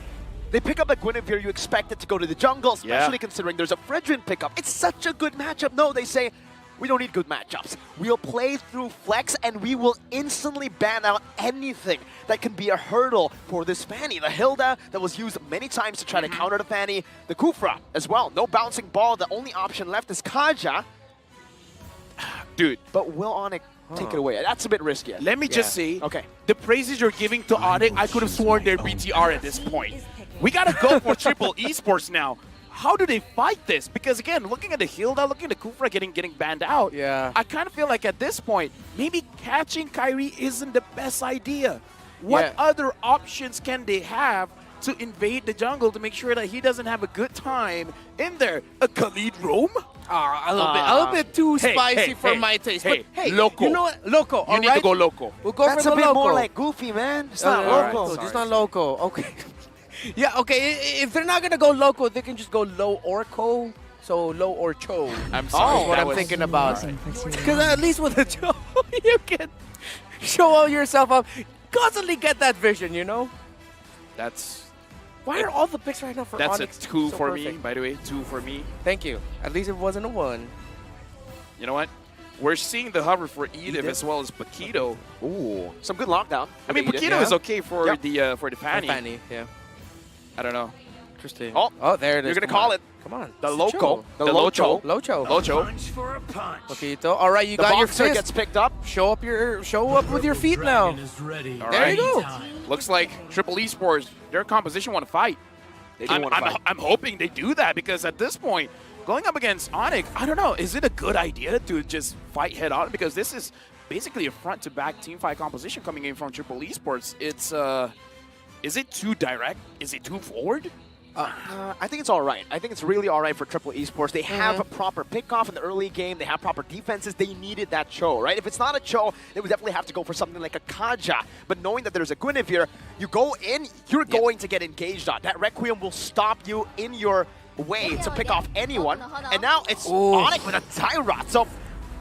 They pick up a Guinevere, you expect it to go to the jungle, especially considering there's a Fredrin pickup. It's such a good matchup. No, they say, we don't need good matchups. We'll play through Flex and we will instantly ban out anything that can be a hurdle for this Fanny. The Hilda that was used many times to try to counter the Fanny. The Kufra as well. No bouncing ball. The only option left is Kaja. Dude. But will Onyx take it away? That's a bit risky. Let me just say, the praises you're giving to Onyx, I could have sworn they're BTR at this point. We gotta go for Triple Esports now. How do they fight this? Because again, looking at the Hilda, looking at the Kufra getting banned out, I kind of feel like at this point, maybe catching Kyrie isn't the best idea. What other options can they have to invade the jungle to make sure that he doesn't have a good time in there? A Khalid roam? A little bit too spicy for my taste. But hey, loco. You know what? Loco, You need to go loco. We'll go That's for the a bit loco. more like Goofy, man. It's not loco. It's not loco. Okay. Yeah, okay. If they're not going to go loco, they can just go low orco. So low or cho. I'm sorry. That's what I'm thinking about. Because at least with a cho, you can show yourself up. Constantly get that vision, you know? That's... Why are all the picks right now for That's Onyx a 2 so for perfect? me, by the way. 2 for me. Thank you. At least it wasn't a 1. You know what? We're seeing the hover for Edith as well as Paquito. Ooh, some good lockdown. I mean, Paquito is okay for the Fanny. Fanny, yeah. I don't know. Interesting. Oh, there it is. You're going to Come call on. it. Come on. The It's loco. Cho. The locho. Locho. Paquito. All right, you The got your boxer fist. gets picked up. Show up with your feet now. All There you go. Looks like Triple Esports, their composition want to fight. I'm hoping they do that because at this point, going up against Onyx, I don't know, is it a good idea to just fight head on? Because this is basically a front-to-back teamfight composition coming in from Triple Esports. It's, is it too direct? Is it too forward? I think it's all right. I think it's really all right for Triple Esports. They have a proper pickoff in the early game. They have proper defenses. They needed that Cho, right? If it's not a Cho, they would definitely have to go for something like a Kaja. But knowing that there's a Guinevere, you go in, you're going to get engaged on. That Requiem will stop you in your way to pick off anyone. And now it's Onyx with a Tyrot. So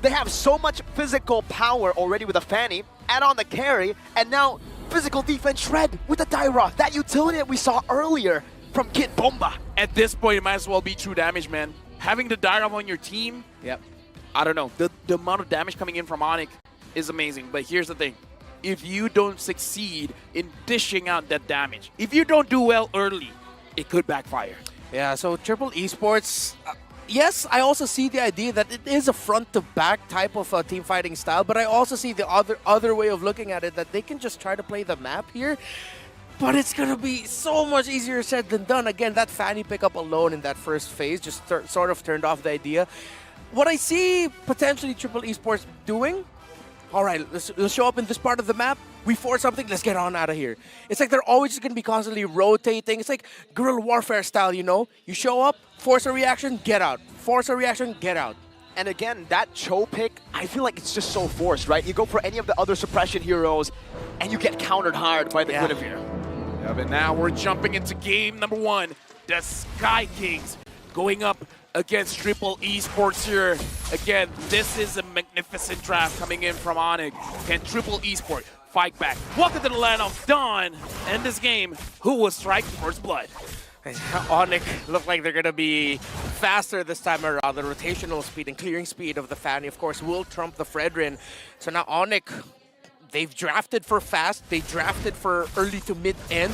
they have so much physical power already with a Fanny, add on the carry, and now physical defense shred with a Tyrot. That utility that we saw earlier from Kid Bomba. At this point, it might as well be true damage, man. Having the Direhab on your team, I don't know. The amount of damage coming in from Onyx is amazing. But here's the thing. If you don't succeed in dishing out that damage, if you don't do well early, it could backfire. Yeah, so Triple Esports, yes, I also see the idea that it is a front-to-back type of team fighting style, but I also see the other way of looking at it, that they can just try to play the map here. But it's going to be so much easier said than done. Again, that Fanny pickup alone in that first phase just sort of turned off the idea. What I see potentially Triple Esports doing, all right, let's show up in this part of the map. We force something, let's get on out of here. It's like they're always just going to be constantly rotating. It's like guerrilla warfare style, you know? You show up, force a reaction, get out. Force a reaction, get out. And again, that Cho pick, I feel like it's just so forced, right? You go for any of the other suppression heroes, and you get countered hard by the Guinevere. Yeah, but now we're jumping into game number 1. The Sky Kings going up against Triple Esports here. Again, this is a magnificent draft coming in from Onyx. Can Triple Esports fight back? Welcome to the land of Dawn. And this game, who will strike first blood? Onyx look like they're going to be faster this time around. The rotational speed and clearing speed of the Fanny, of course, will trump the Fredrin. So now Onyx, they've drafted for fast. They drafted for early to mid-end.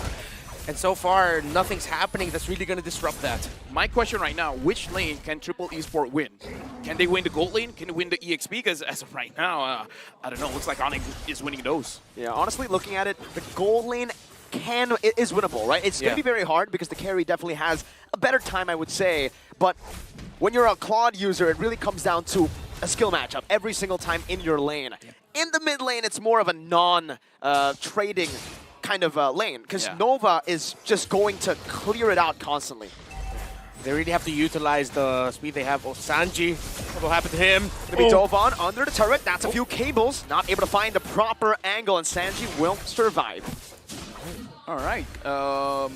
And so far, nothing's happening that's really going to disrupt that. My question right now, which lane can Triple Esports win? Can they win the gold lane? Can they win the EXP? Because as of right now, I don't know, looks like Onyx is winning those. Yeah, honestly, looking at it, the gold lane is winnable, right? It's going to be very hard because the carry definitely has a better time, I would say. But when you're a Claude user, it really comes down to a skill matchup every single time in your lane. In the mid lane, it's more of a non-trading kind of lane, because Nova is just going to clear it out constantly. They really have to utilize the speed they have. Oh, Sanji, what will happen to him? Gonna be dove on under the turret. That's a few cables. Not able to find the proper angle, and Sanji will survive. All right,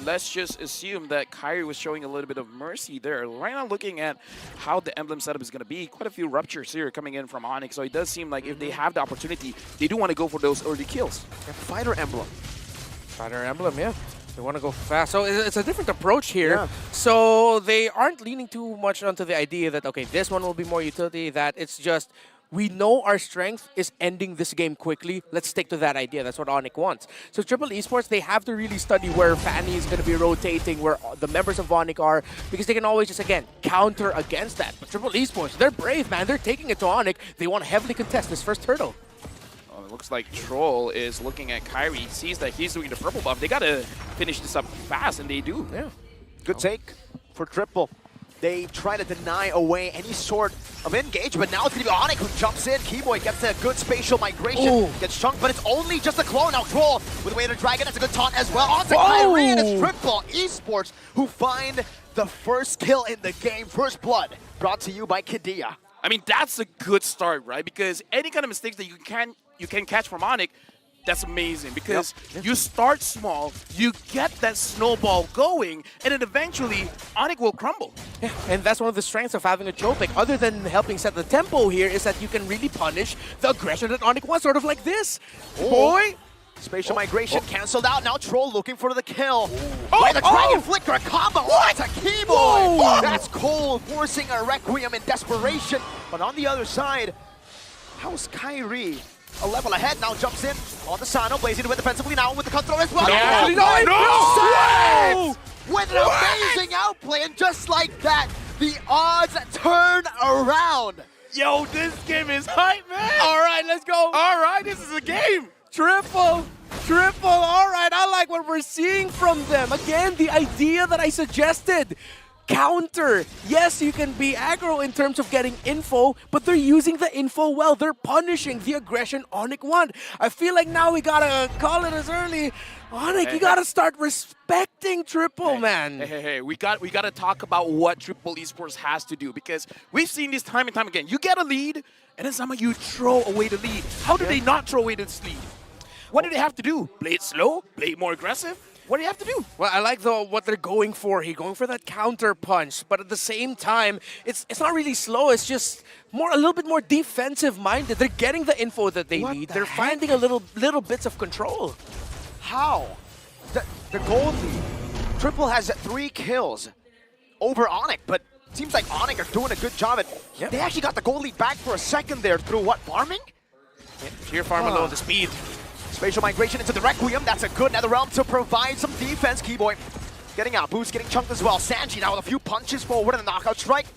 let's just assume that Kyrie was showing a little bit of mercy there. Right now, looking at how the emblem setup is going to be, quite a few ruptures here coming in from Onyx. So it does seem like if they have the opportunity, they do want to go for those early kills. Fighter emblem. Fighter emblem, yeah. They want to go fast. So it's a different approach here. So they aren't leaning too much onto the idea that, okay, this one will be more utility, that it's just, we know our strength is ending this game quickly. Let's stick to that idea. That's what Onyx wants. So Triple Esports, they have to really study where Fanny is going to be rotating, where the members of Onyx are, because they can always just, again, counter against that. But Triple Esports, they're brave, man. They're taking it to Onyx. They want to heavily contest this first hurdle. Looks like Troll is looking at Kyrie, sees that he's doing the purple buff. They got to finish this up fast, and they do. Yeah. Good take for Triple. They try to deny away any sort of engage, but now it's going to be Onyx who jumps in. Keyboy gets a good spatial migration, gets chunked, but it's only just a clone. Now Troll with Way to Dragon, that's a good taunt as well. On to Kyrie, and it's Triple Esports who find the first kill in the game. First blood brought to you by Kidia. I mean, that's a good start, right? Because any kind of mistakes that you can catch from Onyx, that's amazing. Because you start small, you get that snowball going, and then eventually Onyx will crumble. Yeah, and that's one of the strengths of having a Chopik, other than helping set the tempo here, is that you can really punish the aggression that Onyx wants, sort of like this. Boy! Spatial migration canceled out. Now Troll looking for the kill. By the Dragon Flicker, a combo. What? It's a Keyboy. That's Cole forcing a Requiem in desperation. But on the other side, how's Kyrie? A level ahead, now jumps in on the Sano, blazing to win defensively now with the cutthroat as well. No! With an amazing outplay, and just like that, the odds turn around. Yo, this game is hype, man. All right, let's go. All right, this is a game. Triple, all right, I like what we're seeing from them. Again, the idea that I suggested. Counter. Yes, you can be aggro in terms of getting info, but they're using the info well. They're punishing the aggression Onyx want. I feel like now we gotta call it as early. Onyx, you gotta start respecting Triple, man. Hey, we gotta talk about what Triple Esports has to do, because we've seen this time and time again. You get a lead, and then somehow you throw away the lead. How do they not throw away this lead? What do they have to do? Play it slow? Play it more aggressive? What do you have to do? Well, I like what they're going for. He's going for that counter punch, but at the same time, it's not really slow. It's just a little bit more defensive minded. They're getting the info that they need. They're finding a little bits of control. How? The gold lead Triple has 3 kills over Onyx, but seems like Onyx are doing a good job at... They actually got the goal lead back for a second there through what, farming? Sheer farm alone, the speed. Spatial migration into the Requiem. That's a good Netherrealm to provide some defense. Keyboy getting out. Boost getting chunked as well. Sanji now with a few punches forward and a knockout strike.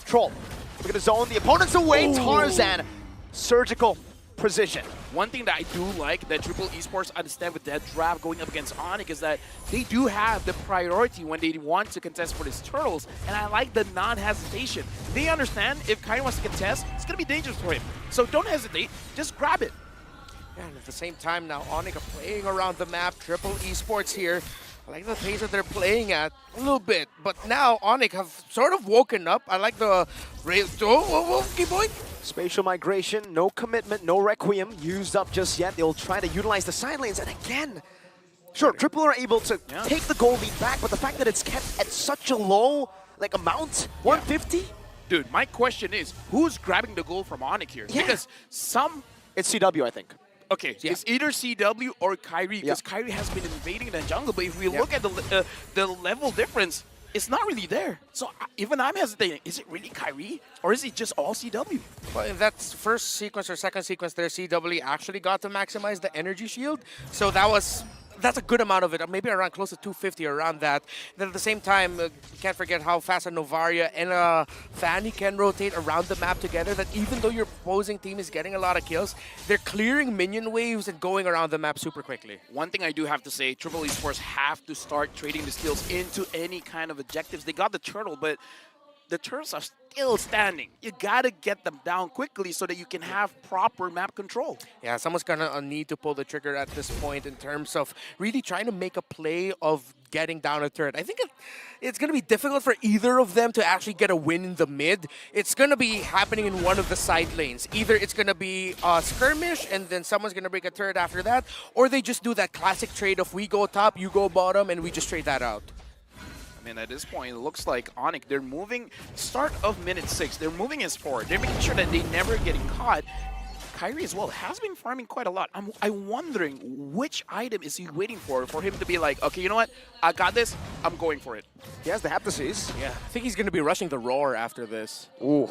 Troll. Look at the zone. The opponent's away. Tarzan. Surgical precision. One thing that I do like that Triple Esports understand with that draft going up against Onyx is that they do have the priority when they want to contest for these turtles, and I like the non-hesitation. They understand if Kai wants to contest, it's going to be dangerous for him. So don't hesitate, just grab it. And at the same time now, Onyx are playing around the map. Triple Esports here. I like the pace that they're playing at a little bit, but now Onyx have sort of woken up. I like the rail. Keep going. Spatial migration, no commitment, no Requiem used up just yet. They'll try to utilize the side lanes, and again, sure, Triple are able to take the goal lead back, but the fact that it's kept at such a low amount, 150? Dude, my question is, who's grabbing the goal from Onyx here? Because some... It's CW, I think. Okay, it's either CW or Kyrie, because Kyrie has been invading the jungle, but if we look at the level difference, it's not really there. So even I'm hesitating. Is it really Kyrie, or is it just all CW? Well, in that first sequence or second sequence there, CW actually got to maximize the energy shield. So that's a good amount of it, maybe around close to 250, around that. Then at the same time, you can't forget how fast a Novaria and a Fanny can rotate around the map together, that even though your opposing team is getting a lot of kills, they're clearing minion waves and going around the map super quickly. One thing I do have to say, Triple Esports have to start trading the skills into any kind of objectives. They got the turtle, but the turtles are still standing. You gotta get them down quickly so that you can have proper map control. Yeah, someone's gonna need to pull the trigger at this point in terms of really trying to make a play of getting down a turret. I think it's gonna be difficult for either of them to actually get a win in the mid. It's gonna be happening in one of the side lanes. Either it's gonna be a skirmish and then someone's gonna break a turret after that, or they just do that classic trade of we go top, you go bottom, and we just trade that out. And at this point, it looks like Onyx, they're moving, start of minute 6, they're moving as forward. They're making sure that they never getting caught. Kyrie as well has been farming quite a lot. I'm wondering which item is he waiting for him to be like, okay, you know what? I got this. I'm going for it. He has the Heptases. Yeah, I think he's going to be rushing the Roar after this. Ooh.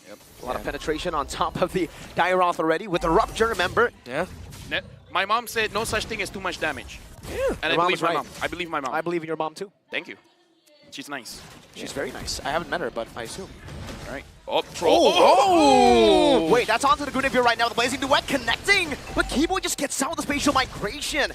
Yep. A lot of penetration on top of the Dairoth already with the Rupture, remember? Yeah. My mom said no such thing as too much damage. Yeah. And I believe my mom. I believe my mom. I believe in your mom too. Thank you. She's nice. She's very nice. I haven't met her, but I assume. All right. Oh, Troll. Oh! Wait, that's onto the Guinevere right now. The Blazing Duet connecting, but Keyboy just gets out with the spatial migration.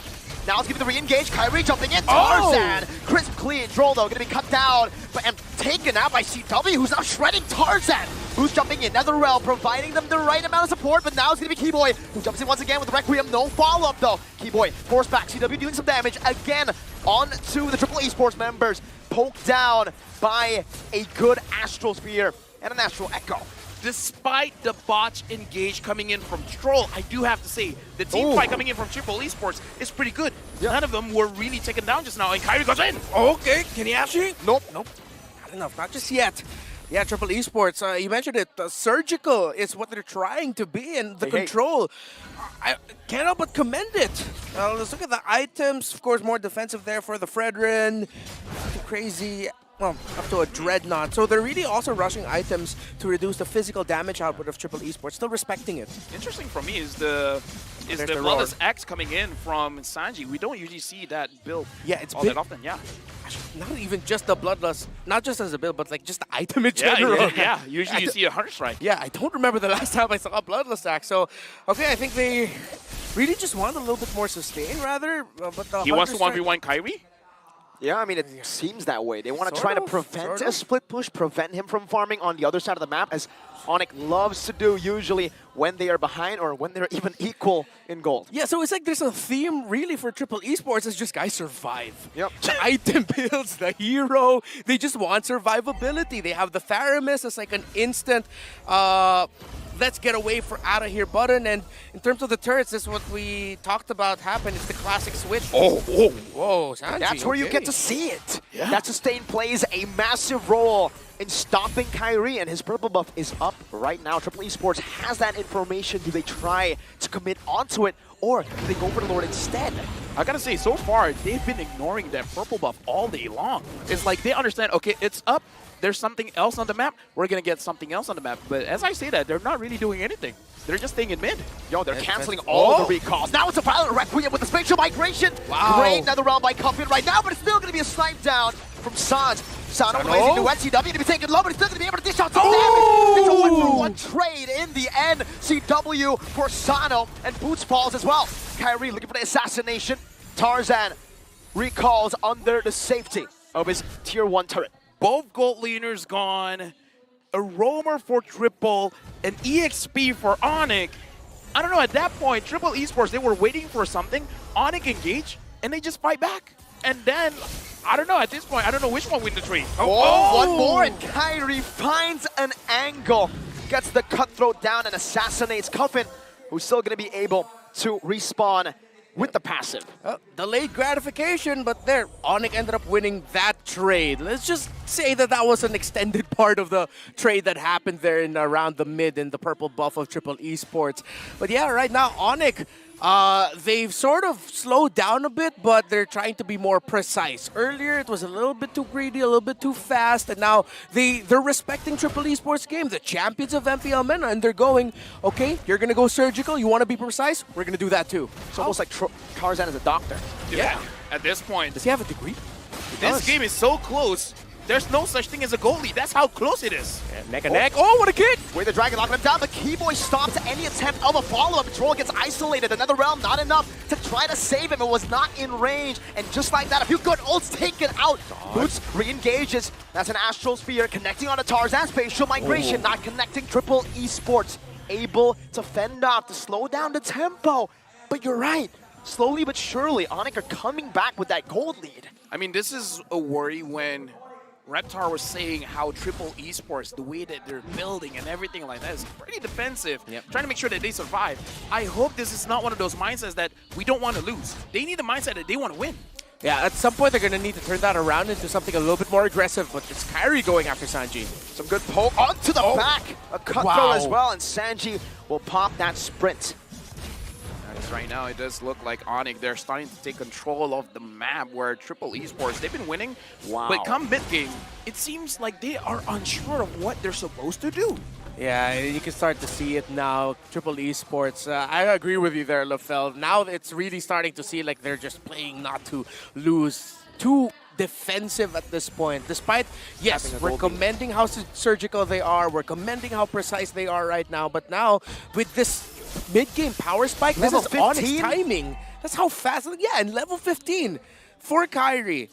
Now it's giving the re-engage. Kyrie jumping in. Tarzan. Crisp, clean. Troll, though, going to be cut down, and taken out by CW, who's now shredding Tarzan. Who's jumping in. Netherrealm providing them the right amount of support, but now it's going to be Keyboy, who jumps in once again with Requiem. No follow-up, though. Keyboy forced back. CW doing some damage again onto the Triple Esports members. Poked down by a good Astral Sphere and an Astral Echo. Despite the botch engage coming in from Troll, I do have to say, the team fight coming in from Triple Esports is pretty good. None of them were really taken down just now, and Kyrie goes in. Okay, can he actually? Nope. Not enough, not just yet. Yeah, Triple Esports, you mentioned it, surgical is what they're trying to be, and the control, I can't help but commend it. Let's look at the items, of course, more defensive there for the Fredrin, crazy, well, up to a Dreadnought. So they're really also rushing items to reduce the physical damage output of Triple Esports, still respecting it. Interesting for me is the Bloodless X coming in from Sanji. We don't usually see that build all that often, Not even just the Bloodless, not just as a build, but like just the item in general. Yeah. Usually you see a Hunter Strike. Yeah, I don't remember the last time I saw a Bloodless axe. So, okay, I think they really just want a little bit more sustain, rather. But the he wants to 1v1 Kyrie? Yeah, I mean, it seems that way. They want to try to prevent a split push, prevent him from farming on the other side of the map, as Onyx loves to do usually when they are behind or when they're even equal in gold. Yeah, so it's like there's a theme really for Triple Esports. It's just guys survive. Yep. The item builds, the hero, they just want survivability. They have the Faramis as like an instant let's get away out of here button. And in terms of the turrets, this is what we talked about happen. It's the classic switch. Whoa, Sanji, That's where you get to see it. That sustain plays a massive role in stopping Kyrie, and his purple buff is up right now. Triple Esports has that information. Do they try to commit onto it, or do they go for the Lord instead? I gotta say, so far, they've been ignoring that purple buff all day long. It's like they understand, okay, it's up, there's something else on the map, we're gonna get something else on the map. But as I say that, they're not really doing anything. They're just staying in mid. Yo, they're canceling all the recalls. Now it's a Violent Requiem with the spatial migration. Wow. Great Netherrealm by Cuffin right now, but it's still gonna be a snipe down from Sans. Sano blazing to CW to be taken low, but he's still gonna be able to dish out some damage. It's a 1-for-1 trade in the end. CW for Sano, and Boots falls as well. Kyrie looking for the assassination. Tarzan recalls under the safety of his tier 1 turret. Both gold laners gone, a roamer for Triple, an EXP for Onyx. I don't know, at that point, Triple Esports, they were waiting for something. Onyx engage, and they just fight back. And then, I don't know, at this point, I don't know which one win the trade. One more, and Kyrie finds an angle. Gets the cutthroat down and assassinates Cuffin, who's still going to be able to respawn with the passive. Delayed gratification, but there, Onyx ended up winning that trade. Let's just say that that was an extended part of the trade that happened there in around the mid in the purple buff of Triple Esports. But yeah, right now, Onyx, they've sort of slowed down a bit, but they're trying to be more precise. Earlier, it was a little bit too greedy, a little bit too fast, and now they're respecting Triple Esports game, the champions of MPL MENA, and they're going, okay, you're going to go surgical, you want to be precise, we're going to do that too. It's almost like Tarzan is a doctor. Yeah, at this point. Does he have a degree? This game is so close. There's no such thing as a goalie. That's how close it is. Neck and neck. Oh, what a kick! Where the Dragon locking him down, but Keyboy stops any attempt of a follow-up. Troll gets isolated. Another realm, not enough to try to save him. It was not in range. And just like that, a few good ults taken out. Boots re-engages. That's an Astral Sphere connecting on a Tarzan spatial migration, not connecting. Triple Esports able to fend off, to slow down the tempo. But you're right. Slowly but surely, Onyx are coming back with that gold lead. I mean, this is a worry when Reptar was saying how Triple Esports, the way that they're building and everything like that is pretty defensive, trying to make sure that they survive. I hope this is not one of those mindsets that we don't want to lose. They need a mindset that they want to win. Yeah, at some point they're going to need to turn that around into something a little bit more aggressive, but it's Kyrie going after Sanji. Some good poke onto the back. A cutthroat as well, and Sanji will pop that sprint. Right now, it does look like Onyx, they're starting to take control of the map where Triple Esports, they've been winning. Wow. But come mid-game, it seems like they are unsure of what they're supposed to do. Yeah, you can start to see it now. Triple Esports, I agree with you there, LaFell. Now it's really starting to see like they're just playing not to lose. Too defensive at this point. Despite, yes, we're commending how surgical they are, we're commending how precise they are right now, but now with this mid-game power spike, this is Onyx timing. That's how fast, yeah, and level 15 for Kyrie.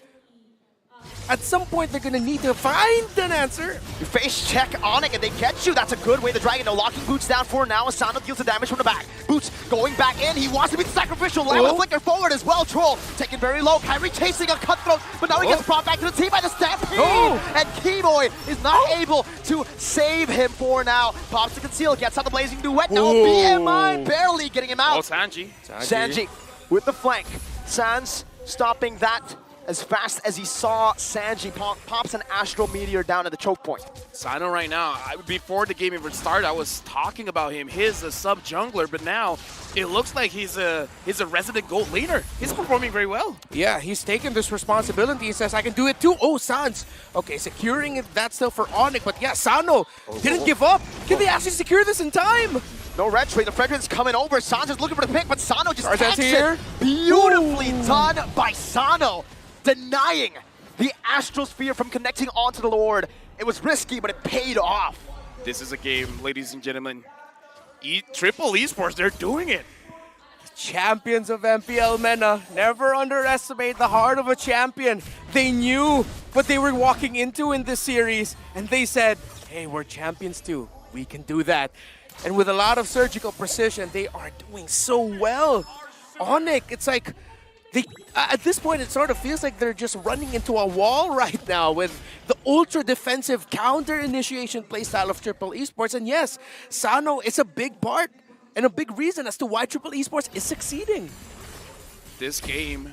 At some point, they're going to need to find an answer. You face check Onyx and they get you. That's a good way. The Dragon, no, locking Boots down for now. Asano deals the damage from the back. Boots going back in. He wants to be the sacrificial lamb with a flicker forward as well. Troll taken very low. Kyrie chasing a cutthroat, but now he gets brought back to the team by the Stampede. And Keyboy is not able to save him for now. Pops to conceal, gets out the blazing duet. No, BMI barely getting him out. Sanji with the flank. Sans stopping that as fast as he saw Sanji pops an Astral Meteor down at the choke point. Sino right now, before the game even started, I was talking about him. He's a sub-jungler, but now it looks like he's a resident gold laner. He's performing very well. Yeah, he's taken this responsibility. He says, I can do it too. Oh, Sans. Okay, securing it, that's still for Onyx, but yeah, Sano didn't give up. Can they actually secure this in time? No red trade. The Fredrin's coming over. Sans is looking for the pick, but Sano just catches it. Beautifully done by Sano, denying the Astral Sphere from connecting onto the Lord. It was risky, but it paid off. This is a game, ladies and gentlemen. Triple Esports, they're doing it. Champions of MPL MENA. Never underestimate the heart of a champion. They knew what they were walking into in this series, and they said, hey, we're champions too. We can do that. And with a lot of surgical precision, they are doing so well. Onyx, it's like, at this point, it sort of feels like they're just running into a wall right now with the ultra-defensive counter-initiation playstyle of Triple Esports. And yes, Sano is a big part and a big reason as to why Triple Esports is succeeding. This game,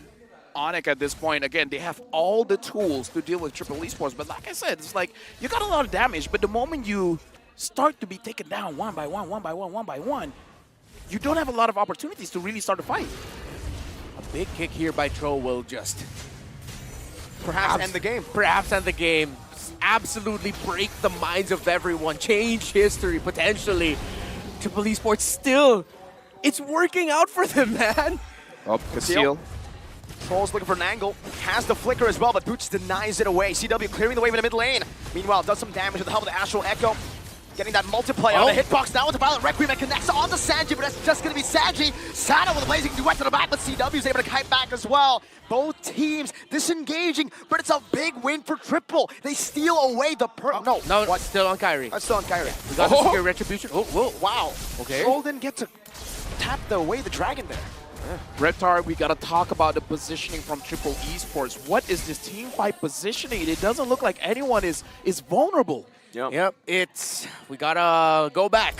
Onyx at this point, again, they have all the tools to deal with Triple Esports. But like I said, it's like you got a lot of damage, but the moment you start to be taken down one by one, you don't have a lot of opportunities to really start a fight. A big kick here by Tro will just perhaps end the game. Perhaps end the game. Absolutely break the minds of everyone. Change history, potentially. Triple Esports still, it's working out for them, man. Oh, conceal. Troll's looking for an angle. Has the flicker as well, but Boots denies it away. CW clearing the wave in the mid lane. Meanwhile, does some damage with the help of the Astral Echo. Getting that multiplier on the hitbox now with the Violent Requiem and connects onto Sanji, but that's just going to be Sanji. Sano with a blazing duet to the back, but CW is able to kite back as well. Both teams disengaging, but it's a big win for Triple. They steal away the No, what's still on Kyrie? That's still on Kyrie. We got the secure retribution. Oh, whoa. Wow. Okay. Troll didn't get to tap away the dragon there. Reptar, we gotta talk about the positioning from Triple Esports. What is this team fight positioning? It doesn't look like anyone is vulnerable. Yep, we gotta go back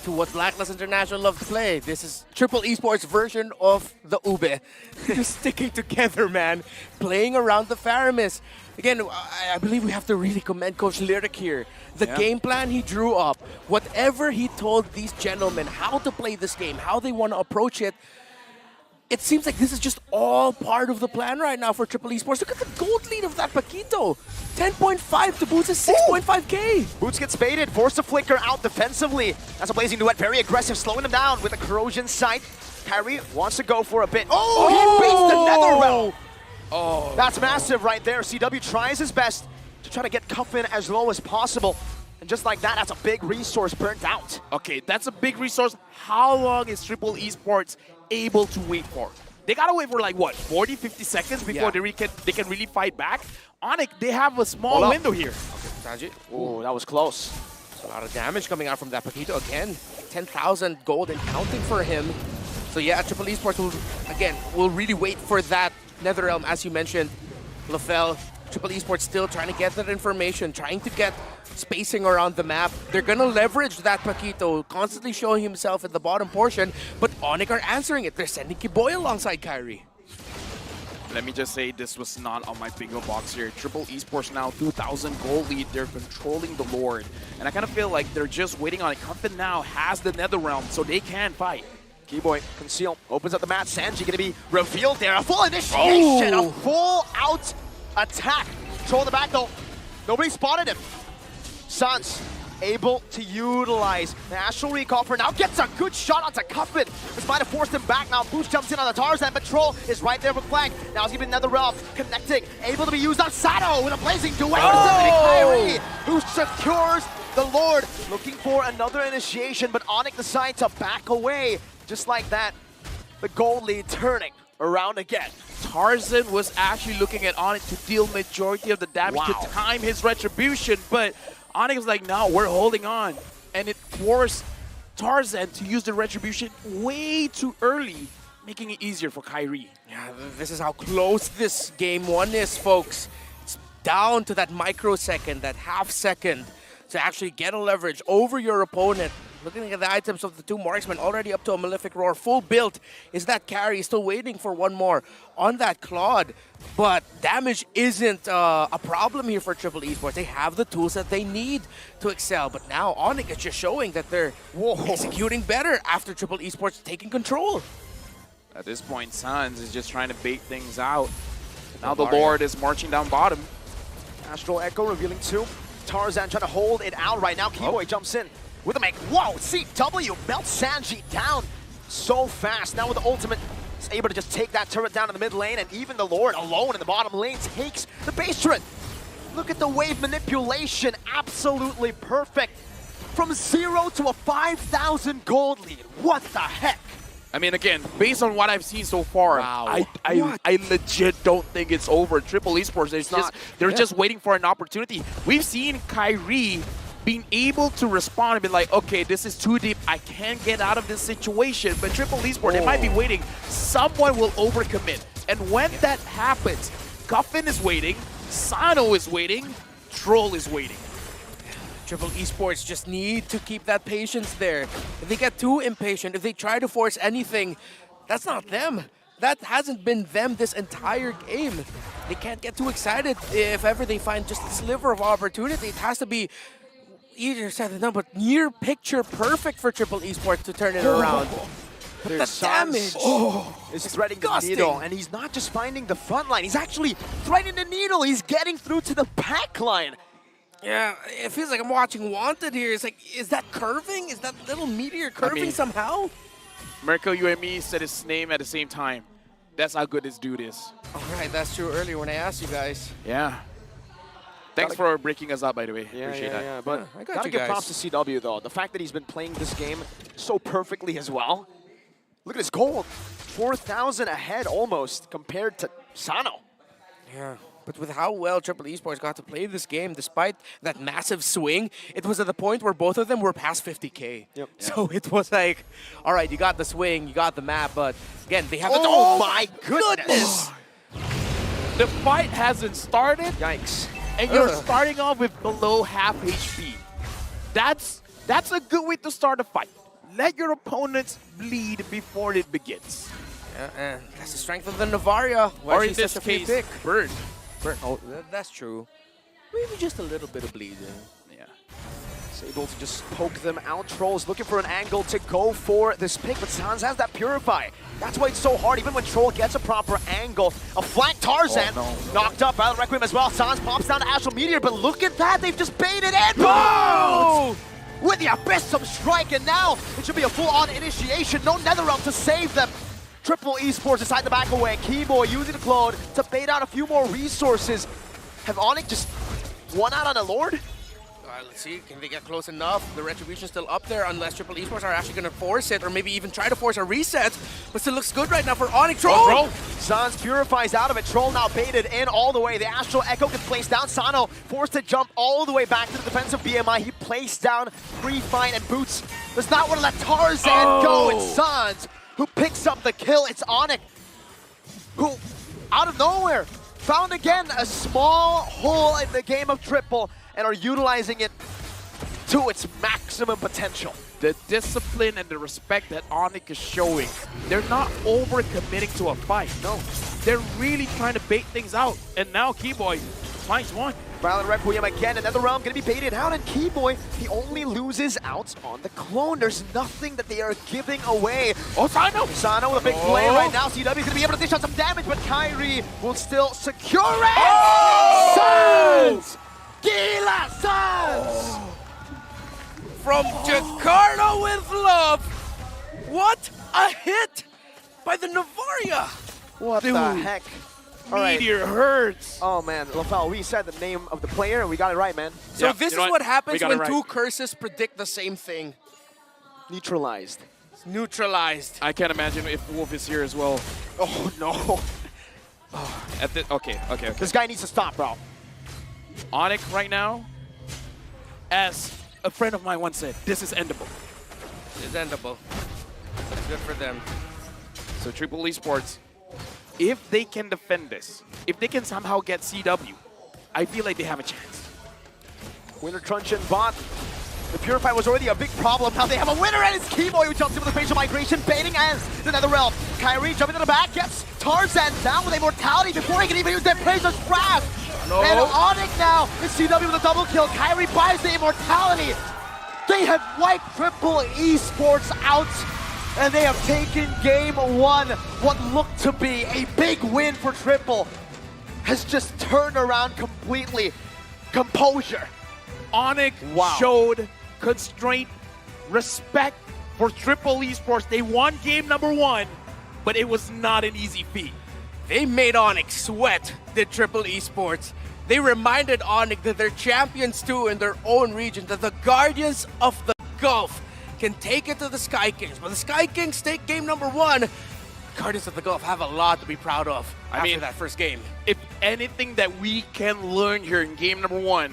to what Blacklist International love to play. This is Triple Esports version of the Ube. Just sticking together, man. Playing around the Faramis. Again, I believe we have to really commend Coach Lyric here. The game plan he drew up, whatever he told these gentlemen, how to play this game, how they want to approach it, it seems like this is just all part of the plan right now for Triple Esports. Look at the gold lead of that Paquito. 10.5 to Boots is 6.5k. Boots gets baited, forced to flicker out defensively. That's a blazing duet, very aggressive, slowing him down with a corrosion sight. Kyrie wants to go for a bit. Oh, he beats the Netherrealm. Oh, that's massive right there. CW tries his best to try to get Cuffin as low as possible. And just like that, that's a big resource burnt out. Okay, that's a big resource. How long is Triple Esports able to wait for? They gotta wait for like what, 40, 50 seconds before they can really fight back? Onyx, they have a small window here. Okay, Sanji. Oh, that was close. A lot of damage coming out from that Paquito again. 10,000 gold and counting for him. So yeah, Triple Esports will really wait for that Netherrealm, as you mentioned. LaFell, Triple Esports still trying to get that information, trying to get spacing around the map. They're gonna leverage that Paquito, constantly showing himself in the bottom portion, but Onyx are answering it. They're sending Kiboy alongside Kyrie. Let me just say, this was not on my bingo box here. Triple Esports now 2,000 gold lead. They're controlling the Lord. And I kind of feel like they're just waiting on it. Cuffin now has the Netherrealm, so they can fight. Keyboy, conceal, opens up the match. Sanji gonna be revealed there. A full initiation, a full out attack. Control the back though. Nobody spotted him. Sans able to utilize the Astral Recall for now. Gets a good shot onto Cuffin. This might have forced him back now. Boost jumps in on the Tarzan, but Troll is right there with flank. Now he's giving Netherrealm, connecting, able to be used on Sano with a blazing duet. Kyrie, who secures the Lord. Looking for another initiation, but Onyx decides to back away. Just like that, the gold lead turning around again. Tarzan was actually looking at Onyx to deal majority of the damage to time his retribution, but Onyx was like, no, we're holding on. And it forced Tarzan to use the retribution way too early, making it easier for Kyrie. Yeah, this is how close this game one is, folks. It's down to that microsecond, that half second, to actually get a leverage over your opponent. Looking at the items of the two marksmen, already up to a Malefic Roar, full build. Is that carry, still waiting for one more on that Claude. But damage isn't a problem here for Triple Esports. They have the tools that they need to excel. But now Onyx is just showing that they're executing better after Triple Esports taking control. At this point, Sans is just trying to bait things out. Now the Lord is marching down bottom. Astral Echo revealing two. Tarzan trying to hold it out right now. Keyboy jumps in with a make. Whoa, CW melts Sanji down so fast. Now with the ultimate, he's able to just take that turret down in the mid lane, and even the Lord alone in the bottom lane takes the base turret. Look at the wave manipulation, absolutely perfect. From 0 to a 5,000 gold lead. What the heck? I mean, again, based on what I've seen so far, I legit don't think it's over. Triple Esports, they're just waiting for an opportunity. We've seen Kyrie being able to respond and be like, okay, this is too deep. I can't get out of this situation. But Triple Esports, they might be waiting. Someone will overcommit. And when that happens, Cuffin is waiting, Sano is waiting, Troll is waiting. Triple Esports just need to keep that patience there. If they get too impatient, if they try to force anything, that's not them. that hasn't been them this entire game. They can't get too excited if ever they find just a sliver of opportunity. It has to be easier said than done, but near picture perfect for Triple Esports to turn it around. But the damage is threading the needle, and he's not just finding the front line, he's actually threading the needle. He's getting through to the back line. Yeah, it feels like I'm watching Wanted here. It's like, is that curving? Is that little meteor curving somehow? Mirko, you and me said his name at the same time. That's how good this dude is. All right, that's true earlier when I asked you guys. Yeah. Thanks for breaking us up, by the way. Appreciate that. Yeah, but I got gotta you give guys. props to CW though. The fact that he's been playing this game so perfectly as well. Look at his gold, 4,000 ahead almost compared to Sano. Yeah, but with how well Triple Esports got to play this game, despite that massive swing, it was at the point where both of them were past 50K. Yep. So it was like, all right, you got the swing, you got the map, but again, they haven't. Oh my goodness! The fight hasn't started. Yikes. And you're starting off with below half HP. That's a good way to start a fight. Let your opponents bleed before it begins. Yeah, that's the strength of the Navaria. Why Or in she's this such a free case, pick. Bird. Oh, that's true. Maybe just a little bit of bleeding. Yeah. He's able to just poke them out. Troll's looking for an angle to go for this pick, but Sans has that Purify. That's why it's so hard, even when Troll gets a proper angle. A flank Tarzan knocked up. Violent Requiem as well. Sans pops down to Astral Meteor, but look at that. They've just baited in. Boom! With the Abyssum Strike, and now it should be a full-on initiation. No Netherrealm to save them. Triple Esports decide to back away. Keyboy using the clone to bait out a few more resources. Have Onyx just won out on a Lord? Let's see, can they get close enough? The Retribution's still up there unless Triple Esports are actually going to force it or maybe even try to force a reset. But still looks good right now for Onyx. Troll! Sans purifies out of it. Troll now baited in all the way. The Astral Echo gets placed down. Sano forced to jump all the way back to the defensive BMI. He placed down Free Fight and Boots. Does not want to let Tarzan go. It's Sans who picks up the kill. It's Onyx who, out of nowhere, found again a small hole in the game of Triple and are utilizing it to its maximum potential. The discipline and the respect that Onyx is showing, they're not over-committing to a fight. No, they're really trying to bait things out. And now Keyboy finds one. Violent Requiem again, another realm gonna be baited out, and Keyboy, he only loses out on the clone. There's nothing that they are giving away. Oh, Sano! Sano with a big play right now. CW is gonna be able to dish out some damage, but Kyrie will still secure it! Sans! Gila Sans! From Jakarta with love. What a hit by the Navaria. What Dude. the heck? All right. Meteor hurts. Oh man, Lafal, we said the name of the player and we got it right, man. So Yeah, this you know is what happens We got when it right. two curses predict the same thing. Neutralized. It's neutralized. I can't imagine if Wolf is here as well. Oh no. Okay. This guy needs to stop, bro. Onyx right now, as a friend of mine once said, this is endable. It's endable. Good for them. So Triple Esports, if they can defend this, if they can somehow get CW, I feel like they have a chance. Winter Truncheon bot. The Purify was already a big problem. Now they have a winner, and it's Keyboy who jumps in with the facial migration, baiting as the Netherrealm. Kyrie jumping to the back, gets Tarzan down with immortality before he can even use that Razor's Grasp. No. And Onyx now is CW with a double kill. Kyrie buys the immortality. They have wiped Triple Esports out, and they have taken game one. What looked to be a big win for Triple has just turned around completely. Composure. Onyx showed constraint, respect for Triple Esports. They won game number one, but it was not an easy feat. They made Onyx sweat, did Triple Esports. They reminded Onyx that they're champions too in their own region, that the Guardians of the Gulf can take it to the Sky Kings. But the Sky Kings take game number one. Guardians of the Gulf have a lot to be proud of after that first game. If anything that we can learn here in game number one,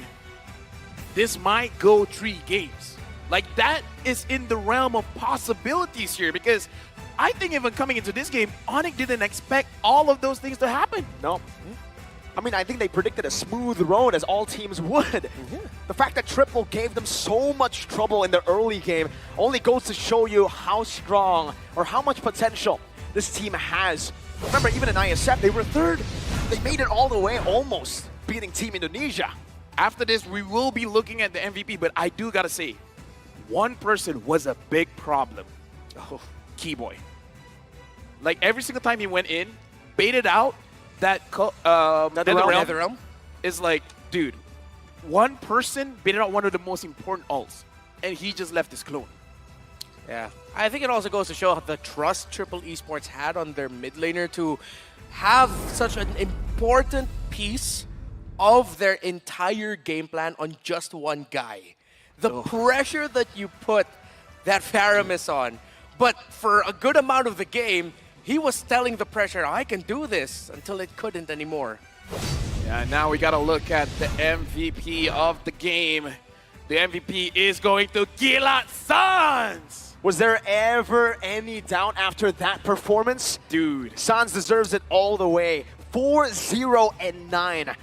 this might go 3 games. Like, that is in the realm of possibilities here, because I think even coming into this game, Onyx didn't expect all of those things to happen. No. I mean, I think they predicted a smooth road, as all teams would. The fact that Triple gave them so much trouble in the early game only goes to show you how strong or how much potential this team has Remember, even in ISF, they were third. They made it all the way, almost beating Team Indonesia. After this, we will be looking at the MVP, but I do gotta say, one person was a big problem. Oh, Keyboy. Like every single time he went in, baited out, that NetherRealm is like, dude, one person baited out one of the most important ults, and he just left his clone. Yeah, I think it also goes to show the trust Triple Esports had on their mid laner to have such an important piece of their entire game plan on just one guy. The pressure that you put that Faramis on, but for a good amount of the game, he was telling the pressure, I can do this, until it couldn't anymore. Yeah, now we gotta look at the MVP of the game. The MVP is going to Gilat Sans! Was there ever any doubt after that performance? Dude. Sans deserves it all the way. 4-0-9.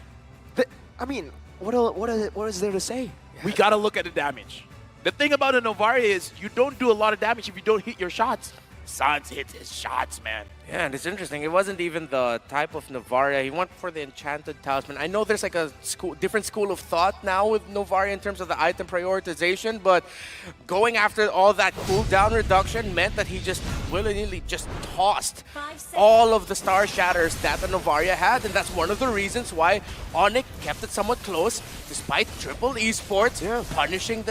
I mean, what is there to say? We gotta look at the damage. The thing about a Novaria is you don't do a lot of damage if you don't hit your shots. Sans hits his shots, man. Yeah, and it's interesting. It wasn't even the type of Novaria. He went for the Enchanted Talisman. I know there's like a different school of thought now with Novaria in terms of the item prioritization, but going after all that cooldown reduction meant that he just willy-nilly just tossed all of the Star Shatters that the Novaria had, and that's one of the reasons why Onyx kept it somewhat close, despite Triple Esports punishing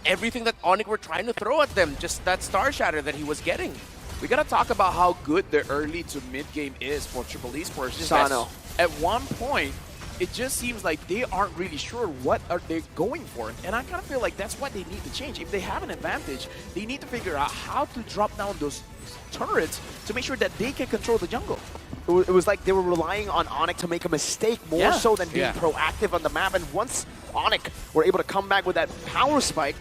everything that Onyx were trying to throw at them, just that Star Shatter that he was getting. We gotta talk about how good the early to mid game is for Triple Esports. Sano. At one point, it just seems like they aren't really sure what are they going for. And I kind of feel like that's what they need to change. If they have an advantage, they need to figure out how to drop down those turrets to make sure that they can control the jungle. It was like they were relying on Onyx to make a mistake more so than being proactive on the map. And once Onyx were able to come back with that power spike,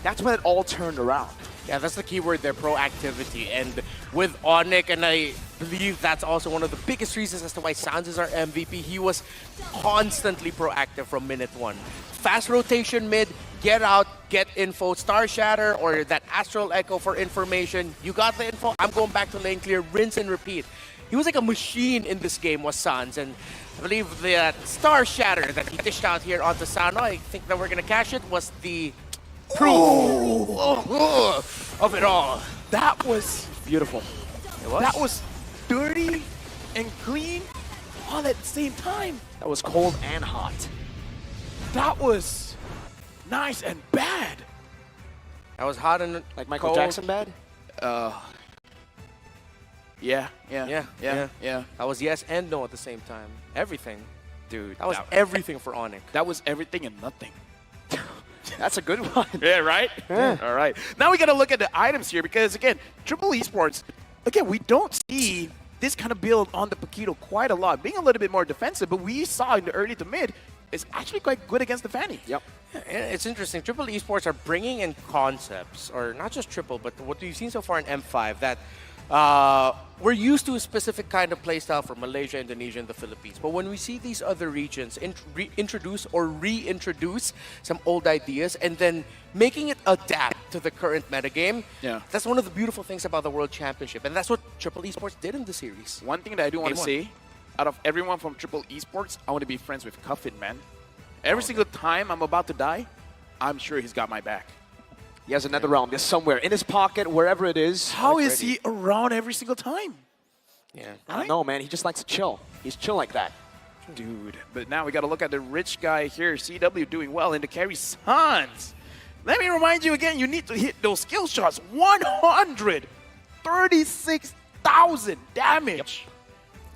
that's when it all turned around. Yeah, that's the key word there, proactivity. And with Onyx, and I believe that's also one of the biggest reasons as to why Sans is our MVP, he was constantly proactive from minute one. Fast rotation mid, get out, get info, Star Shatter or that Astral Echo for information. You got the info, I'm going back to lane clear, rinse and repeat. He was like a machine in this game, was Sans, and I believe the Star Shatter that he dished out here onto Sano, I think that we're going to cash it, was the proof of it all. That was beautiful. It was? That was dirty and clean all at the same time. That was cold and hot. That was nice and bad. That was hot and like Michael cold. Jackson bad? Yeah. That was yes and no at the same time. Everything. Dude, that was everything for Onyx. That was everything and nothing. That's a good one. Yeah, right? Yeah. All right. Now we got to look at the items here because, again, Triple Esports, again, we don't see this kind of build on the Paquito quite a lot. Being a little bit more defensive, but we saw in the early to mid, is actually quite good against the Fanny. Yep. Yeah, it's interesting. Triple Esports are bringing in concepts, or not just Triple, but what we've seen so far in M5, that we're used to a specific kind of playstyle for Malaysia, Indonesia, and the Philippines. But when we see these other regions introduce or reintroduce some old ideas and then making it adapt to the current metagame, that's one of the beautiful things about the World Championship. And that's what Triple Esports did in the series. One thing that I do want to say, out of everyone from Triple Esports, I want to be friends with Cuffin, man. Every single time I'm about to die, I'm sure he's got my back. He has another realm just somewhere in his pocket, wherever it is. How is he around every single time? Yeah. I don't know, man. He just likes to chill. He's chill like that. Dude, but now we got to look at the rich guy here. CW doing well in the carry Sans. Let me remind you again, you need to hit those skill shots. 136,000 damage.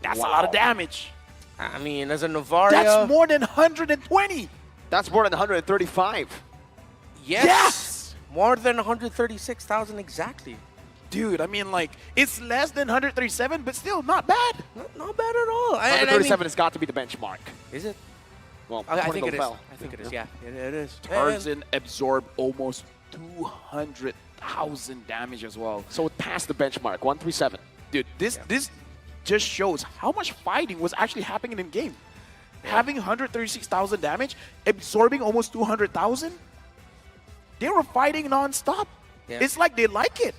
That's a lot of damage. I mean, as a Novaria... That's more than 120. That's more than 135. Yes! More than 136,000 exactly. Dude, I mean, like, it's less than 137, but still not bad. Not bad at all. 137 has got to be the benchmark. Is it? Well, I think it is. fell. I think it is, yeah. It is. Tarzan absorbed almost 200,000 damage as well. So it passed the benchmark, 137. Dude, this just shows how much fighting was actually happening in game. Having 136,000 damage, absorbing almost 200,000, they were fighting non-stop. Yeah. It's like they like it.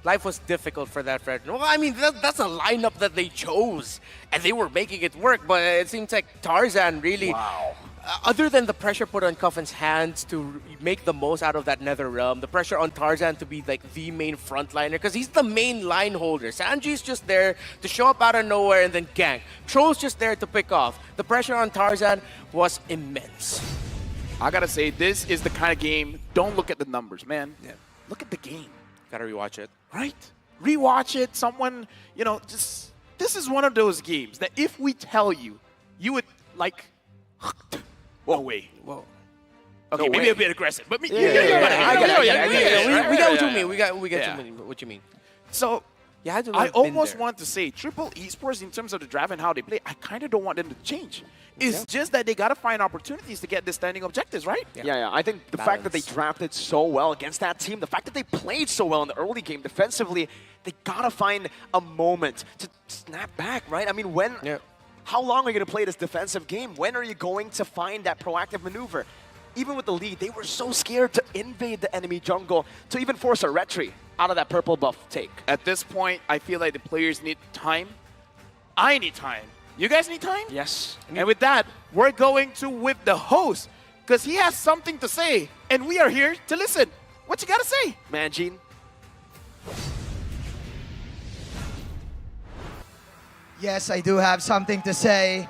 life was difficult for that friend. Well, I mean, that's a lineup that they chose, and they were making it work. But it seems like Tarzan really, other than the pressure put on Cuffin's hands to make the most out of that Nether Realm, the pressure on Tarzan to be like the main frontliner, because he's the main line holder. Sanji's just there to show up out of nowhere and then gank. Troll's just there to pick off. The pressure on Tarzan was immense. I gotta say, this is the kind of game, don't look at the numbers, man. Yeah. Look at the game. Gotta rewatch it. Right? Rewatch it. Someone, you know, just, this is one of those games that if we tell you, you would like, whoa, wait. Whoa. Okay, No maybe way. a bit aggressive, but I get it. We got what you mean. We got what you mean. So, you had to I have been almost there. want to say Triple Esports in terms of the draft and how they play, I kind of don't want them to change. It's just that they got to find opportunities to get the standing objectives, right? Yeah. I think the fact that they drafted so well against that team, the fact that they played so well in the early game defensively, they got to find a moment to snap back, right? I mean, when... How long are you going to play this defensive game? When are you going to find that proactive maneuver? Even with the lead, they were so scared to invade the enemy jungle to even force a retreat out of that purple buff take. At this point, I feel like the players need time. I need time. You guys need time? Yes. And with that, we're going to with the host because he has something to say, and we are here to listen. What you got to say? Man, Gene. Yes, I do have something to say.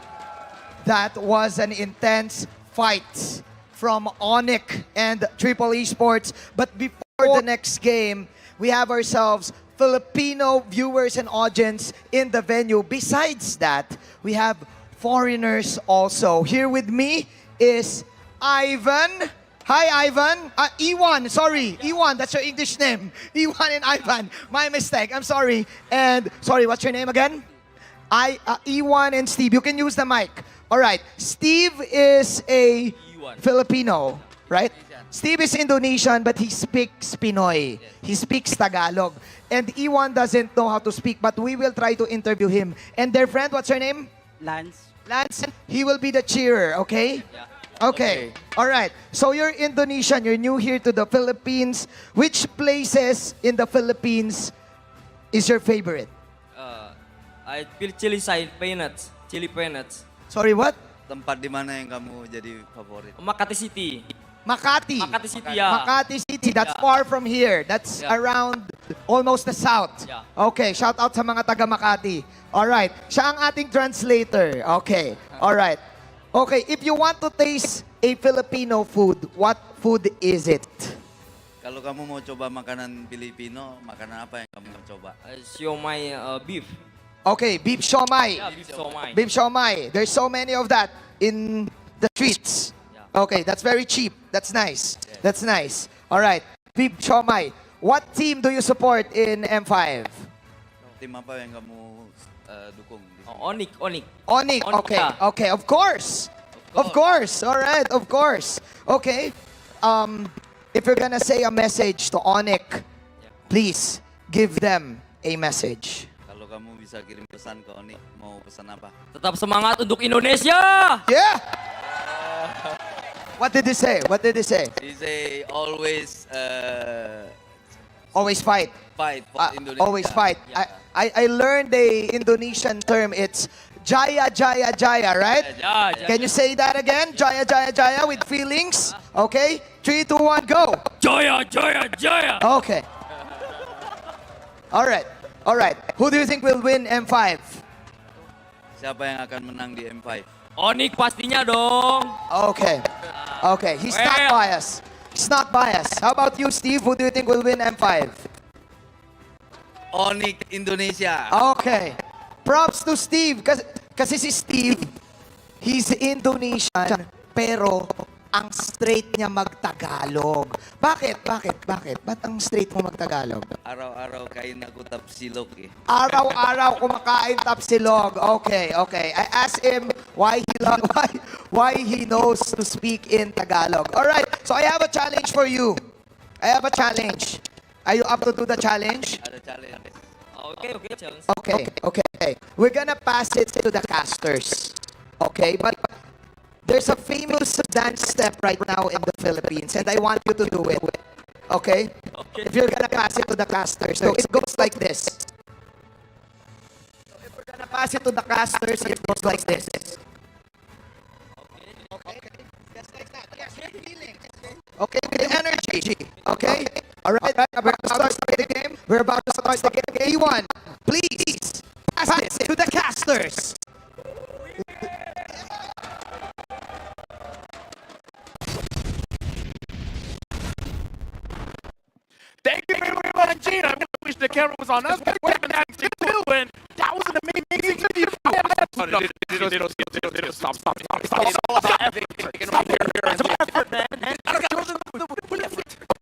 That was an intense fight from Onyx and Triple Esports. But before the next game, we have ourselves Filipino viewers and audience in the venue. Besides that, we have foreigners also. Here with me is Ivan. Hi, Ivan. Iwan, sorry. Iwan, that's your English name. Iwan and Ivan. My mistake. I'm sorry. And, sorry, what's your name again? Iwan and Steve. You can use the mic. All right. Steve is a Filipino, right? Steve is Indonesian, but he speaks Pinoy. He speaks Tagalog. And Iwan doesn't know how to speak, but we will try to interview him. And their friend, what's her name? Lance. Lance, he will be the cheerer, okay? Yeah. Okay. All right. So you're Indonesian. You're new here to the Philippines. Which places in the Philippines is your favorite? I feel peanuts. Chili peanuts. Sorry, what? Tempat di mana yang kamu jadi favorit? Makati City. Makati. Makati City, yeah. Makati City. That's far from here. That's around almost the south. Yeah. Okay. Shout out sa mga taga Makati. All right. Siya ang ating translator. Okay. All right. Okay. If you want to taste a Filipino food, what food is it? Kalau kamu mau coba makanan Filipino, makanan apa yang kamu mau coba? Siomay beef. Okay, beef siomai. Yeah, beef siomai. Beef siomai. There's so many of that in the streets. Okay, that's very cheap. That's nice. That's nice. All right, beef siomai. What team do you support in M5? Tim apa yang kamu dukung? Onyx. Onyx. Okay. Yeah. Okay. Of course. Of course. All right. Of course. Okay. If you're gonna say a message to Onyx, please give them a message. Kalau kamu bisa kirim pesan ke Oni, mau pesan apa? Tetap semangat untuk Indonesia. Yeah. What did he say? What did he say? He say always Always fight. fight for Indonesia. Always fight. I learned the Indonesian term. It's Jaya, Jaya, Jaya, right? Yeah. Can you say that again? Jaya, Jaya, Jaya with feelings. Okay? 3, 2, 1, go. Jaya, Jaya, Jaya. Okay. All right. All right. Who do you think will win M5? Siapa yang akan menang di M5? Onyx pastinya dong. Okay. Okay. He's not biased. He's not biased. How about you, Steve? Who do you think will win M5? Onyx Indonesia. Okay. Props to Steve. Kasi si Steve, he's Indonesian, pero ang straight niya magtagalog. Bakit? Ba't ang straight mo magtagalog? Araw-araw kain ako tapsilog eh. Araw-araw kumakain tapsilog. Okay. I asked him why he knows to speak in Tagalog. All right. So I have a challenge for you. I have a challenge. Are you up to do the challenge? Ada challenge. Okay, challenge. Okay. We're gonna pass it to the casters. Okay, but there's a famous dance step right now in the Philippines, and I want you to do it. Okay? If you're gonna pass it to the caster. So it goes like this. So if we're gonna pass it to the casters, it goes like this. Okay? Just like that. Yes, you're feeling. Okay, with energy. Okay? Alright, we're about to start the game. We're about to start the game. E1, please pass it to the casters. Thank you very much, Gina. I wish the camera was on us. What happened to you? And that was an amazing interview. Stop.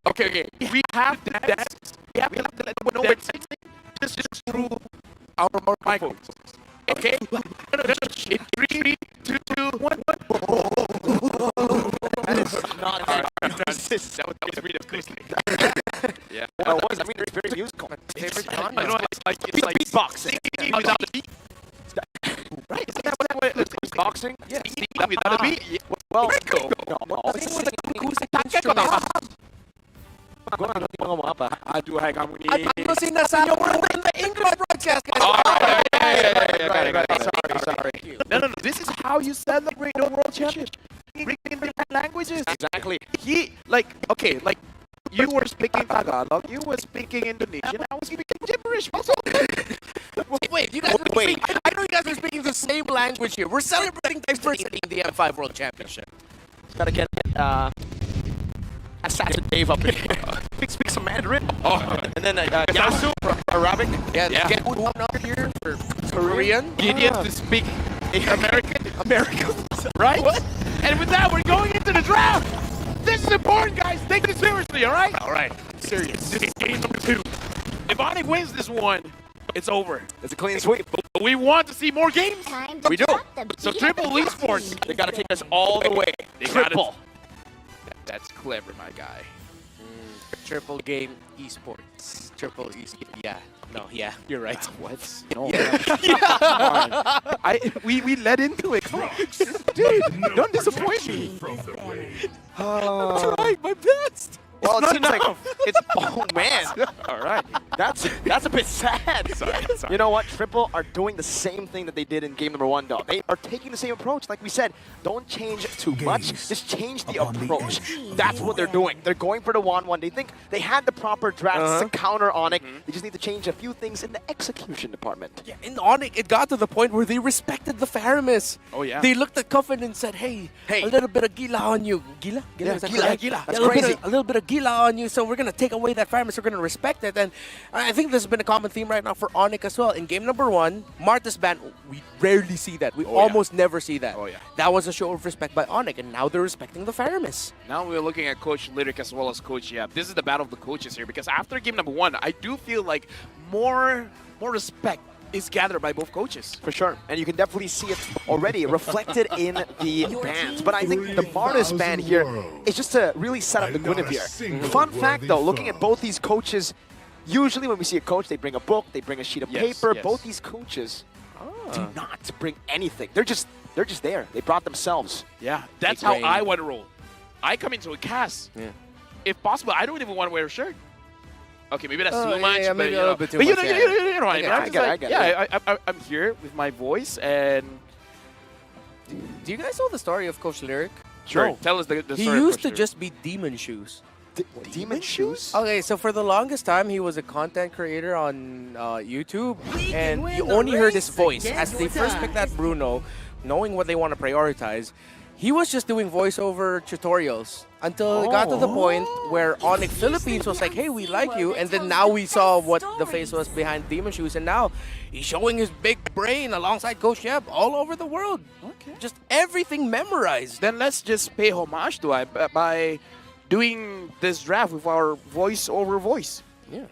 Okay. We have to dance. We have to let them know we're singing. Just through our microphones. Okay? In 3, 2, 1. That is not that was really acoustic. Yeah. Well, it was. I mean, it's very musical. Favorite genre? You know, it's like beatboxing. Without the beat. Right? Isn't that what it's boxing? Yeah. Without a beat. Yeah. Well, no. Aduhai kamu ni. Ano sinasabi mo in the English broadcast? Sorry. No. This is how you celebrate the world championship. Bring in different languages. Exactly. You were speaking Tagalog, you were speaking Indonesian, I was speaking gibberish. Wait, you guys are speaking, I know you guys are speaking the same language here. We're celebrating diversity in the M5 World Championship. Gotta get Assassin Dave up here. Speak some Mandarin. And then Yasu for Arabic. Yeah. Get one up here for Korean. Gideon to speak American. Right? What? And with that, we're going into the draft. This is important, guys. Take it seriously, all right? All right. Serious. This is game number 2. If Onyx wins this one, it's over. It's a clean sweep. But we want to see more games. We do. So Triple Esports. They gotta take us all the way. Triple. That's clever, my guy. Triple game esports. Triple esports. Yeah. No, yeah. You're right. What? No. Yeah. We led into it. Come on. Dude, don't disappoint me. That's right. My best. Well, It's it not seems enough. like it's. Oh man! All right. That's a bit sad. Sorry. You know what? Triple are doing the same thing that they did in game number 1, though. They are taking the same approach. Like we said, don't change too much. Just change the approach. That's what they're doing. They're going for the 1-1. They think they had the proper drafts to counter Onyx. They just need to change a few things in the execution department. Yeah, in Onyx, it got to the point where they respected the Faramis. Oh, yeah. They looked at Cuffin and said, hey, a little bit of gila on you. Gila? Yeah, Is that gila. correct? Gila. That's Yeah, crazy. a little bit of gila on you, so we're going to take away that Faramis. We're going to respect it. And I think this has been a common theme right now for Onyx as well. In game number 1, Marta's ban, we rarely see that. We almost never see that. Oh, yeah. That was a show of respect by Onyx, and now they're respecting the Faramis. Now we're looking at Coach Lyric as well as Coach Yap. This is the battle of the coaches here because after game number 1, I do feel like more respect is gathered by both coaches. For sure. And you can definitely see it already reflected in the bans. But I think the Marta's ban here is just to really set up the Guinevere. Fun fact though, looking at both these coaches, usually when we see a coach, they bring a book, they bring a sheet of paper. Yes. Both these coaches do not bring anything. They're just there. They brought themselves. Yeah, that's how I want to roll. I come into a cast. Yeah. If possible, I don't even want to wear a shirt. Okay, maybe that's too much. Yeah, but, maybe you a know, little bit too but much. You know, I get it. I'm here with my voice and. Do you guys know the story of Coach Lyric? Sure. No. Tell us the story. He used to just be Demon Shoes. Demon Shoes? Okay, so for the longest time, he was a content creator on YouTube, and you only heard his voice. As they first picked that Bruno, knowing what they want to prioritize, he was just doing voiceover tutorials until it got to the point where Onyx Philippines was like, hey, we like you. And then now we saw what the face was behind Demon Shoes. And now he's showing his big brain alongside Coach Yep all over the world. Okay. Just everything memorized. Then let's just pay homage to it by doing this draft with our voice over voice. Yeah.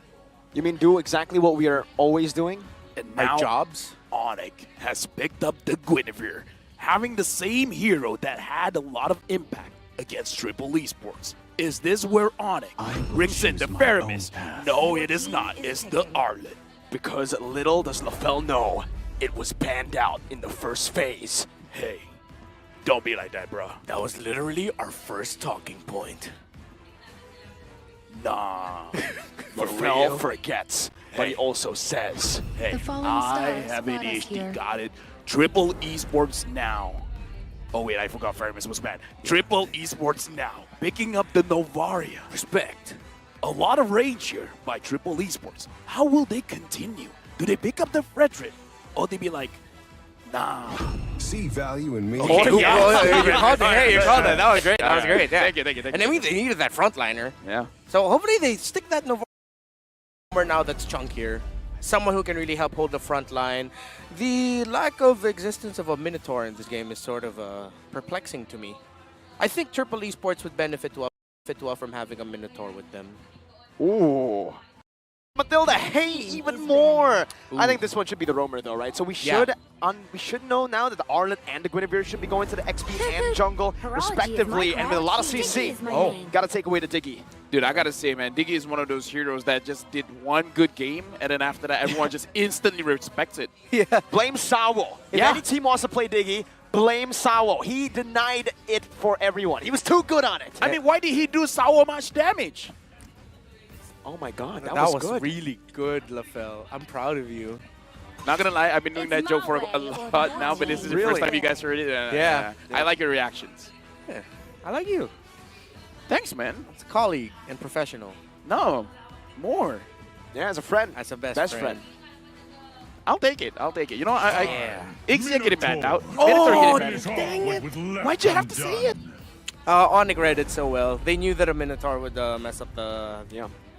You mean do exactly what we are always doing? And Our now jobs? Onyx has picked up the Guinevere, having the same hero that had a lot of impact against Triple Esports. Is this where Onyx brings in the Faramis? No, it is not. It's the Arlet. Because little does LaFell know, it was banned out in the first phase. Hey, don't be like that, bro. That was literally our first talking point. Nah. Rafael forgets, but he also says, Hey, The following I stars have brought us ADHD. here. Got it. Triple Esports now. Oh wait, I forgot Fermis was mad. Triple Esports now. Picking up the Novaria. Respect. A lot of rage here by Triple Esports. How will they continue? Do they pick up the Frederick? Or they be like, nah. See value in me. You called it. That was great. That was great. Yeah. Thank you. And I mean, they needed that frontliner. Yeah. So hopefully they stick that Nova now that's chunkier. Someone who can really help hold the front line. The lack of existence of a Minotaur in this game is sort of perplexing to me. I think Triple Esports would benefit well from having a Minotaur with them. ooh. Matilda, hey, even more. I think this one should be the roamer though, right? So we should we should know now that the Arlet and the Guinevere should be going to the XP and jungle respectively, and with a lot of CC. Oh, gotta take away the Diggy. Dude, I gotta say, man, Diggy is one of those heroes that just did one good game, and then after that, everyone just instantly respects it. Yeah. Blame Sawo. If any team wants to play Diggy, blame Sawo. He denied it for everyone. He was too good on it. I mean, why did he do so much damage? Oh my god, That was was good. really good, LaFell. I'm proud of you. Not gonna lie, I've been doing that joke for a lot now, but this is the first time you guys heard it. Yeah. I like your reactions. Yeah. I like you. Thanks, man. It's a colleague and professional. No, more. Yeah, as a friend. As a best friend. I'll take it. I'll take it. You know, Ixia getting banned out. Oh, Minotaur getting dang banned out. Why'd you have to say it? Onyx read it so well. They knew that a Minotaur would mess up the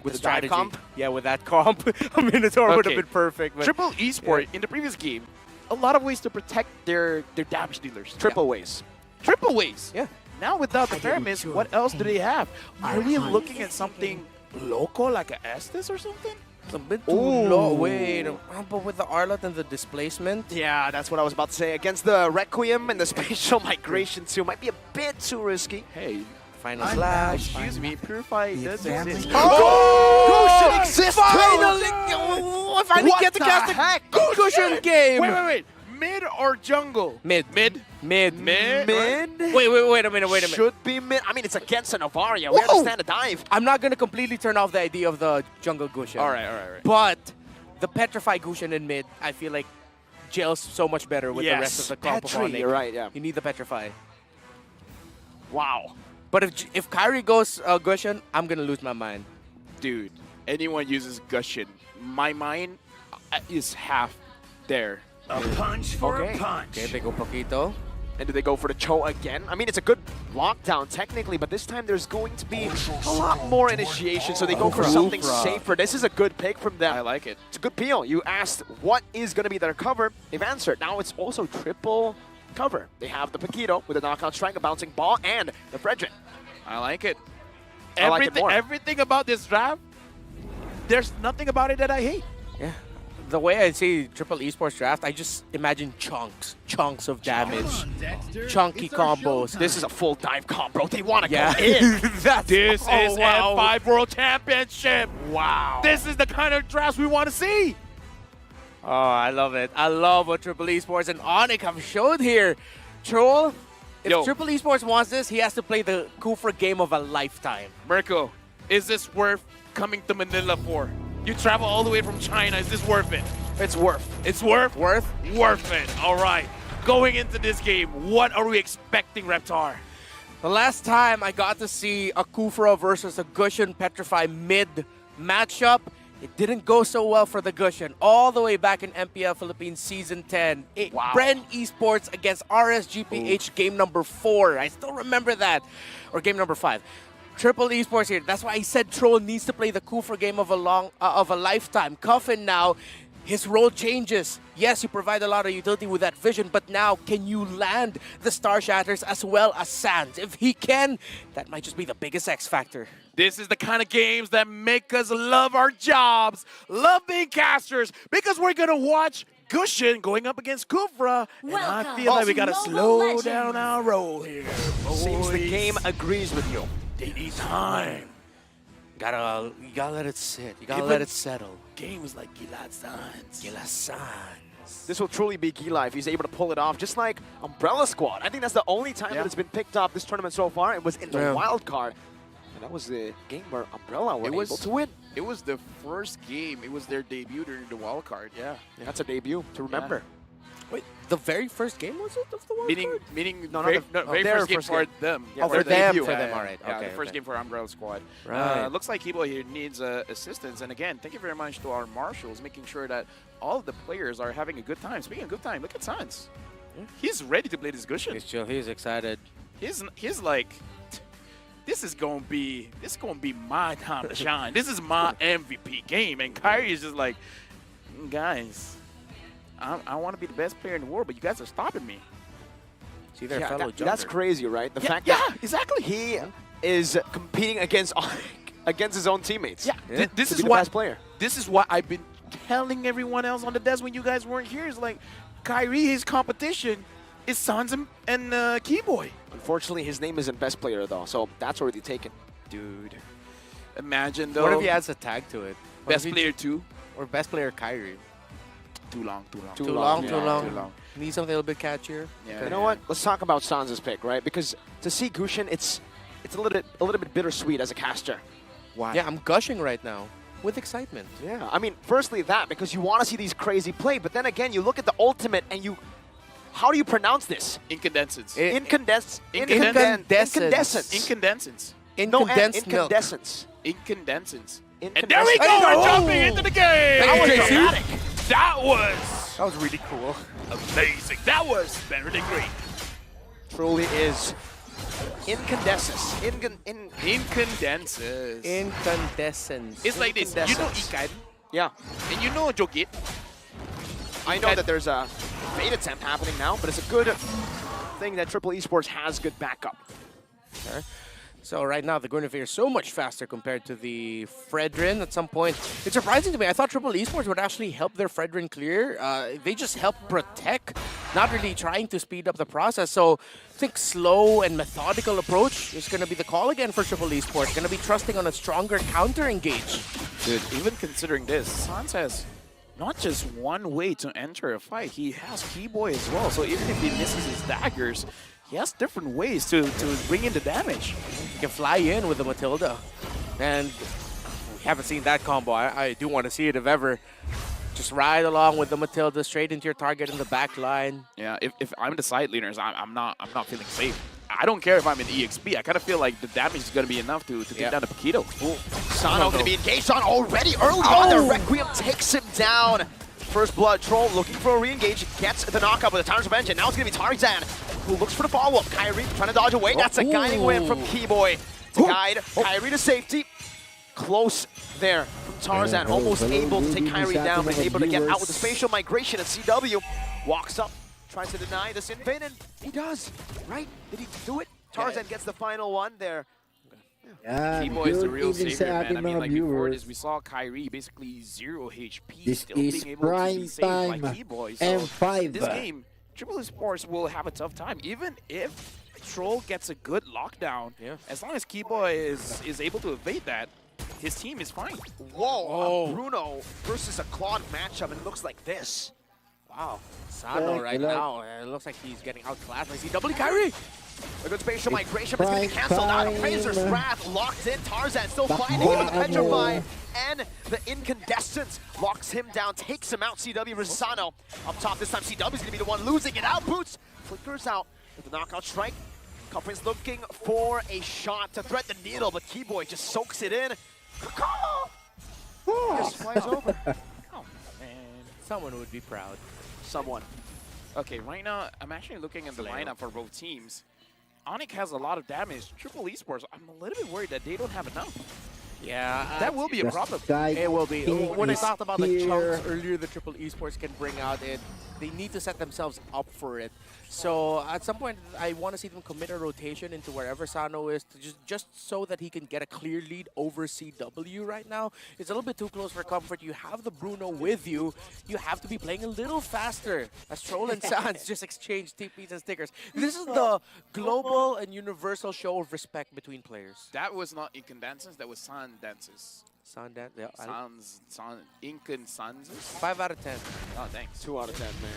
with the the dive strategy. comp? Yeah, with that comp, a Minotaur would have been perfect. But Triple Esport in the previous game, a lot of ways to protect their damage dealers. Triple ways. Triple ways. Yeah. Now without the Paramis, what else do they have? Are we looking at something local like a Estes or something? It's a bit too low. Wait, but with the Arlot and the displacement? Yeah, that's what I was about to say. Against the Requiem and the Spatial Migration too, might be a bit too risky. Hey, Final Slash. excuse me, Purify does exist. Goshen exists Finally! I finally What get to the cast heck? a Goshen game! Wait. Mid or jungle? Mid. Mid. Mid? Wait a minute. Should be mid. I mean, it's against an Novaria. We understand the dive. I'm not going to completely turn off the idea of the jungle Gushen. All right. But the Petrify Gushen in mid, I feel like gels so much better with the rest of the comp of Petri, Onyx. you're right, yeah. You need the Petrify. Wow. But if Kyrie goes Gushen, I'm going to lose my mind. Dude, anyone uses Gushin, my mind is half there. A punch for a punch. Okay, they go Paquito. And do they go for the Cho again? I mean, it's a good lockdown technically, but this time there's going to be a lot more initiation, so they go for something safer. This is a good pick from them. I like it. It's a good peel. You asked what is going to be their cover. They've answered. Now it's also triple cover. They have the Paquito with a knockout strike, a bouncing ball, and the Frederick. I like it. I like it more. Everything about this draft, there's nothing about it that I hate. Yeah. The way I see Triple Esports draft, I just imagine chunks of damage, chunky combos. This is a full dive combo. They want to go in. This is N5 World Championship. Wow. This is the kind of drafts we want to see. Oh, I love it. I love what Triple Esports and Onyx have showed here. Troll, if Triple Esports wants this, he has to play the Kufra game of a lifetime. Mirko, is this worth coming to Manila for? You travel all the way from China. Is this worth it? It's worth. It's worth? Worth it. All right. Going into this game, what are we expecting, Reptar? The last time I got to see a Kufra versus a Gushen Petrify mid matchup, it didn't go so well for the Gushen. All the way back in MPL Philippines Season 10. Bren Esports against RSGPH game number 4. I still remember that. Or game number 5. Triple Esports here. That's why I said Troll needs to play the Kufra game of a lifetime. Coffin now, his role changes. Yes, you provide a lot of utility with that vision, but now can you land the Star Shatters as well as Sands? If he can, that might just be the biggest X factor. This is the kind of games that make us love our jobs, love being casters, because we're going to watch Gushen going up against Kufra, and I feel like we got to slow down our roll here. Seems the game agrees with you. They need time. You gotta let it sit. You gotta let it settle. Games like Gilad Sans. This will truly be Gila if he's able to pull it off, just like Umbrella Squad. I think that's the only time that it's been picked up this tournament so far. It was in the wild card. And that was the game where Umbrella were able to win. It was the first game. It was their debut during the wild card. Yeah. That's a debut to remember. Wait, the very first game was it of the wild card? Meaning No, very, not very their first game first for game. them. Yeah, for their them, debut. for them, all right. Yeah, Okay, the first okay. game for Umbrella Squad. Right. Looks like Kibo here needs assistance. And again, thank you very much to our marshals, making sure that all of the players are having a good time. Speaking of good time, look at Sans. He's ready to play this Gushin. He's chill. He's excited. He's like, this is gonna be my time to shine. This is my MVP game. And Kyrie is just like, guys, I want to be the best player in the world, but you guys are stopping me. See their Yeah, fellow that's jumper. crazy, right? The fact yeah, that exactly. he is competing against his own teammates. Yeah, this to is be the what best player. This is what I've been telling everyone else on the desk when you guys weren't here. Is like, Kyrie, his competition is Sans and Keyboy. Unfortunately, his name isn't best player though, so that's already taken. Dude, imagine though. What if he adds a tag to it? What Best if he- player 2? Or best player Kyrie? Too long. Too long. Yeah, Too long. Too long. Need something a little bit catchier. Yeah, You know what? Let's talk about Sansa's pick, right? Because to see Gushin, it's a little bit bittersweet as a caster. Why? Yeah, I'm gushing right now with excitement. Yeah, I mean, firstly that, because you want to see these crazy play, but then again, you look at the ultimate and how do you pronounce this? Incandescence. Incandescence. Incandescence. No, Incandesced milk. incandescence. Incandescence. And Incandescence. there we go. Hey, We're no! jumping into the game. That was dramatic. That was really cool. amazing. That was better than great. Truly is incandescence. Incandescence. Incandescence. It's like this. You know Ikan, Yeah. and you know Jokit. I know that there's a bait attempt happening now, but it's a good thing that Triple Esports has good backup. Okay. So right now, the Guinevere is so much faster compared to the Fredrin at some point. It's surprising to me. I thought Triple Esports would actually help their Fredrin clear. They just help protect, not really trying to speed up the process. So I think slow and methodical approach is going to be the call again for Triple Esports. Going to be trusting on a stronger counter engage. Dude, even considering this, Sans has not just one way to enter a fight. He has Keyboy as well. So even if he misses his daggers, he has different ways to bring in the damage. He can fly in with the Matilda. And we haven't seen that combo. I do want to see it if ever. Just ride along with the Matilda straight into your target in the back line. Yeah, if I'm the side leaders, I'm not feeling safe. I don't care if I'm in EXP. I kind of feel like the damage is going to be enough to take down the Paquito. Sano going to be engaged on already early on. The Requiem takes him down. First blood, Troll looking for a re-engage, gets the knockup with the Towers of Engine. Now it's going to be Tarzan, who looks for the follow-up. Kyrie trying to dodge away. That's a guiding win from Keyboy to guide Kyrie to safety. Close there from Tarzan, almost able to take Kyrie down, but able to get out with the spatial migration, and CW walks up, tries to deny this invade, and he does, right? Did he do it? Tarzan gets the final one there. Keyboy is the real evening savior, sa man. I ating mean, mga like before viewers. this, we saw Kyrie basically 0 HP, This still is being able to be prime saved by time Keyboy. So M5. this game, Triple Esports will have a tough time, even if Troll gets a good lockdown. Yeah. As long as Keyboy is able to evade that, his team is fine. Whoa, Bruno versus a Claude matchup, and it looks like this. Wow. Sano right now, it looks like he's getting outclassed. I see double Kyrie. A good spatial migration, but it's going to be canceled out. Razor's Wrath locked in. Tarzan still fighting with the Petrify. And the Incandescence locks him down, takes him out. CW versus Sano. Up top this time, CW's going to be the one losing it out. Boots flickers out with the knockout strike. Cufflin's looking for a shot to thread the needle, but Keyboy just soaks it in. Just flies over. Oh, man. Someone would be proud. Someone. Okay, right now, I'm actually looking at the lineup for both teams. Onyx has a lot of damage. Triple Esports, I'm a little bit worried that they don't have enough. Yeah. That will be a problem. It will be. When I is talked about the here. chunks earlier, the Triple Esports can bring out it. They need to set themselves up for it. So at some point, I want to see them commit a rotation into wherever Sano is, to just so that he can get a clear lead over CW right now. It's a little bit too close for comfort. You have the Bruno with you. You have to be playing a little faster, as Troll and Sans just exchange TPs and stickers. This is the global and universal show of respect between players. That was not Incandescence, that was Sun Dances. Sun Dance, yeah. Incandescences? 5 out of 10. Oh, thanks. 2 out of 10, man.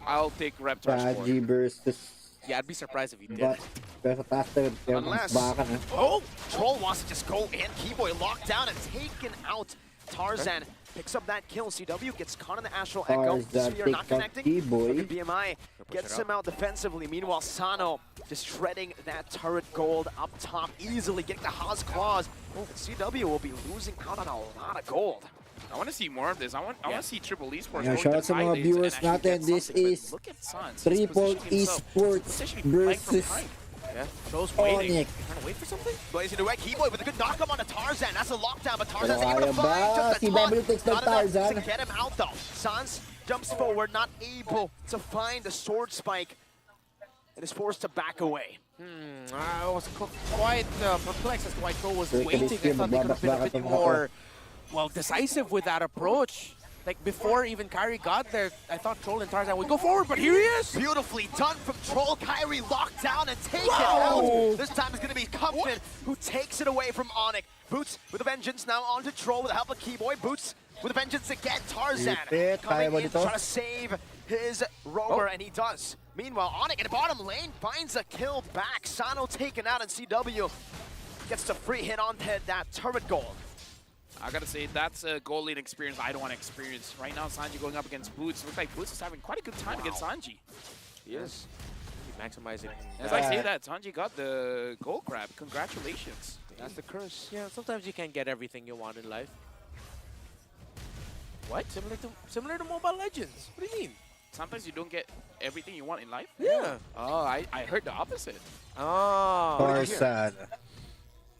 I'll take Reptar Raji versus Yeah, I'd be surprised if he did. but Pero sa taas tayo, kaya mas baka na. Oh, Troll wants to just go in. Keyboy locked down and taken out. Tarzan picks up that kill. CW gets caught in the Astral Echo. Tarzan Sphere not takes out connecting. Keyboy. Look at BMI gets him out defensively. Meanwhile, Sano just shredding that turret gold up top, easily getting the Haas Claws. Oh, CW will be losing out on a lot of gold. I want to see more of this. I want to see Triple Esports Ayan, going shoutout to sa high mga lanes viewers and actually natin. get This something, but is look at Suns. He's Triple positioning himself Esports essentially playing from versus behind. Yeah, Troll's waiting. Onyx. Trying to wait for something? Blazing away. Keyboy with a good knock-up on the Tarzan. That's a lockdown, but Tarzan's Pero able to kaya ba? find just Si the top. W takes the Not enough Tarzan. to get him out, though. Sans jumps forward, not able to find the sword spike, and is forced to back away. I was quite perplexed as to why Troll was Pero waiting. I Christian, thought they could have been a magbabakbakan bit tong more, well, decisive with that approach. Like before even Kyrie got there, I thought Troll and Tarzan would go forward, but here he is! Beautifully done from Troll. Kyrie locked down and taken Whoa! out. This time it's going to be Kumpin who takes it away from Onyx. Boots with a vengeance now onto Troll with the help of Keyboy. Boots with a vengeance again. Tarzan Ipit, kaya coming ba in nito? trying to save his roamer, and he does. Meanwhile, Onyx in the bottom lane finds a kill back. Sano taken out, and CW gets the free hit on that turret gold. I gotta say, that's a goal lead experience I don't want to experience. Right now, Sanji going up against Boots. Looks like Boots is having quite a good time against Sanji. He is. Maximizing. As I say that, Sanji got the gold grab. Congratulations. That's the curse. Yeah, sometimes you can't get everything you want in life. What? Similar to Mobile Legends. What do you mean? Sometimes you don't get everything you want in life? Yeah. Oh, I heard the opposite. Oh. Tarzan.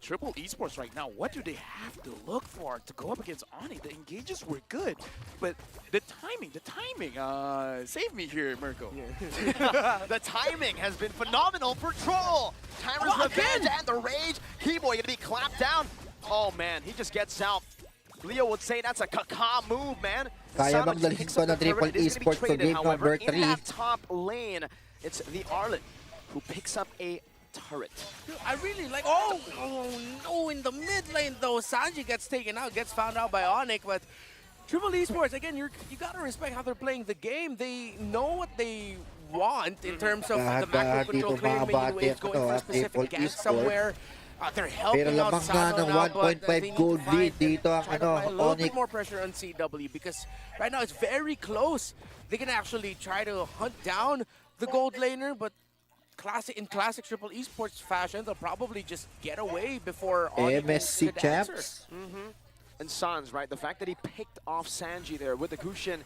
Triple Esports right now, what do they have to look for to go up against Oni? The engages were good, but the timing, save me here, Mirko. The timing has been phenomenal for Troll. Timer's revenge and the rage. Keyboy gonna be clapped down. Oh man, he just gets out. Leo would say that's a caca move, man. Kaya bang dalhin picks ko up na the turret. Triple It is gonna be Esports for traded, game however. number In 3? that top lane, it's the Arlet who picks up a turret. I really like. Oh no! In the mid lane though, Sanji gets taken out, gets found out by Onyx. But Triple Esports again, you gotta respect how they're playing the game. They know what they want in terms of the macro control, clear minion waves, going for a specific gank somewhere. They're Pero helping out lamang nga Sano ng now, but they 1.5 need gold to lead dito ang try to apply a little Onyx. bit more pressure on CW because right now it's very close. They can actually try to hunt down the gold laner, but in classic Triple Esports fashion, they'll probably just get away before MSC could answer. champs. And Sans, right? The fact that he picked off Sanji there with the Gushin.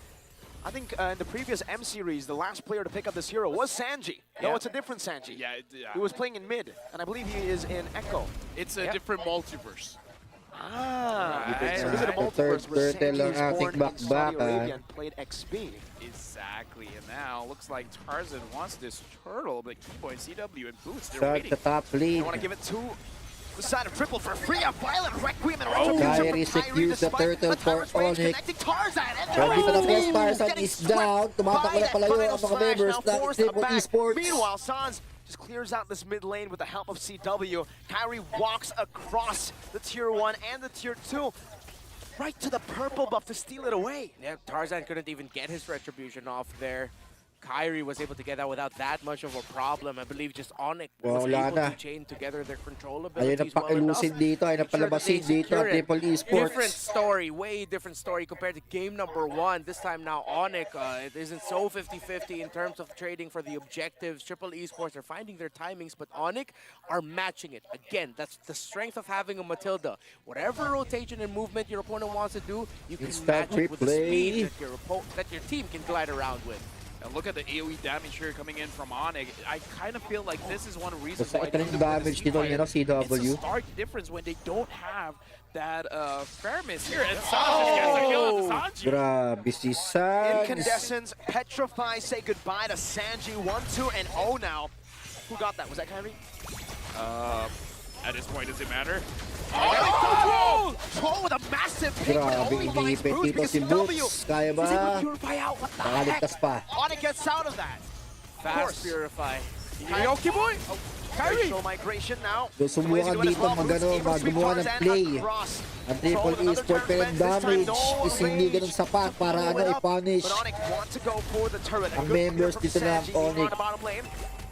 I think in the previous M series, the last player to pick up this hero was Sanji. No, Yeah. it's a different Sanji. Yeah, He was playing in mid, and I believe he is in Echo. It's a different multiverse. Ah, Right. so this is a multiverse where Turtle Sanji ang is ating born in Saudi bakbakan. Arabia and played XP. Exactly, and now looks like Tarzan wants this turtle, but Keyboy, CW, and Boots, they're Sa waiting. top lane. You want to give it to the side of Triple for free. A violent Requiem and Oh! Retribution Kyrie from secures the despite turtle for Tyrant's range Onyx. connecting Tarzan. And So dito na they're po, Tarzan getting is down. Tumatakbo na palayo ang mga members ng Triple Esports. Meanwhile, Sans just clears out this mid lane with the help of CW. Kyrie walks across the tier 1 and the tier 2 right to the purple buff to steal it away. Yeah, Tarzan couldn't even get his retribution off there. Kyrie was able to get that without that much of a problem. I believe just Onyx was Wala able na. to chain together their control Ayun abilities ang pakilusin dito, ay napalabasin dito ang Triple Different Esports. story, way different story compared to game number 1. This time now Onyx, it isn't so 50-50 in terms of trading for the objectives. Triple Esports are finding their timings, but Onyx are matching it. Again, that's the strength of having a Matilda. Whatever rotation and movement your opponent wants to do, you can Instant match it with the replay. speed that your team can glide around with. And look at the AoE damage here coming in from Onyx. I kind of feel like this is one reason Basta why ito na yung damage dito niya, no, It's a CW. stark difference when they don't have that fairness here. And Sanji gets a kill on Sanji. Grabe si Sans. Incandescence, Petrify, say goodbye to Sanji. 1-2 and 0 now. Who got that? Was that Kyrie? At this point, does it matter? Oh! Troll with a massive pick, but it Grabe only finds inihipit Boots dito because si CW Boots. Kaya ba? is able to purify out. What the heck? Nakaligtas pa. Onyx gets out of that. Fast Purify. Yoki boy! Kyrie! Migration now. So subukan dito gumawa ng play. Ang Triple Esports pero ang damage is hindi ganun sapat para ano i-punish But Onyx want to go for the turret. ang members dito ng Onyx.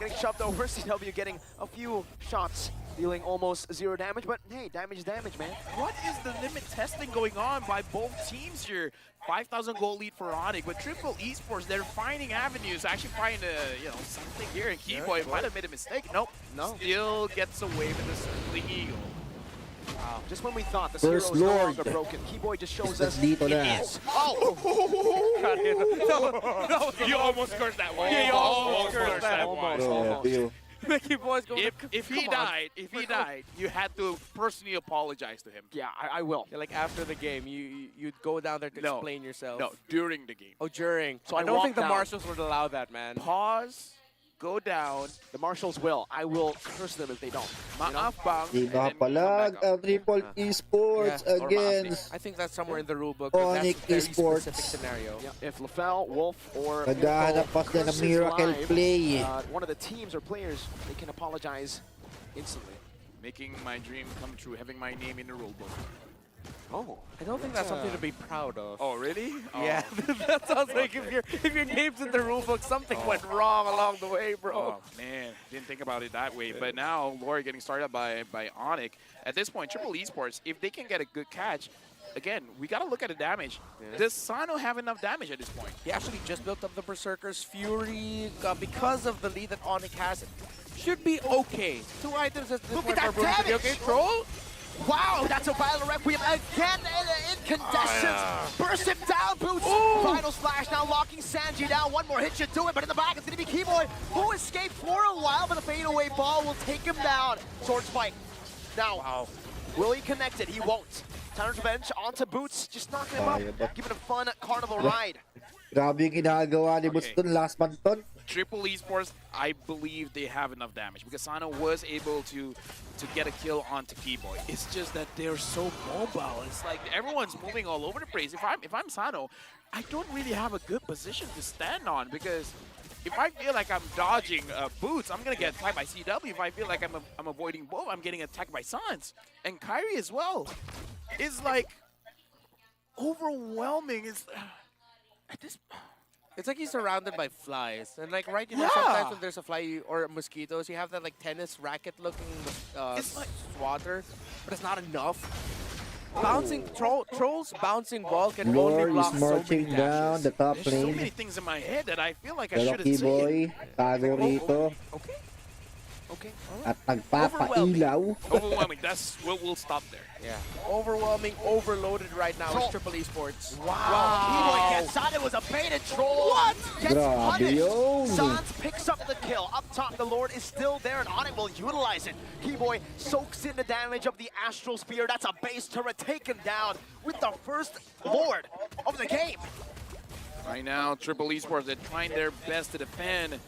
getting shoved over. CW getting a few shots, dealing almost 0 damage. But hey, damage is damage, man. What is the limit testing going on by both teams here? 5,000 goal lead for Onyx, but Triple Esports, they're finding avenues, actually trying to, something here. And Keyboy might have made a mistake. Nope. No. Still gets away with the Circling Eagle. Wow. Just when we thought the First zero is no Lord. longer broken, Keyboy just shows us Dito it na. is. Oh! You almost cursed that one. Yeah, you almost cursed that one. Mickey Boy's going If he died, you had to personally apologize to him. Yeah, I will. Yeah, like after the game, you'd go down there to explain yourself. No, during the game. Oh, during. So I I don't walk think the down. marshals would allow that, man. Pause, go down. The marshals will. I will curse them if they don't. Maafbang. Di palag ang Triple Esports Yeah, or against I think that's somewhere in the rulebook. But Onyx that's a very Esports. specific scenario. Yeah. If LaFell, Wolf, or Naghahanap pa sila ng curses miracle live, play. one of the teams or players, they can apologize instantly. Making my dream come true, having my name in the rulebook. Oh, I don't think that's something to be proud of. Oh, really? Yeah, that sounds like if your name's in the rulebook, something went wrong along the way, bro. Oh, man. Didn't think about it that way. But now, Lori getting started by Onyx. At this point, Triple Esports, if they can get a good catch, again, we got to look at the damage. Does Sano have enough damage at this point? He actually just built up the Berserker's Fury because of the lead that Onyx has. Should be okay. 2 items at this Look point at that for Bruce to be damage! okay. Troll? Wow, that's a Violent Requiem again in incandescence. Burst him down, Boots. Final splash now locking Sanji down. One more hit should do it, but in the back it's going to be Keyboy, who escaped for a while, but a fadeaway ball will take him down. Sword Spike. Now, will he connect it? He won't. Tanner's Revenge onto Boots, just knocking him up, giving a fun carnival ride. Grabe yung ginagawa ni Boots dun, last man ton. Triple Esports, I believe they have enough damage because Sano was able to get a kill onto Keyboy. It's just that they're so mobile. It's like everyone's moving all over the place. If I'm Sano, I don't really have a good position to stand on because if I feel like I'm dodging Boots, I'm gonna get attacked by CW. If I feel like I'm avoiding both, I'm getting attacked by Sans and Kyrie as well. It's like overwhelming. It's at this. It's like he's surrounded by flies. And like sometimes when there's a fly or mosquitoes, you have that like tennis racket looking swatter, but it's not enough. Bouncing Troll's bouncing ball can only Lord block is so marching many down dashes. the top There's so many lane. things in my head that I feel like I Pero shouldn't say. Keyboy, tago rito. Okay. At nagpapailaw. Overwhelming. That's what we'll stop there. Yeah. Overwhelming, overloaded right now is Triple Esports. Wow. Keyboy gets on. It was a baited troll. What? Gets Grabe punished. yun. Sans picks up the kill. Up top, the Lord is still there, and Onyx will utilize it. Keyboy soaks in the damage of the Astral Spear. That's a base turret taken down with the first Lord of the game. Right now, Triple Esports, they're trying their best to defend.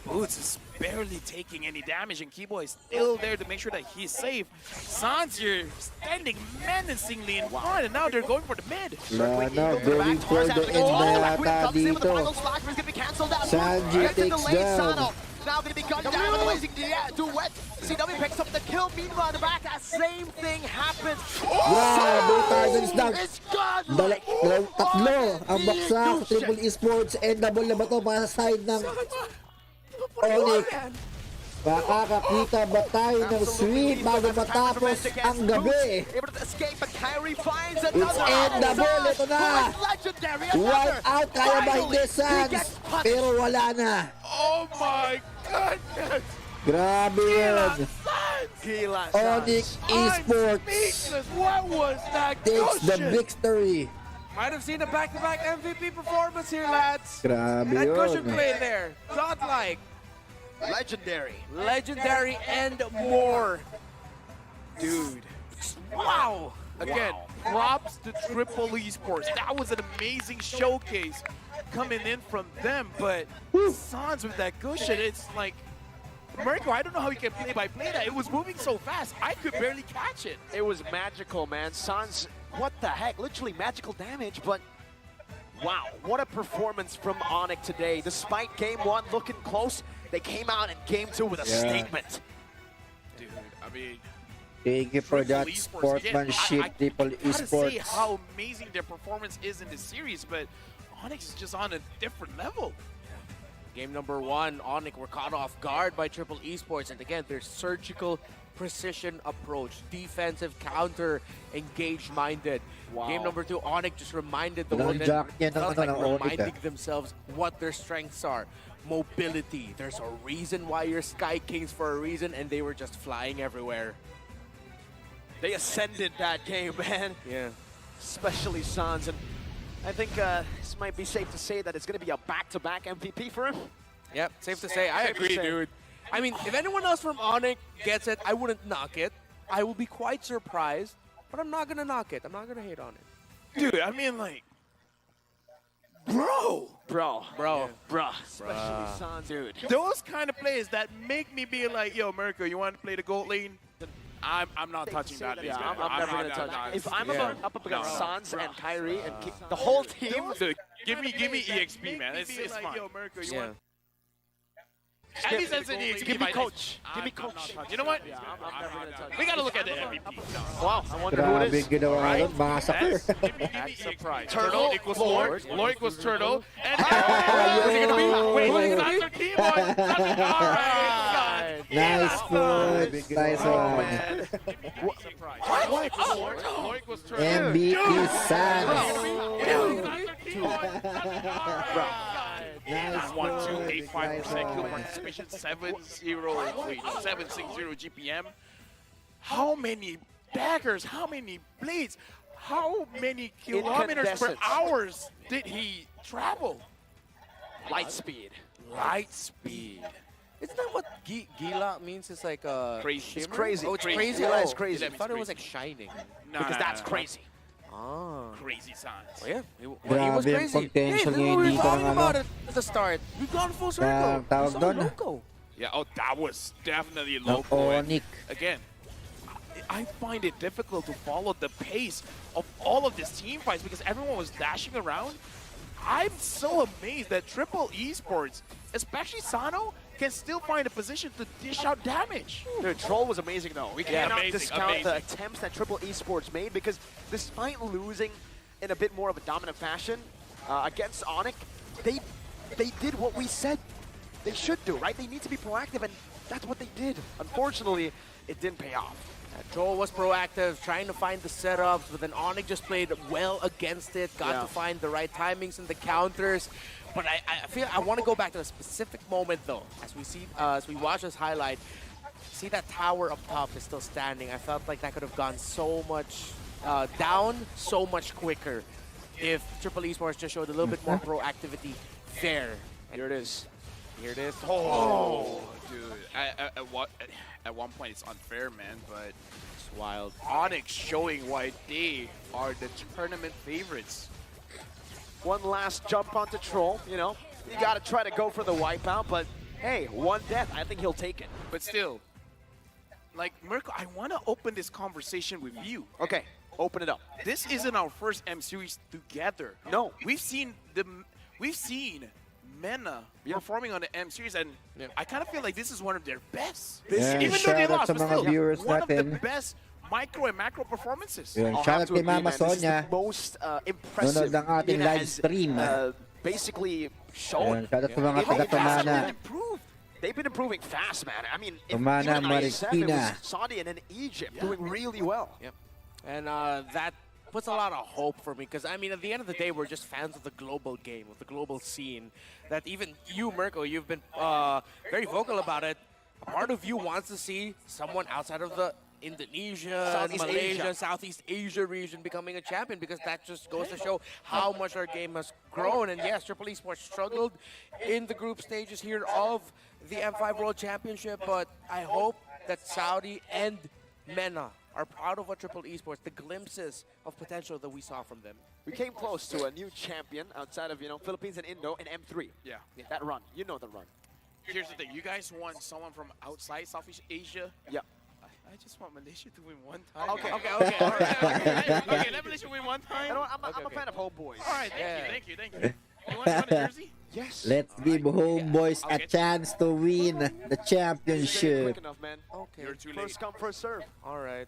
Boots is barely taking any damage, and Keyboy is still there to make sure that he's safe. Sans here standing menacingly in front, and now they're going for the mid. Wala na, going for the end na yata dito. Sanji takes down. Now going to be gunned down with the blazing duet. CW picks up the kill. Meanwhile, in the back, that same thing happens. Grabe, Targets down. It's gone. Tatlo ang baksa sa Triple Esports. And double na ba ito para sa side ng Onyx? Makakakita ba tayo ng sweep bago matapos ang gabi? Able to escape, but Kyrie finds It's another. endable. Ito na. Legendary. Wipe out. Kaya ba hindi, Sans? Pero wala na. Oh my goodness! Grabe yun. Onyx Esports What was that takes the cushion? victory. Might have seen a back-to-back MVP performance here, lads. Grabe That yun. cushion play there. Godlike. Legendary. Legendary and more. Dude. Wow. Again, props to Triple Esports. That was an amazing showcase coming in from them, but Sans with that cushion, it's like, Merco, I don't know how he can play that. It was moving so fast, I could barely catch it. It was magical, man. Sans, what the heck? Literally magical damage, but wow, what a performance from Onyx today. Despite game one looking close, they came out in game two with a statement. Dude, I mean, Thank you for that Esports, sportsmanship, again, Triple I gotta say Esports. how amazing their performance is in this series, but Onyx is just on a different level. Game number 1, Onyx were caught off guard by Triple Esports, and again, their surgical precision approach, defensive counter, engaged-minded. Wow. Game number 2, Onyx just reminded the Walang world jack yan and felt ng like Onyx, reminding themselves what their strengths are. Mobility. There's a reason why you're Sky Kings for a reason, and they were just flying everywhere. They ascended that game, man. Yeah. Especially Sans. And I think this might be safe to say that it's going to be a back-to-back MVP for him. Yep, safe to say. I Safe to agree, say. dude. I mean, if anyone else from Onyx gets it, I wouldn't knock it. I will be quite surprised, but I'm not going to knock it. I'm not going to hate on it. Dude, I mean, like, bro. Especially Sans. Dude. Those kind of plays that make me be like, yo, Mirko, you want to play the gold lane? I'm not touching that. Yeah, I'm never going to touch it. If I'm Yeah. up against Sans and Kyrie and the whole team, Dude, give me EXP, man. It's fine. Yo, Mirko, you want? At least that's an EXP. Give me coach. Give me coach. You know what? We gotta look at the MVP. Wow, I wonder who it Grabe is. ginawa nun, massacre. That's surprise. Turtle equals Lord. Lord equals Turtle. And Who's it gonna be? Wait, it's not your team, boys. Alright. Nice food. Nice one. Lord equals Turtle. MVP Sans. Nice 1,285% kill participation, 760 GPM. How many daggers? How many blades? How many kilometers per Incandescent. hours did he travel? Light speed. Light speed. Isn't that what Gila means? It's like Crazy. shimmer? It's crazy. Oh, it's Crazy. crazy. Yeah, it's Oh, crazy. I thought it was like shining. Because that's crazy. Ah. Crazy signs. Oh, yeah. He was Grabe yung crazy. Hey, potential this is niya what we were dito talking ng about ano. at the start. We've gone full circle. Tawag So doon. loco. Yeah, oh, that was definitely Ng local. And Onyx. again, I find it difficult to follow the pace of all of these team fights because everyone was dashing around. I'm so amazed that Triple Esports, especially Sano, can still find a position to dish out damage. Dude, Troll was amazing though. We Yeah, cannot amazing, discount the amazing. attempts that Triple Esports made because despite losing in a bit more of a dominant fashion against Onyx, they did what we said they should do, right? They need to be proactive, and that's what they did. Unfortunately, it didn't pay off. Joel was proactive, trying to find the setups, but then Onyx just played well against it, got to find the right timings and the counters. But I feel I want to go back to a specific moment though, as we watch this highlight. See that tower up top is still standing. I felt like that could have gone so much down so much quicker if Triple Esports just showed a little bit more proactivity there. And here it is. Here it is. Oh, dude. At one point, it's unfair, man, but it's wild. Onyx showing why they are the tournament favorites. One last jump onto Troll, you know. You got to try to go for the wipeout, but hey, one death. I think he'll take it. But still, like, Mirko, I want to open this conversation with you. Okay, open it up. This isn't our first M series together. No. We've seen Mena performing on the M series, and I kind of feel like this is one of their best. Yeah, Even though they shout out lost, sa but mga still, viewers one of the natin. best micro and macro performances. Yun, I'll shout have out to kay agree, Mama man. This is Sonia. the most impressive Nunod ng ating Mina live has, stream. basically shown. Yun, shout out sa mga taga-Tumana. They've been improving fast, man. I mean, Tumana, even ISF, it Marikina. was Saudi and then Egypt doing really well. Yep. And that puts a lot of hope for me because, I mean, at the end of the day, we're just fans of the global game, of the global scene. That even you, Mirko, you've been very vocal about it. A part of you wants to see someone outside of the Indonesia, Southeast Malaysia, Asia. Southeast Asia region becoming a champion because that just goes to show how much our game has grown. And yes, Triple Esports struggled in the group stages here of the M5 World Championship, but I hope that Saudi and MENA are proud of what Triple Esports, the glimpses of potential that we saw from them. We came close to a new champion outside of, Philippines and Indo in M3. Yeah. That run. You know the run. Here's the thing. You guys want someone from outside Southeast Asia? Yeah. I just want Malaysia to win one time. Okay. All right. Okay, let Malaysia win one time. You know what? I'm a fan of homeboys. All right, thank you. You want a jersey? Yes. Let's give homeboys a chance to win the Quick championship. enough, man. Okay. You're too late. First come, first serve. All right.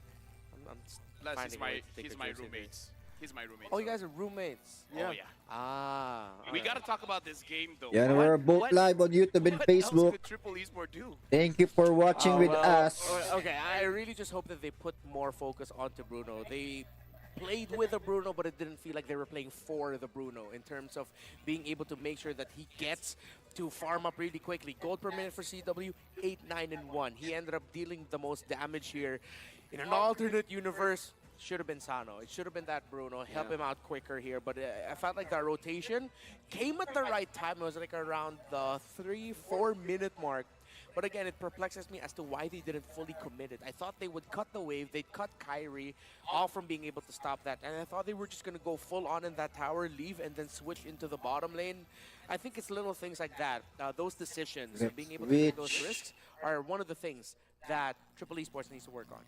I'm Plus, finding a way to take he's the my jersey there. roommates. He's my roommate. Oh, you guys are roommates. Oh, yeah. Ah. We got to talk about this game, though. Yan, we're both live on YouTube and What Facebook. else could Triple Esport do? Thank you for watching with us. Okay, I really just hope that they put more focus onto Bruno. They played with the Bruno, but it didn't feel like they were playing for the Bruno in terms of being able to make sure that he gets to farm up really quickly. Gold per minute for CW, 8, 9, and 1. He ended up dealing the most damage here. In an alternate universe, should have been Sano. It should have been that Bruno. Help him out quicker here. But I felt like that rotation came at the right time. It was like around the 3-4 minute mark. But again, it perplexes me as to why they didn't fully commit it. I thought they would cut the wave. They'd cut Kyrie off from being able to stop that. And I thought they were just going to go full on in that tower, leave, and then switch into the bottom lane. I think it's little things like that. Those decisions, being able to take those risks, are one of the things that Triple Esports needs to work on.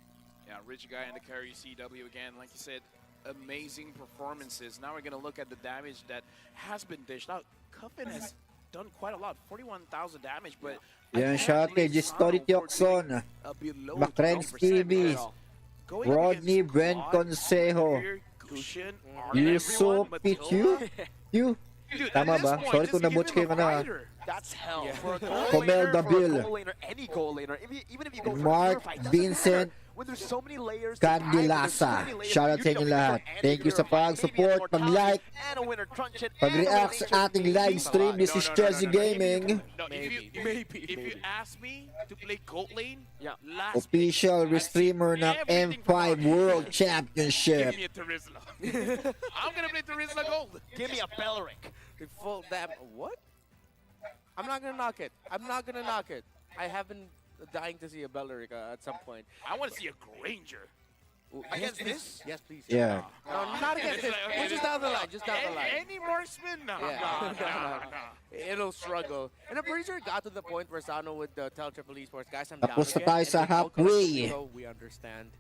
Yeah, Rich Guy and the carry CW again. Like you said, amazing performances. Now we're going to look at the damage that has been dished out. Cuffin has done quite a lot, 41,000 damage, but Yan, shout kay G-Story Tioxon, Macrens TV, Rodney Brent Consejo, Yusuf Pichu, tama ba? Sorry kung nabutch kayo na. That's hell. For a Comel Dabil, laner, any goal laner, even if you go for Mark purify, doesn't Vincent matter. When there's so many layers, Candilasa. Shoutout sa inyo lahat. Thank you sa pag-support, pag-like, pag-react sa ating live stream. This is ChezyGaming. No, if you ask me to play gold lane, Official Restreamer ng M5 World Championship. give me a Terizla. I'm gonna play Terizla gold. Give me a Belleric. Full damn. What? I'm not gonna knock it. I'm not gonna knock it. I have been dying to see a Belleric at some point. I want to see a Granger. Against this? Yes, please. Yeah. No, not against this. We're just down the line. Just down the line. Any marksman? No, No. It'll struggle. And I'm pretty sure it got to the point where Sano would tell Triple Esports, guys, I'm down Tapos na again. tayo And sa they all come halfway. to, "Oh, we understand."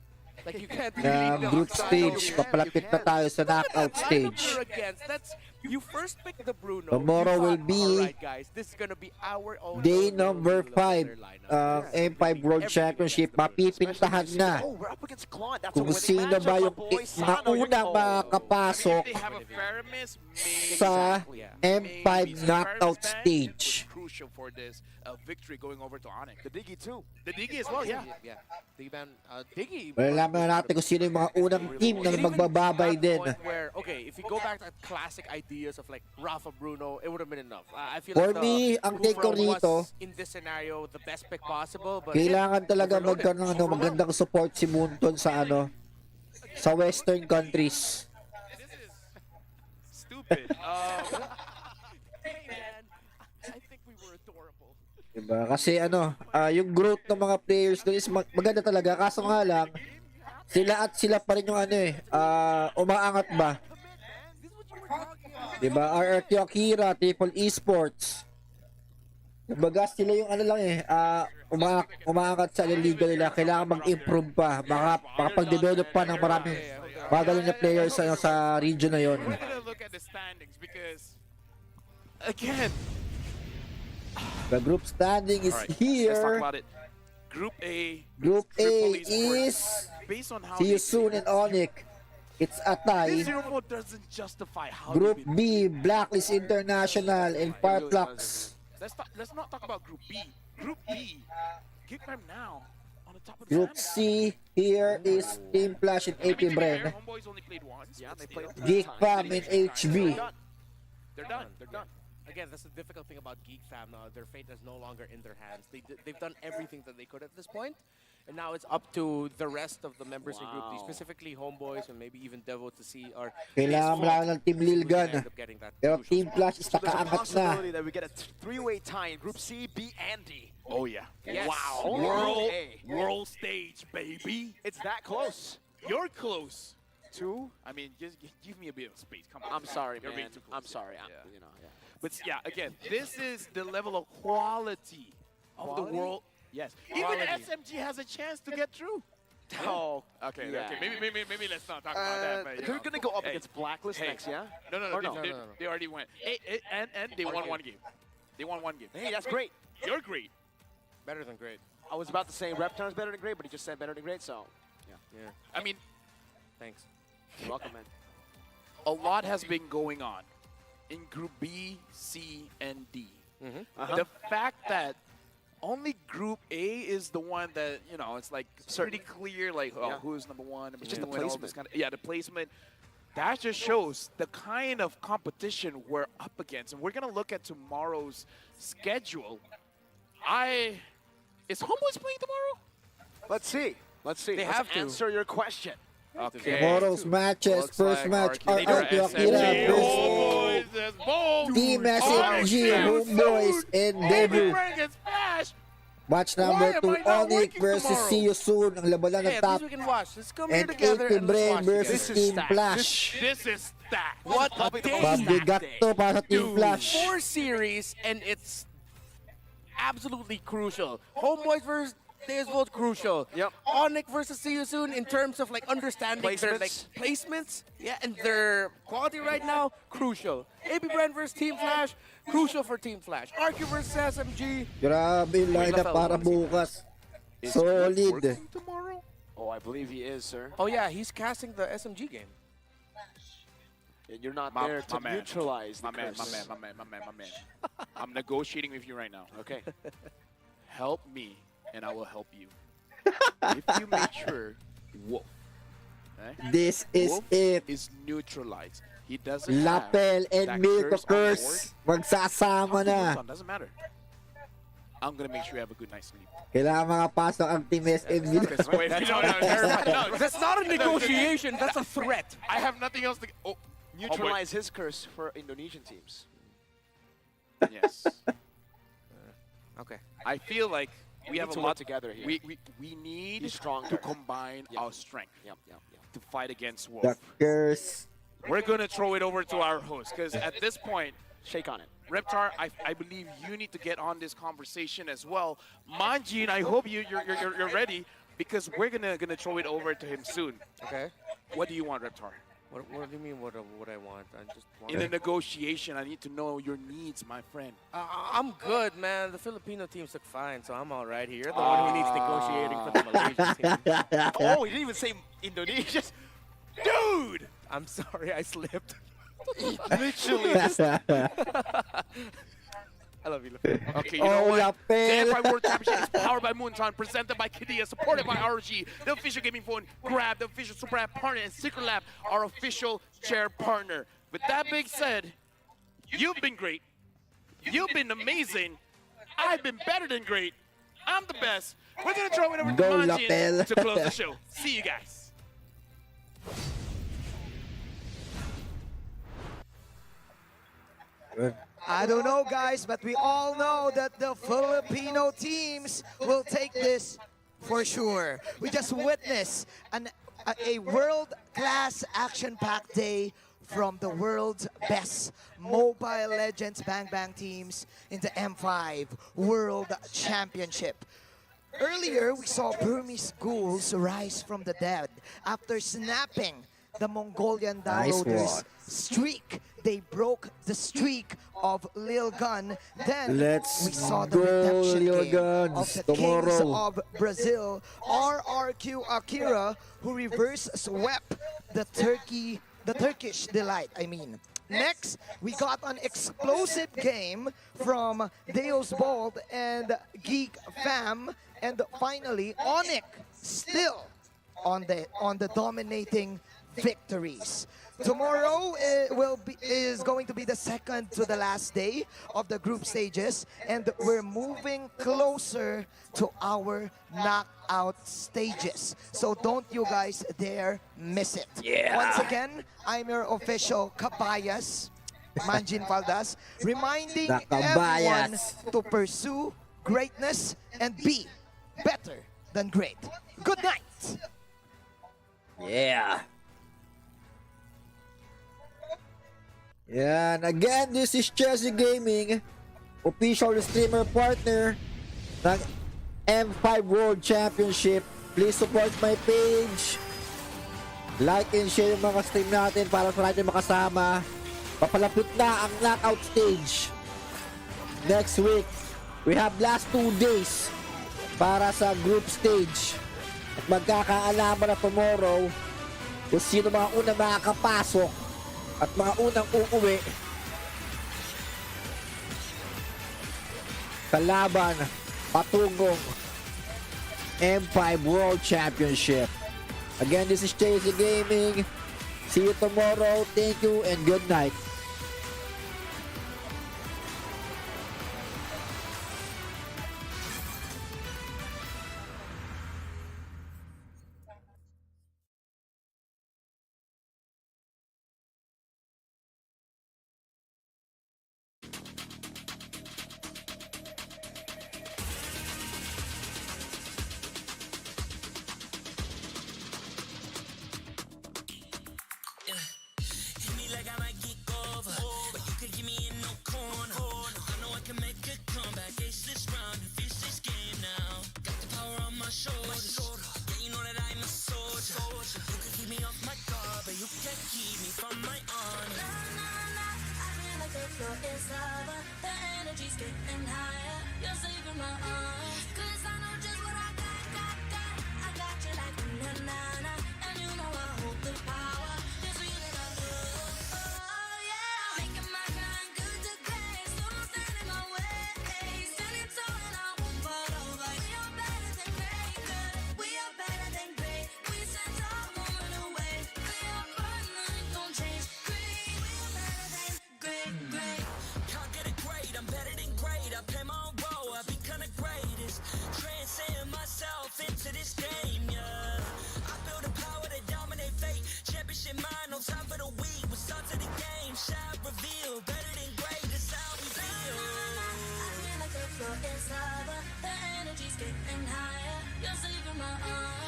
Like you can't Na really group knock stage, Sano. papalapit na tayo sa knockout Lineup stage. you're against. That's you first pick the Bruno. Tomorrow You will thought, be "Alright, guys, this is gonna be our own Day little number lineup." 5 M5 World Championship. Mapipintahan na Oh, we're up against Claude. That's kung a winning sino matchup, ba my yung boy. mga Sano, you're- unang makakapasok If they have a Faramis, sa maybe M5 some knockout Faramis ban stage. was crucial for this victory going over to Onyx. The Diggy too. The Diggy as well, yeah. Yeah. Diggy ban, Diggy. Malalaman na natin kung sino yung mga unang team na magbababay din. Where, okay, if you go back to classic ideas of like Rafa Bruno, it would have been enough. I feel For like me, ang take ko Kufra rito, was, in this scenario, the best pick possible. But kailangan talaga magkaroon ng magandang support si Munton sa sa western countries. Stupid. Hey man, I think we were adorable. Diba? Kasi yung growth ng mga players doon is maganda talaga. Kaso nga lang, sila pa rin yung umaangat ba? Diba? RRQ Akira, Triple Esports. Kumbaga sila yung umaangat sa liga nila. Kailangan mag-improve pa. Makapag-develop pa ng maraming magaling na players sa region na yon. We're gonna look at the standings because, again, The group standing is Alright, here. let's talk about it. Group A. Group A Triple Esports, is based on how See you they soon play. in Onyx. It's a tie. This 0-4 doesn't justify how Group they B, Blacklist International and Fireflux. Let's not talk about Group B. Group B, Geek Prime now on the top of the Group standings. C, here is Team Flash and I mean, AP to be fair, Bren. Homeboys only played once. Yeah, they played Geek Fam and HB. They're done. They're done. Again, that's the difficult thing about Geek Fam. Their fate is no longer in their hands. They've done everything that they could at this point, and now it's up to the rest of the members in Group D, specifically Homeboys and maybe even Devo to see or Kailangan mo lang ng Team Lilgan. Pero Team Flash is So there's a nakaangat na. possibility that we get a three-way tie in Group C, B, and D. Oh yeah. Yes. Wow. Only World, A. world stage, baby. It's that close. You're close. Two? I mean, just give me a bit of space. Come on. I'm sorry, You're being man. too close. I'm sorry. Yeah. Yeah. But yeah, again, this is the level of quality of the Quality? world. Yes. Quality. Even SMG has a chance to get through. Oh, Okay, yeah. okay. Maybe let's not talk about that. But, you They're know. gonna go up Hey, against Blacklist hey. next, yeah? No, Or they already went. And they won one game. They won one game. Hey, that's great. You're great. better than great. I was about to say Reptile's better than great, but he just said better than great, so yeah. Yeah. I mean, Thanks. You're welcome, man. a lot has been going on in Group B, C, and D. The fact that only Group A is the one that, you know, it's like pretty clear, like, who's number one, number two, just the and all this placement. kind of, the placement. That just shows the kind of competition we're up against. And we're going to look at tomorrow's schedule. Is Homeboys playing tomorrow? Let's see. Let's see. They Let's have to. answer your question. Okay. Tomorrow's matches, Looks first like match, Arcade RRQ Akira SMG. versus Boom! Team SMG, Homeboys, and Debu. Match number 2, Onyx versus See You Soon. Ang labanan ng Hey, at top. least we can watch. Let's come here And together and let's Brain watch versus together. Team Flash. This is stacked. What a day! Mabigat to para sa Team Dude, Flash. 4 series and it's absolutely crucial. Homeboys versus Deus Volt, crucial. Yep. Onyx versus See You Soon in terms of like understanding their like placements, and their quality right now, crucial. AB Brand versus Team Flash, crucial for Team Flash. RQ versus SMG. Grabe yung lineup para bukas. Solid. Tomorrow? Oh, I believe he is, sir. Oh yeah, he's casting the SMG game. And you're not My- there to my man. neutralize the My man, curse. my man. I'm negotiating with you right now. Okay. Help me, and I will help you. If you make sure Wolf, This is Wolf it. is neutralized. He doesn't Lapel have and that Milko curse on Curse. Magsasama board. na. Doesn't matter. I'm gonna make sure you have a good night's sleep. Kailangan makapasok ang Team SMG. Wait, no, That's not a negotiation. That's a threat. I have nothing else to. Oh, Neutralize his curse for Indonesian teams. Yes. Okay. I feel like we have need a to lot work together here. We need Be stronger. to combine our strength Yep. to fight against Wolf. The Curse. We're gonna throw it over to our host because at this point, Shake on it. Reptar, I believe you need to get on this conversation as well. Manjin, I hope you're ready because we're gonna throw it over to him soon. Okay. What do you want, Reptar? What do you mean? What I want? I just want. In a negotiation, I need to know your needs, my friend. I'm good, man. The Filipino teams look fine, so I'm all right here. You're the one who needs negotiating for the Malaysian team. Oh, he didn't even say Indonesia. Dude! I'm sorry, I slipped. Literally. I love you. Okay, you know what? Lapel. The Empire World Championship is powered by Moontron, presented by Kidia, supported by RG, the official gaming phone, Grab, the official Super App partner, and Secret Lab, our official chair partner. With that being said, you've been great. You've been amazing. I've been better than great. I'm the best. We're going to throw it over to Go, Manjin Lapel. to close the show. See you guys. I don't know, guys, but we all know that the Filipino teams will take this for sure. We just witnessed a world-class action-packed day from the world's best Mobile Legends Bang Bang teams in the M5 World Championship. Earlier, we saw Burmese ghouls rise from the dead after snapping the Mongolian Nice downloaders' one. streak. They broke the streak of Lil Gun. Then Let's we saw the go, redemption Lil game Guns, of the Kings tomorrow. of Brazil, RRQ Akira, who reverse swept the Turkish delight. Next, we got an explosive game from Deus Bold and Geek Fam, and finally Onyx still on the dominating victories. Tomorrow is going to be the second to the last day of the group stages, and we're moving closer to our knockout stages. So don't you guys dare miss it. Yeah. Once again, I'm your official Kabayas, Manjin Faldas, reminding The everyone Kabayas. to pursue greatness and be better than great. Good night. Yeah. Yan. Again, this is ChezyGaming, official streamer partner ng M5 World Championship. Please support my page. Like and share yung mga stream natin para sa natin makasama. Papalapit na ang knockout stage. Next week, we have last 2 days para sa group stage. At magkakaalaman na tomorrow kung sino mga una makakapasok At mga unang uuwi sa laban patungong M5 World Championship. Again, this is ChezyGaming. See you tomorrow. Thank you and good night. Hit me like I might get over, but you could give me in no corner. I know I can make a comeback, ace this round and finish this game now. Got the power on my shoulders, yeah, you know that I'm a soldier. You can keep me off my guard, but you can't keep me from my honor. I feel like the floor is lava, the energy's getting higher. You're saving my arms, 'cause I know just what I got. I got you like na-na-na, and you know I hold the power. This feeling I love, oh yeah. Making my grind good to great, so don't stand in my way. Standing tall and I won't fall over. We are better than great, good. We are better than great. We stand tall, won't run away. We are fun, nothing gon' change. Great, we are better than great. Can't get it great, I'm better than great. I play my own role, I be kinda greatest. Transcend myself into this game, yeah. I feel the power to dominate fate. Championship mind, no time for the weak. We start to the game, shall reveal. Better than great, that's how we feel. I feel like the floor is lava, the energy's getting higher. You're saving my arms.